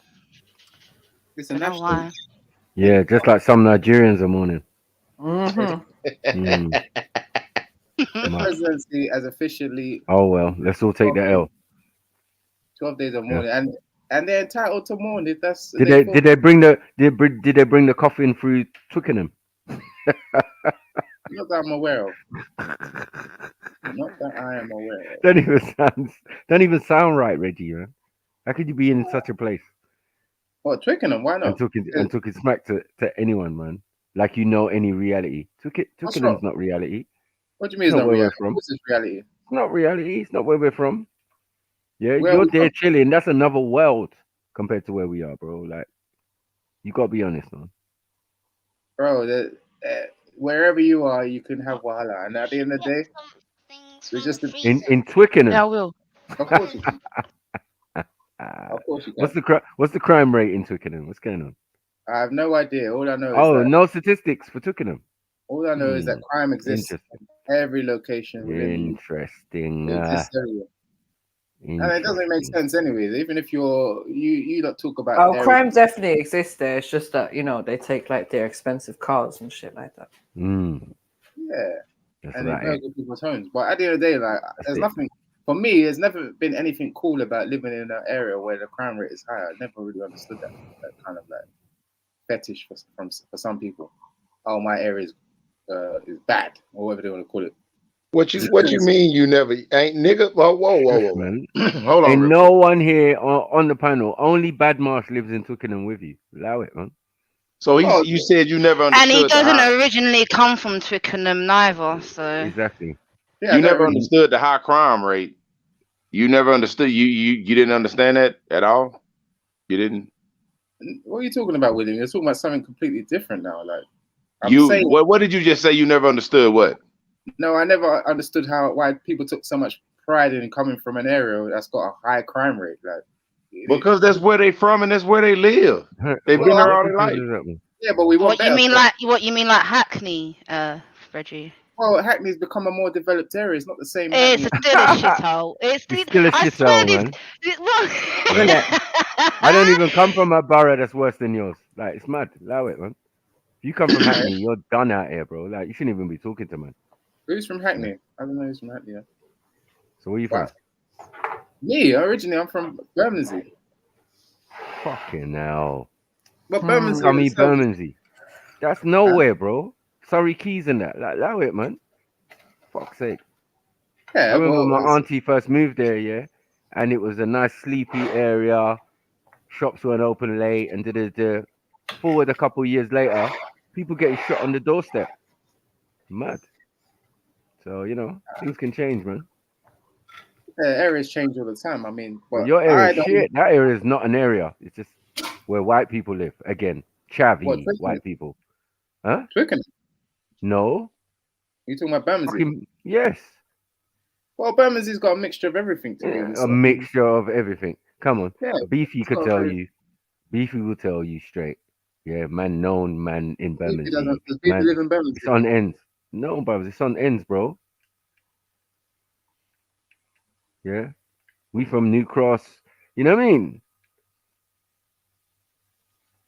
It's a Don't know national. why. Yeah, just like some Nigerians are mourning. Mm-hmm. The presidency has officially. Oh well, let's all take the L. 12 days of mourning, and they're entitled to mourn if that's. Did they bring the coffin through Twickenham? Not that I'm aware of. Not that I am aware of. Don't even sound right, Reggie. Man. How could you be in such a place? Well, Twickenham, why not? And talking smack to anyone, man. Like you know any reality. Twickenham's not reality. What do you mean it's not where reality? we're from. What's this reality? It's not reality. It's not where we're from. Yeah, Where you're we there from? chilling. That's another world compared to where we are, bro. Like, you gotta be honest, man. Bro, wherever you are, you can have wahala, and at the end of the day, we're just In Twickenham. Yeah, I will. Of course you can. Of course you can. What's the crime rate in Twickenham? What's going on? I have no idea. All I know is Oh, that, no statistics for Twickenham. all I know is that crime exists in every location within Interesting. it exists everywhere. And it doesn't make sense anyways. Even if you don't talk about Crime definitely exists there. It's just that, they take like their expensive cars and shit like that. Yeah. And they burgle people's homes. But at the end of the day, like there's nothing for me, there's never been anything cool about living in an area where the crime rate is high. I never really understood that kind of like fetish for some people. Oh, my area is bad, or whatever they want to call it. What you mean you never ain't nigga? Whoa. Man. Hold on. Ain't no one here on the panel. Only Bad Marsh lives in Twickenham with you. Allow it, man. So you said you never And understood. he doesn't originally come from Twickenham neither, so exactly. You never understood the high crime rate. You never understood. You didn't understand that at all. You didn't. What are you talking about, William? You're talking about something completely different now. Like what did you just say? You never understood what? No, I never understood why people took so much pride in coming from an area that's got a high crime rate. Like, because that's where they from and that's where they live. They've been there all their life. Yeah, but we want what you mean like Hackney, Reggie? Well, Hackney's become a more developed area. It's not the same. It's still a shithole. It's still a shithole, man. I don't even come from a borough that's worse than yours. Like, it's mad. Allow it, man. If you come from Hackney, you're done out here, bro. Like, you shouldn't even be talking to man. Who's from Hackney? I don't know who's from Hackney. Yeah. So where you from? Me, originally, I'm from Bermondsey. Fucking hell. But Bermondsey. I mean, Bermondsey. That's nowhere, bro. Surrey Keys and that. Like, allow it, man. Fuck's sake. Yeah, I remember my auntie first moved there, yeah, and it was a nice sleepy area. Shops weren't open late, and forward a couple of years later, people getting shot on the doorstep. Mad. So things can change, man. Areas change all the time. I mean, but your area is shit. That area is not an area. It's just where white people live. Again, chavvy white people. Huh? Twickenham? No. You talking about Bermondsey? Yes. Well, Bermondsey's got a mixture of everything, to be honest. A mixture of everything. Come on. Yeah, Beefy could tell you. Beefy will tell you straight. Yeah, known man in Bermondsey. Does Beefy live in Bermondsey? It's on ends. No, brothers, it's on ends, bro. Yeah. We from New Cross. You know what I mean?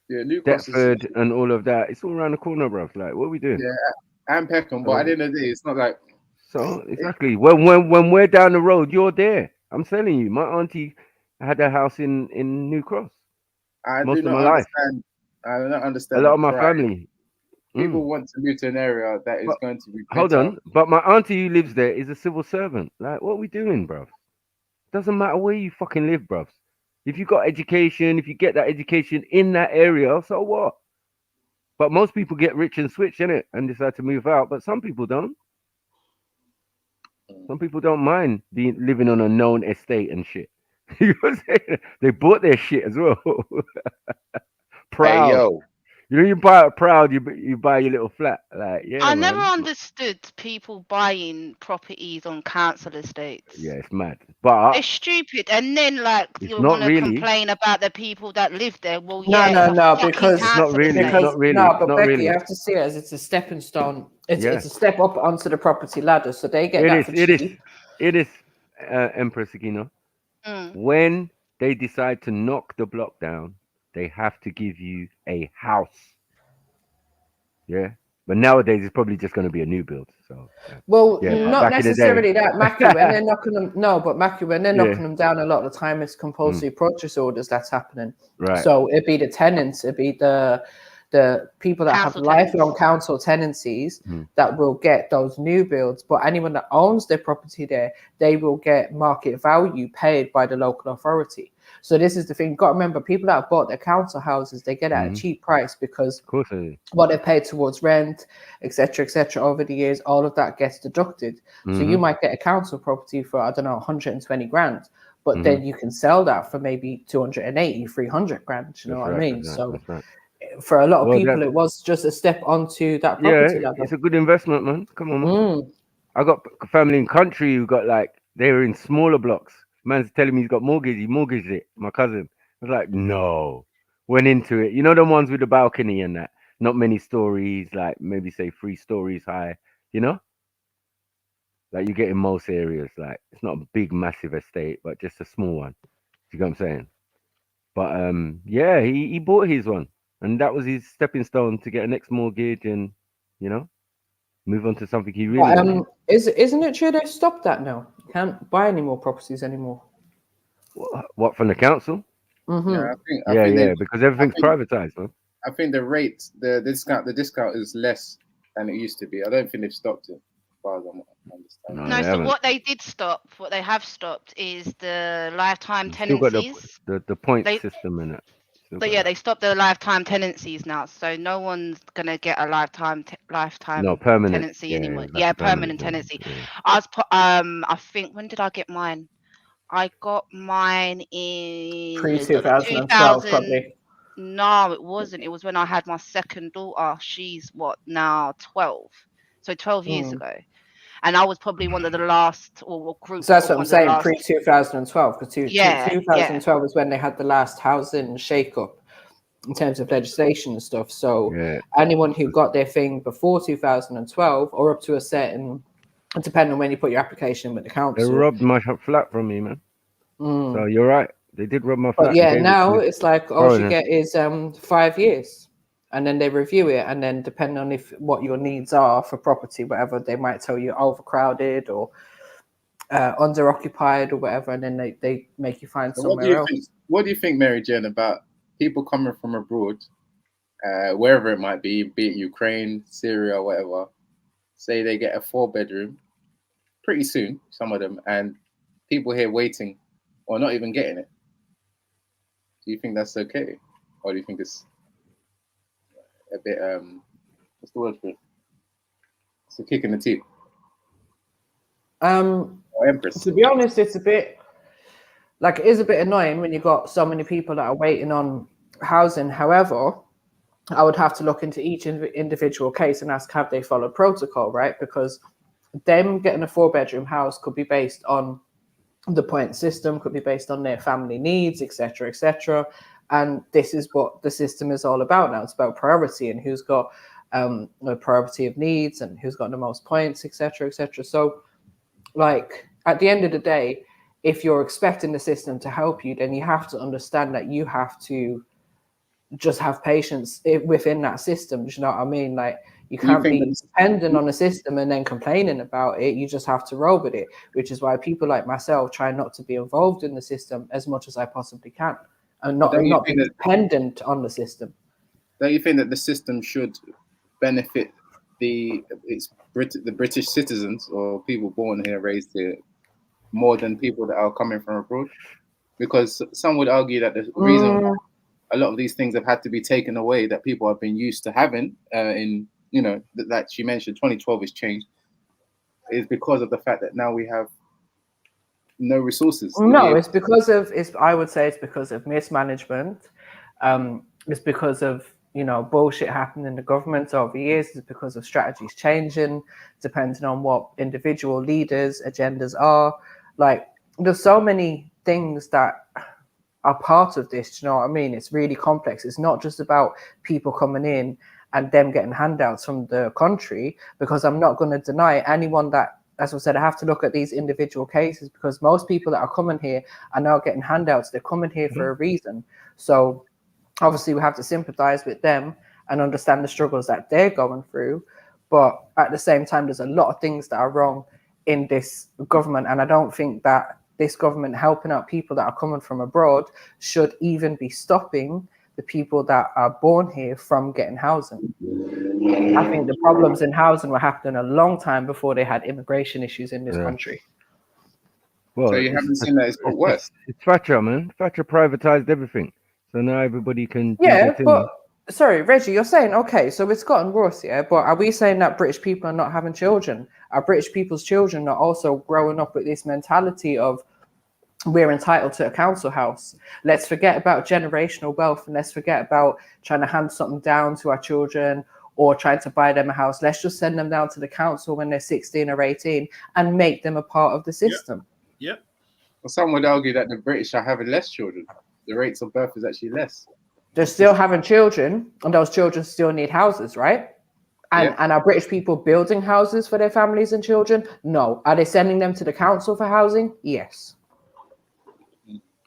Yeah, New Cross. Deptford and all of that. It's all around the corner, bro. Like, what are we doing? Yeah, and Peckham, but at the end of the day, it's not like. So exactly. When we're down the road, you're there. I'm telling you, my auntie had a house in New Cross. Most of my life. I do not understand. A lot of my family. People want to move to an area that is going to be. Hold on, but my auntie who lives there is a civil servant. Like, what are we doing, bro? Doesn't matter where you fucking live, bro. If you got education, if you get that education in that area, so what? But most people get rich and switch, innit, and decide to move out. But some people don't. Some people don't mind living on a known estate and shit. You know what I'm saying? They bought their shit as well. Proud. Hey, yo. You know, you buy it proud, you buy your little flat. Like, yeah, I man. never understood people buying properties on council estates. Yeah, it's mad. But It's stupid. And then, like, it's you not want to really. complain about the people that live there. Well, No, yeah, no, it's a no, fucking because It's not council really. estate. It's not really. No, It's but not Becky, really. you have to see it as it's a stepping stone. It's Yeah. it's a step up onto the property ladder, so they get It that is. for It is. cheap. It is. Empress Aquino. Mm. When they decide to knock the block down, they have to give you a house. Yeah. But nowadays it's probably just going to be a new build. So Well, yeah, but not back in the day, necessarily that, Mackie. When they're knocking them, no, but Mackie, when they're Yeah. knocking them down, a lot of the time it's compulsory purchase orders that's happening. Right. So it'd be the tenants, it'd be the people that Council have lifelong council tenancies that will get those new builds. But anyone that owns their property there, they will get market value paid by the local authority. So this is the thing. You've got to remember, people that have bought their council houses, they get it at a cheap price because of course they do. what they paid towards rent, etc., over the years, all of that gets deducted. So you might get a council property for, I don't know, 120 grand, but then you can sell that for maybe 280, 300 grand. You know what I mean? So That's right. for a lot of Well, people, it was just a step onto that Yeah, property level. it's a good investment, man. Come on, man. I got a family in country who got like, they were in smaller blocks. Man's telling me he's got mortgage. He mortgaged it. My cousin. I was like, no. Went into it. You know, the ones with the balcony and that. Not many stories, like maybe say 3 stories high. You know, like you get in most areas. Like it's not a big, massive estate, but just a small one. You know what I'm saying? But yeah, he bought his one, and that was his stepping stone to get a next mortgage, and you know, move on to something he really wanted. Isn't it true they stopped that now? You can't buy any more properties anymore. What, from the council? Yeah, I Yeah, think yeah, because everything's privatized, man. I think the rate, the discount is less than it used to be. I don't think they've stopped it, as far as I'm understanding. No, so what they did stop, what they have stopped is the lifetime Still got tenancies. the point They- system in it. Still But got yeah, that. they stopped the lifetime tenancies now, so no one's gonna get a lifetime No, permanent. tenancy Yeah, anymore. like Yeah, a permanent tenancy. yeah. I think, when did I get mine? I got mine in Pre-2012, 2000. probably. No, it wasn't. It was when I had my second daughter. She's what now, 12. So 12 years ago. And I was probably one of the last, or group. So that's of what I'm one of the saying, last- pre-2012, because Yeah, 2012 is when they had the last housing shake-up in terms of legislation and stuff. So anyone who got their thing before 2012 or up to a certain, depending on when you put your application with the They council. robbed my flat from me, man. So you're right. They did rob my flat. But and yeah, gave it now to the it's like all you foreigner. get is 5 years, and then they review it, and then depending on what your needs are for property, whatever, they might tell you overcrowded or underoccupied or whatever, and then they make you find somewhere else. What do you think, Mary Jane, about people coming from abroad, wherever it might be it Ukraine, Syria, whatever, say they get a 4-bedroom pretty soon, some of them, and people here waiting or not even getting it? Do you think that's okay? Or do you think it's a bit, what's the word for it? It's a kick in the teeth. Empress. To be honest, it's a bit like, it is a bit annoying when you've got so many people that are waiting on housing. However, I would have to look into each individual case and ask, have they followed protocol, right? Because them getting a 4-bedroom house could be based on the point system, could be based on their family needs, etc., etc. And this is what the system is all about now. It's about priority and who's got a priority of needs and who's got the most points, etc., etc. So, like, at the end of the day, if you're expecting the system to help you, then you have to understand that you have to just have patience within that system. Do you know what I mean? Like, you can't be dependent on the system and then complaining about it. You just have to roll with it, which is why people like myself try not to be involved in the system as much as I possibly can, and not be dependent on the system. Don't you think that the system should benefit the British citizens or people born here, raised here, more than people that are coming from abroad? Because some would argue that the reason why a lot of these things have had to be taken away that people have been used to having in, you know, that she mentioned, 2012 has changed, is because of the fact that now we have no resources. No, I would say it's because of mismanagement. It's because of bullshit happened in the government over years is because of strategies changing, depending on what individual leaders' agendas are. Like, there's so many things that are part of this. Do you know what I mean? It's really complex. It's not just about people coming in and them getting handouts from the country, because I'm not going to deny anyone that, as I said, I have to look at these individual cases, because most people that are coming here are now getting handouts. They're coming here for a reason. So obviously we have to sympathize with them and understand the struggles that they're going through. But at the same time, there's a lot of things that are wrong in this government. And I don't think that this government helping out people that are coming from abroad should even be stopping the people that are born here from getting housing. I think the problems in housing were happening a long time before they had immigration issues in this country. Well, So you haven't seen that it's got worse? It's Thatcher, man. Thatcher privatized everything. So now everybody can do Yeah, their thing. but sorry, Reggie, you're saying, okay, so it's gotten worse, yeah, but are we saying that British people are not having children? Are British people's children not also growing up with this mentality of we're entitled to a council house? Let's forget about generational wealth, and let's forget about trying to hand something down to our children or trying to buy them a house. Let's just send them down to the council when they're 16 or 18 and make them a part of the system. Yep. Well, some would argue that the British are having less children. The rates of birth is actually less. They're still having children, and those children still need houses, right? And are British people building houses for their families and children? No. Are they sending them to the council for housing? Yes.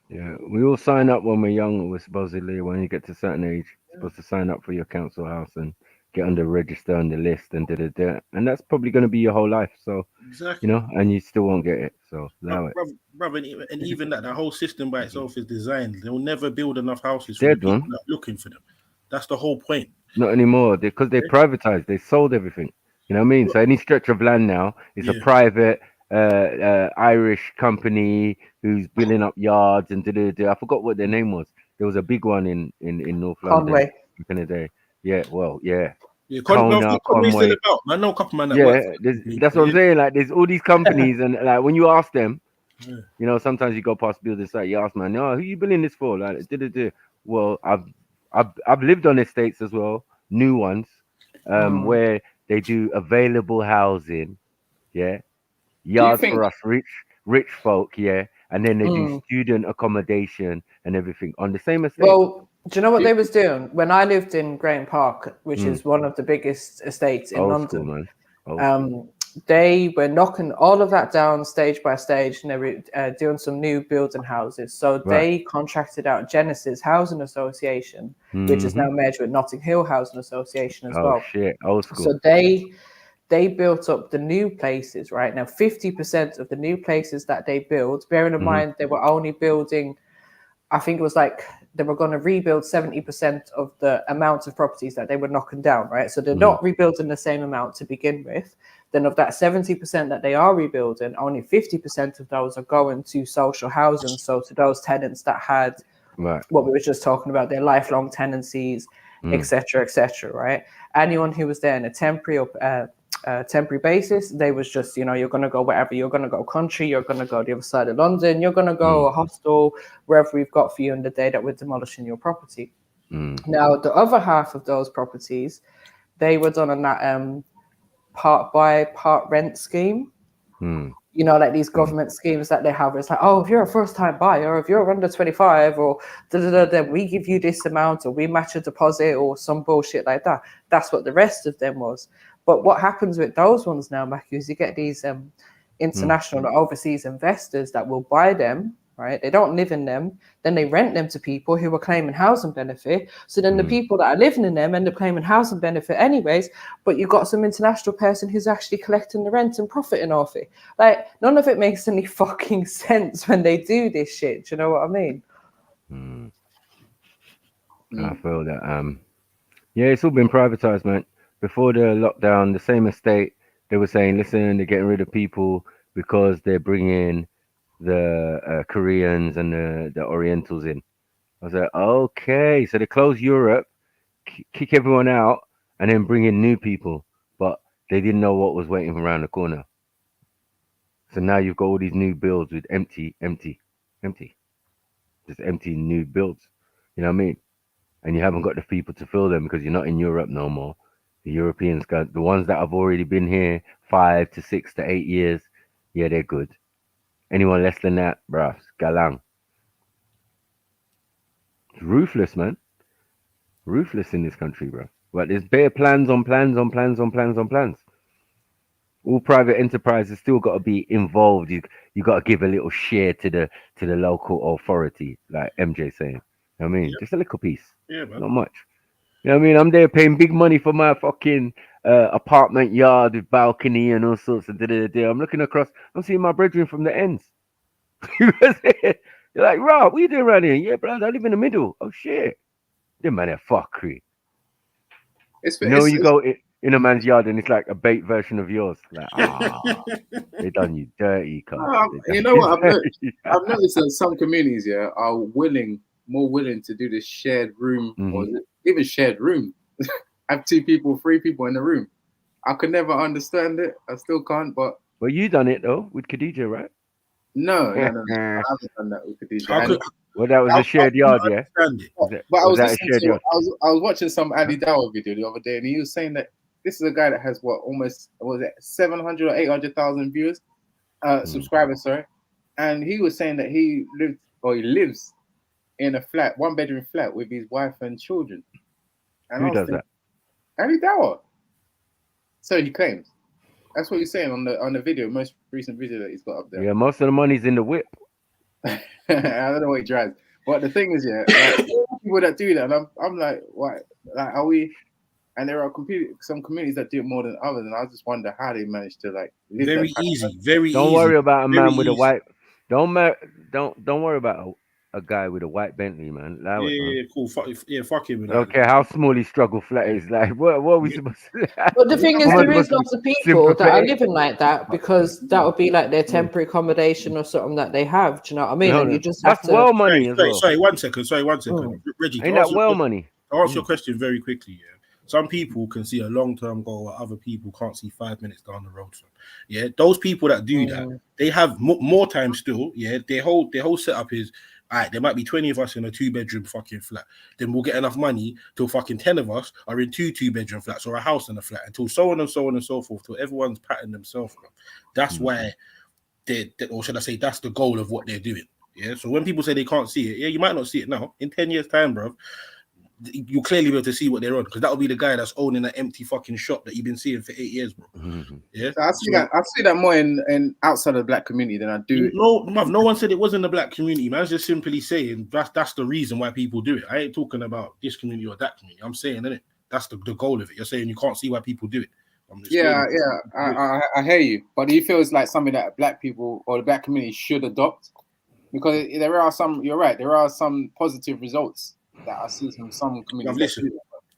Yeah, we all sign up when we're young. We're supposedly, when you get to a certain age, you're supposed to sign up for your council house and get on the register on the list and and that's probably going to be your whole life. So Exactly. and you still won't get it. So allow it. Brother, and even that whole system by itself is designed. They will never build enough houses for Dead the people one. that are looking for them. That's the whole point. Not anymore, because they privatized. They sold everything. You know what I mean? So any stretch of land now is a private Irish company who's building up yards and I forgot what their name was. There was a big one in North London Conway. back in the day. Yeah, well, yeah. Yeah, Conway. Conway. I know a couple man that Yeah, works. that's what I'm saying. Like, there's all these companies, and like when you ask them, sometimes you go past building site, you ask man, who you building this for? Like, well, I've lived on estates as well, new ones, where they do available housing, yards for us rich folk, and then they do student accommodation and everything on the same estate. Well, do you know what they was doing when I lived in Graham Park, which is one of the biggest estates in Old school, London? man. They were knocking all of that down stage by stage, and they were doing some new building houses. So they contracted out Genesis Housing Association, which is now merged with Notting Hill Housing Association as well. Oh shit, old school. So they built up the new places. Right now, 50% of the new places that they build, bearing in mind they were only building, I think it was like they were going to rebuild 70% of the amount of properties that they were knocking down, right? So they're not rebuilding the same amount to begin with. Then of that 70% that they are rebuilding, only 50% of those are going to social housing. So to those tenants that had what we were just talking about, their lifelong tenancies, etc., right? Anyone who was there in a temporary basis, they was just, you're going to go wherever. You're going to go country, you're going to go the other side of London, you're going to go a hostel, wherever we've got for you in the day that we're demolishing your property. Now, the other half of those properties, they were done on that part buy, part rent scheme. Like these government schemes that they have. It's like, if you're a first-time buyer, or if you're under 25, or then we give you this amount, or we match a deposit, or some bullshit like that. That's what the rest of them was. But what happens with those ones now, Matthew, is you get these international or overseas investors that will buy them, right? They don't live in them. Then they rent them to people who are claiming housing benefit. So then the people that are living in them end up claiming housing benefit anyways, but you've got some international person who's actually collecting the rent and profiting off it. Like, none of it makes any fucking sense when they do this shit. Do you know what I mean? I feel that. It's all been privatized, man. Before the lockdown, the same estate, they were saying, listen, they're getting rid of people because they're bringing the Koreans and the Orientals in. I was like, okay, so they close Europe, kick everyone out, and then bring in new people, but they didn't know what was waiting around the corner. So now you've got all these new builds with empty, just empty new builds. You know what I mean? and you haven't got the people to fill them because you're not in Europe no more. The Europeans got the ones that have already been here 5 to 6 to 8 years. Yeah, they're good. Anyone less than that, bruh, galang. It's ruthless, man. Ruthless in this country, bro. But there's bare plans on plans on plans on plans on plans. All private enterprises still got to be involved. You got to give a little share to the local authority, like MJ saying. You know what I mean, just a little piece. Yeah, man. Not much. You know what I mean? I'm there paying big money for my fucking apartment yard with balcony and all sorts of I'm looking across. I'm seeing my brethren from the ends. You're like, Rob, what you doing around here? Yeah, bro, I live in the middle. Oh shit. Them man are fuckery. You go in a man's yard and it's like a bait version of yours. Like, they done you dirty, cuz. You know what? I've noticed that some communities, are more willing to do this shared room or even shared room. Have 2 people, 3 people in the room. I could never understand it. I still can't. But you done it though with Khadija, right? No. I haven't done that with Khadija. Well, that was a shared yard, yeah. But I was watching some Ali Dawah video the other day, and he was saying that this is a guy that has almost 700 or 800,000 viewers, subscribers, sorry. And he was saying that he lives in a flat, 1-bedroom flat with his wife and children. And who does that? Ali Dawah. So he claims. That's what he's saying on the video, most recent video that he's got up there. Yeah, most of the money's in the whip. I don't know what he drives. But the thing is, people that do that, and I'm like, why? Like, are we? And there are some communities that do it more than others, and I just wonder how they manage to live very easy, very. Don't worry about a man with easy. a white. Don't worry about a guy with a white Bentley, man. Cool. Fuck him. I don't care how small his struggle flat is. Like, what are we supposed to? But the thing is, there is lots of people that are living like that because that would be like their temporary accommodation or something that they have. Do you know what I mean? And you just have to. Well money as well. Sorry, 1 second. Reggie, ain't that well money? I'll answer your question very quickly. Yeah. Some people can see a long-term goal, while other people can't see 5 minutes down the road. So, yeah, those people that do that, they have more time still. Yeah, their whole setup is, all right, there might be 20 of us in a 2-bedroom fucking flat. Then we'll get enough money till fucking 10 of us are in 2 2-bedroom flats or a house and a flat until so on and so on and so forth, till everyone's patting themselves. That's why or should I say, that's the goal of what they're doing. Yeah. So when people say they can't see it, yeah, you might not see it now. In 10 years' time, bro, you'll clearly be able to see what they're on, because that'll be the guy that's owning that empty fucking shop that you've been seeing for 8 years, bro. Yeah, so I see that more in outside of the black community than I do. No one said it wasn't the black community, man. I was just simply saying that's the reason why people do it. I ain't talking about this community or that community. I'm saying, innit? That's the goal of it. You're saying you can't see why people do it. I hear you, but do you feel it's like something that black people or the black community should adopt? Because there are some. You're right. There are some positive results that I see from some communities. Listen,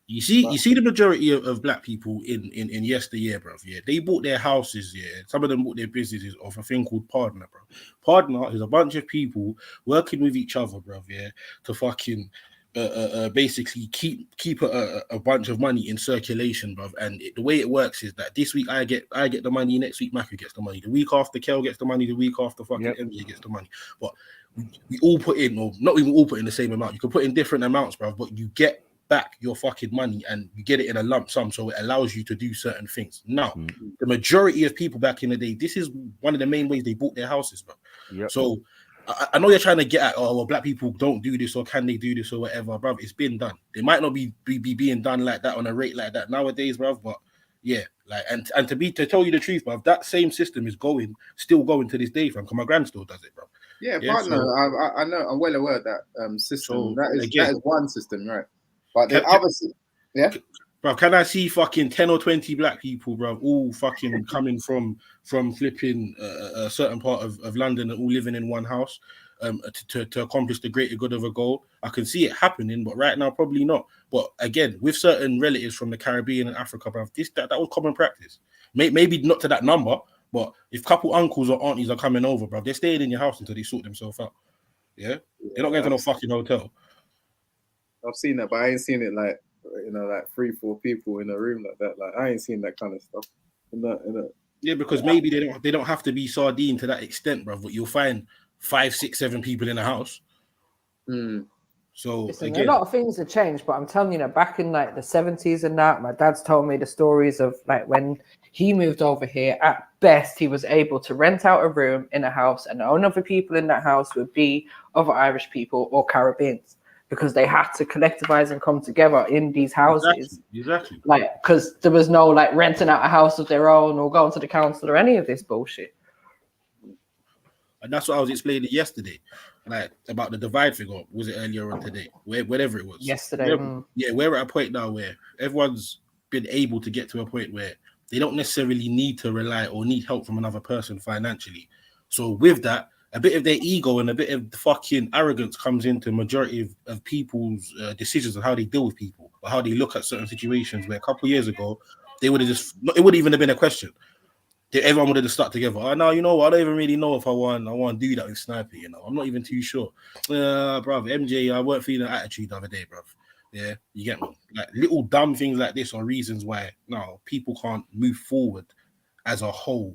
you see the majority of black people in yesteryear, bro. Yeah, they bought their houses. Yeah, some of them bought their businesses off a thing called partner, bro. Partner is a bunch of people working with each other, bro. Yeah, to fucking basically keep a bunch of money in circulation, bro. And the way it works is that this week I get the money, next week Maku gets the money, the week after Kel gets the money, the week after fucking MJ gets the money. But we all put in, or not even all put in the same amount. You can put in different amounts, bro, but you get back your fucking money and you get it in a lump sum, so it allows you to do certain things. Now, the majority of people back in the day, this is one of the main ways they bought their houses, bro. So I know you're trying to get at, black people don't do this, or can they do this, or whatever, bro. It's been done. They might not be being done like that on a rate like that nowadays, bro. But yeah, like and to tell you the truth, bro, that same system is still going to this day, fam. Because my grand still does it, bro. Yeah, partner. So, I know. I'm well aware of that system. So that is one system, right? But the other, bro, can I see fucking 10 or 20 black people, bro, all fucking coming from flipping a certain part of London and all living in one house to accomplish the greater good of a goal? I can see it happening, but right now probably not. But again, with certain relatives from the Caribbean and Africa, bro, that was common practice. Maybe not to that number, but if couple uncles or aunties are coming over, bro, they're staying in your house until they sort themselves out. Yeah, they're not going to no fucking hotel. I've seen that, but I ain't seen it like, like 3-4 people in a room like that. Like I ain't seen that kind of stuff. Yeah, because maybe they don't have to be sardine to that extent, bro. But you'll find 5, 6, 7 people in a house. So Listen, again, a lot of things have changed, but I'm telling you, back in like the 70s and that, my dad's told me the stories of like when he moved over here. At best, he was able to rent out a room in a house, and the only other people in that house would be other Irish people or Caribbeans, because they had to collectivize and come together in these houses. Exactly. Like, because there was no like renting out a house of their own or going to the council or any of this bullshit. And that's what I was explaining yesterday, like about the divide thing, or was it earlier on today? Whatever it was. Yesterday. Yeah, we're at a point now where everyone's been able to get to a point where they don't necessarily need to rely or need help from another person financially. So with that, a bit of their ego and a bit of fucking arrogance comes into majority of people's decisions on how they deal with people or how they look at certain situations, where a couple of years ago, they would have just, it wouldn't even have been a question. Everyone would have just stuck together. Oh, no, you know what? I don't even really know if I want to do that with Sniper, you know. I'm not even too sure. Bruv, MJ, I weren't feeling attitude the other day, bruv. Yeah, you get me? Like little dumb things like this are reasons why people can't move forward as a whole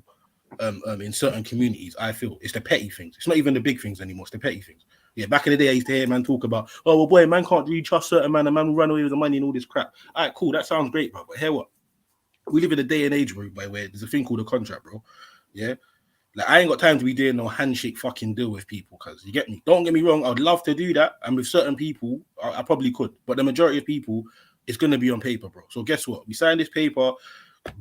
in certain communities. I feel it's the petty things. It's not even the big things anymore. It's the petty things. Yeah, back in the day, I used to hear man talk about, oh, well, boy, man can't really trust certain man, and man will run away with the money and all this crap. All right, cool. That sounds great, bro. But hear what? We live in a day and age, bro, where there's a thing called a contract, bro. Yeah. Like, I ain't got time to be doing no handshake fucking deal with people, because you get me. Don't get me wrong. I'd love to do that. And with certain people, I probably could. But the majority of people, it's going to be on paper, bro. So guess what? We sign this paper.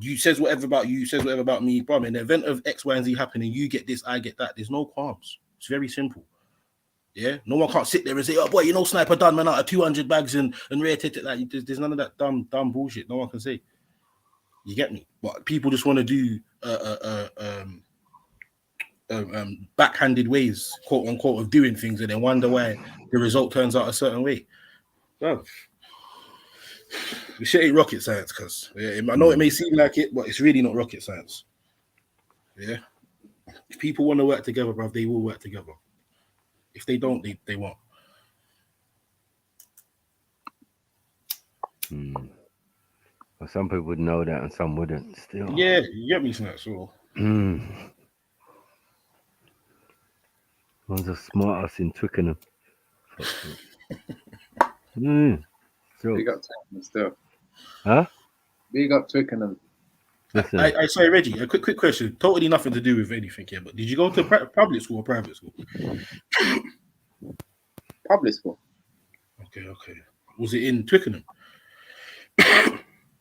You says whatever about you, says whatever about me. Bro, in the event of X, Y, and Z happening, you get this, I get that. There's no qualms. It's very simple. Yeah. No one can't sit there and say, oh, boy, you know, Sniper done, man, out of 200 bags and rare tit. Like, there's none of that dumb bullshit. No one can say. You get me? But people just want to do backhanded ways, quote unquote, of doing things, and then wonder why the result turns out a certain way. Well, this shit ain't rocket science, cuz I know it may seem like it, but it's really not rocket science. Yeah. If people want to work together, bruv, they will work together. If they don't, they won't. Well, some people would know that and some wouldn't still. Yeah, you get me, Snap, so. One's a smart ass in Twickenham. Big up Twickenham still. Huh? Big up Twickenham. I sorry, Reggie, a quick question. Totally nothing to do with anything here, but did you go to public school or private school? Public school. Okay. Was it in Twickenham?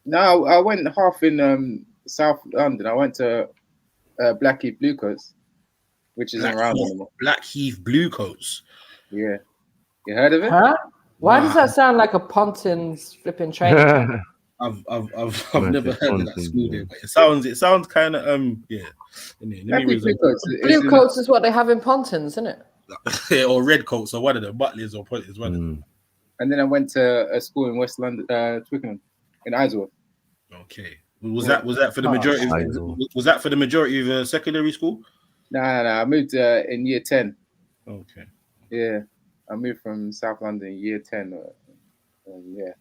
No, I went half in South London. I went to Blackheath Bluecoats, which isn't around anymore. Blackheath Bluecoats. Yeah, you heard of it? Huh? Why does that sound like a Pontins flipping training camp? I've never heard of that school there, but it sounds kind of yeah. Bluecoats is what they have in Pontins, isn't it? Yeah, or red coats, or one of them, Butlers or Pointers, one of them. And then I went to a school in West London, Twickenham, in Isleworth. Okay. Was that for the majority? Was that for the majority of secondary school? No. I moved in year 10. Okay. Yeah, I moved from South London in year 10. Yeah.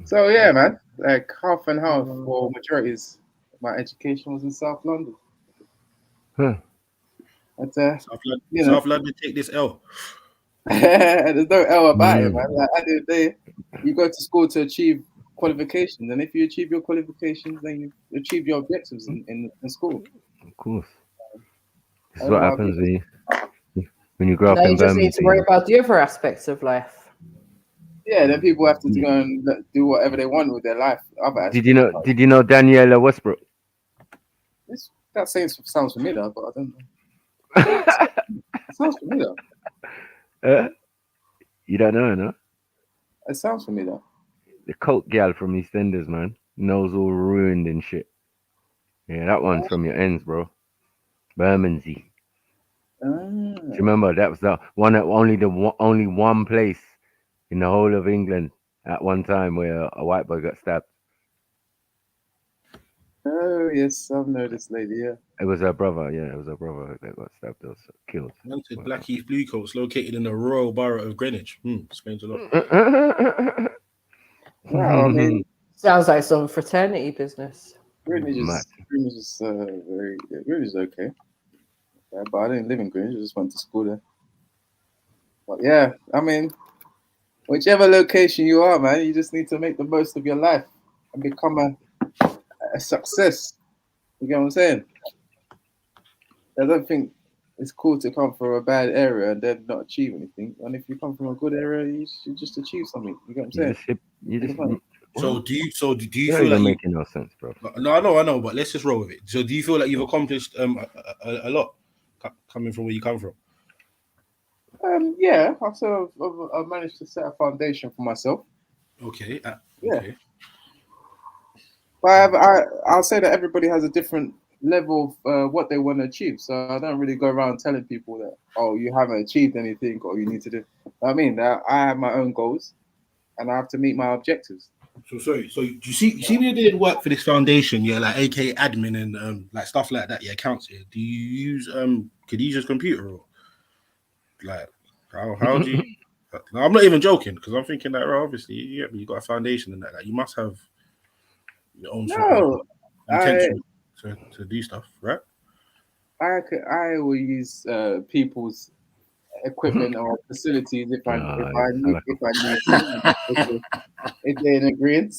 So yeah, man, like half and half for majorities. My education was in South London. Huh. But, South London, take this L. There's no L about it, man. Like, at the end of the day, you go to school to achieve qualifications, and if you achieve your qualifications, then you achieve your objectives in school. Of course. This is what happens when you grow up in You just need to worry about the other aspects of life. Yeah, then people have to go and do whatever they want with their life. Did you know Daniela Westbrook? That sounds familiar, but I don't know. It sounds familiar. You don't know, no? It sounds familiar. The coke gal from EastEnders, man. Nose all ruined and shit. Yeah, that one's from your ends, bro. Bermondsey. Do you remember that was the one that only one place in the whole of England at one time where a white boy got stabbed? Oh yes, I've known this lady. Yeah, it was her brother. Yeah, it was her brother that got stabbed or killed. Blackheath Bluecoats, located in the Royal Borough of Greenwich. Explains a lot. Wow, I mean, sounds like some fraternity business. Greenwich is Greenwich is okay. Yeah, but I didn't live in Greenwich. I just went to school there. But yeah, I mean, whichever location you are, man, you just need to make the most of your life and become a success. You get what I'm saying? I don't think it's cool to come from a bad area and then not achieve anything. And if you come from a good area, you should just achieve something. You get what I'm saying? So do you You're feel not like making no sense, bro? No, I know, but let's just roll with it. So do you feel like you've accomplished a lot coming from where you come from? Yeah, I've managed to set a foundation for myself. Okay. Yeah. Okay. But I'll say that everybody has a different level of what they want to achieve. So I don't really go around telling people that, oh, you haven't achieved anything or you need to do. I mean, I have my own goals and I have to meet my objectives. So sorry. So do you see when you did work for this foundation, yeah, like AK admin and like stuff like that, yeah, accounts here. Do you use could you use a computer or like how do you? No, I'm not even joking because I'm thinking that obviously you got a foundation and that like, you must have your own sort of intention to do stuff, right? I will use people's equipment or facilities if they're in agreement.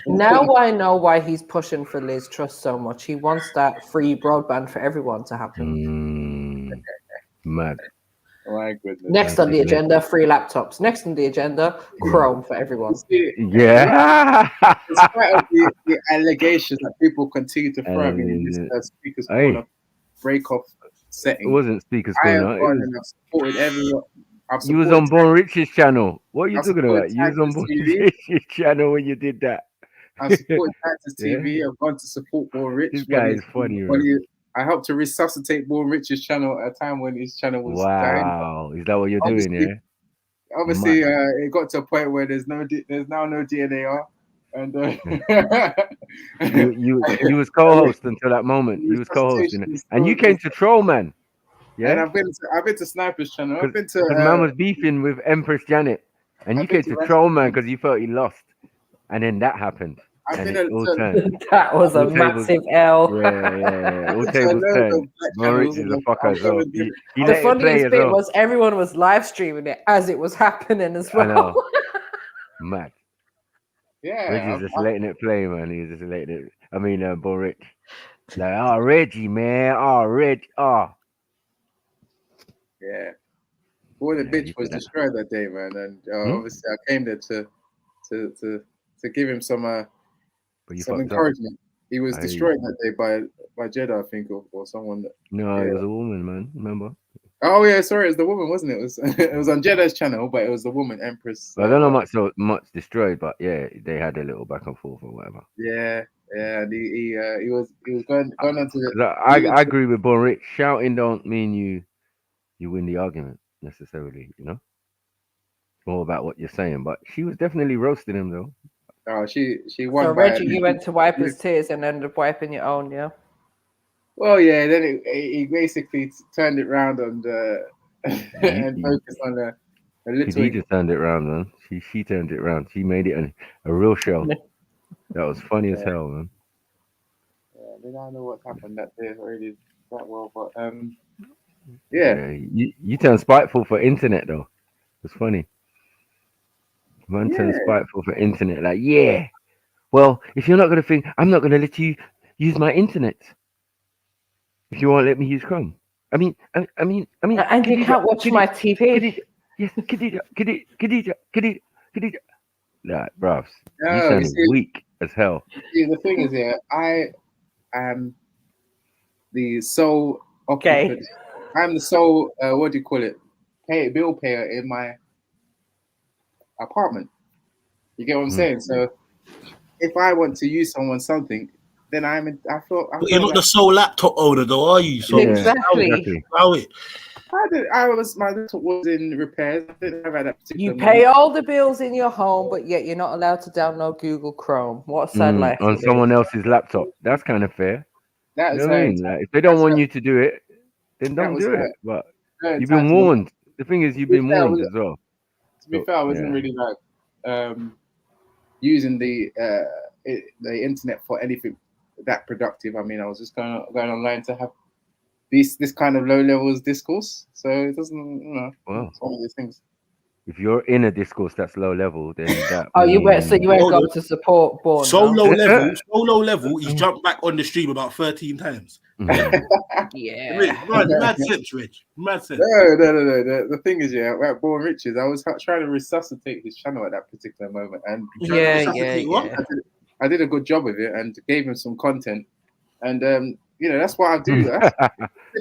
Now I know why he's pushing for Liz Truss so much. He wants that free broadband for everyone to happen. Mad. My goodness. Next on the agenda, free laptops. Next on the agenda, Chrome for everyone. Yeah. Despite the allegations that people continue to throw at me in this speaker's corner break-off setting, it wasn't speakers corner. I've supported everyone. You was on Born Rich's channel. What are you talking about? You was on Born Rich's channel when you did that. I supported Taxes TV. I've gone to support Born Rich. This guy is funny, I helped to resuscitate Born Rich's channel at a time when his channel was dying. Wow, is that what you're doing? Yeah. Obviously, it got to a point where there's now no DNAR, and you was co-host until that moment. You was co-hosting, and you came to Troll Man. Yeah. And I've been to Sniper's channel. I've been to man was beefing with Empress Janet, and you came to Troll Man because you felt he lost, and then that happened. That was a massive L. Yeah. All tables turned. Rich is a fucker as well. The funniest bit was everyone was live streaming it as it was happening as well. I know. Mad. Yeah. Reggie's just letting it play, man. He's just letting it. I mean, Bo Rich. Like, Reggie, man. Reg. Yeah. Boy, the bitch was destroyed that day, man. And obviously, I came there to give him some encouragement. He was destroyed that day by JEDI, I think, or someone. No, it was a woman, man. Remember? Oh yeah, sorry, it was the woman, wasn't it? It was on JEDI's channel, but it was the woman, Empress. I don't know much destroyed, but yeah, they had a little back and forth or whatever. Yeah. And he was going on to the. I agree with Bon Rich. Shouting don't mean you win the argument necessarily, you know. It's more about what you're saying, but she was definitely roasting him though. Oh, she won. So Reggie, you went to wipe his tears and ended up wiping your own, yeah. Well, yeah. Then he basically turned it around and focused on a little. He just turned it around, man. She turned it around. She made it a real show. That was funny as hell, man. Yeah, I don't know what happened that day already that well, but yeah. You turned spiteful for internet though. It's funny. Man turned spiteful for internet. Like, yeah. Well, if you're not gonna think, I'm not gonna let you use my internet. If you won't let me use Chrome. I mean. And you can't watch my TV. Yes, Khadija. Like, bruv, you No, sound weak as hell. See, the thing is, I am the sole occupant. I'm the sole, what do you call it? Bill payer in my apartment. You get what I'm saying? So if I want to use something, then I feel you're not the sole laptop owner, though, are you? So exactly. My laptop was in repairs. I didn't have that particular. You pay all the bills in your home, but yet you're not allowed to download Google Chrome. What a sad life on someone else's laptop. That's kind of fair. That is like, if they don't want you to do it, then don't do it. But you've been warned. The thing is, you've been warned as well. To be fair, I wasn't really like using the internet for anything that productive. I mean, I was just going online to have this kind of low levels discourse. So it doesn't, it's one of these things. If you're in a discourse that's low level, then that. Oh, you went. So you ain't Hold going on. to support Born. So no? low level. He's jumped back on the stream about 13 times. Yeah. Mad sense, Reg. Mad sense. No. The thing is, yeah, at Born Riches, I was trying to resuscitate his channel at that particular moment, and I did a good job of it and gave him some content, and that's what I do. That's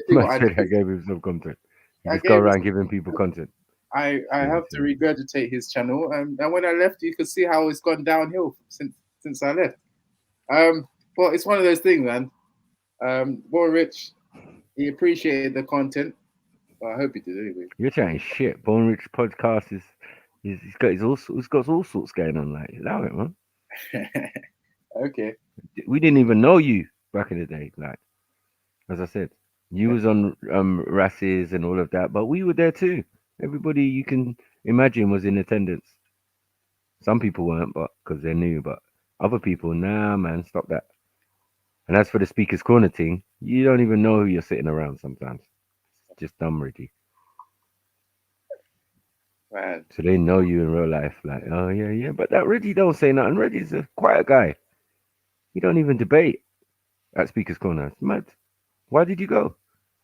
what I do. I gave him some content. You just go around giving people content. I have to regurgitate his channel, and when I left, you could see how it's gone downhill since I left. But it's one of those things, man. Born Rich, he appreciated the content. Well, I hope he did anyway. You're chatting shit. Born Rich podcast he's got all sorts going on. Like, allow it, man. Okay. We didn't even know you back in the day. Like, as I said, you was on Rasses and all of that, but we were there too. Everybody you can imagine was in attendance. Some people weren't, but because they're new, but other people, nah, man, stop that. And as for the Speaker's Corner thing, you don't even know who you're sitting around sometimes. It's just dumb, Reggie. Man. So they know you in real life, like, oh yeah. But that Reggie don't say nothing. Reggie's a quiet guy. He don't even debate at Speaker's Corner. It's mad. Why did you go?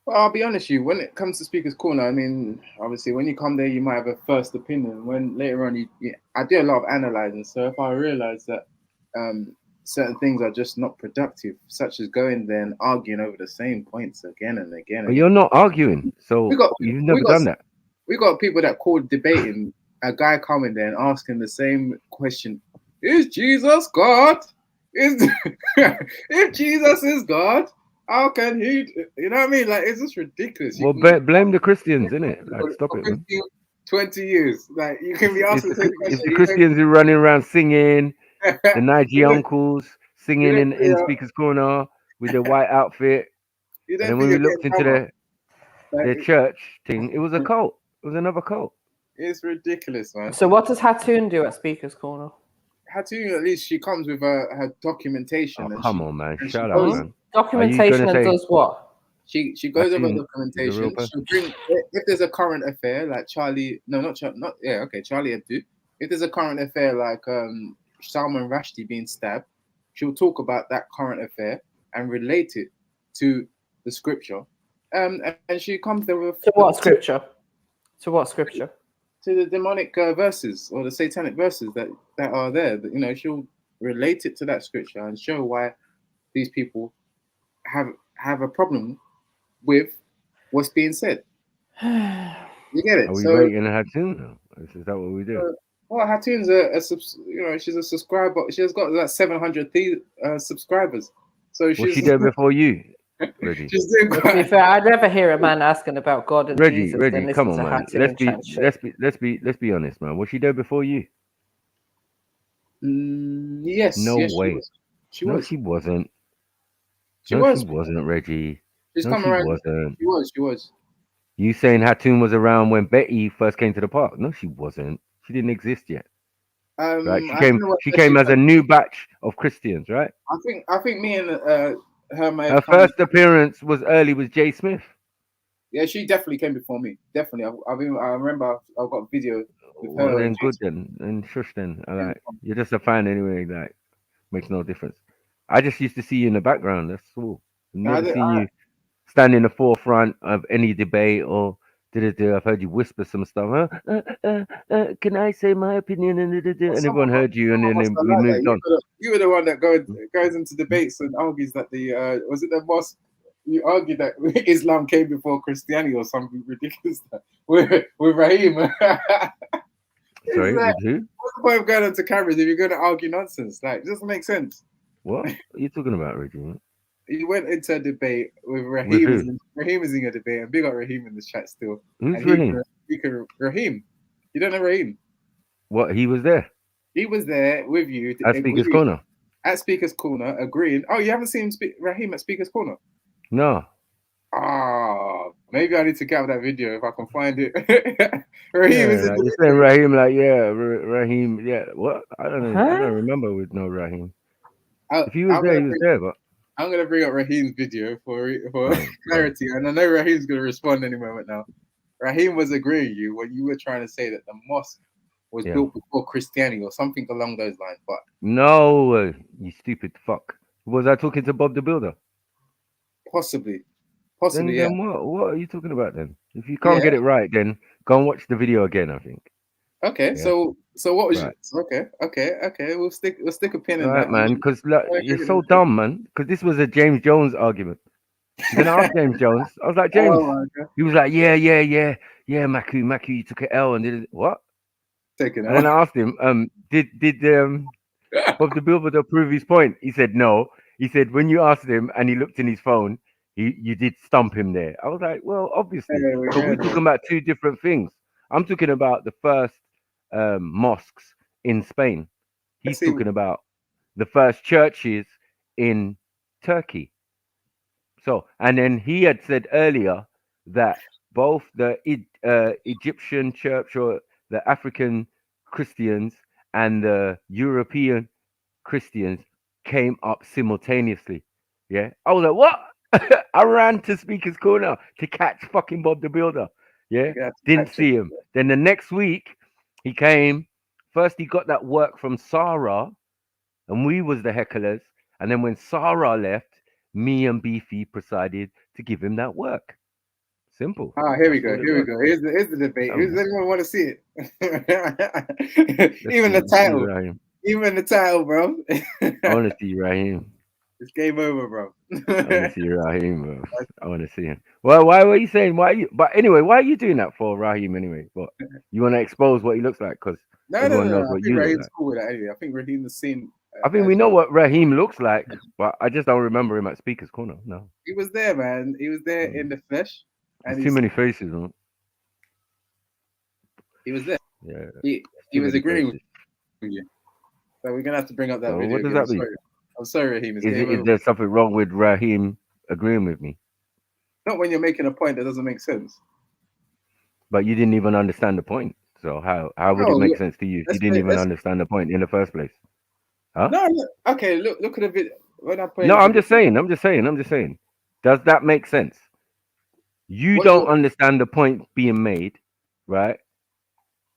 Well, I'll be honest with you. When it comes to Speaker's Corner, I mean, obviously, when you come there, you might have a first opinion. When later on, I do a lot of analyzing. So if I realize that certain things are just not productive, such as going there and arguing over the same points again and again. But you're not arguing, so you've never done that. We got people that called debating. A guy coming there and asking the same question: is Jesus God? If Jesus is God, how can he? You know what I mean? Like, it's just ridiculous. Well, blame the Christians, innit? Like, stop it, man. 20 years. Like, you can be asking the same question. It's the Christians who are running around singing, the Nige uncles singing in Speaker's Corner with their white outfit. And then when we looked into their church thing, it was a cult. It was another cult. It's ridiculous, man. So what does Hattoon do at Speaker's Corner? Hattoon, at least she comes with her documentation. Oh, come on, man. Shut up, man. Documentation and does what? She goes over documentation. She'll bring, if there's a current affair like Charlie Hebdo. If there's a current affair like Salman Rushdie being stabbed, she'll talk about that current affair and relate it to the scripture. And she comes there with what scripture? To what scripture? To the demonic verses or the satanic verses that are there. You know, she'll relate it to that scripture and show why these people have a problem with what's being said. You get it? Are we rating Hattoon though? Is that what we do? Well, Hattoon's she's a subscriber. She's got like 700 subscribers. So was she there before you, Reggie? She's doing To be fair, I'd never hear a man asking about God and Jesus. Reggie, come on, man. Let's be honest, man. Was she there before you? Yes. No way. She was. She wasn't. She was. She wasn't, Reggie. She's no, come she around. wasn't. She was. You saying Hattoon was around when Betty first came to the park? No, she wasn't. She didn't exist yet. Right? She came as a new batch of Christians, right? I think me and her. Her first appearance was Jay Smith. Yeah, she definitely came before me. Definitely. I remember I've got a video with her. Well, then good then. And shush then. Like, you're just a fan anyway. Like, makes no difference. I just used to see you in the background. That's all. Never seen you stand in the forefront of any debate or I've heard you whisper some stuff. Can I say my opinion? And everyone heard you, and then we moved on. You were the one that goes into debates and argues that was it the mosque? You argued that Islam came before Christianity or something ridiculous with Raheem. Sorry, with who? What's the point of going onto cameras if you're going to argue nonsense? Like, it doesn't make sense. What are you talking about, Reggie? He went into a debate with Raheem. Raheem is in a debate, and big up Raheem in the chat still. Who's Raheem? Raheem. You don't know Raheem? What? He was there? He was there with you. At Speaker's Corner? At Speaker's Corner, agreeing. Oh, you haven't seen Raheem at Speaker's Corner? No. Maybe I need to get out that video if I can find it. Raheem is you're saying Raheem, like, Raheem, what? I don't know. I don't remember with no Raheem. If he was there, he was there, but I'm gonna bring up Raheem's video for clarity, and I know Raheem's gonna respond any moment now. Raheem was agreeing with you when you were trying to say that the mosque was built before Christianity or something along those lines. But no, you stupid fuck. Was I talking to Bob the Builder? Possibly, Then yeah. what are you talking about then? If you can't get it right, then go and watch the video again, I think. Okay, so what was okay? We'll stick a pin in that. Man, because you're so dumb, man. Because this was a James Jones argument. And then I asked James Jones. I was like, James. He was like, yeah, Maku, you took an L and did it. What? Taking and then I asked him, did Bob the Builder prove his point? He said no. He said when you asked him and he looked in his phone, you did stump him there. I was like, well, obviously. So we're talking about two different things. I'm talking about the first mosques in Spain. He's talking about the first churches in Turkey. So, and then he had said earlier that both the Egyptian church or the African Christians and the European Christians came up simultaneously. Yeah. I was like, what? I ran to Speaker's Corner to catch fucking Bob the Builder. Yeah. Didn't see him. Then the next week he came. First he got that work from Sarah, and we was the hecklers. And then when Sarah left, me and Beefy decided to give him that work. Simple. Here we go. Here's the debate. Does anyone want to see it? Even the title. Even the title, bro. I want to see Raheem. It's game over, bro. I want to see Raheem, bro. I want to see him. Well, why were you saying? But anyway, why are you doing that for Raheem anyway? But you want to expose what he looks like because everyone knows what you look like. Cool with that anyway. I think Raheem's seen. I think we know what Raheem looks like, but I just don't remember him at Speaker's Corner. No. He was there, man. He was there in the flesh. And too many faces, man. He was there. Yeah. He was agreeing with you. So we're gonna have to bring up that video. What does that mean? I'm sorry, Raheem. Is there something wrong with Raheem agreeing with me? Not when you're making a point that doesn't make sense. But you didn't even understand the point. So how would it make sense to you if you didn't even understand the point in the first place? Huh? No. Okay. Look at the video. No, I'm just saying. Does that make sense? You don't understand the point being made, right?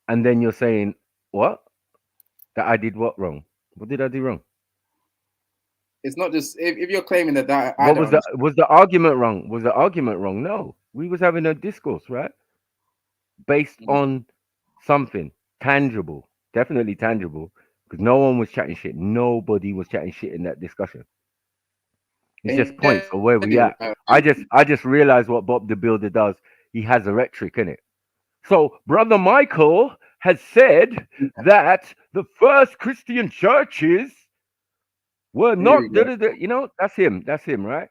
And then you're saying what? That I did what wrong? What did I do wrong? It's not just if you're claiming that was the argument wrong? Was the argument wrong? No, we was having a discourse, right? Based on something tangible, definitely tangible, because no one was chatting shit. Nobody was chatting shit in that discussion. It's just points of where we at. I just realized what Bob the Builder does. He has a rhetoric in it. So Brother Michael has said that the first Christian churches were not, you know, that's him, right?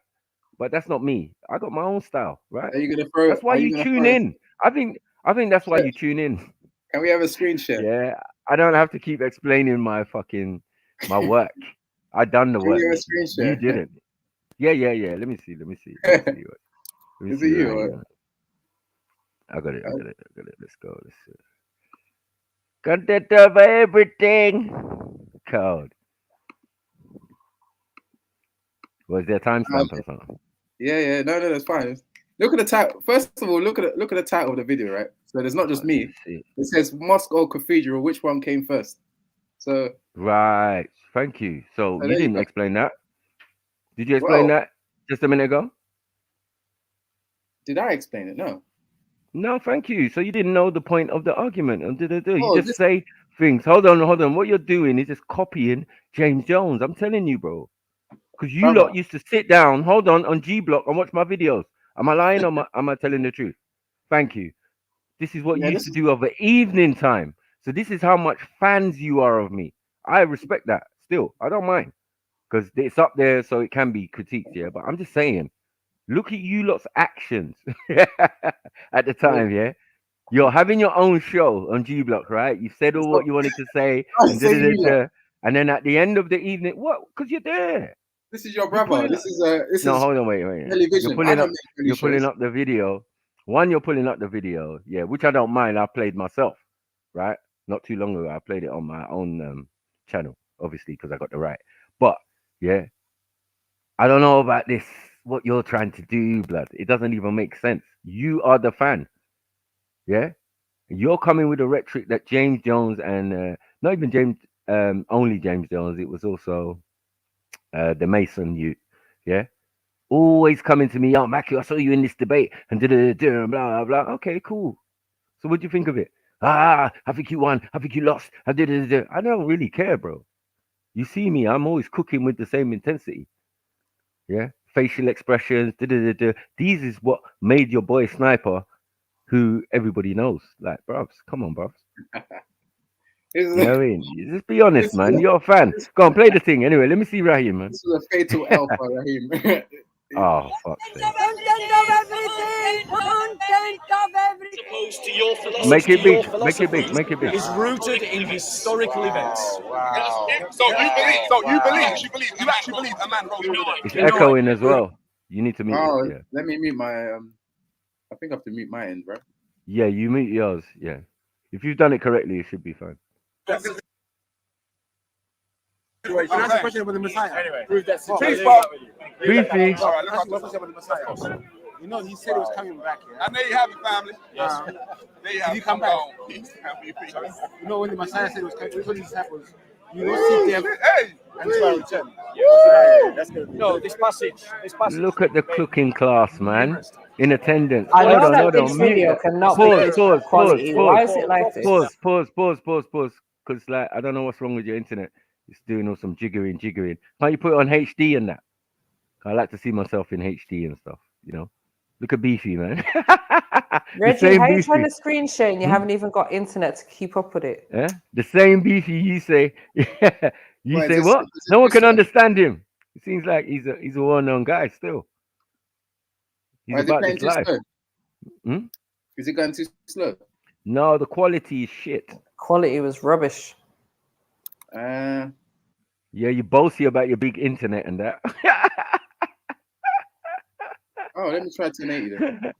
But that's not me. I got my own style, right? That's why you tune in. I think that's why you tune in. Can we have a screen share? Yeah, I don't have to keep explaining my work. I done the work. You didn't. Yeah. Let me see. Is it you? I got it. Let's go. Content of everything. Code. Was there timestamp or something? Yeah. No, that's fine. Look at the title. First of all, look at the title of the video, right? So there's not just me. It says mosque or cathedral. Which one came first? So right. Thank you. So you didn't explain that. Did you explain that just a minute ago? Did I explain it? No. No, thank you. So you didn't know the point of the argument. You just say things. Hold on. What you're doing is just copying James Jones. I'm telling you, bro. Because you lot used to sit down, hold on G Block and watch my videos. Am I lying or am I telling the truth? Thank you. This is what you used to do over evening time. So this is how much fans you are of me. I respect that still. I don't mind. Because it's up there so it can be critiqued, yeah. But I'm just saying, look at you lot's actions at the time, yeah. You're having your own show on G Block, right? You said all what you wanted to say, and then at the end of the evening, what? Because you're there. This is your brother. This is hold on, wait. You're pulling up the video. You're pulling up the video, yeah, which I don't mind. I played myself, right? Not too long ago, I played it on my own channel, obviously, because I got the right. But yeah, I don't know about this. What you're trying to do, blood. It doesn't even make sense. You are the fan. Yeah, you're coming with a rhetoric that James Jones and not even James, only James Jones. It was also the Mason youth. Yeah, always coming to me, oh Mackie, I saw you in this debate and blah blah blah. Okay, cool. So what do you think of it? I think you won. I think you lost. I don't really care, bro. You see me, I'm always cooking with the same intensity. Yeah, facial expressions. These is what made your boy Sniper, who everybody knows. Like, bros, come on, bros. You know what I mean? You just be honest, man. You're a fan. Go on, play the thing. Anyway, let me see Raheem, man. This is a fatal L for Raheem. Oh, fuck's sake. Opposed to your philosophy. Make it big. Make it big. Make it big. Is rooted in historical events. So you actually believe a man rose from the dead? It's echoing as well. You need to mute it. Yeah. Let me mute my. I think I have to mute my end, right? Yeah, you mute yours. Yeah. If you've done it correctly, it should be fine. Can I ask a question about the Messiah? Anyway, prove that. Briefly. You know, he said he was coming back here. And there you have it, family. Yes. There you have it. Did he come back? You know, when the Messiah said he was coming, he told his disciples, you will see them until I return. That's good. No, this passage. Look at the cooking class, man. In attendance. I know Hold that on. this video cannot be quality. Why is it like this? Pause. Because like I don't know what's wrong with your internet. It's doing all some jiggering. Can't you put it on HD and that? I like to see myself in HD and stuff. You know. Look at Beefy, man. Reggie, how are you trying to screen share and you haven't even got internet to keep up with it? Yeah, the same Beefy you say. You say what? No one can understand him. It seems like he's a well-known guy still. He's about this life. Is it going too slow? No, the quality is shit. Quality was rubbish. Yeah, you boasty about your big internet and that. Oh, let me try 1080 then.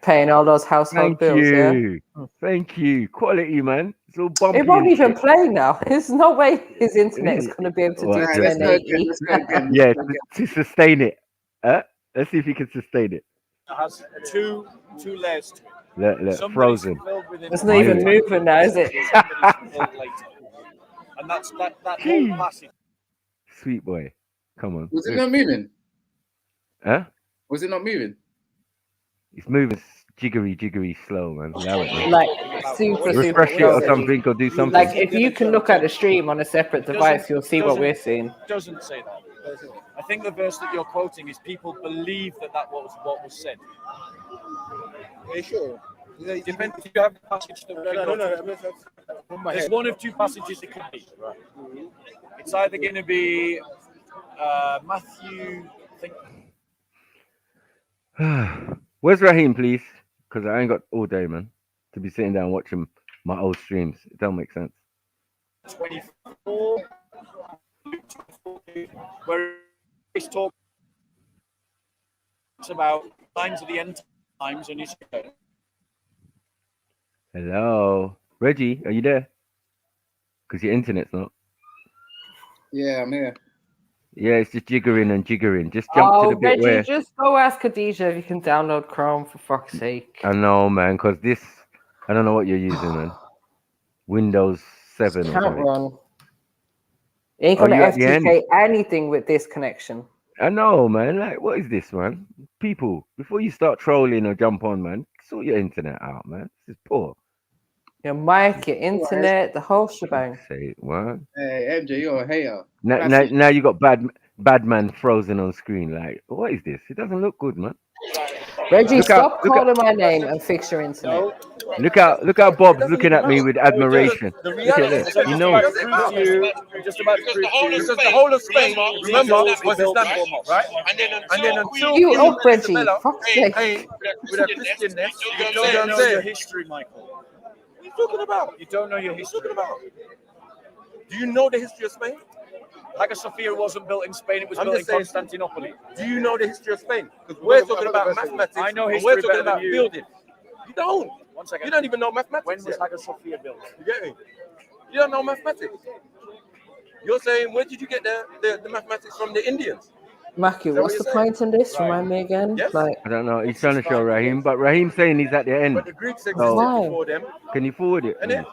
Paying all those household bills, yeah? Thank you. Quality, man. It's all bumpy. It won't even play now. There's no way his internet is going to be able to do 1080. Yeah, to sustain it. Let's see if he can sustain it. It has two layers to it. Look, frozen. It's not even moving now, is it? And that's that whole passage. Sweet boy. Come on. Was it not moving? Huh? Was it not moving? It's moving jiggery slow, man. Like super refresh it or something, or do something. Like if you can look at the stream on a separate device, you'll see what we're seeing. Doesn't say that. I think the verse that you're quoting is people believe that was what was said. Are you sure? Depends if you have a passage that there's one of two passages it could be. Right. It's either going to be Matthew. Where's Raheem, please? Because I ain't got all day, man, to be sitting down watching my old streams. It don't make sense. 24, where he's talking about signs of the end times, and he's Hello, Reggie, are you there? Because your internet's not. Yeah, I'm here. Yeah, it's just jiggering. Just jump to the bit Reggie, where... just go ask Khadijah if you can download Chrome, for fuck's sake. I know, man, because this... I don't know what you're using, man. Windows 7 or Can't something. run. You ain't gonna FTK anything with this connection. I know, man. Like, what is this, man? People, before you start trolling or jump on, man, sort your internet out, man. This is poor. Your mic, your internet, the whole shebang. Say what? Hey, MJ, you're a hater. Now you got bad man frozen on screen. Like, what is this? It doesn't look good, man. Reggie, stop calling my name and fix your internet. Look how Bob's looking at me with admiration. The Look at this. You know. Just about to prove to you. Because the whole of Spain, remember, was Islamic, right? And then until you up, Reggie. Fuck's sake. With a Christianness, you don't know your history, Michael. What are you talking about? You don't know your history. What are you talking about? Do you know the history of Spain? Hagia Sophia wasn't built in Spain, it was built in Constantinople. Do you know the history of Spain? Because we're talking about mathematics. I know and history. We're talking about building. You don't. 1 second. You don't even know mathematics. When was Hagia Sophia built? You get me? You don't know mathematics. You're saying, where did you get the mathematics from? The Indians? Maki, what's the point in this? Remind me again. Like, I don't know. He's trying to show Raheem, but Raheem's saying he's at the end. But the Greeks existed So, before them. can you forward it, please?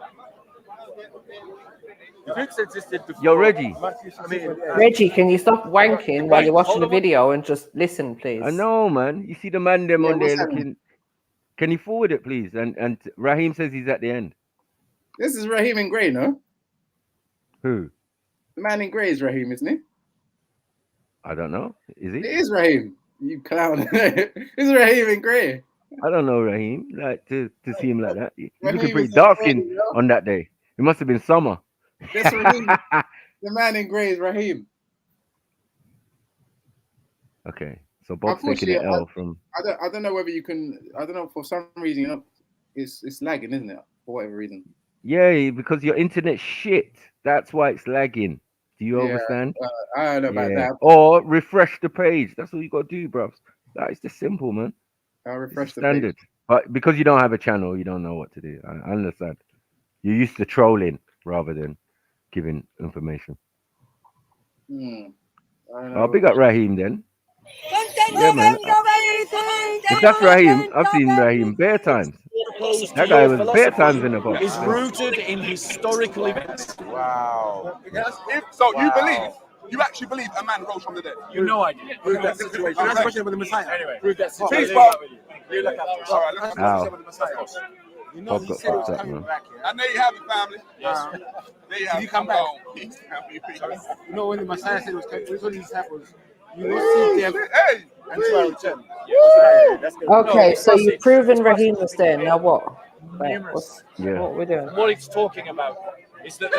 The Greeks existed before. Yo, Reggie. I mean, Reggie, can you stop wanking while you're watching the video and just listen, please? I know, man. You see the man them Yeah, on there what's happening? looking. Can you forward it, please? And Raheem says he's at the end. This is Raheem in grey, no? Who? The man in grey is Raheem, isn't he? I don't know. Is he? It is Raheem. You clown. It's Raheem in grey. I don't know Raheem. Like to see him like that. He's looking Raheem pretty is dark in grey, skin you know? on that day. It must have been summer. That's Raheem. The man in grey is Raheem. Okay, so Bob's taking an L from. I don't know whether you can. I don't know, for some reason, you know, it's lagging, isn't it? For whatever reason. Yeah, because your internet shit. That's why it's lagging. Do you Yeah, understand? I don't know about that. Or refresh the page. That's all you got to do, bruv. That is just simple, man. I'll refresh the Standard. page. But because you don't have a channel, you don't know what to do. I understand. You're used to trolling rather than giving information. I don't know. I'll big up Raheem then. Yeah, man. If that's Raheem, I've seen Raheem bare times. That guy was bare times in the box. Is rooted in historical events. Wow. So you actually believe a man rose from the dead? You know I do. Prove that situation. That's a question with the Messiah. Anyway, prove that Please, situation. Bob. You look after. All right, let's Ow. with the Messiah. You know Bob he got said it was fucked up, coming man. back here. And there you have it, family. Yes. There you have it. you come back? You know, when the Messiah said it was coming, which one of these disciples? You will see them Hey! until I return. Okay, so you've proven Raheem was there. Now what? Like, Yeah. what we're doing? What it's talking about is that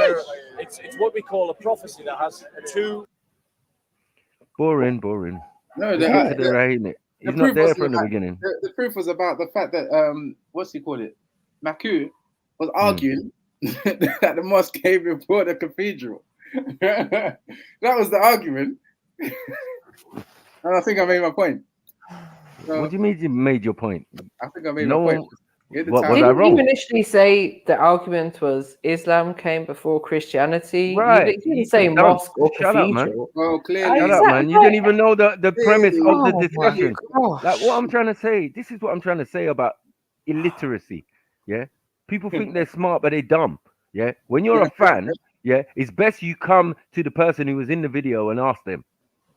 it's what we call a prophecy that has two. Boring. No, Let's get to the Raheem. He's not there from the beginning. The proof was about the fact that what's he called it? Maku was arguing that the mosque came before the cathedral. That was the argument. And I think I made my point. So, What do you mean you made your point? I think I made my point. Was I Didn't wrong? you initially say the argument was Islam came before Christianity? Right. You didn't say mosque or Shut up, man. cathedral. Well, clearly. Shut up, man. You didn't even know the premise of the Oh, discussion. my gosh. Like what I'm trying to say. This is what I'm trying to say about illiteracy. Yeah. People think they're smart, but they're dumb. Yeah. When you're a fan, yeah, it's best you come to the person who was in the video and ask them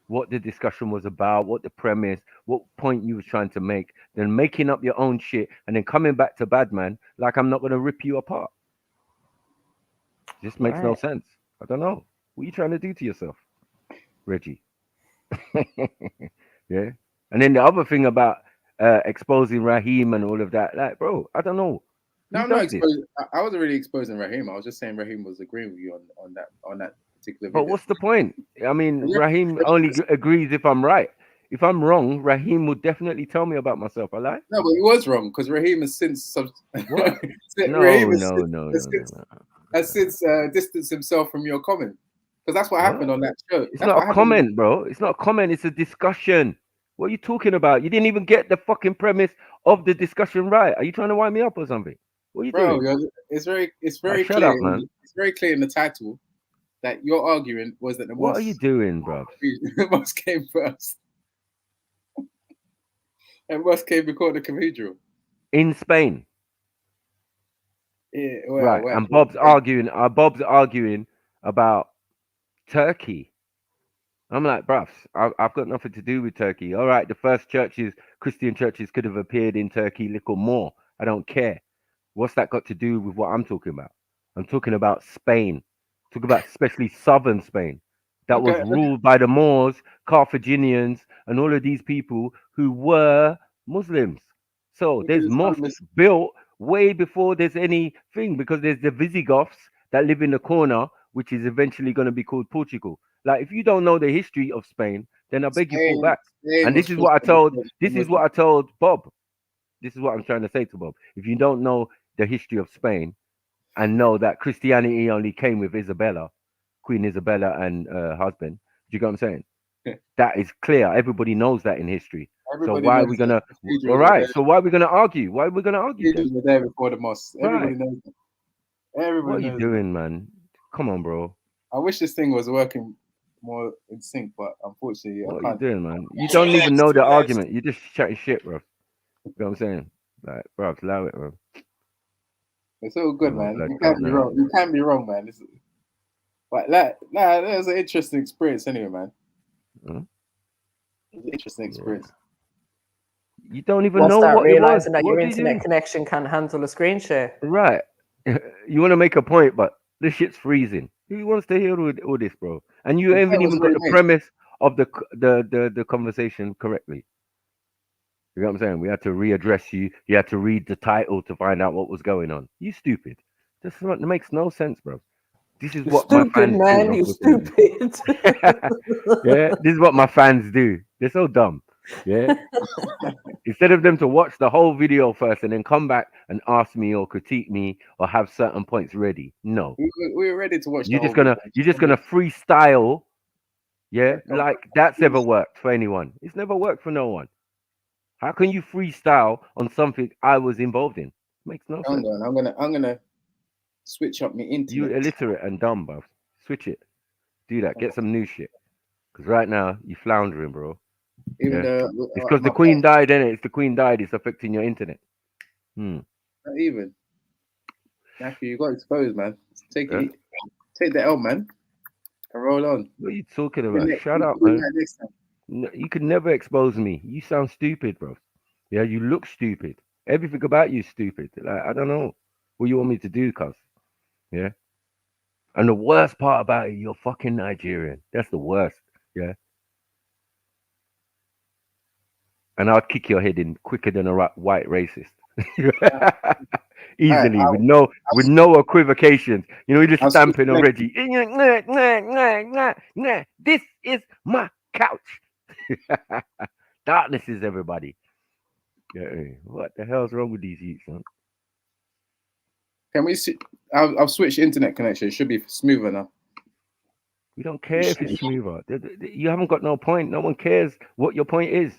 what the discussion was about, what the premise, what point you was trying to make, then making up your own shit and then coming back to Badman like I'm not going to rip you apart. Just makes no sense. I don't know. What are you trying to do to yourself, Reggie? Yeah. And then the other thing about exposing Raheem and all of that, like, bro, I don't know. No, I'm not exposing. I wasn't really exposing Raheem. I was just saying Raheem was agreeing with you on that particular video. But what's the point? I mean, Raheem only agrees if I'm right. If I'm wrong, Raheem would definitely tell me about myself. I lie? No, but he was wrong because Raheem has since has since distanced himself from your comment, because that's what happened on that show. It's not a comment, bro. It's not a comment. It's a discussion. What are you talking about? You didn't even get the fucking premise of the discussion right. Are you trying to wind me up or something? What are you doing? It's very shut clear. up, man. It's very clear in the title that your argument was that the What are you doing, bro? The mosque came first. And mosque came before the cathedral. In Spain. Yeah, Right. And Bob's arguing about Turkey. I'm like, bruv, I've got nothing to do with Turkey. All right, the first churches, Christian churches, could have appeared in Turkey little more. I don't care. What's that got to do with what I'm talking about? I'm talking about Spain. Talk about especially southern Spain. That was ruled by the Moors, Carthaginians, and all of these people who were Muslims. So there's mosques built way before there's anything, because there's the Visigoths that live in the corner, which is eventually going to be called Portugal. Like, if you don't know the history of Spain, then I beg you fall back. And this is what I told. This is what I told Bob. This is what I'm trying to say to Bob. If you don't know the history of Spain and know that Christianity only came with Isabella, Queen Isabella and her husband, do you get what I'm saying? That is clear. Everybody knows that in history. So why are we gonna? All right. So why are we gonna argue? Why are we gonna argue? Cathedrals were there before the mosque. Everybody knows that. Everybody What are you doing, man? Come on, bro. I wish this thing was working more in sync, but unfortunately, What I are you can't. doing, man? You don't even know the argument. You're just chatting shit, bro. You know what I'm saying? Like, bro, allow it, bro. It's all good, Oh, my man. blood You clot can't be now. wrong. You can't be wrong, man. But that was an interesting experience, anyway, man. Hmm? It was an interesting experience. You don't even We'll know start what it was. realizing that What your did internet you? connection can't handle a screen share. Right. You want to make a point, but this shit's freezing. Who wants to hear all this, bro? And you The haven't point was even got already the made. premise of the conversation correctly. You know what I'm saying? We had to readdress you. You had to read the title to find out what was going on. You stupid. This makes no sense, bro. This is what my Stupid, fans do, man. You unfortunately. stupid. Yeah, this is what my fans do. They're so dumb. Yeah. Instead of them to watch the whole video first and then come back and ask me or critique me or have certain points ready. No. We were ready to watch the You're whole just gonna freestyle. Yeah, like that's ever worked for anyone. It's never worked for no one. How can you freestyle on something I was involved in? Makes no sense. I'm gonna switch up my internet. You illiterate and dumb, bro. Switch it. Do that. Get some new shit. Because right now you're floundering, bro. Even Yeah. the It's because the my queen died, innit? It's the queen died. It's affecting your internet. Not even. Matthew, you got exposed, man. Take Yeah. the L, man, and roll on. What are you talking about? Shut up, man. You could never expose me. You sound stupid, bro. Yeah, you look stupid. Everything about you is stupid. Like, I don't know what you want me to do, cuz. Yeah. And the worst part about it, you're fucking Nigerian. That's the worst. Yeah. And I'd kick your head in quicker than a white racist. Easily, with no equivocations. You know, you're just stamping already. This is my couch. Darkness is everybody. Yeah, what the hell's wrong with these youths, man? Can we see? I've switched internet connection. It should be smoother now. We don't care if it's smoother. You haven't got no point. No one cares what your point is.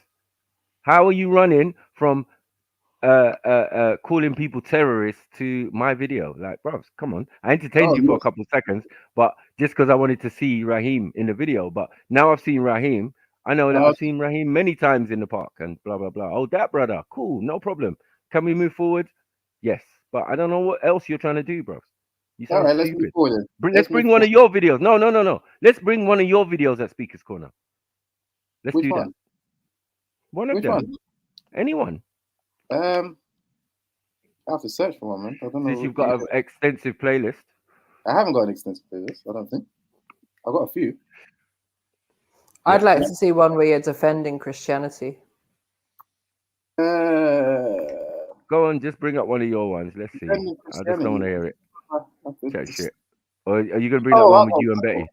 How are you running from calling people terrorists to my video? Like, bro, come on. I entertained you for a couple of seconds, but just because I wanted to see Raheem in the video. But now I've seen Raheem. I know that I've seen Raheem many times in the park and blah, blah, blah. Oh, that brother. Cool. No problem. Can we move forward? Yes. But I don't know what else you're trying to do, bro. You sound All right, stupid. let's move forward. Let's bring one of your videos. No. Let's bring one of your videos at Speaker's Corner. Let's do that. One of them. Anyone. I have to search for one, man. I don't know. Since you've got an extensive playlist. I haven't got an extensive playlist. I don't think. I've got a few. I'd like to see one where you're defending Christianity. Go on, just bring up one of your ones. Let's see. I just don't want to hear it. Chat shit. Or are you going to bring up one with you and Betty?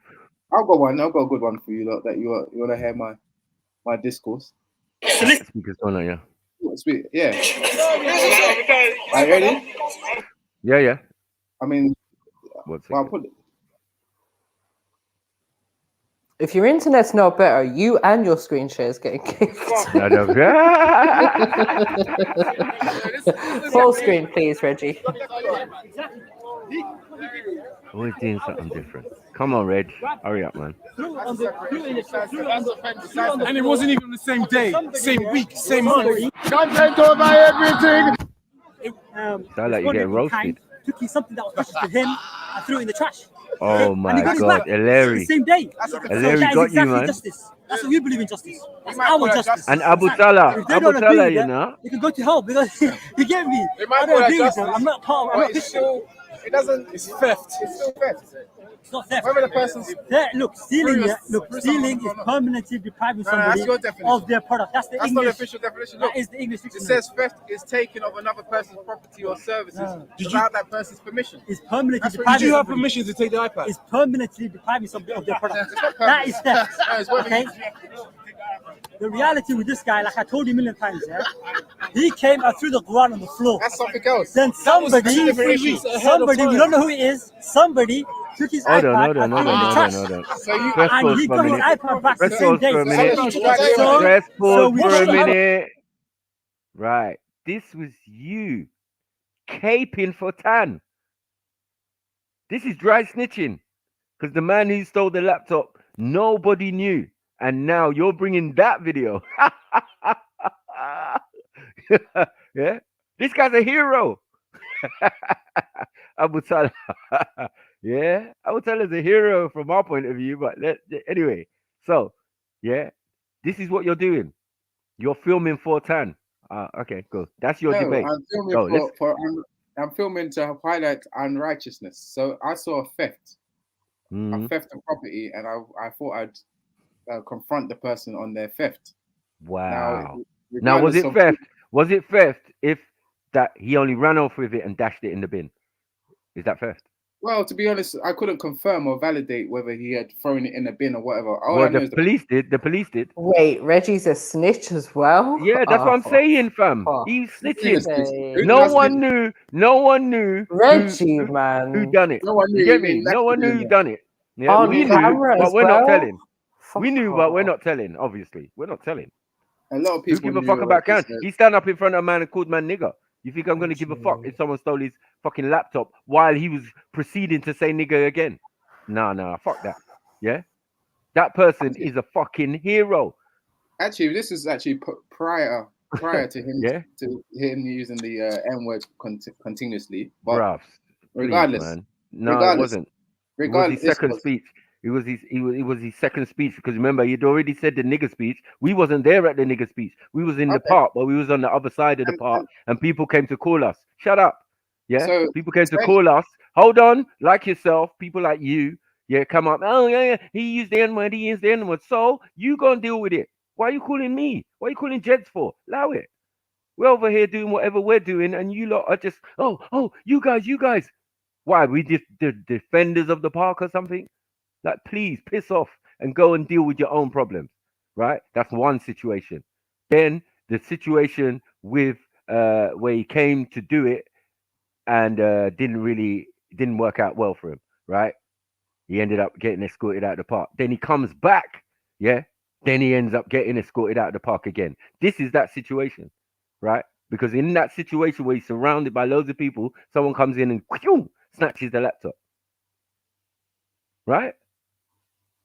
I've got one. I've got a good one for you, lot, that you want to hear my discourse. Speaker's Corner, yeah. Sweet. Yeah. Are you ready? Yeah. I mean, I'll put it. If your internet's no better, you and your screen share is getting kicked. Full screen, please, Reggie. Always doing something different. Come on, Reg. Hurry up, man. And it wasn't even the same day, same week, same month. Content over everything. Sound like you're getting roasted. Took something that was precious to him and threw it in the trash. Oh my God, Eleri. The same day. Eleri got you, man. Justice. That's what we believe in, justice. That's our justice. And Abu Talha, you know. You can go to hell because you get me. I don't agree with them. I'm not part of it. It doesn't. It's theft. It's still theft. It's not theft. Whether the person's stealing is permanently depriving somebody of their product. That's the English. Not the official definition. That is the English It dictionary. says theft is taking of another person's property or services without that person's permission. It's permanently Did depriving. you have permission to take the iPad? It's permanently depriving somebody of their product. That is theft. Okay. The reality with this guy, like I told you a million times, yeah, he came and threw the Quran on the floor. That's something else. Then somebody, we don't know who it is, somebody took his iPad and threw it in the trash. And he got his iPad back the same day. Press pause for a minute. Right. This was you caping for Tan. This is dry snitching. Because the man who stole the laptop Nobody knew. And now you're bringing that video. Yeah, this guy's a hero. Abu Talib. Yeah, Abu Talib is a hero from our point of view. But anyway, so yeah, this is what you're doing. You're filming for Tan. Okay, cool. That's your No, debate. I'm filming I'm filming to highlight unrighteousness. So I saw a theft of property, and I thought I'd confront the person on their theft. Wow. Now, was it of- theft? Was it theft if that he only ran off with it and dashed it in the bin? Is that theft? Well, to be honest, I couldn't confirm or validate whether he had thrown it in a bin or whatever. All I Well, know the is police did. The police did. Wait, Reggie's a snitch as well? Yeah, that's what I'm saying, fam. He's snitching. No one knew. No one knew. Reggie, man. Who done it? No one knew. You get me? No one knew who done it. Yeah, On we knew, camera but as we're not well? telling. We knew, but we're not telling. Obviously, we're not telling. A lot of people Who give a knew fuck about what he Khan? said. He stand up in front of a man and called man nigger. You think I'm going to give a fuck if someone stole his fucking laptop while he was proceeding to say nigger again? No, fuck that. Yeah, that person is a fucking hero. Actually, this is actually prior to him to him using the N word continuously. But Bruv, regardless, please, man. No, it wasn't. It was his second speech. It was his second speech, because remember, he'd already said the nigger speech. We wasn't there at the nigger speech. We was in the park, but we was on the other side of the park, and people came to call us. Shut up. Yeah. So, people came to call us. Hold on, like yourself, people like you. Yeah, come up. Oh yeah. He used the N-word. He used the N-word. So you go and deal with it. Why are you calling me? What are you calling Jeds for? Allow it. We're over here doing whatever we're doing, and you lot are just you guys. Why, we just the defenders of the park or something? Like, please piss off and go and deal with your own problems, right? That's one situation. Then the situation with where he came to do it and didn't work out well for him, right? He ended up getting escorted out of the park. Then he comes back, yeah. Then he ends up getting escorted out of the park again. This is that situation, right? Because in that situation where he's surrounded by loads of people, someone comes in and snatches the laptop, right?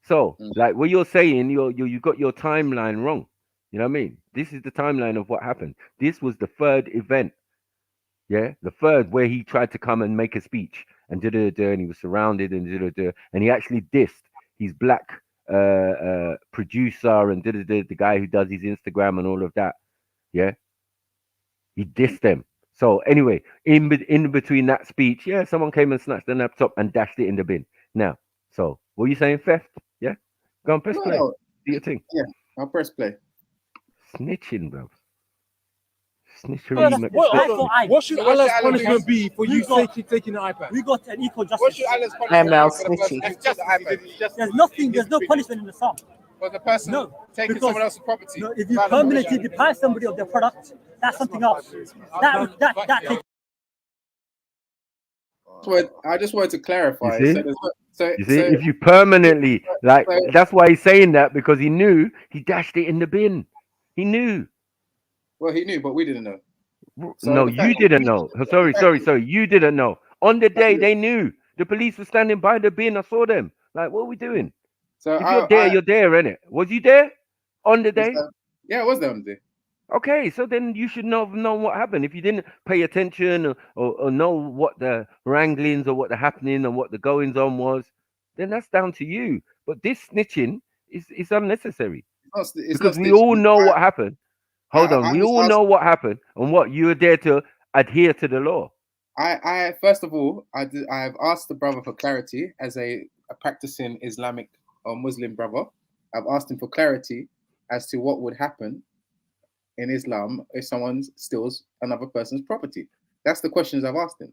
So, like what you're saying, you got your timeline wrong. You know what I mean? This is the timeline of what happened. This was the third event. Yeah, the third where he tried to come and make a speech and and he was surrounded and he actually dissed his black producer and the guy who does his Instagram and all of that. Yeah, he dissed them. So anyway, in between that speech, yeah, someone came and snatched the laptop and dashed it in the bin. Now, so what are you saying, theft? Yeah, go on, press play. Do your thing. Yeah, I'll press play. Snitching, bro. Snitchery. What should Allah's punishment be for you taking the iPad? We got an equal justice. What should Allah's punishment be? There's no punishment in the Psalm. For the person taking someone else's property. No, if you permanently deprive somebody of their product, that's something else. That takes. I just wanted to clarify. You see? If you permanently, that's why he's saying that, because he knew he dashed it in the bin. He knew. Well, he knew, but we didn't know. No, you didn't know. Sorry. You didn't know. On the day, they knew. The police were standing by the bin. I saw them. Like, what are we doing? So if you're there, you're there, innit? Was you there on the day? Yeah, I was there on the day. Okay, so then you should know what happened. If you didn't pay attention or know what the wranglings or what the happening and what the goings on was, then that's down to you. But this snitching is unnecessary. Because we all know what happened. Hold on, we all know what happened and what you were there to adhere to the law. I first of all, I've asked the brother for clarity as a practicing Islamic or Muslim brother. I've asked him for clarity as to what would happen in Islam if someone steals another person's property. That's the questions I've asked him,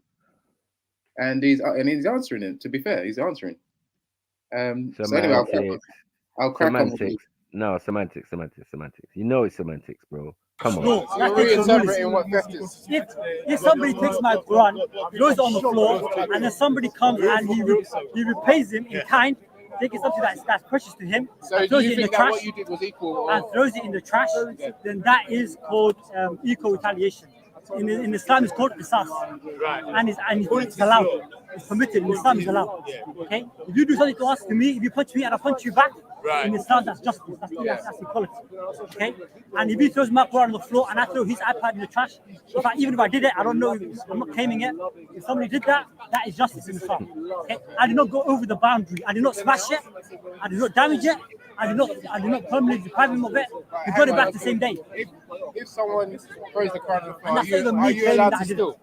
and he's answering it. To be fair, he's answering. So anyway, I'll crack on. No, semantics. You know it's semantics, bro. Come on. No, if somebody takes my Quran, throws it on the floor, and then somebody comes and he repays him in kind, taking something that's precious to him, and throws it in the trash, then that is called equal retaliation. In Islam, it's called qisas, and it's allowed. It's permitted. In Islam, it's allowed. Okay, if you do something to us, to me, if you punch me and I punch you back, Right. In Islam, that's justice. That's equality. Okay. And if he throws my Quran on the floor and I throw his iPad in the trash, even if I did it, I don't know. I'm not claiming it. If somebody did that, that is justice in Islam. Okay. I did not go over the boundary. I did not smash it. I did not damage it. I did not permanently deprive him of it. We got it back the same day. If someone throws the Quran on the And that's floor, even are me you claiming allowed that to I did steal? it.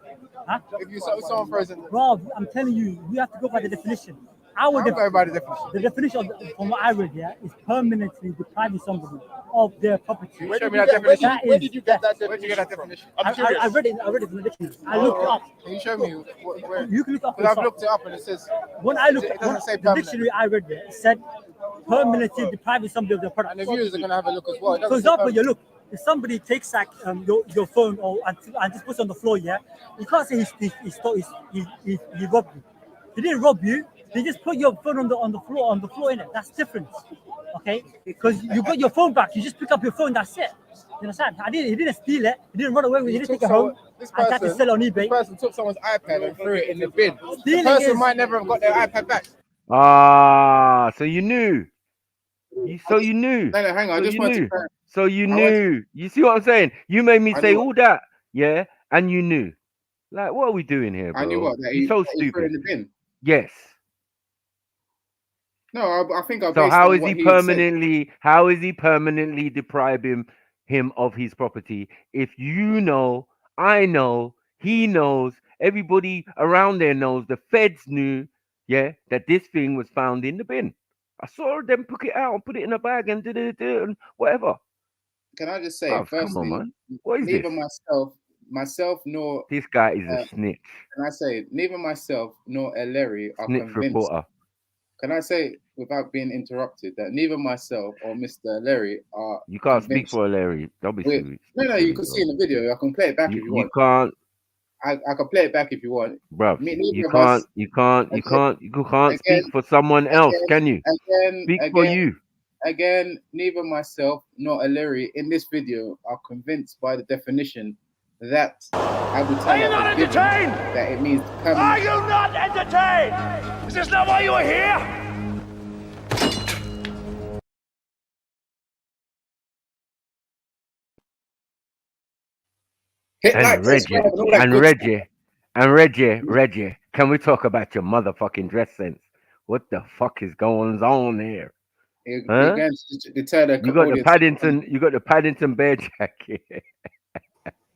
Huh? If someone throws in, Rob, I'm telling you, we have to go by the definition. I'm going by the definition. The definition from what I read here is permanently depriving somebody of their property. Where did you get that definition? I read it in the dictionary. I looked it up. Can you show me where? You can look it up. Because I've looked it up and it says. When I looked, it doesn't say the permanent. dictionary I read there, it said permanently depriving somebody of their product. And the viewers are going to have a look as well. For example, you look. If somebody takes like your phone and just puts it on the floor, yeah, you can't say he robbed you. He didn't rob you. They just put your phone on the floor in it. That's different, okay? Because you got your phone back. You just pick up your phone. That's it. You understand? He didn't steal it. He didn't run away with it. He didn't take it home. I tried to sell it on eBay. This person took someone's iPad and threw it in the bin. Stealing The person is- might never have got their iPad back. Ah, so you knew. You knew. No, hang on. I just want to. So you knew. You see what I'm saying? You made me say all that, yeah, and you knew. Like, what are we doing here, bro? I knew what. You're so that he threw it in stupid. the bin. Yes. No, I think I. So based how on is what he had said. permanently? How is he permanently depriving him of his property? If you know, I know, he knows, everybody around there knows. The feds knew, yeah, that this thing was found in the bin. I saw them pick it out and put it in a bag and did it and whatever. Can I just say, Bruv, come firstly, on, man. What is neither this? myself nor This guy is a snitch. Can I say neither myself nor Larry are Snitch convinced? reporter. Can I say without being interrupted that neither myself or Mr. Larry are? You can't speak convinced for Larry. Don't be with- silly. No, you can see in the video. I can play it back if you You want. can't, I can play it back if you want. bruv. Neither You of us- can't speak for someone else, can you? Speak for you. Again, neither myself nor Larry in this video are convinced by the definition that Abu Are you Talib not has given, entertained? that it means Are permanent. you not entertained? Is this not why you are here? And Reggie, can we talk about your motherfucking dress sense? What the fuck is going on here? Huh? You got the Paddington bear jacket.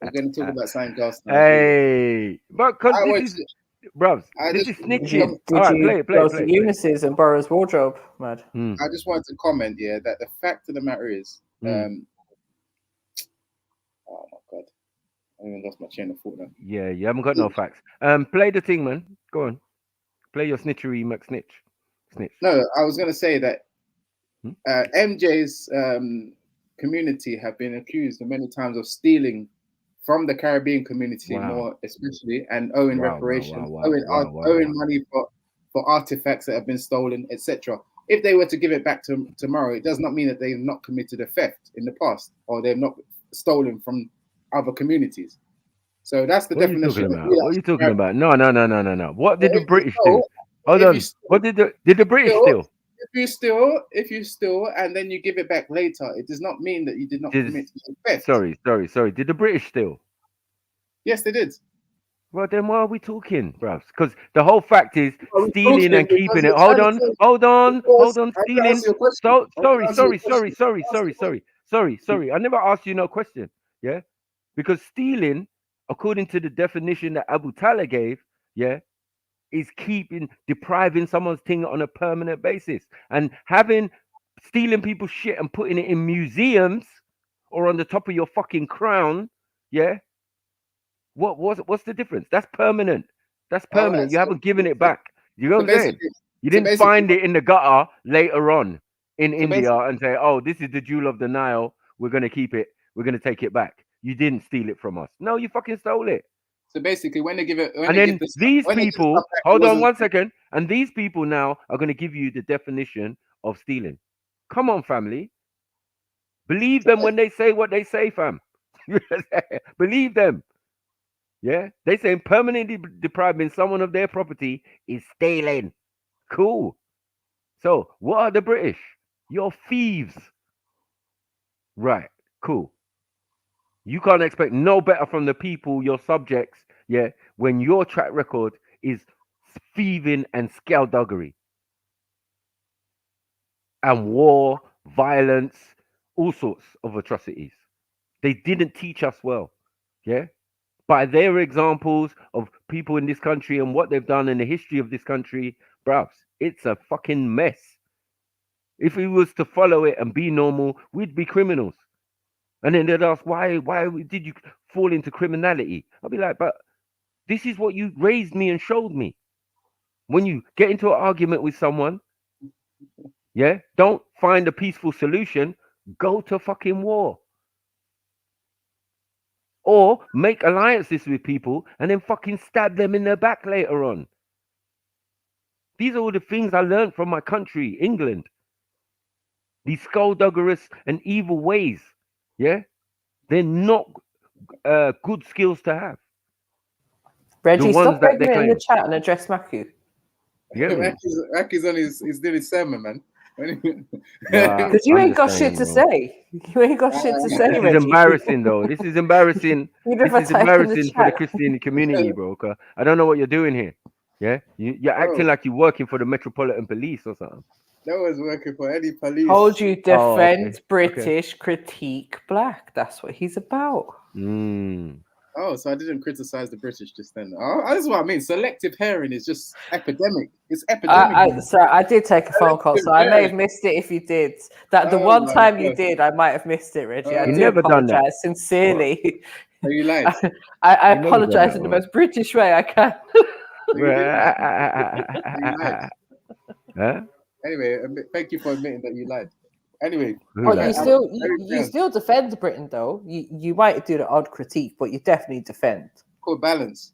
We're going to talk about something else now. Hey, but because this is, bruv, this is snitching. All right, play. Eunice's and Burroughs' wardrobe, mad. I just wanted to comment, yeah, that the fact of the matter is, oh my god, I even lost my chain of thought now. Yeah, you haven't got no facts. Play the thing, man. Go on, play your snitchery, McSnitch. Snitch. No, I was going to say that MJ's community have been accused many times of stealing from the Caribbean community, more especially, and owing reparations, owing money for artifacts that have been stolen, etc. If they were to give it back to tomorrow, it does not mean that they've not committed a theft in the past or they've not stolen from other communities. So that's the definition. What are you talking about? No. What did the British do? Hold on. What did the British steal? If you steal and then you give it back later, it does not mean that you did not commit theft. Sorry. Did the British steal? Yes, they did. Well, then why are we talking, bruv? Because the whole fact is stealing and keeping it. Hold on. Stealing. Sorry. I never asked you no question. Yeah, because stealing, according to the definition that Abu Talib gave, yeah, is depriving someone's thing on a permanent basis, and stealing people's shit and putting it in museums or on the top of your fucking crown, yeah. What's the difference? That's permanent. Right, you haven't given it back. You know what I'm saying? You didn't find it in the gutter later on in India and say, "Oh, this is the jewel of the Nile. We're gonna keep it. We're gonna take it back." You didn't steal it from us. No, you fucking stole it. So basically, when they give it, And then these people, hold on 1 second, and these people now are going to give you the definition of stealing. Come on, family. Believe them when they say what they say, fam. Believe them. Yeah, they say permanently depriving someone of their property is stealing. Cool. So what are the British? You're thieves. Right, cool. You can't expect no better from the people, your subjects, yeah, when your track record is thieving and skullduggery and war, violence, all sorts of atrocities. They didn't teach us well, yeah? By their examples of people in this country and what they've done in the history of this country, bruv, it's a fucking mess. If we was to follow it and be normal, we'd be criminals. And then they'd ask, why did you fall into criminality? I'll be like, but this is what you raised me and showed me. When you get into an argument with someone, yeah, don't find a peaceful solution. Go to fucking war. Or make alliances with people and then fucking stab them in their back later on. These are all the things I learned from my country, England. These skullduggerous and evil ways, yeah? They're not good skills to have. Reggie, The ones stop that begging they it in the claim. chat and address Matthew. Yeah, Aki's on his doing his sermon, man. Because you ain't got shit to say. You ain't got shit to say, This is Reggie. embarrassing, though. This is embarrassing. You This never is type in the embarrassing for the chat. Christian community, bro. 'Cause I don't know what you're doing here. Yeah, you're acting like you're working for the Metropolitan Police or something. No one's working for any police. Told you, defend Oh, okay. British, critique black. That's what he's about. Oh, so I didn't criticize the British just then. Oh, that's what I mean. Selective hearing is just epidemic. It's epidemic. Sorry, I did take a phone call, so I may have missed it if you did. The Oh one my time you God. did, I might have missed it, Reggie. I You do never done that. apologize sincerely. Oh, you lied. I You never done apologize that, in the bro. most British way I can. Huh? Anyway, thank you for admitting that you lied. Anyway, But yeah, you Eric still defend Britain, though. You might do the odd critique, but you definitely defend. called balance.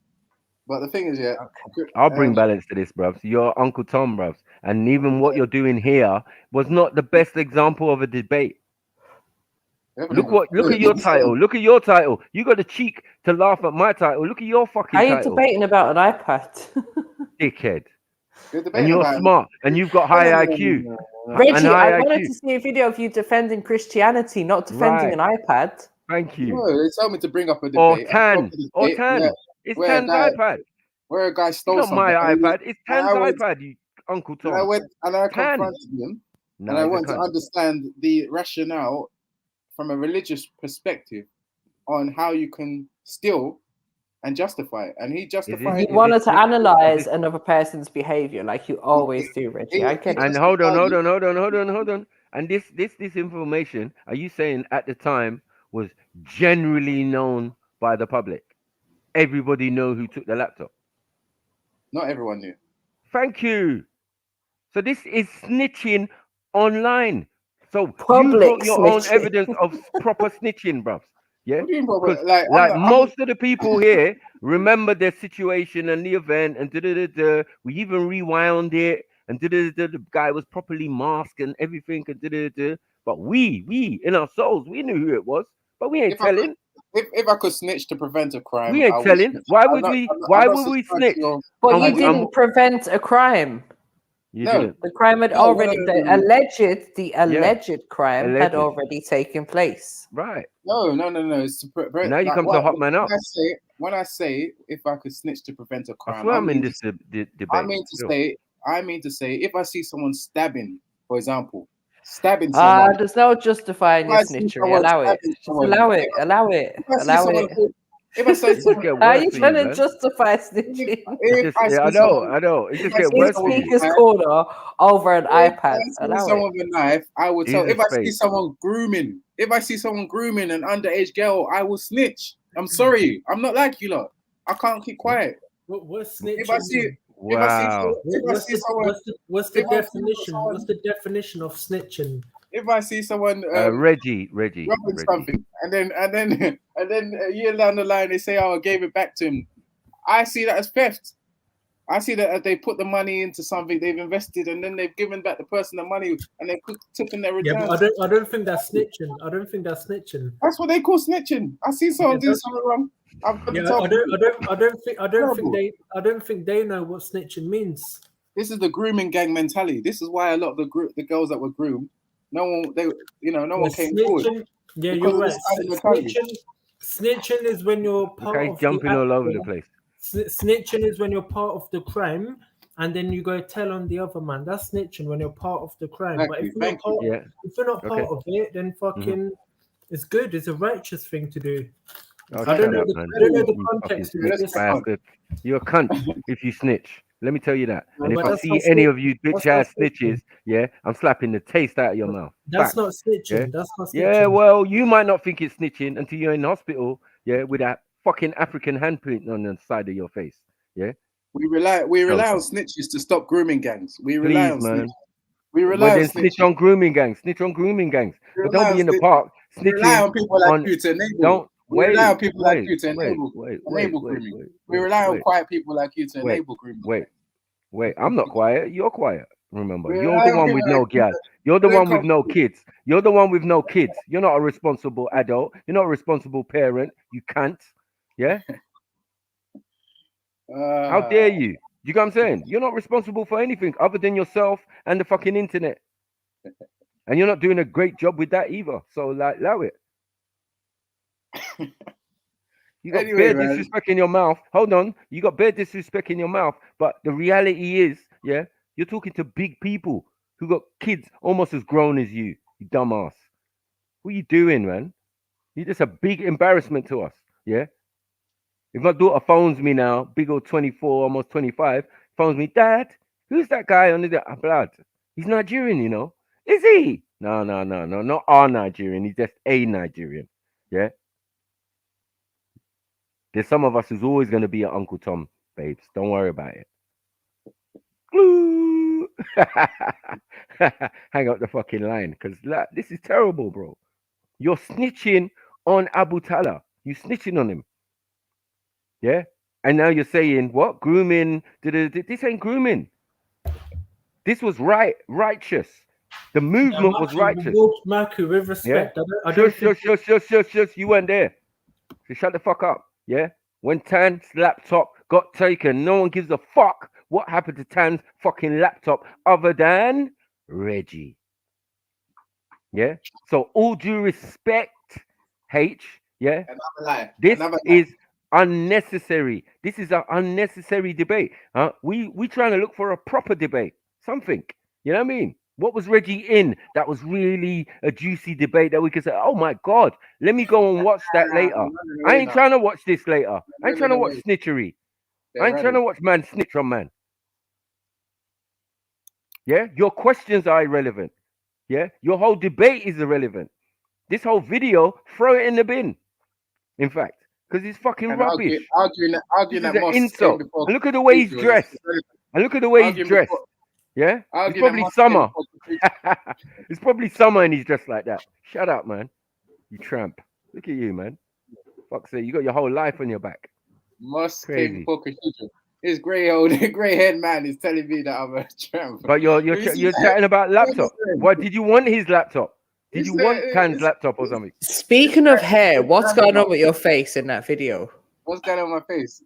But the thing is, yeah, I'll bring balance to this, bruv. You're Uncle Tom, bruv. And even what you're doing here was not the best example of a debate. Look at your title. Look at your title. You got the cheek to laugh at my title. Look at your fucking How are you title. debating about an iPad? Dickhead. You're And you're about- smart. And you've got high IQ. Reggie, And high I wanted IQ. to see a video of you defending Christianity, not defending an iPad. Thank you. No, they told me to bring up a Or debate. Tan. Or Tan. It's where a Tan's guy- iPad. Where a guy stole It's not my something. iPad. It's Tan's I went- iPad, you Uncle Tom. And I went and I Tan. confronted him, No, and I he's a want to cunt. understand the rationale from a religious perspective on how you can steal and justify it. And he justified You it. wanted to analyze another person's behavior like you always do, Reggie. I get And it. hold on. And this information, are you saying at the time was generally known by the public? Everybody know who took the laptop. Not everyone knew. Thank you. So this is snitching online. So Public you brought your own snitching. evidence of proper snitching, bruv. Yeah, What do you mean, brother? because Like, like I'm most of the people here remember their situation and the event and we even rewound it and the guy was properly masked and everything and but we in our souls we knew who it was, but we ain't telling. If I could snitch to prevent a crime, We ain't I would telling. snitch. Why I'm would not- we? I'm not- Why I'm not would we subscribed to snitch? your- But I'm- you didn't prevent a crime. You No. didn't. The crime had No, already, no, the no, no. alleged crime had Alleged. already taken place. Right. No. It's to Now you come to hot man up. When I say if I could snitch to prevent a crime, I swear I'm in mean this debate. I mean to say, if I see someone stabbing, for example, stabbing Ah, someone. there's no justifying If your I see snitchery. someone Allow it. stabbing Just someone- allow it. Allow it. If I see Allow someone- it. If I say someone, get How are worse you for trying you, to man. justify snitching? I know. It just get In worse for you. Speaker's Corner over an iPad. If I see Allow someone it. with a knife, I will tell. Jesus If I see faith. someone grooming, an underage girl, I will snitch. I'm sorry, I'm not like you lot. I can't keep quiet. What's snitching? If I see, Wow. What's the definition? What's the definition of snitching? If I see someone Reggie. robbing something, and then a year down the line they say, "Oh, I gave it back to him," I see that as theft. I see that as they put the money into something they've invested, and then they've given back the person the money, and they took in their Yeah, returns. but I don't think that's snitching. I don't think that's snitching. That's what they call snitching. I see someone do something wrong. I've got to Yeah, tell I Terrible. don't think they know what snitching means. This is the grooming gang mentality. This is why a lot of the girls that were groomed, no one came snitching, forward. yeah, Because you're of right. the side of the country. Snitching is when you're part Okay, of jumping the all over the action. place. Snitching is when you're part of the crime, and then you go tell on the other man. That's snitching when you're part of the crime. But if you're not part, if you're not part of it, then fucking, it's good. It's a righteous thing to do. Oh, I don't shut know up, the, man. I don't know the You context fucking of snitch this. bastard. You're a cunt if you snitch. Let me tell you that. No, And if but I that's see not any snitch- of you bitch that's not ass snitching. snitches, yeah, I'm slapping the taste out of your mouth. That's Facts. not snitching. Yeah? That's not Yeah, snitching. well, you might not think it's snitching until you're in hospital, yeah, with that fucking African handprint on the side of your face. Yeah. We rely on snitches to stop grooming gangs. We rely Please, on man. snitches. We Well, rely on then snitch snitches. on grooming gangs. Snitch on grooming gangs. We But rely don't on be in the snitches. park We rely snitching on people like on. you to enable. Don't We rely on wait, people like wait, you to enable wait, grooming. We rely on quiet people like you to enable grooming. Wait. I'm not quiet. You're quiet. Remember, We you're rely the on one people with like no you gal. to You're the feel one with no comfortable. kids. You're the one with no kids. You're not a responsible adult. You're not a responsible parent. You can't. Yeah. How dare you? You know what I'm saying? You're not responsible for anything other than yourself and the fucking internet. And you're not doing a great job with that either. So like, allow it. You got Anyway, bare man. disrespect in your mouth. Hold on. You got bare disrespect in your mouth. But the reality is, yeah, you're talking to big people who got kids almost as grown as you dumbass. What are you doing, man? You're just a big embarrassment to us. Yeah. If my daughter phones me now, big old 24, almost 25, phones me, Dad, who's that guy under the blood? He's Nigerian, you know. Is he? No, not our Nigerian. He's just a Nigerian. Yeah. There's some of us who's always going to be an Uncle Tom, babes. Don't worry about it. Glue. Hang up the fucking line because this is terrible, bro. You're snitching on Abu Talha. You snitching on him. Yeah? And now you're saying, what? Grooming. This ain't grooming. This was righteous. The movement was righteous. Marku, with respect. Yeah? Shush. You weren't there. So shut the fuck up. Yeah? When Tan's laptop got taken, no one gives a fuck what happened to Tan's fucking laptop other than Reggie. Yeah? So all due respect, H, yeah? This is unnecessary. This is an unnecessary debate. We trying to look for a proper debate. Something. You know what I mean? What was Reggie in that was really a juicy debate that we could say, oh my God, let me go and watch that later. I ain't trying to watch this later. I ain't trying to watch snitchery. I ain't trying to watch man snitch on man. Yeah? Your questions are irrelevant. Yeah? Your whole debate is irrelevant. This whole video, throw it in the bin. In fact, because it's fucking rubbish. Arguing This that is an Moss insult. came before And look at the way he's Cathedral dressed. is- And look at the way he's arguing dressed. before- Yeah? It's arguing that probably Moss came summer. before It's probably summer and he's dressed like that. Shut up, man. You tramp. Look at you, man. Fuck's sake, you got your whole life on your back. Moss came Crazy. before Cathedral. This grey-haired man is telling me that I'm a tramp. But you're Have you seen that? chatting about laptop. What did you want his laptop? Did you It's want like- Tan's laptop or something? Speaking of hair, what's going on with your face in that video? What's going on with my face?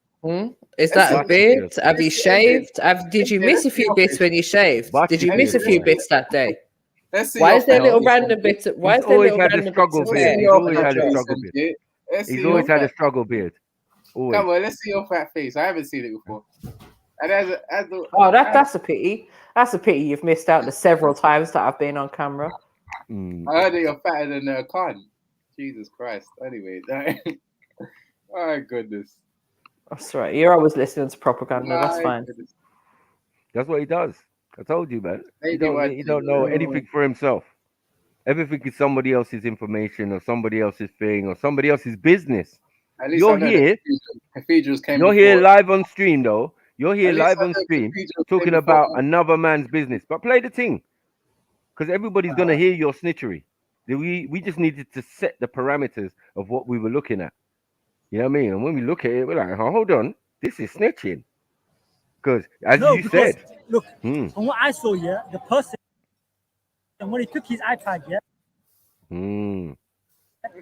Is that a beard? Have you shaved? Did you miss a few bits when you shaved? Did you miss a few bits that day? Let's see Why your is there face. little random bits? Why He's is there always little had a random struggle bits of beard. hair? He's always had a struggle beard. Let's see He's your always had a fat- struggle beard. Always. Come on, let's see your fat face. I haven't seen it before. And Oh, that's a pity. That's a pity. You've missed out the several times that I've been on camera. I heard that you're fatter than Khan. Jesus Christ. Anyway, my goodness. That's right. You're always listening to propaganda. That's My fine. goodness. That's what he does. I told you, man. He Maybe one don't day. know anything for himself. Everything is somebody else's information or somebody else's thing or somebody else's business. At least You're I know here. the cathedrals came You're before. here live on stream, though. You're here At least live I on know stream cathedrals talking came about before. another man's business. But play the thing. Because everybody's going to hear your snitchery. We just needed to set the parameters of what we were looking at. You know what I mean? And when we look at it, we're like, oh, hold on. This is snitching. Because, as you said. Look, from what I saw, yeah, the person, and when he took his iPad, yeah,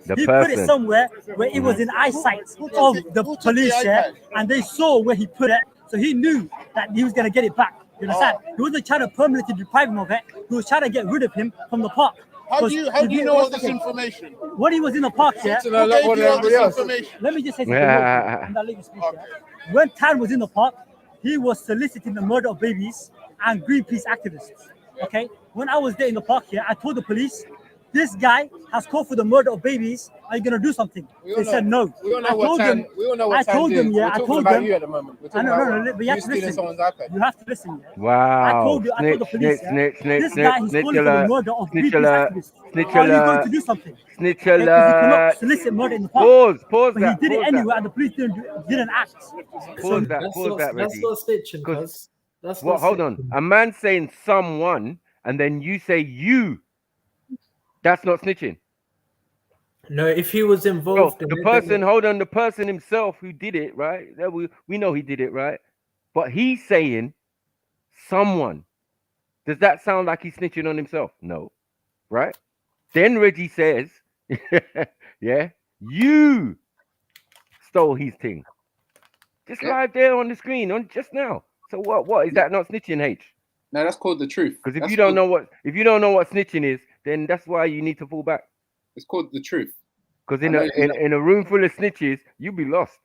The he person. put it somewhere where it was in eyesight of the police, yeah, and they saw where he put it, so he knew that he was going to get it back. You understand? He wasn't trying to permanently deprive him of it. He was trying to get rid of him from the park. How do you know all this information? When he was in the park, yeah. Who gave you all this information? Let me just say something. And I'll let you speak, yeah? When Tan was in the park, he was soliciting the murder of babies and Greenpeace activists. Okay. When I was there in the park here, I told the police, this guy has called for the murder of babies. Are you gonna do something? They said no. We all know what Tan. We all know what Tan did. We're talking about you at the moment. We're talking about but you have to listen. Someone's iPad. You have to listen. Yeah? Wow. I told the police, this guy is calling for the murder of Greenpeace activists. Are you going to do something? Snitch Because alert. he cannot solicit murder in the park. Pause but that. He did it pause anyway, that. and the police didn't act. Pause that, That's Reggie. not snitching, cuz. That's What? not Hold snitching. on. A man saying someone, and then you say you. That's not snitching. No, if he was involved No, in the it, person, hold on, the person himself who did it, right? We know he did it, right? But he's saying someone. Does that sound like he's snitching on himself? No, right? Then Reggie says, yeah, you stole his thing. Just live there on the screen on just now. So what is that not snitching, H? No, that's called the truth. Because if you don't know what snitching is, then that's why you need to fall back. It's called the truth. Because in a room full of snitches, you'll be lost.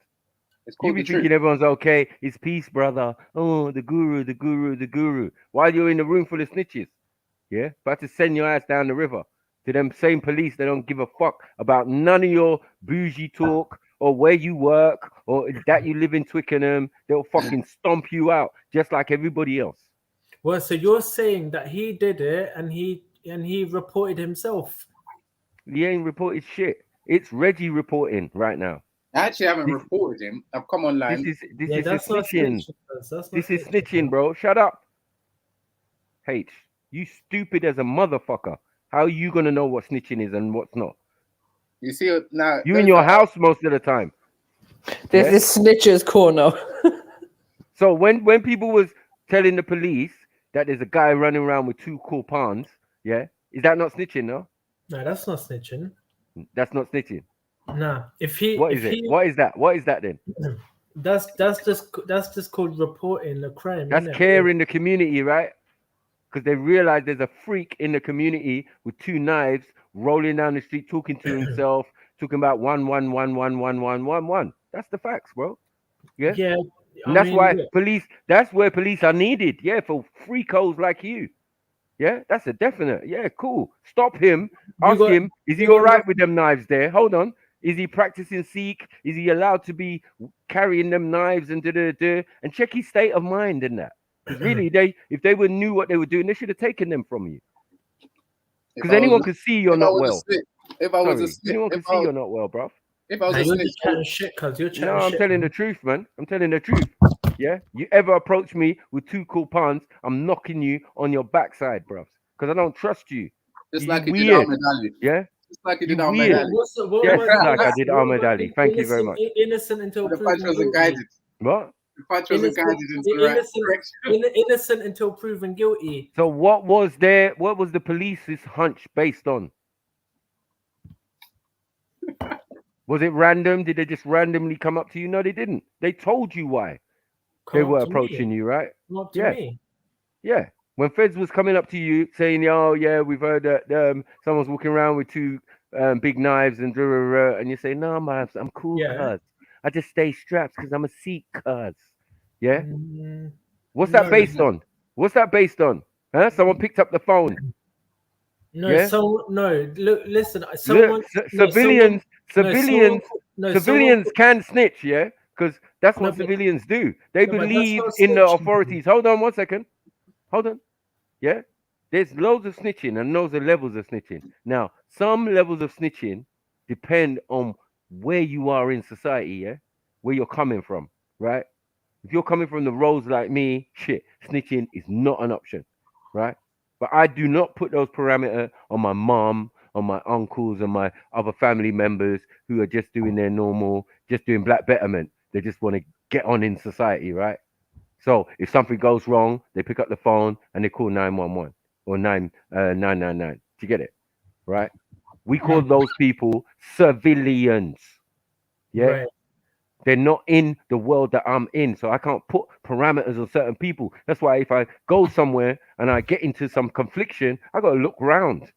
You'll be thinking everyone's okay. It's peace, brother. Oh, the guru, the guru, the guru. While you're in a room full of snitches, yeah, about to send your ass down the river to them same police. They don't give a fuck about none of your bougie talk or where you work or that you live in Twickenham. They'll fucking stomp you out just like everybody else. Well, so you're saying that he did it and he reported himself. He ain't reported shit. It's Reggie reporting right now. I actually haven't reported him. I've come online. This is snitching. This is snitching, bro. Shut up. H, you stupid as a motherfucker. How are you gonna know what snitching is and what's not? You see now. You in your house most of the time. There's this snitcher's corner. So when people was telling the police that there's a guy running around with 2 cool pawns, yeah, is that not snitching? No, that's not snitching. That's not snitching. Nah, if he what is it? What is that? What is that then? That's just called reporting a crime. That's care in the community, right? Because they realize there's a freak in the community with 2 knives rolling down the street, talking to himself, talking about 1111111. That's the facts, bro. Yeah. Yeah. And that's why police. That's where police are needed. Yeah, for freakos like you. Yeah, that's a definite. Yeah, cool. Stop him. Ask him, is he all right with them knives there? Hold on. Is he practicing Sikh? Is he allowed to be carrying them knives and and check his state of mind in that? Really, if they knew what they were doing, they should have taken them from you. Because anyone can see you're not well. If I was a snitch, anyone can see you're not well, bro. If I was a snitch, chatting shit, cuz you're chatting no, I'm shit. telling the truth, man. I'm telling the truth. Yeah, you ever approach me with 2 cool puns, I'm knocking you on your backside, bro. Because I don't trust you. Just you like you weird. did Ahmed Ali. Yeah. Just like you did You Ahmed weird. Ali. Yes, like I did Ahmed Ali. Thank you very much. Innocent until The proven punch wasn't guilty. guided. What? The punch wasn't guided into the right direction. Innocent until proven guilty. So what was the police's hunch based on? Was it random? Did they just randomly come up to you? No, they didn't. They told you why they were approaching you, right? Not to me. Yeah. When feds was coming up to you saying, "Oh yeah, we've heard that someone's walking around with 2 big knives and and you say, "No, man, I'm cool, cuz. I just stay strapped because I'm a Sikh, cuz." Yeah. What's that based on? What's that based on? Huh? Someone picked up the phone. No, Yeah? look, listen. Civilians can snitch, yeah, because that's what civilians do. They believe in the authorities. Hold on one second. Hold on. Yeah, there's loads of snitching and loads of levels of snitching. Now, some levels of snitching depend on where you are in society, yeah, where you're coming from, right? If you're coming from the roads like me, shit, snitching is not an option, right? But I do not put those parameters on my mom, on my uncles, and my other family members who are just doing their normal, just doing black betterment. They just want to get on in society, right? So if something goes wrong, they pick up the phone and they call 911 or 999. Do you get it? Right? We call those people civilians. Yeah. Right. They're not in the world that I'm in. So I can't put parameters on certain people. That's why if I go somewhere and I get into some confliction, I got to look around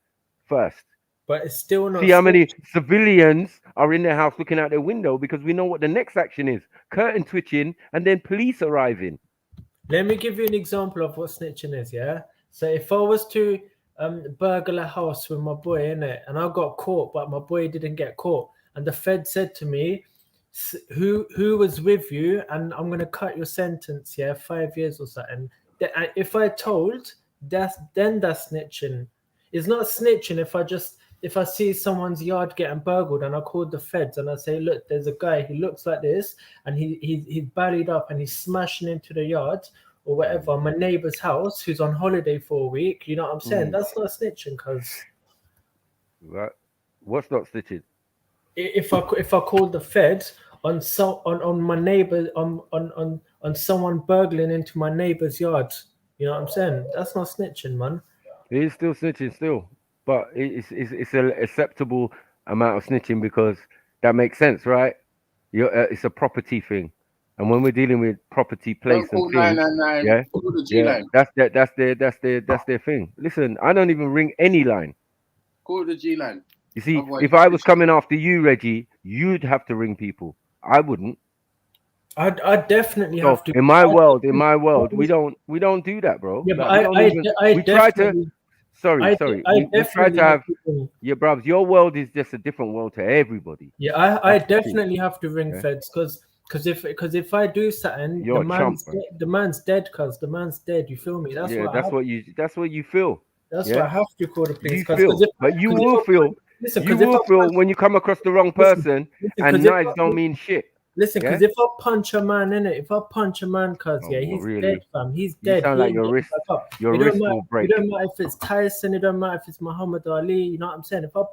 first. But it's still not. See how many civilians are in their house looking out their window because we know what the next action is. Curtain twitching and then police arriving. Let me give you an example of what snitching is, yeah? So if I was to burgle a house with my boy in it and I got caught, but my boy didn't get caught, and the Fed said to me, who was with you, and I'm going to cut your sentence, yeah, 5 years or something. If I told, then that's snitching. It's not snitching if I see someone's yard getting burgled and I called the feds and I say, look, there's a guy, he looks like this, and he's ballied up and he's smashing into the yard or whatever, my neighbor's house, who's on holiday for a week, you know what I'm saying? That's not snitching, cuz. Right. What's not snitching? If I called the feds on my neighbor, on someone burgling into my neighbor's yard, you know what I'm saying? That's not snitching, man. It is still snitching still. But it's an acceptable amount of snitching because that makes sense, right? It's a property thing, and when we're dealing with property, place, and things, that's their thing. Listen, I don't even ring any line. Call the G line. You see, if I was coming after you, Reggie, you'd have to ring people. I wouldn't. I definitely have to. In my world, we don't do that, bro. Yeah, like, but we try to. Sorry. We try to have. Yeah, bruv, your world is just a different world to everybody. Yeah, I definitely have to ring feds because if I do something, the man's dead, cuz the man's dead. You feel me? That's what you feel. That's why I have to call the police. You will feel when you come across the wrong person, and knives don't mean shit. Listen, because if I punch a man in it, if I punch a man, he's dead, fam. He's dead. You sound like your wrist will break. It don't matter if it's Tyson. It don't matter if it's Muhammad Ali. You know what I'm saying? If I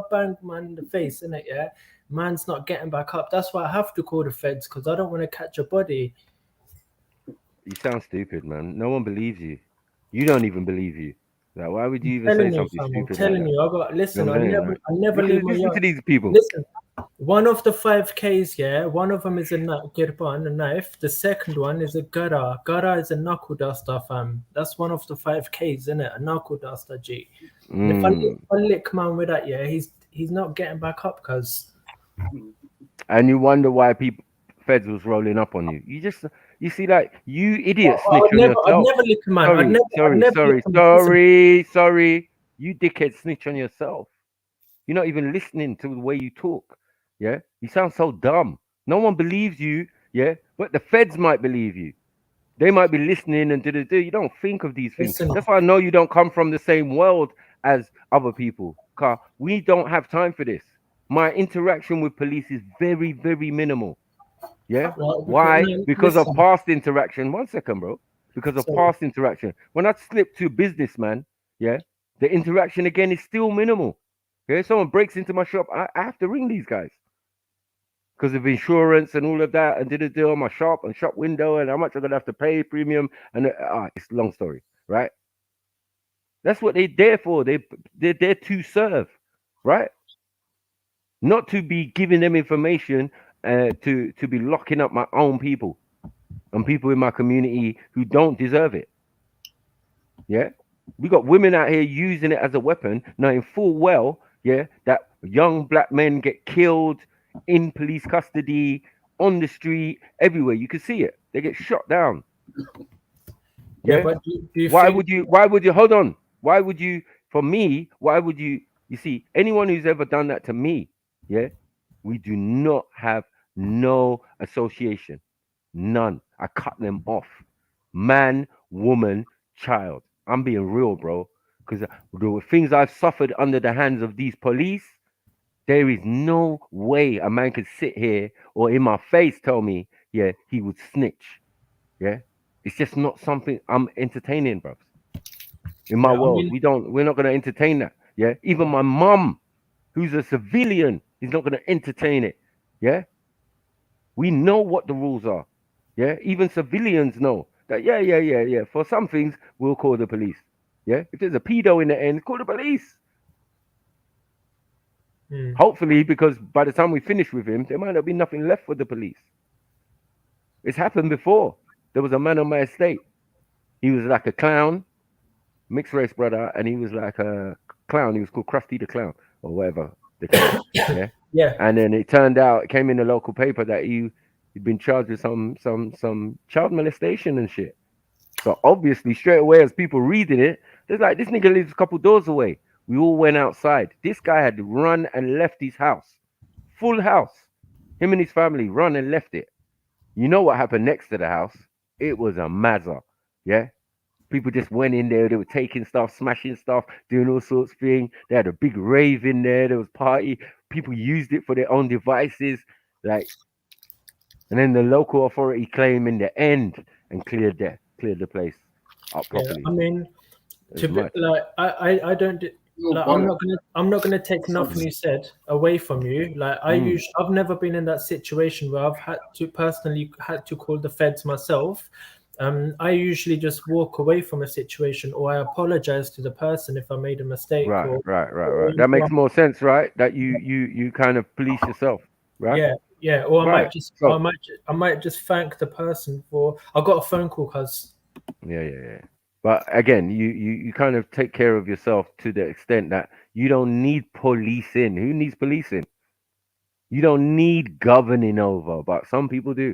bang man in the face, in it, yeah, man's not getting back up. That's why I have to call the feds because I don't want to catch a body. You sound stupid, man. No one believes you. You don't even believe you. Like, why would you even say something stupid? I'm telling you, listen. I never leave my listen to these people. Listen. One of the 5Ks, yeah, one of them is a kirpan, a knife. The second one is a gara. Gara is a knuckle duster, fam. That's one of the 5Ks, isn't it? A knuckle duster, G. If I lick man with that, yeah, he's not getting back up, cuz. And you wonder why feds was rolling up on you. You see, like, you idiot snitch on yourself. I'd never lick a man. Sorry. You dickhead snitch on yourself. You're not even listening to the way you talk. Yeah, you sound so dumb. No one believes you. Yeah, but the feds might believe you. They might be listening and You don't think of these things. That's why I know you don't come from the same world as other people. Cause we don't have time for this. My interaction with police is very, very minimal. Yeah. Why? Because of past interaction. 1 second, bro. Because of past interaction. When I slip to businessman, yeah, the interaction again is still minimal. Yeah, someone breaks into my shop, I have to ring these guys because of insurance and all of that, and did a deal on my shop and shop window and how much I'm gonna have to pay premium, and it's a long story, right? That's what they're there for. They're there to serve, right? Not to be giving them information to be locking up my own people and people in my community who don't deserve it. Yeah, we got women out here using it as a weapon, knowing full well, yeah, that young black men get killed in police custody, on the street, everywhere. You can see it. They get shot down. Yeah, but why would you hold on? Why would you, for me, you see, anyone who's ever done that to me, yeah, we do not have no association. None. I cut them off. Man, woman, child. I'm being real, bro. Because the things I've suffered under the hands of these police, there is no way a man could sit here or in my face tell me, yeah, he would snitch. Yeah. It's just not something I'm entertaining, bro. In my world, we're not gonna entertain that. Yeah. Even my mum, who's a civilian, is not gonna entertain it. Yeah. We know what the rules are. Yeah. Even civilians know that, yeah. For some things, we'll call the police. Yeah. If there's a pedo in the end, call the police. Hopefully, because by the time we finish with him, there might not be nothing left for the police. It's happened before. There was a man on my estate. He was like a clown, mixed race brother, and he was like a clown. He was called Krusty the Clown or whatever. The clown. Yeah. Yeah. And then it turned out, it came in the local paper that he'd been charged with some child molestation and shit. So obviously, straight away, as people reading it, they're like, this nigga lives a couple doors away. We all went outside. This guy had run and left his house, full house. Him and his family run and left it. You know what happened next to the house? It was a mazza. Yeah. People just went in there. They were taking stuff, smashing stuff, doing all sorts of things. They had a big rave in there. There was party. People used it for their own devices. Like, and then the local authority came in the end and cleared the place up properly. Yeah, I mean, to be, like, I don't. Like, I'm not gonna take nothing you said away from you. Like I've never been in that situation where I've had to personally call the feds myself. I usually just walk away from a situation, or I apologize to the person if I made a mistake. Right. That makes more sense, right? That you kind of police yourself, right? Yeah. Or I might just thank the person for. I got a phone call because. Yeah. But again, you kind of take care of yourself to the extent that you don't need policing. Who needs policing? You don't need governing over, but some people do.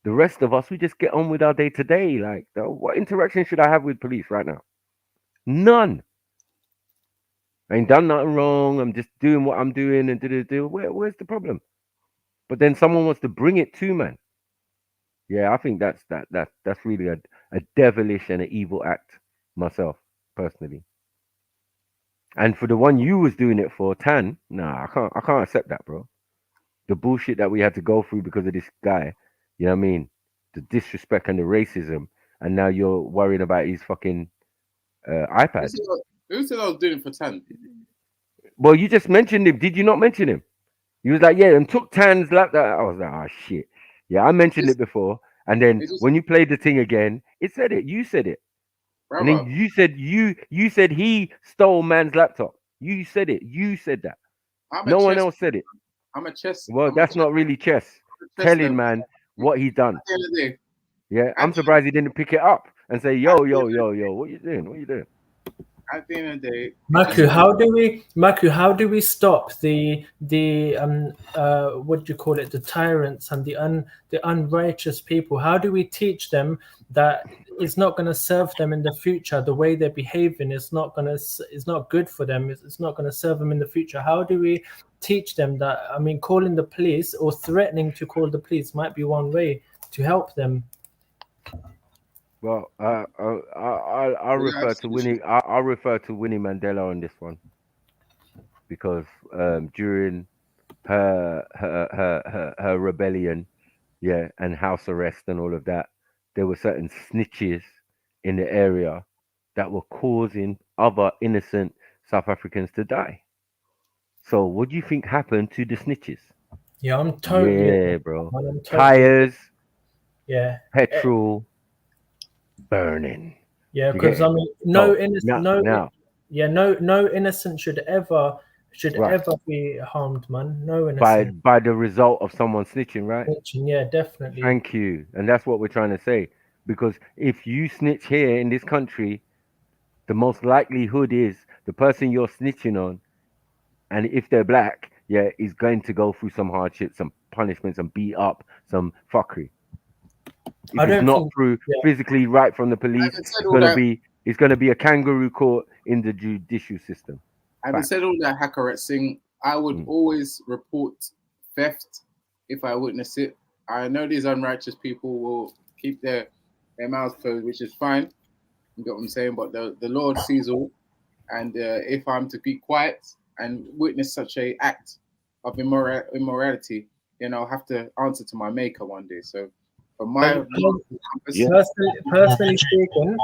The rest of us, we just get on with our day to day. Like, what interaction should I have with police right now? None. I ain't done nothing wrong. I'm just doing what I'm doing and do. Where's the problem? But then someone wants to bring it to man. Yeah, I think that's really a devilish and an evil act myself, personally. And for the one you was doing it for, Tan, nah, I can't accept that, bro. The bullshit that we had to go through because of this guy, you know what I mean? The disrespect and the racism, and now you're worrying about his fucking iPad. Who said I was doing it for Tan? Well, you just mentioned him. Did you not mention him? You was like, yeah, and took Tan's laptop. I was like, oh shit. Yeah, I mentioned it before. And then when you played the thing again, it said it. You said it. Brother. And then you said he stole man's laptop. You said it. You said that. No one else said it. I'm a chess. Well, that's not really chess. Telling man what he done. Yeah, I'm surprised he didn't pick it up and say, yo, what you doing? What you doing? At the end of the day, Maku, how do we stop the what do you call it, the tyrants and the unrighteous people? How do we teach them that it's not going to serve them in the future? The way they're behaving is not good for them. It's not going to serve them in the future. How do we teach them that? I mean, calling the police or threatening to call the police might be one way to help them. Well, I'll refer to Winnie. I'll refer to Winnie Mandela on this one because during her rebellion, yeah, and house arrest and all of that, there were certain snitches in the area that were causing other innocent South Africans to die. So, what do you think happened to the snitches? Yeah, I'm totally. Yeah, bro. Tires. Yeah. Petrol. Burning. Yeah, because I mean, no innocent should ever be harmed, man. No innocent. By the result of someone snitching, right? Snitching, yeah, definitely. Thank you, and that's what we're trying to say. Because if you snitch here in this country, the most likelihood is the person you're snitching on, and if they're black, yeah, is going to go through some hardship, some punishment, some beat up, some fuckery. If it's not through physically right from the police, it's gonna be a kangaroo court in the judicial system. Having said all that, Hakaret Singh, I would always report theft if I witness it. I know these unrighteous people will keep their mouths closed, which is fine. You get what I'm saying? But the Lord sees all, and if I'm to be quiet and witness such a act of immorality, then I'll have to answer to my Maker one day. So. Personally speaking,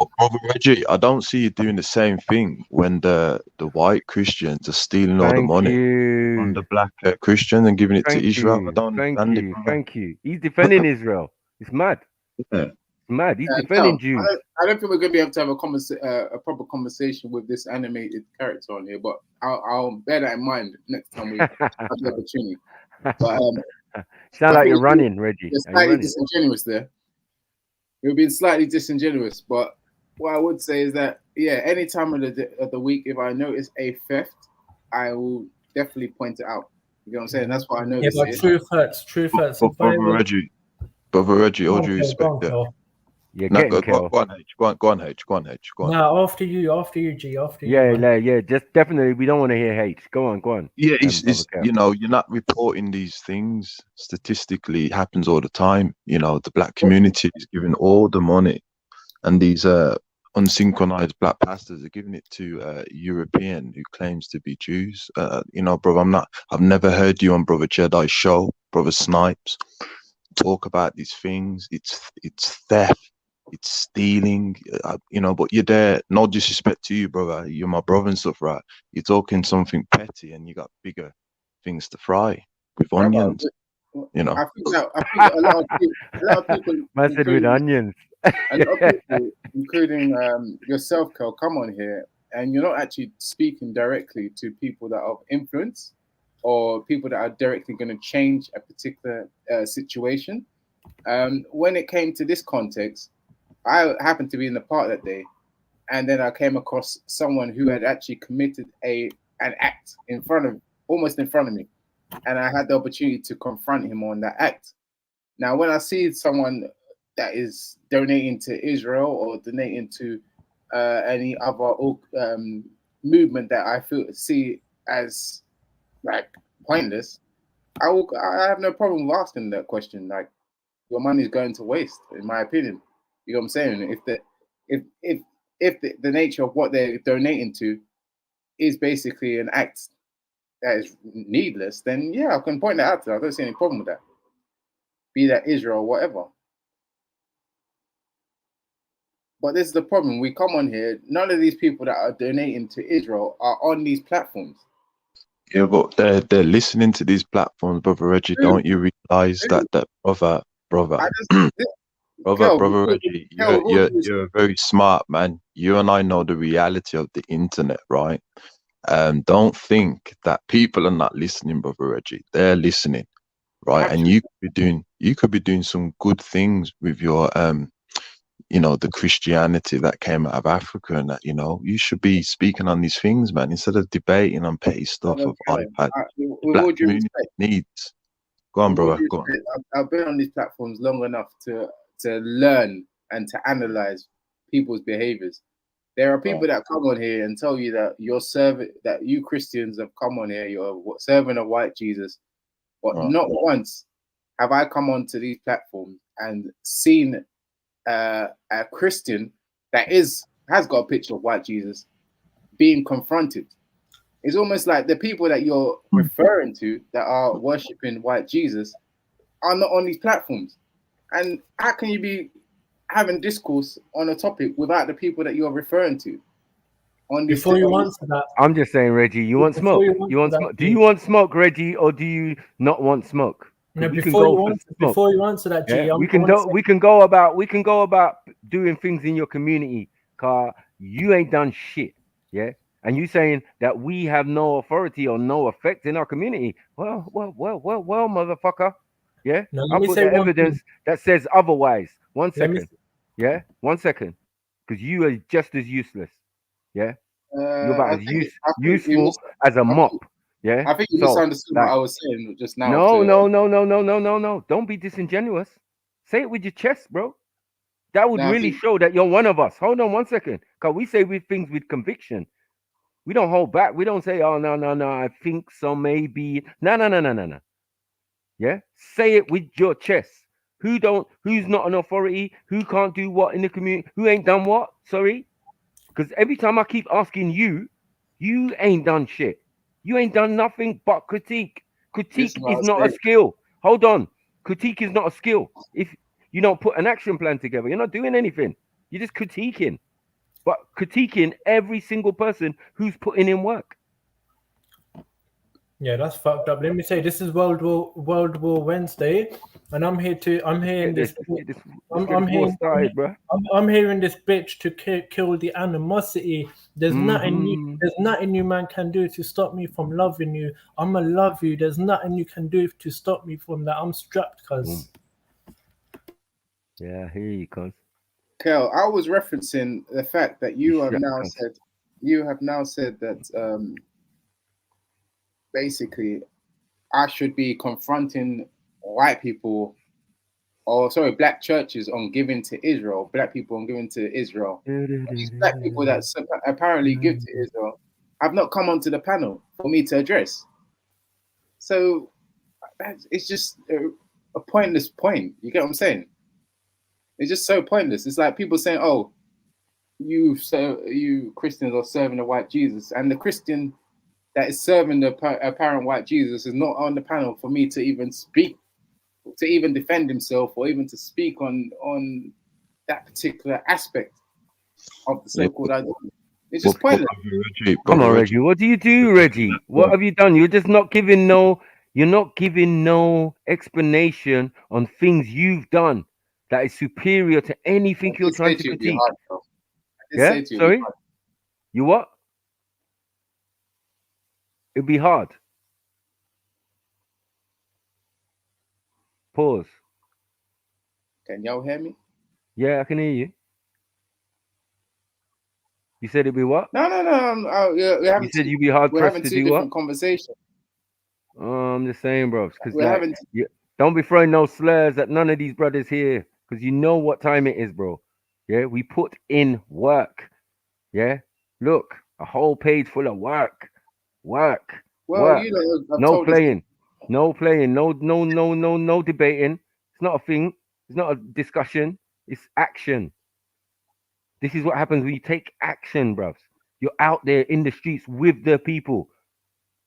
Reggie, I don't see you doing the same thing when the white Christians are stealing all the money from the black Christians and giving it to Israel. I don't understand it. Thank you. He's defending Israel. It's mad. Yeah. Mad. He's defending Jews. I don't think we're going to be able to have a proper conversation with this animated character on here, but I'll bear that in mind next time we have the opportunity. But sound like you're running, Reggie. You're slightly disingenuous there. You're being slightly disingenuous, but what I would say is that yeah, any time of the week, if I notice a theft, I will definitely point it out. You know what I'm saying? That's what I noticed. Yeah, but true facts. Brother Reggie, all due respect, yeah, no, getting go on, H. Go on, H. No, after you, G, after you. Yeah, just definitely. We don't want to hear hate. Go on. Yeah, it's you know, you're not reporting these things. Statistically, it happens all the time. You know, the black community is giving all the money, and these unsynchronized black pastors are giving it to a European who claims to be Jews. You know, brother, I've never heard you on Brother JEDI's show, Brother Snipes, talk about these things. It's theft. It's stealing, you know, but you're there. No disrespect to you, brother. You're my brother and stuff, right? You're talking something petty, and you got bigger things to fry with onions. You know, I think a lot of people, I said with onions. A lot of people, including yourself, Kel, come on here, and you're not actually speaking directly to people that are of influence or people that are directly going to change a particular situation. When it came to this context, I happened to be in the park that day, and then I came across someone who had actually committed an act almost in front of me, and I had the opportunity to confront him on that act. Now, when I see someone that is donating to Israel or donating to any other movement that I see as like pointless, I have no problem with asking that question. Like, your money is going to waste, in my opinion. You know what I'm saying? If the nature of what they're donating to is basically an act that is needless, then yeah, I can point that out to them. I don't see any problem with that. Be that Israel or whatever. But this is the problem. We come on here, none of these people that are donating to Israel are on these platforms. Yeah, but they're listening to these platforms, Brother Reggie. Don't you realize that brother Reggie, you're a very smart man. You and I know the reality of the internet, right? Don't think that people are not listening, Brother Reggie. They're listening, right? Absolutely. And you could be doing some good things with your you know, the Christianity that came out of Africa, and that, you know, you should be speaking on these things, man, instead of debating on petty stuff of iPad. Black community needs. Go on, brother. Go on. I've been on these platforms long enough to learn and to analyze people's behaviors. There are people that come on here and tell you that that you Christians have come on here, you're serving a white Jesus, but not once have I come onto these platforms and seen a Christian that has got a picture of white Jesus being confronted. It's almost like the people that you're referring to that are worshiping white Jesus are not on these platforms. And how can you be having discourse on a topic without the people that you're referring to? Before you answer that, I'm just saying, Reggie, you want smoke? You want smoke? Do you want smoke, Reggie, or do you not want smoke? No, before you answer that, G, yeah, we can go about doing things in your community, car. You ain't done shit, yeah. And you saying that we have no authority or no effect in our community? Well, motherfucker, yeah. No, I'll put the evidence that says otherwise. 1 second, yeah, 1 second, because you are just as useless, yeah. You're about as useful as a mop. Yeah, I think you misunderstood what I was saying just now. No. Don't be disingenuous. Say it with your chest, bro. That would really show that you're one of us. Hold on 1 second. Because we say things with conviction. We don't hold back. We don't say, oh, no, I think so, maybe. No. Yeah? Say it with your chest. Who's not an authority? Who can't do what in the community? Who ain't done what? Sorry? Because every time I keep asking you, you ain't done shit. You ain't done nothing but critique. Critique is not a skill. Hold on. Critique is not a skill. If you don't put an action plan together, you're not doing anything. You're just critiquing. But critiquing every single person who's putting in work. Yeah, that's fucked up. Let me say, this is World War Wednesday, and I'm hearing this bitch to kill the animosity. There's nothing you man can do to stop me from loving you. I'ma love you. There's nothing you can do to stop me from that. I'm strapped, cuz. Yeah, I hear you, cuz. Kel, I was referencing the fact that you have now said that basically I should be confronting white people, or sorry, black churches on giving to Israel, black people on giving to Israel. These black people that apparently give to Israel have not come onto the panel for me to address. So it's just a pointless point. You get what I'm saying? It's just so pointless. It's like people saying, "Oh, you Christians are serving the white Jesus," and the Christian that is serving the apparent white Jesus is not on the panel for me to even speak, to even defend himself, or even to speak on that particular aspect of the so-called identity. It's just pointless. Come on, Reggie. What do you do, Reggie? What have you done? You're just not giving no. You're not giving no explanation on things you've done that is superior to anything you're trying to critique. Yeah, sorry. You what? It'd be hard. Pause. Can y'all hear me? Yeah, I can hear you. You said it'd be what? No. You said you'd be hard pressed to do what? We're having two different conversations. I'm just saying, bro. Because don't be throwing no slurs at none of these brothers here, because you know what time it is, bro. Yeah, we put in work. Yeah, look, a whole page full of work. Well, work. You know, No playing, no debating. It's not a thing. It's not a discussion. It's action. This is what happens when you take action, bruv. You're out there in the streets with the people.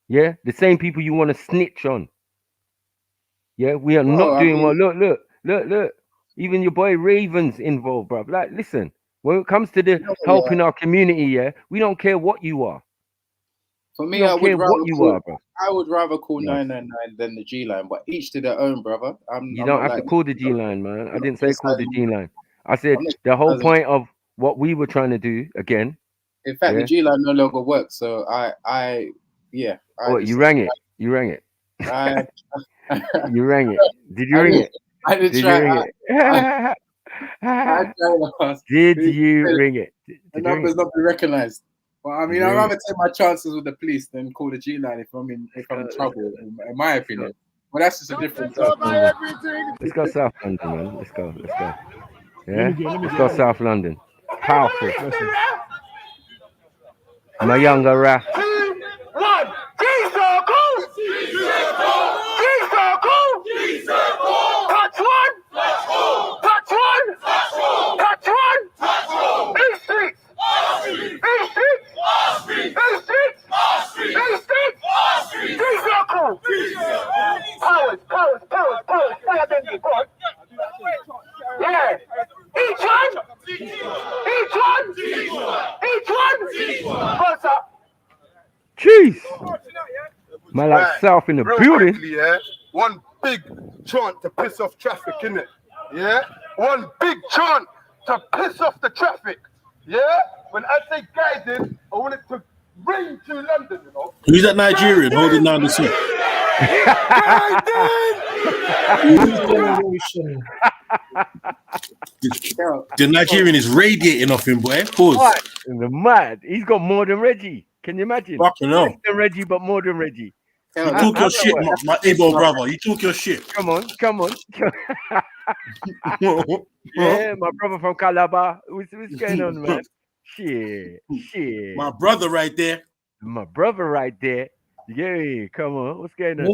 Yeah, the same people you want to snitch on. Yeah, we are not doing well. Look. Even your boy Raven's involved, bruv. Like, listen, when it comes to the helping our community, yeah, we don't care what you are. For me, I would rather call 999 than the G line, but each to their own, brother. You don't have to call the G line, man. I didn't say call the G line. I said the whole point of what we were trying to do again. In fact, the G line no longer works, so you rang it. You rang it. You rang it. Did you ring it? I did try. Did you ring it? The number's not been recognized. Well, I mean, I'd rather take my chances with the police than call the G line if I'm in trouble, in my opinion. Well, that's just a different. Let's go South London, man. Let's go. Yeah, let's go South London. Powerful. My younger Raf. Yeah. Each one. Close up. Jeez. Man, like South in the building. Quickly, yeah? One big chant to piss off traffic, innit? Yeah? One big chant to piss off the traffic. Yeah? When I say guided, I want it to ring to London, you know? Who's that Nigerian holding down the seat? The Nigerian is radiating off him, boy. Pause. What? The mad. He's got more than Reggie. Can you imagine? Fucking hell. Less than Reggie, but more than Reggie. You talk your shit, my Ebo brother. You talk your shit. Come on. Yeah, my brother from Calabar. What's going on, man? Shit. My brother right there. Yeah, come on. What's going on?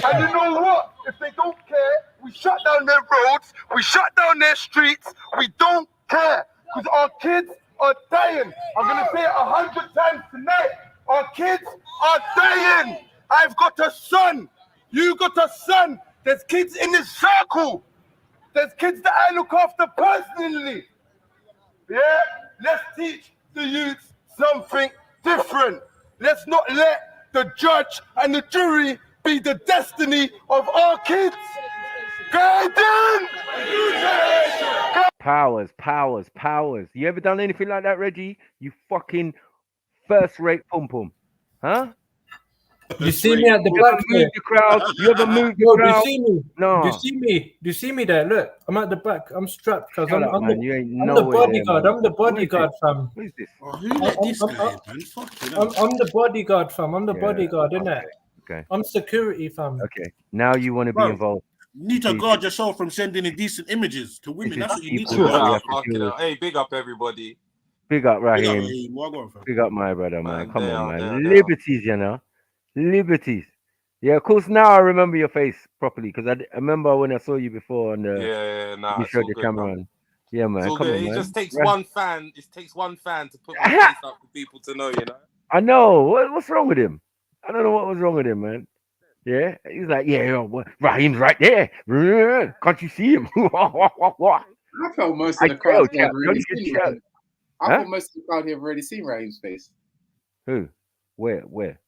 And you know what? If they don't care, we shut down their roads, we shut down their streets, we don't care. Because our kids are dying. I'm going to say it 100 times tonight. Our kids are dying. I've got a son. You got a son. There's kids in this circle. There's kids that I look after personally. Yeah? Let's teach the youth something different. Let's not let the judge and the jury be the destiny of our kids. Guidance! Powers. You ever done anything like that, Reggie? You fucking first-rate pum-pum. Huh? You see me at the back Move the crowd. You ever move the Yo, do you crowd? see me? No. Do you see me? Do you see me there? Look, I'm at the back. I'm strapped because Shut I'm, up, I'm, man. the, You ain't I'm the nowhere there, bodyguard. man. I'm the What is bodyguard, this? fam. What is this? Oh, who let this guy in, man? Fuck you, I'm the bodyguard, fam. I'm the Yeah, bodyguard, innit? Okay. I'm security, fam. Okay. Now you want to be Bro, involved. you need to Please. guard yourself from sending indecent images to women. This is That's what you need to people do. that we have to deal with. Hey, big up everybody. Big up, Big up, Raheem. Raheem. What going for? Big up, my brother, man. Man, Come they on, are, man. they are. Liberties, you know. Liberties. Yeah, of course. Now I remember your face properly because I remember when I saw you before on the. Yeah, nah, you it's showed all the good, camera man. on. Yeah, man. It's all Come good. on, It man. just takes one fan. It takes one fan to put my face up for people to know, you know. I know. What's wrong with him? I don't know what was wrong with him, man. Yeah, he's like, yeah, Raheem's right there. Can't you see him? I felt most of the crowd here have already seen Raheem. I thought most of the crowd here have already seen Raheem's face. Who? Where?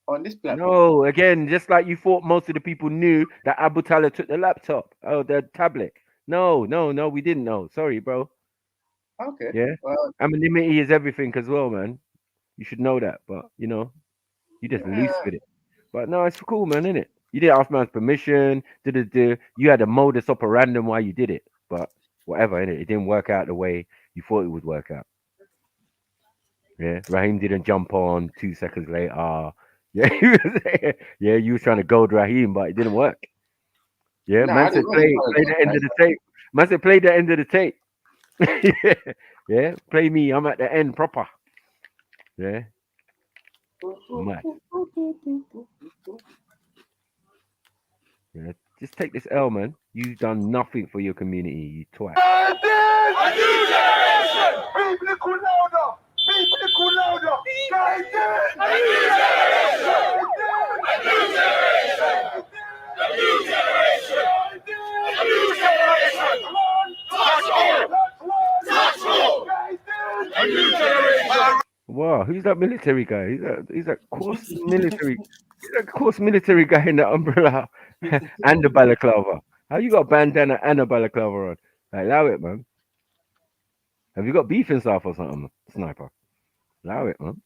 On this platform. No, again, just like you thought most of the people knew that Abu Talib took the laptop, the tablet. No, we didn't know. Sorry, bro. Okay. Yeah. Well, Anonymity is everything as well, man. You should know that, but you know, you just loose with it. But no, it's cool, man, isn't it? You didn't ask man's permission. You had a modus operandi why you did it, but whatever, innit? It didn't work out the way you thought it would work out. Yeah, Raheem didn't jump on 2 seconds later. Yeah, you was trying to goad Raheem, but it didn't work. Yeah, man said play the end of the tape. Man said play the end of the tape. yeah, play me. I'm at the end proper. Yeah. Mad. Yeah, just take this L, man. You've done nothing for your community, you twat. Wow, who's that military guy? He's a course military. He's a course military guy in the umbrella and the balaclava. How you got a bandana and a balaclava on? Allow it, man. Have you got beef and stuff or something, sniper? Allow it, man.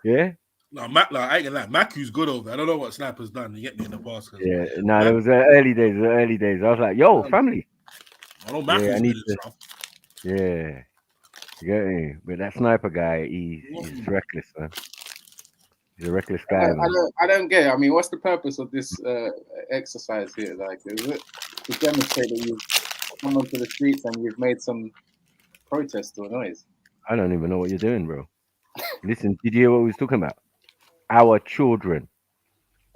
Yeah. No, I ain't gonna lie. Maku's good over. I don't know what Sniper's done to get me in the past. Yeah, no, there was early days. I was like, yo, family. I know Maku's good at stuff. Yeah. You get me? But that sniper guy, he's reckless, man. He's a reckless guy, man. I don't get it. I mean, what's the purpose of this exercise here? Like, is it to demonstrate that you've come onto the streets and you've made some protest or noise? I don't even know what you're doing, bro. Listen, did you hear what we was talking about? Our children.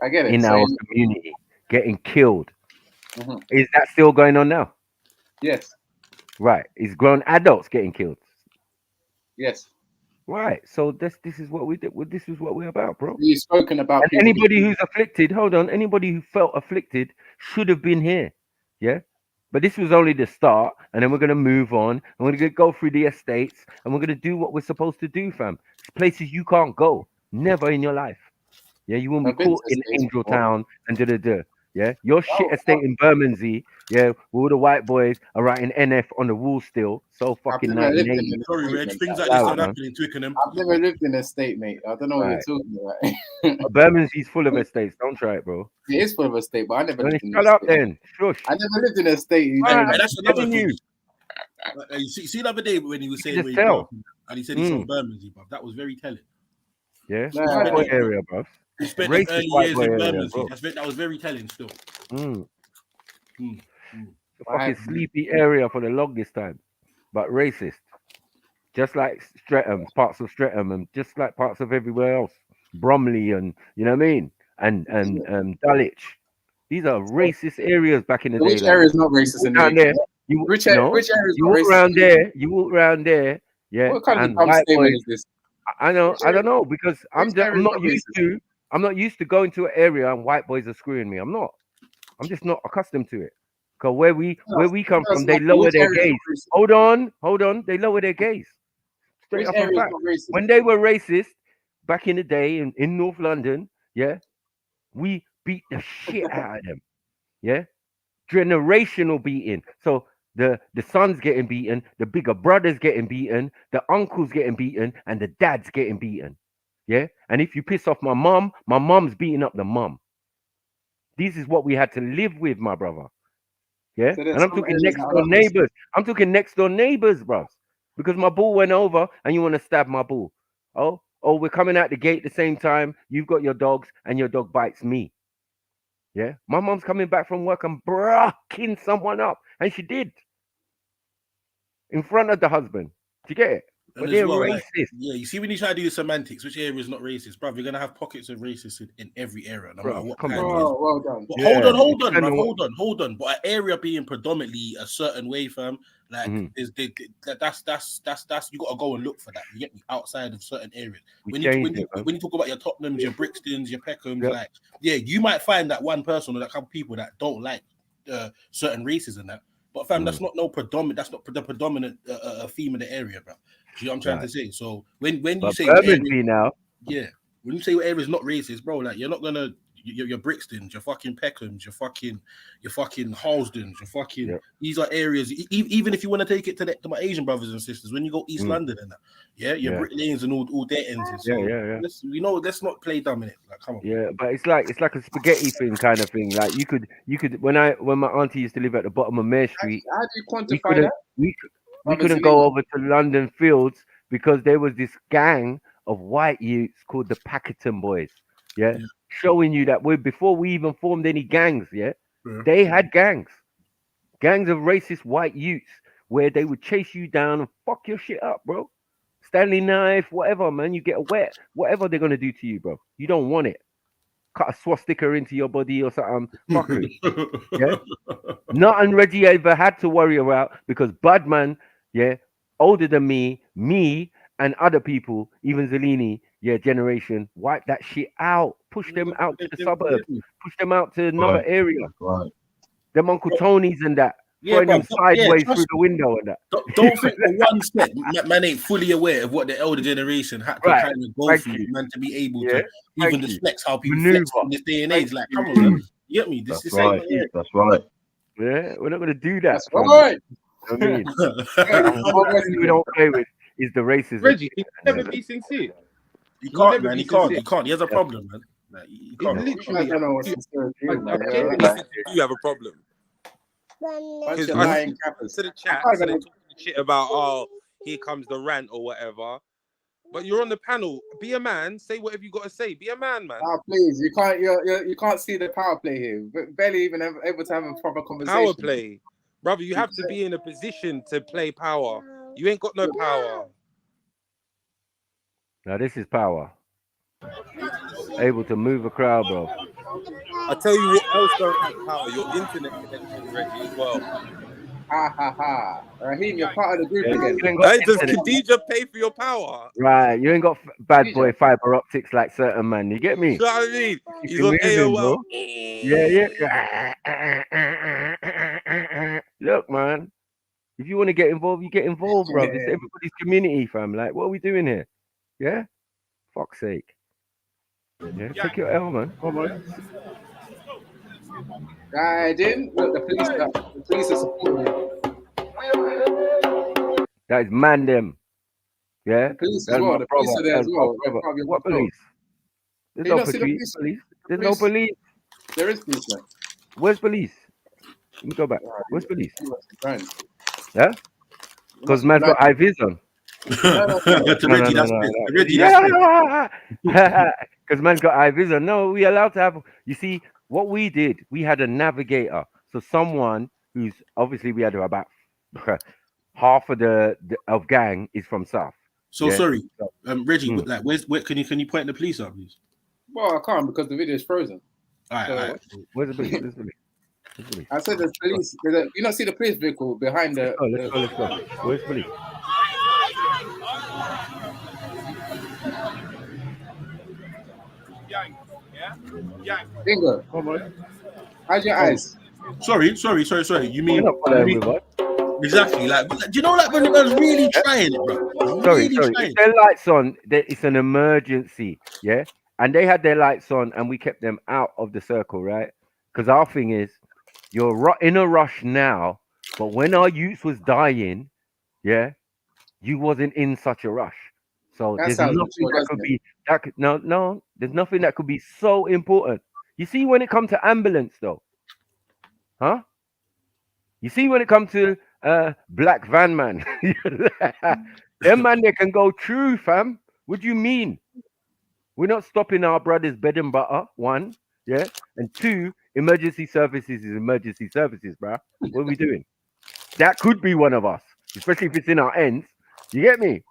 I get it. In our community getting killed. Mm-hmm. Is that still going on now? Yes. Right. Is grown adults getting killed? Yes. Right. So this is what we did. This is what we're about, bro. You've spoken about and anybody who's afflicted. Hold on. Anybody who felt afflicted should have been here. Yeah. But this was only the start, and then we're gonna move on. And we're gonna go through the estates, and we're gonna do what we're supposed to do, fam. It's places you can't go, never in your life. Yeah, you won't be caught in Angel Town and Yeah, your shit estate in Bermondsey. Yeah, where all the white boys are writing NF on the wall still. So fucking 1980. Sorry, Reg. Things like this don't happen in Twickenham. I've never lived in a state, mate. I don't know what you're talking about. Bermondsea's full of estates. Don't try it, bro. It is full of a state, but I never lived in Shut up then. Shush. I never lived in a state. That's another thing. You see the other day when he was saying where he grew up, and he said he's from Bermondsey, bruv. That was very telling. Yeah, white boy area, bro. He spent the early years in Bermondsey. That was very telling still. Fucking sleepy area for the longest time, but racist. Just like Streatham, parts of Streatham, and just like parts of everywhere else. Bromley and you know what I mean, and Dulwich. These are racist areas back in the day. Which area is not racist in down there? Which area is not racist? You walk around there. Yeah. What kind of dumb statement is this? I don't know because I'm not used to going to an area and white boys are screwing me. I'm just not accustomed to it. Because where we come from, they lower their gaze. Hold on. They lower their gaze. Straight up and back. When they were racist back in the day in North London, yeah, we beat the shit out of them. Yeah. Generational beating. So the sons getting beaten, the bigger brothers getting beaten, the uncles getting beaten, and the dads getting beaten. Yeah, and if you piss off my mom's beating up the mum. This is what we had to live with, my brother. Yeah, So and I'm talking next door neighbors. I'm talking next door neighbors, bros. Because my bull went over and you want to stab my bull. Oh, we're coming out the gate the same time. You've got your dogs and your dog bites me. Yeah, my mom's coming back from work and brocking someone up, and she did in front of the husband. Do you get it? But they're well, racist. Like, yeah, you see, when you try to do the semantics, which area is not racist, bruv? You're gonna have pockets of racism in every area, no matter what kind it is. Well done. But hold on, hold on. But an area being predominantly a certain way, fam, like that's you gotta go and look for that. You get me? Outside of certain areas. When you talk about your Tottenhams, your Brixtons, your Peckhams, like you might find that one person or that couple people that don't like certain races and that. But fam, that's not predominant. That's not the predominant theme of the area, bro. You know what I'm trying to say? So when you say now, yeah, when you say your area is not racist, bro, like you're not gonna your Brixtons, your fucking Peckhams, your fucking Halsdens, your fucking these are areas. Even if you want to take it to my Asian brothers and sisters, when you go East London and that, your Brick Lanes and all their ends. So let's not play dumb in it. Like, come on. Yeah, but it's like a spaghetti thing kind of thing. Like you could when my auntie used to live at the bottom of Mare Street, How do you quantify that? We couldn't go over to London Fields because there was this gang of white youths called the Packerton Boys. Yeah, showing you that before we even formed any gangs. They had gangs of racist white youths where they would chase you down and fuck your shit up, bro. Stanley knife, whatever, man. You get a wet, whatever they're gonna do to you, bro. You don't want it. Cut a swastika into your body or something. Fuckery. Yeah. Nothing Reggie ever had to worry about because Budman, older than me, and other people, even Zellini, generation, wipe that shit out. Push them out to the suburbs. Push them out to another area. Right. Them Uncle Tony's and that. Throwing them sideways through the window and that. Don't think for one step, man ain't fully aware of what the elder generation had to kind of go through, man, to be able to even just flex how people flex in this day and age. Like, come on, man. You get me? This right. That's right. Yeah, we're not gonna do that. That's right. I mean, what we don't play with is the racism. Reggie, he can never be sincere. He can't, man. He can't. He has a problem, man. Like, he can't. Literally, you have a problem. Because I to the chat, so they're talking shit about here comes the rant or whatever. But you're on the panel. Be a man. Say whatever you got to say. Be a man, man. Oh, please, you can't see the power play here. Barely even able to have a proper conversation. Power play, brother. You have to be in a position to play power. You ain't got no power. Now this is power. Able to move a crowd, bro. I tell you what else don't have power. Your internet connection, Reggie, as well. Ha ha ha. Raheem, you're part of the group again. Hey, does Khadija pay for your power? Right, you ain't got bad boy fiber optics like certain man. You get me? You know what I mean? He's on AOL. Yeah. Look, man. If you want to get involved, you get involved, bro. It's everybody's community, fam. Like, what are we doing here? Yeah? Fuck's sake. Yeah, take your L, man. Come on. I didn't. Look, the police are supporting you. That is man them. Yeah? The police as well. The police are there as well. What police? There's no police. There's no police. There is police, man. Where's police? Let me go back. Where's police? Yeah? Because man's got high vision. Because man's got high vision. No, we allowed to have. You see, what we did, we had a navigator. So someone who's obviously we had about half of the of gang is from South. So sorry, Reggie. Like, where can you point the police out, please? Well, I can't because the video is frozen. All right. Where's the police? I said there's police. You don't see the police vehicle behind the. Let's go. Where's police? Bingo. How's your eyes? Sorry. You mean exactly? Like, do you know, like when the man's really trying it, bro? Sorry. If their lights on, it's an emergency, yeah. And they had their lights on, and we kept them out of the circle, right? Because our thing is, you're in a rush now, but when our youth was dying, yeah, you wasn't in such a rush. So That there's sounds nothing mature, that could doesn't it? be that could, no, there's nothing that could be so important. You see, when it comes to ambulance though, huh? You see, when it comes to black van man, them man they can go through, fam. What do you mean? We're not stopping our brothers' bread and butter, one, yeah, and two, emergency services is emergency services, bruh. What are we doing? That could be one of us, especially if it's in our ends. You get me?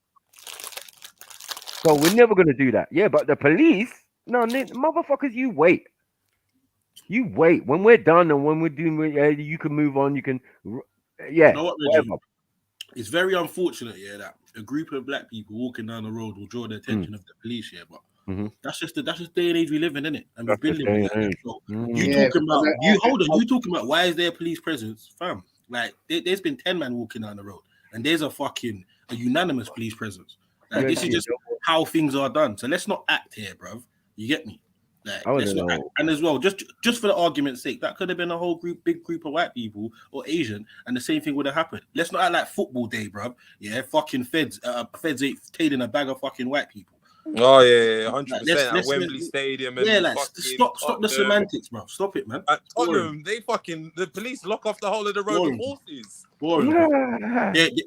So we're never gonna do that. Yeah, but the police, no, motherfuckers, you wait. You wait. When we're done and when we're doing, you can move on. You can, yeah. You know what, Reggie? Whatever. It's very unfortunate, yeah, that a group of black people walking down the road will draw the attention of the police here, but that's just the day and age we live in, innit? And we've been living like that. So you talking about why is there a police presence, fam? Like there's been 10 men walking down the road, and there's a unanimous police presence. Like, this is just how things are done. So let's not act here, bruv. You get me? Like, let's not act. And as well, just for the argument's sake, that could have been a whole big group of white people or Asian, and the same thing would have happened. Let's not act like football day, bruv. Yeah, fucking feds ain't tailing a bag of fucking white people. Oh yeah, 100% at Wembley Stadium. And stop the semantics, bro. Stop it, man. At Tottenham, the police lock off the whole of the road with horses.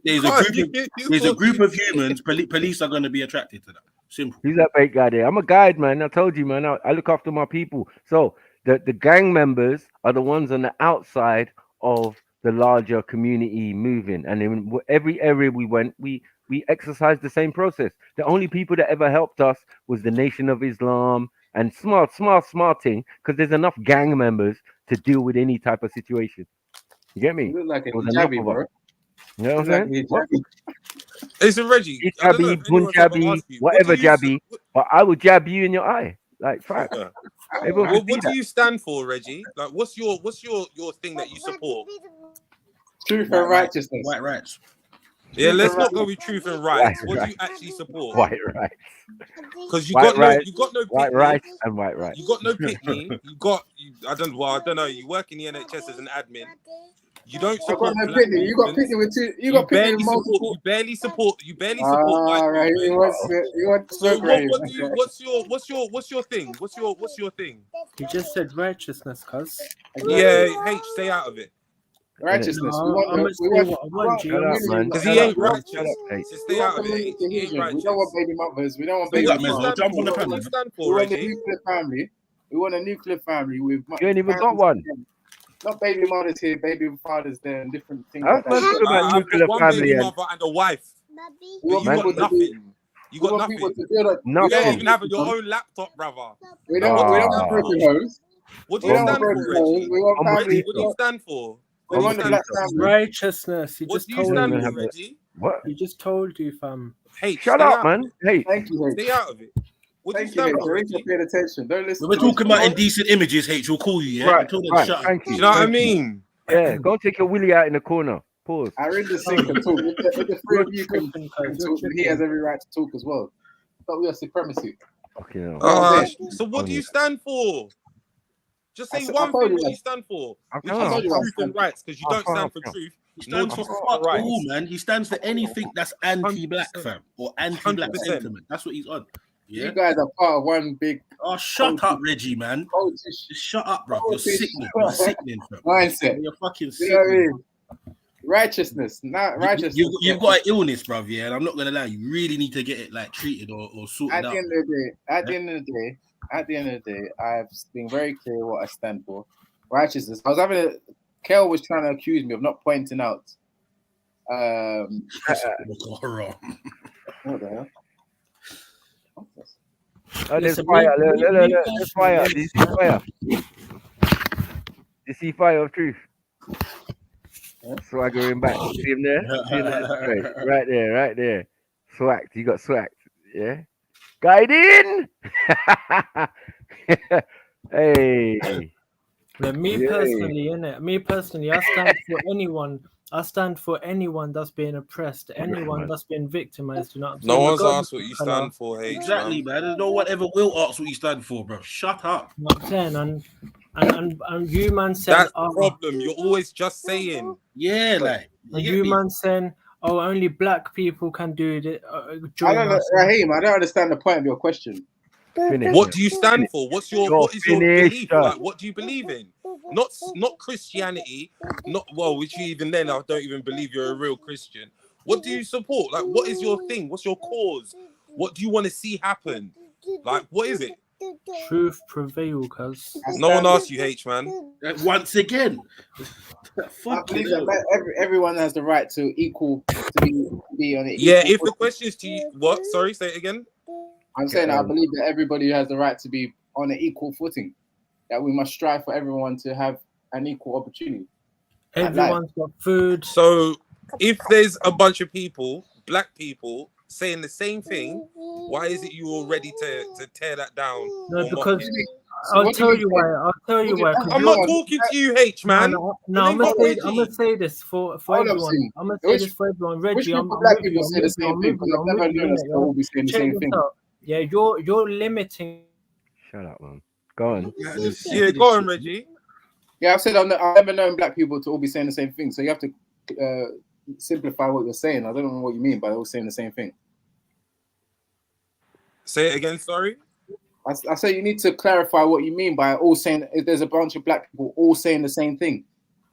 There's a group of humans. Police are going to be attracted to that. Simple. Who's that bait guy there? I'm a guide, man. I told you, man. I look after my people. So the gang members are the ones on the outside of the larger community moving, and in every area we went, we exercised the same process. The only people that ever helped us was the Nation of Islam and smart thing, because there's enough gang members to deal with any type of situation. You get me? You look like a hijabi, bro. You know what I'm saying? Listen, Reggie. Jabby, Punjabi, whatever jabby, but I will jab you in your eye. Like, fact. What do you stand for, Reggie? Like, what's your thing that you support? Truth and righteousness. White rights. Yeah, let's not go with truth and rights. What do you actually support? White rights. Because you got no white rights and white rights. You got no pick-me. I don't know. You work in the NHS as an admin. You don't support. You got pick with two. You got pick with multiple. You barely support white right. You want so what's your thing? What's your thing? You just said righteousness, cuz. Yeah, H, stay out of it. Righteousness. Because he ain't righteous. So stay out of it. He ain't righteous. We don't want baby mothers. We don't want baby mothers. What do you stand for, we want a Reggie? nuclear family. We want a nuclear family with. You ain't even got one. Not baby mothers here, baby fathers there, and different things. I've got one baby mother and a wife. You got nothing. You got nothing. You don't even have your own laptop, brother. We don't want broken homes. What do you stand for, Reggie? What do you stand for? Righteousness. What do you stand for, Reggie? What? He just told you, fam. Hey, shut up, man. Hey, thank you. Stay out of it. What do you stand for? Pay attention. Don't listen. We're talking about indecent images, H. We'll call you, yeah? Right. Thank you. You know what I mean? Yeah, go take your willy out in the corner. Pause. I read the sink and talk. If the three of you can talk, he has every right to talk as well. But we are supremacy. Okay. So what do you stand for? Just say one thing what you stand for. Which is truth and rights, because you don't stand for truth. He stands for fuck all, man. He stands for anything that's anti-black, fam, or anti-black sentiment. That's what he's on. Yeah? You guys are part of one big. Oh, shut up, Reggie, man. Just shut up, bro. You're sickening. You're sickening, bro. Mindset. You're fucking sickening. You know what I mean? Righteousness, not righteousness. You've got an illness, bro. Yeah, and I'm not gonna lie. You really need to get it like treated or sorted out. At the end of the day, I've been very clear what I stand for. Righteousness. Kel was trying to accuse me of not pointing out. What the hell? There's fire. There's fire. Do you see fire? You see fire of truth? Swaggering back. See him there? Right there. Swagged. You got swagged. Yeah. Guiding. Hey. But me personally, I stand for anyone. I stand for anyone that's being oppressed, anyone that's been victimized. You know what I'm saying? No one's asked what you stand for, H. Exactly, man. There's no one ever will ask what you stand for, bro. Shut up. You know what I'm saying? And you man said that's the problem. You're always just saying. Yeah, like you man saying, oh, only black people can do it. I don't know, Raheem. I don't understand the point of your question. What do you stand for? What is your belief? Like, what do you believe in? Not Christianity. Not well, which you even then I don't even believe you're a real Christian. What do you support? Like, what is your thing? What's your cause? What do you want to see happen? Like, what is it? Truth prevail, cuz. No one asked you, H, man. Once again. I believe that everyone has the right to be on it. Yeah, if the question is to you, what? Sorry, say it again. I'm saying I believe that everybody has the right to be on an equal footing. That we must strive for everyone to have an equal opportunity. Everyone's got food. So, if there's a bunch of people, black people, saying the same thing, why is it you all ready to tear that down? No, because I'll tell you why. I'll tell you why. I'm not talking to you, H, man. No, I'm gonna say this for everyone. I'm gonna say this for everyone. Reggie, I'm black people say the same thing. I've never known us to all be saying the same thing. Yeah, you're limiting. Shut up, man. Go on. Yeah, go on, Reggie. Yeah, I've said I've never known black people to all be saying the same thing. So you have to simplify what you're saying. I don't know what you mean by all saying the same thing. Say it again, sorry. I say you need to clarify what you mean by all saying. If there's a bunch of black people all saying the same thing,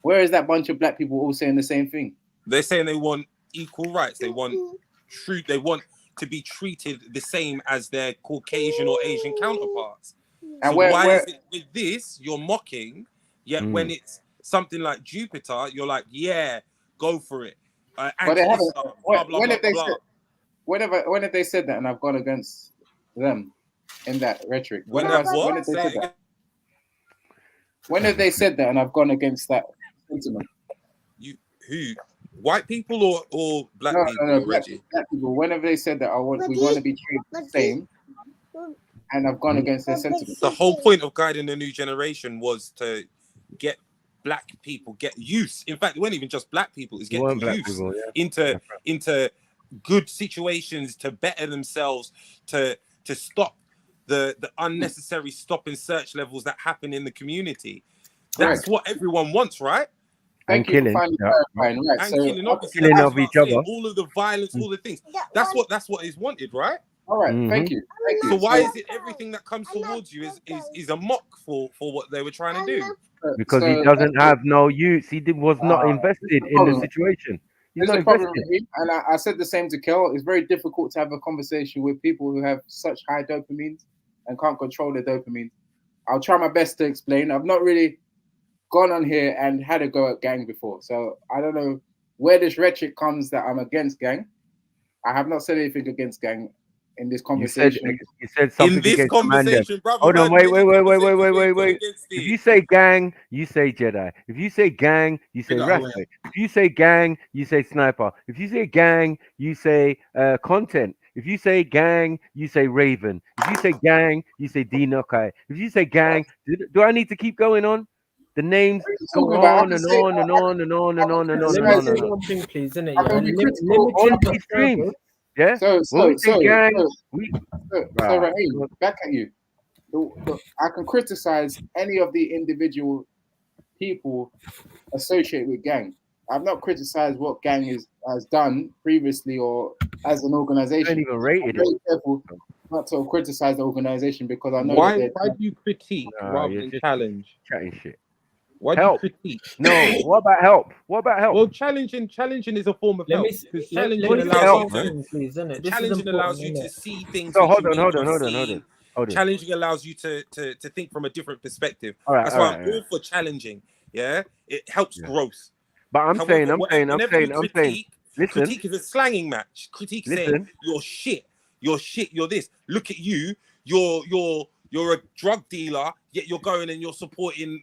where is that bunch of black people all saying the same thing? They're saying they want equal rights. They want truth. They want to be treated the same as their Caucasian or Asian counterparts. And so why is it with this you're mocking? Yet when it's something like Jupiter, you're like, yeah, go for it. But they haven't. When have they said that? And I've gone against them in that rhetoric. When have they said that? When have they said that? And I've gone against that sentiment. Who? White people or black people? No, black people. When have they said that? We want to be treated the same. And I've gone against their sentiment. The whole point of guiding the new generation was to get black people, get use. In fact, it wasn't even just black people, it's getting use into good situations to better themselves, to stop the unnecessary stop and search levels that happen in the community. That's what everyone wants, right? And killing, killing, obviously, killing of each other. All of the violence, all the things. That's what is wanted, right? All right, thank you. So why is it everything that comes towards you is a mock for what they were trying to do? Because he doesn't have no use. He was not invested in the situation. He's not invested. And I said the same to Kel. It's very difficult to have a conversation with people who have such high dopamines and can't control their dopamine. I'll try my best to explain. I've not really gone on here and had a go at gang before, so I don't know where this rhetoric comes that I'm against gang. I have not said anything against gang in this conversation. You said something in this against conversation, brother. Hold on, wait. If you say gang, you say Jedi. If you say gang, you say Rastic. If you say gang, you say Sniper. If you say gang, you say Content. If you say gang, you say Raven. If you say gang, you say Dinokai. If you say gang, do I need to keep going on? The names go on and on and on and on and on and on and on. Let me say one thing, please, isn't it? All of these streams. Yeah. So Raheem, back at you. I can criticize any of the individual people associated with gang. I've not criticized what gang has done previously or as an organization. I don't even rated it. Careful not to criticize the organization because I know why do you critique rather than challenge? Chatting shit. Why do you critique? No, what about help? What about help? Well, challenging is a form of help. Because challenging allows you to see things. So hold on. Challenging allows you to think from a different perspective. Right, that's why I'm all for challenging. Yeah, it helps growth. But I'm saying. Listen, critique is a slanging match. Critique saying you're shit, you're this. Look at you, you're a drug dealer, yet you're going and you're supporting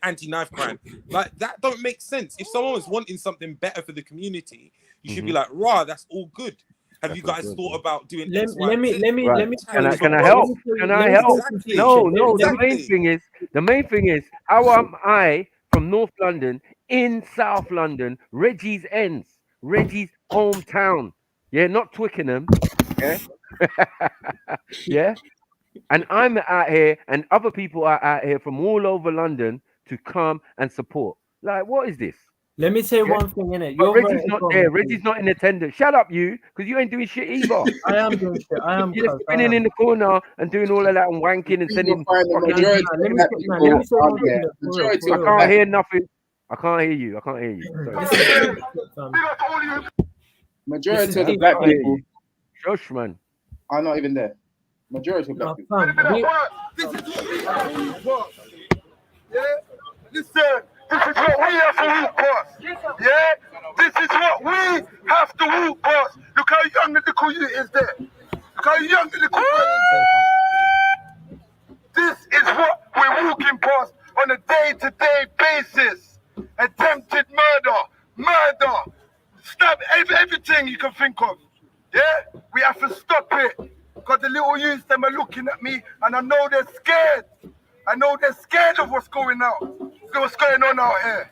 anti-knife crime. Like that don't make sense. If someone was wanting something better for the community, you should be like, rah, that's all good. Have you guys thought about doing X, Y, let me Can I help? Can I help? Exactly. No. The main thing is, how am I from North London in South London, Reggie's ends, Reggie's hometown? Yeah, not Twickenham. Yeah. Yeah. And I'm out here, and other people are out here from all over London to come and support. Like, what is this? Let me say one thing, innit? You're Reggie's not there. Reggie's not in attendance. Shut up, you, because you ain't doing shit either. I am doing shit. I am. You're spinning in the corner and doing all of that and wanking and sending. Let me say one thing. I can't hear nothing. I can't hear you. I can't hear you. Majority of the black people, Josh, man, are not even there. Majority of black people. Yeah, listen. This is what we have to walk past. Yeah, this is what we have to walk past. Look how young the little youth is there. Look how young the little boy is there. This is what we're walking past on a day-to-day basis. Attempted murder, stab, everything you can think of. Yeah, we have to stop it. Because the little youths, them are looking at me, and I know they're scared. I know they're scared of what's going on. What's going on out here?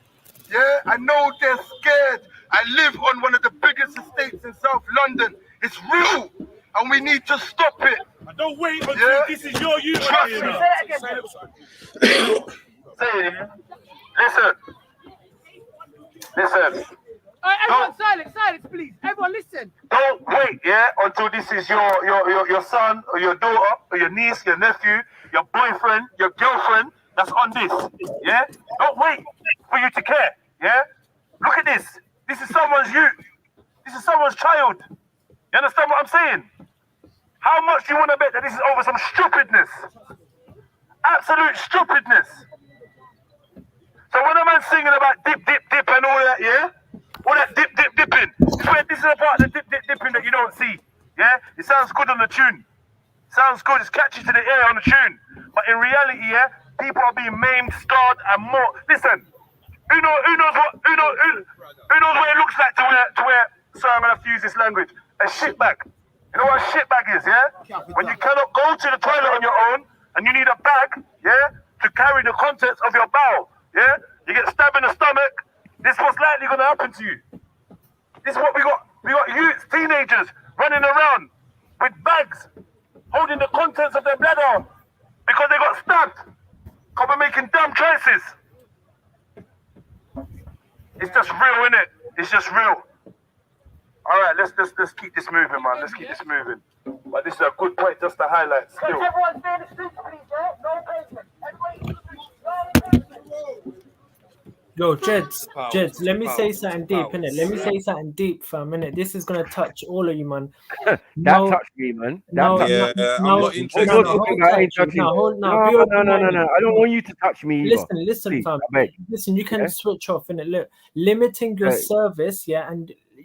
Yeah, I know they're scared. I live on one of the biggest estates in South London. It's real, and we need to stop it. I don't wait until this is your unit. Trust me. Say it again. Listen. Everyone, silence, please. Everyone, listen. Don't wait, yeah, until this is your son or your daughter or your niece, your nephew, your boyfriend, your girlfriend that's on this, yeah? Don't wait for you to care, yeah? Look at this. This is someone's youth. This is someone's child. You understand what I'm saying? How much do you want to bet that this is over some stupidness? Absolute stupidness. So when a man's singing about dip, dip, dip and all that, yeah? All that dip, dip, dipping. This is the part of the dip, dip, dipping that you don't see. Yeah? It sounds good on the tune. Sounds good. It's catchy to the ear on the tune. But in reality, yeah, people are being maimed, scarred, and more. Listen, who knows what it looks like to wear. Sorry, I'm gonna have to use this language. A shitbag. You know what a shitbag is, yeah? When you cannot go to the toilet on your own and you need a bag, yeah, to carry the contents of your bowel, yeah? You get stabbed in the stomach. This is what's likely going to happen to you. This is what we got. We got youths, teenagers running around with bags, holding the contents of their bladder because they got stabbed. Because we're making dumb choices. It's just real, innit? It's just real. All right, let's keep this moving, man. Let's keep this moving. But this is a good point just to highlight still. Everyone stay in the streets, please, yeah? No basement. Yo, Jeds, let me say something deep, innit? Let me say something deep for a minute. This is gonna touch all of you, man. That touched me, man. I'm not interested. No. I don't want you to touch me either. Listen, fam. Listen, you can switch off, innit? Look, limiting your service, yeah,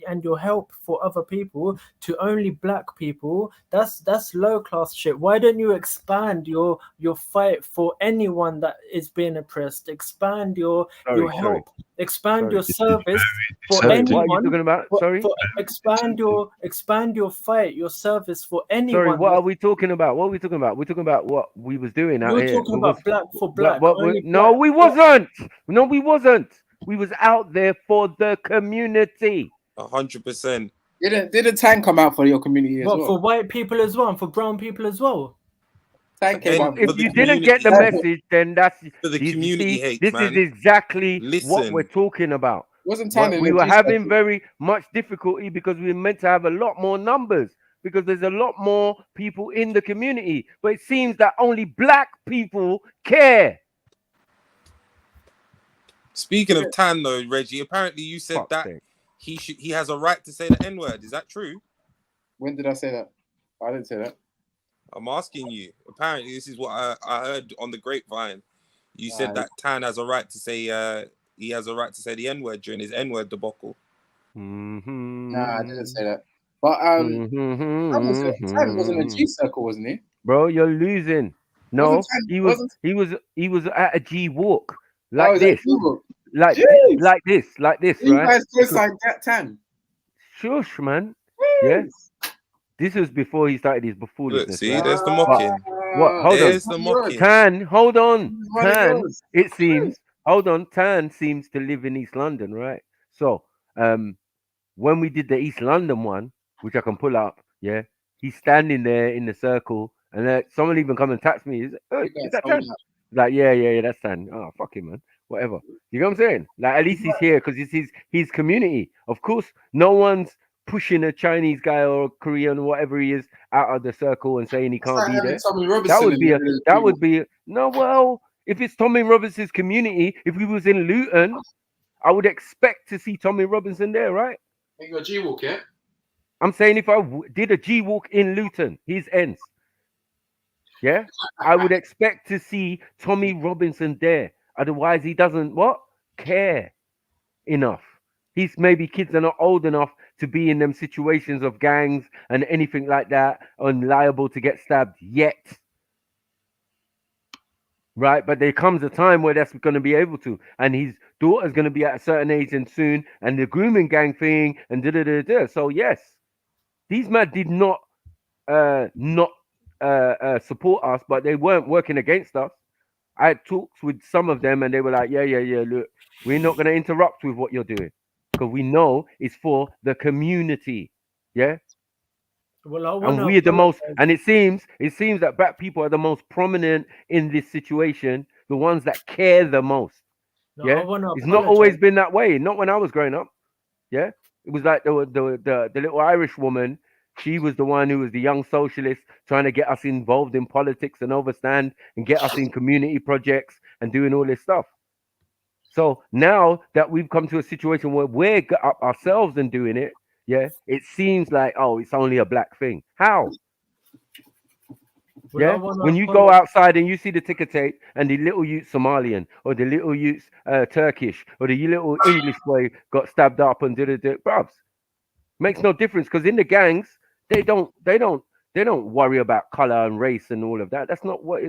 and your help for other people to only black people, that's low class shit. Why don't you expand your fight for anyone that is being oppressed? Expand your help, expand your service for anyone. What are you talking about? Expand your fight, your service for anyone. Sorry, what are we talking about? We're talking about what we was doing out here. We're talking about black for black. No, we wasn't. We was out there for the community. 100%. Did a tank come out for your community as well? For white people as well, and for brown people as well. If you didn't get the message, then that's for the community hate. This is exactly what we're talking about. We were having very much difficulty because we were meant to have a lot more numbers because there's a lot more people in the community, but it seems that only black people care. Speaking of Tan, though, Reggie, apparently you said that he has a right to say the N-word. Is that true? When did I say that? I didn't say that. I'm asking you. Apparently, this is what I heard on the grapevine. You said that Tan has a right to say he has a right to say the N-word during his N-word debacle. Nah, I didn't say that. But Tan was in a G circle, wasn't he? Bro, you're losing. No, he was at a G walk like this. Like this, right? You guys just like that Tan. Shush, man. Yes. This was before he started his befoolishness. Look, see, there's the mocking. What? Hold there's on. The mocking. Tan, hold on. Tan, it seems. Hold on. Tan seems to live in East London, right? So, when we did the East London one, which I can pull up, yeah, he's standing there in the circle, and someone even come and text me. Is that Tan? Like, yeah, that's Tan. Oh, fuck him, man. whatever. You know what I'm saying? Like at least he's here because it's his community. Of course, no one's pushing a Chinese guy or Korean or whatever he is out of the circle and saying he can't be there. That would be no. Well, if it's Tommy Robinson's community, if we was in Luton, I would expect to see Tommy Robinson there, right? Ain't got G-Walk yet. I'm saying if I did a G-Walk in Luton, his ends, yeah, I would expect to see Tommy Robinson there. Otherwise, he doesn't care enough. He's maybe kids are not old enough to be in them situations of gangs and anything like that and liable to get stabbed yet. Right, but there comes a time where that's going to be able to, and his daughter's going to be at a certain age and soon, and the grooming gang thing and da. So yes, these men did not support us, but they weren't working against us. I had talks with some of them, and they were like, yeah, look, we're not going to interrupt with what you're doing because we know it's for the community, yeah. Well, and we're the most, and it seems that black people are the most prominent in this situation, the ones that care the most. Yeah, it's not always been that way. Not when I was growing up. Yeah, it was like the little Irish woman. She was the one who was the young socialist trying to get us involved in politics and overstand and get us in community projects and doing all this stuff. So now that we've come to a situation where we're up ourselves and doing it, yeah, it seems like, oh, it's only a black thing. How? Yeah, when you go outside and you see the ticker tape and the little youth Somalian or the little youth Turkish or the little English boy got stabbed up and did it, bruvs, makes no difference because in the gangs they don't worry about color and race and all of that. That's not what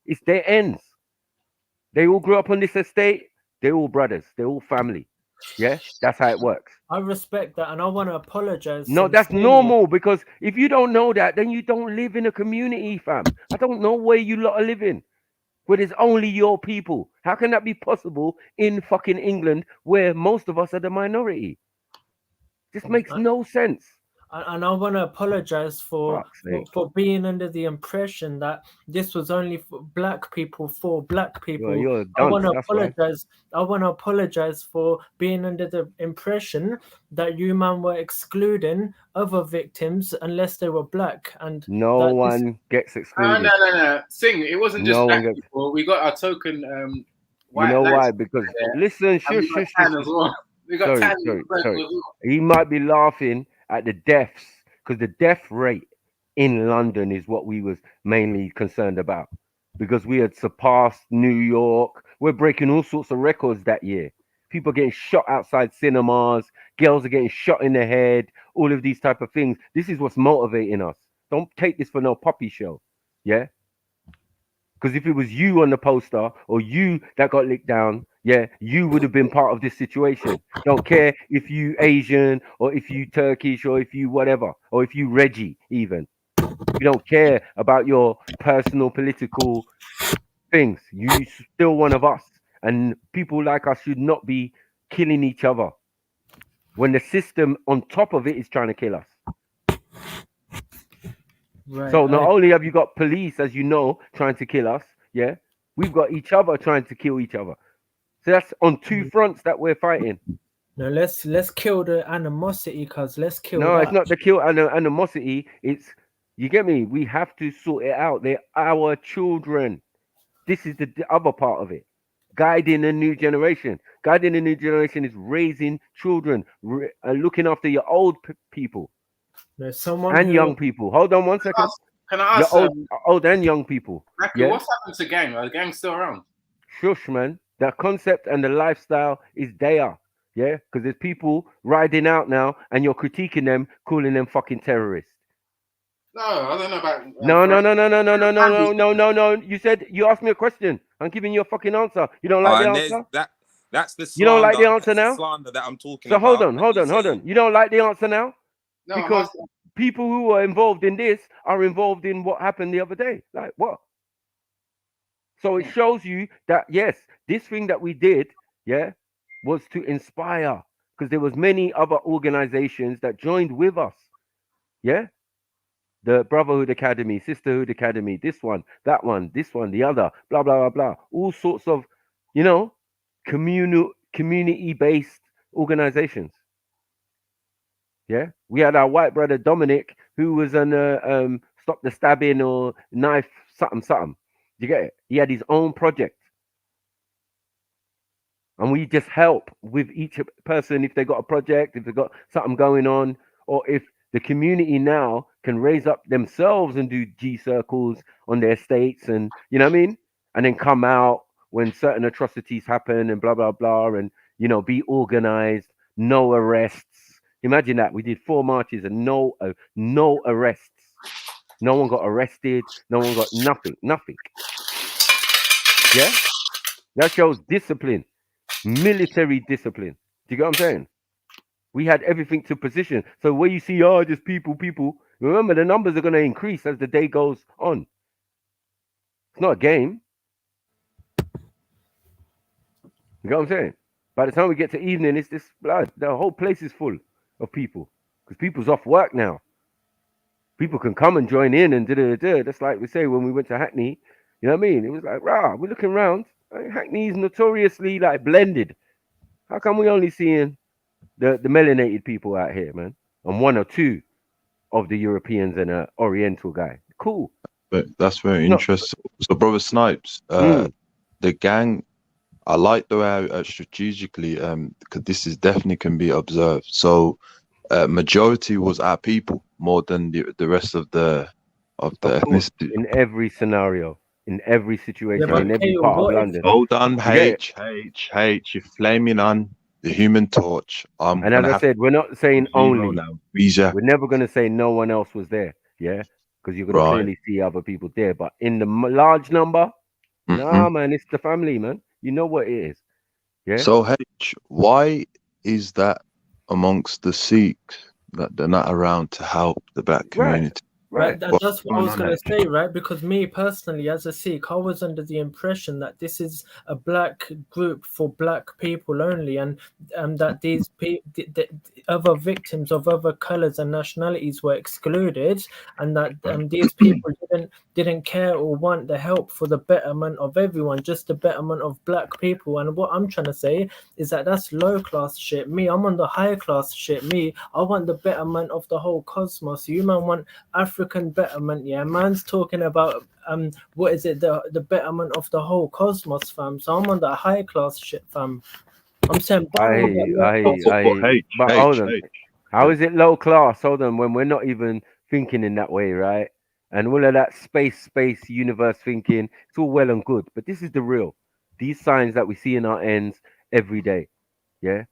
it's their ends. They all grew up on this estate. They're all brothers. They're all family. Yeah, that's how it works. I respect that, and I want to apologize. No, that's normal because if you don't know that, then you don't live in a community, fam. I don't know where you lot are living, where there's only your people. How can that be possible in fucking England, where most of us are the minority? This makes no sense. And I want to apologize for being under the impression that this was only for black people. Well, I want to apologize. I want to apologize for being under the impression that you man were excluding other victims unless they were black. And no one gets excluded. No. Sing. It wasn't just black people. We got our token. You know why? Because listen, shush. Sorry. He might be laughing at the deaths because the death rate in London is what we was mainly concerned about because we had surpassed New York. We're breaking all sorts of records that year. People getting shot outside cinemas, girls are getting shot in the head, all of these type of things. This is what's motivating us. Don't take this for no puppy show. Yeah. Because if it was you on the poster or you that got licked down, yeah, you would have been part of this situation. Don't care if you Asian or if you Turkish or if you whatever, or if you Reggie even. You don't care about your personal political things. You're still one of us. And people like us should not be killing each other when the system on top of it is trying to kill us. Right, so not only have you got police, as you know, trying to kill us, yeah, we've got each other trying to kill each other. So that's on two fronts that we're fighting. No, let's kill the animosity, cause let's kill. No, it's not the kill animosity. It's, you get me. We have to sort it out. They're our children. This is the other part of it. Guiding a new generation. Guiding a new generation is raising children, looking after your old people. There's someone and young people. Hold on one second. Can I ask? Old and young people. Yeah? What's happened to gang? Are the gang still around? Shush, man. The concept and the lifestyle is there. Yeah, because there's people riding out now, and you're critiquing them, calling them fucking terrorists. No, I don't know about. No. You said you asked me a question. I'm giving you a fucking answer. You don't like the answer? That's the slander. You don't like the answer now? Slander that I'm talking about. So hold on. You don't like the answer now? No, because people who are involved in this are involved in what happened the other day. Like what? So it shows you that yes, this thing that we did, yeah, was to inspire, because there was many other organizations that joined with us. Yeah. The Brotherhood Academy, Sisterhood Academy, this one, that one, this one, the other, blah, blah, blah, blah. All sorts of, community-based organizations. Yeah, we had our white brother Dominic, who was on stop the stabbing or knife something. You get it? He had his own project, and we just help with each person if they got a project, if they got something going on, or if the community now can raise up themselves and do G circles on their estates, and you know what I mean, and then come out when certain atrocities happen and blah blah blah, and be organized, no arrests. Imagine that we did 4 marches and no arrests. No one got arrested. No one got nothing. Yeah, that shows discipline, military discipline. Do you get what I'm saying? We had everything to position. So where you see, just people. Remember, the numbers are going to increase as the day goes on. It's not a game. You know what I'm saying? By the time we get to evening, it's this blood. The whole place is full of people because people's off work now. People can come and join in and da. That's like we say when we went to Hackney. You know what I mean? It was like, we're looking around. Hackney is notoriously like blended. How come we only seeing the melanated people out here, man? And 1 or 2 of the Europeans and an Oriental guy. Cool. But that's very interesting. So, Brother Snipes, the gang, I like the way how strategically, because this is definitely can be observed. So, majority was our people more than the rest of the ethnicity. In every scenario, in every situation, in every part of London. Hold on, H, you're flaming on the Human Torch. And as I said, we're not saying only. Now. We're never going to say no one else was there, yeah? Because you're going to clearly see other people there. But in the large number, nah, man, it's the family, man. You know what it is. Yeah. So, H, why is that amongst the Sikhs that they're not around to help the black community? Right, that's what I was going to say, right? Because me personally, as a Sikh, I was under the impression that this is a black group for black people only, and that these the other victims of other colors and nationalities were excluded, and that these people didn't care or want the help for the betterment of everyone, just the betterment of black people. And what I'm trying to say is that that's low class shit. Me, I'm on the high class shit. Me, I want the betterment of the whole cosmos. You man want African betterment, yeah. Man's talking about what is it, the betterment of the whole cosmos, fam. So I'm on the high class shit, fam. I'm saying but hold on. How is it low class? Hold on, when we're not even thinking in that way, right? And all of that space, universe thinking, it's all well and good. But this is the real. These signs that we see in our ends every day. Yeah.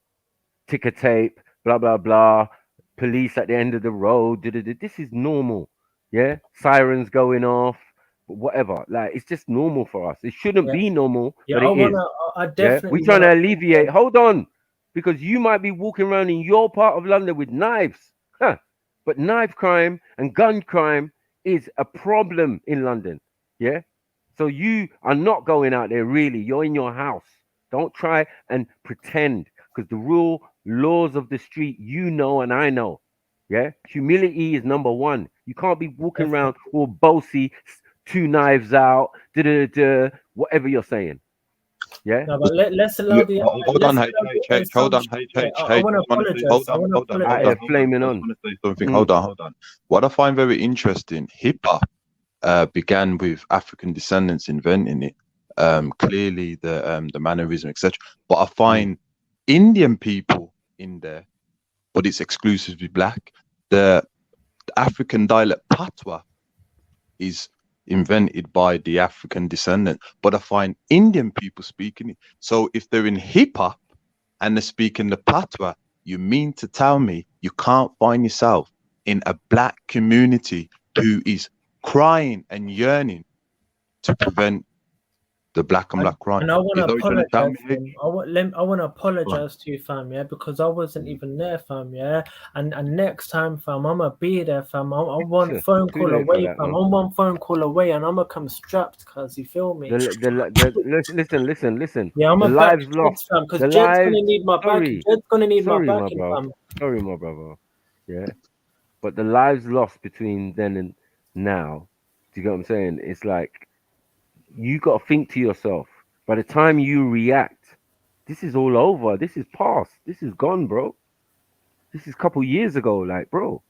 Ticker tape, blah, blah, blah. Police at the end of the road. This is normal. Yeah. Sirens going off. Whatever. Like, it's just normal for us. It shouldn't be normal. Yeah, but it is. I definitely. We're trying to alleviate. Hold on. Because you might be walking around in your part of London with knives. Huh. But knife crime and gun crime is a problem in London. Yeah. So you are not going out there really. You're in your house. Don't try and pretend, because the real laws of the street, you know, and I know. Yeah. Humility is number 1. You can't be walking around all bossy, 2 knives out, whatever you're saying. Yeah. No, but let's allow the. Hold on, H. Hold on, H. I want to apologize. Hold on. Flaming on. Hold on. What I find very interesting, hip hop began with African descendants inventing it. Clearly, the mannerism, etc. But I find Indian people in there, but it's exclusively black. The African dialect patois is invented by the African descendant, but I find Indian people speaking it. So if they're in hip hop and they're speaking the patois, you mean to tell me you can't find yourself in a black community who is crying and yearning to prevent the black and black crime? And I want to apologize. I want to apologize to you, fam. Yeah, because I wasn't even there, fam. Yeah, and next time, fam, I'm gonna be there, fam. I'm one phone call away, fam. I'm one phone call away, and I'm gonna come strapped, cause you feel me. Listen. Yeah, I'm the a lives lost, fam, because Jed's gonna need my back. Jed's gonna need my back, fam. Sorry, my brother. Yeah, but the lives lost between then and now. Do you get what I'm saying? It's like, you got to think to yourself, by the time you react, This is all over. This is past. This is gone, bro. This is a couple years ago, like, bro.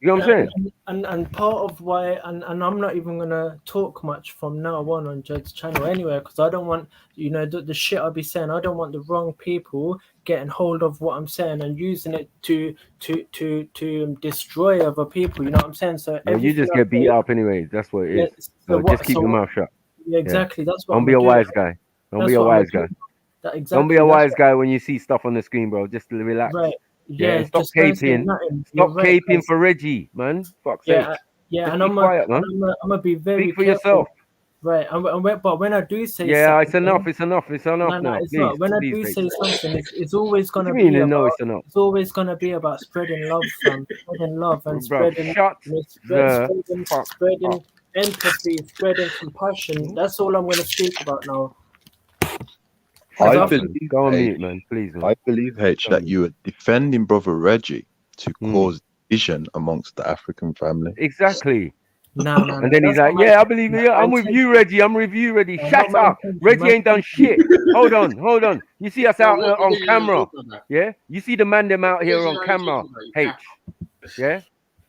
You know what I'm saying? And part of why, and I'm not even gonna talk much from now on Jed's channel anyway, because I don't want, you know, the shit I'll be saying. I don't want the wrong people getting hold of what I'm saying and using it to destroy other people. You know what I'm saying? So You just get beat up anyway. That's what it is. So just keep your mouth shut. Yeah, exactly. That's what. Don't be a wise guy. Don't be a wise guy. Don't be a wise guy when you see stuff on the screen, bro. Just relax. Right. Yeah, stop caping. Stop caping for Reggie, man. Fuck's sake. Yeah, just and be quiet, man. I'm gonna be very Speak for careful. yourself. Right, but when I do say it's something, enough. It's enough. It's enough now. it's Please, not. When I please, do please. say something, it's always gonna What do you be mean? about. No, it's enough. It's always gonna be about spreading love, fam. Spreading love and Bro, spreading, shut the fuck spreading up. empathy, spreading compassion. That's all I'm gonna speak about now. I believe, go on mute, man. Please, man. I believe, H, that you were defending brother Reggie to cause division amongst the African family. Exactly. No. And then he's like, I believe you. I'm with you, Reggie. I'm with you, Reggie. Shut up. Reggie ain't done shit. Hold on. You see us out on camera. Yeah? You see the man them out here on camera, H. Yeah?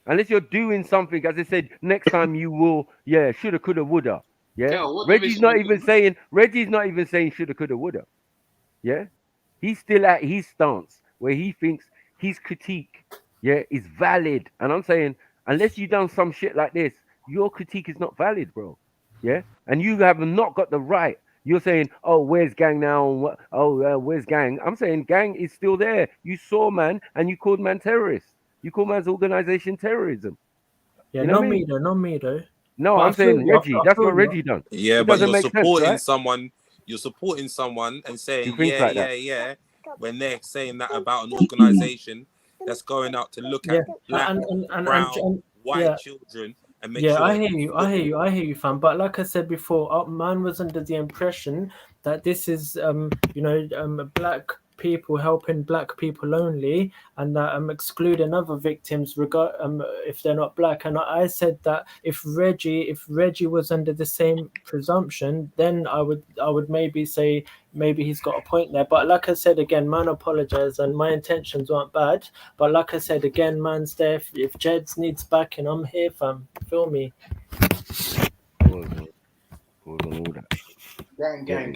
Unless you're doing something, as I said, next time you will, shoulda, coulda, woulda. Yeah? Reggie's not even saying shoulda, coulda, woulda. Yeah? He's still at his stance where he thinks his critique, is valid. And I'm saying, unless you done some shit like this, your critique is not valid, bro. Yeah? And you have not got the right. You're saying, oh, where's gang now? Where's gang? I'm saying gang is still there. You saw man and you called man terrorist. You call man's organization terrorism. Yeah, you know not me though. No, I'm saying Reggie. That's what Reggie done. Yeah, it but you're make supporting sense, right? someone. You're supporting someone and saying, like yeah, when they're saying that about an organization that's going out to look at black, brown, white children and make sure. I hear you, fam. But like I said before, man was under the impression that this is, black people helping black people only, and that excluding other victims if they're not black. And I said that if Reggie was under the same presumption, then I would maybe say maybe he's got a point there. But like I said again, man, apologize, and my intentions weren't bad. But like I said again, man's there. If Jeds needs backing, I'm here, fam. Feel me? Gang.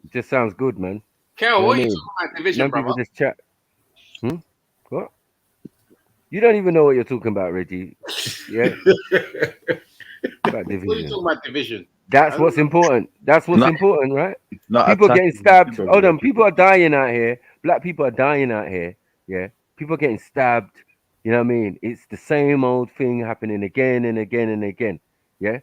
It just sounds good, man. Kel, what are you talking about division, brother? Just chat. What? You don't even know what you're talking about, Reggie. Yeah. About division. What are you talking about division? That's what's important. That's what's important, right? People getting stabbed. Hold on. People are dying out here. Black people are dying out here. Yeah. People are getting stabbed. You know what I mean? It's the same old thing happening again and again and again. Yeah.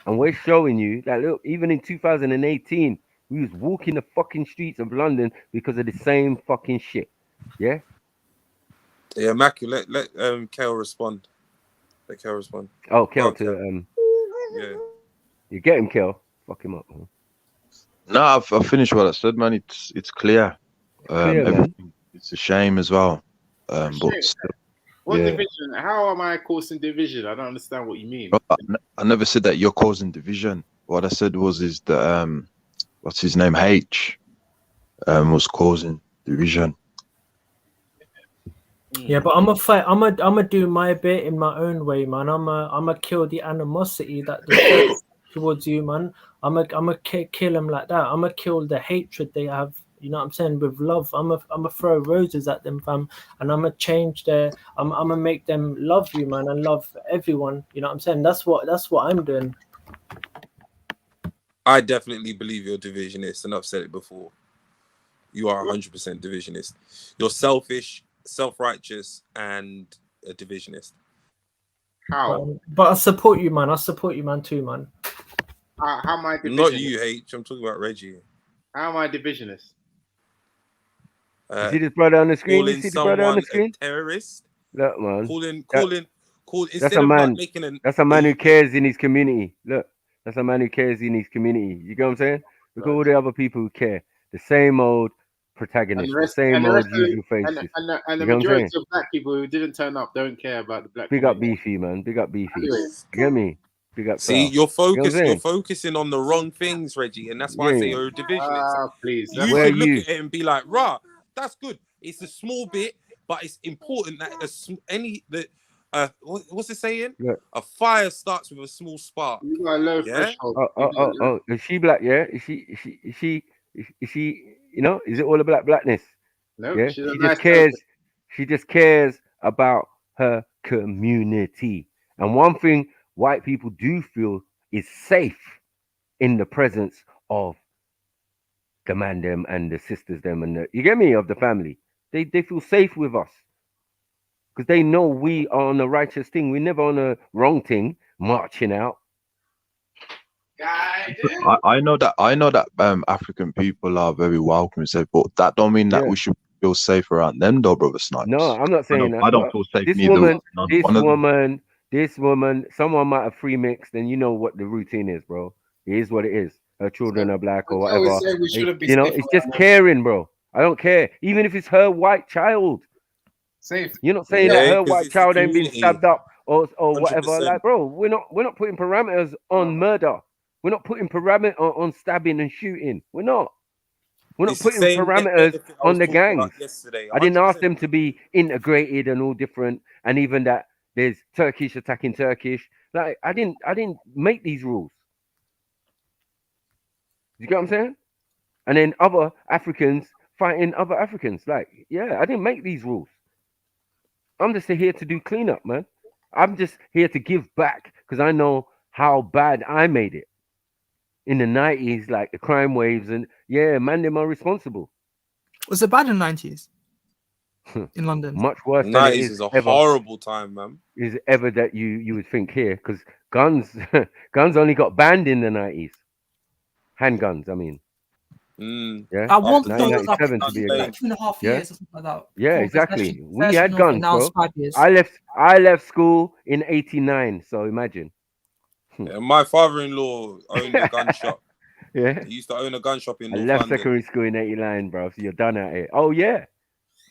And we're showing you that, look, even in 2018, we was walking the fucking streets of London because of the same fucking shit. Yeah? Yeah, Matthew, let Kel respond. Let Kel respond. Oh, Kel yeah. You get him, Kel. Fuck him up, man. No, I've finished what I said, man. It's clear. Everything. It's a shame as well. But still, what division? How am I causing division? I don't understand what you mean. I never said that you're causing division. What I said was that what's his name? H was causing division. Yeah, but I'm a fight. I'm a do my bit in my own way, man. I'm a kill the animosity that they have towards you, man. I'm a kill them like that. I'm a kill the hatred they have. You know what I'm saying? With love, I'm a throw roses at them, fam, and I'm a change their. I'm a make them love you, man, and love everyone. You know what I'm saying? That's what I'm doing. I definitely believe you're divisionist, and I've said it before. You are 100% divisionist. You're selfish, self-righteous, and a divisionist. How? But I support you, man. I support you, man, too, man. How am I divisionist? Not you, H. I'm talking about Reggie. How am I divisionist? You see this brother on the screen? Calling You see the brother on the screen? a terrorist. Look, man. Calling. That's a man. That's a man who cares in his community. Look, that's a man who cares in his community. You get what I'm saying? Look at all the other people who care. The same old protagonists, the same old usual faces. And the majority of black people who didn't turn up don't care about the black. Big up Beefy, man. Big up Beefy. Anyways. You get me? Big up, See, Sal. you're You know what I'm saying? focusing on the wrong things, Reggie, and that's why I say you're a divisionist. Please. You should look at it and be like, rah, that's good. It's a small bit, but it's important that what's it saying? Yeah. A fire starts with a small spark. You got a low threshold. Oh, is she black? Yeah, is she? You know, is it all about blackness? No, yeah, she's a she nice just cares. person. She just cares about her community. And one thing white people do feel is safe in the presence of the man them and the sisters them and you get me, of the family. They feel safe with us because they know we are on the righteous thing. We're never on a wrong thing marching out. I know that African people are very welcome and safe, but that don't mean that we should feel safe around them, though, brother Snipes. No, I'm not saying that. I don't feel safe This neither. woman, someone might have free mixed, and you know what the routine is, bro. It is what it is. Her children are black or whatever. You know, it's just caring, bro. I don't care. Even if it's her white child. Safe. You're not saying that her white child ain't been stabbed up or whatever. Like, bro, we're not putting parameters on murder. We're not putting parameter on stabbing and shooting. We're not putting parameters on the gangs. I didn't ask them to be integrated and all different, and even that there's Turkish attacking Turkish. Like, I didn't make these rules. You get what I'm saying? And then other Africans fighting other Africans. Like, yeah, I didn't make these rules. I'm just here to do cleanup, man. I'm just here to give back because I know how bad I made it in the 90s, like the crime waves, and yeah, man, them are responsible. Was it bad in the 90s in London? Much worse. 90s is a horrible time, man. Is ever that you would think here, because guns only got banned in the 90s. Handguns, I mean. Yeah, I want 1997 to be like exact. 2.5 years or something like that. Yeah, exactly. We had guns, now bro. it's 5 years. I left school in '89, so imagine. Yeah, my father-in-law owned a gun shop. Yeah, he used to own a gun shop in I North left London. secondary school in '89, bro. So you're done at it. Oh yeah.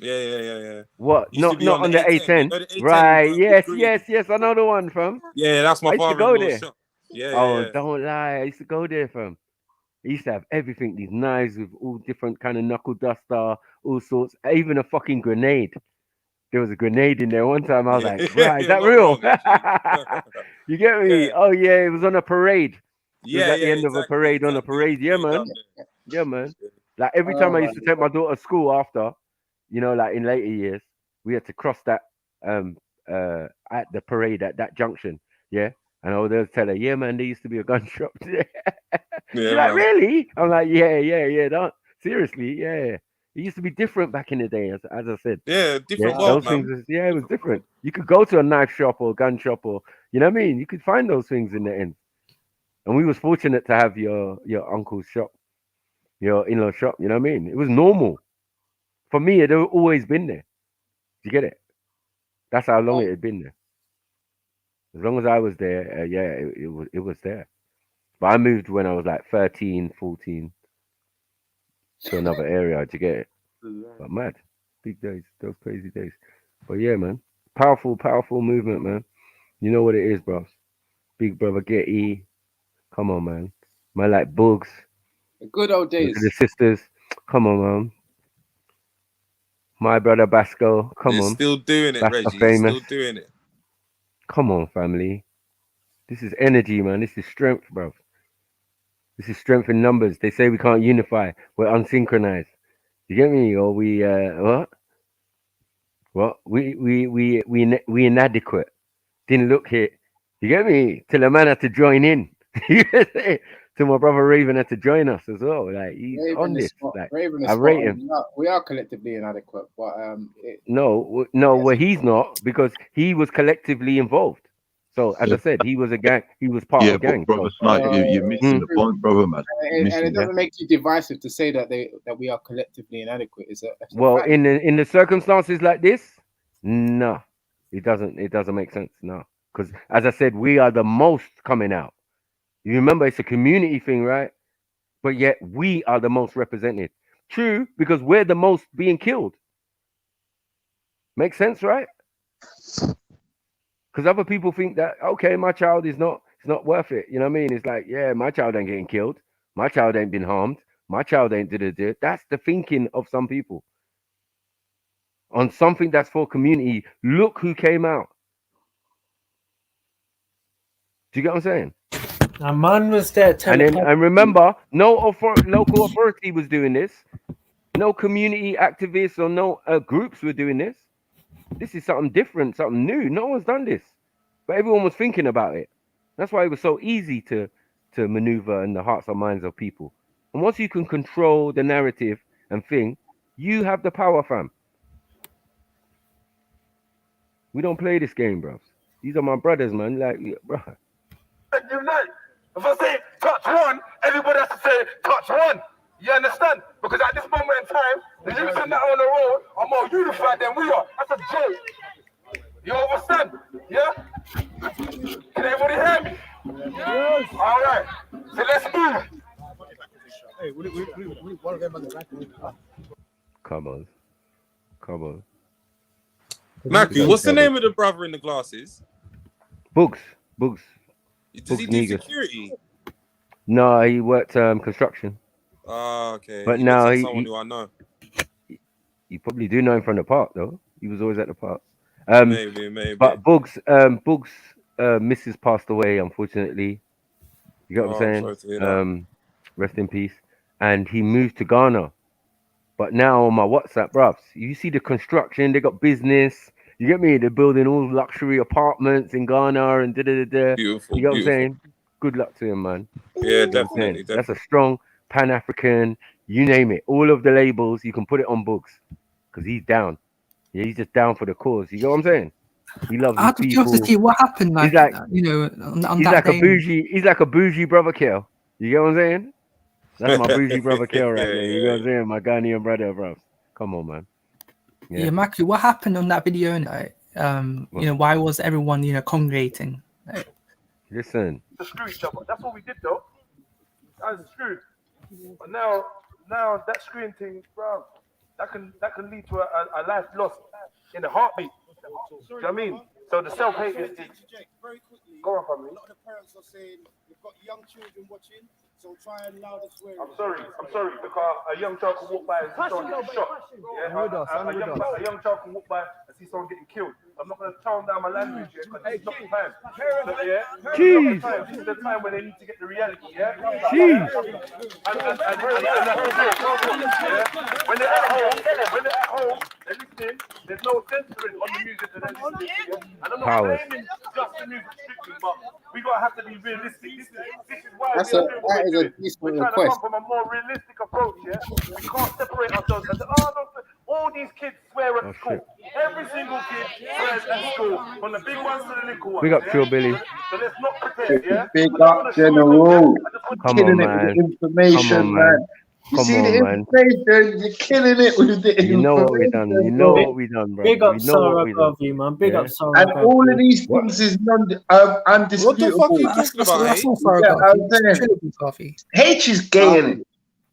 Yeah. What? Used to Not be on the A10. You know the A10 Right? Yes. green. I know the one, fam. Yeah, that's my I used to go father-in-law's there. shop. Yeah. Oh, don't lie. I used to go there, fam. He used to have everything, these knives with all different kind of knuckle duster, all sorts, even a fucking grenade. There was a grenade in there one time. I was like, right, is that real? You get me? Yeah. Oh yeah, it was on a parade. It was at the end of a parade on a parade. Yeah, man. Yeah, man. Like every time I used to take my daughter to school after, you know, like in later years, we had to cross that at the parade at that junction. Yeah. And I would tell her, yeah, man, there used to be a gun shop there. She's like, really? I'm like, yeah. Don't seriously, yeah. It used to be different back in the day, as I said. Yeah, different world, those things. It was different. You could go to a knife shop or a gun shop, or you know what I mean. You could find those things in the end. And we was fortunate to have your uncle's shop, your in-law shop. You know what I mean? It was normal for me. It had always been there. You get it? That's how long it had been there. As long as I was there, it was there. But I moved when I was like 13, 14 to another area to get it. But mad. Big days. Those crazy days. But yeah, man. Powerful movement, man. You know what it is, bros. Big brother Getty. Come on, man. Man like Bugs. The good old days. The sisters. Come on, man. My brother Basco. Come on. Still doing it, Basco Reggie. famous. Still doing it. Come on, family. This is energy, man. This is strength, bro. This is strength in numbers. They say we can't unify. We're unsynchronized. You get me? Or we what? What? We inadequate. Didn't look here. You get me? Till a man had to join in. Till my brother Raven had to join us as well. Like he's Raven on this. Like, I I rate him. We are collectively inadequate, but No, well, he's not, because he was collectively involved. So as I said, he was a gang. He was part of a gang. Brother Snipe, you're missing the point, brother, man. and it doesn't make you divisive to say that we are collectively inadequate. Is it? Well, in the circumstances like this, no, it doesn't make sense. No, because as I said, we are the most coming out. You remember, it's a community thing, right? But yet we are the most represented. True, because we're the most being killed. Makes sense, right? Because other people think that, okay, my child is not It's not worth it. You know what I mean? It's like, yeah, my child ain't getting killed. My child ain't been harmed. My child ain't did. That's the thinking of some people. On something that's for community, look who came out. Do you get what I'm saying? A man was there telling. And remember, no local authority was doing this. No community activists or no groups were doing this. This is something different, something new. No one's done this, but everyone was thinking about it. That's why it was so easy to maneuver in the hearts and minds of people. And once you can control the narrative and thing, you have the power, fam. We don't play this game, bros. These are my brothers, man. Like, bro. Unite. If I say touch one, everybody has to say touch one. You understand? Because at this moment in time, the youth that are on the road are more unified than we are. That's a joke. You understand? Yeah? Can everybody hear me? Yes. All right. So let's do it. Hey, we Come on. Mackie, what's the name of the brother in the glasses? Bugs. Does he do security? No, he worked construction. Oh, okay. But he now looks like someone who I know. You probably do know him from the park, though. He was always at the park. Maybe. But Bugs, Mrs. passed away, unfortunately. You get what I'm saying? Rest in peace. And he moved to Ghana. But now on my WhatsApp, bruv, you see the construction. They got business. You get me? They're building all luxury apartments in Ghana and da-da-da-da. Beautiful. You get what I'm saying? Good luck to him, man. Yeah, definitely. That's a strong Pan-African, you name it. All of the labels, you can put it on Books. Because he's down. Yeah, he's just down for the cause. You get what I'm saying? He loves his people. Out of curiosity, what happened? Like, he's like, you know, on he's that like day. He's like a bougie brother Kel. You get what I'm saying? That's my bougie brother Kel right there. You know what I'm saying? My Ghanaian brother, bro. Come on, man. Yeah, Maki, what happened on that video night? You know, why was everyone, you know, congregating? Like, listen. To screw each other. That's what we did, though. That was screwed. But now that screwing thing, bro, that can lead to a life lost in a heartbeat. Do you know what I mean? So the self-hate is very quickly. Go on, family. A lot of the parents are saying we've got young children watching, so try and allow the swearing. I'm sorry, because a young child can walk by and see someone getting shot. Yeah, a young child can walk by and see someone getting killed. I'm not going to tone down my language here because it's not the time. Jeez. This is the time when they need to get the reality, yeah? Jeez. And when they're at home, they're listening, there's no censoring on the music that they're listening to, yeah? And I'm not blaming just the music strictly, but we got to have to be realistic. This is why that is a decent we're trying to come from a more realistic approach, yeah? We can't separate ourselves and say, all these kids swear at school. Every single kid swears at school, from the big ones to the little ones. Big up, Trill Billy. So let's not pretend, yeah? Big up, General. Come Killing on, it with man. the information, man. You see the information, you're killing it with the information. You know what we done. You know what we done, bro. Big up Sarah Garvey, man. Big up Sarah and all of these things is undisputable. What the fuck are you talking about, H is gay, innit?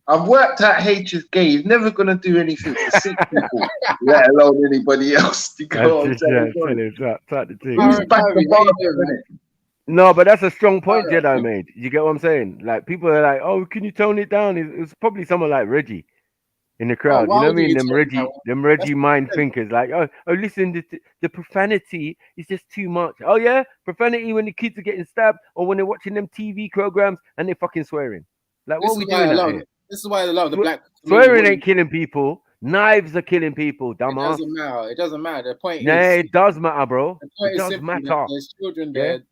I've worked out H is gay. He's never gonna do anything to sick people, let alone anybody else. You know what I'm saying? No, but that's a strong point Jedi made. You get what I'm saying? Like, people are like, "Oh, can you tone it down?" It's probably someone like Reggie in the crowd. You know what I mean? Them Reggie mind thinkers. Like, oh, listen, the profanity is just too much. Oh yeah, profanity when the kids are getting stabbed or when they're watching them TV programs and they're fucking swearing. Like, what are we doing out here? This is why a lot of the black swearing ain't killing people. Knives are killing people, dumbass. It doesn't matter. The point is, it does matter, bro. It does matter. There's children there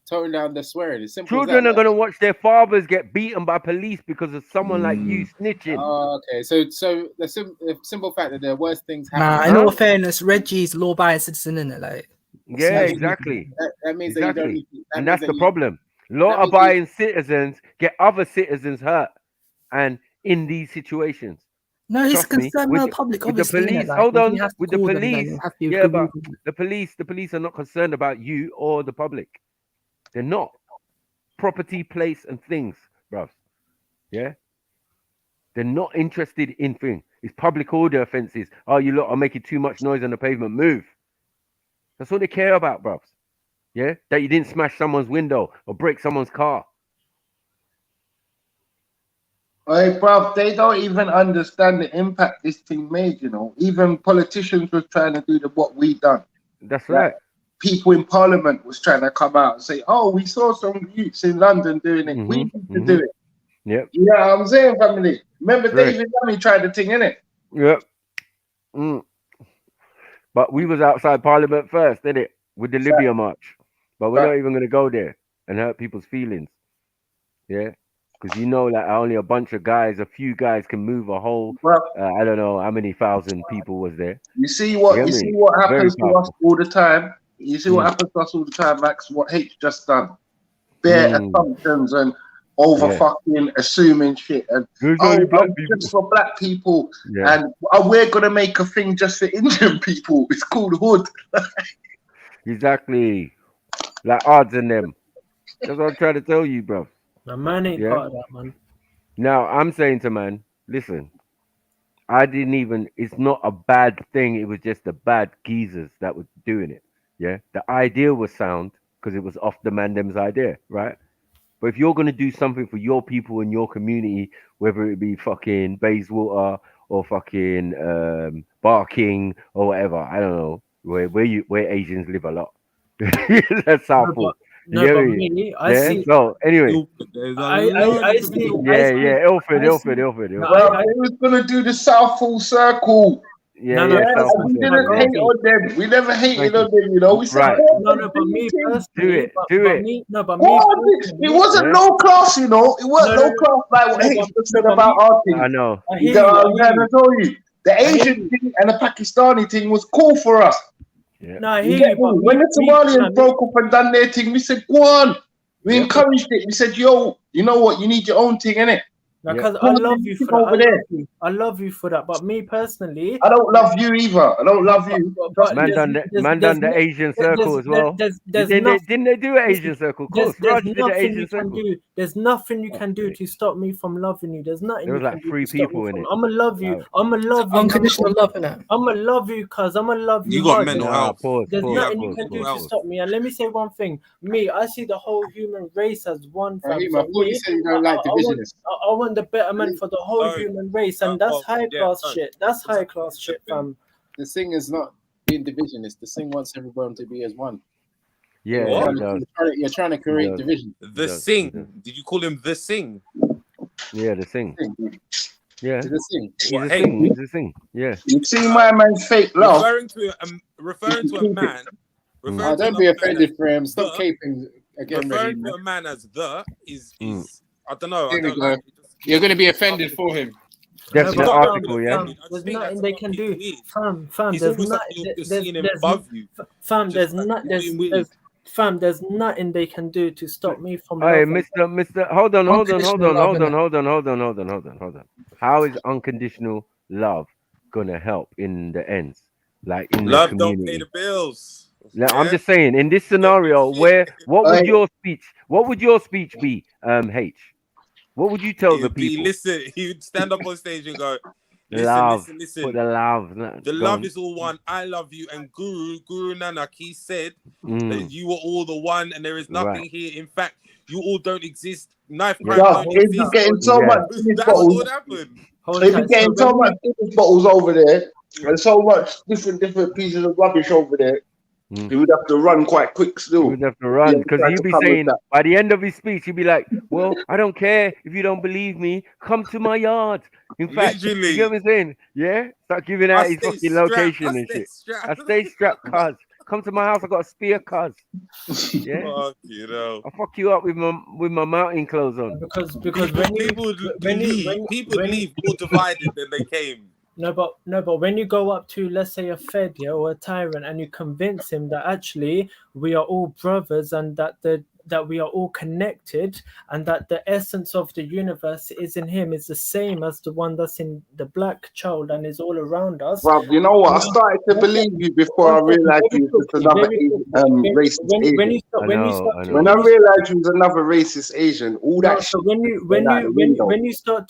toning down the swearing. It's simple. Children are gonna watch their fathers get beaten by police because of someone like you snitching. Oh, okay. So the simple fact that the worst things happen. Nah, in all fairness, Reggie's law-abiding citizen, isn't it? Like, yeah, exactly. That means exactly. that you don't. And that's the problem. Law-abiding citizens get other citizens hurt, and in these situations. No, he's concerned with the public. With the police, hold on. With the police, yeah, but the police are not concerned about you or the public. They're not. Property, place, and things, bruv. Yeah? They're not interested in things. It's public order offenses. Oh, you lot are making too much noise on the pavement. Move. That's all they care about, bruv. Yeah, that you didn't smash someone's window or break someone's car. Hey, bruv, they don't even understand the impact this thing made, you know. Even politicians were trying to do what we done. That's right. People in Parliament was trying to come out and say, oh, we saw some youths in London doing it. We need to do it. Yep. You know what I'm saying, family? Remember David Lammy tried the thing, innit? Yep. But we was outside Parliament first, didn't it? With the Libya march. But we're not even going to go there and hurt people's feelings. Yeah? Because you know, like only a bunch of guys, a few guys can move a whole, I don't know how many thousand people was there. You see what happens to us all the time? You see what happens to us all the time, Max? What H just done. Bare assumptions and over fucking assuming shit. And just for black people. Yeah. And we're going to make a thing just for Indian people. It's called hood. Exactly. Like odds in them. That's what I'm trying to tell you, bro. The man ain't part of that, man. Now, I'm saying to man, listen, it's not a bad thing. It was just the bad geezers that was doing it. Yeah. The idea was sound because it was off the mandem's idea, right? But if you're going to do something for your people in your community, whether it be fucking Bayswater or fucking Barking or whatever, I don't know, where Asians live a lot. That's Southport. No, but me, I see. So anyway, I see. Ilford. Well, they was gonna do the South Full Circle. We didn't hate on them. We never hated on them, you know. We said, but me personally, do it. It wasn't low class, you know. It wasn't low class like what H said about our thing. I know. You know what I'm trying to tell you? The Asian thing and the Pakistani thing was cool for us. Yeah. No, I hear you, but when the Somalians broke up and done their thing, we said, go on. We encouraged it. We said, yo, you know what? You need your own thing, innit? Because I love you for that. I love you for that. But me personally, I don't love you either. I don't love you. Man done the Asian circle as well. Didn't they do an Asian circle? Of course, Raj did the Asian circle. There's nothing you can do to stop me from loving you. There's nothing. There was like 3 people in it. I'ma love you. I'ma love you. Unconditional love in it. I'ma love you, cuz I'ma love you. You got mental health. There's nothing you can do to stop me. And let me say one thing. Me, I see the whole human race as one. I thought you said you don't like divisionists. I want the betterment for the whole human race, and that's high class shit. That's high class shit, fam. The thing is not being divisionist. The thing wants everyone to be as one. Yeah, you're trying to create division. The Sing. Did you call him the Sing? Yeah, the Sing. Yeah, the Sing. He's the Sing. Yeah. You see my man's fake love. Referring to a man. Don't be offended for him. Stop caping again. Referring to a man as is I don't know. You're going to be offended for him. That's the article, yeah. There's nothing they can do, fam. There's nothing they can do to stop me from. Hey, Mr. Hold on. How is unconditional love gonna help in the ends, like in love the community? Don't pay the bills. Yeah, I'm just saying. In this scenario, what would your speech be? H. What would you tell the people? Listen, he'd stand up on stage and go, listen. Put the love. The love is all one. I love you. And Guru Nanak, he said that you are all the one and there is nothing here. In fact, you all don't exist. Knife crime don't exist. You're getting so much bottles. If you're getting so much different bottles over there and so much different pieces of rubbish over there, he would have to run quite quick still. He would have to run because he'd be saying by the end of his speech, he'd be like, well, I don't care if you don't believe me. Come to my yard. In fact, you know what I'm saying? Yeah? Start giving out his fucking location and shit. I stay strapped, cuz. Come to my house. I got a spear, cuz. Yeah? I'll fuck you up with my mountain clothes on. Because people leave more divided than they came. No, but when you go up to, let's say, a Fed, or a tyrant, and you convince him that actually we are all brothers and that that we are all connected, and that the essence of the universe is in him is the same as the one that's in the black child and is all around us. Well, you know what? I started to believe you before I realized you was just another racist Asian. When I realized you was another racist Asian, all that. So when you start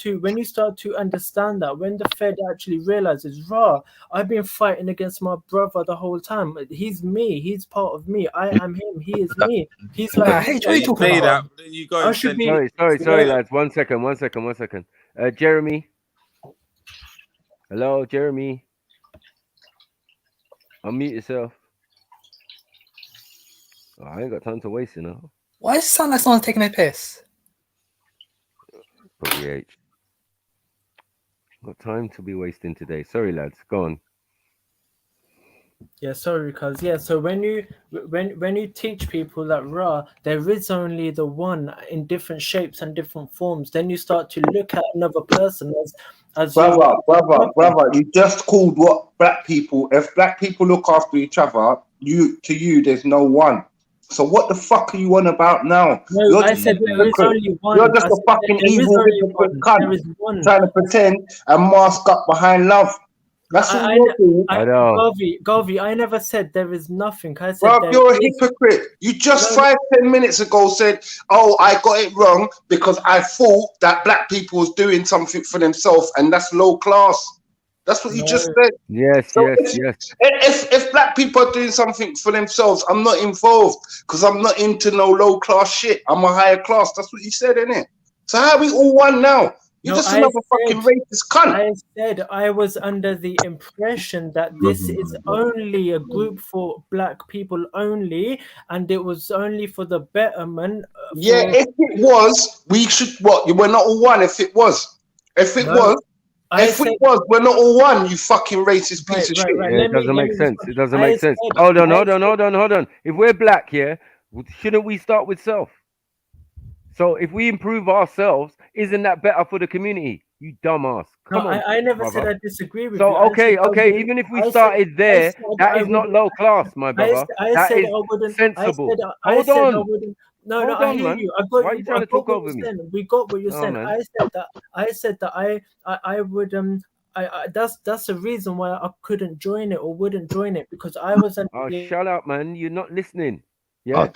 to understand that, when the Fed actually realizes, raw, I've been fighting against my brother the whole time. He's me. He's part of me. I am him. He is me. He's like, hey, what are you talking about? You go and sorry, lads. One second. Jeremy. Hello, Jeremy. Unmute yourself. Oh, I ain't got time to waste, you know. Why does it sound like someone's taking a piss? Probably H. Got time to be wasting today. Sorry, lads. Go on. Yeah, sorry, because so when you teach people that there is only the one in different shapes and different forms, then you start to look at another person as brother, you just called what black people, if black people look after each other, to you there's no one. So what the fuck are you on about now? No, I said there is only one. You're just a fucking evil hypocrite cunt trying to pretend and mask up behind love. That's all you're doing. Garvey, I never said there is nothing. I said Bro, you're a hypocrite. You just 5-10 minutes ago said, "Oh, I got it wrong because I thought that black people was doing something for themselves, and that's low class." That's what you just said. Yes. If black people are doing something for themselves, I'm not involved because I'm not into no low class shit. I'm a higher class. That's what you said, innit? So how are we all one now? You're just another fucking racist cunt. I said I was under the impression that this is only a group for black people only, and it was only for the betterment. If it was, we should we're not all one. If it was, we're not all one. You fucking racist piece of shit. Yeah, it doesn't make sense. It doesn't make sense. Hold on. If we're black here, shouldn't we start with self? So if we improve ourselves, isn't that better for the community? You dumbass. Come on. I never said I disagree with you. So okay. Even if we started there, that is not low class, my brother. That is sensible. Hold on. No, I hear you. I got Why are you trying to talk over me? We got what you're saying. Man. I said that I would that's the reason why I couldn't join it or wouldn't join it, because I was. Shut up, man! You're not listening. Yeah,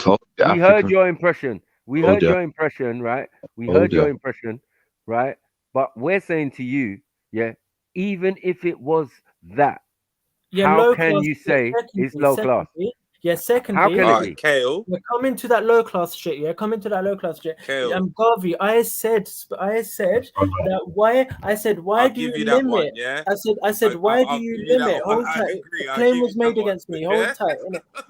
we heard your impression. We heard your impression, right? We heard your impression, right? But we're saying to you, even if it was that, how can you say it's low class? Yeah, secondly, how can it be? Kale, come into that low class shit. Garvey, I said that why do you limit? I said why do you limit? Hold tight. Claim was made against me. Hold tight.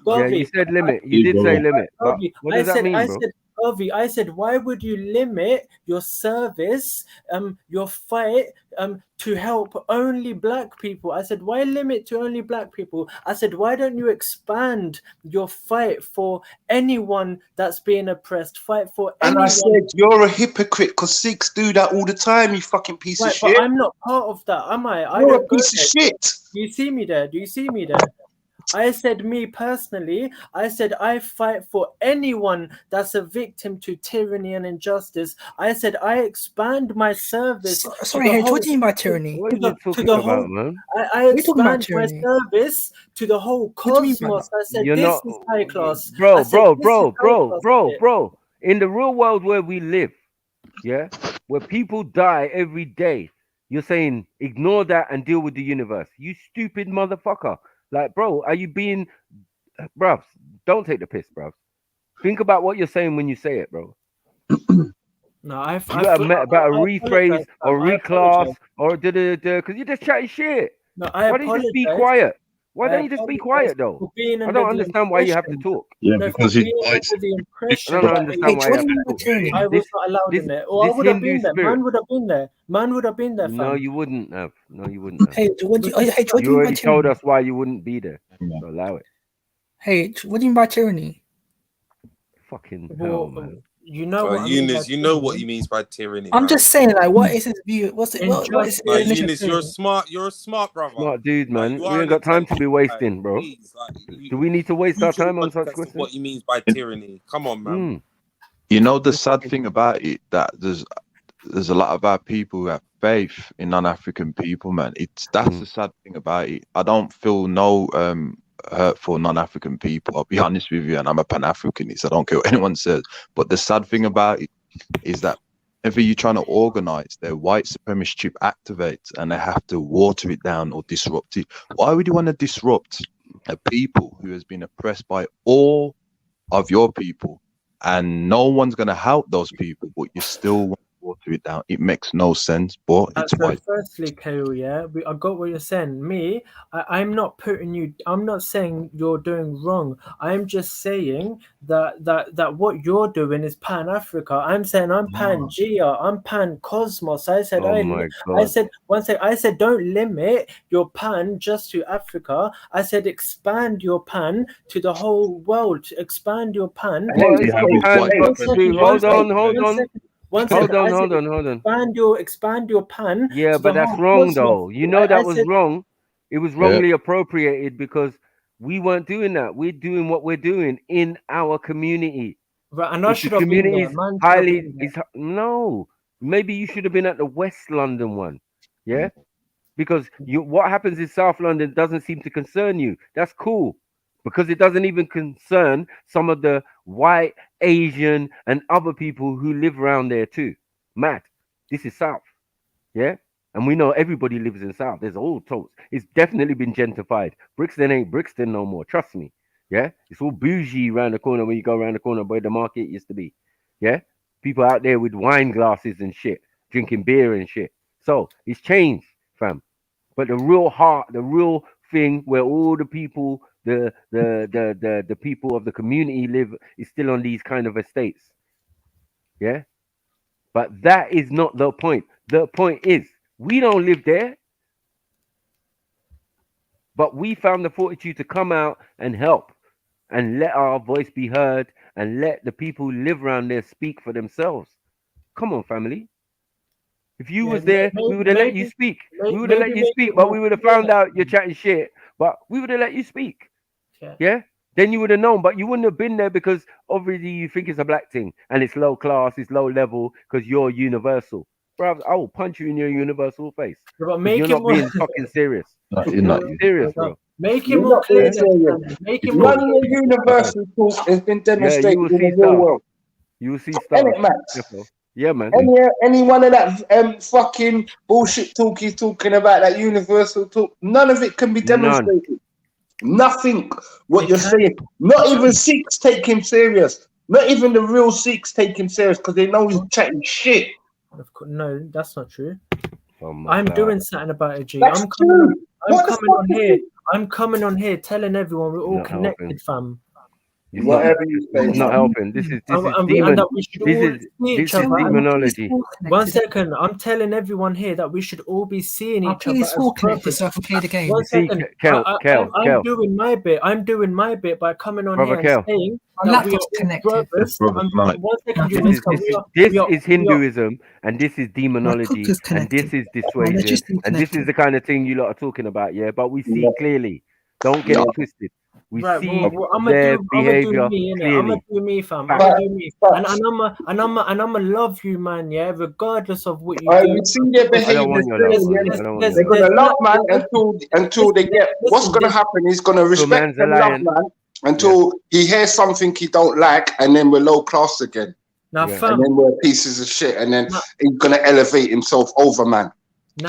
Garvey, you said limit. You did say limit. But what does that mean, bro? Garvey, I said, why would you limit your service, your fight, to help only black people? I said, why limit to only black people? I said, why don't you expand your fight for anyone that's being oppressed? Fight for anyone. And I said, you're a hypocrite because Sikhs do that all the time, you fucking piece of shit. But I'm not part of that, am I? You're a piece of shit. Do you see me there? I said, me personally, I said I fight for anyone that's a victim to tyranny and injustice. I said I expand my service. Sorry, what do you mean by tyranny? What are you talking about, man? I expand my service to the whole cosmos. I said this is high class. Bro. In the real world where we live, where people die every day, you're saying ignore that and deal with the universe. You stupid motherfucker. Like, bro, are you being, bruv? Don't take the piss, bruv. Think about what you're saying when you say it, bro. No, I about a rephrase or reclass or because you're just chatting shit. No, why don't you just be quiet? Why don't you just be quiet, though? I don't understand why you have to talk. Yeah, because he. I don't understand why you have to talk. I was not allowed in there. Or I would have been there. Man would have been there. No, you wouldn't have. Hey, you already told us why you wouldn't be there. So allow it. Hey, what do you mean by tyranny? Fucking hell, man. You know what Eunice, you know what he means by tyranny. I'm just saying, like, what is his view? What is Eunice, you're a smart brother. Smart dude, man. We ain't got time to be wasting, bro. Do we need to waste our time on such questions? What he means by tyranny. Come on, man. You know, the sad thing about it, that there's a lot of our people who have faith in non-African people, man. That's the sad thing about it. I don't feel no hurt for non-African people, I'll be honest with you, and I'm a Pan-Africanist, I don't care what anyone says. But the sad thing about it is that whenever you're trying to organize, their white supremacist chip activates and they have to water it down or disrupt it. Why would you want to disrupt a people who has been oppressed by all of your people, and no one's going to help those people, but you still want to water it down? It makes no sense, but it's So white. firstly, Kale, yeah, I got what you're saying. I'm not putting you. I'm not saying you're doing wrong. I'm just saying that what you're doing is Pan Africa. I'm saying I'm Pangea. I'm Pan Cosmos. I said I said one second. I said don't limit your Pan just to Africa. I said expand your Pan to the whole world. Expand your Pan. Hold on. Expand your pan. Yeah, but that's wrong though. You know that was wrong. It was wrongly appropriated because we weren't doing that. We're doing what we're doing in our community. Right, and I should have been there. No. Maybe you should have been at the West London one. Yeah? Because what happens in South London doesn't seem to concern you. That's cool. Because it doesn't even concern some of the white, Asian, and other people who live around there too. Mad. This is South. Yeah? And we know everybody lives in South. There's all totes. It's definitely been gentrified. Brixton ain't Brixton no more. Trust me. Yeah? It's all bougie around the corner when you go around the corner where the market used to be. Yeah? People out there with wine glasses and shit, drinking beer and shit. So it's changed, fam. But the real heart, the real thing where all the people, the people of the community live is still on these kind of estates. Yeah? But that is not the point. The point is, we don't live there. But we found the fortitude to come out and help and let our voice be heard and let the people who live around there speak for themselves. Come on, family. If you was there, we would have let you speak. We would have let you speak, but we would have found out you're chatting shit. But we would have let you speak. Yeah? Then you would have known, but you wouldn't have been there because obviously you think it's a black thing and it's low class, it's low level because you're universal. Bro, I will punch you in your universal face. But you're not being fucking serious. You're not serious, bro. Make it more clear. Make it more clear. Universal talk has been demonstrated in the real world. You will see stuff. Yeah, man. Any one of that fucking bullshit talk he's talking about, that universal talk, none of it can be demonstrated. Nothing. What you're saying, not even Sikhs take him serious. Not even the real Sikhs take him serious because they know he's chatting shit. No, that's not true. Oh I'm doing something about it, G. That's I'm coming on here telling everyone we're all connected, fam. Whatever you say, it's not helping. This is demon. This is demonology. 1 second, I'm telling everyone here that we should all be seeing each other. Please all connected so I can play the game. 1 second, I'm doing my bit. I'm doing my bit by coming on here and saying that we are connected. This is Hinduism, and this is demonology, and this is dissuasion, and this is the kind of thing you lot are talking about. Yeah, but we see clearly. Don't get it twisted. We see their behavior clearly. I'm gonna do me, fam. I'm gonna do me, and I'ma love you, man. Yeah, regardless of what you do. You see their behavior. They're gonna love man until they get. What's gonna happen? He's gonna respect and love man until he hears something he don't like, and then we're low class again. Now, fam, and then we're pieces of shit, and then he's gonna elevate himself over man. So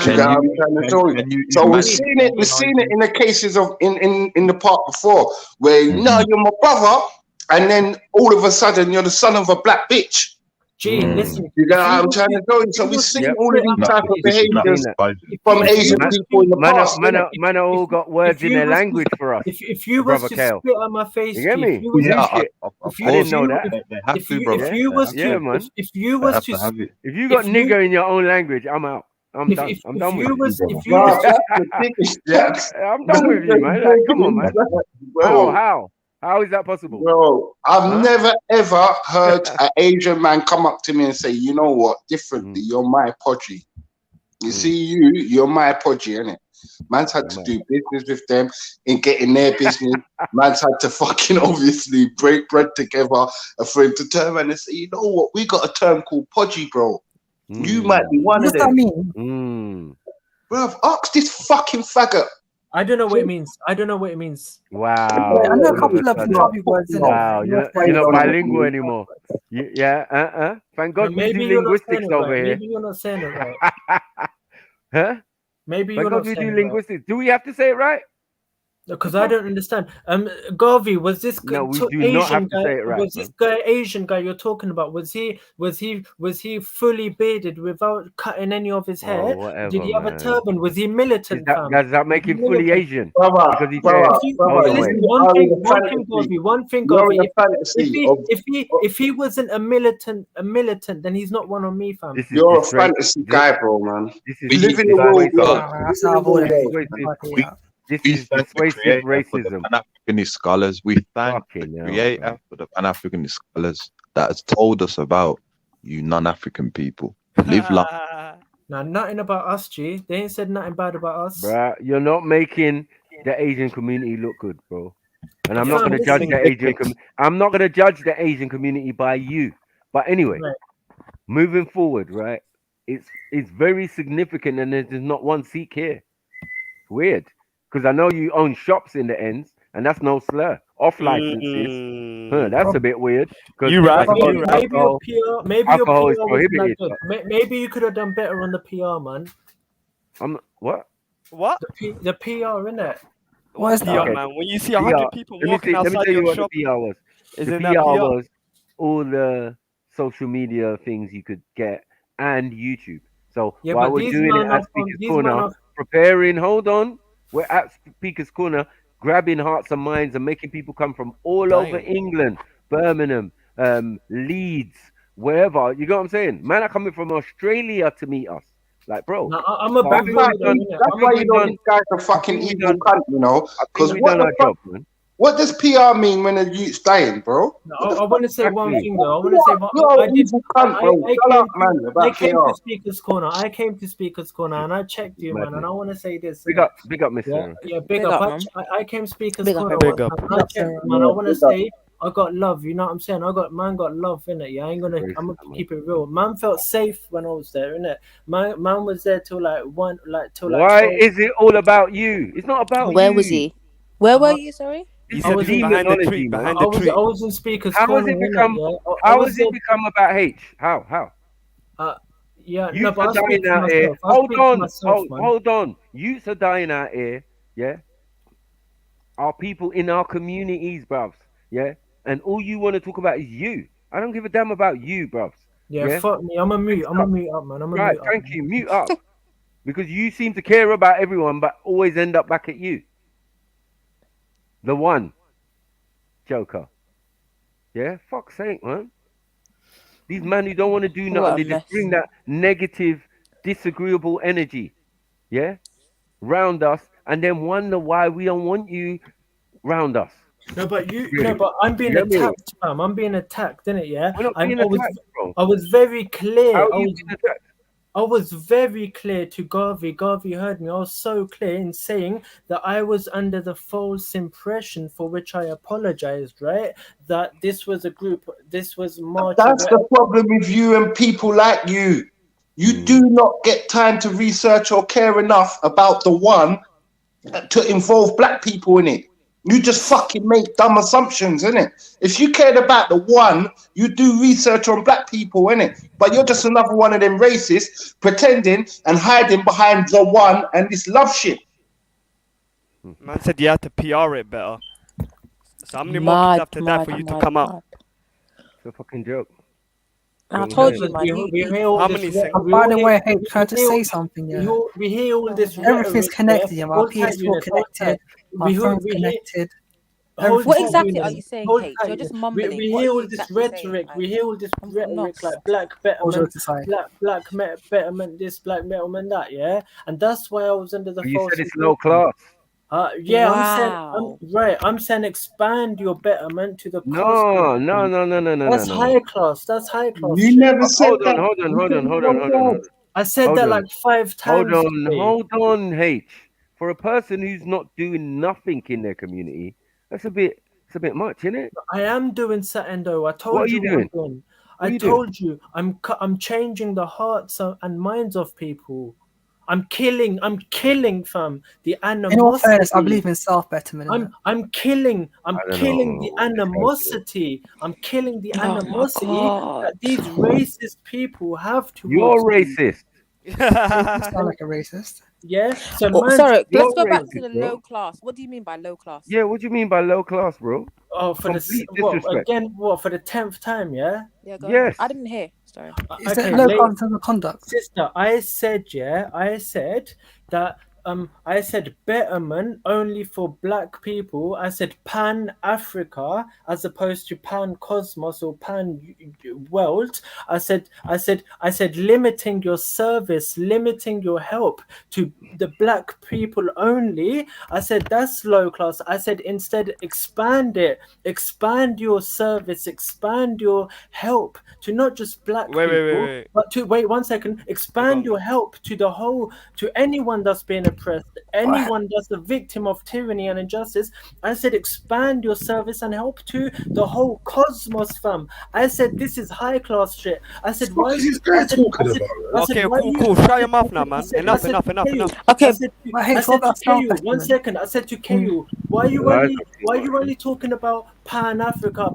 we've seen it. We've seen it in the cases of in the part before, where no, you're my brother, and then all of a sudden you're the son of a black bitch. Gee, listen, you know what I'm trying to tell you. So we've seen all of these type of behaviors from Asian people in the past. Man, all got words in their language for us. If you was to spit on my face, you get me? I didn't know that. If you was to, if you got nigger in your own language, I'm out. I'm done. I'm done with you. I'm done with you, man. Like, come on, man. How is that possible? Bro, I've never ever heard an Asian man come up to me and say, you know what, differently, you're my podgy. You see, you're my podgy, innit? Man's had to do business with them in getting their business. Man's had to fucking obviously break bread together for him to turn around and say, you know what, we got a term called podgy, bro. You might be one of them. What does that mean? Bro, ask this fucking faggot. I don't know what it means. I don't know what it means. Wow. I know a couple of Punjabi words. Wow, you're not bilingual anymore. Yeah, Thank God we do linguistics over here. Maybe you're not saying it right. Huh? Maybe you're Thank not God we saying do it linguistics. Do we have to say it right? Because I don't understand. Garvey, was this No, we do Asian not have to guy? say it right, Was this guy Asian guy you're talking about? Was he fully bearded without cutting any of his hair? Whatever, Did he have a man. turban? Was he militant? Does that make him fully Asian? Brother, Because he said, listen, one thing, Garvey. If he wasn't a militant, then he's not one on me, fam. You're a fantasy guy, bro, man. This Live in the world, This is persuasive racism. Pan-Africanist scholars. We thank the creator for the Pan-Africanist scholars that has told us about you non-African people. Live long. Now, nothing about us, G. They ain't said nothing bad about us. Bruh, you're not making the Asian community look good, bro. And I'm not going to judge the Asian I'm not going to judge the Asian community by you. But anyway, moving forward, right? It's very significant, and there's not one Sikh here. It's weird. Because I know you own shops in the ends, and that's no slur. Off licenses. That's a bit weird. You right. Maybe alcohol is your PR prohibited. wasn't that good. Maybe you could have done better on the PR, man. What? The PR, innit? What is that, man? When you see 100 people walking outside let me tell you your what shop, the PR was. Isn't The that PR PR? was all the social media things you could get and YouTube. So while we're doing it at Speaker's Corner, preparing, hold on, we're at Speaker's Corner, grabbing hearts and minds and making people come from all over England, Birmingham, Leeds, wherever. You know what I'm saying? Man are coming from Australia to meet us. Like, bro. No, I'm a big that's why you know these guys are fucking evil cunt, you know? Because what does PR mean when a youth's dying, bro? No, I want to say one thing though. I want to say I came to Speaker's Corner. I came to Speaker's Corner and I checked you, man. And I want to say this. Big up, Mr. Yeah, big up. I came Speaker's Corner. I checked, man. I want to say I got love. You know what I'm saying? I got love in it. Yeah, I'm gonna keep it real. Man felt safe when I was there, innit? Man was there till like 1, till like. Why is it all about you? It's not about Where you. was he? Where were you? Sorry. I was in Speaker's How Corner. has it become? How has it become about H? How? Yeah, you are dying out here. Hold on. Youths are dying out here. Yeah. Our people in our communities, bruvs. Yeah. And all you want to talk about is you. I don't give a damn about you, bruvs. Yeah, fuck me. I'm a mute up, man. Right, thank you. Mute up. Because you seem to care about everyone, but always end up back at you. The one. Joker. Yeah, fuck's sake, man. These men who don't want to do nothing, they just bring that negative, disagreeable energy. Yeah? Round us, and then wonder why we don't want you round us. No, but I'm being attacked, fam. I'm being attacked, innit? Yeah. We're not being attacked, bro. I was very clear. How are you being attacked? I was very clear to Garvey. Garvey heard me. I was so clear in saying that I was under the false impression, for which I apologized, right? That this was a group, this was marching. That's the problem with you and people like you. You do not get time to research or care enough about the one to involve black people in it. You just fucking make dumb assumptions, innit? If you cared about the one, you do research on black people, innit? But you're just another one of them racists pretending and hiding behind the one and this love shit. Man said you had to PR it better. So how many more kids have to die for you to come up? It's a fucking joke. I told you, man. How many seconds? By the way, hey, trying to say something. Yeah. We hear all this. Everything's connected. Yeah, my PS4 connected. My phone's connected. What exactly are you saying, Kate? You're just mumbling. We hear all this rhetoric. We hear all this rhetoric like black betterment, black betterment, this black betterment, that. Yeah, and that's why I was under the. You said it's low class. Yeah, wow. I'm saying expand your betterment to the. No. That's high class. That's high class. You never said that. Hold on. I said that like 5 times. Hold on, H. for a person who's not doing nothing in their community, it's a bit much, isn't it? I am doing something though. I What told are you you what doing? I'm doing. What are I you doing? told you I'm changing the hearts and minds of people. I'm killing, fam, the In all fairness, I animosity. believe in self-betterment. I'm killing I don't the know what this guy's doing. animosity. I'm killing the Oh my animosity God. that these racist people have You're towards me. racist. You sound like a racist. Yeah. So Oh, man's sorry, You're let's go back to racist, the bro. low class. What do you mean by low class? Yeah, what do you mean by low class, bro? oh for the Complete what disrespect. again? What for the 10th time? Yeah. Yeah, go Yes. on. I didn't hear. Sorry. Is it Okay, low class in terms of conduct? sister. I said that I said betterment only for black people. I said pan Africa as opposed to pan cosmos or pan world. I said limiting your service, limiting your help to the black people only. I said that's low class. I said instead expand it, expand your service, expand your help to not just black people, but to wait one second, expand your help to the whole, to anyone that's been oppressed, anyone that's a victim of tyranny and injustice. I said expand your service and help to the whole cosmos, fam. I said this is high class shit. I said why What is this guy talking about? Okay, cool. Shut your mouth now, man. Enough. Okay. I said to KU, 1 second. I said to KU, why are you only talking about Pan Africa?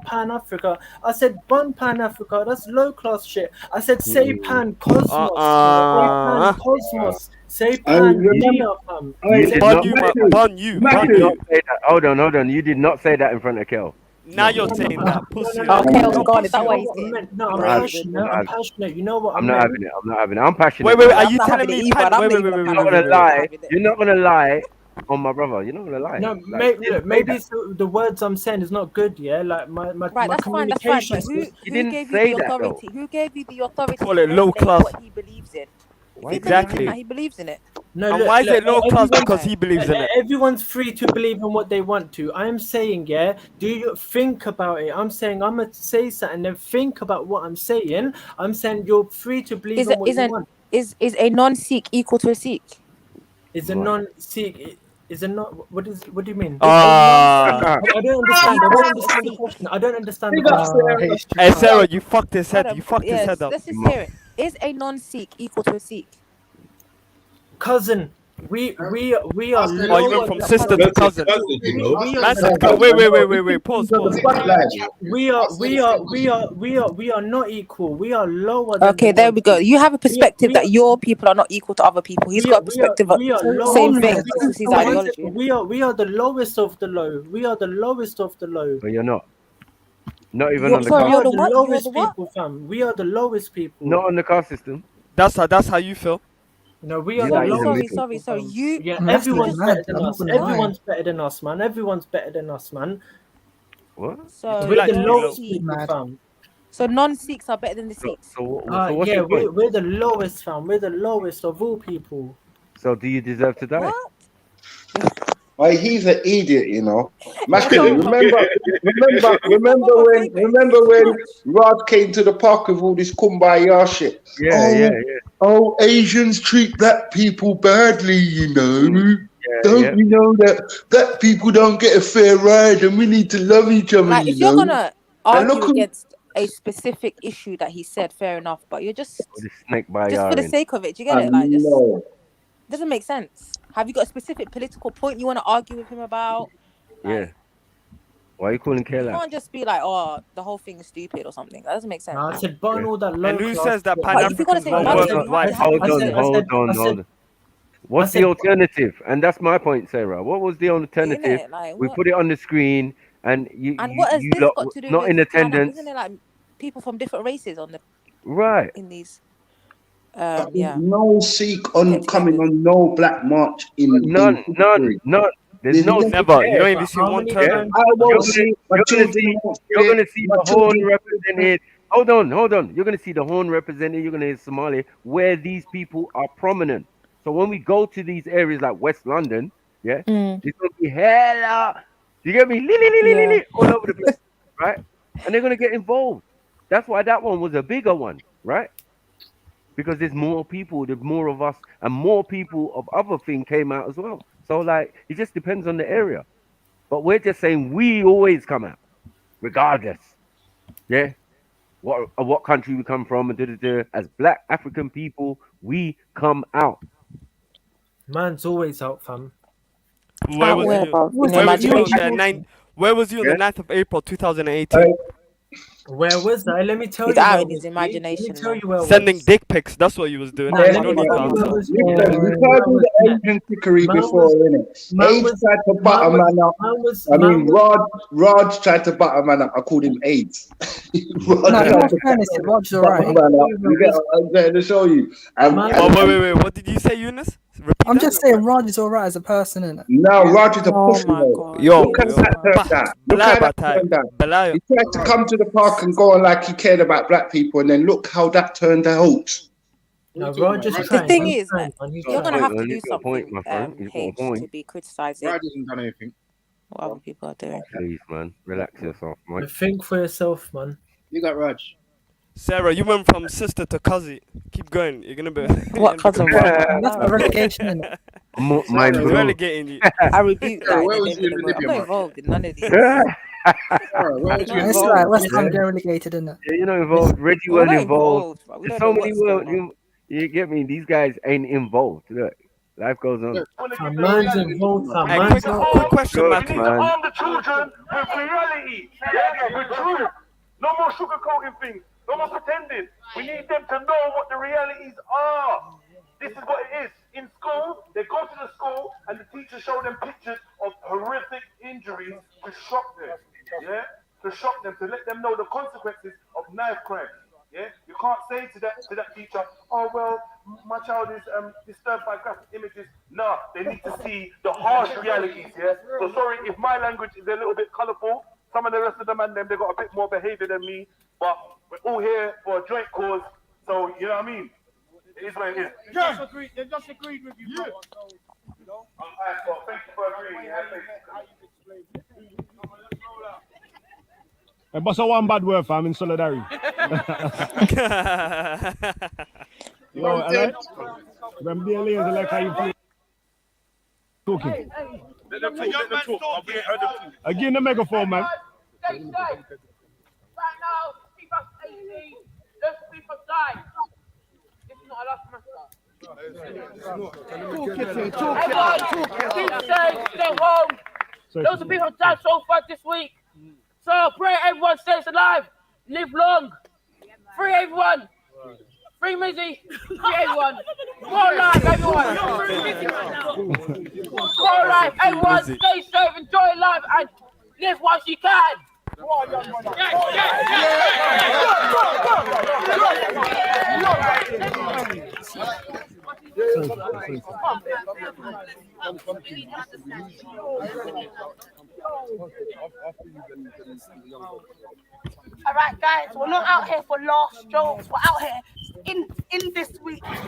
I said bun Pan Africa. That's low class shit. I said say Pan Cosmos. Say Pan Cosmos. Say Pan Gia, fam. You did not say that. Bun You did not say that. Hold on. You did not say that in front of Kel. Now you're saying that. Pussy. Kel's gone. Is that why he's getting? No, I'm passionate. You know what I'm I not meant? having it. I'm passionate. Wait. Are I'm you not telling having it me? either. You're not gonna lie. You're not gonna lie on my brother. You're not gonna lie. No, Like, maybe the words I'm saying is not good. Yeah, like my Right, that's fine. communication. But who didn't gave say you the that, authority? Who gave you the authority Call to it low mandate class. what he believes in? Exactly. He believes in it. No, And look, why is look, it low class? everyone- Because he believes in it. Everyone's free to believe in what they want to. I'm saying, yeah, do you think about it? I'm saying I'm gonna say something, then think about what I'm saying. I'm saying you're free to believe in what you want. Is a non-Sikh equal to a Sikh? Is a non-Sikh? Is a not? What do you mean? Ah. I don't understand. I don't understand the question. I don't understand the question. Hey Sarah, you fucked his head. You fucked his head up. Let's just hear it. Is a non-Sikh equal to a Sikh? Cousin, we are. Oh, you went from sister to cousin. Man said, wait. Pause. We are not equal. We are lower than. Okay, there we go. You have a perspective that your people are not equal to other people. He's got a perspective of same thing. This is his ideology. We are the lowest of the low. We are the lowest of the low. But you're not. Not even on the We are caste. the lowest people, fam. We are the lowest people. Not on the caste system. That's how you feel. No, we are the lowest. Sorry. You. Yeah, everyone's better than us. Everyone's better than us, man. Everyone's better than us, man. What? So We're the lowest people, fam. So non-Sikhs are better than the Sikhs. what's Yeah, your point? we're the lowest, fam. We're the lowest of all people. So do you deserve to die? Like, he's an idiot, you know. Masculine. Remember when Rod came to the park with all this kumbaya shit? Yeah. Oh, Asians treat black people badly, you know. Don't you know that black people don't get a fair ride and we need to love each other, Like, you if you're know? gonna argue against a specific issue that he said, fair enough. But you're just for the sake of it. Do you get it? Like, just doesn't make sense. Have you got a specific political point you want to argue with him about? Yeah. Why are you calling You Kayla? can't just be like, oh, the whole thing is stupid or something. That doesn't make sense. I said burn all that low. And who says that Pan-Africans Hold on. What's the alternative? And that's my point, Sarah. What was the alternative? Like, we put it on the screen, and what has this got to do not with in attendance. Isn't it like people from different races on the in these? No Sikh coming on no black march in none. There's no never. You don't even see one turn. You're gonna see the horn represented. Hold on. You're gonna see the horn represented. You're gonna see Somalia, where these people are prominent. So when we go to these areas like West London, it's gonna be hella. You get me? All over the place, right? And they're gonna get involved. That's why that one was a bigger one, right? because there's more people, there's more of us, and more people of other thing came out as well. So like, it just depends on the area. But we're just saying we always come out, regardless. Yeah. What country we come from, and as Black African people, we come out. Man's always out, fam. Where was you? Where was you on the 9th of April 2018? Where was that? Let me tell He's you. out in his imagination. Let me tell you where it Sending was. dick pics. That's what he was doing. Nah, You let don't me need to tell you where it answer. was. Listen, we can't do the Asian trickery before, innit? Age tried to butter man up. Raj tried to butter man up. I called him AIDS. No, in all fairness, Raj's alright. I'm going to show you. Wait. What did you say, Eunice? I'm just saying Raj is alright as a person, innit? No, Raj is a pussy. Look at that turn down. Look at that turn down. He tried to come to the park and go on like he cared about black people, and then look how that turned out. No, Raj is The thing is, you're gonna have to do He's got a point, something, my friend. He's got a H, point. to be criticizing Raj hasn't done anything. what other people are doing. Please, man, relax yourself, Mike. Think for yourself, man. You got Raj. Sarah, you went from sister to cousin. Keep going. You're gonna be. What cousin? That's a relegation, isn't it? Mine's He's relegating you. I rebuke that. Where was you in I'm Libya, not man? involved in none of these. It's like West Ham get relegated, isn't it? Yeah, you're not involved. Reggie We're weren't not involved. involved, but we There's don't so know many what's going on. you get me? These guys ain't involved. Look, life goes on. Man's involved, fam. Hey, Man's quick question, Look, Matthew. man. Arm the children with reality, with truth. No more sugarcoating things. No more pretending. We need them to know what the realities are. This is what it is. In school, they go to the school and the teachers show them pictures of horrific injuries to shock them. Yeah? To shock them, to let them know the consequences of knife crime. Yeah? You can't say to that teacher, oh well, my child is disturbed by graphic images. No, they need to see the harsh realities, yeah? So sorry if my language is a little bit colourful. Some of the rest of them and them, they got a bit more behaviour than me, but we're all here for a joint cause, so you know what I mean? It is what it is. They just agreed with you, bro. So, you know? Alright, well, thank you for agreeing. Hey, but so one bad word, fam, in solidarity. Yo, alright? When be lazy like how you feel. Talking. Let them talk. I give the megaphone, man. Right now, FIFA 18, let's FIFA die. This is not a last matter. Keep safe, stay home. Loads of people have died so far this week. So pray everyone stays alive, live long. Free everyone. Free Mizzy. Free everyone. More life, everyone. More life, everyone. Stay safe, enjoy life, and live whilst you can. All right, guys, we're not out here for lost jokes. We're out here. In this week, 9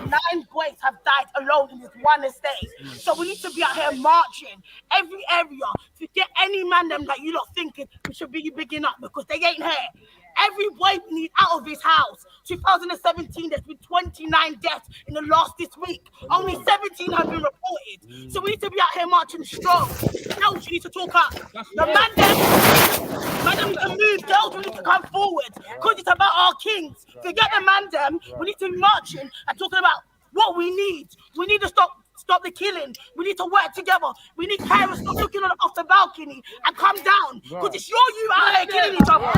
boys have died alone in this one estate. So we need to be out here marching every area to get any man them that you lot thinking we should be bigging up because they ain't here. Every boy we need out of his house. 2017, there's been 29 deaths in the last this week. Only 17 have been reported. So we need to be out here marching strong. Girls, you need to talk up. The man them can move. Girls, we need to come forward because it's about our kings. Forget the man them. We need to be marching and talking about what we need. We need to stop the killing. We need to work together. We need parents stop looking off the balcony and come down. Because it's your youth out here killing each other.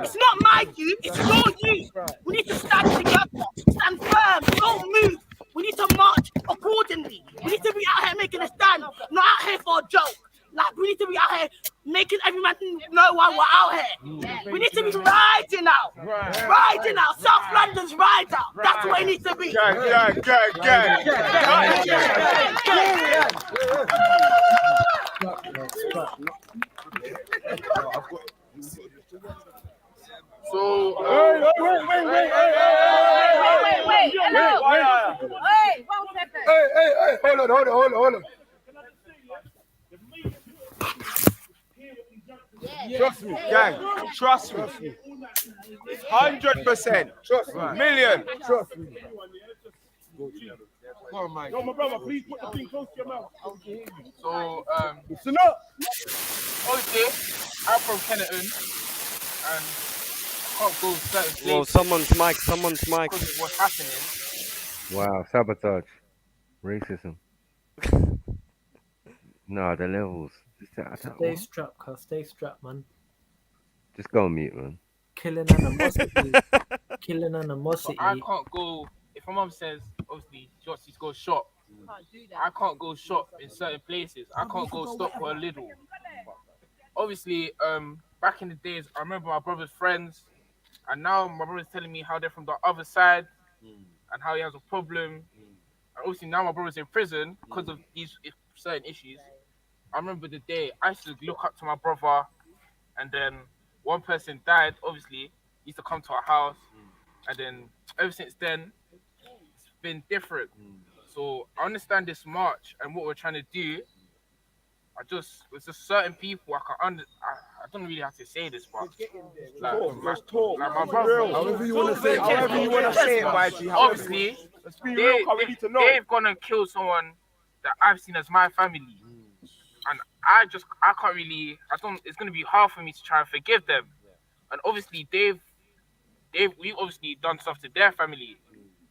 It's not my youth, it's your youth. We need to stand together, stand firm, don't move. We need to march accordingly. We need to be out here making a stand, not out here for a joke. Like, we need to be out here making everyone know why we're out here. We need to be riding out. Riding out. South London's ride out. That's what it needs to be. So, Hold on. Trust me, gang. Trust me. 100%. Trust me. Million. Trust me. Go on, Mike. Yo, my brother, please put the thing close to your mouth. So, listen up. Obviously, I'm from Kenneton, and I can't go certain places. Well, someone's mic. Because of what's happening. Wow, sabotage, racism. No, the levels. Stay strapped, cuz. Stay strapped, man. Just go on mute, man. Killing animosity. Killing animosity. So I can't go. If my mum says, obviously, she wants to go shop, I can't go shop in certain places. I can't go stop for a little. Obviously, back in the days, I remember my brother's friends, and now my brother's telling me how they're from the other side and how he has a problem. And obviously, now my brother's in prison because of these certain issues. I remember the day I used to look up to my brother, and then one person died. Obviously, he used to come to our house, and then ever since then, it's been different. So I understand this march and what we're trying to do. There's just certain people I don't really have to say this, but like my brother, however you want to say it, YG. Obviously, they've gone and killed someone that I've seen as my family, and I can't really. It's gonna be hard for me to try and forgive them, and obviously we've obviously done stuff to their family,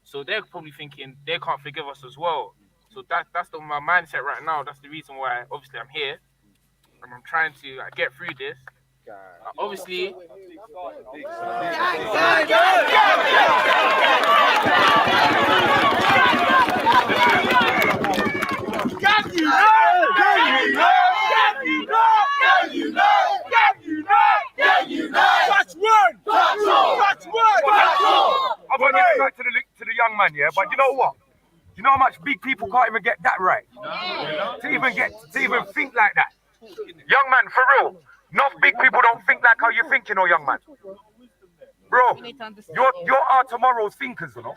so they're probably thinking they can't forgive us as well. So that's my mindset right now. That's the reason why obviously I'm here, and I'm trying to get through this. Obviously. I'm going to get back to the young man, yeah. But you know what? You know how much big people can't even get that right? To even think like that. Young man, for real. Enough big people don't think like how you think, you know, young man. Bro, you're our tomorrow's thinkers, you know.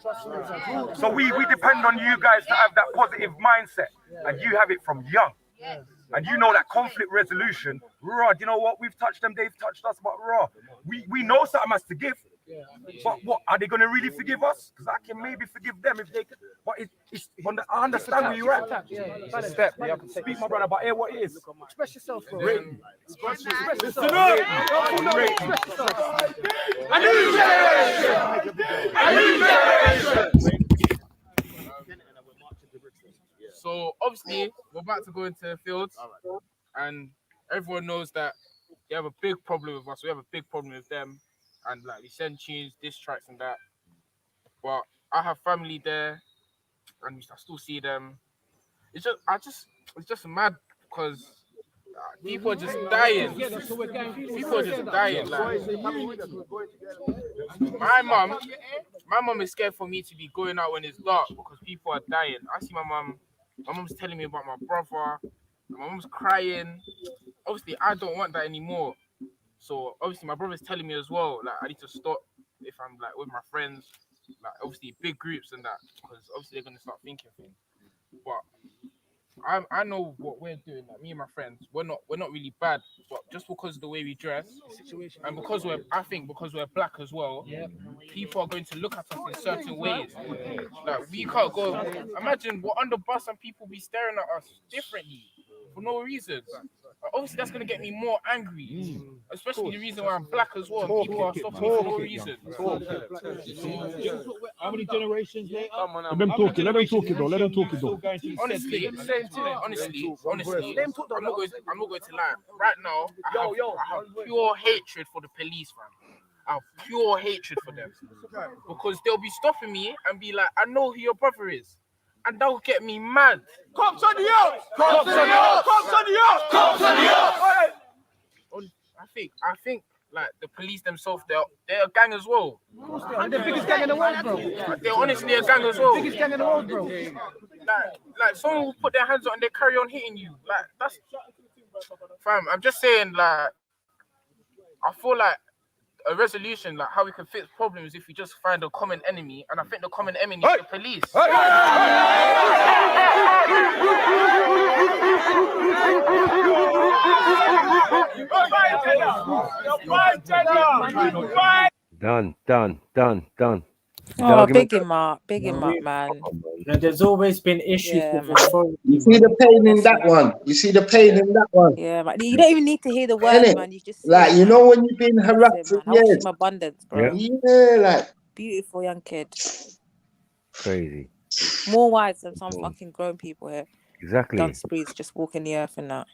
So we depend on you guys to have that positive mindset, and you have it from young. And you know that conflict resolution, raw. You know what? We've touched them, they've touched us, but raw. We know something has to give. But what are they going to really forgive us? Because I can maybe forgive them if they can. But I understand where you're at. It's a step. You have to speak, my brother, but hear what it is. Express yourself, bro. Listen up. A new generation. So obviously we're about to go into the fields, and everyone knows that they have a big problem with us. We have a big problem with them, and like we send tunes, diss tracks, and that. But I have family there, and I still see them. It's just mad because people are just dying. People are just dying. Like, my mum is scared for me to be going out when it's dark because people are dying. I see my mum. My mum's telling me about my brother. My mum's crying. Obviously, I don't want that anymore. So obviously, my brother's telling me as well. Like, I need to stop if I'm like with my friends. Like, obviously, big groups and that, because obviously they're gonna start thinking things. But I know what we're doing. Like, me and my friends, we're not really bad. But just because of the way we dress, and because we're black as well, people are going to look at us in certain ways. Like, we can't go. Imagine we're on the bus and people be staring at us differently for no reason. Obviously, that's going to get me more angry, especially the reason why I'm black as well. People are stopping me for no reason. How many generations later? Let them talk it though. Honestly, I'm not going to lie. Right now, I have pure hatred for the police, man. I have pure hatred for them because they'll be stopping me and be like, "I know who your brother is," and that'll get me mad. Cops on the out! Cops on the out! Cops on the out! Cops on the out! I think like the police themselves, they're a gang as well. They're the biggest gang in the world, bro. They're honestly a gang as well. Biggest gang in the world, bro. Like someone will put their hands on and they carry on hitting you. Like, that's fam. I'm just saying, like, I feel like a resolution, like how we can fix problems, if we just find a common enemy, and I think the common enemy is the police. Done. The Oh, argument. big him up, man. Yeah, there's always been issues Yeah, with man. authority. You see the pain in that one. You see the pain in that one. Yeah, man. You don't even need to hear the words, man. You just see Like, it, you man. know when you've been Bless harassed him, for man. I wish years. him abundance, bro. Yeah, like Beautiful young kid. Crazy. More wise than some fucking grown people here. Exactly. Done sprees, just walking the earth and that.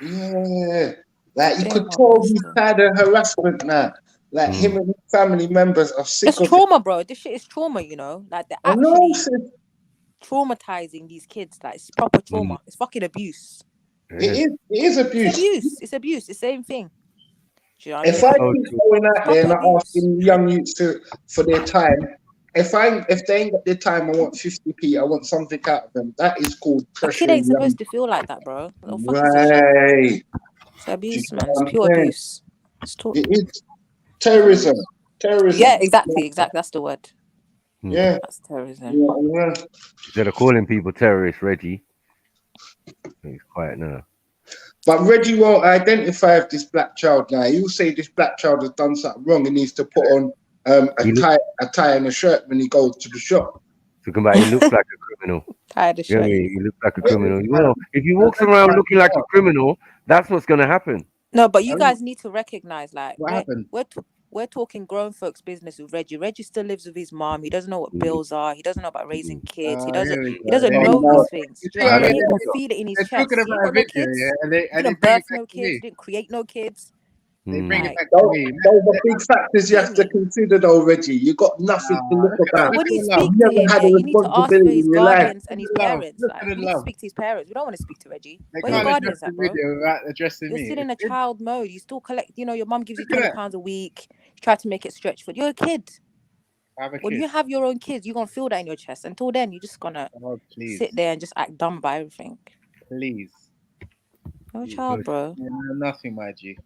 yeah. Like you Damn, could I tell blessed he's him. had a harassment now. Like him and his family members are sick It's of trauma, bro. This shit is trauma, you know? Like they're it. I know, actually sis. traumatizing these kids. Like it's proper trauma. It's fucking abuse. It is abuse. It's abuse. It's abuse. It's the same thing. Do you know what If I I mean? keep going out there and asking young youths for their time, if they ain't got their time, I want 50p. I want something out of them. That is called A pressure. kid ain't supposed to feel like that, bro. What the fuck is this shit? It's abuse, man. It's pure abuse. It is terrorism. Terrorism. Yeah, exactly. That's the word. Yeah. That's terrorism. Yeah. Instead of calling people terrorists, Reggie. He's quiet now. But Reggie won't identify this black child now. He'll say this black child has done something wrong and needs to put on a tie and a shirt when he goes to the shop. Talking about he looks like a criminal. Tie the shirt. Yeah, he looks like a criminal. Well, if he walks around looking like a criminal, that's what's gonna happen. No, but you guys need to recognize, like, What happened? we're talking grown folks' business with Reggie. Reggie still lives with his mom. He doesn't know what bills are. He doesn't know about raising kids. He doesn't know these things. Do you know what I mean? He can feel it in his chest. He ain't got no kids. He didn't birth no kids. He didn't create no kids. They bring it back Those to me. are big factors you have to consider, though, Reggie. You got nothing to look about. When you You've speak to never him, had a you need to ask for responsibility his in your life. guardians and his parents. Like, you need to speak to his parents. We don't want to speak to Reggie. They Where your can't guardians address at, the bro? video without addressing You're me. still in a child mode. You still collect. You know, your mum gives you Look at £20 a week. You try to make it stretch for. You're a kid. When you kid. have your own kids, you're gonna feel that in your chest. Until then, you're just gonna sit there and just act dumb about everything. Please. You're a child, bro. Yeah, nothing, my G.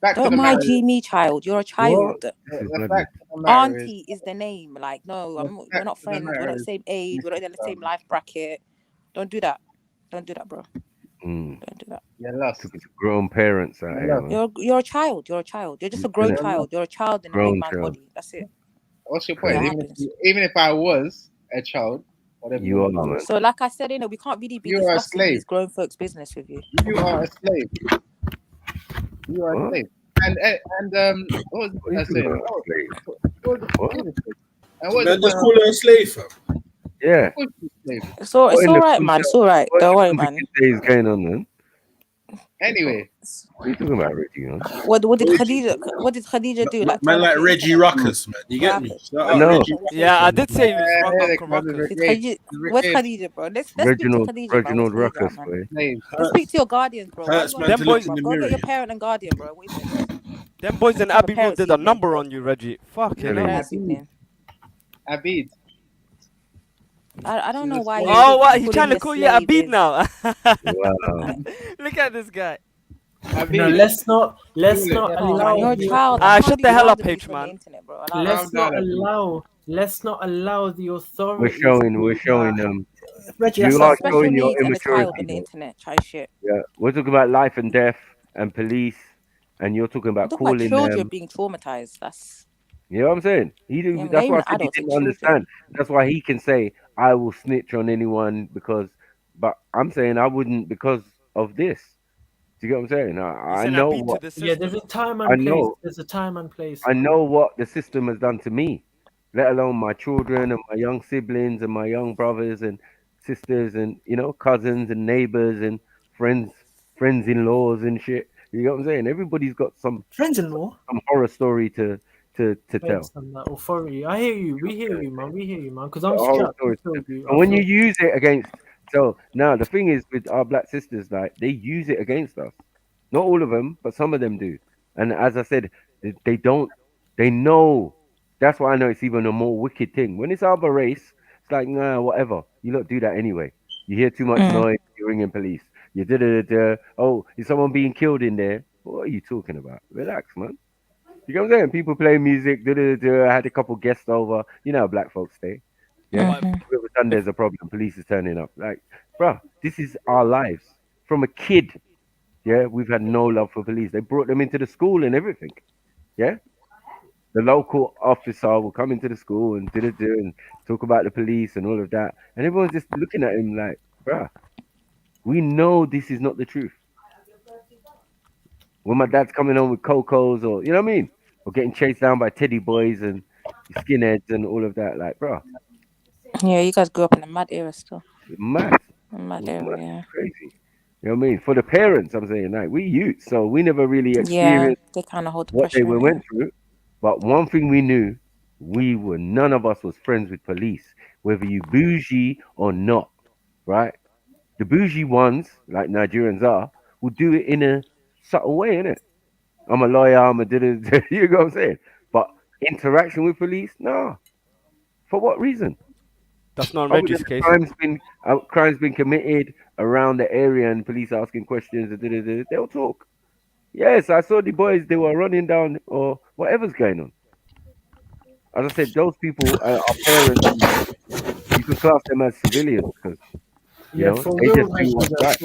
Back to Don't the my marriage. G me, child. You're a child. The fact of the matter Auntie is the name. Like, no, we're fact not of the friends. We're matter not the is- same age. We're not in the same life bracket. Don't do that. Don't do that, bro. Don't do that. You're lost. Grown parents out here, man. You're a child. You're a child. You're just a grown child. You're a child in a big Grown man's child. body. That's it. What's your point? Yeah, Even if I was a child, whatever You are, man. So, like I said, we can't really be You are a discussing slave. these grown folks' business with you. You are a slave. You are a slave. And what was I saying? Man, just call her a slave, fam. Yeah. It's all right, man. It's all right. Don't worry, man. Days going on, man. Anyway, what are you talking about, Reggie? Man? What did Khadija do? Like, Man, turn like off Reggie the internet? Ruckus, man. You get me? I know. Yeah, I did say he was Uncle Ruckus. Where's Khadija, bro? Let's speak to Khadija, man. Reginald What's Ruckus, Khadija, man? boy. Let's speak to your guardians, bro. Hurts, Why man, you to wanna look speak, in the bro? Go mirror. get your parent and guardian, bro. What is this? Them boys in Abbey Road did a number on you, Reggie. Fucking hell. Abid. I don't know why. Oh, what? He's calling trying me to a call you slave Abid is- now. Wow. Look at this guy. No, let's not allow. You're a child. Shut the hell up, H, man. Internet, bro. Let's not allow the authorities. We're showing Reggie, you that's are like Special showing your needs and a child immaturity. on the internet. Try shit. Yeah, we're talking about life and death and police, and you're talking about Talk about calling children them. being traumatized. That's You know what I'm saying? Yeah, That's why I even said he adults, didn't it's children. understand. That's why he can say, I will snitch on anyone because, but I'm saying I wouldn't because of this. Do you get what I'm saying? I know what. Yeah, there's a time I and place. know. There's a time and place. I know what the system has done to me, let alone my children and my young siblings and my young brothers and sisters and cousins and neighbors and friends-in-laws and shit. You know what I'm saying? Everybody's got some friends-in-law, some horror story to tell. Based on that authority. I hear you. We hear you, man. We hear you, man. Because I'm The horror strapped. stories. I feel you. And when you use it against, so now the thing is with our black sisters, like they use it against us. Not all of them, but some of them do. And as I said, they don't. They know. That's why I know it's even a more wicked thing. When it's other race, it's like nah, whatever. You don't do that anyway. You hear too much noise, you're ringing police. You did. Oh, is someone being killed in there? What are you talking about? Relax, man. You know what I'm saying? People play music. I had a couple guests over. You know how black folks stay. Yeah. All of a sudden there's a problem. Police is turning up. Like, bruh, this is our lives. From a kid, yeah, we've had no love for police. They brought them into the school and everything. Yeah, the local officer will come into the school and and talk about the police and all of that, and everyone's just looking at him like, bruh, we know this is not the truth. When my dad's coming home with cocos, or you know what I mean, or getting chased down by teddy boys and skinheads and all of that, like, bruh, Yeah, you guys grew up in a mad era still. mad, Mad era, yeah. crazy. You know what I mean? For the parents, I'm saying, like, we youth, so we never really Yeah, experienced they kind of hold the what they pressure. went through. But one thing we knew, none of us was friends with police, whether you bougie or not, right? The bougie ones, like Nigerians are, will do it in a subtle way, innit? I'm a lawyer, I'm a you know what I'm saying? But interaction with police, no. For what reason? That's not Other Reggie's than case. crimes been committed around the area and police asking questions, they'll talk. Yes, I saw the boys, they were running down or whatever's going on. As I said, those people are parents. You can class them as civilians because you know for they real, just do Reggie. what's right.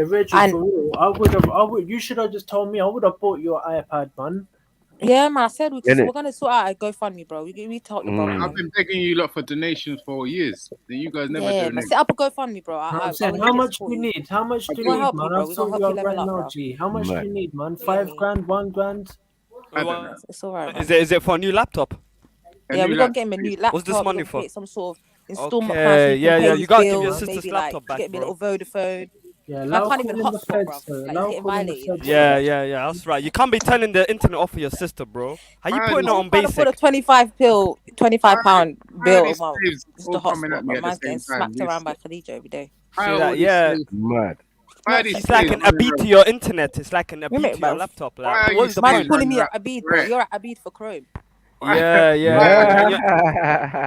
Reggie, for real. I would. You should have just told me. I would have bought your iPad, man. Yeah, man. I said we're gonna sort out a GoFundMe, bro. We talked about it. I've been begging you lot for donations for years. You guys never Yeah, donate. man. Set up a GoFundMe, bro. I'm saying, how much do you need? How much do you need, help man? you, bro. I'll We're gonna sort help you you out level right up, now, bro. G. How much do you need, man? 5 grand, 1 grand? It's all right, man. Is it for a new laptop? Yeah, we're gonna get him a new laptop. What's this money for? Get some sort of installment plan. So Okay, yeah. You gotta give your bills, sister's maybe laptop back, get me a bro. little Vodafone. Yeah, I can't even hotspot, bro. Like, it's getting violated. Yeah. That's right. You can't be turning the internet off for your sister, bro. How you putting it on basic? Put a £25 bill a month just to coming hotspot, at me but at the man's same getting time. smacked around by Khadija every day. See that? Yeah. Mad. It's like an Abid to your internet. It's like an Abid to your laptop. Like, what's the Man's point? calling me Abid, bro. You're at Abid for Chrome. Yeah.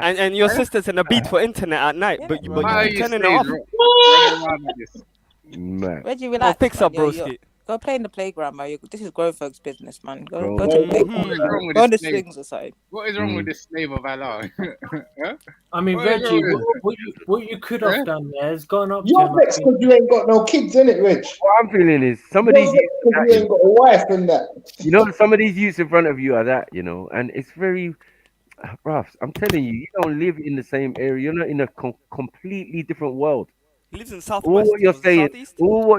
And your sister's in a beat for internet at night, but you keep turning it off. Man. Reggie, relax. Fix up, broski. Go play in the playground, man. This is grown folks' business, man. Go What to the is playground. wrong with Go on the this slave? swings or something. What is wrong with this slave of Allah? I mean, Reggie, what you could have done there is gone up. You're vexed because you ain't got no kids, innit, Reg? What I'm feeling is some of these youths, you ain't got a wife and that. you know, some of these youths in front of you are that, you know, and it's very rough. I'm telling you, you don't live in the same area. You're not in a completely different world. He lives in All Southwest. what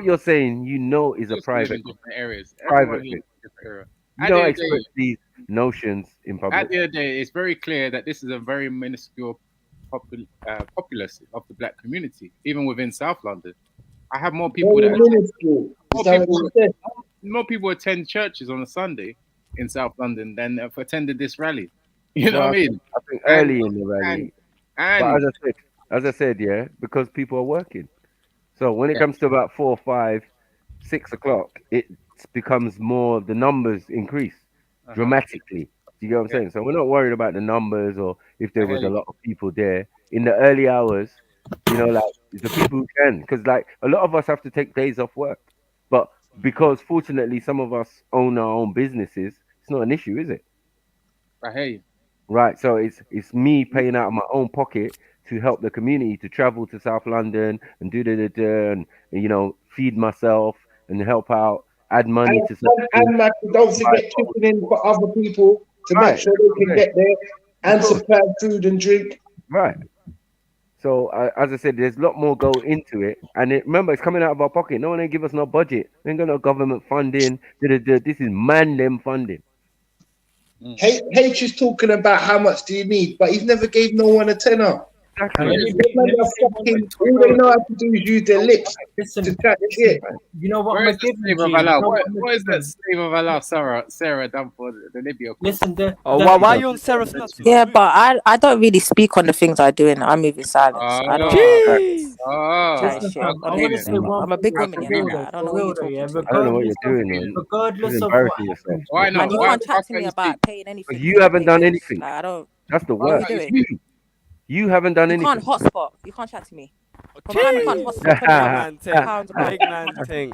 you're saying, you know, is a private, areas. private thing. Area. You don't express these notions in public. At the end of the day, it's very clear that this is a very minuscule populace of the black community, even within South London. I have more people more people attend churches on a Sunday in South London than have attended this rally. You know what I mean? I think early in the rally. But as I said, yeah, because people are working. So when it comes to about 4, 5, 6 o'clock, it becomes more, the numbers increase dramatically. Do you get what I'm saying? So we're not worried about the numbers or if there was a lot of people there. In the early hours, you know, like the people who can, because like a lot of us have to take days off work. But because fortunately some of us own our own businesses, it's not an issue, is it? I hear you. Right, so it's me paying out of my own pocket to help the community to travel to South London and and you know, feed myself and help out, add money to and don't forget chipping in for other people to make sure they can get there and supply food and drink. Right. So as I said, there's a lot more go into it, and remember, it's coming out of our pocket. No one ain't give us no budget. We ain't got no government funding. This is them funding. H is talking about how much do you need, but he's never gave no one a tenner. Exactly. All they know how to do is use their lips to chat shit. You know what? What is that slave of Allah, Sarah done for the Libya? Listen, why are you on Sarah's nuts? Yeah, but I don't really speak on the things I do, and I move in silence. I don't. I'm a big woman, you know. I don't know what you're talking about. I don't know what you're doing, man. Regardless of yourself. Why not? Man, you can't chat to me about paying anything. You haven't done anything. I don't. That's the What are worst. you doing? You haven't done anything. You can't hotspot. You can't chat to me. From you can't hotspot £20 Big man thing.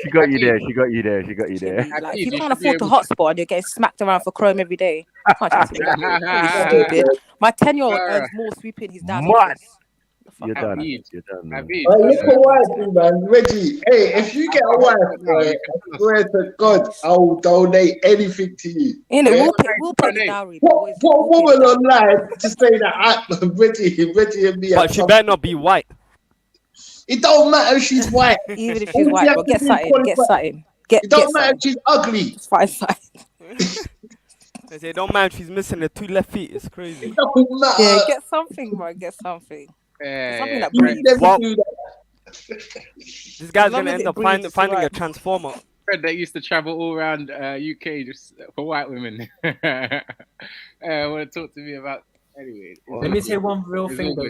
She got you there. Like, if you can't afford to hotspot and you're getting smacked around for Chrome every day, you can't chat to me. Stupid. My 10-year-old earns more sweeping his dad's office. The You're done. You're done. Man. Look at wife, man. Reggie, hey, if you get a wife, I swear to God, I'll donate anything to you. We'll pay the dowry. What woman online to say that Reggie and me? But she better not be white. It don't matter if she's white. Even if she's white, but get something. It don't matter if she's ugly. Just find something. They say, don't mind if she's missing the 2 left feet. It's crazy. It don't matter. Yeah, get something, bro. Get something. Something that this guy's gonna end up finding a transformer. Friend that used to travel all around UK just for white women. Want to talk to me about anyway? Let me say one real thing though.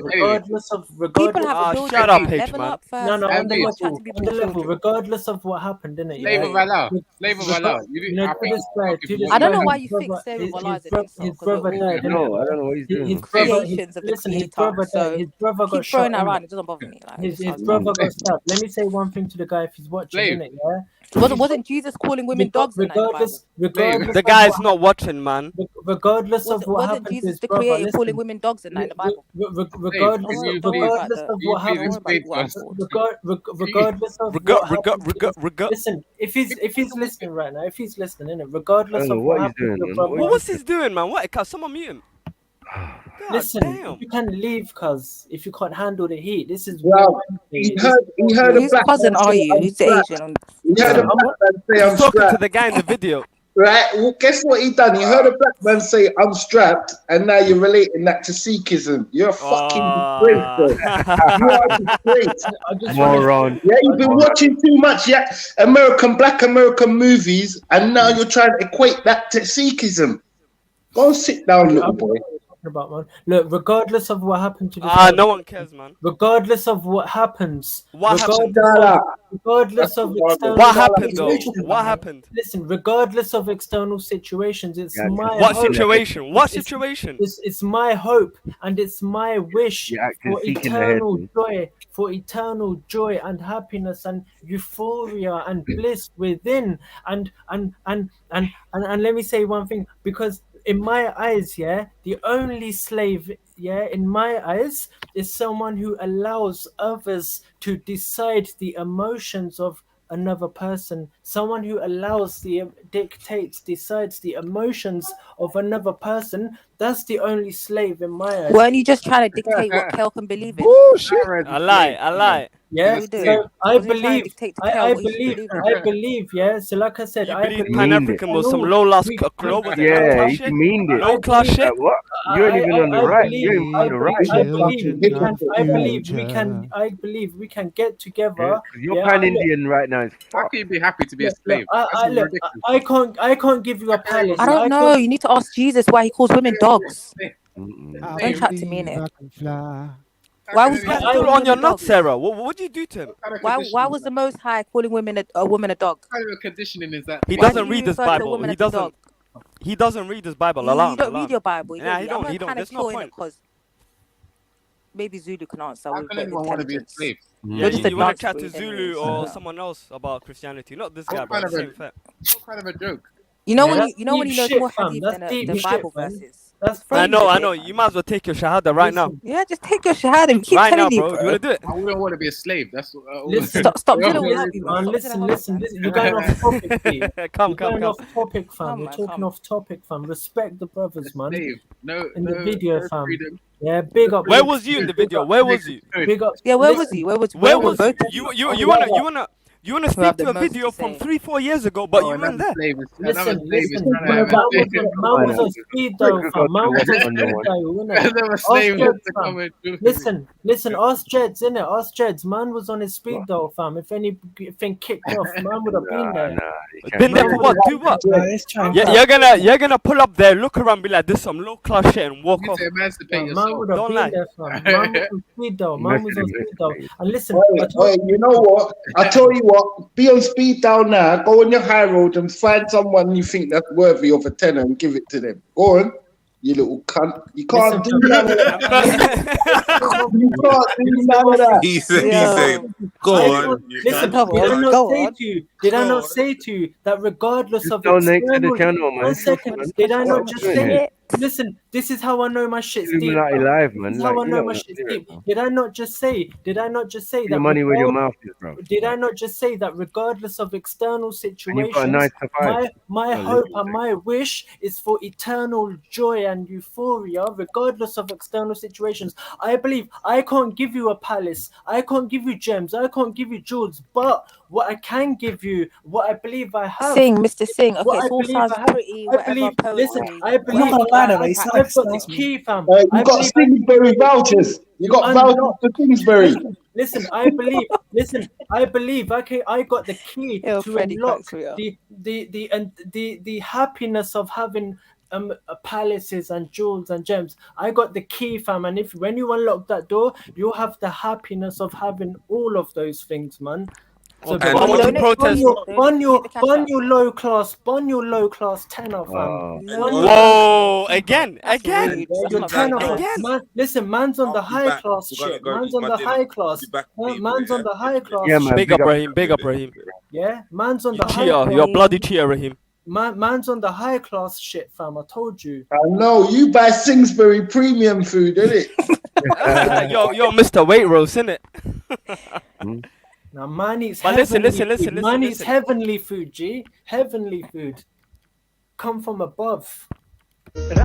Shut up, H man. No, on the level, regardless of what happened, innit? I don't know why you think Sarah Wallace his brother died. No, I don't know what he's doing. His creations of the creator. So his brother got keep throwing that around. It doesn't bother me. His brother got stabbed. Let me say one thing to the guy if he's watching, innit? Yeah. Wasn't Jesus calling women dogs? Regardless, the guy's not watching, man. Regardless of what happened to Jesus his the brother, creator calling women dogs in the Bible? Regardless of what happened, listen. If he's listening right now, innit? Regardless of what happened to your brother, what's he doing, man? What? Can someone mute him? Listen, you can leave, cuz if you can't handle the heat, this is. He heard Whose cousin are you? Who's the Asian? He heard a black man say, "I'm talking strapped." to the guy in the video. Right? Well, guess what he done? He heard a black man say, "I'm strapped," and now you're relating that to Sikhism. You're a fucking disgrace, bro. You are a disgrace. Moron. Yeah, you've been watching too much, Black American movies, and now you're trying to equate that to Sikhism. Go and sit down, little boy. About, man. Look, regardless of what happened to this no one cares, man. Regardless of what happens, regardless of external what happened though? What happened? Listen, regardless of external situations, it's my what hope. situation? What situation? It's my hope and it's my wish for eternal joy and happiness and euphoria and bliss within. And let me say one thing, because in my eyes, the only slave, in my eyes, is someone who allows others to decide the emotions of another person. Someone who decides the emotions of another person. That's the only slave in my eyes. Weren't you just trying to dictate what Kel can believe in? Oh shit! I lie. Yeah, so I believe. Yeah. So like I said, I believe Pan-African was some low-class yeah, he meaned it. Low-class shit. What? You ain't even on the right. You ain't on the right. I believe we can get together. You're Pan-Indian right now. How can you be happy to be a slave? I can't give you a palace. I don't know. You need to ask Jesus why he calls women dogs. Don't chat to me, innit? Why was he still on your nuts, Sarah? What did you do to him? Why was the Most High calling a woman a dog? What kind of conditioning is that? He doesn't read his Bible. He doesn't read his Bible. You don't read your Bible. Nah, he don't. There's no point. Maybe Zulu can answer. How can anyone want to be a slave? Yeah, you want to chat to Zulu or someone else about Christianity, not this guy, bro. What kind of a joke? You know when he knows more hadith than the Bible verses. I know. You might as well take your shahada right now. Yeah, just take your shahada. Keep right now, telling bro. You want to do it? I wouldn't want to be a slave. That's stop dealing with that, man. Listen. You're going off topic. Come. Off topic, fam. You're talking off topic, fam. Respect the brothers, man. In the video, fam. Yeah, big up. Where was you in the video? Where was you? Big up. Yeah, where was he? Where was you? You want to speak to a video from 3-4 years ago, but you weren't there. Listen, man was on speed though, fam. Man was on speed though, Listen, ask Jeds, innit? Ask Jeds. Man was on his speed though, fam. If anything kicked off, man would have been there. Been there for what? Do what? You're gonna pull up there, look around, be like, this some low class shit, and walk off. Man would have been there, fam. Man was on speed though. And listen, you know what? I tell you what. Be on speed down now. Go on your high road and find someone you think that's worthy of a tenner and give it to them. Go on, you little cunt. You can't do none of that. You can't do none of that. He said, go on. Listen, did I not say to you that regardless of donate to the channel, man. 1 second, did I not just say it? Listen, this is how I know my shit's deep. Illuminati live, man. This is how Like, I know my shit's deep. Did I not just say Put that? your money where your mouth is, bro. Did I not just say that regardless of external And you've got a situations, 9 to 5. my hope and my wish is for eternal joy and euphoria, regardless of external situations. I believe I can't give you a palace, I can't give you gems, I can't give you jewels, but what I can give you, what I believe I have. Sing, Mr. Sing. Okay, What it all sounds pretty, whatever listen, poetry. I believe I've got the key, fam. You got Sainsbury vouchers. You got vouchers for Sainsbury. Listen, I believe. Okay, I got the key to unlock the happiness of having palaces and jewels and gems. I got the key, fam, and when you unlock that door, you'll have the happiness of having all of those things, man. So burn your low class tenor, fam. Whoa, again. Your tenor, man. Listen, man's on the high class shit. Man's on the high class. Man's on the high class. Yeah, man. Big up, Raheem. Yeah, man's on the high cheater. class. You're a bloody cheater, Raheem. Man's on the high class shit, fam. I told you. I know you buy Sainsbury premium food, innit? You're Mr. Waitrose, innit? Now, man eats listen. Man eats heavenly food, G. Heavenly food. Come from above. Yeah,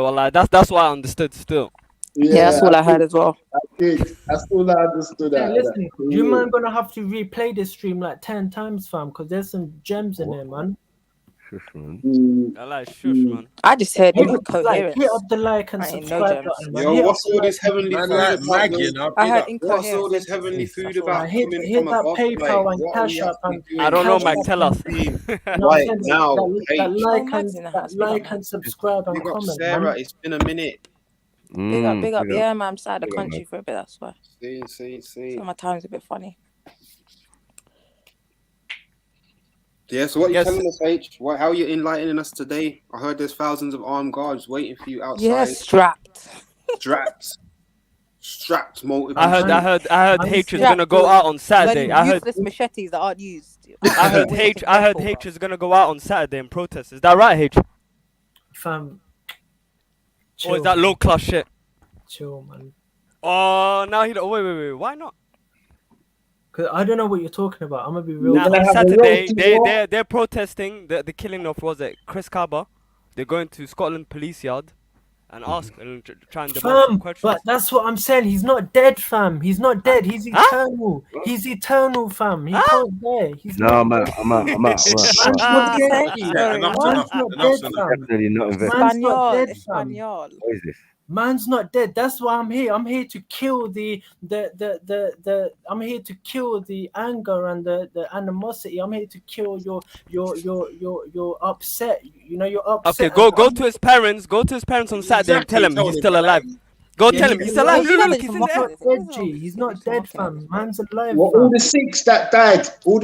well, that's what I understood still. Yeah, that's all I heard as well. That's all I understood. Yeah, listen, you man gonna have to replay this stream like 10 times, fam, because there's some gems in there, man. Shush, man. I like shush, man. I just heard incoherence. Hit up the like and subscribe button, man. Yo, what's all this heavenly food about? I heard What's all this heavenly food about? Hit that PayPal and Cash App. I don't know, Mike. Tell us. Right now, that like and subscribe and comment. Sarah, man. it's been a minute. Big up. Yeah, man, I'm sat of the country for a bit, that's why. See. So my time's a bit funny. Yeah, so what are you telling us, H? How are you enlightening us today? I heard there's thousands of armed guards waiting for you outside. Yeah, strapped. Strapped multiple. I heard H is gonna go out on Saturday. I heard useless machetes that aren't used. I heard H is gonna go out on Saturday and protest. Is that right, H? Fam. Or is that low class shit? Chill, man. Oh, now he don't. Wait. Why not? Cause I don't know what you're talking about. I'm gonna be real. Now, on Saturday, they're protesting the killing of Chris Kaba. They're going to Scotland Police Yard and try and demand some questions. But that's what I'm saying. He's not dead, fam. He's not dead. He's eternal. He's eternal, fam. He can't die. He's I'm out. Man's not dead. Definitely not invested. Man's not dead, fam. What is this? Man's not dead. That's why I'm here. I'm here to kill the I'm here to kill the anger and the animosity. I'm here to kill your upset. You know, you're upset. Okay, go to his parents. Go to his parents on Saturday and tell him he's still alive. Go tell him he's alive. Look, he's in there. He's not dead, fam. Man's alive. Well, all the Sikhs that died. They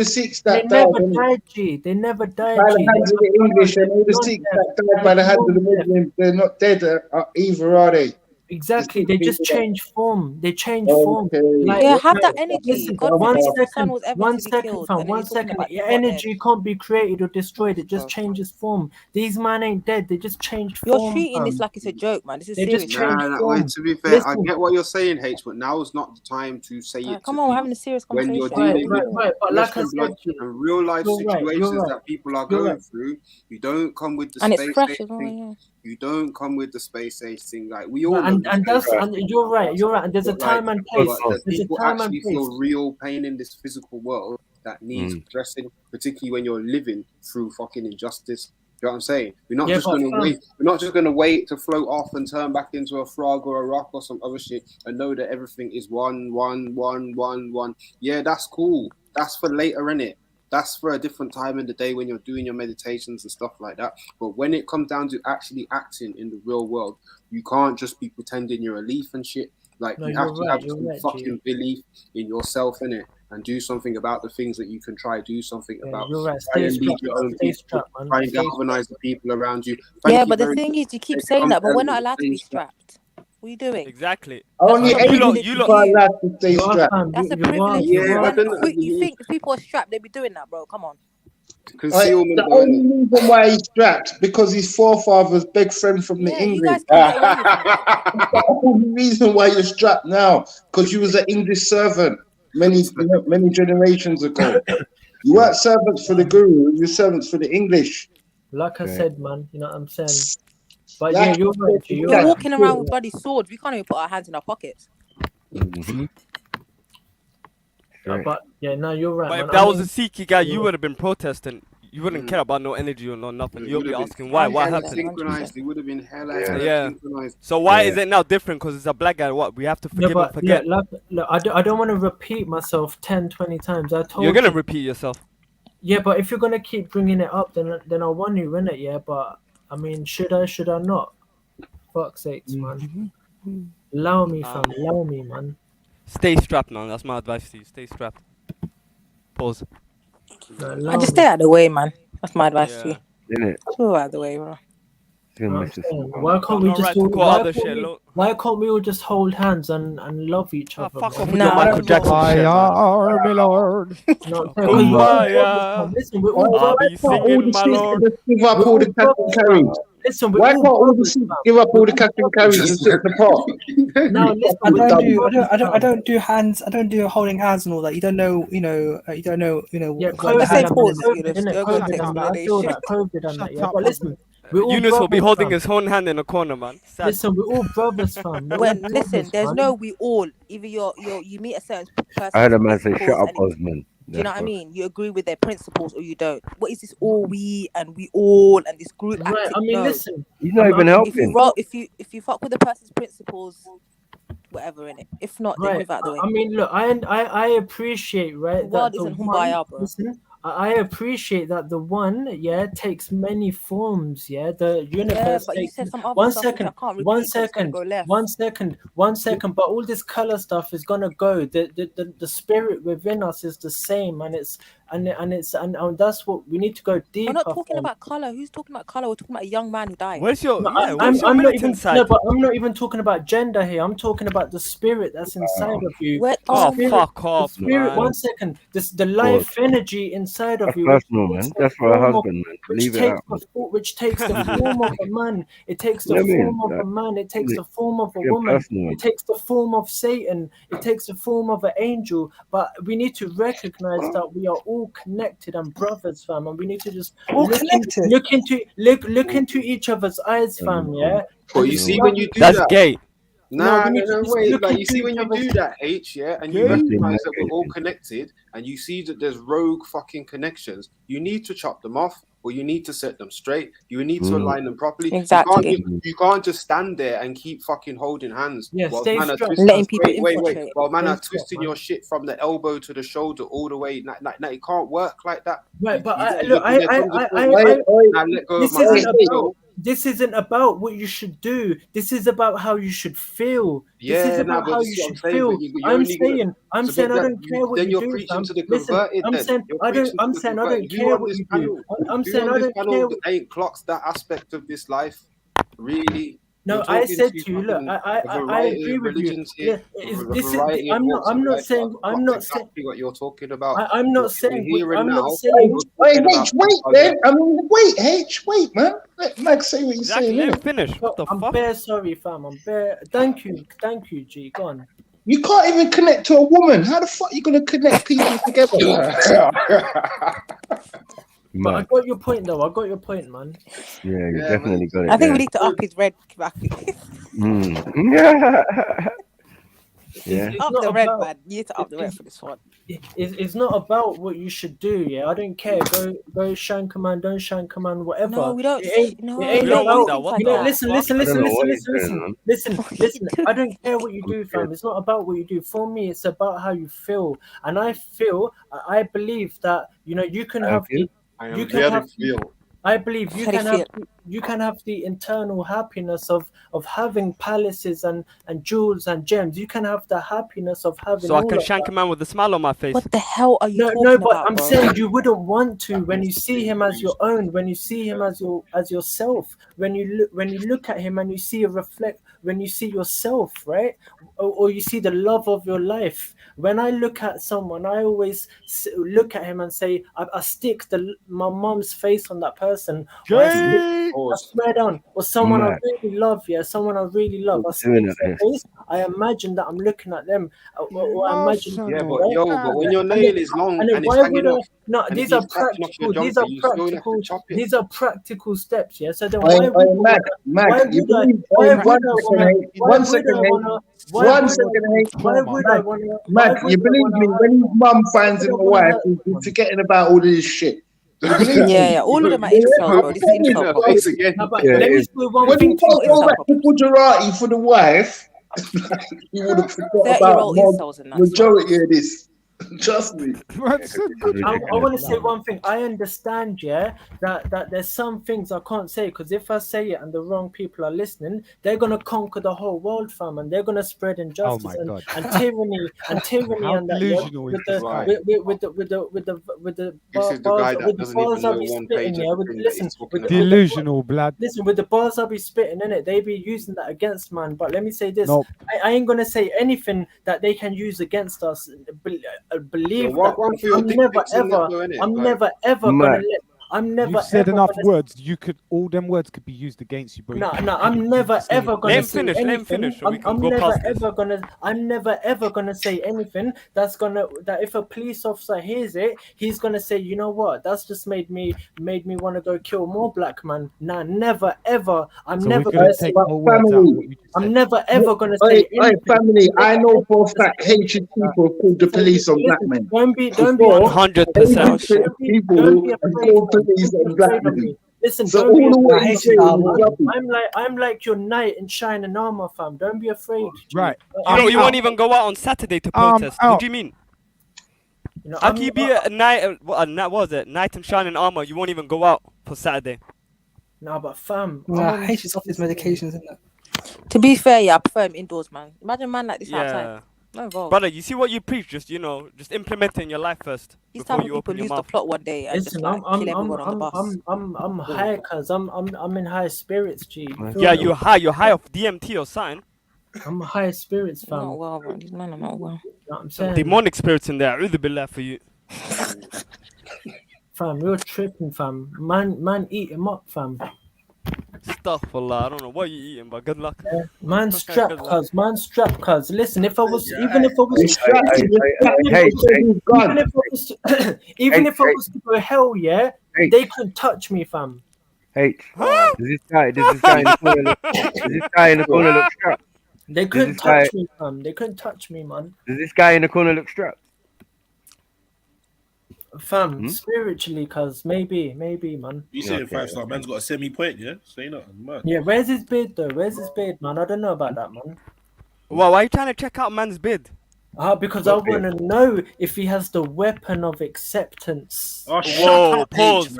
never died, G. They never died. By the hands of the English and all the Sikhs that died by the hands of the Muslims, they're not dead either, are they? Exactly, they just change form. They change form. Like, have that energy. Listen, God one second, fam. One second. Your energy can't be created or destroyed. It just changes form. These man ain't dead. They just changed form. You're treating this like it's a joke, man. This is serious. To be fair, I get what you're saying, H, but now is not the time to say it. Come on, we're having a serious conversation. When you're dealing with but like I said, and real life situations that people are going through, you don't come with the space age thing. You don't come with the space age thing. Like we all and you're right. And there's a time and place. There's a time and place. Feel real pain in this physical world that needs addressing, particularly when you're living through fucking injustice. You know what I'm saying? We're not just gonna wait. We're not just gonna wait to float off and turn back into a frog or a rock or some other shit and know that everything is one. Yeah, that's cool. That's for later, innit? That's for a different time in the day when you're doing your meditations and stuff like that. But when it comes down to actually acting in the real world, you can't just be pretending you're a leaf and shit. Like, you have to have some fucking belief in yourself, innit? And do something about the things that you can do something about. You're right. Try and lead your own people. Try and galvanize the people around you. But the thing is, you keep saying that, but we're not allowed to be strapped. What are you doing? Exactly. Only Asian people are allowed to stay strapped. That's a privilege. You think if people are strapped, they'd be doing that, bro? Come on. The only reason why he's strapped because his forefathers begged friend from the English. You guys can get away with that. The only reason why you're strapped now because you was an English servant many generations ago. You weren't servants for the guru, you were servants for the English. Like I said, man, you know what I'm saying? But Like yeah, you're right. We're walking around with bloody swords. We can't even put our hands in our pockets. But yeah, no, you're right. But man. if that was a Sikh guy, you would have been protesting. You wouldn't care about no energy or no nothing. You'll be asking why. What happened? Synchronized. It would have been hella synchronized. So why is it now different? Because it's a black guy. What we have to forgive and forget. Look, I don't want to repeat myself 10, 20 times. I told You're gonna repeat yourself. Yeah, but if you're gonna keep bringing it up, then I want you in it. Yeah, but I mean, should I not? Fuck's sakes, man. Allow me, fam. Allow me, man. Stay strapped, man. That's my advice to you. Stay strapped. Pause. I just stay out of the way, man. That's my advice to you. Innit? Go out of the way, bro. Why can't we just why can't we all just hold hands and love each other? Fuck off man? with your Michael Jackson shit, man. My lord. Listen, we're all I'll be singing, my lord. Give up all the cash and carries. Listen, why can't all the Sikhs give up all the cash and carries and sit apart? No, listen, I don't do hands. I don't do holding hands and all that. You don't know. You don't know. Yeah, but listen. Eunice will be holding his own hand in a corner, man. Sad. Listen, we're all brothers, fam. Listen, there's no we all. Either you meet a certain person. I heard a man say, "Shut up, Osman." Do you know what I mean? You agree with their principles or you don't. What is this all we and we all and this group? Right. I mean, listen. He's not even helping. If you fuck with the person's principles, whatever in it. If not, then move out the way. I mean, look, I appreciate The world isn't Humbaya, bro. Listen, I appreciate that the one, takes many forms, the universe. But you takes... said some other One stuff second, which I can't repeat one 'cause it's gonna second, go left. one second. But all this color stuff is gonna go. The spirit within us is the same, and that's what we need to go deeper. We're not talking about color. Who's talking about color? We're talking about a young man who died. Where's your I'm not even, no, but I'm not even talking about gender here. I'm talking about the spirit that's inside of you. Fuck off, the spirit, man. 1 second. The life energy inside of That's you. personal, man. That's for a husband, man. Leave it out. Which takes the form of a man. It takes the form of a man. It takes the form of a woman. It takes the form of Satan. It takes the form of an angel. But we need to recognize that we are all connected and brothers, fam. And we need to just look into each other's eyes, fam. Yeah. But you see when you do that's that, gay. No, wait. Like you see when you do that, and you recognize that we're all connected, and you see that there's rogue fucking connections. You need to chop them off, or you need to set them straight. You need to align them properly. Exactly. You can't just stand there and keep fucking holding hands. Yeah, while stay man are strong. twisting- Letting people wait. infiltrate. While man are Stay twisting strong, your shit from the elbow to the shoulder all the way. It can't work like that. Right, but this isn't about what you should do. This is about how you should feel. This is about how you should feel. I'm saying I don't care what you do. I'm saying I don't care what you do. I'm saying I don't care. Ain't clocks that aspect of this life, really. No, I said to you, look, I agree with you. Yeah, I'm not saying what you're talking about. I'm not saying. Wait, man. I mean, wait, man. Let Max say what he's saying. Let him finish. What the I'm fuck? bare sorry, fam. I'm bare. Thank you, G. Go on. You can't even connect to a woman. How the fuck are you gonna connect people together? But I got your point, though. I got your point, man. Yeah, you definitely got it. I think we need to up his red. Yeah. Up the red, man. You need to up the red for this one. It's not about what you should do. Yeah, I don't care. Go shank a man, don't shank a man, whatever. No, we don't. It ain't about. Listen. I don't care what you do, fam. It's not about what you do. For me, it's about how you feel. And I believe that you can have. I believe you the internal happiness of having palaces and jewels and gems. You can have the happiness of having. So I can shank a man with a smile on my face. What the hell are you talking but about, I'm saying you wouldn't want to when you see him as your own, when you see him as yourself, when you look at him and you see when you see yourself, right, or you see the love of your life. When I look at someone, I always look at him and say, I stick my mom's face on that person. I swear down, or someone I really love, someone I really love. I stick their face. I imagine that I'm looking at them. Or I imagine, but when your nail is long and it's hanging off, no, these are practical. These are practical steps. Yeah. So then, Mac, you believe? One second, Mac, you believe me? When his mum finds him a wife, he's forgetting about all of this shit. Yeah, all of them are incels, bro. This is incel, bro. When you go back to Gujarati for the wife, you would have forgot about majority of this. Trust me. I want to say one thing. I understand, that there's some things I can't say, because if I say it and the wrong people are listening, they're gonna conquer the whole world, fam, and they're gonna spread injustice and tyranny and delusional with the bars I'll be spitting, delusional blood. Listen, with the bars I'll be spitting in it, they be using that against man. But let me say this: I ain't gonna say anything that they can use against us. Believe that I'm never ever gonna let. You've said enough words. All them words could be used against you, bro. No, I'm never ever gonna say anything. Let him finish. I'm never ever gonna say anything that if a police officer hears it, he's gonna say, you know what? That's just made me want to go kill more black man. Nah, never ever. I'm never gonna say. I'm never ever gonna say anything. Family, I know for a fact hatred people have called the police on black men. Don't be 100%. People have police on black men. Listen, so I'm like your knight in shining armor, fam. Don't be afraid. Right. You won't even go out on Saturday to protest. What do you mean? How can you be a knight? What was it? Knight in shining armor. You won't even go out for Saturday. No, but fam. I hate his off his medications, isn't it? To be fair, I prefer him indoors, man. Imagine a man like this outside. No involved. Brother, you see what you preach, just implement it in your life first. These type of people lose the plot one day and listen, just kill everyone on the bus. I'm high, cause I'm in high spirits, G. Yeah, you're high off DMT or something. I'm high spirits, fam. Not well, bro. These men are not well. You know what I'm saying? Demonic spirits in there. A'udhu billah for you. Fam, you're tripping, fam. Man, eat him up, fam. Astaghfirullah, I don't know what you're eating, but good luck. Yeah. Man strap, cuz. Listen, if I was even if I was to go hell, they couldn't touch me, fam. Does this guy in the corner look strapped? They couldn't touch me, fam. They couldn't touch me, man. Does this guy in the corner look strapped? Fam, spiritually, cuz maybe, man. You saying 5-star man's got a semi-point, yeah? Say nothing, man. Yeah, where's his beard though? Where's his beard, man? I don't know about that, man. Well, why are you trying to check out man's beard? Because I want to know if he has the weapon of acceptance. Oh, whoa! Pause.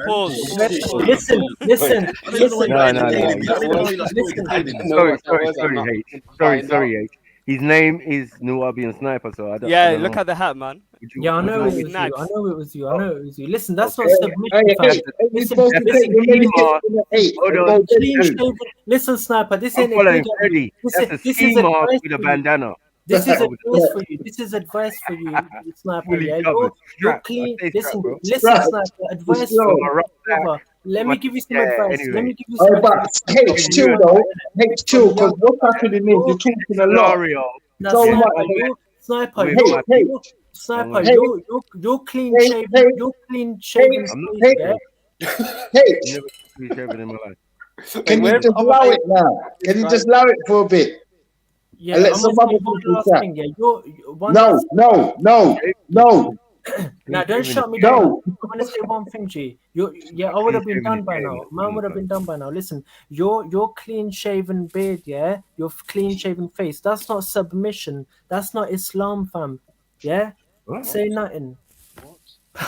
Listen. Sorry, H. His name is Nubian Sniper, so I don't. Yeah, look at the hat, man. Yeah, I know it was you. Listen, that's not submission. Listen, Sniper, this ain't That's a ski mask with a bandana. This is advice for you. Sniper. Yeah, you're clean. Listen, Sniper. Advice for you. Let me give you some advice. H2 though, H2, because what's happening is you're talking a lot. So much. Sniper, you're clean shaven. You're clean shaven. Can you just allow it now? Can you just allow it for a bit? Yeah, and let some other people chat. No. Now don't shut me down. I want to say one thing, G. I would have been done by now. Man would have been done by now. Listen, your clean shaven beard, your clean shaven face. That's not submission. That's not Islam, fam. Yeah. What? Say nothing.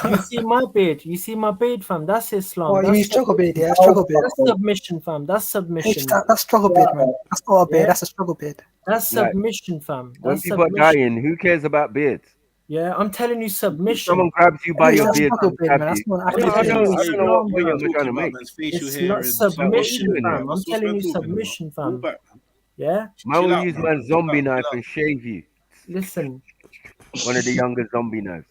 You see my beard? You see my beard, fam? That's Islam. Oh, you That's mean struggle beard? Yeah, struggle beard. That's submission, fam. That's submission. That's struggle beard, man. That's not a beard. That's a struggle beard. That's submission, fam. When That's people are dying, who cares about beards? Yeah, I'm telling you, submission. If someone grabs you by your beard, I'm telling you, I don't know what point you're trying to make. It's not submission, fam. I'm telling you, submission, fam. Yeah. Man will use my zombie knife and shave you. Listen. One of the younger zombie knives.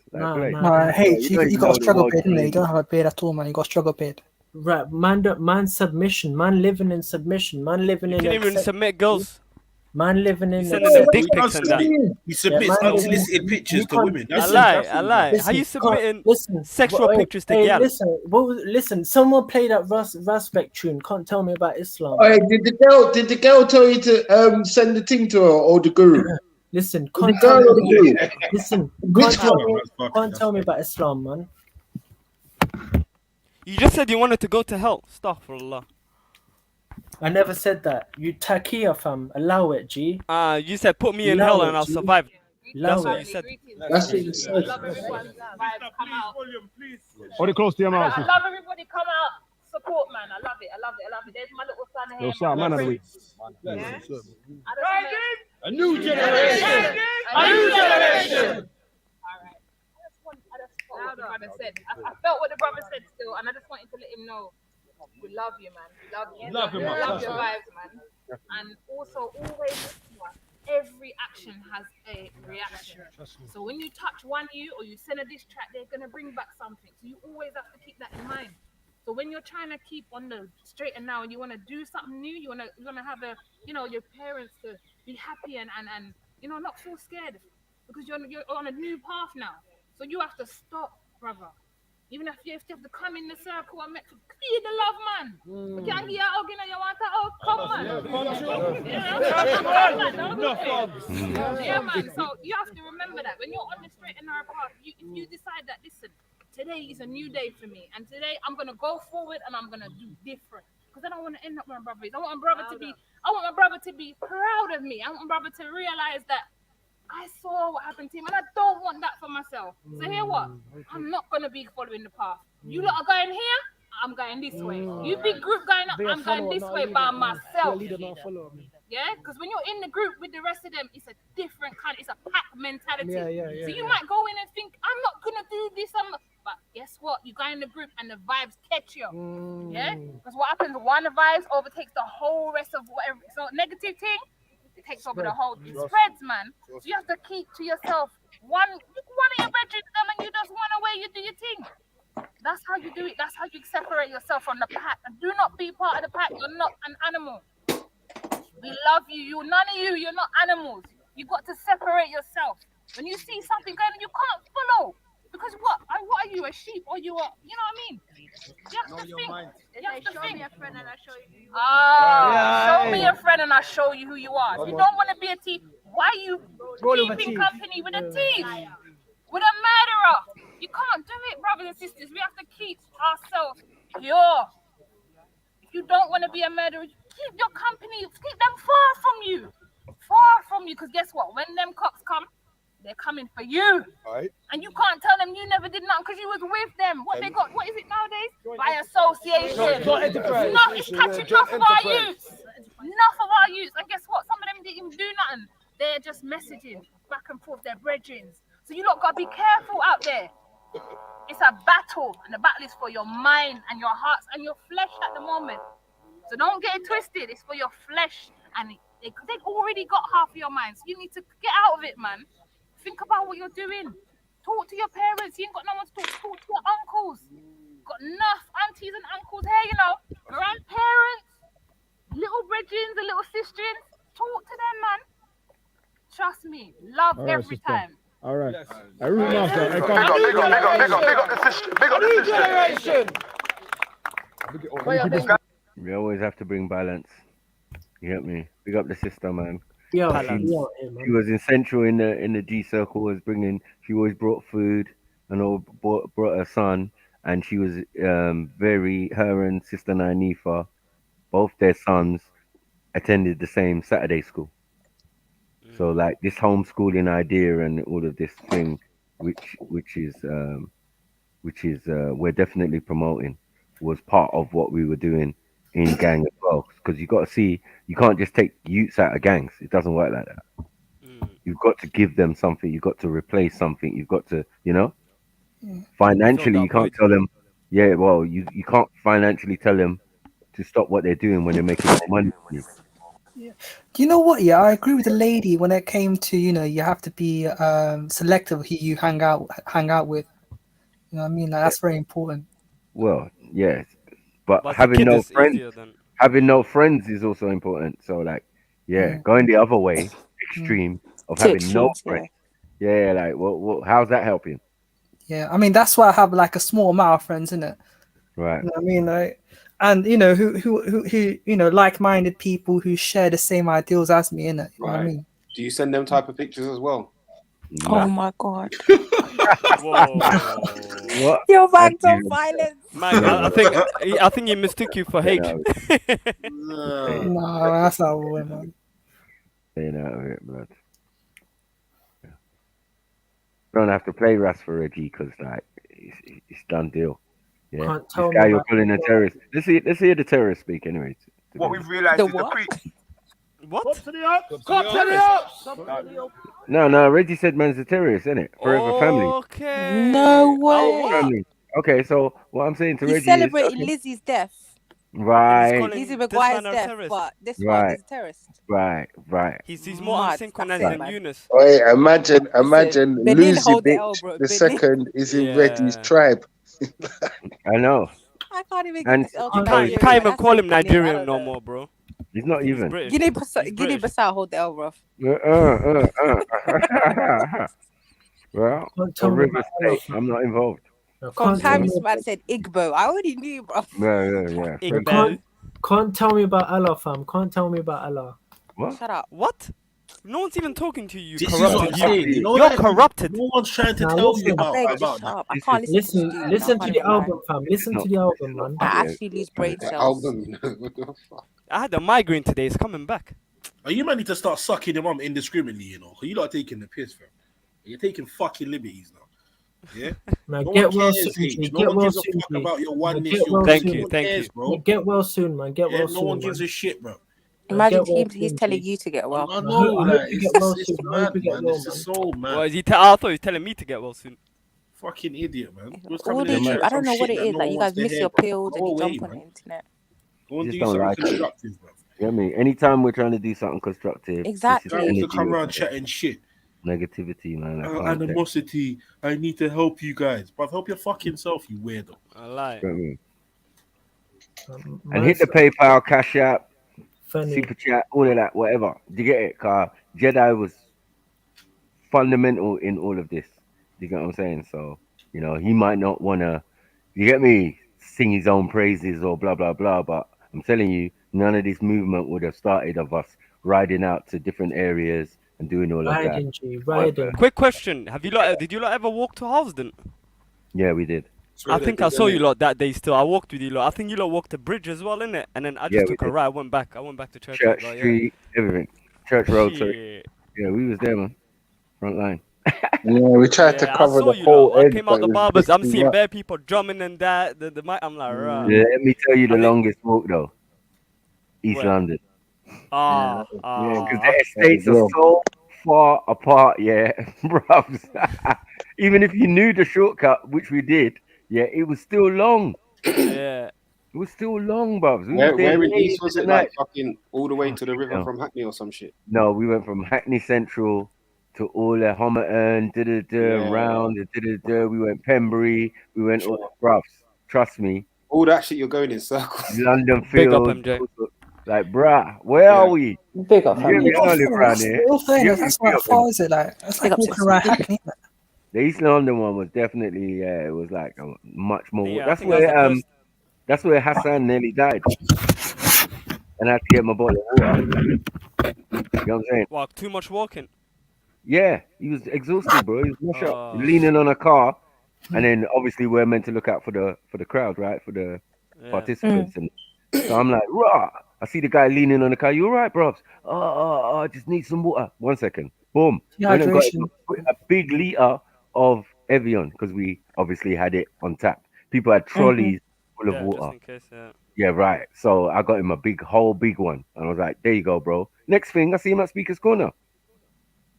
Hey, you got a struggle beard, innit? You don't have a beard at all, man. You got a struggle beard. Right, man, submission, man living in submission, man living in. You can even submit girls. Man living in. Sending them dick pics and that. He submits unsolicited pictures to women. I lie. How you submitting sexual pictures to girls? Listen. Someone play that Respect tune. Can't tell me about Islam. Hey, did the girl tell you to send the thing to her or the guru? Listen, can't tell me about Islam, man. You just said you wanted to go to hell. Astaghfirullah. I never said that. You takia, fam. Allow it, G. You said put me in hell and I'll survive. That's what you said. That's what you said. Hold it close to your mouth. I love everybody come out. Support, man. I love it. There's my little son here. Yo, son, man of the week. A new generation. A new generation. I felt what the brother said still, and I just wanted to let him know we love you, man. We love you. We love your vibes, man. And also, always listen to us. Every action has a reaction. So when you touch one you or you send a diss track, they're gonna bring back something. So you always have to keep that in mind. So when you're trying to keep on the straight and now, and you want to do something new, you want to have your parents to be happy and not feel scared because you're on a new path now. So you have to stop, brother. Even if you have to come in the circle and make clear the love, man. We can't hear you want to come, man. Yeah, man. So you have to remember that when you're on the straight and narrow path, if you decide that, listen, today is a new day for me, and today I'm gonna go forward and I'm gonna do different. Because I don't want to end up where my brother is. I want my brother to be proud of me. I want my brother to realize that I saw what happened to him, and I don't want that for myself. So hear what? I'm not gonna be following the path. You lot are going here, I'm going this way. You big group going up, I'm going this way by myself. Yeah, because when you're in the group with the rest of them, it's a different kind. It's a pack mentality. So you might go in and think, I'm not gonna do this. But guess what? You go in the group and the vibes catch you. Yeah, because what happens? One vibes overtakes the whole rest of whatever. So negative thing. It takes over the whole. It spreads, man. So you have to keep to yourself one of your bedrooms, and you just one away. You do your thing. That's how you do it. That's how you separate yourself from the pack. And do not be part of the pack. You're not an animal. We love you. None of you. You're not animals. You got to separate yourself. When you see something going on, you can't follow. Because what are you, a sheep, or you are? You know what I mean? You have to think. You have to think. Show me a friend and I'll show you who you are. Show me a friend and I'll show you who you are. If you don't want to be a thief, why are you keeping company with a thief? With a murderer? You can't do it, brothers and sisters. We have to keep ourselves pure. If you don't want to be a murderer, keep your company, keep them far from you. Far from you, because guess what? When them cops come, they're coming for you. Right. And you can't tell them you never did nothing because you was with them. What they got, what is it nowadays? By association. It's catching enough of our youths. Enough of our youths. And guess what? Some of them didn't even do nothing. They're just messaging back and forth, their brethren. So you lot got to be careful out there. It's a battle. And the battle is for your mind and your hearts and your flesh at the moment. So don't get it twisted. It's for your flesh. And they've already got half of your mind. So you need to get out of it, man. Think about what you're doing. Talk to your parents. You ain't got no one to talk to your uncles. Got enough aunties and uncles here, grandparents, little brethren, the little sisters. Talk to them, man. Trust me. Love every time. All right. I really love that. Big up. We always have to bring balance. You get me? Big up the sister, man. Yeah, she was essential in the G circle. She always brought food and brought her son, and she was her and sister Nanifa, both their sons attended the same Saturday school. So like this homeschooling idea and all of this thing, which is which is we're definitely promoting, was part of what we were doing in gang as well. Because you got to see, you can't just take youths out of gangs. It doesn't work like that. You've got to give them something. You've got to replace something. You've got to, financially, you can't tell them. Yeah, well, you can't financially tell them to stop what they're doing when they're making more money. Do you know what? Yeah, I agree with the lady when it came to you have to be selective who you hang out with. You know what I mean? Like, that's very important. Well, yes, but having no friends is also important. So like, going the other way, extreme of having no friends. Yeah, like what? How's that helping? Yeah, I mean that's why I have like a small amount of friends, innit? Right. You know what I mean, like, and who like-minded people who share the same ideals as me, innit? You know what I mean? Do you send them type of pictures as well? Oh my god. Whoa. What? You're back on violence. Man, I think he mistook you for H. No, that's not what, man. Staying out of it, blood. Don't have to play Ras for Reggie because like it's done deal. Yeah, Can't this tell guy me you're about calling a terrorist. Let's hear the terrorist speak anyway. What we've realised is the pre. What? Cop to the ops. Cop to the ops. No, Reggie said man's a terrorist, isn't it? Forever family. Okay. No Forever way. family. Okay, so what I'm saying to He's Reggie celebrating is Lizzie's death. right. Lizzie McGuire's death, but this one Right. is a terrorist. Right. He's more unsynchronized than Eunice. Wait, imagine Benin Lucy hold the bitch, L, bro. the Benin. second is in Reggie's tribe. I know. I can't even And get this L. You can't even call him Nigerian no more, bro. He's not even. British. Guinea-Bissau hold the L, bro. Well, tell me River about State. I'm not involved. From Paris, man said Igbo. I already knew, bro. Yeah. Can't tell me about Allah, fam. Can't tell me about Allah. What? Shut up. What? No one's even talking to you. This is what I'm saying. You know You're that corrupted. No one's trying to Now tell listen, you about that. I can't listen to this. Listen to the album, fam. Listen to the album, man. I actually lose brain cells. I had a migraine today. It's coming back. Are you might need to start sucking your mum indiscriminately, you know? Because you're not taking the piss, fam. You're taking fucking liberties now. Yeah? Man, no get one well cares, soon. H. Get No one well gives a soon, fuck G. about your oneness. Get well Thank soon. you. Bro. Get well soon, man. Get well soon. No one gives a shit, bro. Imagine Get well he's soon, telling G. you to get well. I know, I hope like, you get well it's soon. I hope mad, you get man. well, It's man. just so mad. Well, I thought he was telling me to get well soon. Fucking idiot, man. All these, I don't know what it is. Like, you guys miss your pills and you jump on the internet. Go and Just do don't something like it. constructive, bro. You know what I mean? Anytime we're trying to do something constructive, Exactly. Guys to come around chatting shit. Negativity, man. I can't take. Animosity. I need to help you guys. But help your fucking self, you weirdo. I lie. You know what I mean? And hit the PayPal, Cash App, Super Chat, all of that, whatever. Do you get it? Jedi was fundamental in all of this. Do you get what I'm saying? So, he might not want to, you get me, sing his own praises or blah, blah, blah. But I'm telling you, none of this movement would have started of us riding out to different areas and doing all of that. Riding. Quick question: did you lot ever walk to Halsden? Yeah, we did. I think I saw you lot that day. Still, I walked with you lot. I think you lot walked the bridge as well, innit? And then I just took a ride. I went back to church. Street, everything. Church Road. Sorry. Yeah, we was there, man. Front line. Yeah, we tried to cover the whole I edge. came out the barbers. I'm seeing bare people drumming and that. The mic. I'm like, right. Yeah, let me tell you the longest walk though. East London. Yeah, because the estates are so far apart, bruv. Even if you knew the shortcut, which we did, it was still long. Yeah. It was still long, bruv. Where in East was it? Like fucking all the way to the river from Hackney or some shit? No, we went from Hackney Central to all the Homerton, round, we went Pembury, we went bruv. Trust me. All that shit you're going in circles. London Big up, Field. MJ. Like, bruh, where are we? Big up, we don't live around here. That's not far, is it? Like, that's like walking around Hackney. The East London one was definitely, it was like a much more. Yeah, That's where Hassan nearly died, and I had to get my bottle of water. You know what I'm saying? Wow, too much walking. Yeah, he was exhausted, bro. He was mush up, leaning on a car, and then obviously we're meant to look out for the crowd, right, for the participants, and so I'm like, rah. I see the guy leaning on the car. You all right, bro? I just need some water. 1 second. Boom. Went and got a big liter of heavy on because we obviously had it on tap. People had trolleys full of Yeah, water. just in case, yeah. Yeah, right. So I got him a whole big one, and I was like, "There you go, bro." Next thing, I see him at Speaker's Corner.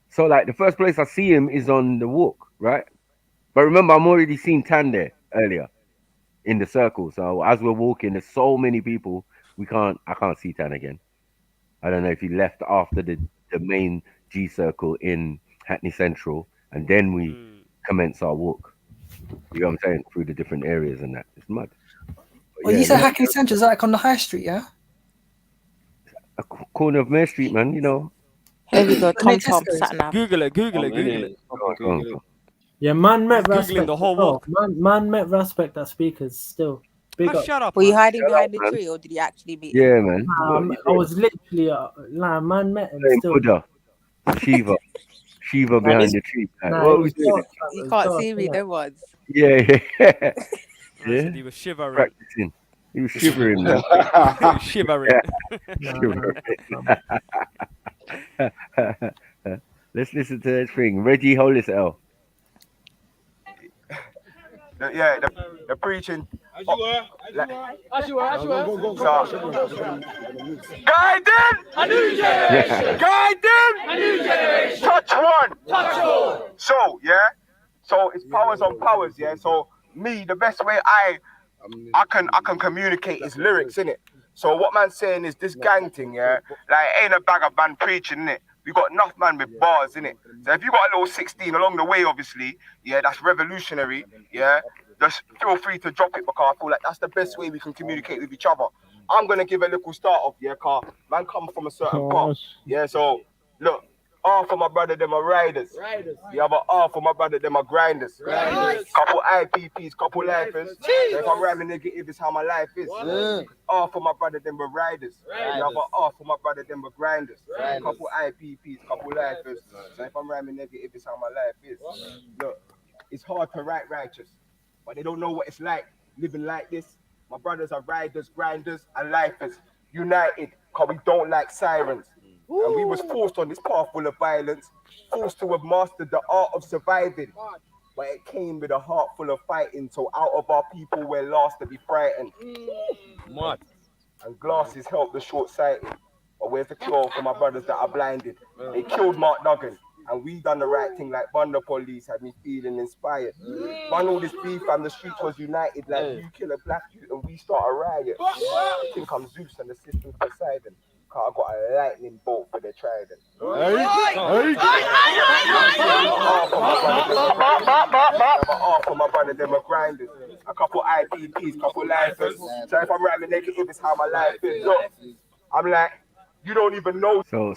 So like the first place I see him is on the walk, right? But remember, I'm already seen Tan there earlier in the circle. So as we're walking, there's so many people. I can't see Tan again. I don't know if he left after the main G circle in Hackney Central, and then we commence our walk. You know what I'm saying? Through the different areas and that. It's mad. Well, you said Hackney Central, is that like on the high street, yeah? A corner of Mare Street, man, you know. Here we go, Tom sat nav. Google it. Yeah, man met Googling Respect. the whole walk. Man met Respect at Speakers still. Big up. Shut up. Were you hiding behind the tree or did you actually meet him? Yeah, man. I was literally, man met him still. Buddha. Shiva behind the tree. What was doing? You can't see me, there was. Yeah. He was shivering. Practicing. He was shivering, man. He was shivering. Let's listen to this thing. Reggie Hollis L. Yeah, the preaching. As you were. Guiding a new generation. Guiding a new generation. Touch one. Touch all. So, yeah. So it's powers on powers, yeah. So me, the best way I can communicate is lyrics, innit? So what man's saying is this gang thing, yeah, like ain't a bag of man preaching, innit? We got enough man with bars, innit? So if you got a little 16 along the way, obviously, yeah, that's revolutionary, yeah. Just feel free to drop it because I feel like that's the best way we can communicate with each other. I'm gonna give a little start off, yeah, car. Man come from a certain path. Yeah, so look, R for my brother, them are riders. The other R for my brother, them are grinders. Couple IPPs, couple lifers. So if I'm rhyming negative, it's how my life is. R for my brother, them are riders. The other R for my brother, them are grinders. Couple IPPs, couple lifers. So if I'm rhyming negative, it's how my life is. Look, it's hard to write righteous, but they don't know what it's like living like this. My brothers are riders, grinders, and lifers. United, cause we don't like sirens. And we was forced on this path full of violence, forced to have mastered the art of surviving. But it came with a heart full of fighting, so out of our people we're last to be frightened. Mud. And glasses help the short-sighted. But where's the cure for my brothers that are blinded? They killed Mark Duggan, and we done the right thing like Bunda Police had me feeling inspired. Run all this beef and the streets was united like you kill a black youth and we start a riot. I think I'm Zeus and the system's Poseidon. I got a lightning bolt for the trident. For my brother, them are grinders. A couple IPPs, couple lifers. So if I'm rhyming negative, it's how my life is. Look, I'm like, you don't even know. So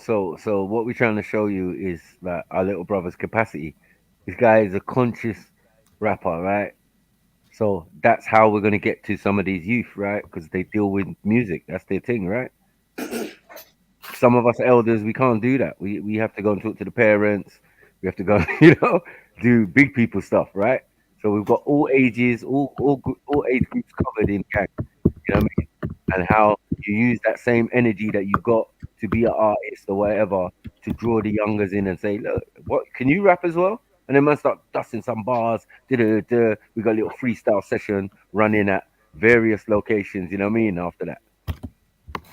what we're trying to show you is that our little brother's capacity. This guy is a conscious rapper, right? So that's how we're gonna get to some of these youth, right? Because they deal with music. That's their thing, right? Some of us elders, we can't do that. We have to go and talk to the parents. We have to go, do big people stuff, right? So we've got all ages, all age groups covered in gang. You know what I mean? And how you use that same energy that you got to be an artist or whatever to draw the youngers in and say, look, what can you rap as well? And then man start dusting some bars. We got a little freestyle session running at various locations. You know what I mean? After that,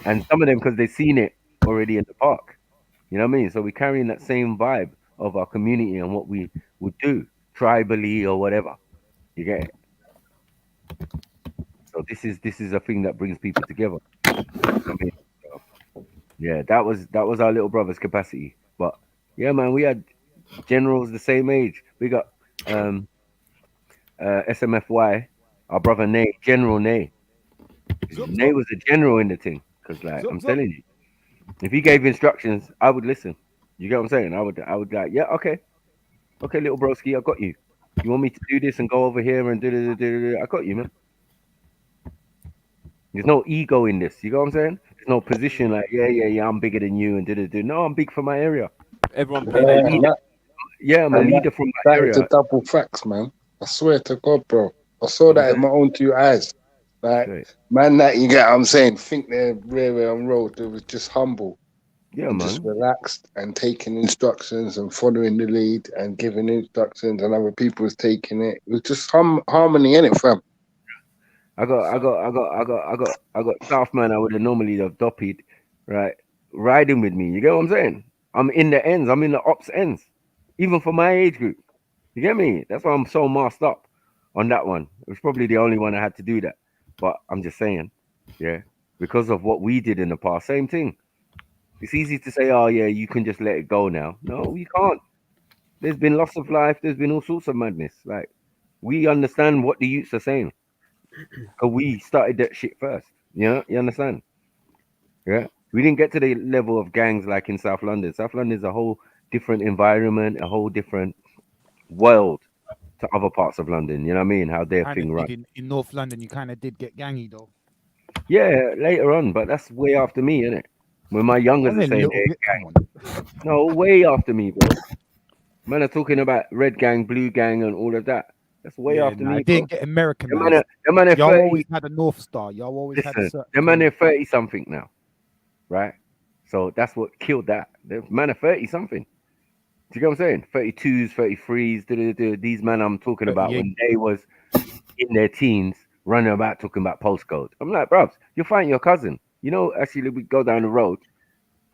and some of them because they've seen it already in the park, you know what I mean? So we're carrying that same vibe of our community and what we would do tribally or whatever. You get it? So this is a thing that brings people together. I mean, yeah, that was our little brother's capacity. But yeah, man, we had generals the same age. We got SMFY, our brother Nay, General Nay. Nay was a general in the thing because, like, I'm telling you. If he gave instructions, I would listen. You get what I'm saying? I would like, yeah, okay, little broski, I got you. You want me to do this and go over here and do? I got you, man. There's no ego in this. You get what I'm saying? There's no position like, yeah, I'm bigger than you and do. No, I'm big for my area. Everyone, I'm a leader from my area. That is a double facts, man. I swear to God, bro. I saw that in my own two eyes. Like, man, that you get what I'm saying, think they're rare and road, they was just humble. Yeah, and man. just relaxed and taking instructions and following the lead and giving instructions, and other people was taking it. It was just harmony in it, fam. I got staff man I would have normally have doppied, right? Riding with me. You get what I'm saying? I'm in the ends, I'm in the ops ends, even for my age group. You get me? That's why I'm so masked up on that one. It was probably the only one I had to do that. But I'm just saying, yeah, because of what we did in the past, same thing. It's easy to say, oh yeah, you can just let it go now. No, you can't. There's been loss of life, there's been all sorts of madness. Like, we understand what the youths are saying. Because we started that shit first. You know, you understand? Yeah. We didn't get to the level of gangs like in South London. South London is a whole different environment, a whole different world to other parts of London. You know what I mean? How their Kinda thing did runs. in North London, you kind of did get gangy though. Yeah, later on, but that's way after me, isn't it? When my youngers Only are a saying little they're bit. gang. Come on. No, way after me, bro. Man are talking about red gang, blue gang, and all of that. That's way Yeah, after nah, me, it bro. didn't get The Americanized. man are Y'all 30. always had a North Star. Y'all always had a Listen, certain. the man are 30 something now, right? So that's what killed that. The man are 30 something. Do you get what I'm saying? 32s, 33s, these men I'm talking about 38. when they was in their teens running about talking about postcode. I'm like, bruv, you're fighting your cousin. You know, actually, we go down the road.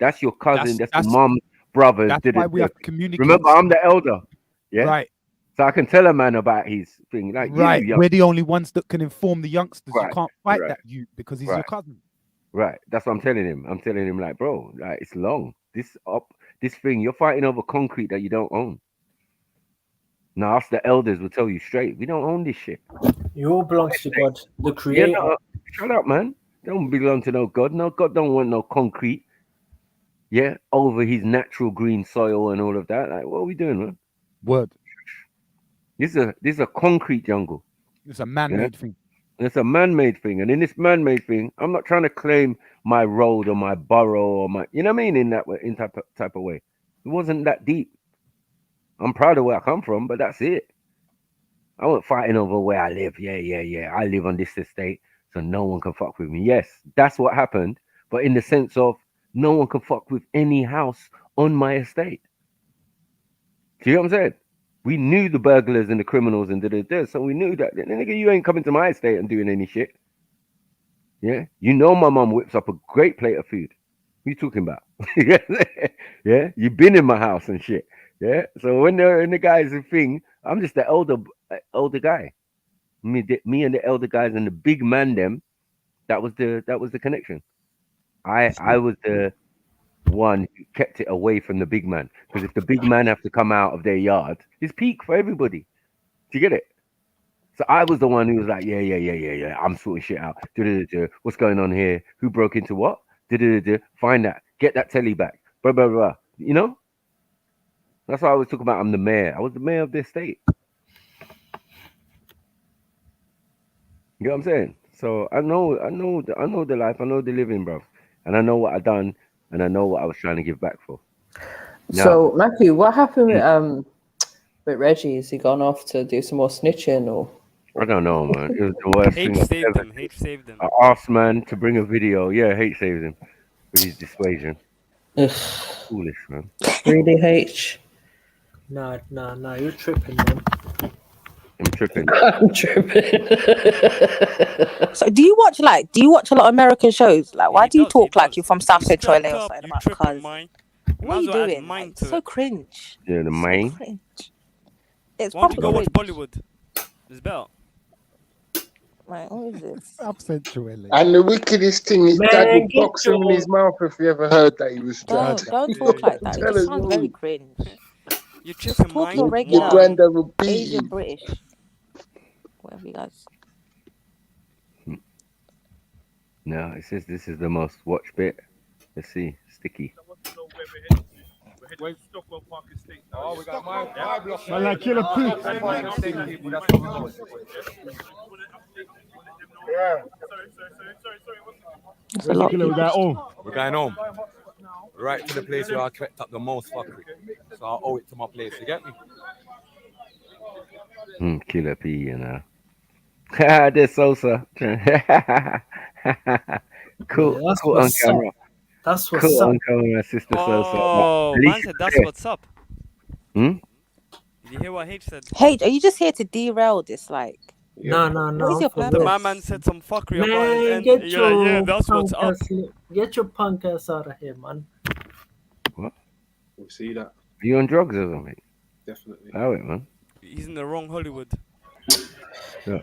That's your cousin. That's your mom's brothers. That's why we have to communicate. Remember, I'm the elder. Yeah. Right. So I can tell a man about his thing. Like, Right. you, We're the only ones that can inform the youngsters. Right, You can't fight right, that you because he's right. your cousin. Right. That's what I'm telling him. I'm telling him, like, bro, like, it's long. This thing, you're fighting over concrete that you don't own. Now, us the elders will tell you straight, we don't own this shit. It all belongs to God, the Yeah, creator. no, shut up, man. Don't belong to no God. No, God don't want no concrete. Yeah, over his natural green soil and all of that. Like, what are we doing, man? Word. This is a concrete jungle. It's a man-made thing. It's a man-made thing, and in this man-made thing, I'm not trying to claim my road or my borough or my, you know what I mean, in that way, in type of way. It wasn't that deep. I'm proud of where I come from, but that's it. I wasn't fighting over where I live. Yeah. I live on this estate, so no one can fuck with me. Yes, that's what happened, but in the sense of no one can fuck with any house on my estate. Do you know what I'm saying? We knew the burglars and the criminals and so we knew that. Nigga, you ain't coming to my estate and doing any shit. Yeah, you know my mum whips up a great plate of food. What you talking about? Yeah, you've been in my house and shit. Yeah, so when the guys a thing, I'm just the older guy. Me and the elder guys and the big man them. That was the connection. I was the one who kept it away from the big man, because if the big man have to come out of their yard, it's peak for everybody. Do you get it? So I was the one who was like, yeah, I'm sorting shit out. What's going on here? Who broke into what? Find that. Get that telly back. Blah, blah, blah. You know? That's why I was talking about I'm the mayor. I was the mayor of this state. You know what I'm saying? So I know the life. I know the living, bro. And I know what I done, and I know what I was trying to give back for. Now, so, Matthew, what happened with Reggie? Is he gone off to do some more snitching, or? I don't know, man. It was the worst thing I've ever done. H saved him. I asked man to bring a video. Yeah, H saved him with his dissuasion. Foolish, man. Really, H? Nah, you're tripping, man. I'm tripping. I'm tripping. So, do you watch a lot of American shows? Like, why do you talk like you're from South Central LA or something about cars? What are you doing? Like, it's so cringe. Yeah, the main. Cringe. It's Why don't you go cringe. watch Bollywood? It's better. Like, what is this? South Central LA. And the wickedest thing is dad would box him in his mouth if you ever heard that he was Don't talk like that. It just sounds very cringe. You're tripping, Talk man. your regular Your granddad will beat Asian you. British. Whatever you guys. No, it says this is the most watched bit. Let's see. Sticky. We're Stockholm Park Estate. Oh, we got my block. Man, like Killer Pete. Yeah. Sorry. We're going home. We're going home. Right to the place where I kept up the most fuckery. So I owe it to my place. You get me? Killer P, you know. This Sosa. Cool. Yeah, that's cool on what's camera. up. That's what's up. My sister Oh, man said that's what's up. Did you hear what H said? H, are you just here to derail this? Like, No. what is your purpose? My man said some fuckery about his Man, end. get You're like, yeah, your that's what's punk up. ass, get your punk ass out of here, man. What? We see that. Are you on drugs or something? Definitely. How it, man? He's in the wrong Hollywood. Yeah.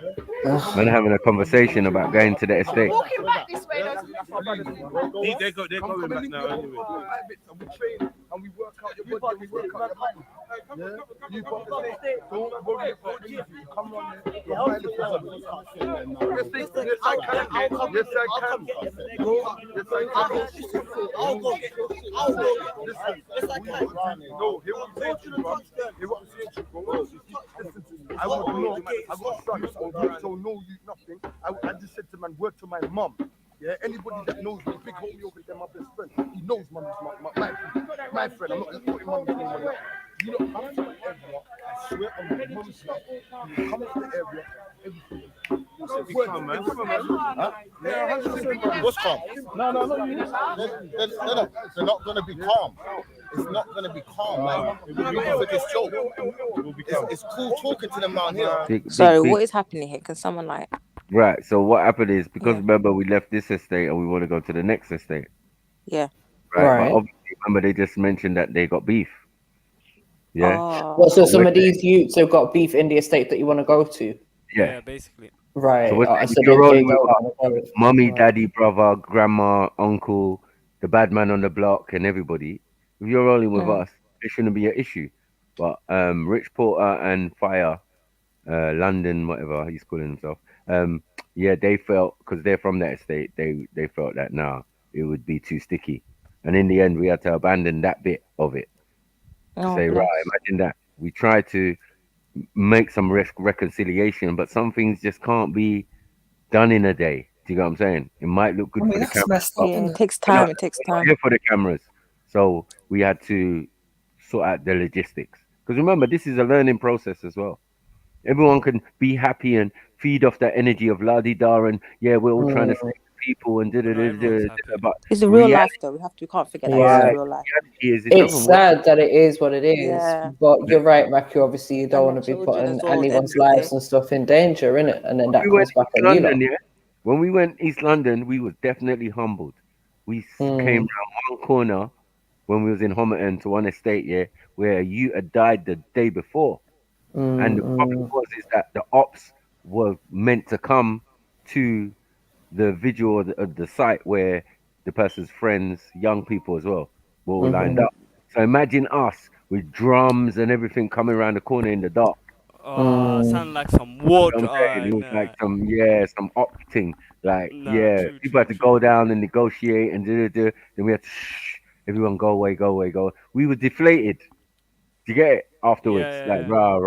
Man, having a conversation about going to the estate. Walking back this way, They're going back now anyway. And we train and we work out your body, we work out your mind. Yeah? You got the state. Don't worry about anything. Come on, man. Yes, I can. Yes, I can. No, yes, I can. I'll go get it. I'll go get it. Yes, I can. No, hear what I'm saying to you, bro. Hear what I'm saying to you, bro. Listen to me. I would know. I got sons or rich or know you nothing. I just said to man, work to my mum. Yeah, anybody that knows me, big homie over there, my best friend, he knows mummy's my friend. I'm not putting mummy's name on it. You know, come to my area, I swear on my mum's life, you come to the area, everything. Be calm, man. Come on, man. Huh? Yeah, 100%. What's calm? No. They're not going to be calm. It's not going to be calm, man. For this joke. It's cool talking to them down here. Sorry, what is happening here? Can someone like... Right, so what happened is, because remember we left this estate and we want to go to the next estate. Yeah. Right. But obviously, remember they just mentioned that they got beef. Yeah. Well, so some of these youths have got beef in the estate that you want to go to. Yeah, basically. Right. So you're rolling with mummy, daddy, brother, grandma, uncle, the bad man on the block, and everybody. If you're rolling with us, it shouldn't be an issue. But Rich Porter and Fire, London, whatever he's calling himself. They felt, because they're from that estate, they felt that it would be too sticky, and in the end we had to abandon that bit of it. Right, imagine that we tried to make some reconciliation, but some things just can't be done in a day. Do you get what I'm saying? It might look good for the cameras. It takes time. It takes time. Here for the cameras, so we had to sort out the logistics. Because remember, this is a learning process as well. Everyone can be happy and feed off that energy of la-di-da and we're all trying to save people and but it's a real life though. We can't forget that it's real life. It's sad that it is what it is, but you're right, Maki. Obviously, you don't want to be putting anyone's lives and stuff in danger, innit? And then that comes back on you. When we went East London, we was definitely humbled. We came around one corner when we was in Homerton to one estate, where you had died the day before. And the problem is that the ops were meant to come to the vigil of the site where the person's friends, young people as well, were all lined up. So imagine us with drums and everything coming around the corner in the dark. Sound like some water. It was like some op thing. Like, people had to go down and negotiate and then we had to everyone go away. We were deflated. Do you get it? Afterwards, like rah.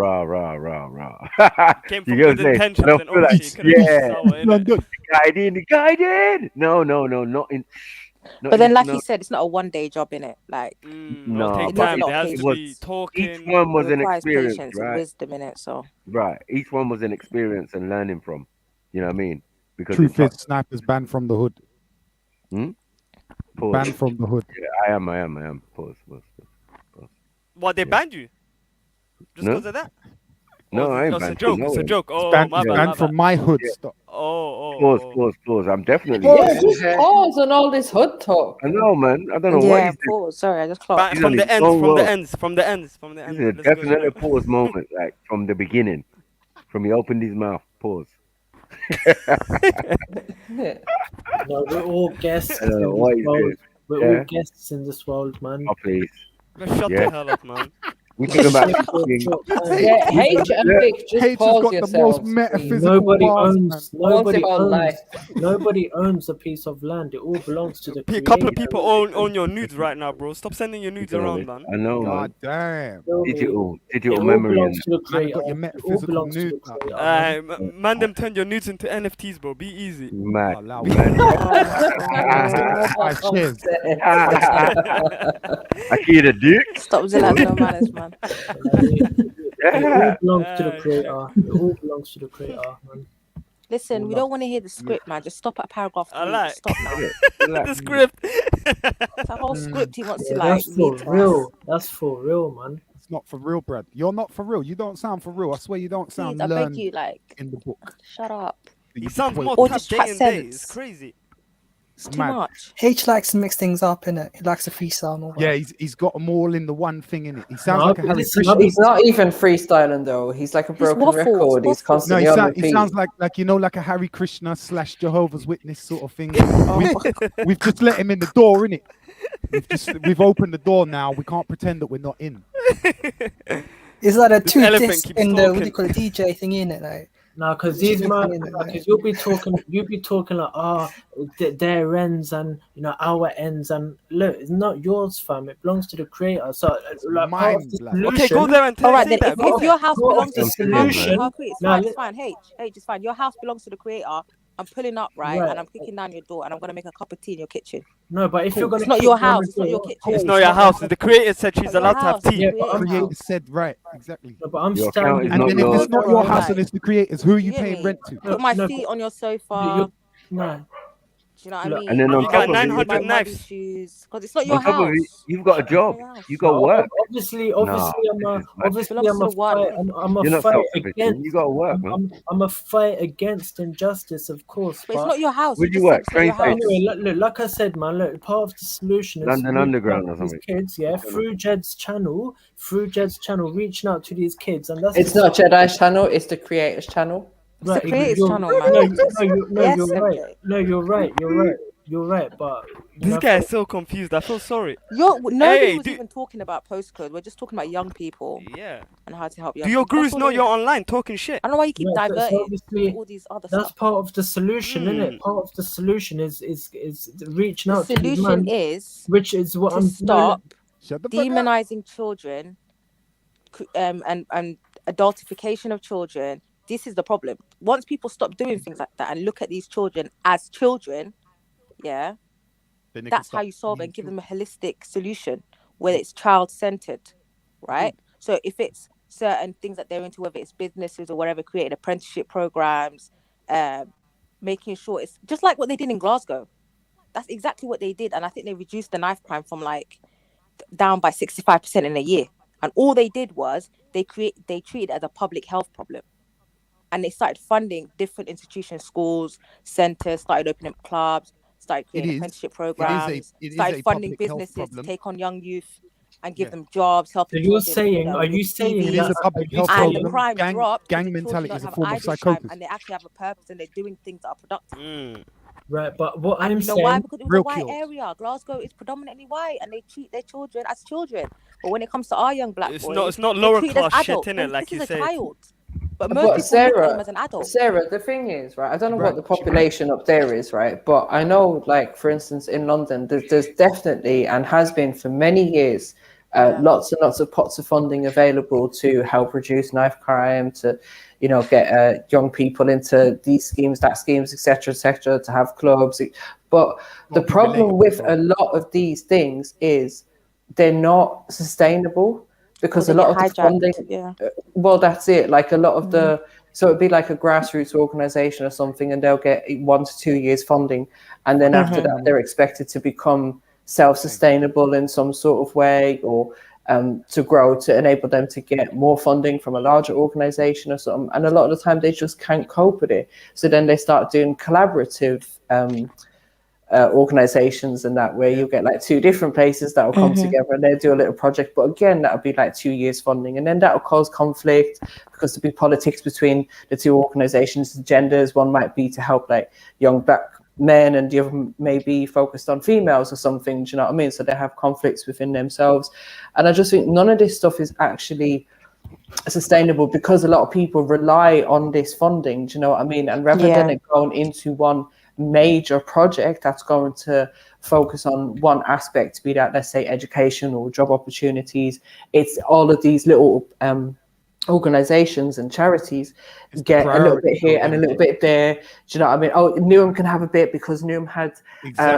Came from good intentions and obviously the guy did. No, not in. But then, like you said, it's not a one-day job, innit? Like, no, take time. There has to be talking. Each one was an experience, patience right? And wisdom in it, so right. Each one was an experience and learning from. You know what I mean? Because Truth is, snipers banned from the hood. Pause. Banned from the hood. Yeah, I am. Pause. What, they banned you? Just because of that? No, I ain't banned. It's a joke. Oh, banned from my hood. Yeah. Pause. I'm definitely. Just pause on all this hood talk. I know, man. I don't know what he's doing. Pause. Sorry, I just clocked. From the ends. This is a definite pause moment, like from the beginning. From he opened his mouth. Pause. No, we're all guests. I don't know what he's doing. We're all guests in this world, man. Oh, please. Shut the hell up, man. We talking about H and Vic, just pause yourselves. Nobody owns a piece of land. It all belongs to the creator. A couple of people own your nudes right now, bro. Stop sending your nudes around, man. I know, God damn. Digital memory. Man, got your metaphysical nudes. Man, them turn your nudes into NFTs, bro. Be easy. Mad. I hear the dick. Stop Zilla, no manners, man. It all belongs to the creator. It all belongs to the creator, man. Listen, we don't want to hear the script, man. Just stop at paragraph 3. Stop now. The script. whole script he wants to That's for read to us. real. That's for real, man. It's not for real, Brad. You're not for real. You don't sound for real. I swear you don't sound Please, I learned beg you, in the book. shut up. He sounds more Or tapped just day chat and day. sense. It's crazy. It's too much. H likes to mix things up, innit? He likes to freestyle and all that. Yeah, he's got them all in the one thing, innit? He sounds like a Harry He's Krishna. not even freestyling though. He's like a broken record. He's constantly on repeat. He sounds like like a Harry Krishna / Jehovah's Witness sort of thing. We've just let him in the door, innit? We've opened the door now. We can't pretend that we're not in. Is that a This two elephant disc keeps in the what do talking. you call it, DJ thing, innit? Like, No, because these man, because you'll be talking like, their ends and our ends, and look, it's not yours, fam. It belongs to the creator. So like part of the solution. Okay, go there and All right, say then, that. if your house belongs to the solution, it's fine, it's fine. Hey, it's fine. Your house belongs to the creator. I'm pulling up, right, and I'm kicking down your door, and I'm gonna make a cup of tea in your kitchen. No, but if you're gonna, it's not your house. It's not your kitchen. It's not your house. The creator said she's allowed to have tea. Yeah, the creator said right, exactly. No, but I'm Your standing. and then if it's not your house and it's the creators, who are you You get paying me? rent to? Put my feet on your sofa. No. Do you know what I mean? And then on You top got of it, 900 my muddy knives. shoes, because it's not your on top of house. it, you've got a job. You got work. Obviously, Nah, I'm a fight against. You got to work, man. I'm a fight against injustice, of course. But it's not your house. Where'd You you just work? said it's not your house. Anyway, look, like I said, man, look, part of the solution is London reaching Underground out or to these something. kids, yeah, through Jed's channel, reaching out to these kids, and that's It's not Jedi's channel. It's the creator's channel. It's the creator's channel, man. You're right, but This guy is so confused. I feel sorry. Nobody was even talking about postcode. We're just talking about young people. Yeah. And how to help young Do your people. gurus know you're online talking shit? I don't know why you keep Yeah, so diverting obviously to all these other that's stuff. part of the solution, isn't it? Part of the solution is reaching out The to these solution man, is which is what to I'm stop Shut the fuck up. demonizing children and adultification of children. This is the problem. Once people stop doing things like that and look at these children as children, yeah, that's how you solve and give them a holistic solution where it's child-centered, right? So if it's certain things that they're into, whether it's businesses or whatever, creating apprenticeship programs, making sure it's just like what they did in Glasgow. That's exactly what they did, and I think they reduced the knife crime from down by 65% in a year. And all they did was they treated it as a public health problem. And they started funding different institutions, schools, centers, started opening up clubs, started creating apprenticeship programs, started funding businesses to take on young youth and give them jobs, helping You're children, saying, are you saying It is a public health and the problem. crime dropped. Gang mentality is a form of idle time, psychosis. and they actually have a purpose and they're doing things that are productive. Right, but what And I'm you know saying, why? Because it was a Real white cure. area. Glasgow is predominantly white, and they treat their children as children. But when it comes to our young black boys, it's not they're lower treated as class shit, adults. innit? And Like this you is a said. child. But most people Sarah, look at them as an adult. Sarah, the thing is, right? I don't know what the population up there is, right? But I know, like, for instance, in London, there's definitely and has been for many years lots and lots of pots of funding available to help reduce knife crime, to, get young people into these schemes, that schemes, etc., to have clubs. But the problem with a lot of these things is they're not sustainable. Because a lot of the funding, well, that's it. Like a lot of so it'd be like a grassroots organization or something, and they'll get 1 to 2 years funding, and then after that, they're expected to become self-sustainable in some sort of way, or to grow, to enable them to get more funding from a larger organization or something. And a lot of the time, they just can't cope with it. So then they start doing collaborative organizations, and that way you'll get like 2 different places that will come together and they'll do a little project, but again that'll be like 2 years funding, and then that'll cause conflict because there'll be politics between the 2 organizations, the genders. One might be to help like young black men and the other may be focused on females or something, do you know what I mean? So they have conflicts within themselves, and I just think none of this stuff is actually sustainable because a lot of people rely on this funding, do you know what I mean? And rather than it going into one major project that's going to focus on one aspect, be that, let's say, education or job opportunities, it's all of these little organizations and charities get a little bit here and a little bit there. Do you know what I mean? Oh, Newham can have a bit because Newham had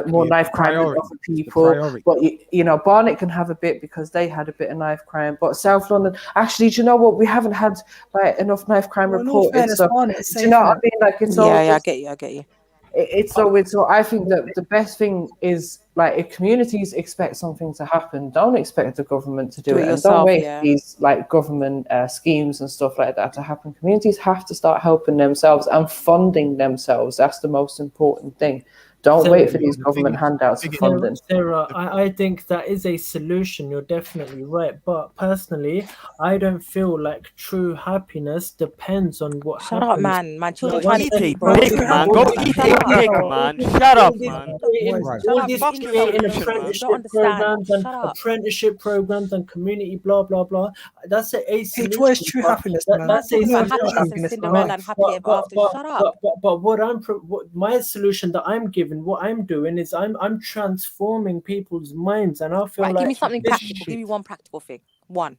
more knife crime than other people, but Barnet can have a bit because they had a bit of knife crime. But South London, actually, do you know what? We haven't had like enough knife crime reported. So, do you know what I mean? Like it's all I get you. it's so weird. So I think that the best thing is, like, if communities expect something to happen, don't expect the government to do it, and yourself, don't wait yeah. for these like government schemes and stuff like that to happen. Communities have to start helping themselves and funding themselves. That's the most important thing. Don't wait for these government handouts for funding. Sarah, I think that is a solution. You're definitely right. But personally, I don't feel like true happiness depends on what Shut happens. up, man. My children No, trying to eat, bro. Go eat a pig, man. Shut up, man. All this creating apprenticeship programs and community blah blah blah. That's a solution. What is true happiness, man? That's a happiness and Cinderella and happily ever after. Shut up. But what my solution that I'm giving, what I'm doing is I'm transforming people's minds, and I feel like give me something practical. Give me one practical thing. One.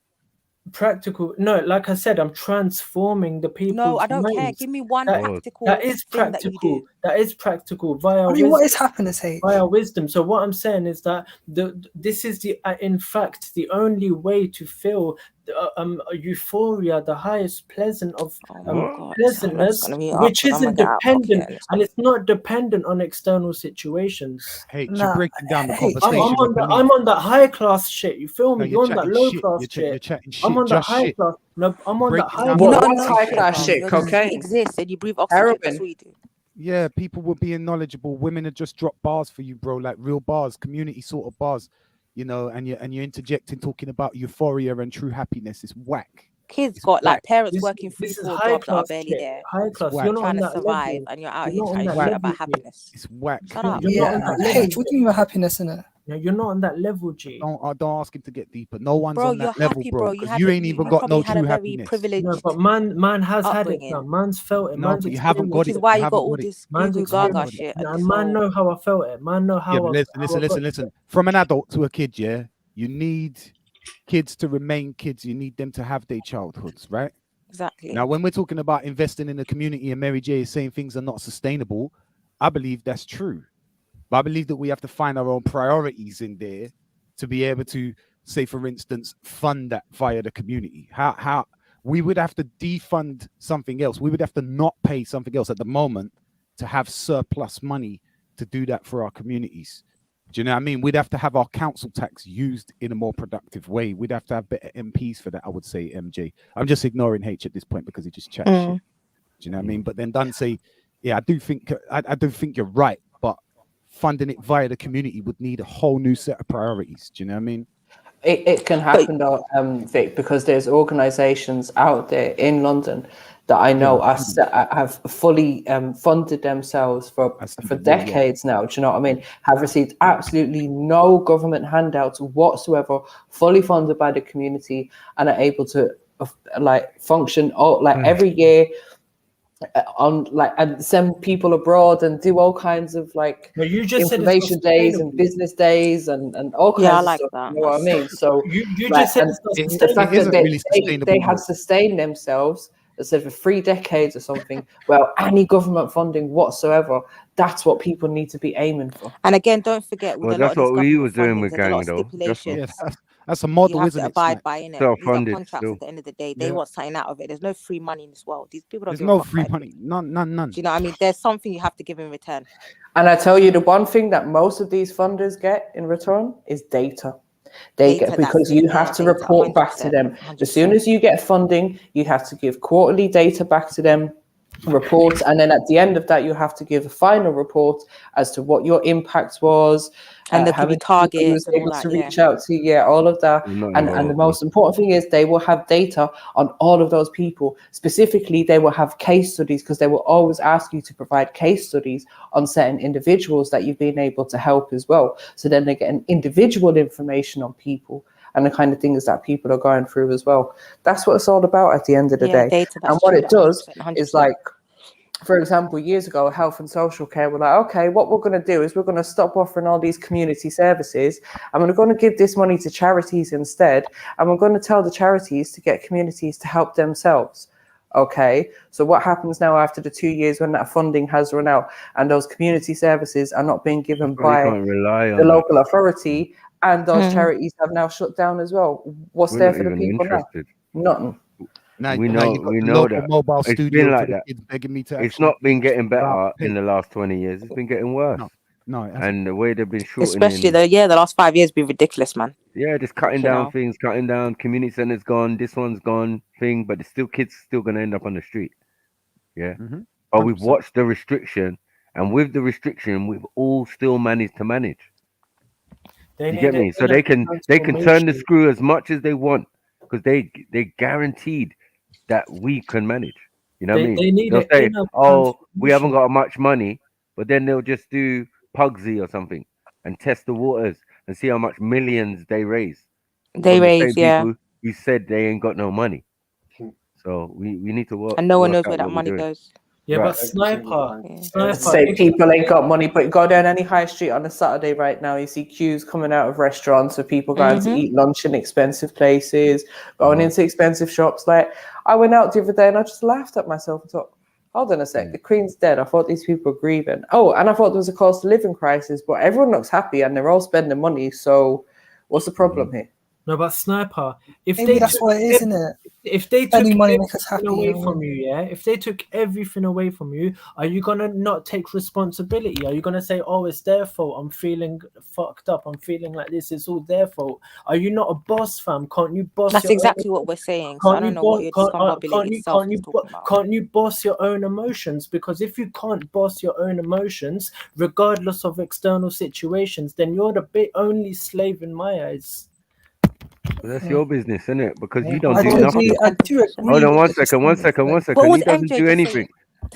Practical? No, like I said, I'm transforming the people's minds. No, I don't care. Give me one practical. That is practical. That is practical via. I mean, what is happiness, H? Via wisdom. So what I'm saying is that this is in fact the only way to feel euphoria, the highest pleasantness, which isn't dependent, and it's not dependent on external situations. Hey, you're breaking down the conversation. I'm on that high class shit. You feel me? You're on that low class shit. I'm on that high class. No, I'm on that high class. What's high class shit? Cocaine exists, and you breathe oxygen. That's what you do. Yeah, people were being knowledgeable. Women have just dropped bars for you, bro, like real bars, community sort of bars, you know, and you're interjecting, talking about euphoria and true happiness. It's whack. Kids got like parents working 3-4 jobs that are barely there. High class. You're not trying to survive, level. and you're out here trying to shit about happiness. It's whack. Shut up. H, what do you mean by happiness in it? No, you're not on that level, G. Don't ask him to get deeper. No one's bro, on that level, happy, bro. You ain't even got no true happiness. No, but man has had it now. Man's felt it. No, but you haven't got it. Which is why you got all this goo gaga shit. And man know how I felt it. Man know how. Yeah, listen. From an adult to a kid, yeah, you need kids to remain kids. You need them to have their childhoods, right? Exactly. Now, when we're talking about investing in the community and Mary J is saying things are not sustainable, I believe that's true. But I believe that we have to find our own priorities in there to be able to, say, for instance, fund that via the community. How we would have to defund something else. We would have to not pay something else at the moment to have surplus money to do that for our communities. Do you know what I mean? We'd have to have our council tax used in a more productive way. We'd have to have better MPs for that, I would say, MJ. I'm just ignoring H at this point because he just chats shit. Do you know what I mean? But then Dan say, yeah, I do think you're right, but funding it via the community would need a whole new set of priorities. Do you know what I mean? It can happen though, Vic, because there's organisations out there in London that I know have fully funded themselves for decades now. Do you know what I mean? Have received absolutely no government handouts whatsoever, fully funded by the community, and are able to function every year on and send people abroad and do all kinds of information days and business days and all kinds of stuff. That. You know what I mean? So you just said the fact that they have sustained themselves for 3 decades or something, well, any government funding whatsoever, that's what people need to be aiming for. And again, don't forget, that's what we were doing with gang, though. That's a model, you have isn't to it? abide by it. Self-funded Contracts at the end of the day. They want something out of it. There's no free money in this world. These people don't. There's no free money. None. Do you know what I mean? There's something you have to give in return. And I tell you, the one thing that most of these funders get in return is data. They get, because you have to report back to them. 100%. As soon as you get funding, you have to give quarterly data back to them, reports, and then at the end of that, you have to give a final report as to what your impact was, and how many targets able to reach out to, all of that. And the most important thing is they will have data on all of those people. Specifically, they will have case studies, because they will always ask you to provide case studies on certain individuals that you've been able to help as well. So then they get an individual information on people and the kind of things that people are going through as well. That's what it's all about at the end of the day. Data, and what it does 100%. is for example, years ago, health and social care were like, okay, what we're going to do is we're going to stop offering all these community services, and we're going to give this money to charities instead, and we're going to tell the charities to get communities to help themselves. Okay, so what happens now after the 2 years when that funding has run out and those community services are not being given by the local authority, and those charities have now shut down as well? What's there for the people now? Nothing. we know that mobile it's studio been like for the that. kids begging me to. It's not been getting better in the last 20 years. It's been getting worse. No, and the way they've been shortening, especially the last 5 years been ridiculous, man. Yeah, just cutting down things, cutting down. Community center's gone. This one's gone. But there's still kids still gonna end up on the street. Yeah, but we've watched the restriction, and with the restriction, we've all still managed to manage. You get me? So they can turn the screw as much as they want because they guaranteed that we can manage. You know what I mean? They'll say, "Oh, we haven't got much money," but then they'll just do Pugsy or something and test the waters and see how much millions they raise. People who said they ain't got no money. So we need to work. And no one knows where that money goes. Yeah, but Sniper. Say people ain't got money, but go down any high street on a Saturday right now, you see queues coming out of restaurants of people going to eat lunch in expensive places, going into expensive shops. Like, I went out the other day and I just laughed at myself and thought, hold on a sec, the Queen's dead. I thought these people were grieving. Oh, and I thought there was a cost of living crisis, but everyone looks happy and they're all spending money. So what's the problem here? No, but Sniper, if Maybe they that's what it is, isn't it? If they took Spending money everything makes us happy, away from you, yeah. If they took everything away from you, are you gonna not take responsibility? Are you gonna say, "Oh, it's their fault. I'm feeling fucked up. I'm feeling like this. It's all their fault." Are you not a boss, fam? Can't you boss? That's exactly what we're saying. So I don't know what your discoverability itself is talking about. Can't you boss your own emotions? Because if you can't boss your own emotions, regardless of external situations, then you're the only slave in my eyes. Well, that's your business, isn't it? Because you don't do nothing. Hold on, one second. He doesn't do anything.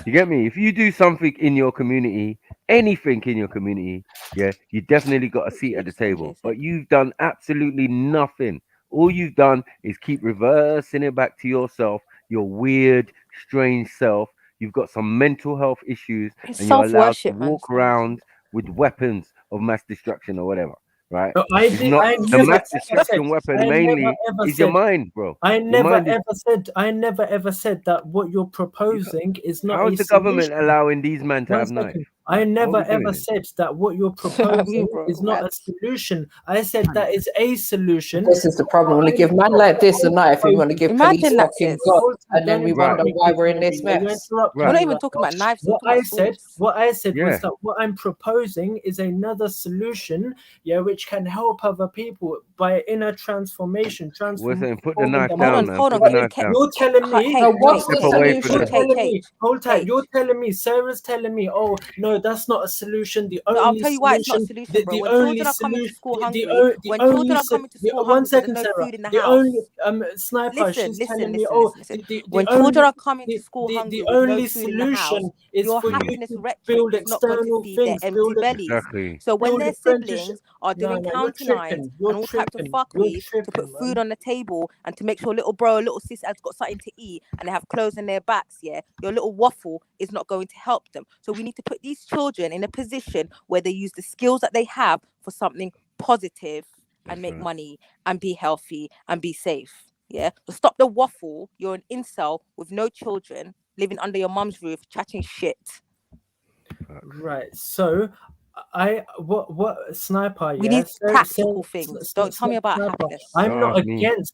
You get me? If you do something in your community, anything in your community, yeah, you definitely got a seat at the table. But you've done absolutely nothing. All you've done is keep reversing it back to yourself, your weird, strange self. You've got some mental health issues, and you're allowed to walk around with weapons of mass destruction or whatever. Right? The mass destruction weapon mainly is your mind, bro. I never ever said that what you're proposing is not. How is the government allowing these men to have knives? I never ever said that what you're proposing is not a solution. I said that is a solution. This is the problem. When you give man like this a knife, we want to give police fucking guns, and then we wonder why we're in this mess. We're not even talking about knives. What I said was that what I'm proposing is another solution, which can help other people by inner transformation. We're saying put the knife down, man. You're telling me. What's the solution? Hold tight. You're telling me. Sarah's telling me. Oh no, that's not a solution. I'll tell you why it's not a solution, bro. When children are coming to school hungry, when children are coming to school hungry, there's no food in the house. Sniper, she's telling me, when children are coming to school hungry, with no food in the house, your happiness rhetoric is not going to feed their empty bellies. Exactly. So when their siblings are doing county lines and all types of fuckery to put food on the table and to make sure little bro or little sis has got something to eat and they have clothes on their backs, your little waffle is not going to help them. So we need to put these children in a position where they use the skills that they have for something positive and make money and be healthy and be safe. So stop the waffle. You're an incel with no children living under your mum's roof chatting shit. Right. So what Sniper? We need practical things. Don't tell me about happiness. I'm not against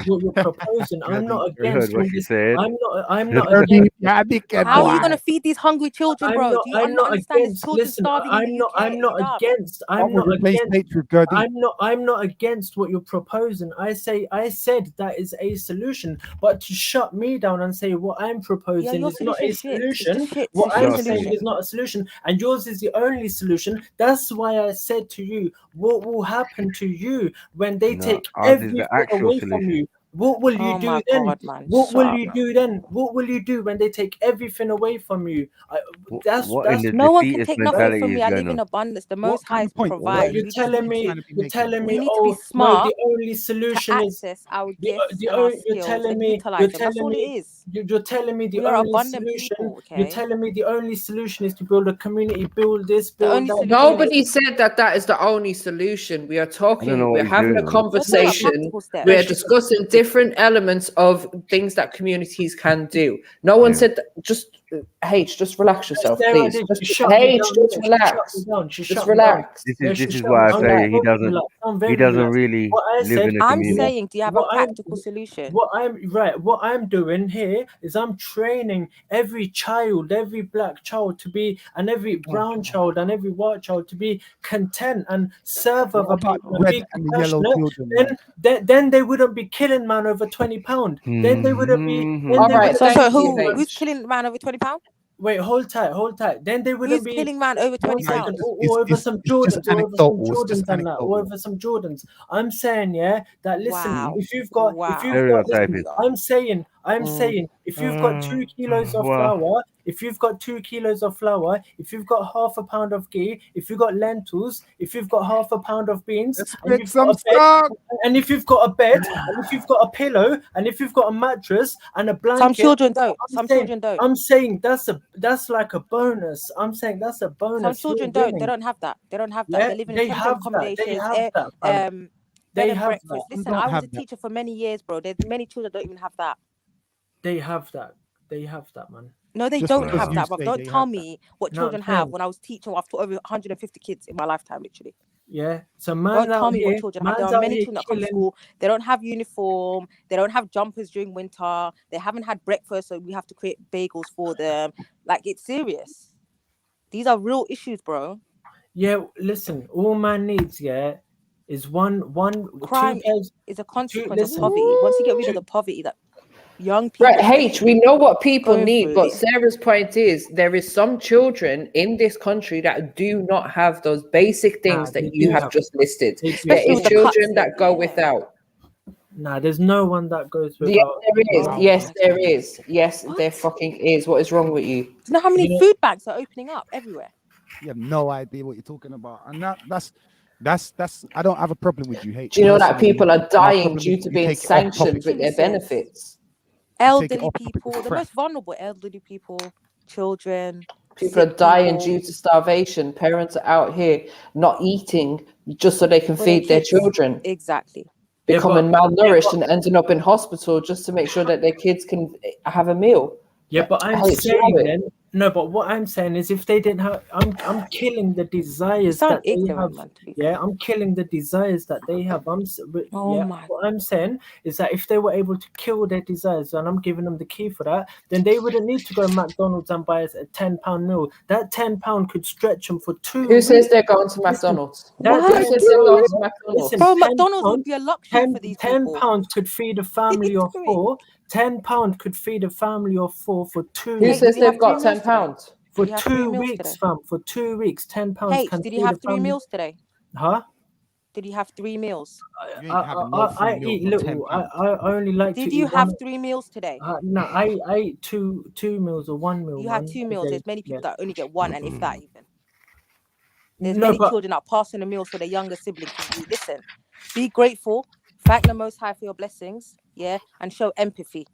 what you're proposing. I'm not against what she said. I'm not against. How are you gonna feed these hungry children, bro? Do you not understand? There's children starving in the UK. I'm not against what you're proposing. I said that is a solution, but to shut me down and say what I'm proposing is not a solution. What I'm saying is not a solution, and yours is the only solution. That's why I said to you, what will happen to you when they take everything away from you? What will you do then? What will you do then? What will you do when they take everything away from you? No one can take nothing from me. I live in abundance. The Most High provides. You're telling me. We need to be smart. The only solution is access our gifts and our skills and utilize them. That's all it is. You're telling me the only solution. You're telling me the only solution is to build a community, build this, build that. Nobody said that is the only solution. We are talking. We're having a conversation. We're discussing different elements of things that communities can do. No one said that. Just relax yourself, please. Just relax. Just relax. This is why I say he doesn't really. I said, I'm saying, do you have a practical solution? What I'm doing here is I'm training every child, every black child to be, and every brown child and every white child to be content and serve other people and be compassionate. Then they wouldn't be killing man over £20. Then they wouldn't be. All right. So who's killing man over £20? Wait, hold tight. Then they wouldn't be killing man over £20. Or over some Jordans, or over some Jordans. I'm saying, yeah, that listen, if you've got, listen, I'm saying, if you've got 2 kilos of flour, if you've got 2 kilos of flour, if you've got half a pound of ghee, if you've got lentils, if you've got half a pound of beans, and if you've got a bed, and if you've got a pillow, and if you've got a mattress and a blanket. Some children don't. I'm saying that's like a bonus. I'm saying that's a bonus. Some children don't. They don't have that. They don't have that. Yeah, they live in they temporary have accommodations. They have breakfast. that. Listen, I was a teacher for many years, bro. There's many children that don't even have that. They have that. They have that, man. No, they don't have that, bro. Don't tell me what children have. When I was teaching, I've taught over 150 kids in my lifetime, literally. Yeah. So man, don't tell me what children have. There are many children that come to school. They don't have uniform. They don't have jumpers during winter. They haven't had breakfast, so we have to create bagels for them. Like, it's serious. These are real issues, bro. Yeah. Listen, all man needs, is one. Crime is a consequence of poverty. Once you get rid of the poverty, that young people. Right, H, we know what people need, but Sarah's point is there is some children in this country that do not have those basic things that you have just listed. There is children that go without. Nah, there's no one that goes without. Yes, there is. Yes, there fucking is. What is wrong with you? Do you know how many food banks are opening up everywhere? You have no idea what you're talking about, and that's. I don't have a problem with you, H. Do you know that people are dying due to being sanctioned with their benefits? Elderly people, the most vulnerable elderly people, children. People are dying due to starvation. Parents are out here not eating just so they can feed their children. Exactly. Becoming malnourished and ending up in hospital just to make sure that their kids can have a meal. Yeah, but I'm saying no, but what I'm saying is if they didn't have, I'm killing the desires that they have. Yeah, I'm killing the desires that they have. What I'm saying is that if they were able to kill their desires, and I'm giving them the key for that, then they wouldn't need to go to McDonald's and buy a £10 meal. That £10 could stretch them for 2 weeks. Who says they're going to McDonald's? Bro, McDonald's would be a luxury for these people. £10 could feed a family of 4. £10 could feed a family of 4 for 2 weeks. Who says they've got £10? For 2 weeks, fam. For 2 weeks, £10. Hey, did you have 3 meals today? Huh? Did you have 3 meals? I eat little. I only like to eat. Did you have 3 meals today? No, I ate two meals or 1 meal. You have 2 meals. There's many people that only get 1, and if that even. There's many children that are passing the meals for their younger siblings. Listen, be grateful. Thank the Most High for your blessings, and show empathy.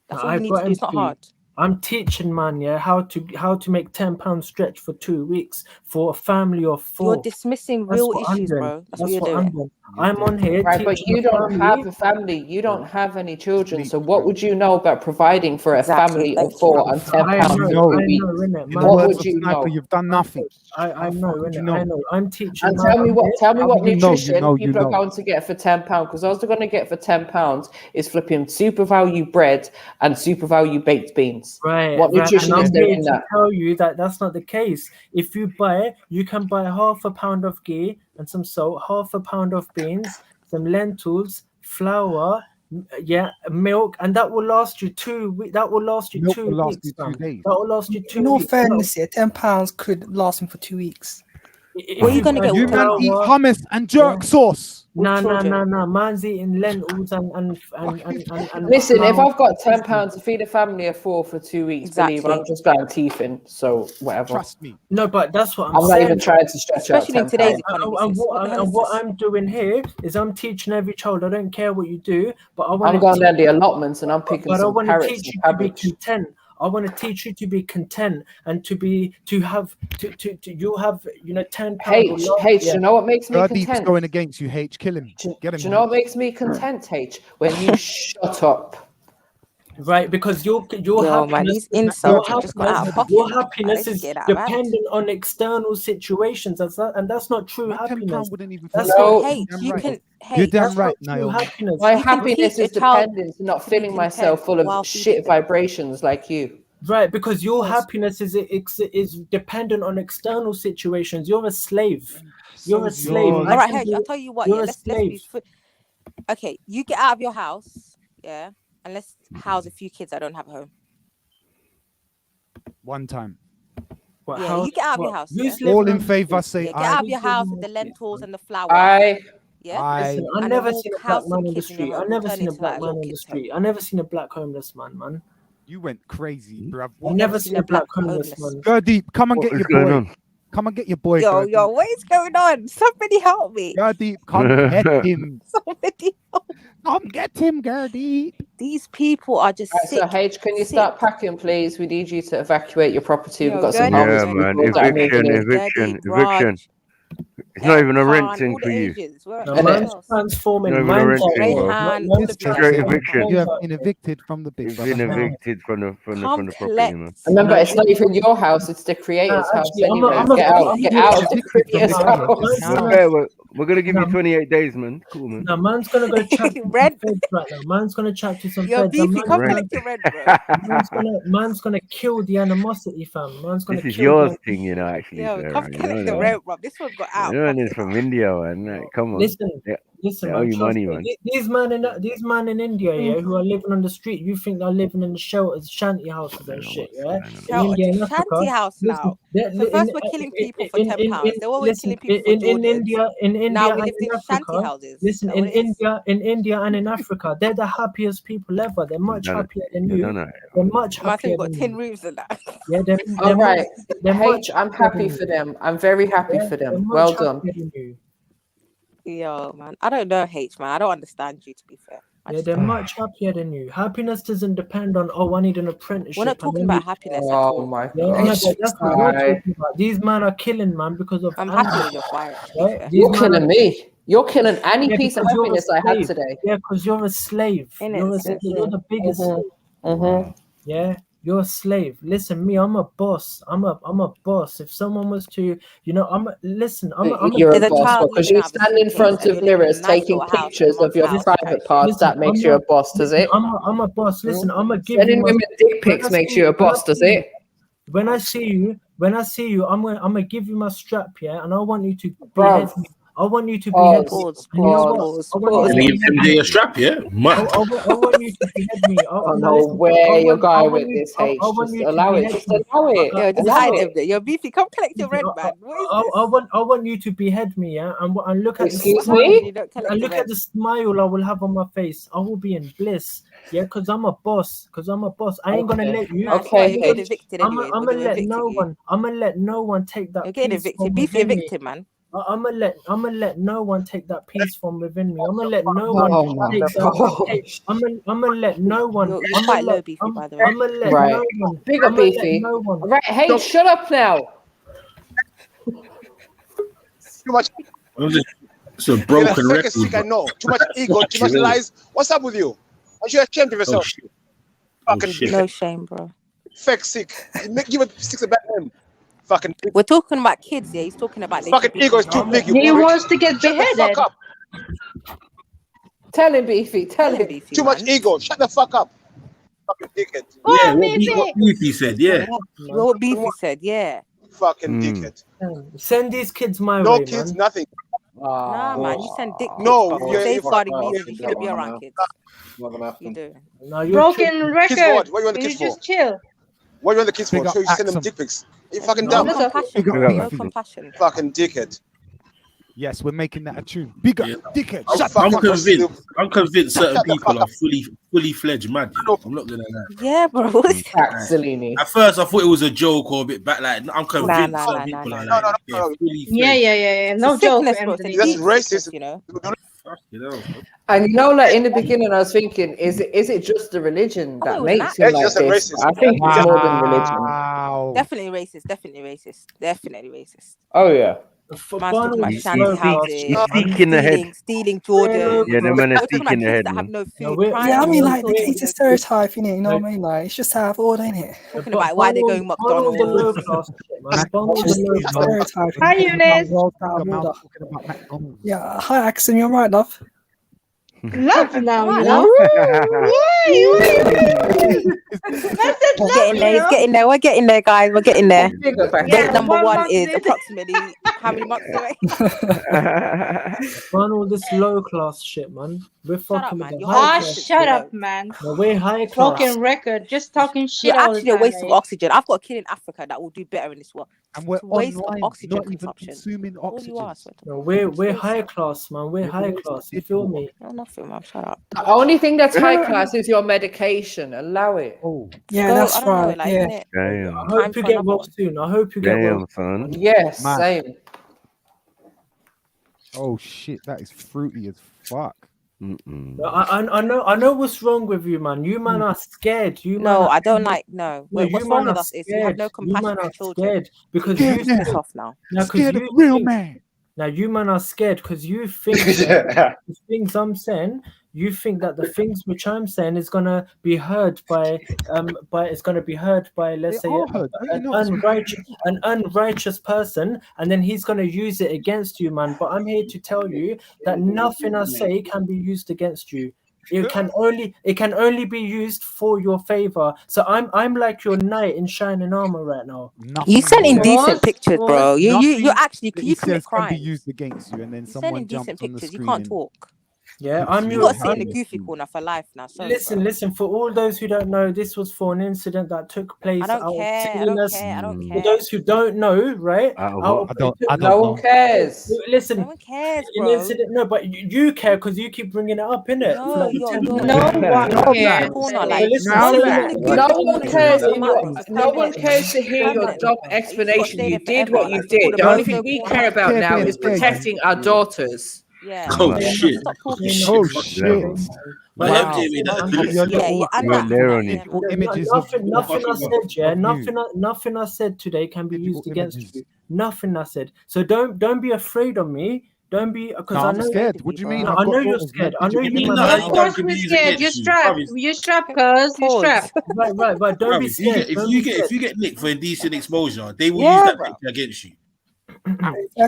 That's all you need to do. It's not hard. I'm teaching man, how to make £10 stretch for 2 weeks for a family of 4. You're dismissing real issues, bro. That's what you're doing. I'm on here. Right, but you don't have a family. You don't have any children. So what would you know about providing for a family of 4 and £10 a week? What would you know? You've done nothing. I know. I'm teaching. And tell me what nutrition people are going to get for £10, because all they're going to get for £10 is flipping super value bread and super value baked beans. Right. What nutrition is there in that? To tell you that that's not the case. If you can buy half a pound of ghee and some salt, half a pound of beans, some lentils, flour, milk, and that will last you 2 weeks. That will last you 2 weeks. That will last you 2 weeks. In all fairness, £10 could last me for 2 weeks. What are you gonna get? You man eat hummus and jerk sauce. No. Man's eating lentils and listen, if I've got £10 to feed a family of 4 for 2 weeks, believe I'm just going teeth in. So whatever. Trust me. No, but that's what I'm saying. not even trying to stretch out. Especially in today's economy. And what I'm doing here is I'm teaching every child. I don't care what you do, but I'm going down the allotments and I'm picking some carrots and cabbage. I want to teach you to be content. I want to teach you to be content and you have £10. H, you know what makes me content? Going against you, H, kill him. Do you know what makes me content, H? When you shut up. Right, because your man, happiness, these insults just got out of pocket. your happiness Let's is get out of hand. dependent on external situations, and that's not true happiness. wouldn't even That's no, Hey, you right. can. You're Hey, damn that's right, not true Naomi. happiness. My You can happiness teach is a child dependent on not to be filling myself content full of while shit feeding them. vibrations like you. Right, because your Yes. happiness is dependent on external situations. You're a slave. You're a slave. All right, Hedge, I'll tell you what. You're Yeah, a let's slave. be. Okay, you get out of your house. Yeah, and let's house a few kids that don't have a home. One time. What, Yeah, you get out of your house. Yeah? All in favor, say Yeah, get aye. out of your house with the lentils and the flour. Aye. Yeah. Listen, I've And never then seen we'll a black house some man in the kids in your street. home. I've We'll never turn seen a into black like man little in the kids' street. home. I've never seen a black homeless man. You went crazy, bruv. I've never seen a black homeless man. Gurdeep, come and What get is your going boy. on? Come and get your boy, Yo, Gurdeep. what is going on? Somebody help me. Gurdeep, come get him. Somebody help. Come get him, Gurdeep. These people are just Right, sick. so H, can you sick. start packing, please? We need you to evacuate your property. Yo, We've got some Gurdeep, homeless Yeah, man. people that are making Eviction, it. eviction. It's not even a rent thing all for the you. Asians. Where No, else? man's transforming. Not even a Man's rent thing, bro. Rayhan, man's all of you Straight lot. eviction. You have been evicted from the big You've brother. been evicted from the property, man. Remember, it's not even your house; it's the creator's house. actually, Anyway, get out of the creator's house. We're gonna give you 28 days, man. Cool, man. No, man's gonna go chat to some feds right now. Man's gonna chat to some Yo, feds. and Beefy, come collect your rent, bro. man's gonna kill the animosity, fam. Man's gonna This is kill yours the... thing, you know. Actually, Yo, Sarah, come you collect the know rent, bro. This one got out. You know, it's from India, man. Like, come on. Listen, They owe man. you Trust money, me. man. These man in India, yeah, who are living on the street, you think they're living in the shelters, shanty houses and shit, yeah? In India and Africa, Shanty house now. So first we're killing people for £10. Then we're killing people for Jordans. in Now India we and lived in in shanty Africa, houses. listen, Is that what in India and in Africa, they're the happiest people ever. They're much happier than you. They're much Man, happier we've got than 10 you. rooms and that. Yeah, they're All right, much H, I'm happy for them. I'm very happy for them. Well done. Yo, man. I don't know H, man. I don't understand you, to be fair. Yeah, they're much happier than you. Happiness doesn't depend on, oh, I need an apprenticeship. We're not talking about happiness at Oh all. my Yeah, God. no, that's what you're talking about. These men are killing, man, because of I'm happy with your fire. You're killing me. You're killing any Yeah, piece of because you're a happiness I had slave. today. Yeah, because you're a slave. You're a slave. You're the biggest slave. Yeah, you're a slave. Listen, me, I'm a boss. I'm a boss. If someone was to, You're a boss because you stand in front of mirrors taking pictures of your private parts. That makes you a boss, does it? I'm a boss. Listen, I'm gonna give Sending you women dick pics makes you a boss, does it? When I see you, I'm gonna give you my strap, yeah, and I want you to behead me. I want you to behead me. Give a strap, yeah? I want you to behead me. Oh no, where you're going with this, H? Just allow it. Just allow it. Yo, just hide it. Yo, Beefy, come collect your rent, man. What is this? I want you to behead me, yeah, and look at Excuse the me? smile. And look at the smile I will have on my face. I will be in bliss, yeah, because I'm a boss. I ain't gonna let you. Okay, you're getting evicted anyway. I'm gonna let no one. I'm gonna let no one take that. You're getting evicted. Beefy evicted, man. I'm gonna let no one take that peace from within me. I'm gonna let no one take that. I'm gonna let no one. You're quite low, Beefy, by the way. I'm gonna let no one. Big up, Beefy. Right, hey, shut up now. Too much. It's a broken record. I know. Too much ego, too much lies. What's up with you? Aren't you ashamed of yourself? No shame, bro. Fake sick. Give it 6 back then. Fucking. We're talking about kids, yeah. He's talking about fucking ego is too big. He wants to get beheaded. Shut the fuck up. Tell him, Beefy. Tell him. Too much ego. Shut the fuck up. Fucking dickhead. Yeah, what Beefy said, yeah. What Beefy said, yeah. Fucking dickhead. Send these kids my way, No kids, nothing. Nah, man, you send dick pics. No, you're safeguarding me. You shouldn't be around kids. You do. Broken record. Kids for what? What you want the You kids for? just chill. What you want the kids for? So you send them dick pics. You fucking dumb. No compassion, bro. No compassion. Fucking dickhead. Yes, we're making that a tune. Bigger, dickhead. I'm convinced certain people are fully fledged mad. You know? I'm not gonna lie. Yeah, bro. At first, I thought it was a joke or a bit back. Like I'm convinced certain people are like fully fledged. Yeah. No joke. That's racist, you know. And you know, like in the beginning, I was thinking, is it just the religion that makes him like this? I think it's more than religion. Definitely racist. Definitely racist. Oh yeah. Man's talking about He's shanty houses, seeking the head. stealing Jordan. Yeah, the man is We're talking about seeking the kids head, that have man. no food. Yeah, I mean, like, it's a stereotype, innit? You know what I mean? Like, it's just how I've ordered, innit? Talking about why they're going McDonald's. The low class shit, man. It's just a stereotype. Hi, Eunice. Yeah, hi, Axel. You're right, love. Love now, you know. We're getting there. It's getting there. We're getting there, guys. We're getting there. Date number one is approximately how many months away? Man, all this low class shit, man. We're fucking man. with the You're high Oh, class. shut up, man. No, we're high class. Broken record, just talking shit You're all the actually a time. waste of oxygen. I've got a kid in Africa that will do better in this world. And we're It's a waste of online, oxygen not even consumption. consuming All oxygen. you are, I swear to No, God. we're high class, man. We're high class. You feel me? No, nothing, man. Shut up. The only thing that's high class is your medication. Allow it. Oh, yeah, that's right. Like, yeah. innit? Damn. I hope you get well soon. I hope you get well. Damn, son. Yes, Man. same. Oh shit, that is fruity as fuck. I know what's wrong with you, man. You man are scared. You No, man I don't like. No, what's you wrong man with are us is you have no scared. compassion You man for are children. scared because Scared you now. Piss off now. Scared of a real think, man. now you man are scared because you think the things I'm saying. You think that the things which I'm saying is gonna be heard by it's gonna be heard by, let's say, an unrighteous person, and then he's gonna use it against you, man. But I'm here to tell you that nothing I say can be used against you. It can only be used for your favor. So I'm like your knight in shining armor right now. You sent indecent pictures, bro. You actually that you he commit says can be crimes. used against you, and then You send someone indecent jumps on the pictures. You screen. can't and talk. Yeah, puts I'm You your. got to sit in I'm- the goofy corner for life now. Sorry, Listen, listen. For all those who don't know, this was for an incident that took place I don't out care. of I don't silliness. care. I don't For care. those who don't know, right? I don't No one know. cares. Listen, No one cares, an bro. incident. No, but you care because you keep bringing it up, innit? No, you're corner. like No one cares. No one permanent. cares to hear your Permanent. job You explanation. stay You there did forever. what you Like, people did. the The only bro thing we corner. care about now is protecting our daughters. Yeah. Oh Yeah, shit! Stop talking Oh shit. shit! Wow. Yeah, and that. Digital images of Nothing I said, yeah. of you. Nothing I said today can be used against images. you. Nothing I said. So don't be afraid of me. Don't be because No, I I'm know. scared. What do you mean? No, I've I got know you're daughters, scared. man. I know Digital you. images. Of course we're scared. You strap, cuz. You strap. Right. Don't be If you scared. get if you get nicked for indecent exposure, they will Yeah, use that bro. picture against you.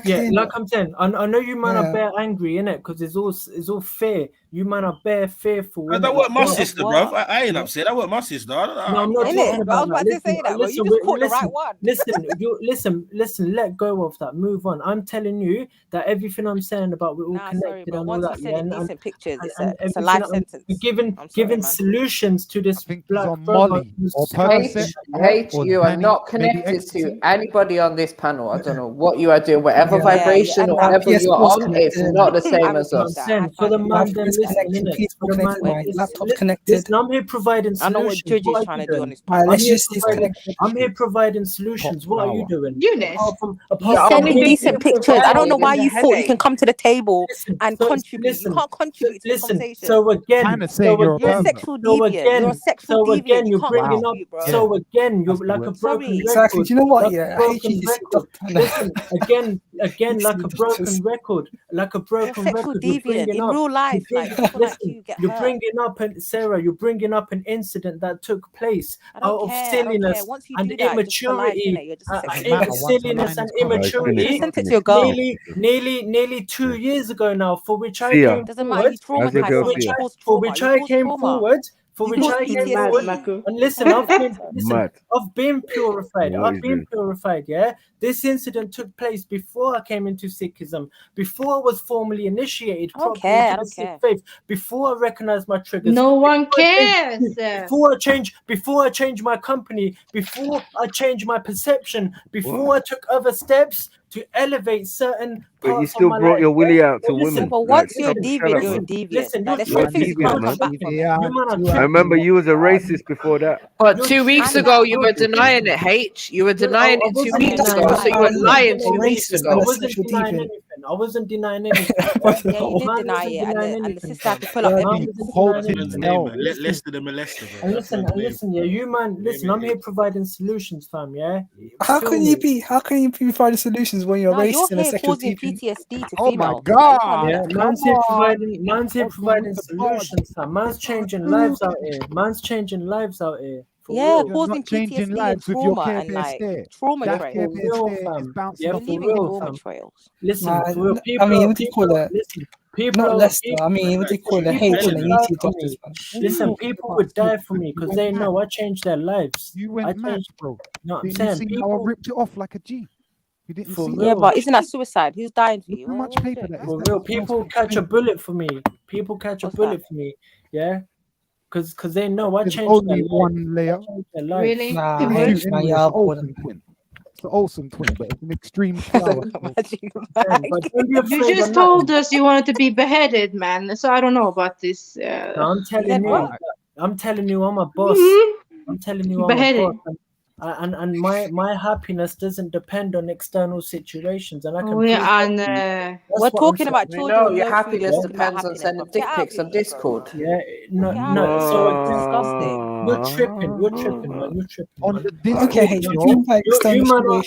Yeah, like I'm saying, I know you man Yeah. are bare angry, innit? Because it's all fair. You man are bare fearful. That innit? wasn't my Like, sister, bruv. I ain't upset. That wasn't my sister. No, I'm not Innit? talking But I was about about that. to say that, bro. You just caught the right one. Listen, let go of that. Move on. I'm telling you that everything I'm saying about we're all Nah, sorry, connected bro. and all Once that. you send indecent pictures, it's a everything life I'm sentence. giving I'm sorry, man. solutions to this black on brother Molly who's or struggling. H, you are not connected to anybody on this panel. I don't know what you are doing, whatever vibration or whatever you're on, it's not the same as us. For the man, then listen, innit? For the man, Laptop's connected. listen, I'm here providing I know what solutions. Judge is What are trying you to do on doing? this Alright, let's I'm here just providing- disconnect. I'm here providing solutions. What are you doing? Eunice. You send indecent pictures. I don't know why you thought you can come to the table and contribute. You can't contribute to the conversation. So again, Kinda saying you're a You're a pervert. sexual deviant. You're a sexual deviant. You you're can't bringing up. contribute, bro. So again, you're like a broken record. Exactly. Do you know what? Like Yeah, a I hate broken you. record. Listen, again, like a broken record, like a You're a broken sexual record. You're deviant bringing in up. real life. you're Like bringing- people like listen, you get you're hurt. bringing up, and Sarah, you're bringing up an incident that took place I don't out of care. I don't care. silliness Once you and do that, it's just for life, innit? immaturity. You're just a sexual matter deviant. once the Silliness line and is covered. immaturity. You sent it to your girl. Nearly 2 years ago now, for which I See ya. came Doesn't matter. You forward. traumatized someone. You caused For trauma. which You I caused came trauma. forward. For You which caused I came PTSD. forward. And listen, Don't do that. Mad. I've been purified. What I've is been this? purified. Yeah, this incident took place before I came into Sikhism, before I was formally initiated I don't properly care. I into the don't Sikh care. faith, before I recognized my triggers. No one before I cares. changed- Before I changed my company, before I changed my perception, before I took other steps to elevate certain But you parts of still my brought life. your willy out to Listen, women. But Like, once you're a shut deviant, up, you're a man. deviant. Listen, Like, there's You're a some things you deviant, can't man. come back from it. I remember you was a racist before that. But 2 weeks And ago, that. you were denying it, H. You were denying it 2 weeks ago, so you were lying 2 weeks ago. I wasn't denying anything. anything. I wasn't denying anything. Yeah, you did deny it, and the sister had to pull up evidence. Lester the molester, bro. And listen, yeah, you man, listen, I'm here providing solutions, fam, yeah? How can you be providing solutions when you're racist and a sexual causing teaching? PTSD to Oh females. my God. Yeah, man's here providing solutions, fam. Man's changing lives out here. Man's changing lives out here. Yeah, real. causing PTSD and trauma and like trauma trails. Yeah, You're for leaving real, trauma fam. trails. Listen, for real, people. I mean, what do you call it? Listen, people. Not Leicester. I mean, what do you call it? Hate and unity doctors. Listen, people would die for me because they know I changed their lives. You went mad, bro. No, I'm Didn't you saying see how I ripped it off like a G? You didn't see Yeah, but isn't that suicide? Who's dying for you? How much paper that is? For real, people catch a bullet for me. People catch a bullet for me. Yeah. Because they know I There's changed only their one layer. Really? Nah, Anyway, H, man, it's yeah, an Olsen twin. It's an Olsen twin, but it's an extreme flower. You just told us you wanted to be beheaded, man. So I don't know about this. No, I'm telling you. I'm telling you, I'm a boss. I'm telling you, I'm Beheaded. a boss. And my happiness doesn't depend on external situations, and I can. We're talking about children. No, your happiness depends on sending dick pics on Discord. Yeah, no. So you're tripping. You're tripping, man. You're tripping. On the Discord,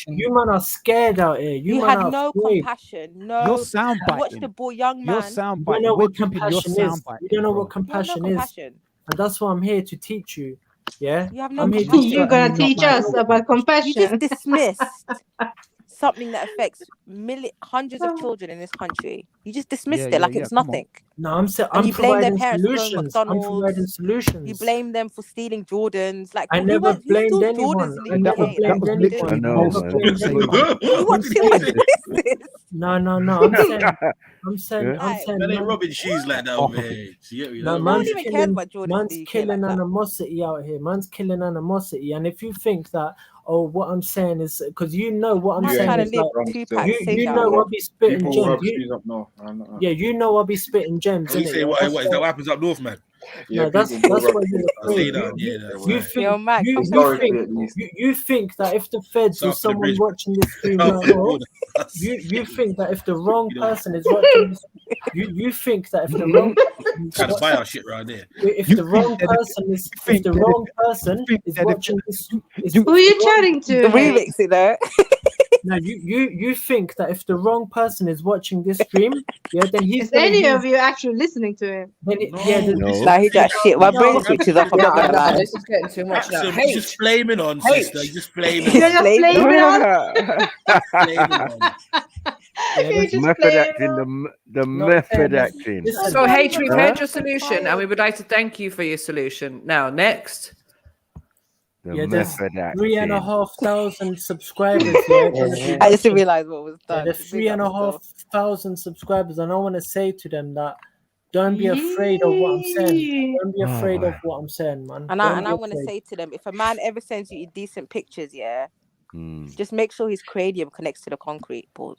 you man are scared out here. You man had are no afraid. compassion. No. You're soundbiting. Watch the boy, young man. You're You soundbiting. don't know We're what keeping your compassion is. soundbiting. You don't know bro. what compassion is, compassion. and that's why I'm here to teach you. Yeah, You have no I'm here compassion. You're gonna teach us about compassion. You just dismissed something that affects hundreds of children in this country. You just dismissed it like it's nothing. No, I'm And you blame their providing parents for going solutions. I'm McDonald's. providing solutions. You blame them for stealing Jordans. Like I who never blamed stole anyone. Jordans I in the never UK? blamed was anyone. literally I the never most blamed anyone. You watching like this? No. I'm saying. Man ain't rubbing shoes like that over here. You get me? No, No one even cares about Jordans. Man's killing animosity out here. Man's killing animosity. And if you think that, what I'm saying is, because you know what I'm saying is like, you know I'll be spitting gems. Yeah, you know I'll be spitting gems. You say what is that what happens up north, man? No, that's why you're afraid. You think that if the feds or someone watching this stream right now, you think that if the wrong person is watching this, you think that if the wrong kind of buy our shit right there. if the wrong person is watching this, who are you chatting to? The remix, you know. No, you think that if the wrong person is watching this stream, then he's. Is any of you actually listening to him? Nah, he got shit. My brain switches off. I'm not gonna lie. This is getting too much now. So you're just flaming on, sister. You're just flaming. You're just flaming on. Method acting, the method acting. So, H, we've heard your solution, and we would like to thank you for your solution. Now, next. There's 3,500 subscribers. Yeah, I just realized what was done. There's 3,500 subscribers, and I want to say to them that don't be afraid of what I'm saying. Don't be afraid of what I'm saying, man. And I want to say to them, if a man ever sends you decent pictures, just make sure his cranium connects to the concrete. Pause.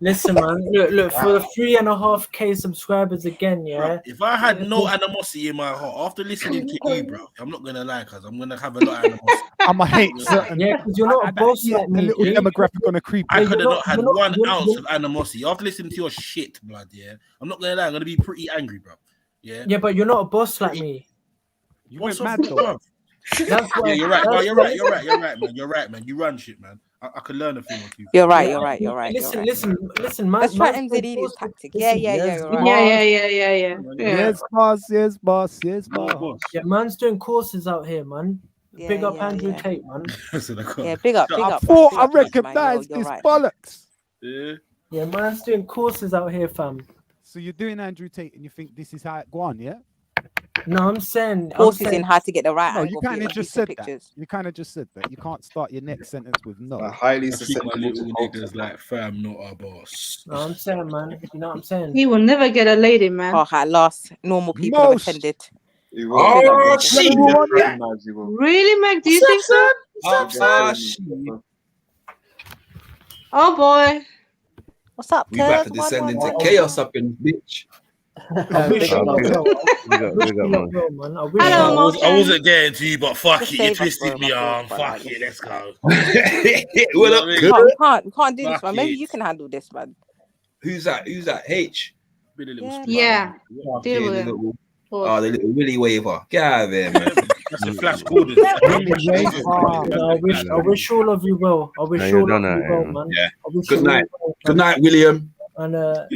Listen, man. Look for the 3,500 subscribers again. Yeah. Bro, if I had no animosity in my heart after listening to you, bro, I'm not gonna lie, cause I'm gonna have a lot of animosity. I'm a hate certain. Yeah, because you're not a boss like me. The little demographic gonna creep. I could have not had 1 ounce of animosity after listening to your shit, blood. Yeah, I'm not gonna lie. I'm gonna be pretty angry, bro. Yeah. Yeah, but you're not a boss like me. You went mad though. That's why. You're right, man. You run shit, man. I could learn a thing or two. You're right. Listen, man. Let's try MZD's tactic. Yeah. You're right. Yeah. Yes, boss. Yeah, man's doing courses out here, man. Big up Andrew Tate, man. Yeah, big up. I recognize this bollocks. Yeah, man's doing courses out here, fam. So you're doing Andrew Tate, and you think this is how it go on, yeah? No, I'm saying courses in how to get the right angle. You kind of just said that. You kind of just said that. You can't start your next sentence with no. Highly susceptible niggas like fam, not our boss. No, I'm saying, man. You know what I'm saying? He will never get a lady, man. Oh, at last, normal people have attended. Oh, shit! Really, Meg? Do you think so? Oh boy. What's up, We about to descend into chaos up in bitch. I wish Big you up, lot man. well, man. I wish I you wasn't getting to you, but fuck Just it, you save us, twisted bro, me my arm. fault, brother. Fuck it, let's go. What up, You good? know what I mean? We can't do this, Fuck man. Maybe it. you can handle this, man. Who's that? H. Been a little Yeah, split. Yeah. Okay, Deal the with it. little, the little Willy waver. Get out of there, man. That's a flash Gordon. I wish all of you well. I wish all of you well, man. Yeah. I wish Good you night. all well, Good man. night, William. And live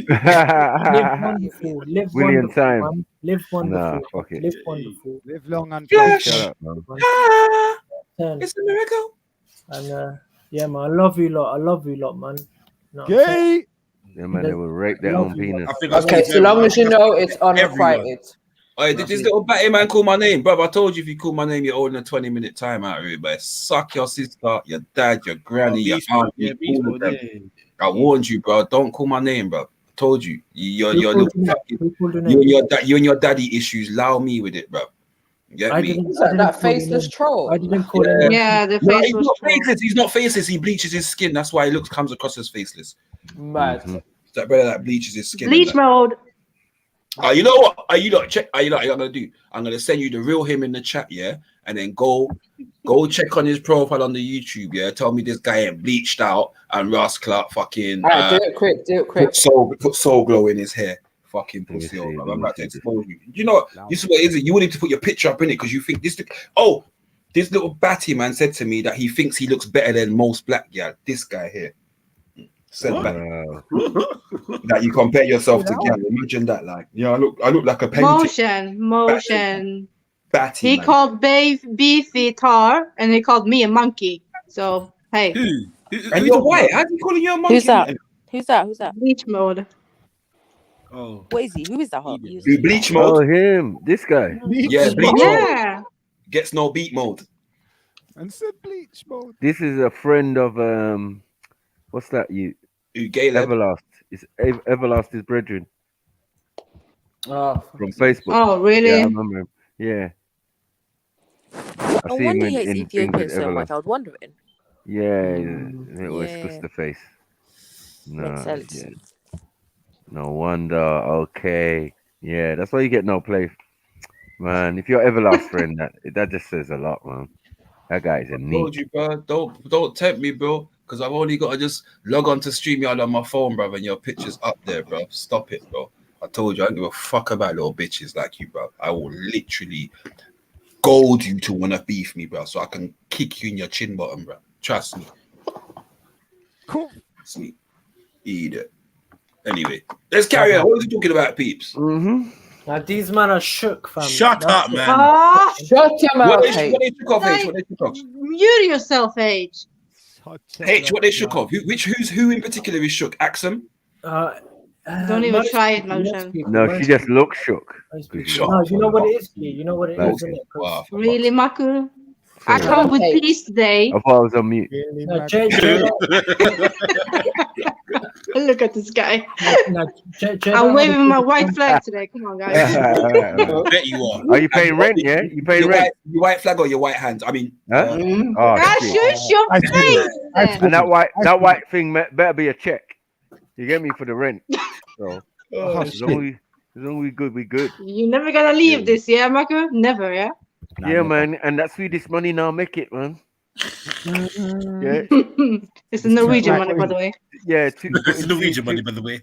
wonderful. Live William wonderful, time. man. Live wonderful. Nah, fuck it. Live wonderful. Live long and Flash. Shut up, man. It's a miracle. And yeah, man, I love you lot. I love you lot, man. No, Gay. Yeah, man, they will rape their own penis. Okay, so long as you know it's unrequited. Oh, did this little batty man call my name? Bro, I told you if you call my name, you're holding a 20-minute time out of it. But suck your sister, your dad, your granny, your auntie, all of them. I warned you, bro. Don't call my name, bro. I told you. You and your daddy issues. Allow me with it, bro. You get me? That faceless troll. I didn't call him. Yeah, the No, face he's was not troll. faceless. He's not faceless. He bleaches his skin. That's why he comes across as faceless. Mad. That brother that bleaches his skin. Bleach mode. You know what? You know, check. You know what I'm gonna do? I'm gonna send you the real him in the chat, yeah, and then go check on his profile on the YouTube, yeah. Tell me this guy ain't bleached out and Ross Clark fucking. Alright, do it quick. Put soul glow in his hair. Fucking pussy. I'm about to expose you. You know what? This is what it is. You wanted to put your picture up in it because you think this. Oh, this little batty man said to me that he thinks he looks better than most black gal. This guy here. Said that you compare yourself to gal. Imagine that, like, yeah, I look like a painting. Motion. Batty He man. called Beefy tar, and he called me a monkey. So hey. And you're white. How's he calling you a monkey? Who's that? Who's that? Bleach mode. Oh. What is he? Who is that? Bleach mode. Oh, him. This guy. Yeah, bleach Yeah. mode. Gets no beat mode. And said bleach mode. This is a friend of what's that? Everlast. It's Everlast is brethren. Oh, from Facebook. Oh, really? Yeah, I remember him. Yeah. No wonder he hates Ethiopian so much. I was wondering. Yeah, it was just the face. No, Makes sense. yeah. No wonder. Okay. Yeah, that's why you get no play. Man, if you're Everlast friend, that just says a lot, man. That guy is a neat. I told you, bro. Don't tempt me, bro. Because I've only got to just log on to StreamYard on my phone, bro, and your picture's up there, bro. Stop it, bro. I told you, I don't give a fuck about little bitches like you, bro. I will literally gold you to want to beef me, bro, so I can kick you in your chin bottom, bro. Trust me. Cool. Trust me. Eat it. Anyway, let's carry on. What are we talking about, peeps? Now these men are shook, fam. Shut up, man. Shut your mouth, What they H. shook off, H? What they shook off? Mute yourself, H. H, what they shook off? Who in particular is shook? Axum? Don't even try it, Motion. No, she just looks shook. No, you know what it is, P? You know what it is, isn't it? 'Cause- Really, Maku? I come with peace today. I thought I was on mute. No, Look at this guy. I'm waving my white flag today. Come on, guys. I bet you are. Are you paying rent? Yeah, you paying your rent? Your white flag or your white hands? I mean, Huh? Oh, Ah, shit. shush your face. And that white thing better be a check. You get me for the rent. So as long as we good, we good. You're never gonna leave this, yeah, Maku? Never, yeah? Yeah, man. And that Swedish money now make it, man. Yeah. It's the Norwegian money, by the way. Yeah, It's Norwegian money, by the way.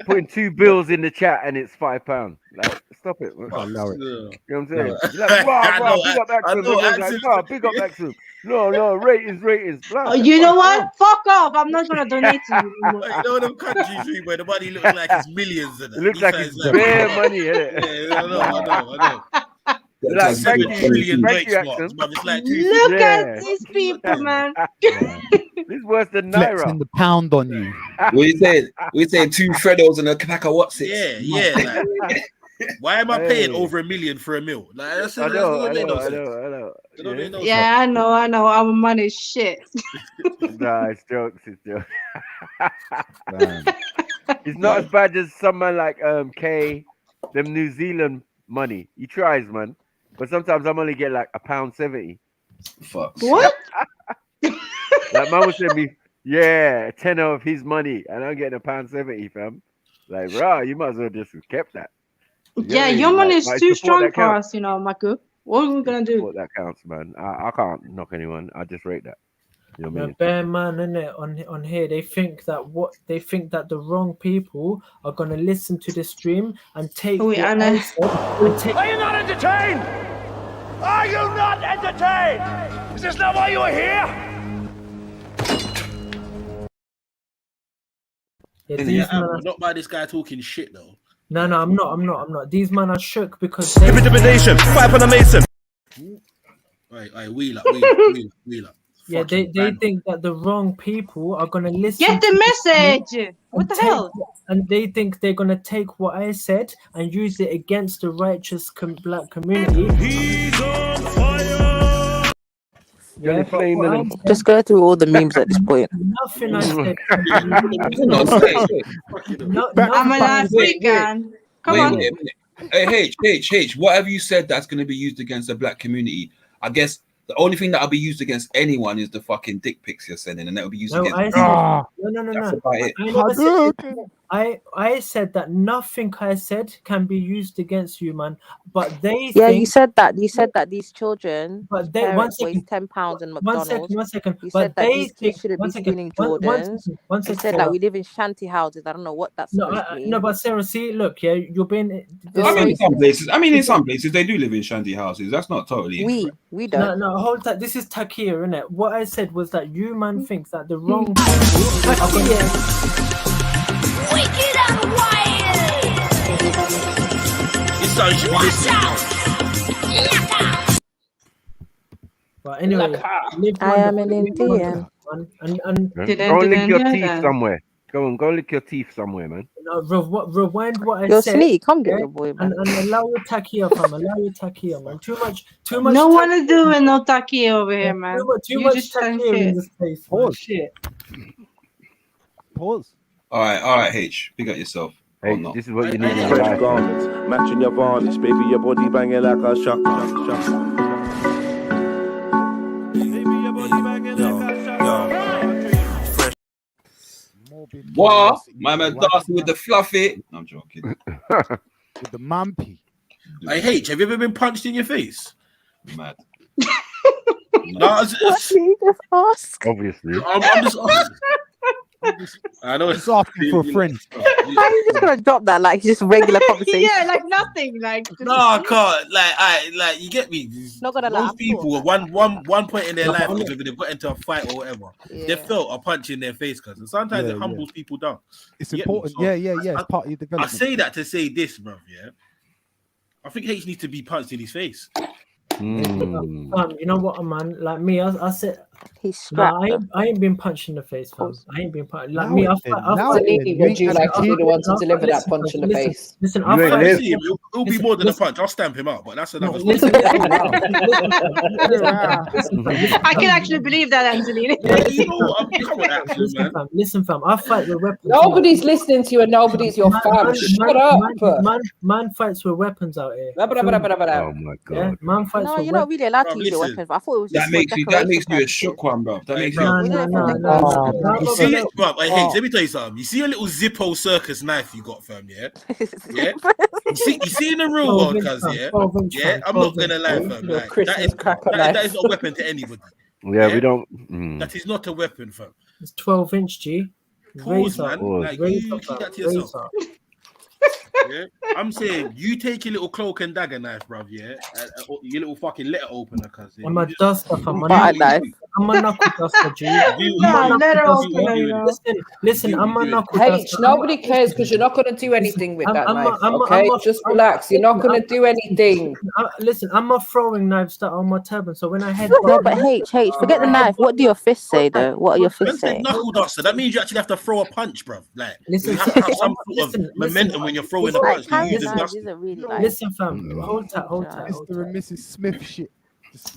Putting 2 bills in the chat and it's £5. Like, stop it. Man. Oh, no. You know what I'm saying? You're like, wow, big up Axum. Like, wow, big up Axum. No, ratings. Blah. You know what? Fuck off. I'm not gonna donate to you. You know them countries where the money looks like it's millions. It looks like it's bare money, innit? Yeah, I know. Like, thank you, Axum. Look at these people, man. This is worse than Naira. Flexing the pound on you. We saying 2 Freddos and a pack of what's it? Yeah. Like, why am I paying over $1 million for a meal? Like, that's I know. Yeah, I know. Our money is shit. Nah, it's jokes. It's not as bad as someone like K, them New Zealand money. He tries, man. But sometimes I'm only get like £1.70. Fuck. What? Like man would send me, yeah, a tenner of his money, and I'm getting £1.70, fam. Like, bro, you might as well just kept that. Yeah, your money is too strong for us, you know, Maku. What are we gonna do? That counts, man. I can't knock anyone. I just rate that. You know what I mean? Bear man, innit? On here, they think that the wrong people are gonna listen to the stream and take. Are you not entertained? Are you not entertained? Is this not why you are here? Not by this guy talking shit though. No, I'm not. These men are shook because Intimidation, fight for the Mason. Right, wheel up. Yeah, they think that the wrong people are gonna listen. Get the message. What the hell? And they think they're gonna take what I said and use it against the righteous black community. He's on fire. Yeah, just go through all the memes at this point. Nothing I said. I'm an African. Come on. Hey, H, what have you said that's going to be used against the black community? I guess the only thing that'll be used against anyone is the fucking dick pics you're sending, and that'll be used against. No. That's about it. I said that nothing I said can be used against you, man. But they you said that these children, but they waste £10 in McDonald's. One second. You but said that they these kids shouldn't be stealing Jordans. You said that we live in shanty houses. I don't know what that's supposed to mean. No, but Sarah, see, look, yeah, you're being. In some places they do live in shanty houses. That's not totally. We don't. No, hold that. This is Takia, innit? What I said was that you man think that the wrong people are going Wicked and wild. Watch out. But anyway, I am an Indian. And go lick your teeth somewhere. Go lick your teeth somewhere, man. Rewind what I Yo, said. Sneak, come get your boy, man. And allow your Takia, fam. Allow your Takia, man. Too much. No one is doing no Takia over here, man. Too much Takia in this place. Pause. Shit. Pause. All right, H. Pick up yourself. Hey, this is what you need in your life. Garments, matching your varnish, baby, your body banging like a shotgun. What? My man dancing with the fluffy. No, I'm joking. With the mumpy. Hey, H, have you ever been punched in your face? Mad. No, just ask. Obviously. I'm just asking. I know it's asking for a friend. How are you just gonna drop that like just regular conversation? Yeah, like nothing. Like no, I can't. Like you get me. Not gonna Most people at one point in their life, whether they've got into a fight or whatever, they felt a punch in their face, and sometimes it humbles people down. It's important. So it's part of your development. I say that to say this, bruv. Yeah, I think H needs to be punched in his face. You know what, man? Like me, I said. He's strapped. I ain't been punched in the face, fam. I ain't been punched. Like No, me, would you like to be the one to deliver that punch in the face? Listen, it'll be more than a punch. I'll stamp him out, but that's another story. I can actually believe that, Angelina. Listen, fam. I fight with weapons. Nobody's listening to you, and nobody's your fam. Shut up. Man fights with weapons out here. Oh my god. Yeah, man fights with you're not really allowed to use your weapons. But I thought it was just that makes you a shook one, bro. That makes no. You see, bro, let me tell you something. You see a little Zippo circus knife you got, fam, yeah? Yeah? You see in the real world, cuz, yeah? I'm not gonna lie, fam. Like, that is not a weapon to anybody. Yeah, we don't. That is not a weapon, fam. It's 12-inch, G. Pause, man. Like, you keep that to yourself. Yeah, I'm saying you take your little cloak and dagger knife, bruv. Yeah, your little fucking letter opener, cuz. I'm a duster, fam. I'm a knuckle duster, G. Listen, I'm a knuckle duster. Nobody cares because you're not going to do anything with that knife. Okay, just relax. You're not going to do anything. Listen, I'm a throwing knives that on my turban. So when I head, no, but H, forget the knife. What do your fists say, though? What are your fists saying? Knuckle duster. That means you actually have to throw a punch, bruv. Like, you have to have some sort of momentum when you're throwing a punch. Listen, fam. Hold tight. Mr. and Mrs. Smith shit.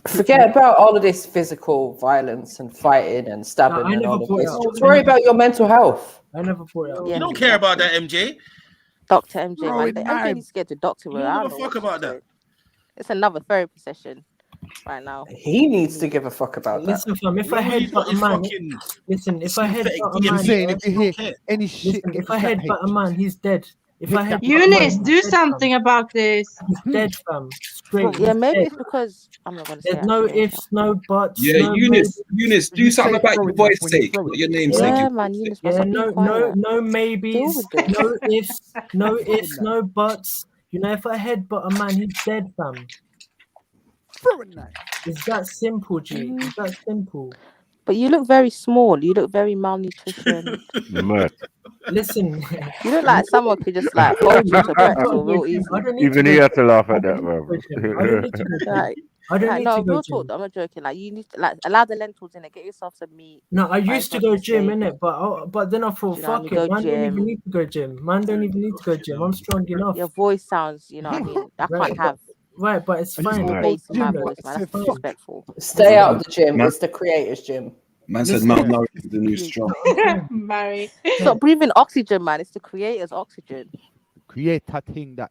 Forget about all of this physical violence and fighting and stabbing and all of this. Just worry about your mental health. I never put it out. You don't care about that, MJ. Dr. MJ, man. MJ needs to get to doctor. You don't give a fuck about that. It's another therapy session. right now. He needs to give a fuck about that. Listen, fam, if I headbutt a man, listen, if I headbutt a man, I'm saying if you hear any shit, listen, if I headbutt a man, he's dead. If I headbutt Eunice, a man, do something about this. he's dead, fam. Straight. Yeah, he's maybe dead. it's because I'm not gonna say. There's no ifs, no buts. Yeah, no Eunice, maybes. Eunice, do something about your voice sake, not your name sake. Yeah, man, Eunice, Yeah, no maybes, Deal with no ifs, no ifs, no buts. You know, if I headbutt a man, he's dead, fam. It's that simple, G. It's that simple. But you look very small. You look very malnutritioned. Listen, you look like someone could just like hold you to pretzel real easy. Even he had to laugh at that, bro. I don't need to go Like, gym. I don't need no, to go real gym. talk. I'm not joking. Like you need to like allow the lentils in it. Get yourself some meat. No, I used to go gym, steak. innit? But then I thought, You know, fuck you it, go man don't even gym. need to go gym. Man don't even need to go gym. I'm strong enough. Your voice sounds, you know what I mean? That Right, can't have. Right, but it's fine. More bass in my voice, man. That's disrespectful. Stay out of the gym. It's the creator's gym. Man said malnourished is the new strong. Mary. Stop breathing oxygen, man. It's the creator's oxygen. Creator thing that.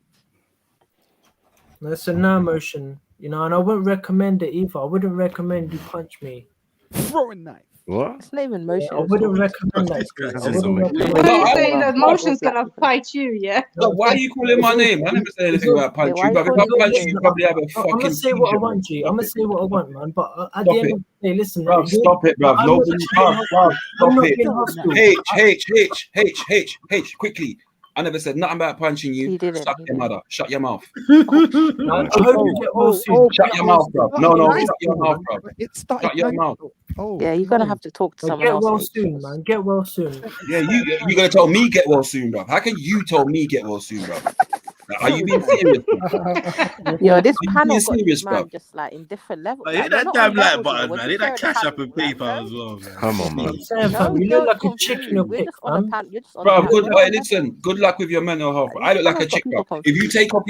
That's a no motion, you know, and I wouldn't recommend it either. I wouldn't recommend you punch me. Throwing knife. What? It's not even motion. I wouldn't recommend that. What are you saying that motion's gonna fight you, yeah? No, why are you calling my name? I never said anything about punch you, but if I punch you, you probably have a fucking. I'm gonna say what I want, G. I'm gonna say what I want, man. But at the end of the day, listen, bruv, stop it, bruv. Nobody, bruv, stop it. H, quickly. I never said nothing about punching you. Suck your mother. Shut your mouth. I hope you get well soon. Shut your mouth, bruv. No, shut your mouth, bruv. Shut your mouth. Yeah, you're gonna have to talk to someone else. Get well soon, man. Get well soon. Yeah, you gonna tell me get well soon, bruv. How can you tell me get well soon, bruv? Are you being serious? Yo, this panel got serious, this man bruv? just like in different levels. But hit that damn like button, man. Hit that cash up and PayPal as well, man. Come on, man. You look like a chick in your pic, man. Bro, good luck with your mental health. I look like a chick, bro. If you take off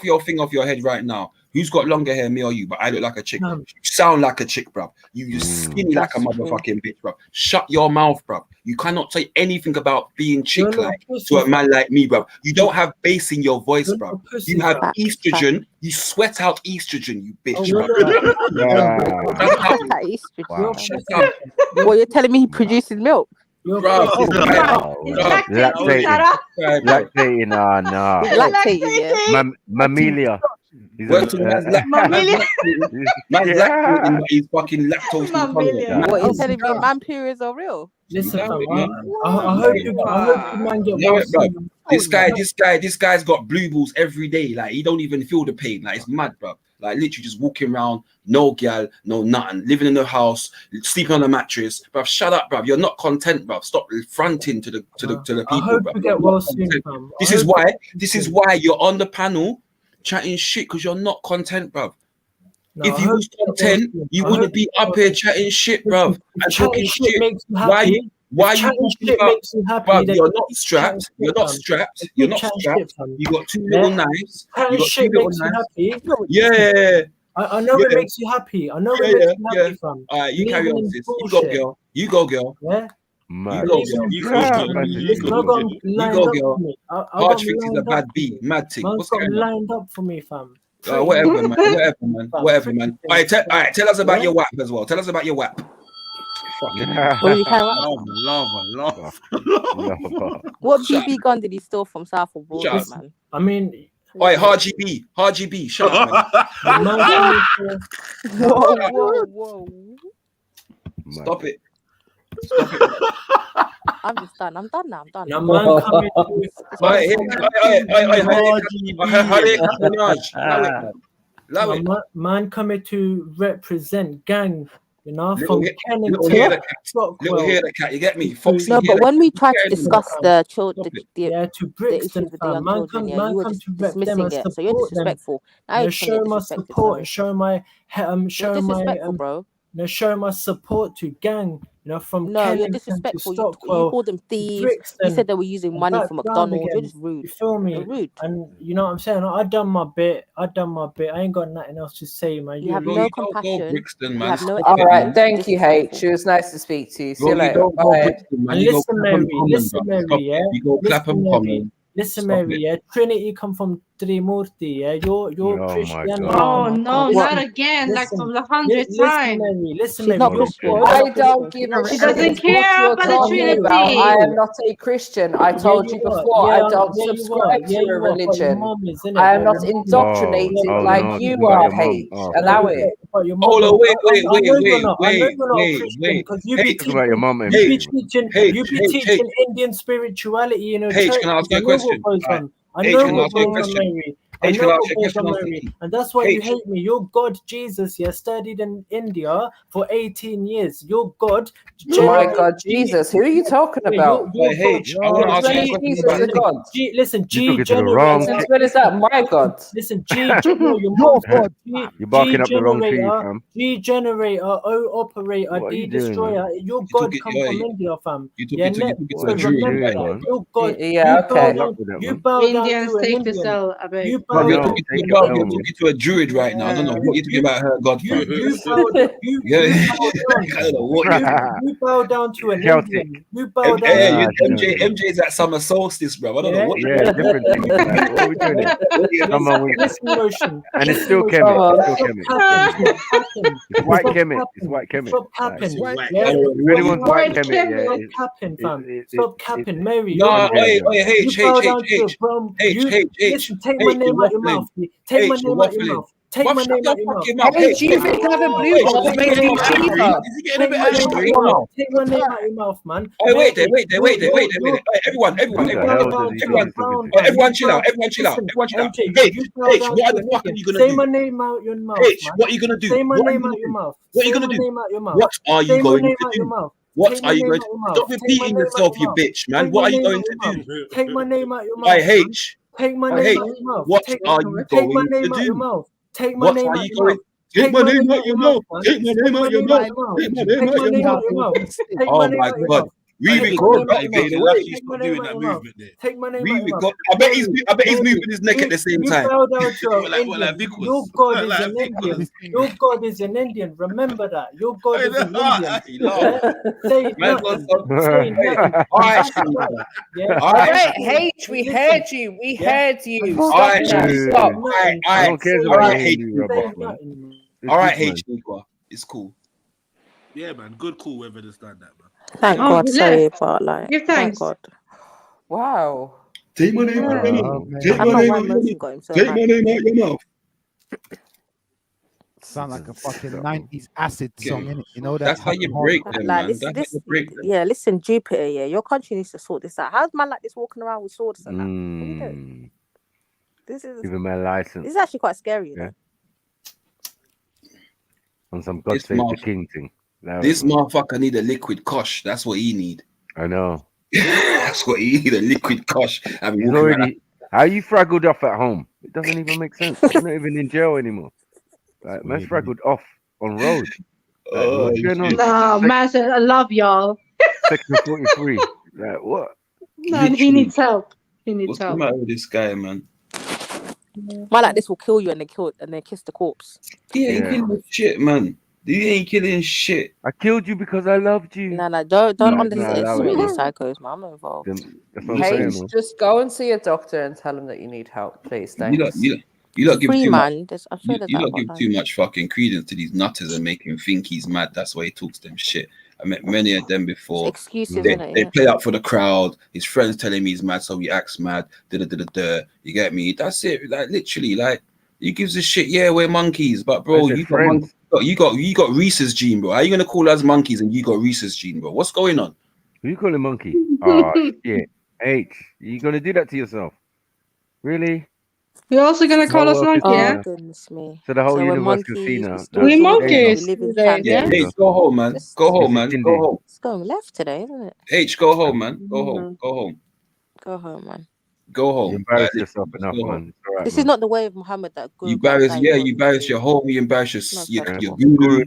your thing off your head right now, who's got longer hair, me or you? But I look like a chick. You sound like a chick, bro. You skinny like a motherfucking bitch, bro. Shut your mouth, bro. You cannot say anything about being chick-like to a man like me, bro. You don't have bass in your voice, bro. You have estrogen. You sweat out estrogen, you bitch, bro. Shut up. Well, you're telling me he produces milk? Lactating, no. Lactating, yeah. Mammalia. Man's he's fucking lactose intolerant. What, you're telling me man periods are real? Listen, I hope you man get well soon. This guy's got blue balls every day. Like he don't even feel the pain. Like it's mad, bro. Like literally just walking around, no gal, no nothing, living in the house, sleeping on a mattress. Bruv, shut up, bruv. You're not content, bruv. Stop fronting to the people, I hope bruv. you get well soon, fam. This is why you're on the panel chatting shit, because you're not content, bruv. No, if you was content, you wouldn't be up here chatting shit, bruv, and talking shit. Why you talking about, bruv, you're not strapped. You're not strapped. You're not strapped. You got two little knives. You got two little knives. Yeah. I know it makes you happy. I know it makes you happy, fam. All right, you carry on, sis. You go, girl. You go, girl. Yeah. You go, girl. You go, girl. Hard Tricks is a bad beat. Mad thing. What's going on? Lined up for me, fam. Whatever, man. Whatever, man. All right, tell us about your WAP as well. Tell us about your WAP. Lava. What BB gun did he steal from South of Broadway, man? I mean, oi, hard GB, shut up, man. Whoa. Stop it. I'm just done. I'm done now. Man coming to represent gang. You know, from Little hair the cat, you get me? Foxy no, but when we try to discuss the children, to Brixton, man come to rep them and support so you're disrespectful. Now show my support and show my bro. Show my support to gang. You know, from you're disrespectful. You called them thieves. You said they were using money from McDonald's. You're just rude. You feel me? You're rude. And you know what I'm saying? I done my bit. I ain't got nothing else to say, man. You have no compassion. All right, thank you, H. It was nice to speak to you. See you later. Listen, Mary. Yeah. Listen, Mary. Yeah. Trinity come from Trimurti, yeah, you're Christian. Oh no, not again! Like for the 100th time. Listen, She's not Christian. I don't give a She shit doesn't what care you're about the talking Trinity. about. I am not a Christian. I told you before. I don't subscribe to a religion. I am not indoctrinated like you are, Paige. Allow it. Hold on, wait. You be teaching Indian spirituality, you know. Paige, can I ask you a question? I know what goes on, Mary. And that's why you hate me. Your God, Jesus, studied in India for 18 years. Your God. My God, Jesus. Who are you talking about? Jesus, God. Listen, G generator. What is that? My God. Listen, G generator. You're barking up the wrong tree, fam. G generator, O operator, D destroyer. Your God come from India, fam. Your God. Yeah, okay. You bow down Indians to an take the Indian. cell. I bet. You bow down to a druid right now. I don't know what you're talking about her God, fam. You bow down to an Celtic. Indian. You bow down to MJ's at summer solstice, bro. I don't know what. Different things. What are we doing? And it's still Kemet. It's white Kemet. It's white Kemet. Stop capping. If anyone's white Kemet, Stop capping, fam. Stop capping, Mary. No, wait, H. Listen, take my name out your mouth. Take my name out your mouth. Take my name out your mouth. Hey, you think having blue balls makes you cheaper? Take my name out your mouth, man. Wait. Everyone, chill out. H, what the fuck are you gonna do? Say my name out your mouth. H, what are you gonna do? Say my name out your mouth. What are you gonna do? What are you going to do? What are you going to do? Stop repeating yourself, you bitch, man. What are you going to do? Take my name out your mouth. H. Take my name out your mouth. What are you going to do? Take my name out your mouth. Take my name out your mouth. Take my name out your mouth. Take my name out your mouth. Oh my God. Re-record that, Take my name out your mouth. Take my name out your mouth. I bet he's moving his neck at the same time. Your God is an Indian. Your God is an Indian. Remember that. Your God is an Indian. Say nothing. All right, H, we heard you. We heard you. Stop. I don't care about all right, H, it's cool. Yeah, man. Good, cool weather to stand that, man. Thank God, sorry, but like, give thanks. God. Wow. Take my name out your mouth. Take my name out your mouth. Sound like a fucking 90s acid song, innit? You know that's how you break them, man. That's how you break them. Yeah, listen, Jupiter, your country needs to sort this out. How's man like this walking around with swords and that? What are you doing? This is even my license. This is actually quite scary, you know? On some God Save the King thing. This motherfucker need a liquid kosh. That's what he need. I know. That's what he need, a liquid kosh. How are you fraggled off at home? It doesn't even make sense. You're not even in jail anymore. Like, man's fraggled off on road. What's going on? No, man said, I love y'all. Section 43. Like, what? Man, he needs help. He needs What's help. the matter with this guy, man? Man like this will kill you and then kiss the corpse. He ain't killing shit, man. You ain't killing shit. I killed you because I loved you. No, don't underestimate these psychos, man. I'm not involved. Hey, just go and see a doctor and tell him that you need help, please. Thanks. You don't give too much. You don't give too much fucking credence to these nutters and make him think he's mad. That's why he talks them shit. I met many of them before. Excuses, they play up for the crowd. His friends telling me he's mad, so he acts mad. You get me? That's it. Like literally, like he gives a shit. Yeah, we're monkeys, but bro, you got Reese's gene, bro. How are you gonna call us monkeys and you got Reese's gene, bro? What's going on? Who you calling monkey? Oh shit. H, you gonna do that to yourself? Really? You're also gonna call us monkey, yeah? Goodness me. So the whole universe can see now. We're monkeys. Yeah, H, go home, man. Go home, man. Go home. It's going left today, isn't it? H, go home, man. Go home. Go home. Go home, man. Go home. You embarrass yourself enough, man. Right, this is not the way of Muhammad. That you embarrass, you embarrass your home, you embarrass your guru,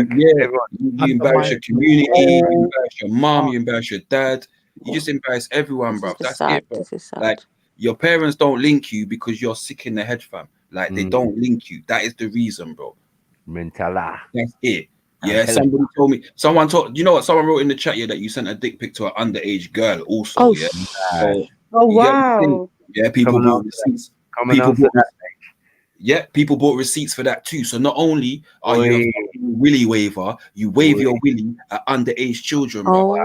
you embarrass your community, you embarrass your mom, you embarrass your dad. You just embarrass everyone, bro. That's it, bro. Like your parents don't link you because you're sick in the head, fam. Like they don't link you. That is the reason, bro. Mentala. That's it. Yeah, somebody told me. You know what? Someone wrote in the chat here that you sent a dick pic to an underage girl. Also, Oh wow. Yeah, people People bought people bought receipts for that too. So not only are you a willy waiver, you waive your willy at underage children, bro.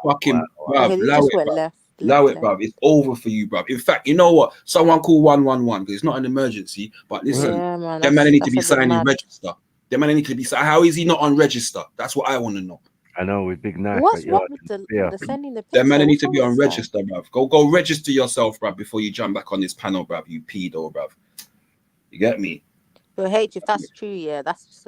Fucking bruv, allow it, bruv. It's over for you, bruv. In fact, you know what? Someone call 111 because it's not an emergency. But listen, them man need to be signed in register. Them man need to be signed. How is he not on register? That's what I want to know. I know with big knife. What's what with the sending the picture? Them man need to be on register, bruv. Go register yourself, bruv, before you jump back on this panel, bruv. You pedo, bruv. You get me? But H, if that's true, yeah, that's.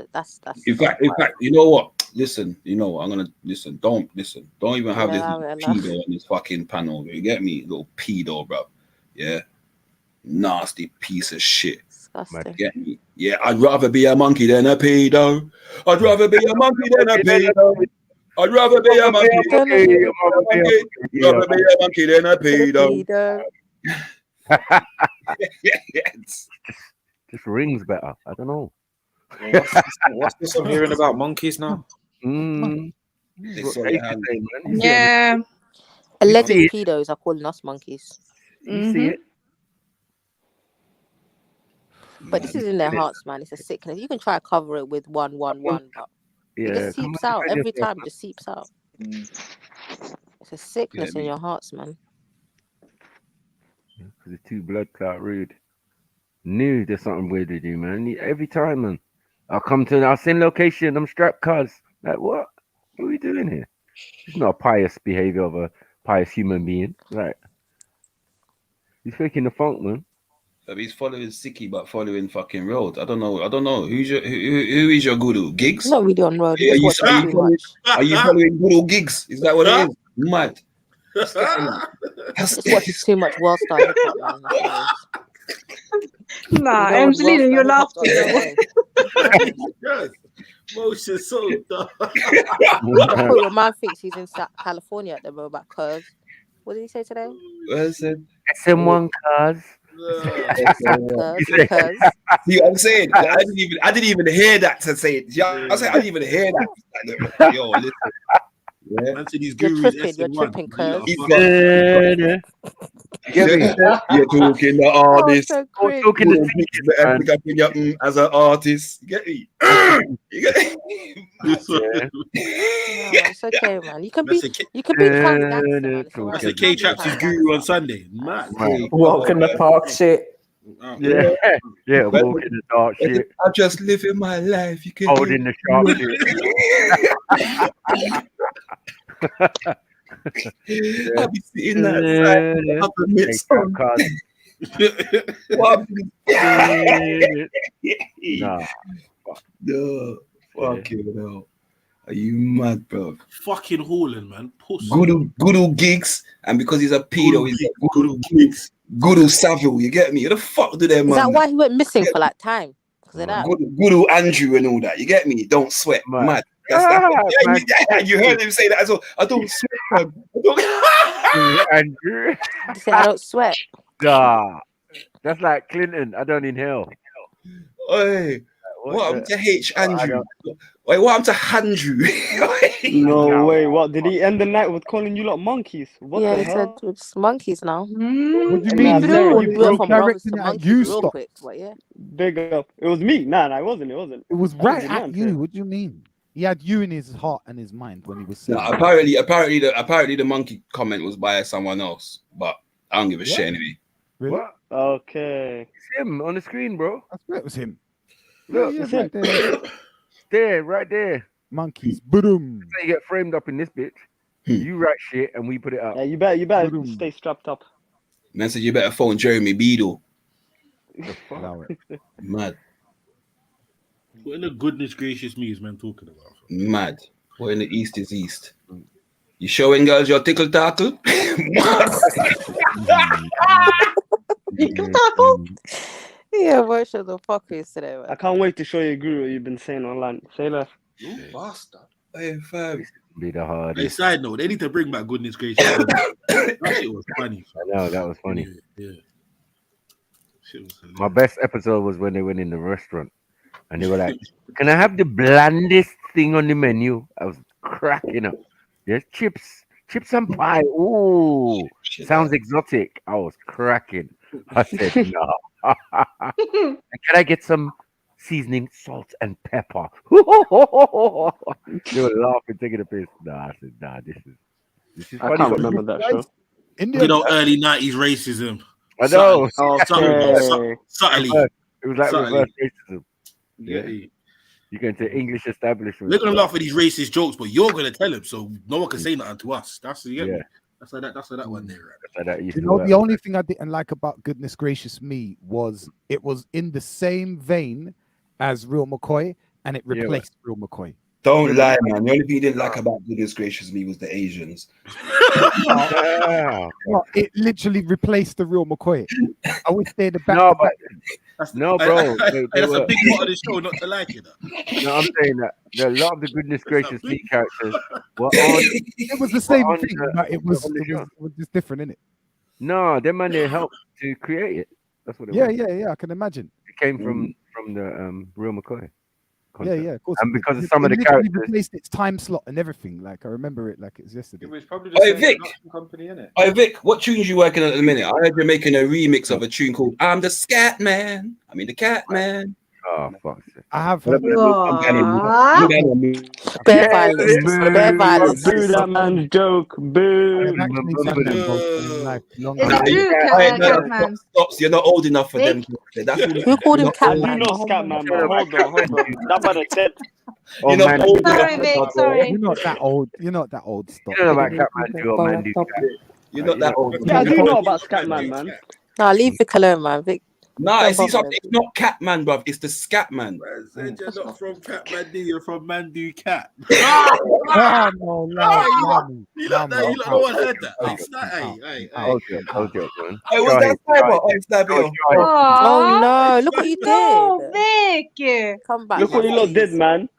In fact, you know what? Listen, you know what? I'm gonna listen. Don't even have this pedo on this fucking panel. You get me, little pedo, bro? Yeah, nasty piece of shit. Disgusting. Get me? Yeah, I'd rather be a monkey than a pedo. I'd rather be a monkey than a pedo. I'd rather be a monkey than a pedo. Just rings better. I don't know. Yeah, what's this I'm hearing about monkeys now? Yeah. Alleged pedos are calling us monkeys. You see it? But this is in their hearts, man. It's a sickness. You can try to cover it with 111, but it just seeps out every time. It just seeps out. It's a sickness in your hearts, man. Because it's too blood clot rude. Knew there's something weird with you, man. Every time, man. I'll send location. I'm strapped, cuz. Like, what? What are we doing here? It's not a pious behavior of a pious human being, right? He's faking the funk, man. He's following Sicky, but following fucking road. I don't know. Who is your guru? Gigs? Not really on road. Are you following guru Gigs? Is that what it is? Mad. Just watching too much World Star Hip Hop, man. Nah, Angelina, you're laughing. Motion so dumb. Your man thinks he's in California at the moment, cuz. What did he say today? SM1 cuz. See what I'm saying? I didn't even hear that to say it. I didn't even hear that. Yo, listen. Yeah. You're tripping, cuz. You're talking the artist. Talking the teacher as an artist. You get me? You get me? It's okay, man. You can be kind. That's a K-Traps' guru on Sunday. Man. Walk in the park shit. Yeah, walk in the dark shit. I just living my life. You can holding the sharp shit. I'll be sitting there up in midst on. No, fucking hell. Are you mad, bro? Fucking hauling, man. Guru Gigs, and because he's a pedo, he's like Guru Gigs. Guru Savile, you get me? What the fuck do they, man? Is that why he went missing for like time? Because of that. Guru Andrew and all that, you get me? Don't sweat, mad. You heard him say that as well. I don't sweat, man. Andrew. You say I don't sweat. Nah, that's like Clinton. I don't inhale. Hey, what happened to H. Andrew? Wait, what happened to Andrew? No way. What did he end the night with calling you lot monkeys? What the hell? Said it's monkeys now. What do you mean? You went from brothers to monkeys real quick, but yeah. Big up. It was me. Nah, it wasn't. It was right at you. What do you mean? He had you in his heart and his mind when he was saying. No, apparently the monkey comment was by someone else, but I don't give a shit anyway. Really? What? Okay. It's him on the screen, bro. I swear it was him. Look, it's right there, right there. Monkeys, boom. You get framed up in this bitch. You write shit and we put it up. Yeah, you better stay strapped up. Man said you better phone Jeremy Beadle. Mad. What in the goodness gracious me is man talking about? Mad. What in the east is east. You showing girls your tickle tackle? Tickle tackle? Yeah, what should the fuck is today, man? I can't wait to show you, Guru, what you've been saying online. Say that. You bastard. Hey, fam. Be the hardest. Hey, side note, they need to bring back goodness gracious. That shit was funny. I know, that was funny. Yeah. My best episode was when they went in the restaurant and they were like, "Can I have the blandest thing on the menu?" I was cracking up. There's chips and pie. Ooh, sounds exotic. I was cracking. I said, "No, And can I get some seasoning, salt, and pepper? They were laughing, taking a piss. Nah, I said, nah, this is funny. I can't remember that show. You know, early 90s racism. I know. Subtly. It was like Subtly. reverse racism. Yeah. You're going to English establishment. They're gonna laugh at these racist jokes, but you're gonna tell them, so no one can say nothing to us. That's Yeah. That's how that one there. That's how that used You to know, work. the only thing I didn't like about Goodness Gracious Me was it was in the same vein as Real McCoy, and it replaced Real McCoy. Don't lie, man. The only thing you didn't like about Goodness Gracious Me was the Asians. Well, it literally replaced the Real McCoy. I wish they'd have No, back. No, bro. That's a big part of the show, not to like it. No, I'm saying that a lot of the Goodness Gracious Me characters were on. It was the same thing, but it was just different, innit? No, them man, they helped to create it. That's what it was. Yeah. I can imagine. It came from the Real McCoy. Concept. Yeah, of course. And because of some of the literally characters, replaced its time slot and everything. Like I remember it like it was yesterday. It was probably the Hey, same Vic. production company, innit? Hey Vic, what tunes you working on at the minute? I heard you're making a remix of a tune called "I'm the Scat Man." I mean the Cat Man. Oh fuck! I have. Bare violence. Bare violence. Boo that man's joke. Boo. You're not old enough for them. Who called him Cat Man? Not Scat Man, man. Hold on. That man said. You're not old Sorry, enough. Vic. Sorry. You're not that old. You're not that old. Stop. You know about Catman do or Man do Cat. You're not that old. Yeah, I do know about Scat Man, man. No, leave Vic alone, man. Vic. Nah, see something. It's not Catman, bruv. It's the Scat Man. You're not from Catman D. You're from Man Do Cat. No. You don't know. No one heard that. Hey. Hold your man. Hey, what's that cyber? Hey, Stabio. Oh no! Look what you did. Oh, Vic. Come back. Look what you lot did, man.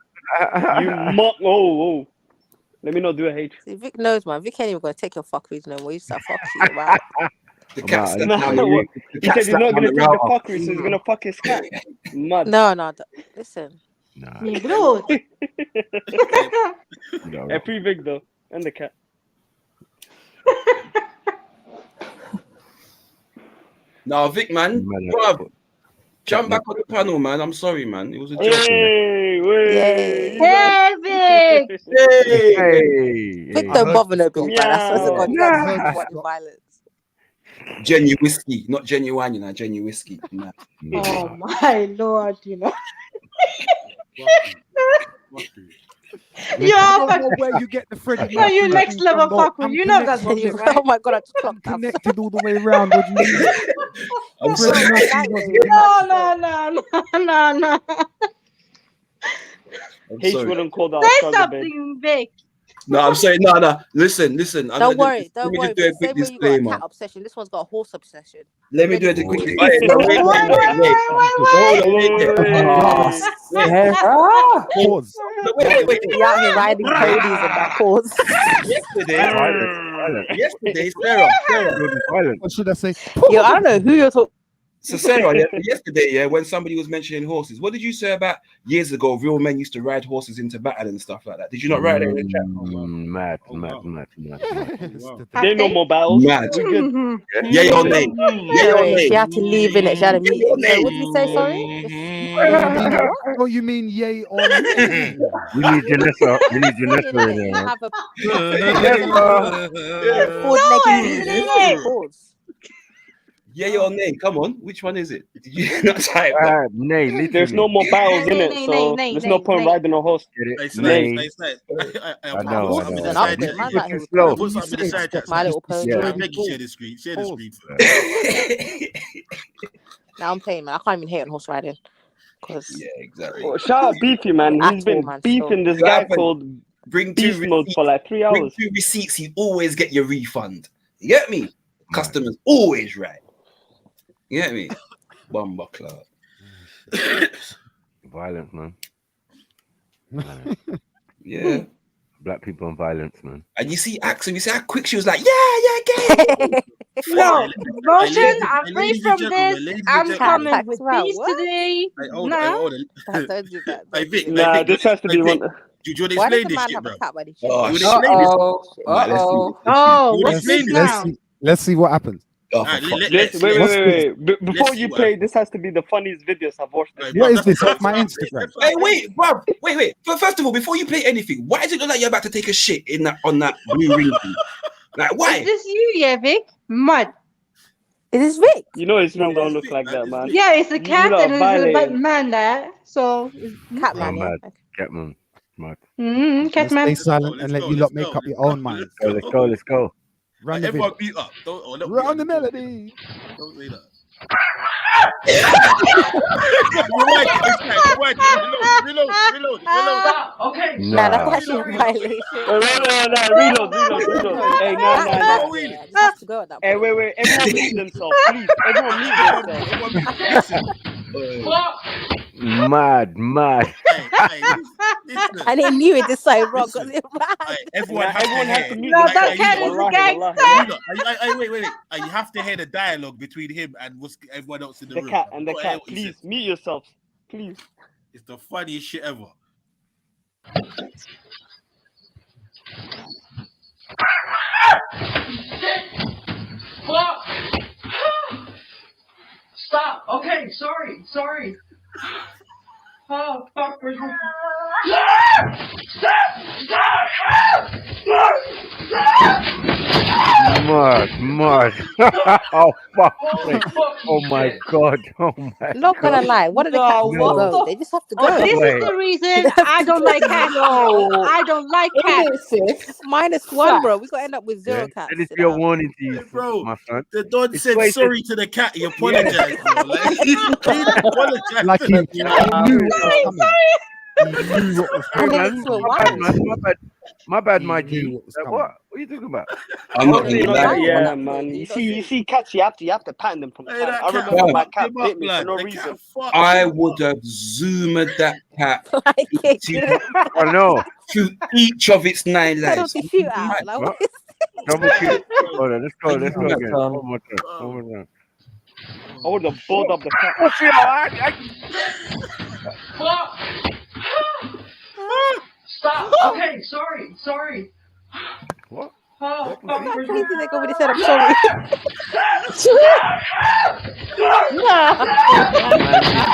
You mock. Oh. Let me not do a H. See, Vic knows, man. Vic ain't even gonna take your fuckeries no more. You start fuck shit, right? The cat. He said he's not gonna take the fuckery, so he's gonna fuck his cat. Mad. No. Listen. Nah. Bro. Free Vic though, and the cat. Nah, Vic, man. Bruv, jump back on the panel, man. I'm sorry, man. It was a joke. Hey, Vic. Hey. Vic don't bother no bit, man. That's what's the violence. Genuine whiskey, not genuine, you know, genuine whiskey. Nah. Oh my lord, you know. Where you get the Freddie? No, you next level fucker. You know that's what you right? Oh my god, I just clocked that. Connected all the way around. What do you mean? I'm sorry. No. H wouldn't call that. Say something, Vic. No, I'm saying no. Listen. Don't worry. Let me just do a quick Same way you got a disclaimer. cat obsession. This one's got a horse obsession. Let me do it quick. Wait. Pause. Wait. You out here riding ponies and that pause. Yesterday, Sarah. What should I say? Yo, I don't know who you're talking. So Sarah, yesterday, when somebody was mentioning horses, what did you say about years ago? Real men used to ride horses into battle and stuff like that. Did you not write that in the chat? Mad. They know more battles. Mad. Yeah, your name. She had to leave in it. She had to meet. What did you say? Sorry. Oh, you mean yay or nay? We need Janessa. We need Janessa in there. Have a pause. Yeah, your name. Come on. Which one is it? Did you not type that? Nay. There's no more battles in it, so there's no point riding a horse. Nay. I know. Put something in the side chat. My little pony. Make you share the screen. Share the screen. Now I'm playing, man. I can't even hate on horse riding. Yeah, exactly. Oh, shout out Beefy, man. He's been beefing this guy called Beast Mode for like 3 hours. Bring 2 receipts. You always get your refund. You get me? Customers always right. You get me? Bomber club. Violence, man. Yeah. Black people and violence, man. And you see Axel, you see how quick she was like, yeah, No, Roshan, I'm free from this. I'm coming with peace today. No. Hey, Vic, nah, this has to be one. Do you want to explain this shit, bro? Oh, what's this now? Let's see what happens. Oh, Alright, Wait. Before Let's you see play, this has to be the funniest videos I've watched. What is this off my Instagram? Hey, wait, bruv. Wait. But first of all, before you play anything, why does it look like you're about to take a shit in that on that blue ring thing? Like, why? Is this you, yeah, Vic? Mud. Is this Vic? You know his room don't look like that, man. Yeah, it's a You cat lot and there's a violating. man there. So it's Catman, yeah. Catman. Mad. Catman. Stay silent and let you lot make up your own minds. Let's go. Run the Everyone video. beat up. Don't Run the melody. Don't say that. Reload. Okay. Nah, that's actually a violation. Reload. Hey, no. Yeah, just have to go at that Hey, point. wait. Everyone mute themselves, please. Everyone mute themselves. Mad. And they knew it this side wrong because it ran. Everyone has to mute. No, that cat is a gangster. Wait. You have to hear the dialogue between him and everyone else in the room. The cat and the cat, please mute yourselves, please. It's the funniest shit ever. Stop. Okay, sorry. Oh, fuck. Where's my... Mad. Oh fuck! Oh my god! Not gonna lie, what are the cats to go? They just have to go. This is the reason I don't like cats. I don't like cats. -1, bro. We gotta end up with 0 cats. That is your warning to you, bro. My son. The Don said sorry to the cat. He apologized. He apologized. Like he knew. My bad, my G. What are you talking about? I'm not gonna lie. Yeah, man. You see cats, you have to pattern them from time. I remember my cat bit me for no reason. I would have zoomed that cat I know. through each of its 9 lives. Double shoot. Hold on, let's go again. One more time. I would have pulled up the cat. Stop. Okay, sorry. What? Oh, fuck. Please, they go with said I'm sorry.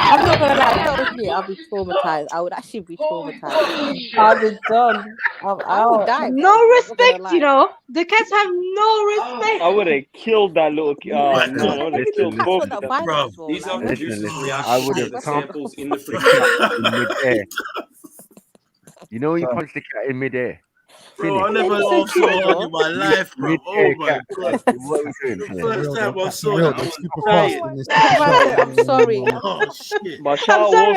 I'm not gonna lie, if that was me, I'll be traumatized. I would actually be traumatized. I'll be done. I'm I would out. die. No respect, you know. The cats have no respect. I would have killed that little kid. Oh, man, I would have killed both of them. Bro, these are producers' I would have examples in the free. in mid-air. You know when you punch the cat in mid-air? Bro, I never laughed so hard in my life, bro. Oh my god. What are we doing? First time I saw that, I was crying. I'm sorry. Oh shit. My child was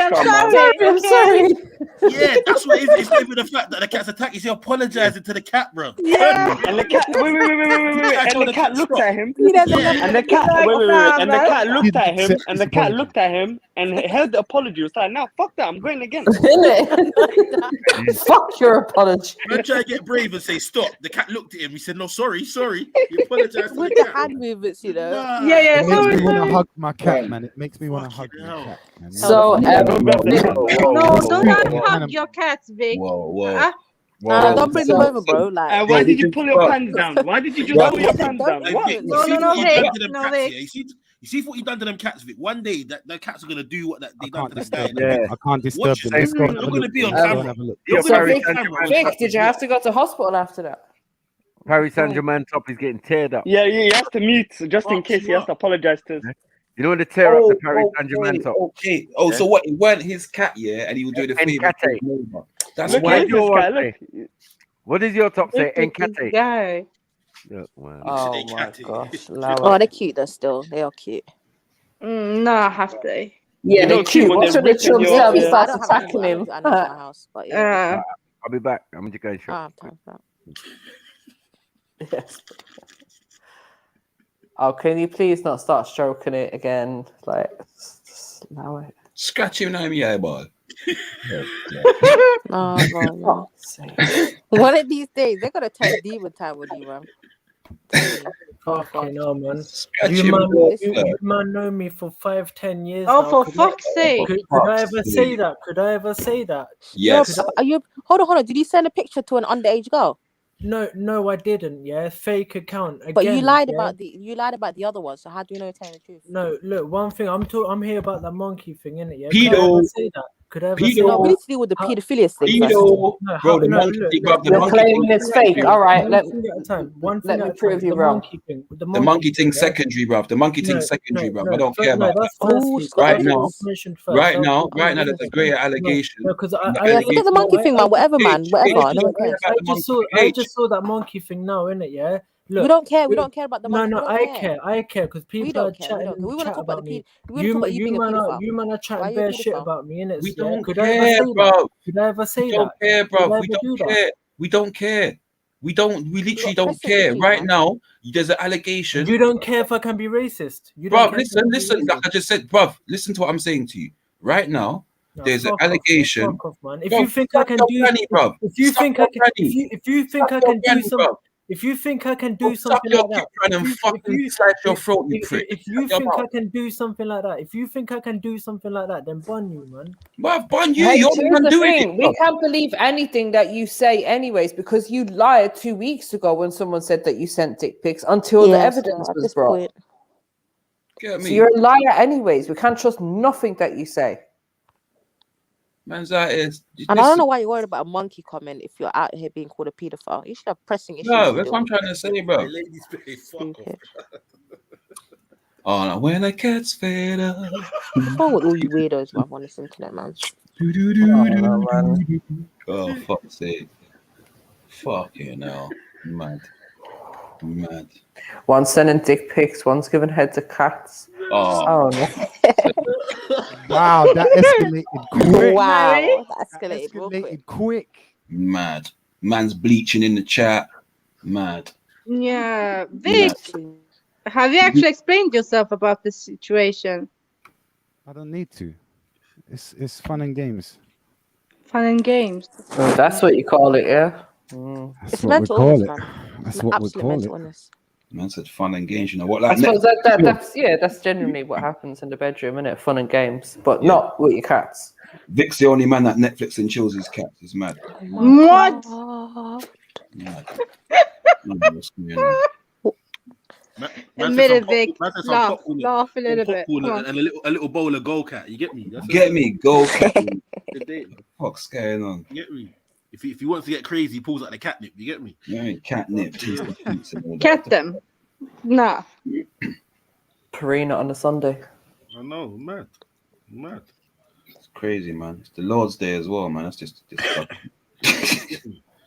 I'm sorry. Yeah, that's what it is. It's not even the fact that the cat's attacked. He's apologizing to the cat, bro. Yeah. And the cat, wait. And the cat looked at him. Yeah. And the cat, wait. And the cat looked at him. And the cat looked at him and heard the apology. He was like, "Nah, fuck that. I'm going again." Fuck your apology. I try to get brave and say stop. The cat looked at him. He said, "No, sorry." He apologized to With the the cat. hand movements, you know. Yeah. It makes me want to Sorry. hug my cat, man. It makes me want to hug my cat, man. So, No, don't hug your cats, Vic. Whoa. Don't bring them over, bro. Like, Why did you pull your pants down? Why did you just pull your pants down? What? No, Vic. You see what you done to them cats, Vic. One day that the cats are gonna do what they done to the guy. I can't disturb them. Let's go. You're gonna be on Let's go camera. and have a look. So Vic, did you have to go to hospital after that? Paris Saint-Germain top is getting teared up. Yeah, he has to mute just in case he has to apologize to. You know when they tear up the Paris Saint-Germain top? Okay. Oh, so what? It weren't his cat, yeah, and he would do the favor. That's Look why. at this guy. Look. What does your top say? Encate. Guy. Oh my gosh. oh, they're cute though. Still, they are cute. Nah, have they? Yeah, they're cute. Watch when the children I starts don't have attacking any, him. I know my house, but yeah. I'll be back. I'm just going shop. Yes. Oh, can you please not start stroking it again? Like, just allow it. Scratch him in the eye, boy. No. One of these days, they're gonna turn demon time with you, man. Fucking hell, man. You man know me for 5-10 years. Oh, now. for Could fuck's sake. Could I ever say that? Could I ever say that? Yes. No, are you? Hold on. Did you send a picture to an underage girl? No, I didn't. Yeah, fake account. Again, but you lied yeah? about the other one. So how do you know you're telling the truth? No, look. One thing I'm here about the monkey thing, innit? Yeah. Pedo. Could I ever say that? Could I ever say No, we that? need to deal with the paedophilia thing. Pedo. Bro, the monkey thing, bro. The You're monkey claiming thing. it's fake. All right, One thing at a time. One thing let me at a prove time. you The wrong. monkey thing. The monkey thing secondary, bruv. The monkey thing secondary, bruv. I don't care about that's that. firstly. Right now, That's mentioned first. right now, there's a greater allegation. No, because Yeah, forget the monkey thing, man. Whatever, man. Whatever. I don't care. I just saw that monkey thing now, innit? Yeah. Look, we don't care. We don't care about the monkey. No, I care because We people are don't care. We chatting don't care. We want to chat talk about about me. we want to talk about you being a pedophile. You man are Why chatting are you a bare shit pedophile? about me, innit? We Yeah? don't Could I ever care, say bro. that? Could I ever say We don't that? care, Could bro. I We ever do don't that? care. We don't care. We literally don't precedent care. issues, Right man. now, there's an allegation. You don't care if I can be racist. You Bruv, don't care if I can be listen. racist. Like I just said, bruv, listen to what I'm saying to you. Right now, No, there's an fuck off, allegation. Fuck off, man. If Bruv, you think I suck can your do, granny, bruv. if you Suck think your I can, granny. if you think Suck I your can do granny, some, bruv. if you think I can Bro, do suck something your like that, dick and fucking slice your throat, you prick. if you Shut your think I mouth. can do something like that, if you think I can do something like that, then bun you, man. Bruv, bun you. Hey, You're the here's one the doing thing. it, We bruv. can't believe anything that you say anyways because you lied 2 weeks ago when someone said that you sent dick pics until the evidence at was this brought. point. Get So me. you're a liar anyways. We can't trust nothing that you say. Man's out here. And I don't know why you're worried about a monkey comment if you're out here being called a pedophile. You should have pressing issues. No, to that's deal what I'm with. trying to say, bro. Ladies, fuck off. Oh, no, when the cat's fed up. What's wrong with all you weirdos, man, on this internet, man? Oh, fuck's sake. Fucking hell. Mad. One's sending dick pics, one's giving head to cats. Oh no. Wow, that escalated quick. Wow, that escalated real quick. Quick. Mad. Man's bleaching in the chat. Mad. Yeah, Vic, have you actually explained yourself about this situation? I don't need to. It's fun and games. Fun and games. Oh, that's what you call it, yeah? That's It's what we mental call illness, it. man. That's what we Absolute call mental it. illness. Man said fun and games. You know what? I Like suppose that's genuinely what happens in the bedroom, isn't it? Fun and games, but not with your cats. Vic's the only man that Netflix and chills his cats. It's mad. What? Mad. What's going on? Admit it, Vic. Laugh a little bit. And a little bowl of Go Cat. You get me? Get me, Go Cat. What's going on? You get me? If he wants to get crazy, he pulls out the catnip. You get me? Yeah, catnip. Cat them. Nah. Purina on a Sunday. I know, mad. It's crazy, man. It's the Lord's Day as well, man. That's just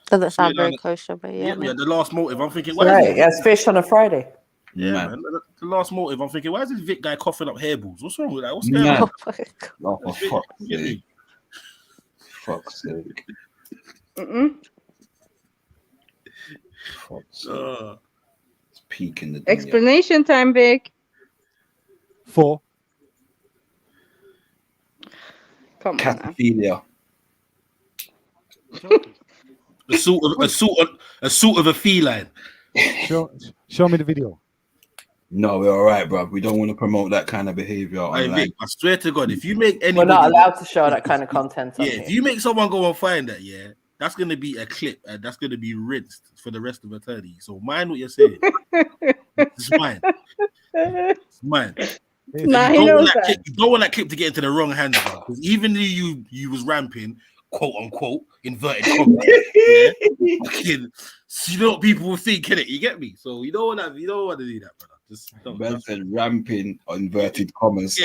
Doesn't sound very kosher, but yeah. Yeah, the last motive. I'm thinking, Right, yes, fish on a Friday. Yeah, man. The last motive. I'm thinking, why is this Vic guy coughing up hair balls? What's wrong with that? What's going on? Oh, for fuck's sake. Fuck's sake. Fuck's sake. It's peaking the dunya. Explanation time, Vic. 4. Come on. Cataphilia. A sort of a feline. Show me the video. No, we're all right, bro. We don't want to promote that kind of behavior online. Vic, I swear to God, if you make anybody, we're not allowed to show that kind of content. Yeah, if you make someone go and find that, yeah, that's gonna be a clip and that's gonna be rinsed for the rest of eternity. So mind what you're saying. It's mine. It's mine. Nah, you he knows that. that. You don't want that clip to get into the wrong hands, because even though you was ramping, quote unquote, inverted commas, yeah, fucking, you know what people will think, innit? You get me? So you don't want to do that, brother. Just don't. Man said ramping, inverted commas.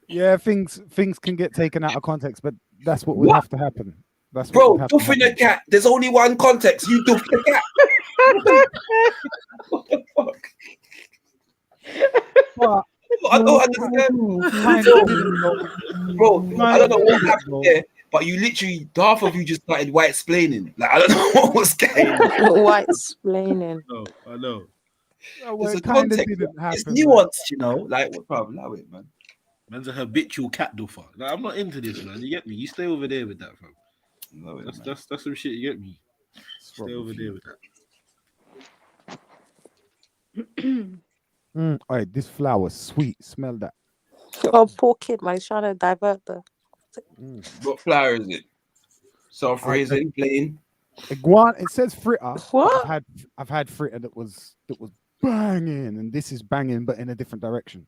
Yeah, things can get taken out of context, but that's what would have to happen. That's what Bro, would have to doofing a cat. There's only one context. You doof the cat. What? I don't understand. Bro, I don't know what happened there, but you literally, half of you just started white explaining. Like, I don't know what was going on. White explaining. I know. There's a context. It's nuanced, you know. Like, what problem? Allow it, man. Man's a habitual cat doofer. Like, I'm not into this, man. You get me? You stay over there with that, fam. That's some shit. You get me? Stay over there with that. All right, this flower, sweet. Smell that. Oh, poor kid, man. He's trying to divert the. What flower is it? Self-raising, plain. Iguana. It says fritter. What? I've had fritter that was banging, and this is banging, but in a different direction.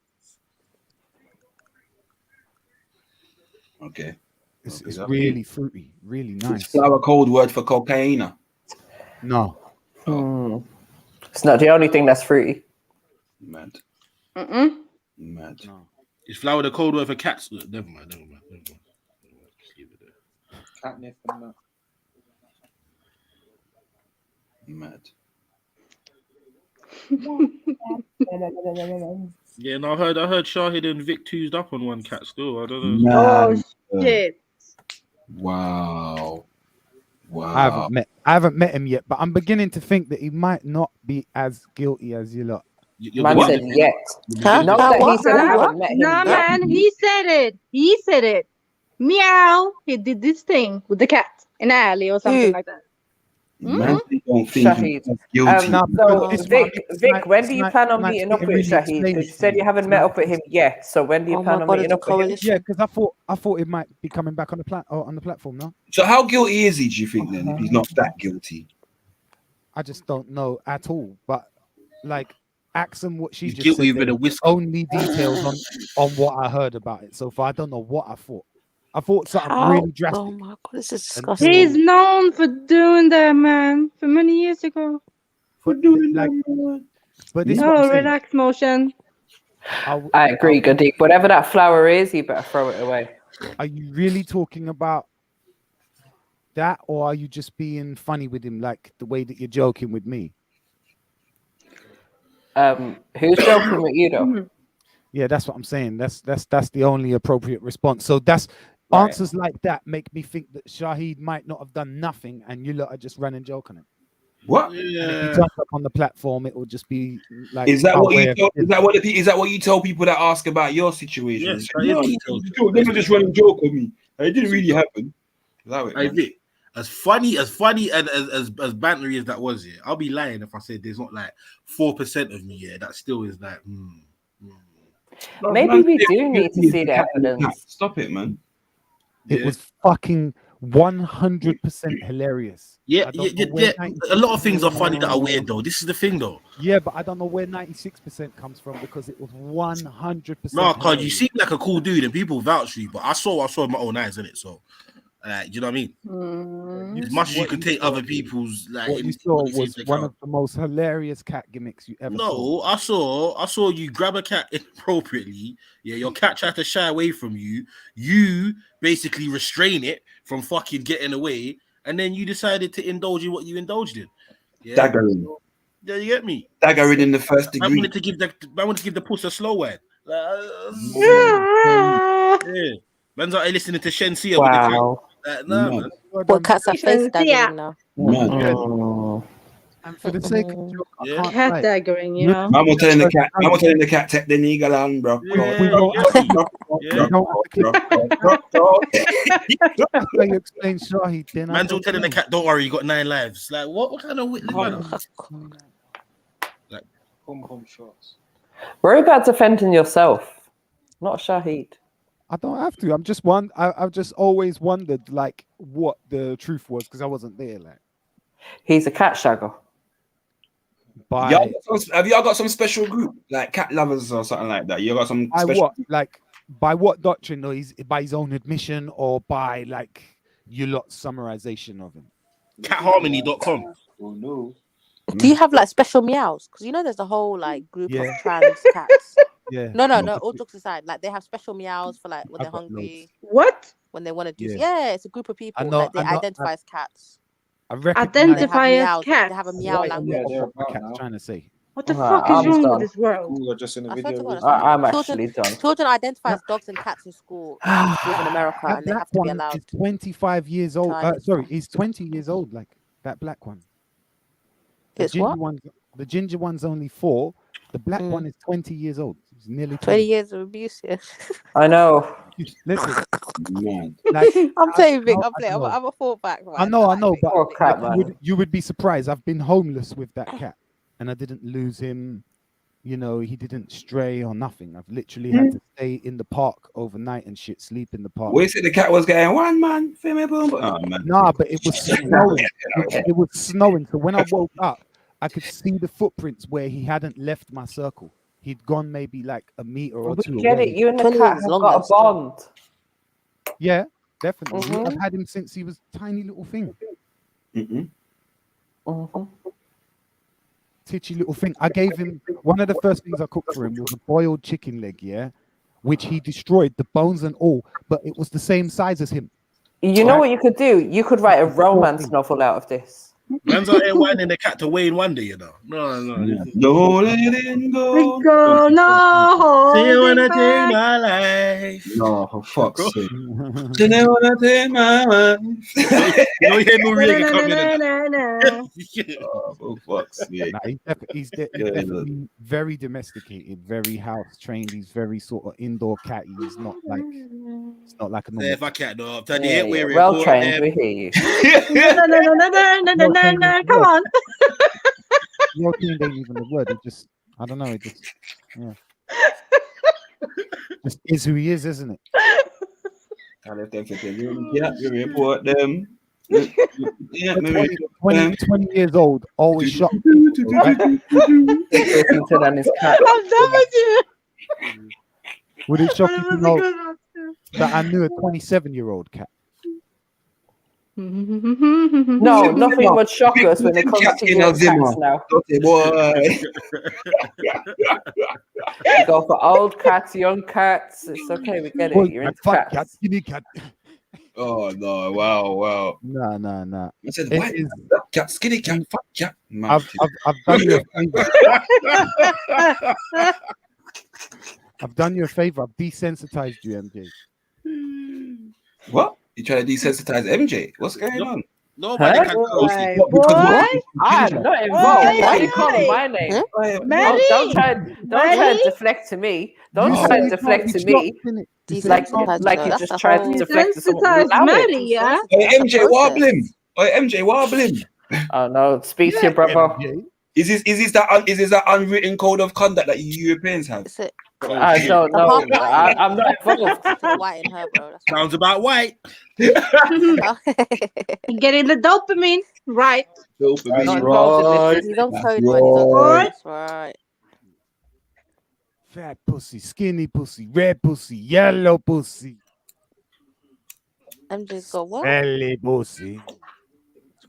Okay. It's really fruity, really nice. Is flower code word for cocaine? No. It's not the only thing that's fruity. Mad. Mad. No. Is flower the code word for cats? Never mind. Just leave it there. Catnip and that. Mad. Yeah, and I heard Shahid and Vic twosed up on one cat still. I don't know. Oh shit! Wow. I haven't met him yet, but I'm beginning to think that he might not be as guilty as you lot. Man said yet. No, man, he said it. He said it. Meow. He did this thing with the cat in the alley or something like that. Man, don't think he's guilty. So, Vic, when do you plan on meeting up with Shahid? Because you said you haven't met up with him yet. So when do you plan on meeting up with him? Yeah, because I thought it might be coming back on the platform now. So how guilty is he? Do you think then? If he's not that guilty, I just don't know at all. But like, ask him what she he's just guilty said. with a whisker. Only details on what I heard about it so far. I don't know what I thought. I thought something really drastic. Oh my god, this is disgusting. He's known for doing that, man, for many years ago. For doing that. But this relax motion. I agree, Gadik. Whatever that flower is, you better throw it away. Are you really talking about that, or are you just being funny with him, like the way that you're joking with me? Who's joking with you though? Yeah, that's what I'm saying. That's the only appropriate response. So that's answers like that make me think that Shahid might not have done nothing, and you lot are just running joke on him. What? And if he jump up on the platform, it will just be like. Is that what you tell people that ask about your situation? Yes, they were just running joke on me. It didn't really happen. As funny and as bantery as that was, yeah, I'll be lying if I said there's not like 4% of me, yeah, that still is like. Maybe we do need to see the evidence. Stop it, man. It was fucking 100% hilarious. Yeah. A lot of things are funny that are weird, though. This is the thing, though. Yeah, but I don't know where 96% comes from because it was 100%. No, cause you seem like a cool dude and people vouch for you, but I saw my own eyes in it, so. You know what I mean? As much as you can take other people's like. What you saw was one of the most hilarious cat gimmicks you ever saw. No, I saw you grab a cat inappropriately. Yeah, your cat tried to shy away from you. You basically restrain it from fucking getting away, and then you decided to indulge in what you indulged in. Yeah? Daggering. Yeah, you get me? Daggering in the first degree. I wanted to give the puss a slow one. Yeah. Man's out here listening to Shensia with the cat. Man. What cats are face daggering now? And for the sake of joke, cat daggering, you know. I'm telling the cat, take the nigga on, bro. You explain Shahid, then man's all telling the cat, don't worry, you got 9 lives. Like, what kind of witness? Like, pom shots. Worry about defending yourself, not Shahid. I don't have to. I've just always wondered like what the truth was because I wasn't there. Like, he's a cat shagger. Have y'all got some special group like cat lovers or something like that? You got some special by what doctrine? Though, by his own admission or by like you lot's summarization of him? Catharmony.com. Oh no. Do you have like special meows? Because you know there's a whole like group of trans cats. Yeah. No. All jokes aside, like they have special meows for like when they're hungry. What? When they want to do. Yeah, it's a group of people. They identify as cats. Identify as cats. They have a meow language. I'm trying to say. What the fuck is wrong with this world? Just in a video. I'm actually done. Children identify as dogs and cats in schools in America, and they have to be allowed. He's 25 years old. Sorry, he's 20 years old. Like that black one. The ginger one's only 4. The black one is 20 years old. He's nearly 20 years of abuse. Yeah. I know. Listen, I'm saying, Vic. I'm a fallback. Right? I know, but you would be surprised. I've been homeless with that cat, and I didn't lose him you know, he didn't stray or nothing. I've literally had to stay in the park overnight and shit, sleep in the park. We said the cat was getting one man. Oh, man. Nah, but it was snowing. It was snowing. So when I woke up, I could see the footprints where he hadn't left my circle. He'd gone maybe like a meter or two Get away. it? You and the cat have got a bond. Yeah, definitely. I've had him since he was a tiny little thing. Titchy little thing. I gave him one of the first things I cooked for him was a boiled chicken leg, yeah, which he destroyed, the bones and all, but it was the same size as him. You know what you could do? You could write a romance novel out of this. Man's out here whining the cat to Wayne one day, you know. No. Don't let it go. Go, no. See you when I take my life. No, for fuck's sake. See you when I take my life. No, you hear no reggae coming in. Oh, for fuck's sake. Nah, he's definitely very domesticated, very house trained. He's very sort of indoor cat. He's not like a normal. If I can't do it, well trained, we hear you. No, come on. Well trained ain't even the word. It just, I don't know. It just, yeah. Just is who he is, isn't it? I left them for them. Yeah, you report them. Yeah, 20 years old, always shocked. On his cat. I'm done with you. Would it shock you to know that I knew a 27-year-old cat? No, nothing would shock us when it comes to your cats now. You go for old cats, young cats. It's okay, we get it. You're into cats. Cat. Oh no! Wow! Nah. I said, why is cat, skinny cat, fat cat? I've done you a favor. I've done you a favor. I've desensitized you, MJ. What? You trying to desensitize MJ? What's going on? Nobody can what? I'm not involved. Why are you calling my name? Don't try to deflect to me. Don't try to deflect to me. Like you just tried to deflect to someone. Yeah. Hey, MJ, warbling. Hey, MJ, warbling. Oh no, speak to your brother. Is this that unwritten code of conduct that you Europeans have? I don't know. I'm not involved. White in her, bro. Sounds about white. Getting the dopamine right. Dopamine right. He's on code, man. He's on code. Right. Fat pussy, skinny pussy, red pussy, yellow pussy. MJ's got what? Belly pussy.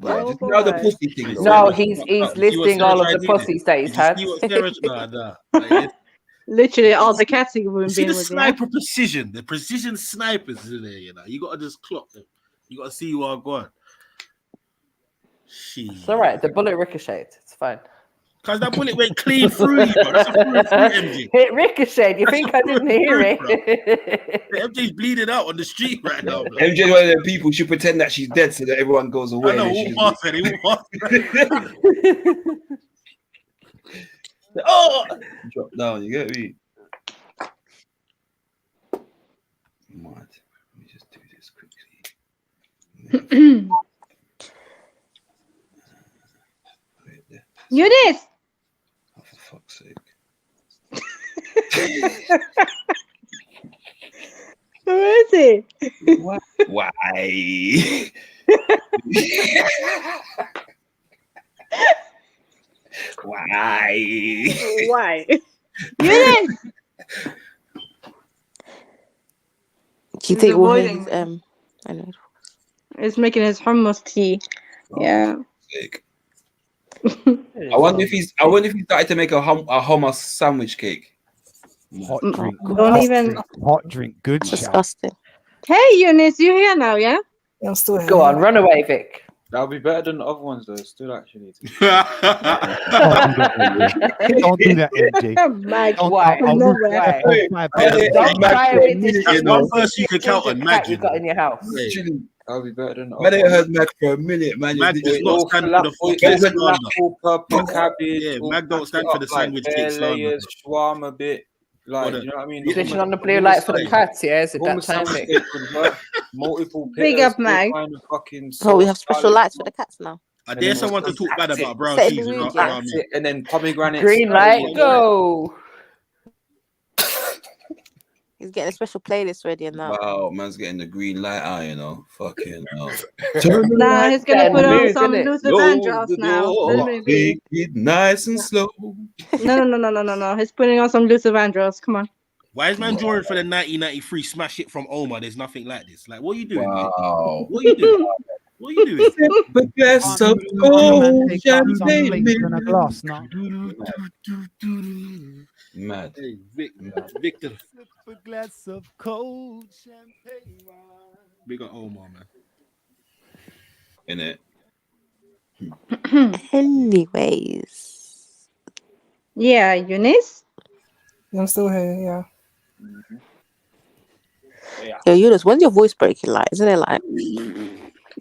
Right. The pussy thing, no, he's listing all of the pussies that he's had. Literally all the cats you've been See the with. sniper precision, the precision snipers in there, you know. You gotta just clock them. You gotta see you are going. It's all right. The bullet ricocheted. It's fine. Because that bullet went clean through you, bro. That's a MJ. It ricocheted. You think I didn't hear it? MJ's bleeding out on the street right now, bro. MJ's one of them people. She pretend that she's dead so that everyone goes away. I know, oh, drop down. You get me? Mad. Let me just do this quickly. Eunice. Oh, for fuck's sake. Where is he? Why? Why? Eunice. Do you think avoiding I know. He's making his hummus tea. Yeah. I wonder if he started to make a hummus sandwich cake. Hot drink. Hot drink. Good. Disgusting. Hey, Eunice, you here now? Yeah. I'm still here. Go on, run away, Vic. That'll be better than the other ones, though. Still, actually. Don't do that, MJ. Why? Don't try with this. One person you can count on, Mag. You got in your house. I'll be better than the Man, I heard Mag for a minute, man. Mag does not stand for the fucking cabbage. Yeah, Mag don't stand for the sandwich cake slander. Shawarma bit. Like, you know what I mean? Switching on the blue light for the cats, yeah? Is it that time? Multiple Big up, Mag. Oh, we have special lights for the cats now. I dare someone to talk bad about brown Set in cheese the mood, around me. And then pomegranate. Green light, go. He's getting a special playlist ready and that. Wow, man's getting the green light eye, you know. Fucking hell. Nah, he's gonna put on some Luther Vandross now. Let me be. Take it nice and slow. No. He's putting on some Luther Vandross. Come on. Why is man drawing for the 1993 smash hit from Omar? There's nothing like this. Like, what are you doing? Wow. What are you doing? What are you doing? The glass of cold champagne. In a glass now. Mad. Hey, Victor. A glass of cold champagne. Big up Omar, man. In it. Anyways. Yeah, Eunice? I'm still here, yeah. Yo, Eunice, when's your voice breaking like? Isn't it like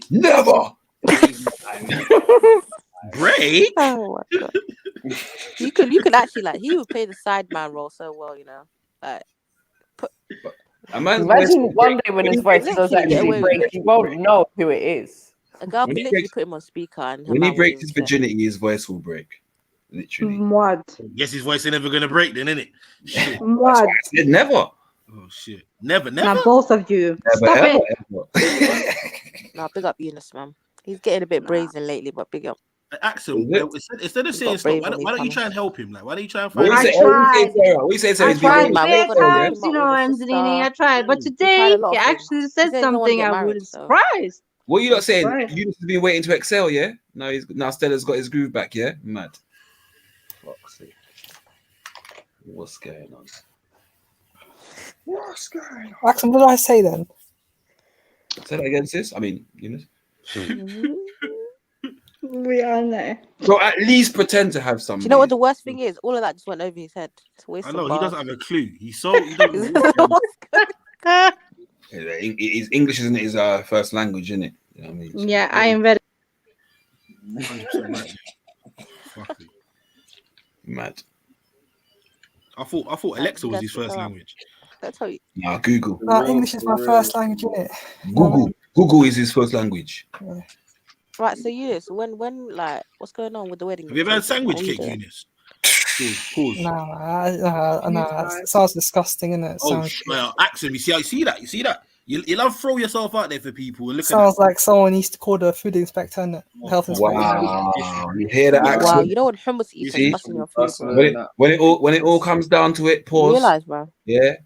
never break? Oh my god. You could actually like he would play the sideman role so well, you know. Like imagine one day when his voice does actually break, you won't know who it is. A girl could literally put him on speaker and when he breaks his virginity, his voice will break. Literally. What? Guess his voice ain't never gonna break then, innit? Shit. What? I said never. Oh shit. Never. Now both of you. Never, Stop ever, it. No, big up Eunice, man. He's getting a bit brazen lately, but big up. Axel, instead of saying stop, why don't you try and help him? Like, why don't you try and find? What you say? I tried three times, you know, Angelini. I tried, but today he actually said something. I was surprised. What are you not saying? Eunice has been waiting to excel, yeah? Now Stella's got his groove back, yeah? Mad. Fuck's sake. What's going on? What's going on? Axel, what did I say then? Say that again, sis. I mean, Eunice. We are there. So at least pretend to have something. Do you know what the worst thing is? All of that just went over his head. I know he doesn't have a clue. His English isn't his first language, isn't it? You know what I mean? Yeah, I am very mad. I thought Alexa was his first language. That's how you. Nah, Google. English is my first language, isn't it? Google is his first language. Yeah. Right, so Eunice, when like, what's going on with the wedding? Have you ever had sandwich cake, Eunice? Pause. No, it sounds disgusting, innit? Axel, you see that? You love throw yourself out there for people. And look sounds like someone needs to call the food inspector and health inspector. Wow, you hear that, Axel? Wow, you know what hummus eating busting your food. When it all comes down to it, pause. You realize, bro? Yeah.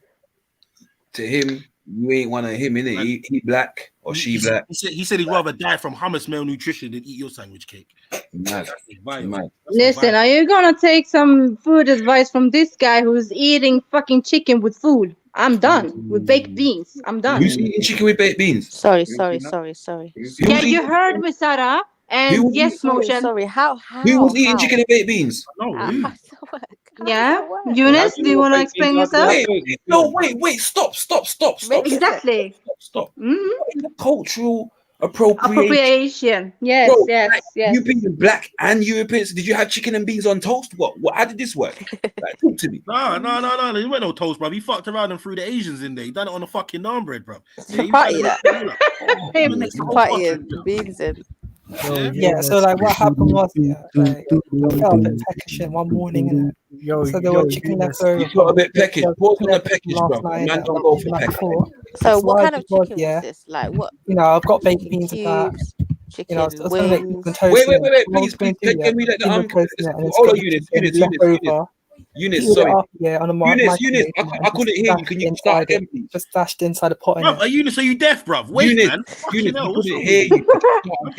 To him, you ain't one of him, innit? He black or she black. He said he'd rather die from hummus malnutrition than eat your sandwich cake. Mad. Listen, are you gonna take some food advice from this guy who's eating fucking chicken with food? I'm done with baked beans. I'm done. Who's eating chicken with baked beans? Sorry. Yeah, you heard me, Sarah. And yes, motion. Sorry, how? Who was eating chicken and baked beans? Yeah, Eunice, do you want to explain yourself? Wait, stop. Exactly. Stop. Mm-hmm. Cultural appropriation. Yes, Bro, yes. You being black and Europeans, did you have chicken and beans on toast? What? How did this work? Like, talk to me. No. There went no toast, bro. He fucked around and threw the Asians in there. He done it on a fucking naan bread, bro. Party and beans in. Yeah, so like what happened was, I felt a bit peckish one morning, so there were chicken left over. You got a bit peckish. Pause on the peckish, bro. Man, don't go for peckish. So what kind of chicken was this? Like what? You know, I've got baked beans and that. Chicken wings. Wait, please. Can we let the hold on, Eunice, sorry. Eunice, I couldn't hear you. Can you start again, please? Just dashed inside a pot. Bruv, Eunice, are you deaf, bruv? Wait, man. Eunice, I couldn't hear you.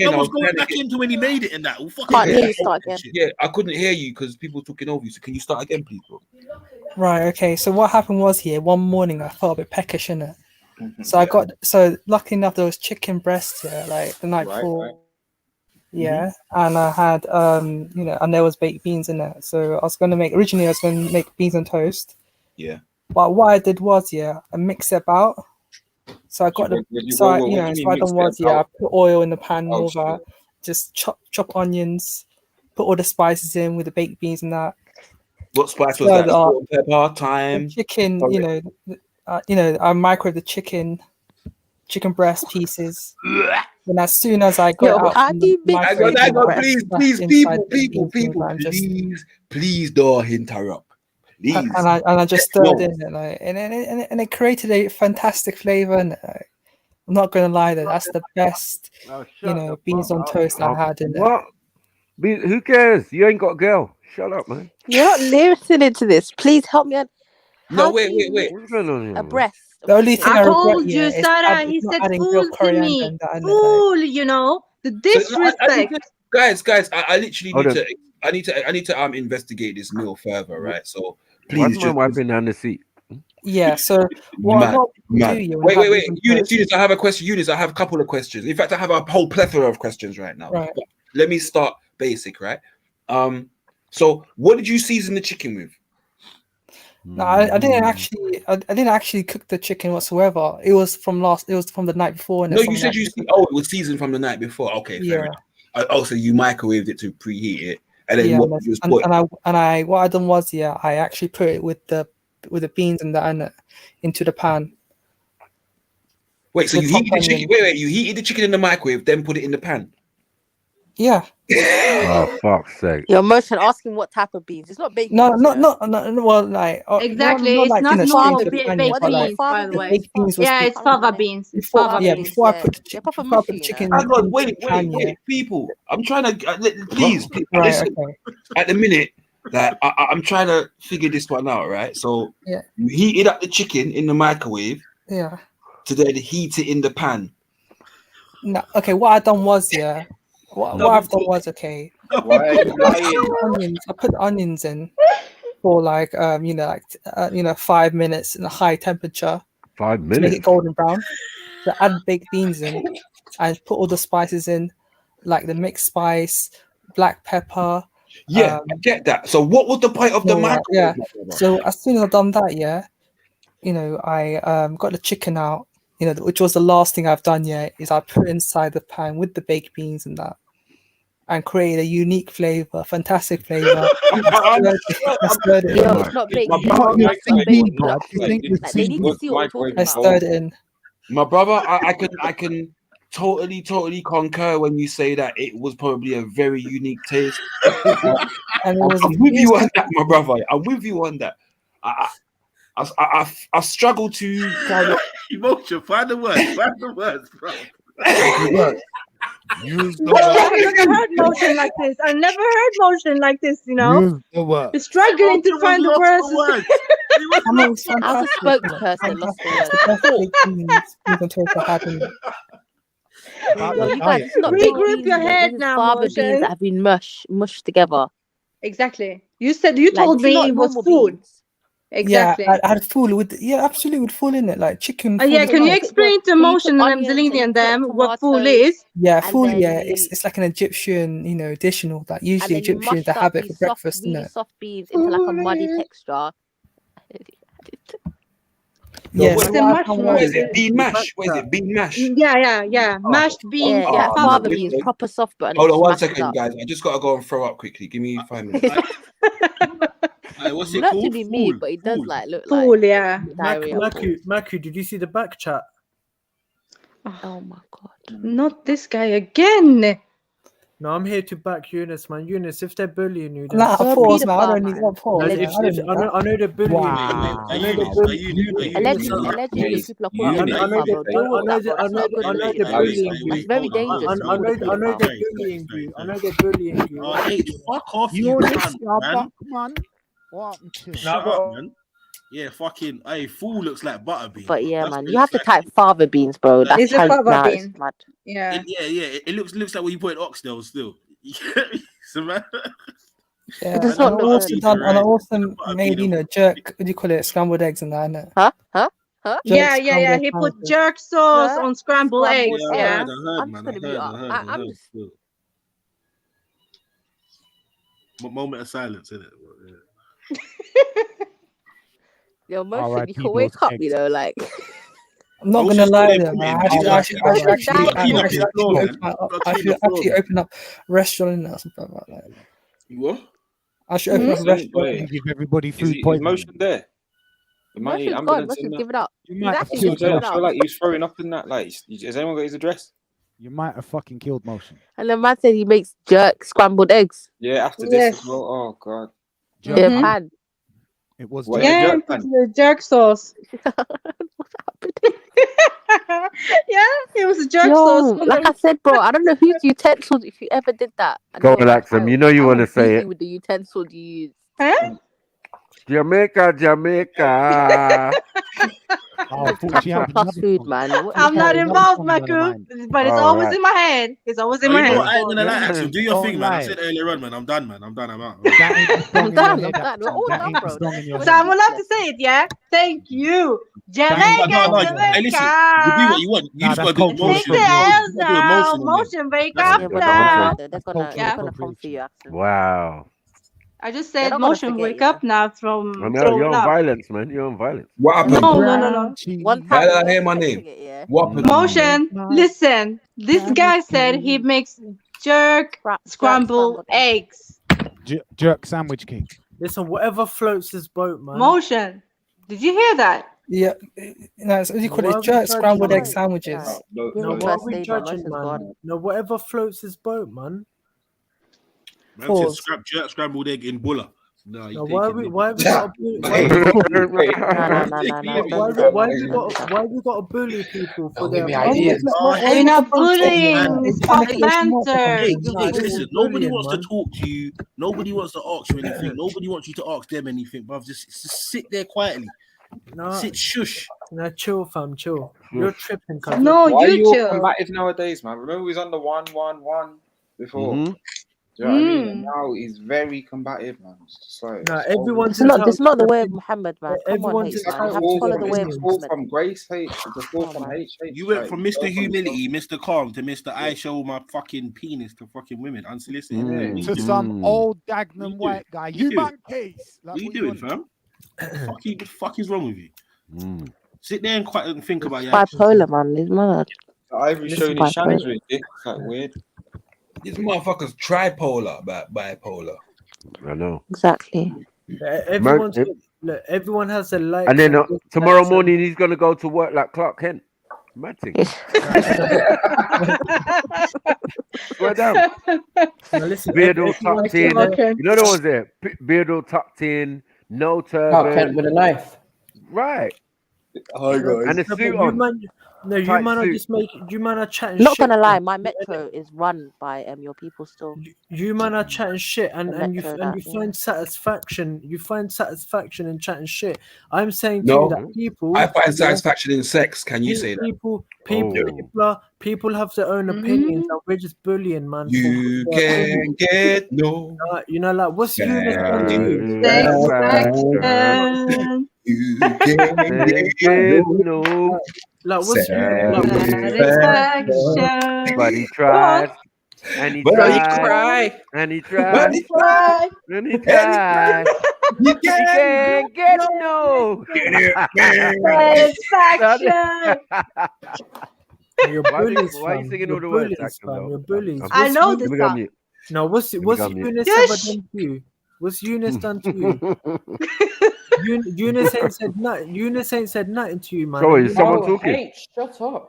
I was going back into when he made it and that. Can't hear you start again. Yeah, I couldn't hear you because people were talking over you. So can you start again, please, bro? Right, okay. So what happened was one morning I felt a bit peckish in it. So luckily enough there was chicken breast here, like the night before. Right. Yeah, and I had and there was baked beans in it. So I was gonna make beans on toast. Yeah. But what I did was I mixed it about. So I got I put oil in the pan and all that. Just chop onions, put all the spices in with the baked beans and that. What spice was that? Salt and pepper, thyme. Chicken, I microwave the chicken breast pieces. then as soon as I got out, hang on, please, please don't interrupt. Please. And I just stirred in it, like, and it created a fantastic flavor. And I'm not gonna lie, that's the best, beans on toast I had in what? Who cares? You ain't got a girl. Shut up, man. You're not listening to this. Please help me. No, wait. What's going on here? A breast. The only thing I told you, Sarah. He said fool to me. Fool, the disrespect. Guys, I literally need to investigate this meal further, right? So please, just wiping down the seat. Yeah. So what wait. Eunice, I have a question. Eunice, I have a couple of questions. In fact, I have a whole plethora of questions right now. Right. But let me start basic, right? So what did you season the chicken with? No, I didn't actually cook the chicken whatsoever. It was from the night before. No, you said it was seasoned from the night before. Okay, fair enough. Also, you microwaved it to preheat it, and then what I done was I actually put it with the beans and into the pan. Wait, so you heated the chicken? Wait, you heated the chicken in the microwave, then put it in the pan? Yeah. Oh, fuck's sake. Your motion asking what type of beans. It's not baked No, beans. Well, like exactly. It's not farmer baked beans, by the way. Yeah, it's fava beans. Before I put the chicken. Hang on, wait, people. I'm trying to please. Listen, at the minute, like I'm trying to figure this one out, right? So you heated up the chicken in the microwave. Yeah. To then heat it in the pan. No, okay. What I done was What I've done was I put onions in for 5 minutes in a high temperature. 5 minutes. To make it golden brown. So add baked beans in and put all the spices in, like the mixed spice, black pepper. Yeah, I get that. So what was the point of the microwave? Yeah. So as soon as I've done that, I got the chicken out. Which was the last thing I've done yet, is I put it inside the pan with the baked beans and that, and create a unique flavor, fantastic flavor. I stirred it in. My brother, I can totally concur when you say that it was probably a very unique taste. And I'm with you on that, my brother. I'm with you on that. I struggle to kind of emotion. Find the words, bro. I've never heard motion like this. I've never heard motion like this. You're struggling to find the words. As a spokesperson, lost the words. You guys, it's not regroup your head now. Fava beans that have been mushed together. Exactly. You told me it was food. Exactly. Yeah, I had full absolutely with full in it, like chicken. Can you explain to Motion and I'm deleting and them what fool is? Yeah, full. It's like an Egyptian, dish and all that. Usually Egyptians they have it for breakfast. Really soft beans into like a muddy texture. What is it? Bean mash? What is it? Bean mash? Yeah. Mashed beans. Yeah, fava beans, proper soft. But hold on 1 second, guys. I just gotta go and throw up quickly. Give me 5 minutes. What's it not called? To be mean, but it does look fool, like yeah. Maku, did you see the back chat? Oh my god! Not this guy again. No, I'm here to back Eunice, man. Eunice, if they're bullying you, then... I don't need that pause. I know they're bullying you. I know they're bullying you. Allegedly, people are calling That's very dangerous. I know they're bullying you. I know they're bullying you. Hey, fuck off, you cunt, man. What? Shut up, man. Yeah, fucking. Hey, fool looks like butterbean. But yeah, man, you have to type fava beans, bro. That's a fava bean. Yeah. It looks like what you put in Oxtail still. So, man. Yeah, it does not look good. And I also made, jerk. What do you call it? Scrambled eggs and that, innit? Huh? Yeah. He put jerk sauce on scrambled eggs. Yeah. I'm just gonna be I'm just. Moment of silence, innit? Yo, motion, you can wake up, like. I'm not gonna lie to them. I should actually open up a restaurant or something like that. What? I should open up a restaurant and give everybody food poisoning. Motion there. Motion's gone. Motion's give it up. I feel like he was throwing up in that. Like, has anyone got his address? You might have fucking killed Motion. And the man said he makes jerk scrambled eggs. Yeah, after this as well. Oh god. Yeah, pan. It was What, Yeah, jerk put pan? the jerk sauce. Yeah, it was a jerk sauce. Like I said, bro, I don't know whose utensils. If you ever did that, I Go know, on, Axum. You know you want to say it. with the utensils you use. Huh? Jamaica, Jamaica. Fast food, man. I'm not involved, Maku, but it's always in my head. It's always in my You know head. what? I ain't gonna lie, Yeah. Axel. Do your Don't thing, man. I lie. said earlier on, man. I'm done, man. I'm done. I'm out. I'm done. We're all done, bro. So I'm allowed to say it, yeah? Thank you. Jamaica, No, Jamaica. hey, listen. You do what you want. You just gotta do Take emotion. the L's You gotta do now. emotion. Motion, wake Yeah, up but now. They're gonna come for you, Axel. Wow. I just They're said not gonna motion, forget wake you, up now I from know you're throwing on up. violence, man. You're on violence. What happened? No. One How time. did I hear my name? What happened? Motion, listen. This guy said he makes jerk scrambled eggs. Jerk sandwich king. Listen, whatever floats his boat, man. Motion. Did you hear that? Yeah, no, it's what you call Why are it, we jerk judging, scrambled man? egg sandwiches. No, why are we judging, man? No, whatever floats his boat, man. Man said jerk scrambled egg in Bulla. No, No, why we got why we got to bully people for their We're not bullying. It's called banter. Listen, nobody wants to talk to you. Nobody wants to ask you anything. Nobody wants you to ask them anything, bruv. Just sit there quietly. No, sit, shush. No, chill, fam, chill. You're tripping, cuz. No, Why are you all chill. combative nowadays, man? Remember, we was on the 1-1-1 before. Mhm. Do you know what I mean? And now he's very combative, man. It's just like, No, everyone's It's not the way of Muhammad, man. Come on, everyone's H, man. You have to follow the way of It's Muhammad. from grace, hate. It's fall from hate. You went from Mr. Humility, Mr. Calm, to Mr. I show my fucking penis to fucking women unsolicited. To some old dagnum white guy. You man case. What are you doing, fam? What the fuck is wrong with you? Sit there and quiet and think about your Bipolar, man. He's mad. Ivory showing his shannons with dick. It's like weird. This motherfucker's tripolar, bipolar. I know. Exactly. Everyone has a light. And then tomorrow morning he's gonna go to work like Clark Kent. Mad thing. Swear down. Beard all tucked in. You know the ones there. Beard all tucked in. No turban. Clark Kent with a knife. Right. Hi guys. And a suit on. You man are just making. You man are chatting. Not shit. gonna lie, my metro is run by your people still. You man are chatting shit, and you metro, find satisfaction. You find satisfaction in chatting shit. I'm saying to No, you that people. I find satisfaction in sex. Can you say that? People have their own opinions, and we're just bullying, man. You can get no. You know, like what's Eunice done to you? Satisfaction. You can get no. Like what's Satisfaction. But he tried. And he But tried. he cried. And he But tried. he cried. And he tried. You He can't get no. Satisfaction. You're Why bullies, are you fam. singing You're all the words, bullies, Axel, fam. though? You're bullies. I know this Let me go song. mute. No, what's Let me go Eunice mute. ever done to you? What's Eunice done to you? Eunice ain't said nothing. Eunice ain't said nothing to you, man. Sorry, is someone talking? Hey, shut up.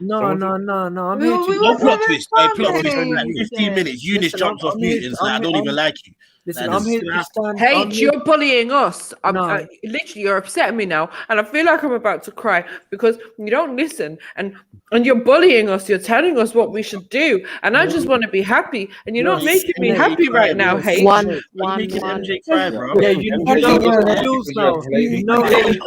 No. I'm We- here we to. was Plot having twist. fun Plot twist. with Like it. 15 minutes. Eunice Listen, jumps off I'm mute here- and said, I I'm- don't I'm- even like you. Listen, Like, I'm here to stand. I'm H, here- you're bullying us. No. Literally, you're upsetting me now, and I feel like I'm about to cry because you don't listen, and you're bullying us. You're telling us what we should do, and I just want to be happy, and you're not making me happy right now, H. You're making MJ cry, bro. Yeah, you know the feels now. You know H,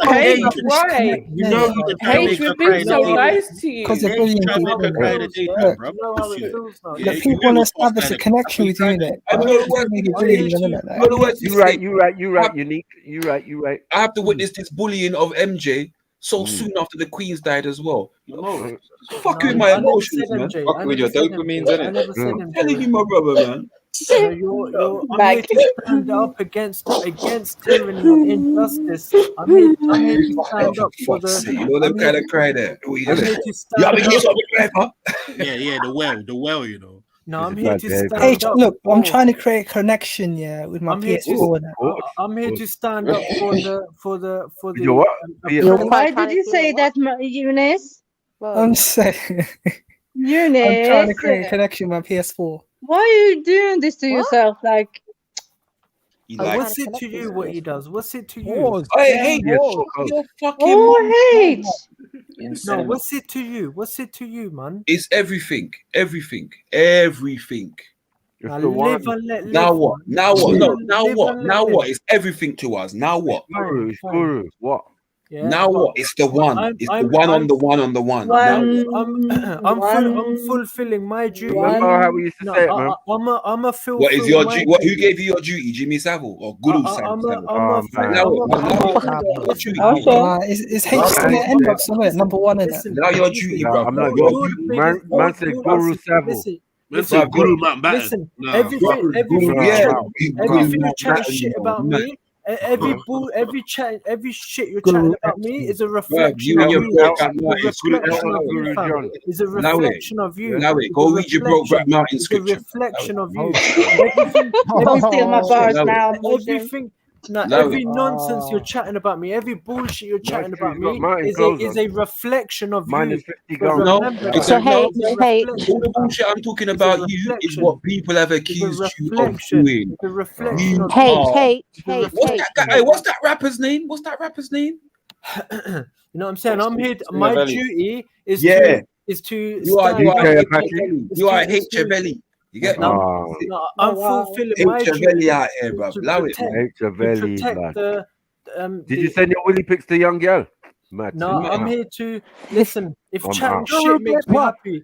why? You know you can try and H, make her we've cry been in so the nice daytime. to you. Because they're Yeah, bullying you try and people. make her cry in the daytime, bro. You know how it feels now. The people want to establish a connection with you, innit? I know the words. I know the words. You right. Unique. You right. I have to witness this bullying of MJ so soon after the Queens died as well. Fuck with my emotions, man. Fuck with your dopamines, innit? I'm telling you, my brother, man. I'm here to stand up against tyranny and injustice. I'm here to stand up for the. You know them kind of cry there. I'm here to stand up. Yeah, the well, you know. No, I'm here to stand Hey, up. look, I'm trying to create a connection, with my I'm here PS4. I'm here to stand up for the. You what? Why did you say that, Eunice? I'm saying. I'm trying to Eunice, create a connection with my PS4. why are you doing this to yourself? Like, what's it to you what he does? What's it to you? Pause. I hate Pause. your fucking. oh, hate. No, what's it to you? What's it to you, man? It's everything. Everything. Now live and let live. Now what? Now what? No. Now Live what? and let Now live. what? It's everything to us. Now what? Guru, what? Yeah, now what? It's the one. It's the one on the one on the one. Now I'm fulfilling my duty. Remember how we used to say it, man? I'm a fulfill. what is your duty? What? Who gave you your duty? Jimmy Savile or Guru Savile? It's HTML inbox, isn't it? Number one in it. Now your duty, bro. I'm not man said Guru Savile. Listen, Guru man, listen, no. everything you chat shit about me, every shit you're chatting about me is a reflection of you. It's a reflection of you. Now it. Go read your broke Brad Martin scripture. It's a reflection of you. I'm stealing my bars now. Every nonsense you're chatting about me, every bullshit you're chatting about me is a reflection of you. No, it's a hate. All the bullshit I'm talking about you is what people have accused you of doing. Hate. What's that rapper's name? You know what I'm saying? I'm here. My duty is to. You are H. You get me? I'm fulfilling my duty out here, bro. Allow it, man. Did you send your willy pics to young girl? No, I'm here to listen. If chatting shit makes me happy,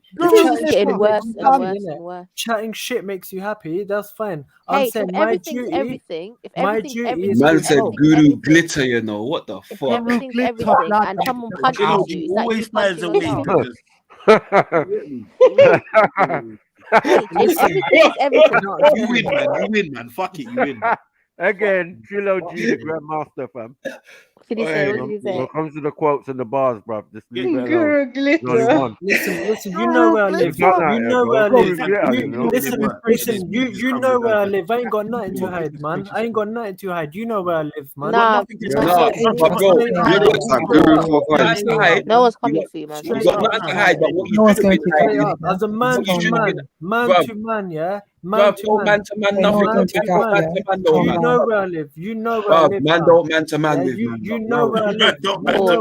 chatting shit makes you happy, that's fine. I'm saying my duty. My duty is. Man said Guru glitter, you know what the fuck? Everything's everything, and someone punches you. It's always finds a way. You win, man. Fuck it, you win. Again, Trillo G, the Grandmaster, fam. What did he say? When it comes to the quotes and the bars, bruv, just leave it alone. Listen, you know where I live. You know where I live. Listen, you know where I live. I ain't got nothing to hide, man. I ain't got nothing to hide. You know where I live, man. No one's coming for you, man. You got nothing to hide, but what you going to hide as a man to man, yeah. Man to man, you know where I live. You know where I live. Man don't man to man with you know where I live. Man to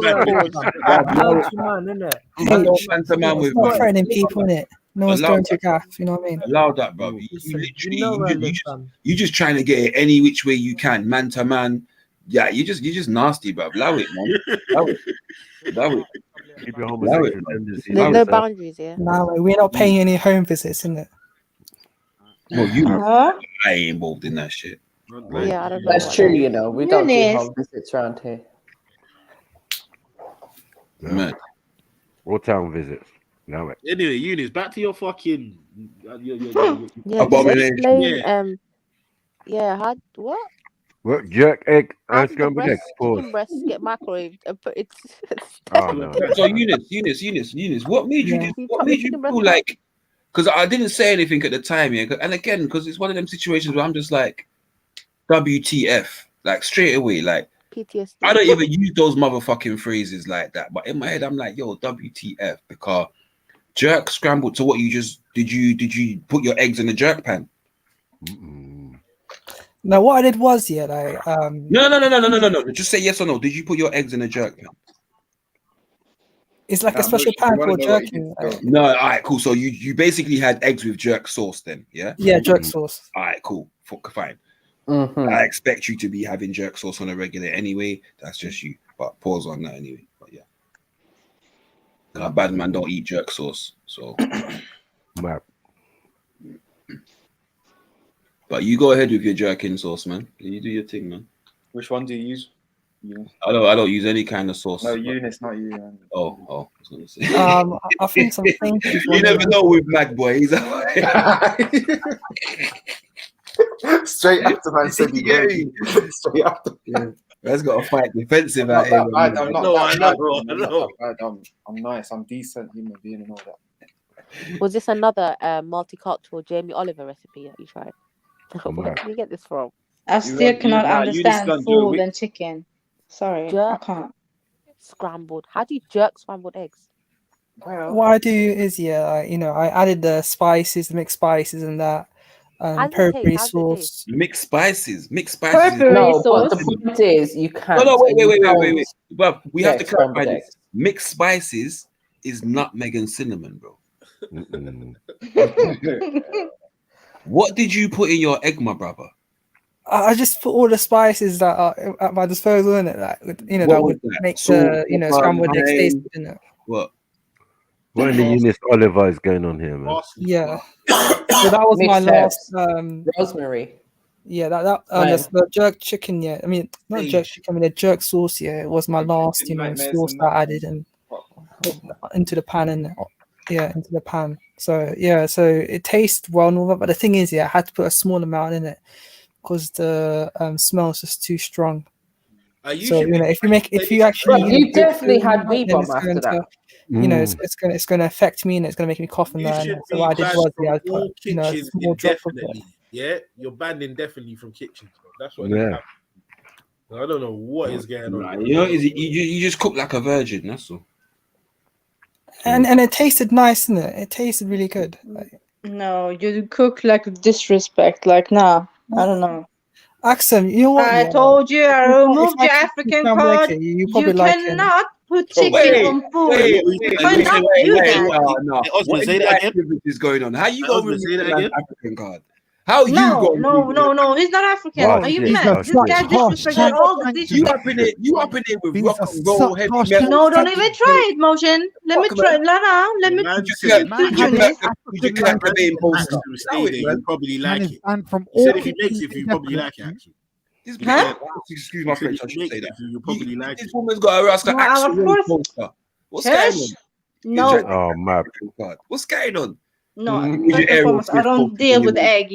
man, innit? Man don't man to man with not threatening people, innit? No one's going to gaff, you know what I mean? Allow that, bro. You just trying to get it any which way you can, man to man. Yeah, you just nasty, bro. Allow it, man. Allow it. Keep your homosexual tendencies. There's no boundaries, yeah. No, we're not paying any home visits, innit? Well, I ain't involved in that shit. Yeah, I don't know. That's true, you know. We don't do home visits around here. Man. Or town visits. No, anyway, Eunice, back to your fucking abomination. What jerk egg and scrambled eggs? Chicken breasts get microwaved and put it. So Eunice, what made you feel like? Because I didn't say anything at the time, yeah. And again, because it's one of them situations where I'm just like, WTF, like straight away, like PTSD. I don't even use those motherfucking phrases like that. But in my head, I'm like, yo, WTF, because jerk scrambled to what you just did. You put your eggs in the jerk pan? No, what I did was No. Just say yes or no. Did you put your eggs in a jerk pan? It's like a special pan for jerking. No, all right, cool. So you basically had eggs with jerk sauce then, yeah? Yeah, jerk sauce. All right, cool. Fine. I expect you to be having jerk sauce on a regular anyway. That's just you. But pause on that anyway. But yeah. A bad man don't eat jerk sauce. So but you go ahead with your jerking sauce, man. You do your thing, man. Which one do you use? I don't use any kind of sauce. No, Eunice, not you. Oh, I was gonna say. I think some things. You never know with Black Boy. He's straight after man said he straight after. Yeah. Man's got to fight defensive out here. I'm nice. I'm decent human being and all that. Was this another multicultural Jamie Oliver recipe that you tried? Where did you get this from? I still cannot understand food and chicken. Sorry, jerk I can't. Scrambled. How do you jerk scrambled eggs? What I do is, I added the spices, the mixed spices, and that peppery sauce. Mixed spices. No, but the point is, you can't. No, wait. But we have to clarify this. Mixed spices is nutmeg and cinnamon, bro. What did you put in your egg, my brother? I just put all the spices that are at my disposal in it, that would make the scrambled eggs tasty, in it. What? What in the Eunice Oliver is going on here, man? Yeah. So that was my last rosemary. Yeah, the jerk chicken. Yeah, I mean not jerk chicken. I mean the jerk sauce. Yeah, it was my last, sauce that I added into the pan into the pan. So so it tastes well and all that. But the thing is, I had to put a small amount in it because the smell is just too strong. So if you actually you definitely had Weebomb after that. It's going to affect me and it's going to make me cough and that. So what I did was I put a small drop of it. Yeah, you're banned indefinitely from kitchens. Bro. That's what. Yeah. I don't know what is going on. You just cook like a virgin. That's all. And it tasted nice, didn't it? It tasted really good. No, you cook like disrespect. Like, nah, I don't know. Axel, you know what? I told you, I removed your African card. You cannot put chicken on food. You cannot do that. What is going on? How you going to remove an African card? How you No, he's not African. Are you mad? This guy disrespected all the dishes. You up in it with rock and roll heavy metal. No, don't even try it, Motion. Let me try, Lana. Let me you clap the name poster. You probably like it. And from all if he makes it, you probably like it. Actually. Excuse my French, I should say that. You probably like it. This woman's got a Rasta actual poster. What's going on? No. Oh my God. What's going on? No, first and foremost, I don't deal with egg,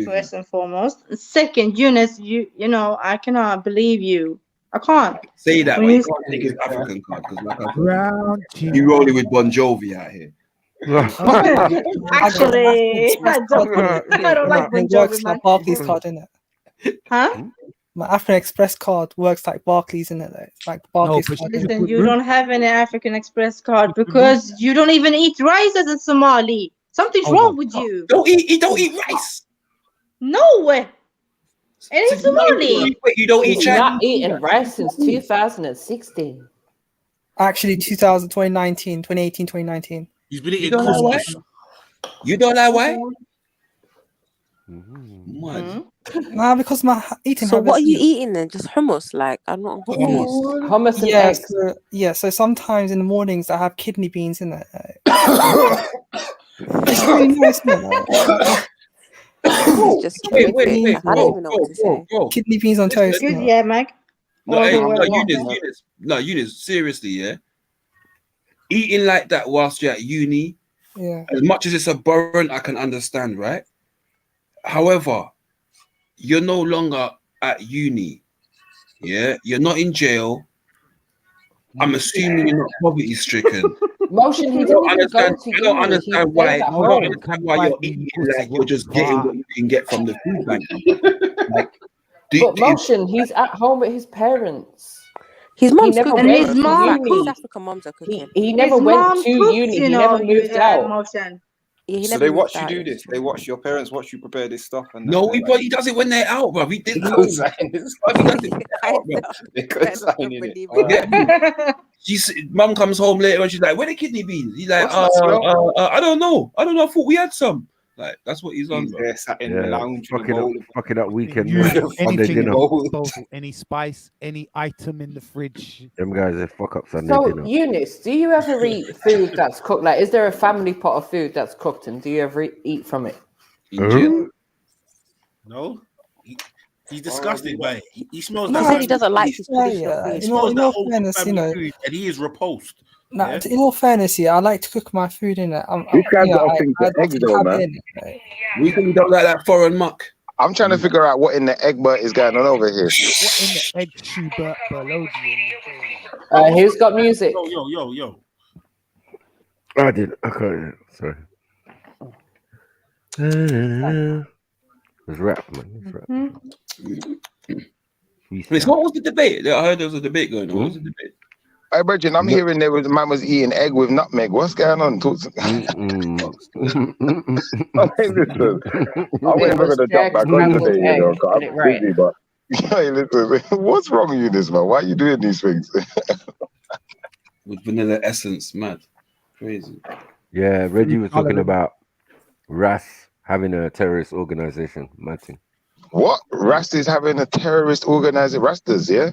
first and foremost. Second, Eunice, you know, I cannot believe you. I can't. Say that, but you can't take his African card because like you rolling with Bon Jovi out here. Actually, I don't like Bon Jovi, man. Barclays card, innit? Huh? My African Express card works like Barclays, innit? It's like Barclays card. Listen, you don't have any African Express card because you don't even eat rice as a Somali. Something's wrong with you. You don't eat rice. No way. And it's Somali. You don't eat He's not eating rice since 2016. Actually, 2018, 2019. He's been eating couscous. You don't like why? Nah, because my eating. So what are you eating then? Just hummus? Like I'm not confused. Hummus and eggs. So sometimes in the mornings I have kidney beans in it. It's really nice, isn't it? Wait. I don't even know what to say. Kidney beans on toast. Good, yeah, Mike. Eunice, seriously, yeah. Eating like that whilst you're at uni, as much as it's abhorrent, I can understand, right? However, you're no longer at uni. Yeah, you're not in jail. I'm assuming you're not poverty stricken. Motion. I don't understand why you're eating like you're just getting what you can get from the food bank. But Motion, he's at home with his parents. His mom's cooking. And his mom cooks. African moms are cooking. He never went to uni. He never moved out. So they watch you do this. They watch your parents watch you prepare this stuff. And no, he does it when they're out, bro. He did Mum comes home later and she's like, "Where the kidney beans?" He's like, I don't know. I thought we had some. Like that's what he's on. There, sat in the lounge, fucking up weekend. Any spice, any item in the fridge. Them guys, they fuck up Sunday dinner. Eunice, do you ever eat food that's cooked? Like, is there a family pot of food that's cooked, and do you ever eat from it? No. He's disgusted by it. He smells. He said he doesn't like his food. He smells that whole family food, and he is repulsed. No, in all fairness, I like to cook my food in it. This guy's got a thing for eggs, though, man. We think you don't like that foreign muck. I'm trying to figure out what in the Egbert is going on over here. What in the egg Schubert Who's got music? Yo. I did. I can't. Sorry. It's rap, man. What was the debate? I heard there was a debate going on. What was the debate? Hey, Bridget, I'm hearing there was a man was eating egg with nutmeg. What's going on? Talk to I mean, listen, I wasn't going to jump back on today, you know, 'cause I'm busy, but hey, listen, what's wrong with you, this man? Why are you doing these things? With vanilla essence, mad, crazy. Yeah, Reggie was talking about RAS having a terrorist organization. Mad thing. What? Rasta's having a terrorist organization? Rastas, yeah?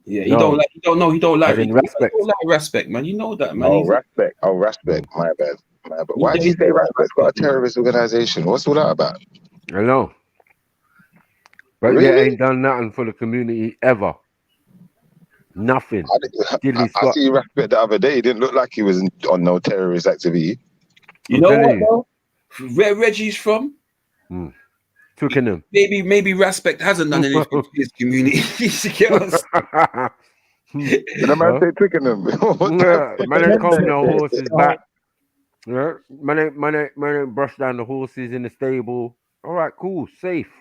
Yeah, he don't like. He don't know. He don't like. He respect. don't like respect, man. You know that, man. Oh, respect. Oh, respect. My bad. My bad. Why do you say respect's got a terrorist organization? What's all that about? I know. But Really? yeah, ain't done nothing for the community ever. Nothing. I see respect the other day. He didn't look like he was on no terrorist activity. You know what, though? Where Reggie's from? Twickenham. Maybe respect hasn't done anything for his community. Did a man say Twickenham? Man ain't combing no horses back. Yeah, man ain't brush down the horses in the stable. All right, cool, safe.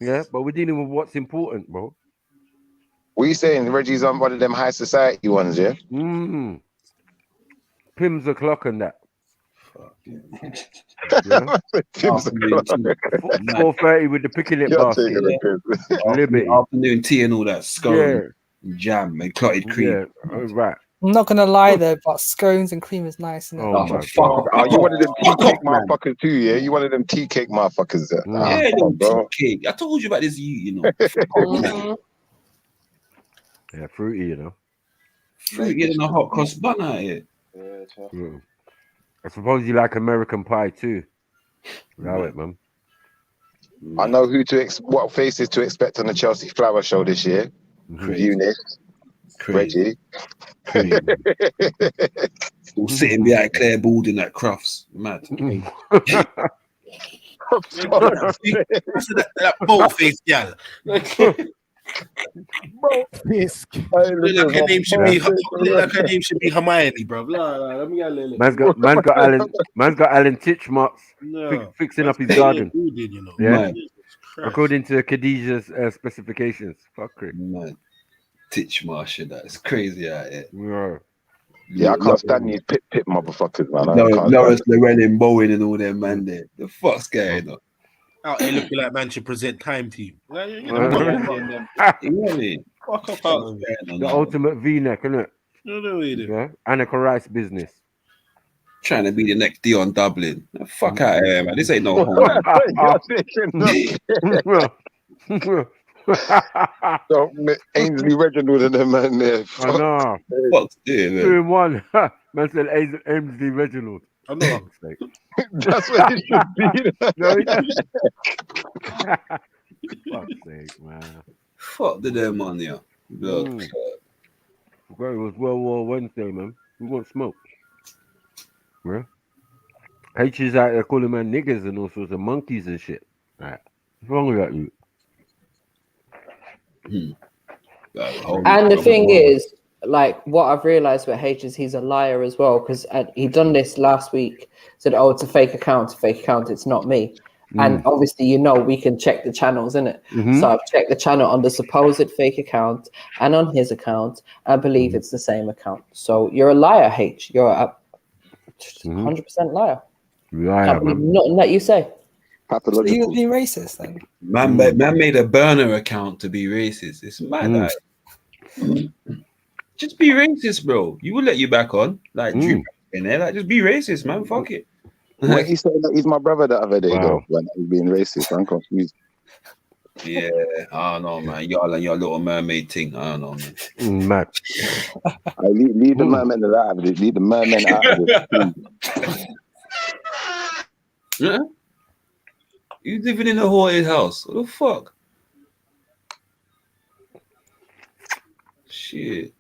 Yeah, but we're dealing with what's important, bro. What are you saying? Reggie's on one of them high society ones, yeah? Pim's a clock and that. Pim's a clock. 4:30 with the picnic basket. Liberty. Afternoon tea and all that. Scone, jam, and clotted cream. Yeah, right. I'm not gonna lie though, but scones and cream is nice. Isn't it? Oh, my God. You wanted them tea cake motherfuckers too, yeah? You wanted them tea cake motherfuckers. Yeah, them tea cake. I told you about this, you know. Yeah, fruity, you know. Fruity and a hot cross bun out here. I suppose you like American pie too. Allow it, man. I know what faces to expect on the Chelsea Flower Show this year. Eunice, Reggie. All sitting behind Claire Balding at Crufts. Mad. That bold face, yeah. Like her name should be Hermione, bro. Let me get a little. Man's got Alan Titchmarks fixing up his garden. Yeah, according to Khadijah's specifications. Fuck it. Man, Titchmarsh, that's crazy out here. Yeah, I can't stand these pit motherfuckers, man. Lawrence Llewellyn Bowen and all them man there. The fuck's going on? Out here looking like man should present time team. You know what I mean? Fuck up out of the ultimate V-neck, isn't it? Yeah, Annika Rice business. Trying to be the next Dion Dublin. Fuck out of here, man. This ain't no home. Ainsley Reginald and them man there. I know. Fuck's there, man. 2 in 1. Man said Ainsley Reginald. I know. That's what it should be. Fuck's sake, man. Fuck the damn money, yeah. Well, it was World War Wednesday, man. We want smoke. Yeah. H is out there calling man niggas and all sorts of monkeys and shit. Right. What's wrong with that, you? And the thing is, like, what I've realized with H is he's a liar as well, because he done this last week. Said, "Oh, it's a fake account. It's not me." And obviously, you know, we can check the channels, innit? So I've checked the channel on the supposed fake account and on his account. I believe it's the same account. So you're a liar, H. You're a 100% liar. Can't believe nothing that you say. So you would be racist then? Man made a burner account to be racist. It's mad. Just be racist, bro. You will let you back on. Like, in there. Like, just be racist, man. Fuck it. What he said that he's my brother the other day, though, when he's being racist. I'm confused. Yeah, I don't know, man. Y'all and your little mermaid thing. I don't know, man. Mad. Leave the merman out of it. Leave the merman out of it. Yeah? You living in a haunted house. What the fuck? Shit.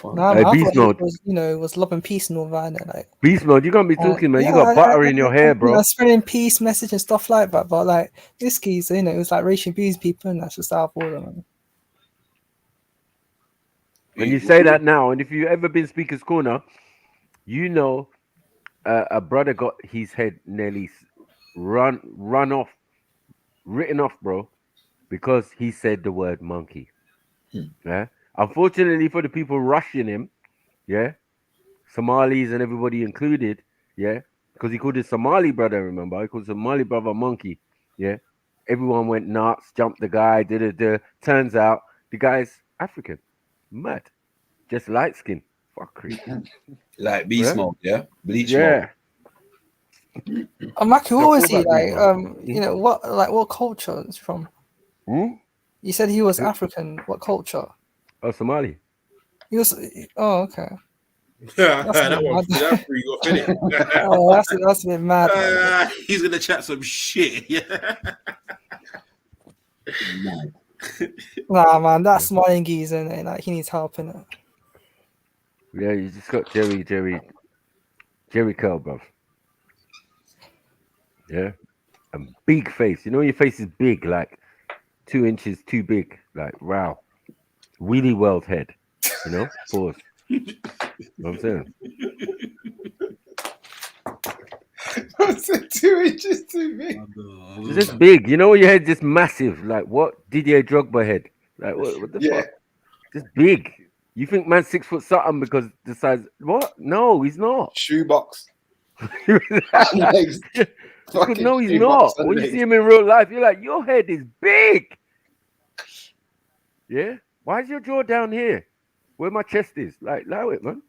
Nah, man, Beast Mode was, was love and peace and all that. Like Beast Mode, you can't be talking, man. You got butter in your hair, bro. Spreading peace message and stuff like that. But like this geese, it was like racial abuse people, and that's just out of order, man. When you say that now, and if you've ever been Speaker's Corner, you know a brother got his head nearly written off, bro, because he said the word monkey. Yeah. Unfortunately for the people rushing him, yeah, Somalis and everybody included, yeah, because he called his Somali brother, remember? He called Somali brother monkey, yeah. Everyone went nuts, jumped the guy, Turns out the guy's African, mad, just light skin, fuckery. Like beast mode, yeah? Bleach mode. Maki, what was he like? You know, what culture is from? You said he was African. What culture? Oh, Somali. He was. Oh, okay. That's pretty good, isn't it? Oh, that's a bit mad. He's gonna chat some shit. Yeah. Nah, man, that's smiling geezer, and like he needs help in it. Yeah, you just got Jerry Curl, bro. Yeah, and big face. You know, your face is big, like 2 inches too big. Like, wow, really world head. You know, pause. You know what I'm saying? I said 2 inches too big. It's just big. You know, your head just massive. Like what? Didier Drogba head. Like what the fuck? Just big. You think man's 6 foot something because the size? What? No, he's not. Shoebox. No, he's not. When you see him in real life, you're like, your head is big. Yeah. Why is your jaw down here? Where my chest is? Like, allow it, man.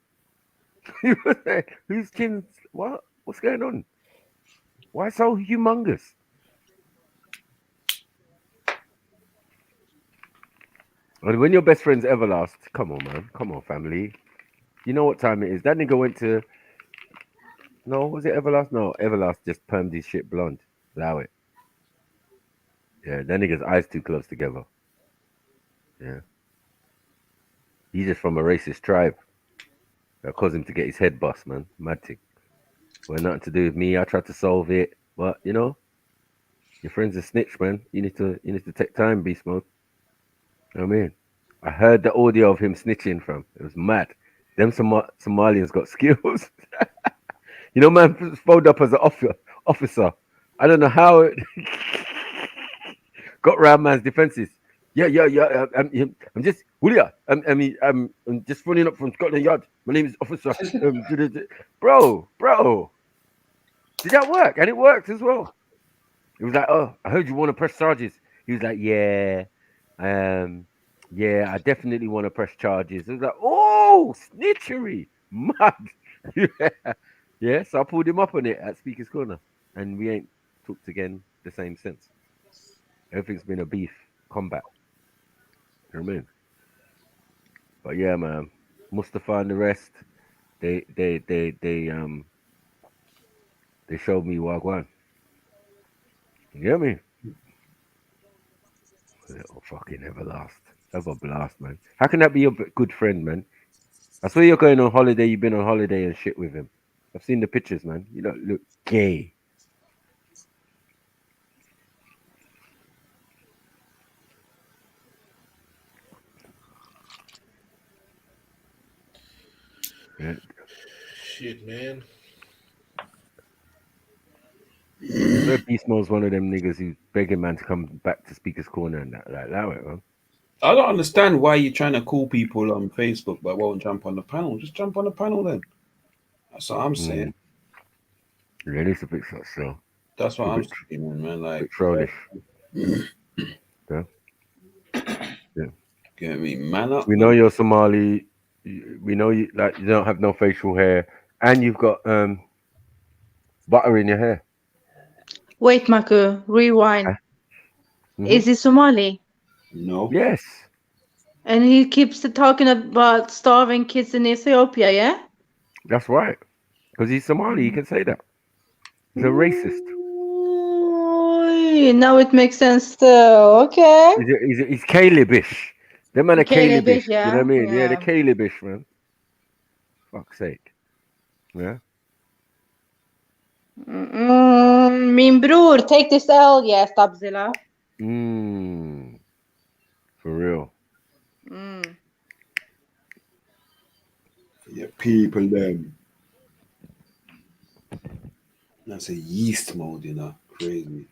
Whose chin? What? What's going on? Why so humongous? And when your best friend's Everlast, come on, man. Come on, family. You know what time it is. That nigga went to... No, was it Everlast? No, Everlast just permed his shit blonde. Allow it. Yeah, that nigga's eyes too close together. Yeah. He's just from a racist tribe. That caused him to get his head bust, man. Mad thing. Well, nothing to do with me. I tried to solve it. But, you know, your friend's a snitch, man. You need to take time, beast mode. You know what I mean? I heard the audio of him snitching from. It was mad. Them Somalians got skills. You know, man, phoned up as an officer. I don't know how it got round man's defenses. Yeah. I'm just Julia. I'm just running up from Scotland Yard. My name is Officer. Bro. Did that work? And it worked as well. It was like, oh, I heard you want to press charges. He was like, yeah, I definitely want to press charges. It was like, oh, snitchery, mad. Yeah. So I pulled him up on it at Speaker's Corner, and we ain't talked again the same since. Everything's been a beef combat. You know what I mean? But yeah, man, Mustafa and the rest, they showed me Wagwan. You get me? Little fucking Everlast. Have a blast, man. How can that be your good friend, man? I swear you're going on holiday. You've been on holiday and shit with him. I've seen the pictures, man. You don't look gay. Yeah. Shit, man. Beast Mode's one of them niggas who's begging man to come back to Speaker's Corner and that. Like, allow it, man. I don't understand why you're trying to call people on Facebook but won't jump on the panel. Just jump on the panel then. That's what I'm saying. Yeah, it is a bit so. That's what I'm saying, man. Like, bit trollish. Yeah. Get me, man up. We know you're Somali. We know you like you don't have no facial hair, and you've got butter in your hair. Wait, Maku, rewind. Mm-hmm. Is he Somali? No. Yes. And he keeps talking about starving kids in Ethiopia, yeah? That's right. Because he's Somali, he can say that. He's a racist. Now it makes sense though. Okay. He's Calibish. Them man are Calibish. Yeah. You know what I mean? Yeah. Yeah, they're Calibish, man. Fuck's sake. Yeah. Min bror, take this L, yeah, Stabzilla. For real. Yeah, people them. That's a yeast mode, you know. Crazy.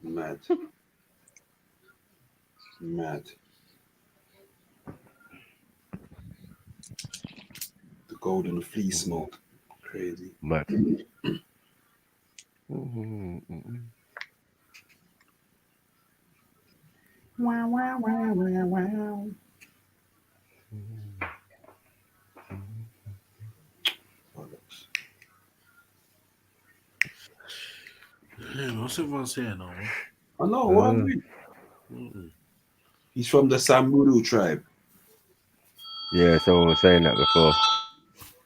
Mad. Golden flea smoke. Crazy. Mad. Wow, wow, wow, wow, wow. Yeah, what's everyone saying now? I know, what I mean. He's from the Samburu tribe. Yeah, someone was saying that before.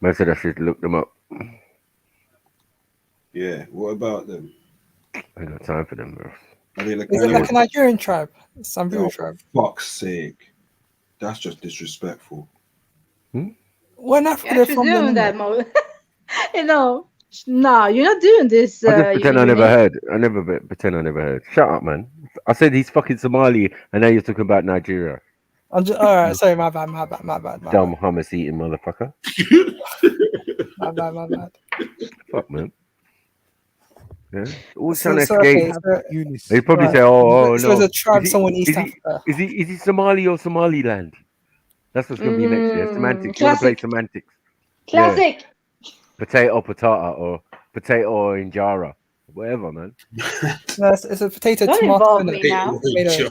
Man said I should look them up. Yeah, what about them? I ain't got time for them, bro. Are they like Is it like a Nigerian tribe? Samburu tribe? Fuck's sake. That's just disrespectful. When Africa You're they're from doing them, that, Mo. You know, no, you're not doing this. I just pretend I never Uni. heard. I never pretend I never heard. Shut up, man. I said he's fucking Somali, and now you're talking about Nigeria. I'm just, all right, sorry, my bad. Dumb hummus eating motherfucker. My bad. Fuck, man. Yeah, always So- trying to so, escape. okay, so- They probably right. say, "Oh, So no." it's a tribe Is he- somewhere in East is he- Africa. Is he Somali or Somaliland? That's what's gonna be next year. Semantics. You want to play Classic. semantics? Classic. Yeah. Potato, patata, or potato or injera, whatever, man. No, it's a potato, Don't tomato, involve and me now. tomato.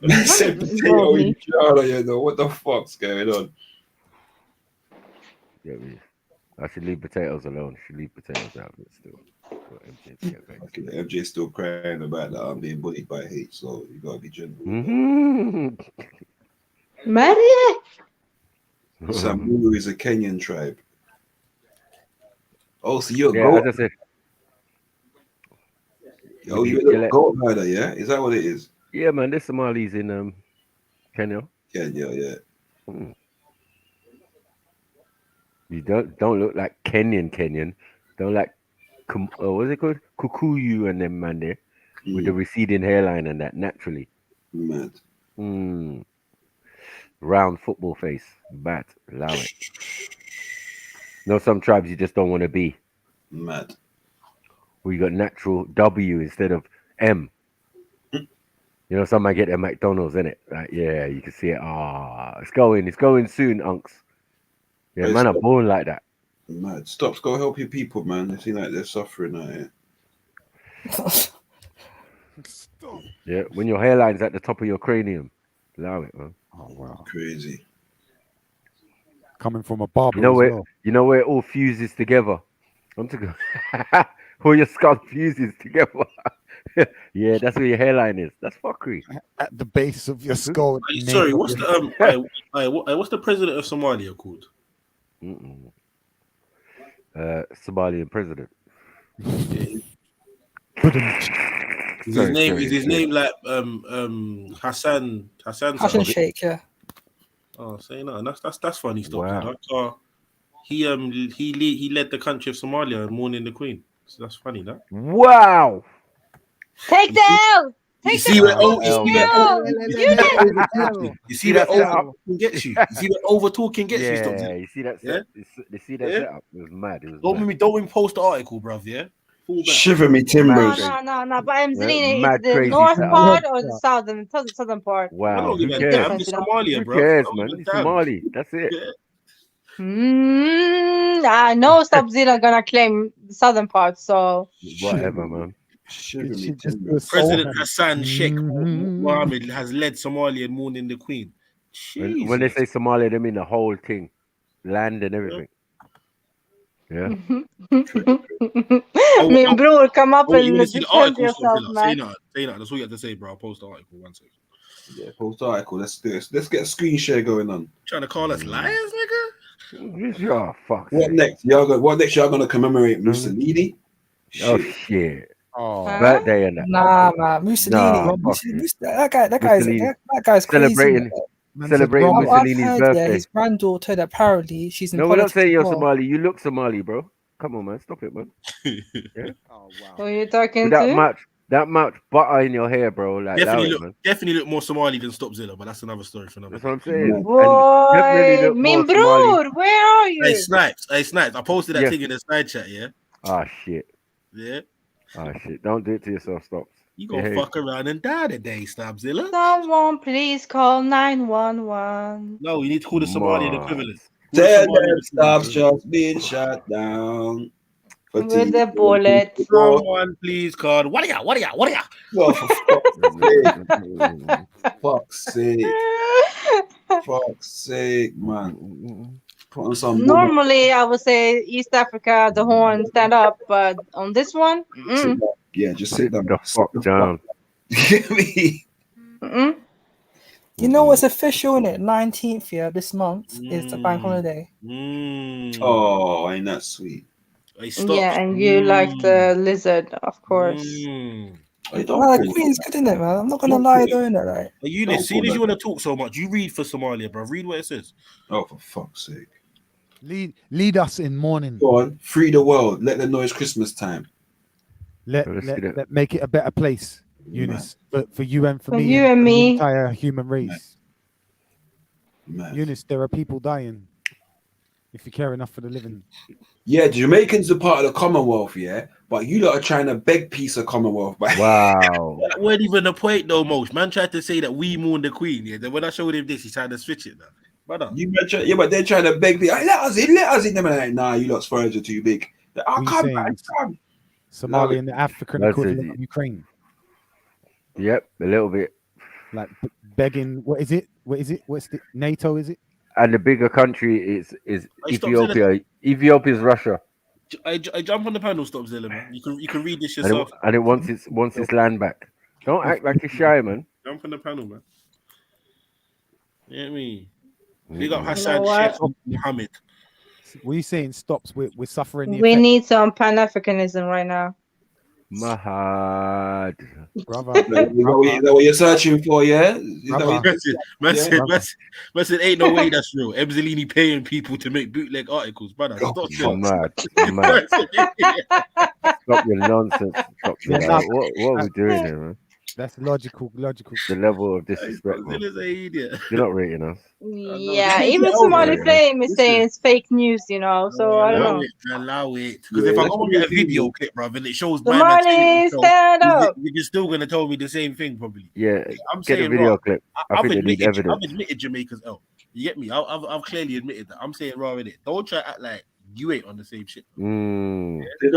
I said potato in Jara, you know. What the fuck's going on? Yeah, I should leave potatoes alone. Should leave potatoes out, but still. Okay, MJ's still crying about that I'm being bullied by hate, so you gotta be gentle. Maria. Samburu is a Kenyan tribe. Oh, so you're a Yeah, goat? as I said. Oh, you're a little goat rider, yeah? Is that what it is? Yeah, man. There's Somalis in Kenya. Kenya, yeah. You don't look like Kenyan. Don't like what's it called? Kukuyu and them man there with the receding hairline and that naturally. Mad. Round football face. Bat. Allow it. Some tribes you just don't want to be. Mad. Where you got natural W instead of M. Some might get their McDonald's in it. Like, yeah, you can see it. It's going soon, unks. Yeah, Hey, man are born like that. Mad. Stop. Go help your people, man. They seem like they're suffering out here. Yeah, when your hairline's at the top of your cranium. Allow it, man. Oh, wow. Crazy. Coming from a barber You know as where well. you know where it all fuses together. I'm talking. All your skull fuses together. Yeah, that's where your hairline is. That's fuckery. At the base of your skull. Sorry, what's the what's the president of Somalia called? Somalian president. Is his name like Hassan Hassan Sheikh, yeah. Oh, say no, that's funny stuff. Wow. He led the country of Somalia and mourning the Queen. So that's funny, that. Wow. Take the L. You see where over talking gets you. You see where over talking gets you. Stop Yeah, you see that? You see that setup? It was mad. Don't post the article, bruv. Yeah. Shiver me timbers. No. But I'm saying mad it's the crazy north setup. part or the southern part. Wow. Who Who cares? cares? It's Somalia, Who bro. cares, man? It's Somali. That's it. I know Subzilla gonna claim the southern part, so Whatever, man. President Hassan Sheikh Mohammed has led Somalia in mourning the Queen. When they say Somalia, they mean the whole thing, land and everything. Yeah. Min bror, come up and you want to see the defend article? yourself, man. Say that. That's all you have to say, bro. I'll post the article 1 second. Yeah, post the article. Let's do this. Let's get a screen share going on. Trying to call us liars, nigga? Oh, fuck. What next? What next? Y'all gonna commemorate Mussolini? Oh shit. Oh, birthday and that. Nah, man, Mussolini. That guy's crazy. Celebrating I've Mussolini's heard, birthday. his granddaughter, that apparently she's in No, we're not politics saying you're as well. Somali. You look Somali, bro. Come on, man. Stop it, man. Yeah? Who are you talking With to? that much butter in your hair, bro. Like, Definitely look more Somali than Stopzilla, but that's another story for another. That's what I'm saying. Boy, min bror, where are you? Hey, Snipes. I posted that thing in the side chat, yeah? Ah, shit. Yeah? Ah, shit. Don't do it to yourself, Stops. You gonna fuck around and die today, Stopzilla. Someone please call 911. No, you need to call the Somalian equivalent. Tell them stop just being shot down. With the bullet. Someone please call. What are ya? What are ya? What are ya? Oh, for fuck's sake. Fuck's sake, man. Put on some Normally, I would say East Africa, the horn, stand up, but on this one, yeah, just sit down. The fuck down. Get me? You know what's official in it? 19th, yeah, this month is the bank holiday. Oh, ain't that sweet? yeah, and you like the lizard, of course. The Queen's good in it, man. I'm not gonna lie, doing it right. Eunice, seeing as you want to talk so much, you read for Somalia, bro. Read what it says. Oh, for fuck's sake. Lead us in mourning. Go on, free the world. Let them know it's Christmas time. Let make it a better place, Eunice. For you and for me, you and me, the entire human race. Eunice, there are people dying. If you care enough for the living. Yeah, Jamaicans are part of the Commonwealth, yeah, but you lot are trying to beg peace of Commonwealth. Wow. That wasn't even the point, though, Most. Man tried to say that we mourn the Queen, yeah. Then when I showed him this, he tried to switch it now. Brother. Yeah, but they're trying to beg me. Let us in. Them like, nah, you lot's furs are too big. I can't, man. Somalia and the African equivalent of Ukraine. Yep, a little bit. Like begging. What is it? What's the NATO? Is it? And the bigger country is Ethiopia. Ethiopia is Russia. I jump on the panel, stop Zilla, man. You can read this yourself. And it wants its land back. Don't act like you're shy, man. Jump on the panel, man. You know what I mean? Big up Hassan Sheikh Mohammed. What are you saying? Stops. We're suffering. We need some Pan-Africanism right now. Mahad. Brother. Is that what you're searching for, yeah? Man said, ain't no way that's real. Emzalini paying people to make bootleg articles, brother. Stop mad. Stop your nonsense. What are we doing here, man? That's logical. The level of disrespect. You're not rating us. Yeah, even Somali Flame is saying it's fake news, you know. So I don't know. Allow it. Because if I go and get a video clip, bro, and it shows Somali stand up, you're still gonna tell me the same thing, probably. Yeah, I'm saying a video clip. I've admitted Jamaica's L. You get me? I've clearly admitted that. I'm saying raw in it. Don't try to act like you ain't on the same shit. They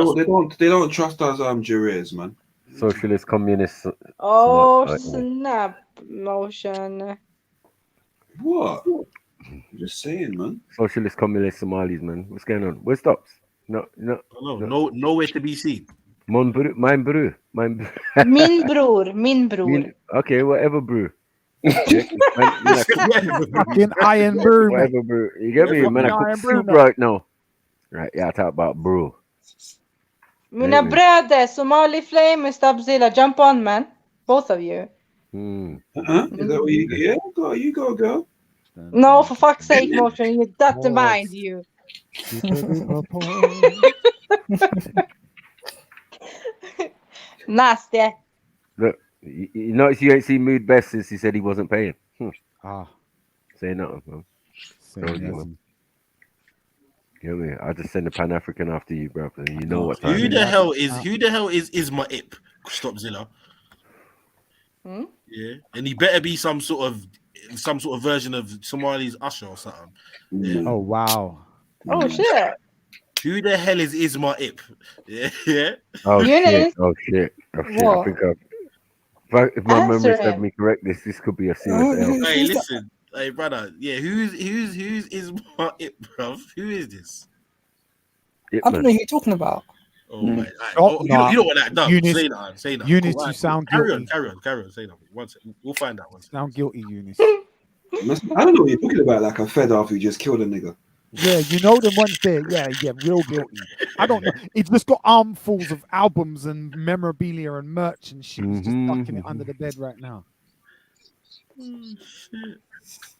don't trust us, jurors, man. Socialist, communist. Oh, snap motion. What? I'm just saying, man. Socialist, communist Somalis, man. What's going on? Where stops? Nowhere to be seen. Mein Bror. Min bror. Okay, whatever, brew. Fucking iron brew. Whatever, brew. You get me, man? I cook soup right now. Right, yeah, I talk about brew. Mina bröder, Somali Flame and Stabzilla, jump on, man. Both of you. Is that what you go? You go, girl. No, for fuck's sake, Motion, you got to mind you. Nasty. Look, you notice you ain't seen Mood Best since he said he wasn't paying. Say nothing, man. You know me? I just send a Pan African after you, bro. And you know what time. Who the hell is my ip? Stop Zilla. Yeah, and he better be some sort of version of Somali's Usher or something. Yeah. Oh wow. Oh shit. Who the hell is Isma Ip? Yeah. Oh shit. I think if my memory serves me correct, this could be a serious L. Hey, listen. Hey, brother. Yeah, who's Isma Ip, bruv? Who is this? Ip, I don't know who you're talking about. Oh my! You don't want that done. Say that. Eunice, you sound guilty. Carry on. Say that. One second. We'll find out. Sound guilty, Eunice. I don't know what you're talking about. Like a fed off who just killed a nigga. Yeah, you know the ones there. Yeah, real guilty. I don't know. It's just got armfuls of albums and memorabilia and merch and shit. It's just tucking it under the bed right now.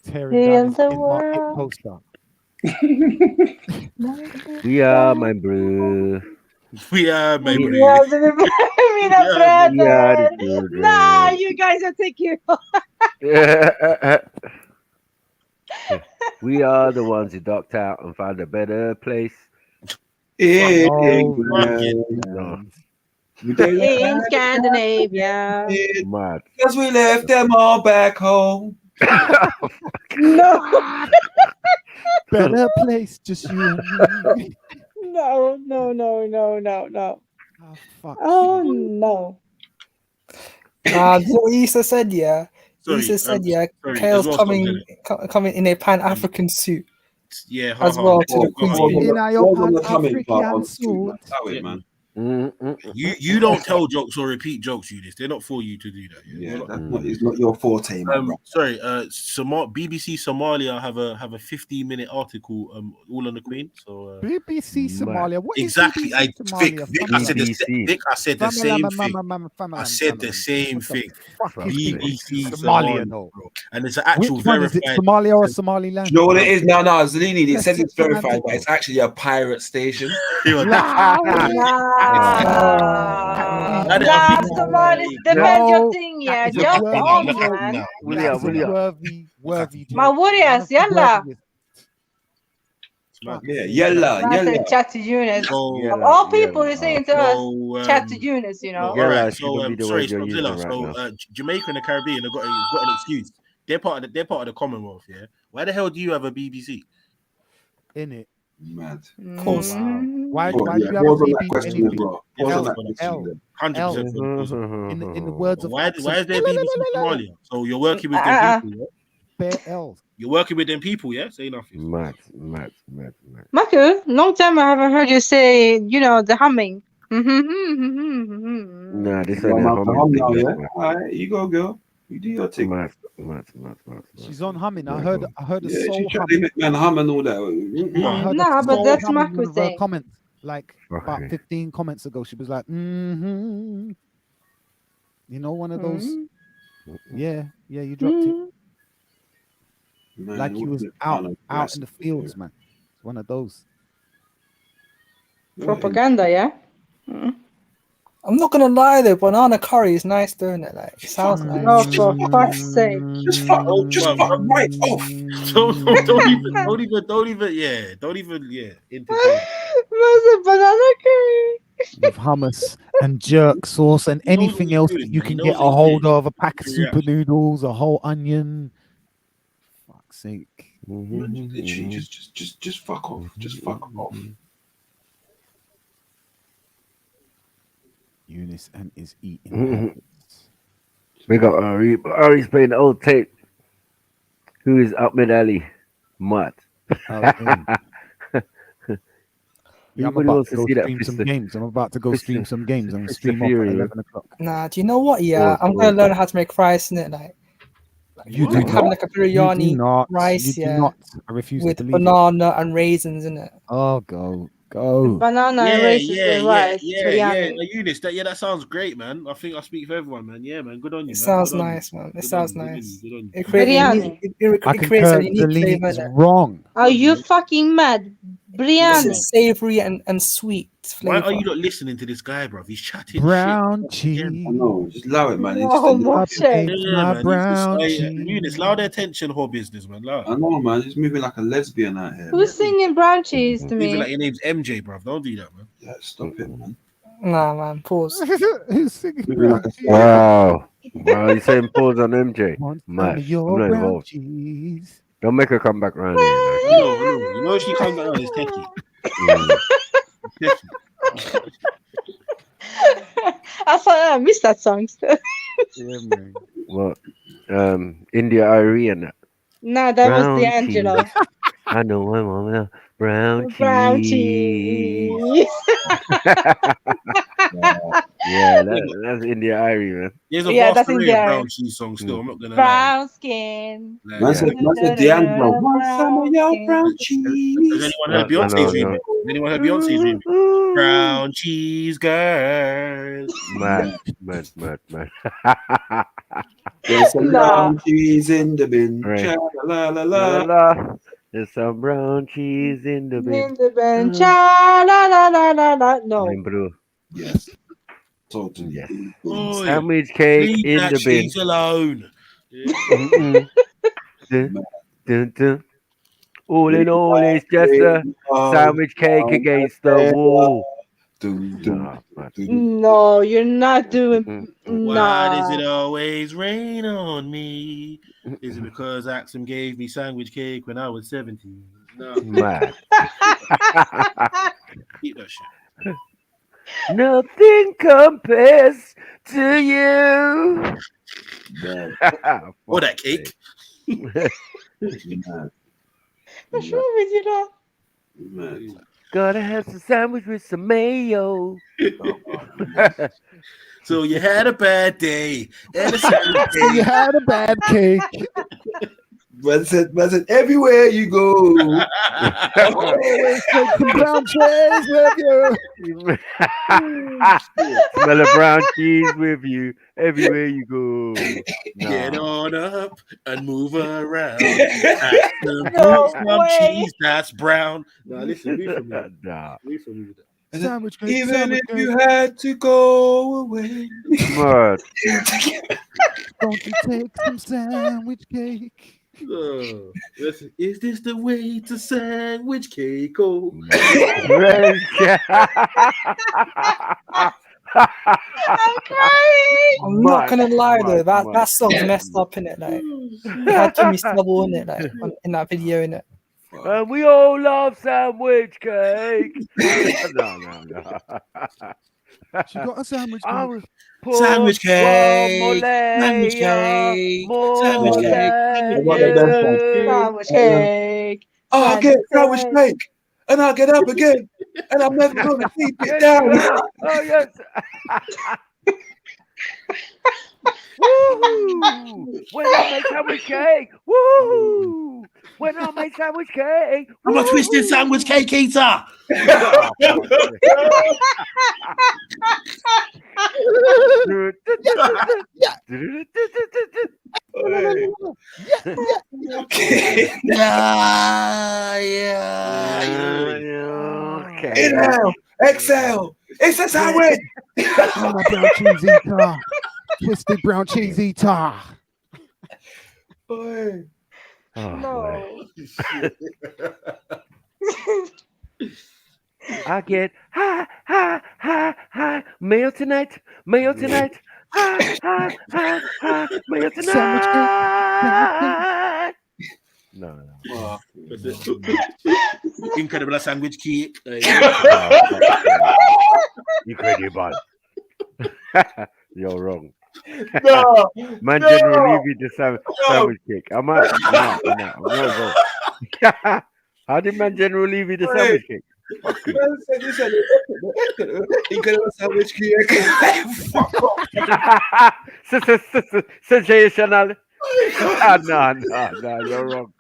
Tearing down his market poster. We are my bro. We are my bro. Nah, you guys are taking. We are the ones who ducked out and found a better place. In Scandinavia. Mad. Because we left them all back home. No. better place, just you and me. No. Oh, fuck. Oh no. What Issa said, yeah. Sorry, Issa said, yeah. sorry, Kale's as well, coming in a Pan-African suit. Yeah, as well to the Queen's Speech. In your Pan-African suit. Man. You don't tell jokes or repeat jokes, you this. They're not for you to do that. It's not your forte, man. Sorry, BBC Somalia have a 15-minute article all on the Queen. So BBC Somalia. What exactly? is BBC Vic, I said the same thing. I said the same thing. BBC Somalia, bro. And it's an actual Which one is it? Somalia or Somaliland? You know what it is? No, Zalini. It says it's verified, but it's actually a pirate station. Somalis, defend your thing, yeah. Jump on, man. Worthy. My warriors, yalla. Yalla. Chat to Eunice. Of all people, you're saying to us, chat to Eunice, you know. Alright, so sorry, Stormzilla. So Jamaica and the Caribbean have got an excuse. They're part of the Commonwealth, yeah. Why the hell do you have a BBC? In it. Mad. Of course. Why do you have a BBC anyway? 100%. In the words of why is there BBC Somalia? So you're working with them people, yeah? You're working with them people, yeah? Say nothing. Mad. Maku, long time I haven't heard you say, the humming. Nah, this ain't humming. Alright, you go, girl. You do your thing. Mad. She's on humming. I heard a soul humming. Man, hum and all that. Nah, but that's Maku's thing. Comments like about 15 comments ago. She was like, You know, one of those. Yeah, you dropped it. Man, like you was out in the fields, man. It's one of those. Propaganda, yeah? I'm not gonna lie though, banana curry is nice, doing it? Like, it sounds nice. Oh, for fuck's sake! Just fuck right off. Don't even entertain. What's a banana curry? With hummus and jerk sauce and anything else that you can get a hold of, a pack of super noodles, a whole onion. Fuck's sake. Literally, just fuck off. Just fuck off. Eunice and is eating. We got Ari's playing the old tape. Who is Ahmed Ali? Matt. I'm about to go stream some games. I'm about to go stream some games. I'm going to stream off at 11 o'clock. Nah, do you know what? Yeah, I'm going to learn how to make rice, innit? Like you do have like a biryani rice, you do not. I refuse with to believe banana and raisins in it. Oh, go. Banana and raisins with rice. Eunice, that sounds great, man. I think I speak for everyone, man. Yeah, man. Good on you, man. It sounds nice, man. It sounds nice. It creates a unique flavor. Wrong. Are you fucking mad? Biryani. Savory and sweet flavor. Why are you not listening to this guy, bro? He's chatting brown cheese. No, just allow it, man. Brown cheese. Eunice, allow the attention, whole business, man. Loud. I know, man. He's moving like a lesbian out here. Who's singing brown cheese to me? Even like your name's MJ, bro. Don't do that, man. Yeah, stop it, man. Nah, man. Pause. Who's singing brown cheese? Wow, you're saying pause on MJ? Man, your brown cheese. Don't make her come back round here. You know if she comes back round, it's techie. I missed that song still. Yeah, man. What? India Irie and that. Nah, that was D'Angelo. I know my mom. Brown cheese. Yeah, that's India Irie, man. There's that's India brown cheese song still. I'm not gonna brown skin. Man said D'Angelo. Want some of your brown cheese? Has anyone heard Beyonce's remix? Brown cheese girl. Mad. There's some brown cheese in the bin. Right. There's some brown cheese in the bin. In the bin. Cha la la la la la. No. Yes. Totally. Yes. Sandwich cake in the bin. Cheese alone. All in all, it's just a sandwich cake against the wall. No, you're not doing. Why does it always rain on me? Is it because Axum gave me sandwich cake when I was 17? No. Mad. Keep that shit. Nothing compares to you. Or that cake. What's wrong with you, dog? Gotta have some sandwich with some mayo. So you had a bad day. And So you had a bad cake. Man said, everywhere you go. Always take some brown cheese with you. Smell of brown cheese with you everywhere you go. Get on up and move around. No some way. cheese that's brown. Nah, listen, read from me. Nah. Read from me. Sandwich cake, Even sandwich if cake. you had to go away. Mad. Don't you take some sandwich cake? Listen, is this the way to sandwich cake? Oh. I'm crying. I'm not gonna lie though, that song's messed up in it. Like, it had Jimmy Stubble in it, like in that video in it. And we all love sandwich cake. No. She got a sandwich cake. Sandwich cake. Sandwich cake. Sandwich cake. Sandwich cake. I'll get sandwich cake. And I'll get up again. And I'm never going to keep it down. Oh, yes. Woo! When I make sandwich cake. Woo! When I make sandwich cake. I'm a twisted sandwich cake eater. Inhale, exhale. It's a sandwich. I'm a brown cheese eater. Twisted brown cheese eater. Boy. No. I get mail tonight, mail tonight, mail tonight. No. Incredible sandwich cake. Incredible. You're wrong. No, Man, no, generally leave you the sandwich cake. I'm not wrong. How did man generally leave you the sandwich cake? Incredible sandwich cake. Sensational. No, you're wrong.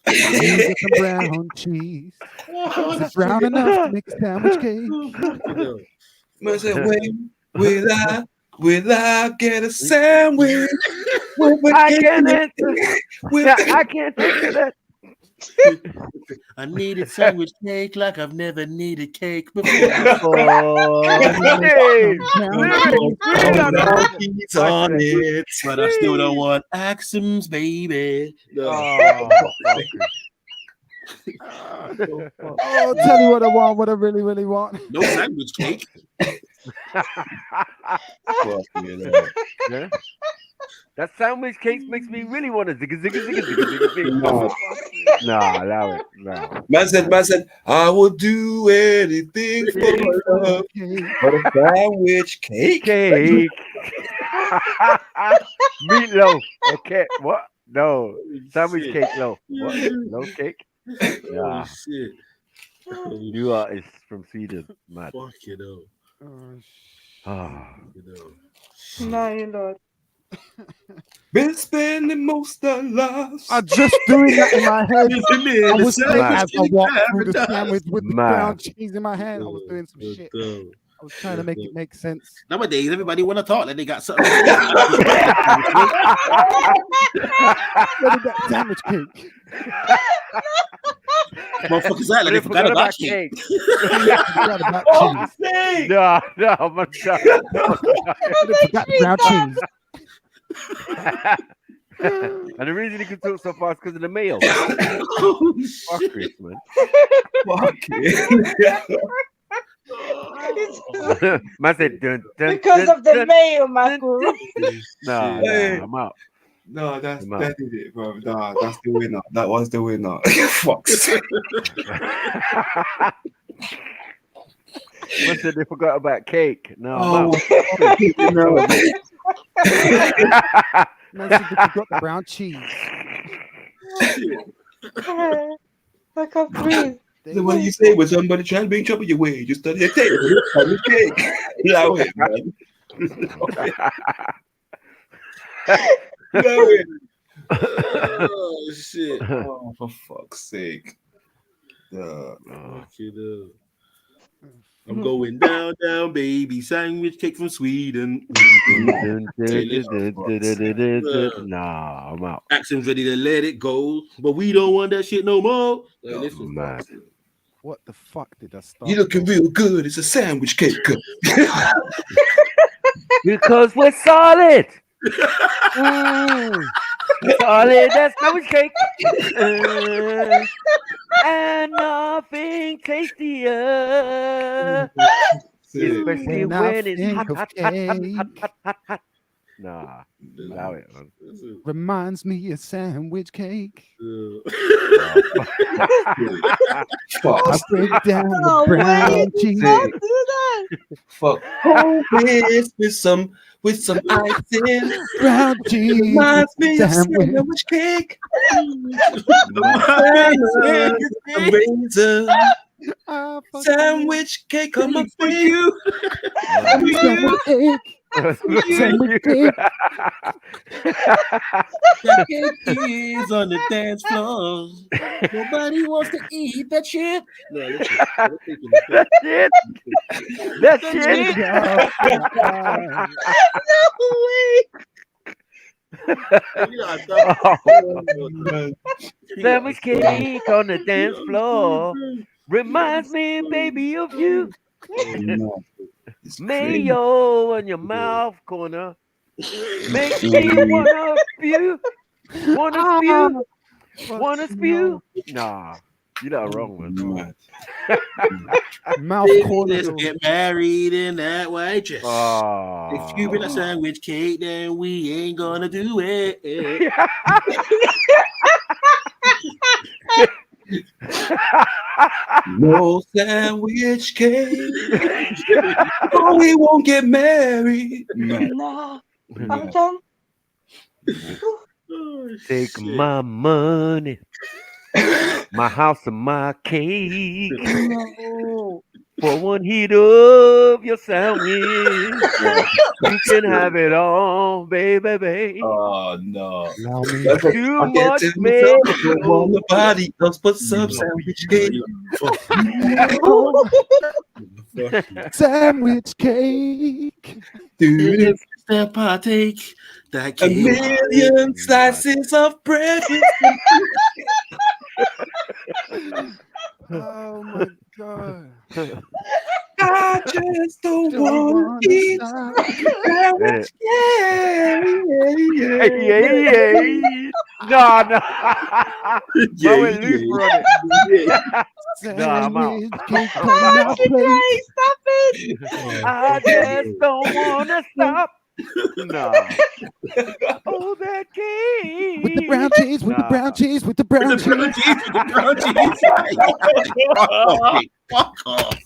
Use some brown cheese. Is it brown enough to make a sandwich cake? Man said, when will I get a sandwich? I can't answer. I can't answer that. I needed sandwich cake like I've never needed cake before. On it, but I still don't want axioms, baby. Oh, tell you what I want, what I really, really want. No sandwich cake. Yeah. That sandwich cake makes me really want to zig. No, allow it. No. Man said, I will do anything for a sandwich cake. Meatloaf. Okay. What? No. Sandwich cake. No. What? No cake? Yeah. Shit. New artist from Sweden. Mad. Fuck you know. No, you're not. Been spending most of lives. I'm just doing that in my head. I was saying as I walked through the sandwich with the brown cheese in my hand. I was doing some shit. I was trying to make it make sense. Nowadays, everybody want to talk like they got something. Sandwich cake. Motherfuckers that like they forgot about cake. No, my God. Forgot brown cheese. And the reason he can talk so fast because of the mail. Fuck Chris, man. Fuck Man said, dun, because of the mail, Marco. Nah, I'm out. No, that did it, bro. Nah, that's the winner. That was the winner. Fuck's sake. Must have they forgot about cake. No, Oh, no. Man said they forgot the brown cheese. I can't breathe. So what do you say when somebody trying to bring trouble your way? You study a cake. Cake. Allow it, man. Allow it. Oh shit! Oh, for fuck's sake! I'm going down, down, baby. Sandwich cake from Sweden. Nah, I'm out. Accent's ready to let it go, but we don't want that shit no more. Mad. What the fuck did I start? You looking real good. It's a sandwich cake. Because we're solid. Solid as sandwich cake. And nothing tastier. Especially when it's hot. Nah, allow it, man. Reminds me of sandwich cake. Fuck. I break down the brown cheese. Don't do that. Fuck. Oh, with some icing. Brown cheese. Reminds me of sandwich cake. Raisin. Sandwich cake coming for you. Sandwich cake. Sandwich cake. That cake is on the dance floor. Nobody wants to eat that shit. No, that shit. No way. Sandwich cake on the dance floor reminds me, baby, of you. Mayo on your mouth corner makes me wanna spew. Nah, you're not wrong, man. Mouth corner. Let's get married in that white dress. If you bring a sandwich cake, then we ain't gonna do it. No sandwich cake. Oh, we won't get married. No, I'm done. Take my money, my house and my cake. No. For one heat of your sandwich, you can have it all, baby. Oh no! Too much mayo. Nobody else but some sandwich cake. Sandwich cake. Dude, that partake. That cake. A million slices of bread. Oh my god. I just don't want to eat sandwich cake. No. Loose run it. Nah, I'm out. Stop it. I just don't wanna stop. No. Oh, that cake. With the brown cheese, with the brown cheese, with the brown cheese. Fuck off.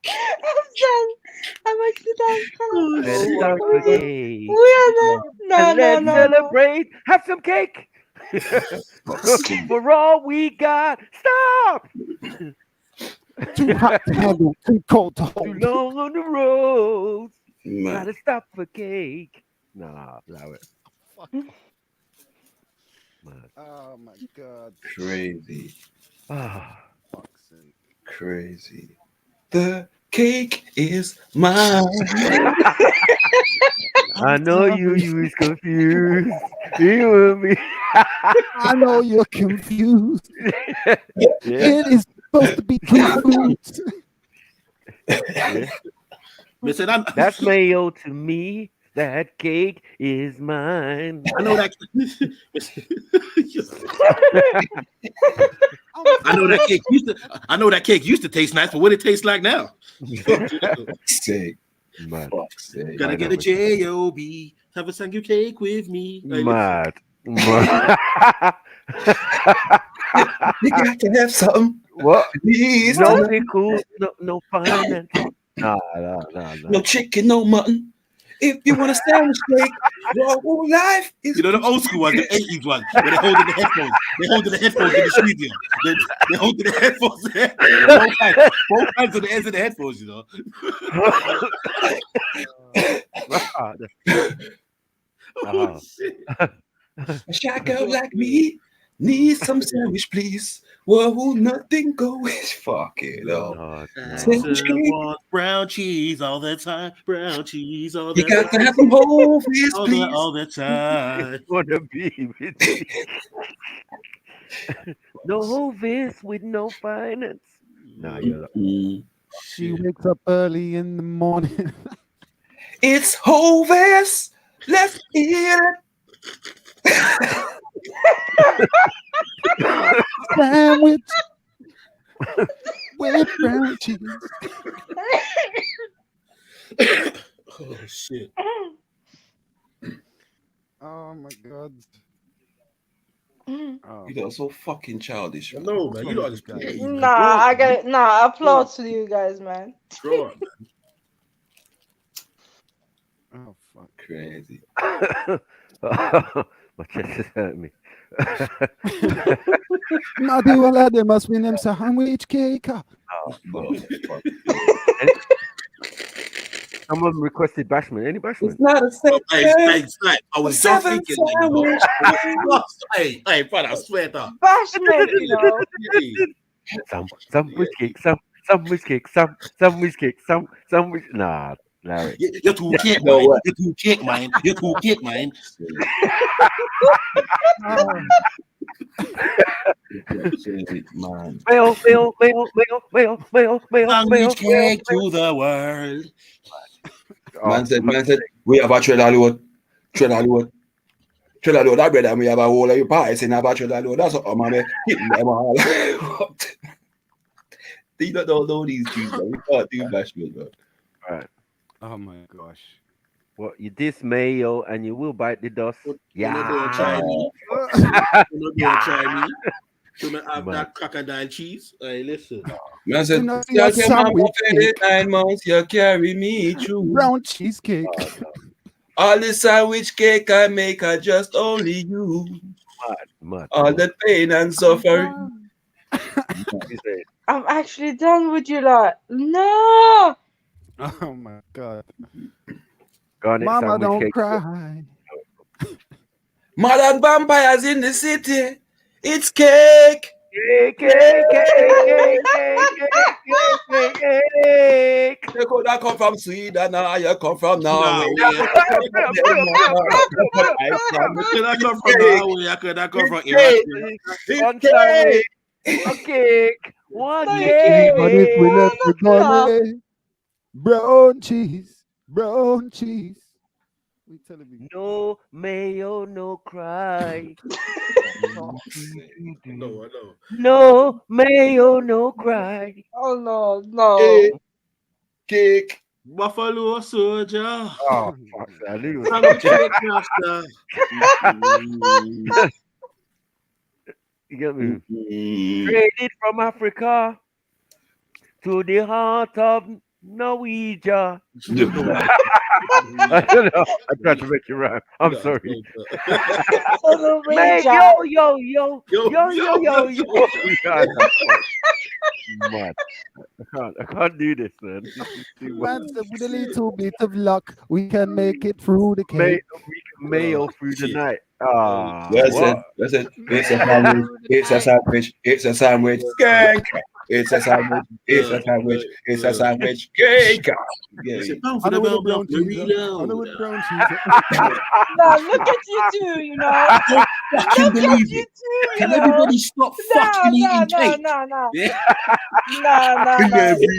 I'm done. I'm actually done. Let's celebrate. No. Celebrate. Have some cake. For all we got. Stop. Too hot to handle, too cold to hold. Too long on the road. Man. Gotta stop for cake. Nah, allow it. Oh my god. Crazy. Fuck's sake. Crazy. The cake is mine. I know you is confused. You and me. I know you're confused. It is supposed to be two foods. That's mayo to me. That cake is mine. I know that. I know that cake used to taste nice, but what it tastes like now? Sick. Gotta get a JOB. Have a sandwich cake with me. Mad. You got to have something. What? Please. No pickles, no finance. No. No chicken, no mutton. If you want a sandwich cake, your whole life is. You know the old school one, the 80s one, where they're holding the headphones. They're holding the headphones in the studio. They're holding the headphones there. Both hands on the ends of the headphones, you know. Oh, a shy girl like me needs some sandwich, please. Whoa, nothing goes. Fuck it up. Want brown cheese all the time. Brown cheese all the time. You got to have some whole fish, please. All the time. Wanna be with me. No vis with no finance. Nah, you're She wakes up early in the morning. It's Hovis. Let's eat it. Sandwich with brown cheese. Oh shit. Oh my god. Oh. You guys are so fucking childish. Man. No, man. You know this guy. Nah, I got it. Nah, applause to you guys, man. Sure, man. Oh fuck. Crazy. My chest is hurting me. Naughty well, they must be them sandwich cake. Someone requested Bashman. Any Bashman? It's not a second. I was just thinking. Hey, brother, I swear to Bashman, you know. Some whiskey, some whiskey, some whiskey. Nah, Larry. You're too cake, man. You're too cake, man. You're too cake, man. Mail. Sandwich cake to the world. Man said, we have a trailer load. Trailer load, that bread, and we have a whole of your pies in a trailer load. That's what I'm hitting them all. They don't know these things, bro. We can't do Bashman, bro. Right. Oh my gosh. What, you diss mayo and you will bite the dust? Yeah. You don't have that crocodile cheese. Hey, listen. Man said, 9 months, you carry me through. Brown cheesecake. All the sandwich cake I make are just only you. Mad. All the pain and suffering. I'm actually done with you lot. No. Oh my god. Garnet Mama, don't cake. cry. Modern vampires in the city. It's cake. Cake. You could have come from Sweden, now you come from Norway. You could have come from Norway. I could have come from Iraq. One cake. One cake. Brown cheese. Brown cheese. We telling me. No mayo, no cry. No mayo, no cry. Oh no. Cake. Buffalo soldier. Oh fuck that. You get me? Traded from Africa to the heart of Norwegia. I don't know. I tried to make you rhyme. I'm sorry. Man, yo. Man, I can't do this, man. With a little bit of luck, we can make it through the cake. Mayo through the night. Ah, listen. It's a sandwich. It's a sandwich. Skank. It's a sandwich. It's a sandwich. It's a sandwich. Cake. I know what brown cheese. Nah, look at you two, you know. I can't believe it. Can everybody stop fucking eating cake? Nah.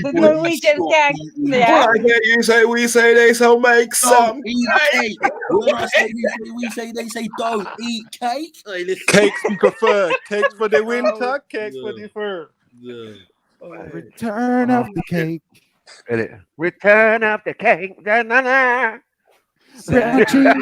The Norwegian gang. Yeah. You say we say they so make some eat cake. When I say we say they say don't eat cake. Hey, listen. Cakes we prefer. Cakes for the winter. Cakes for the fur. Yeah. Return of the cake. Return of the cake. Brown cheese.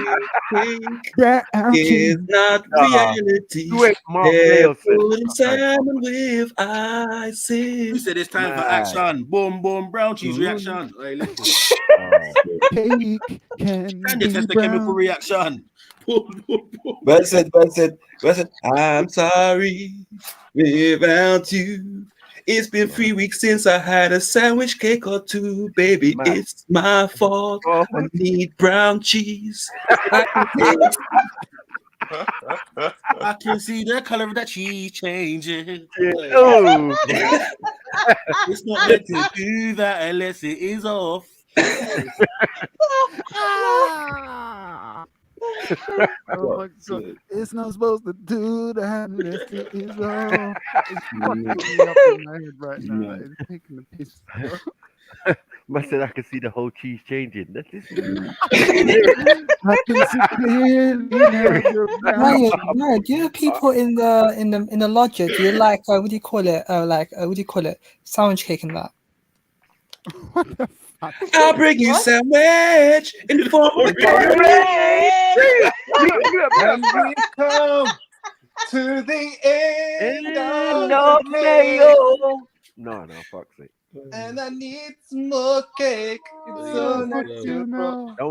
Brown cheese. It's not reality. They're putting salmon with ice. Who said it's time for action? Boom, boom, brown cheese reaction. Hey, listen. Cake can you test the chemical reaction. Boom, boom, boom. Well said. I'm sorry without you. It's been 3 weeks since I had a sandwich cake or two, baby. It's my fault. I need brown cheese. I can see the color of that cheese changing. Oh. It's not meant to do that unless it is off. Oh my God. It's not supposed to do that unless it is off. It's fucking me up in my head right now. It's taking the piss. Must said I can see the whole cheese changing. That's this. I can see clearly no, do you people in the lodger, do you like what do you call it? What do you call it? Sandwich cake and that. What the fuck? I'll bring you sandwich in the form of a And we come to the end of the mayo. No, fuck's sake. And I need some more cake. It's so natural.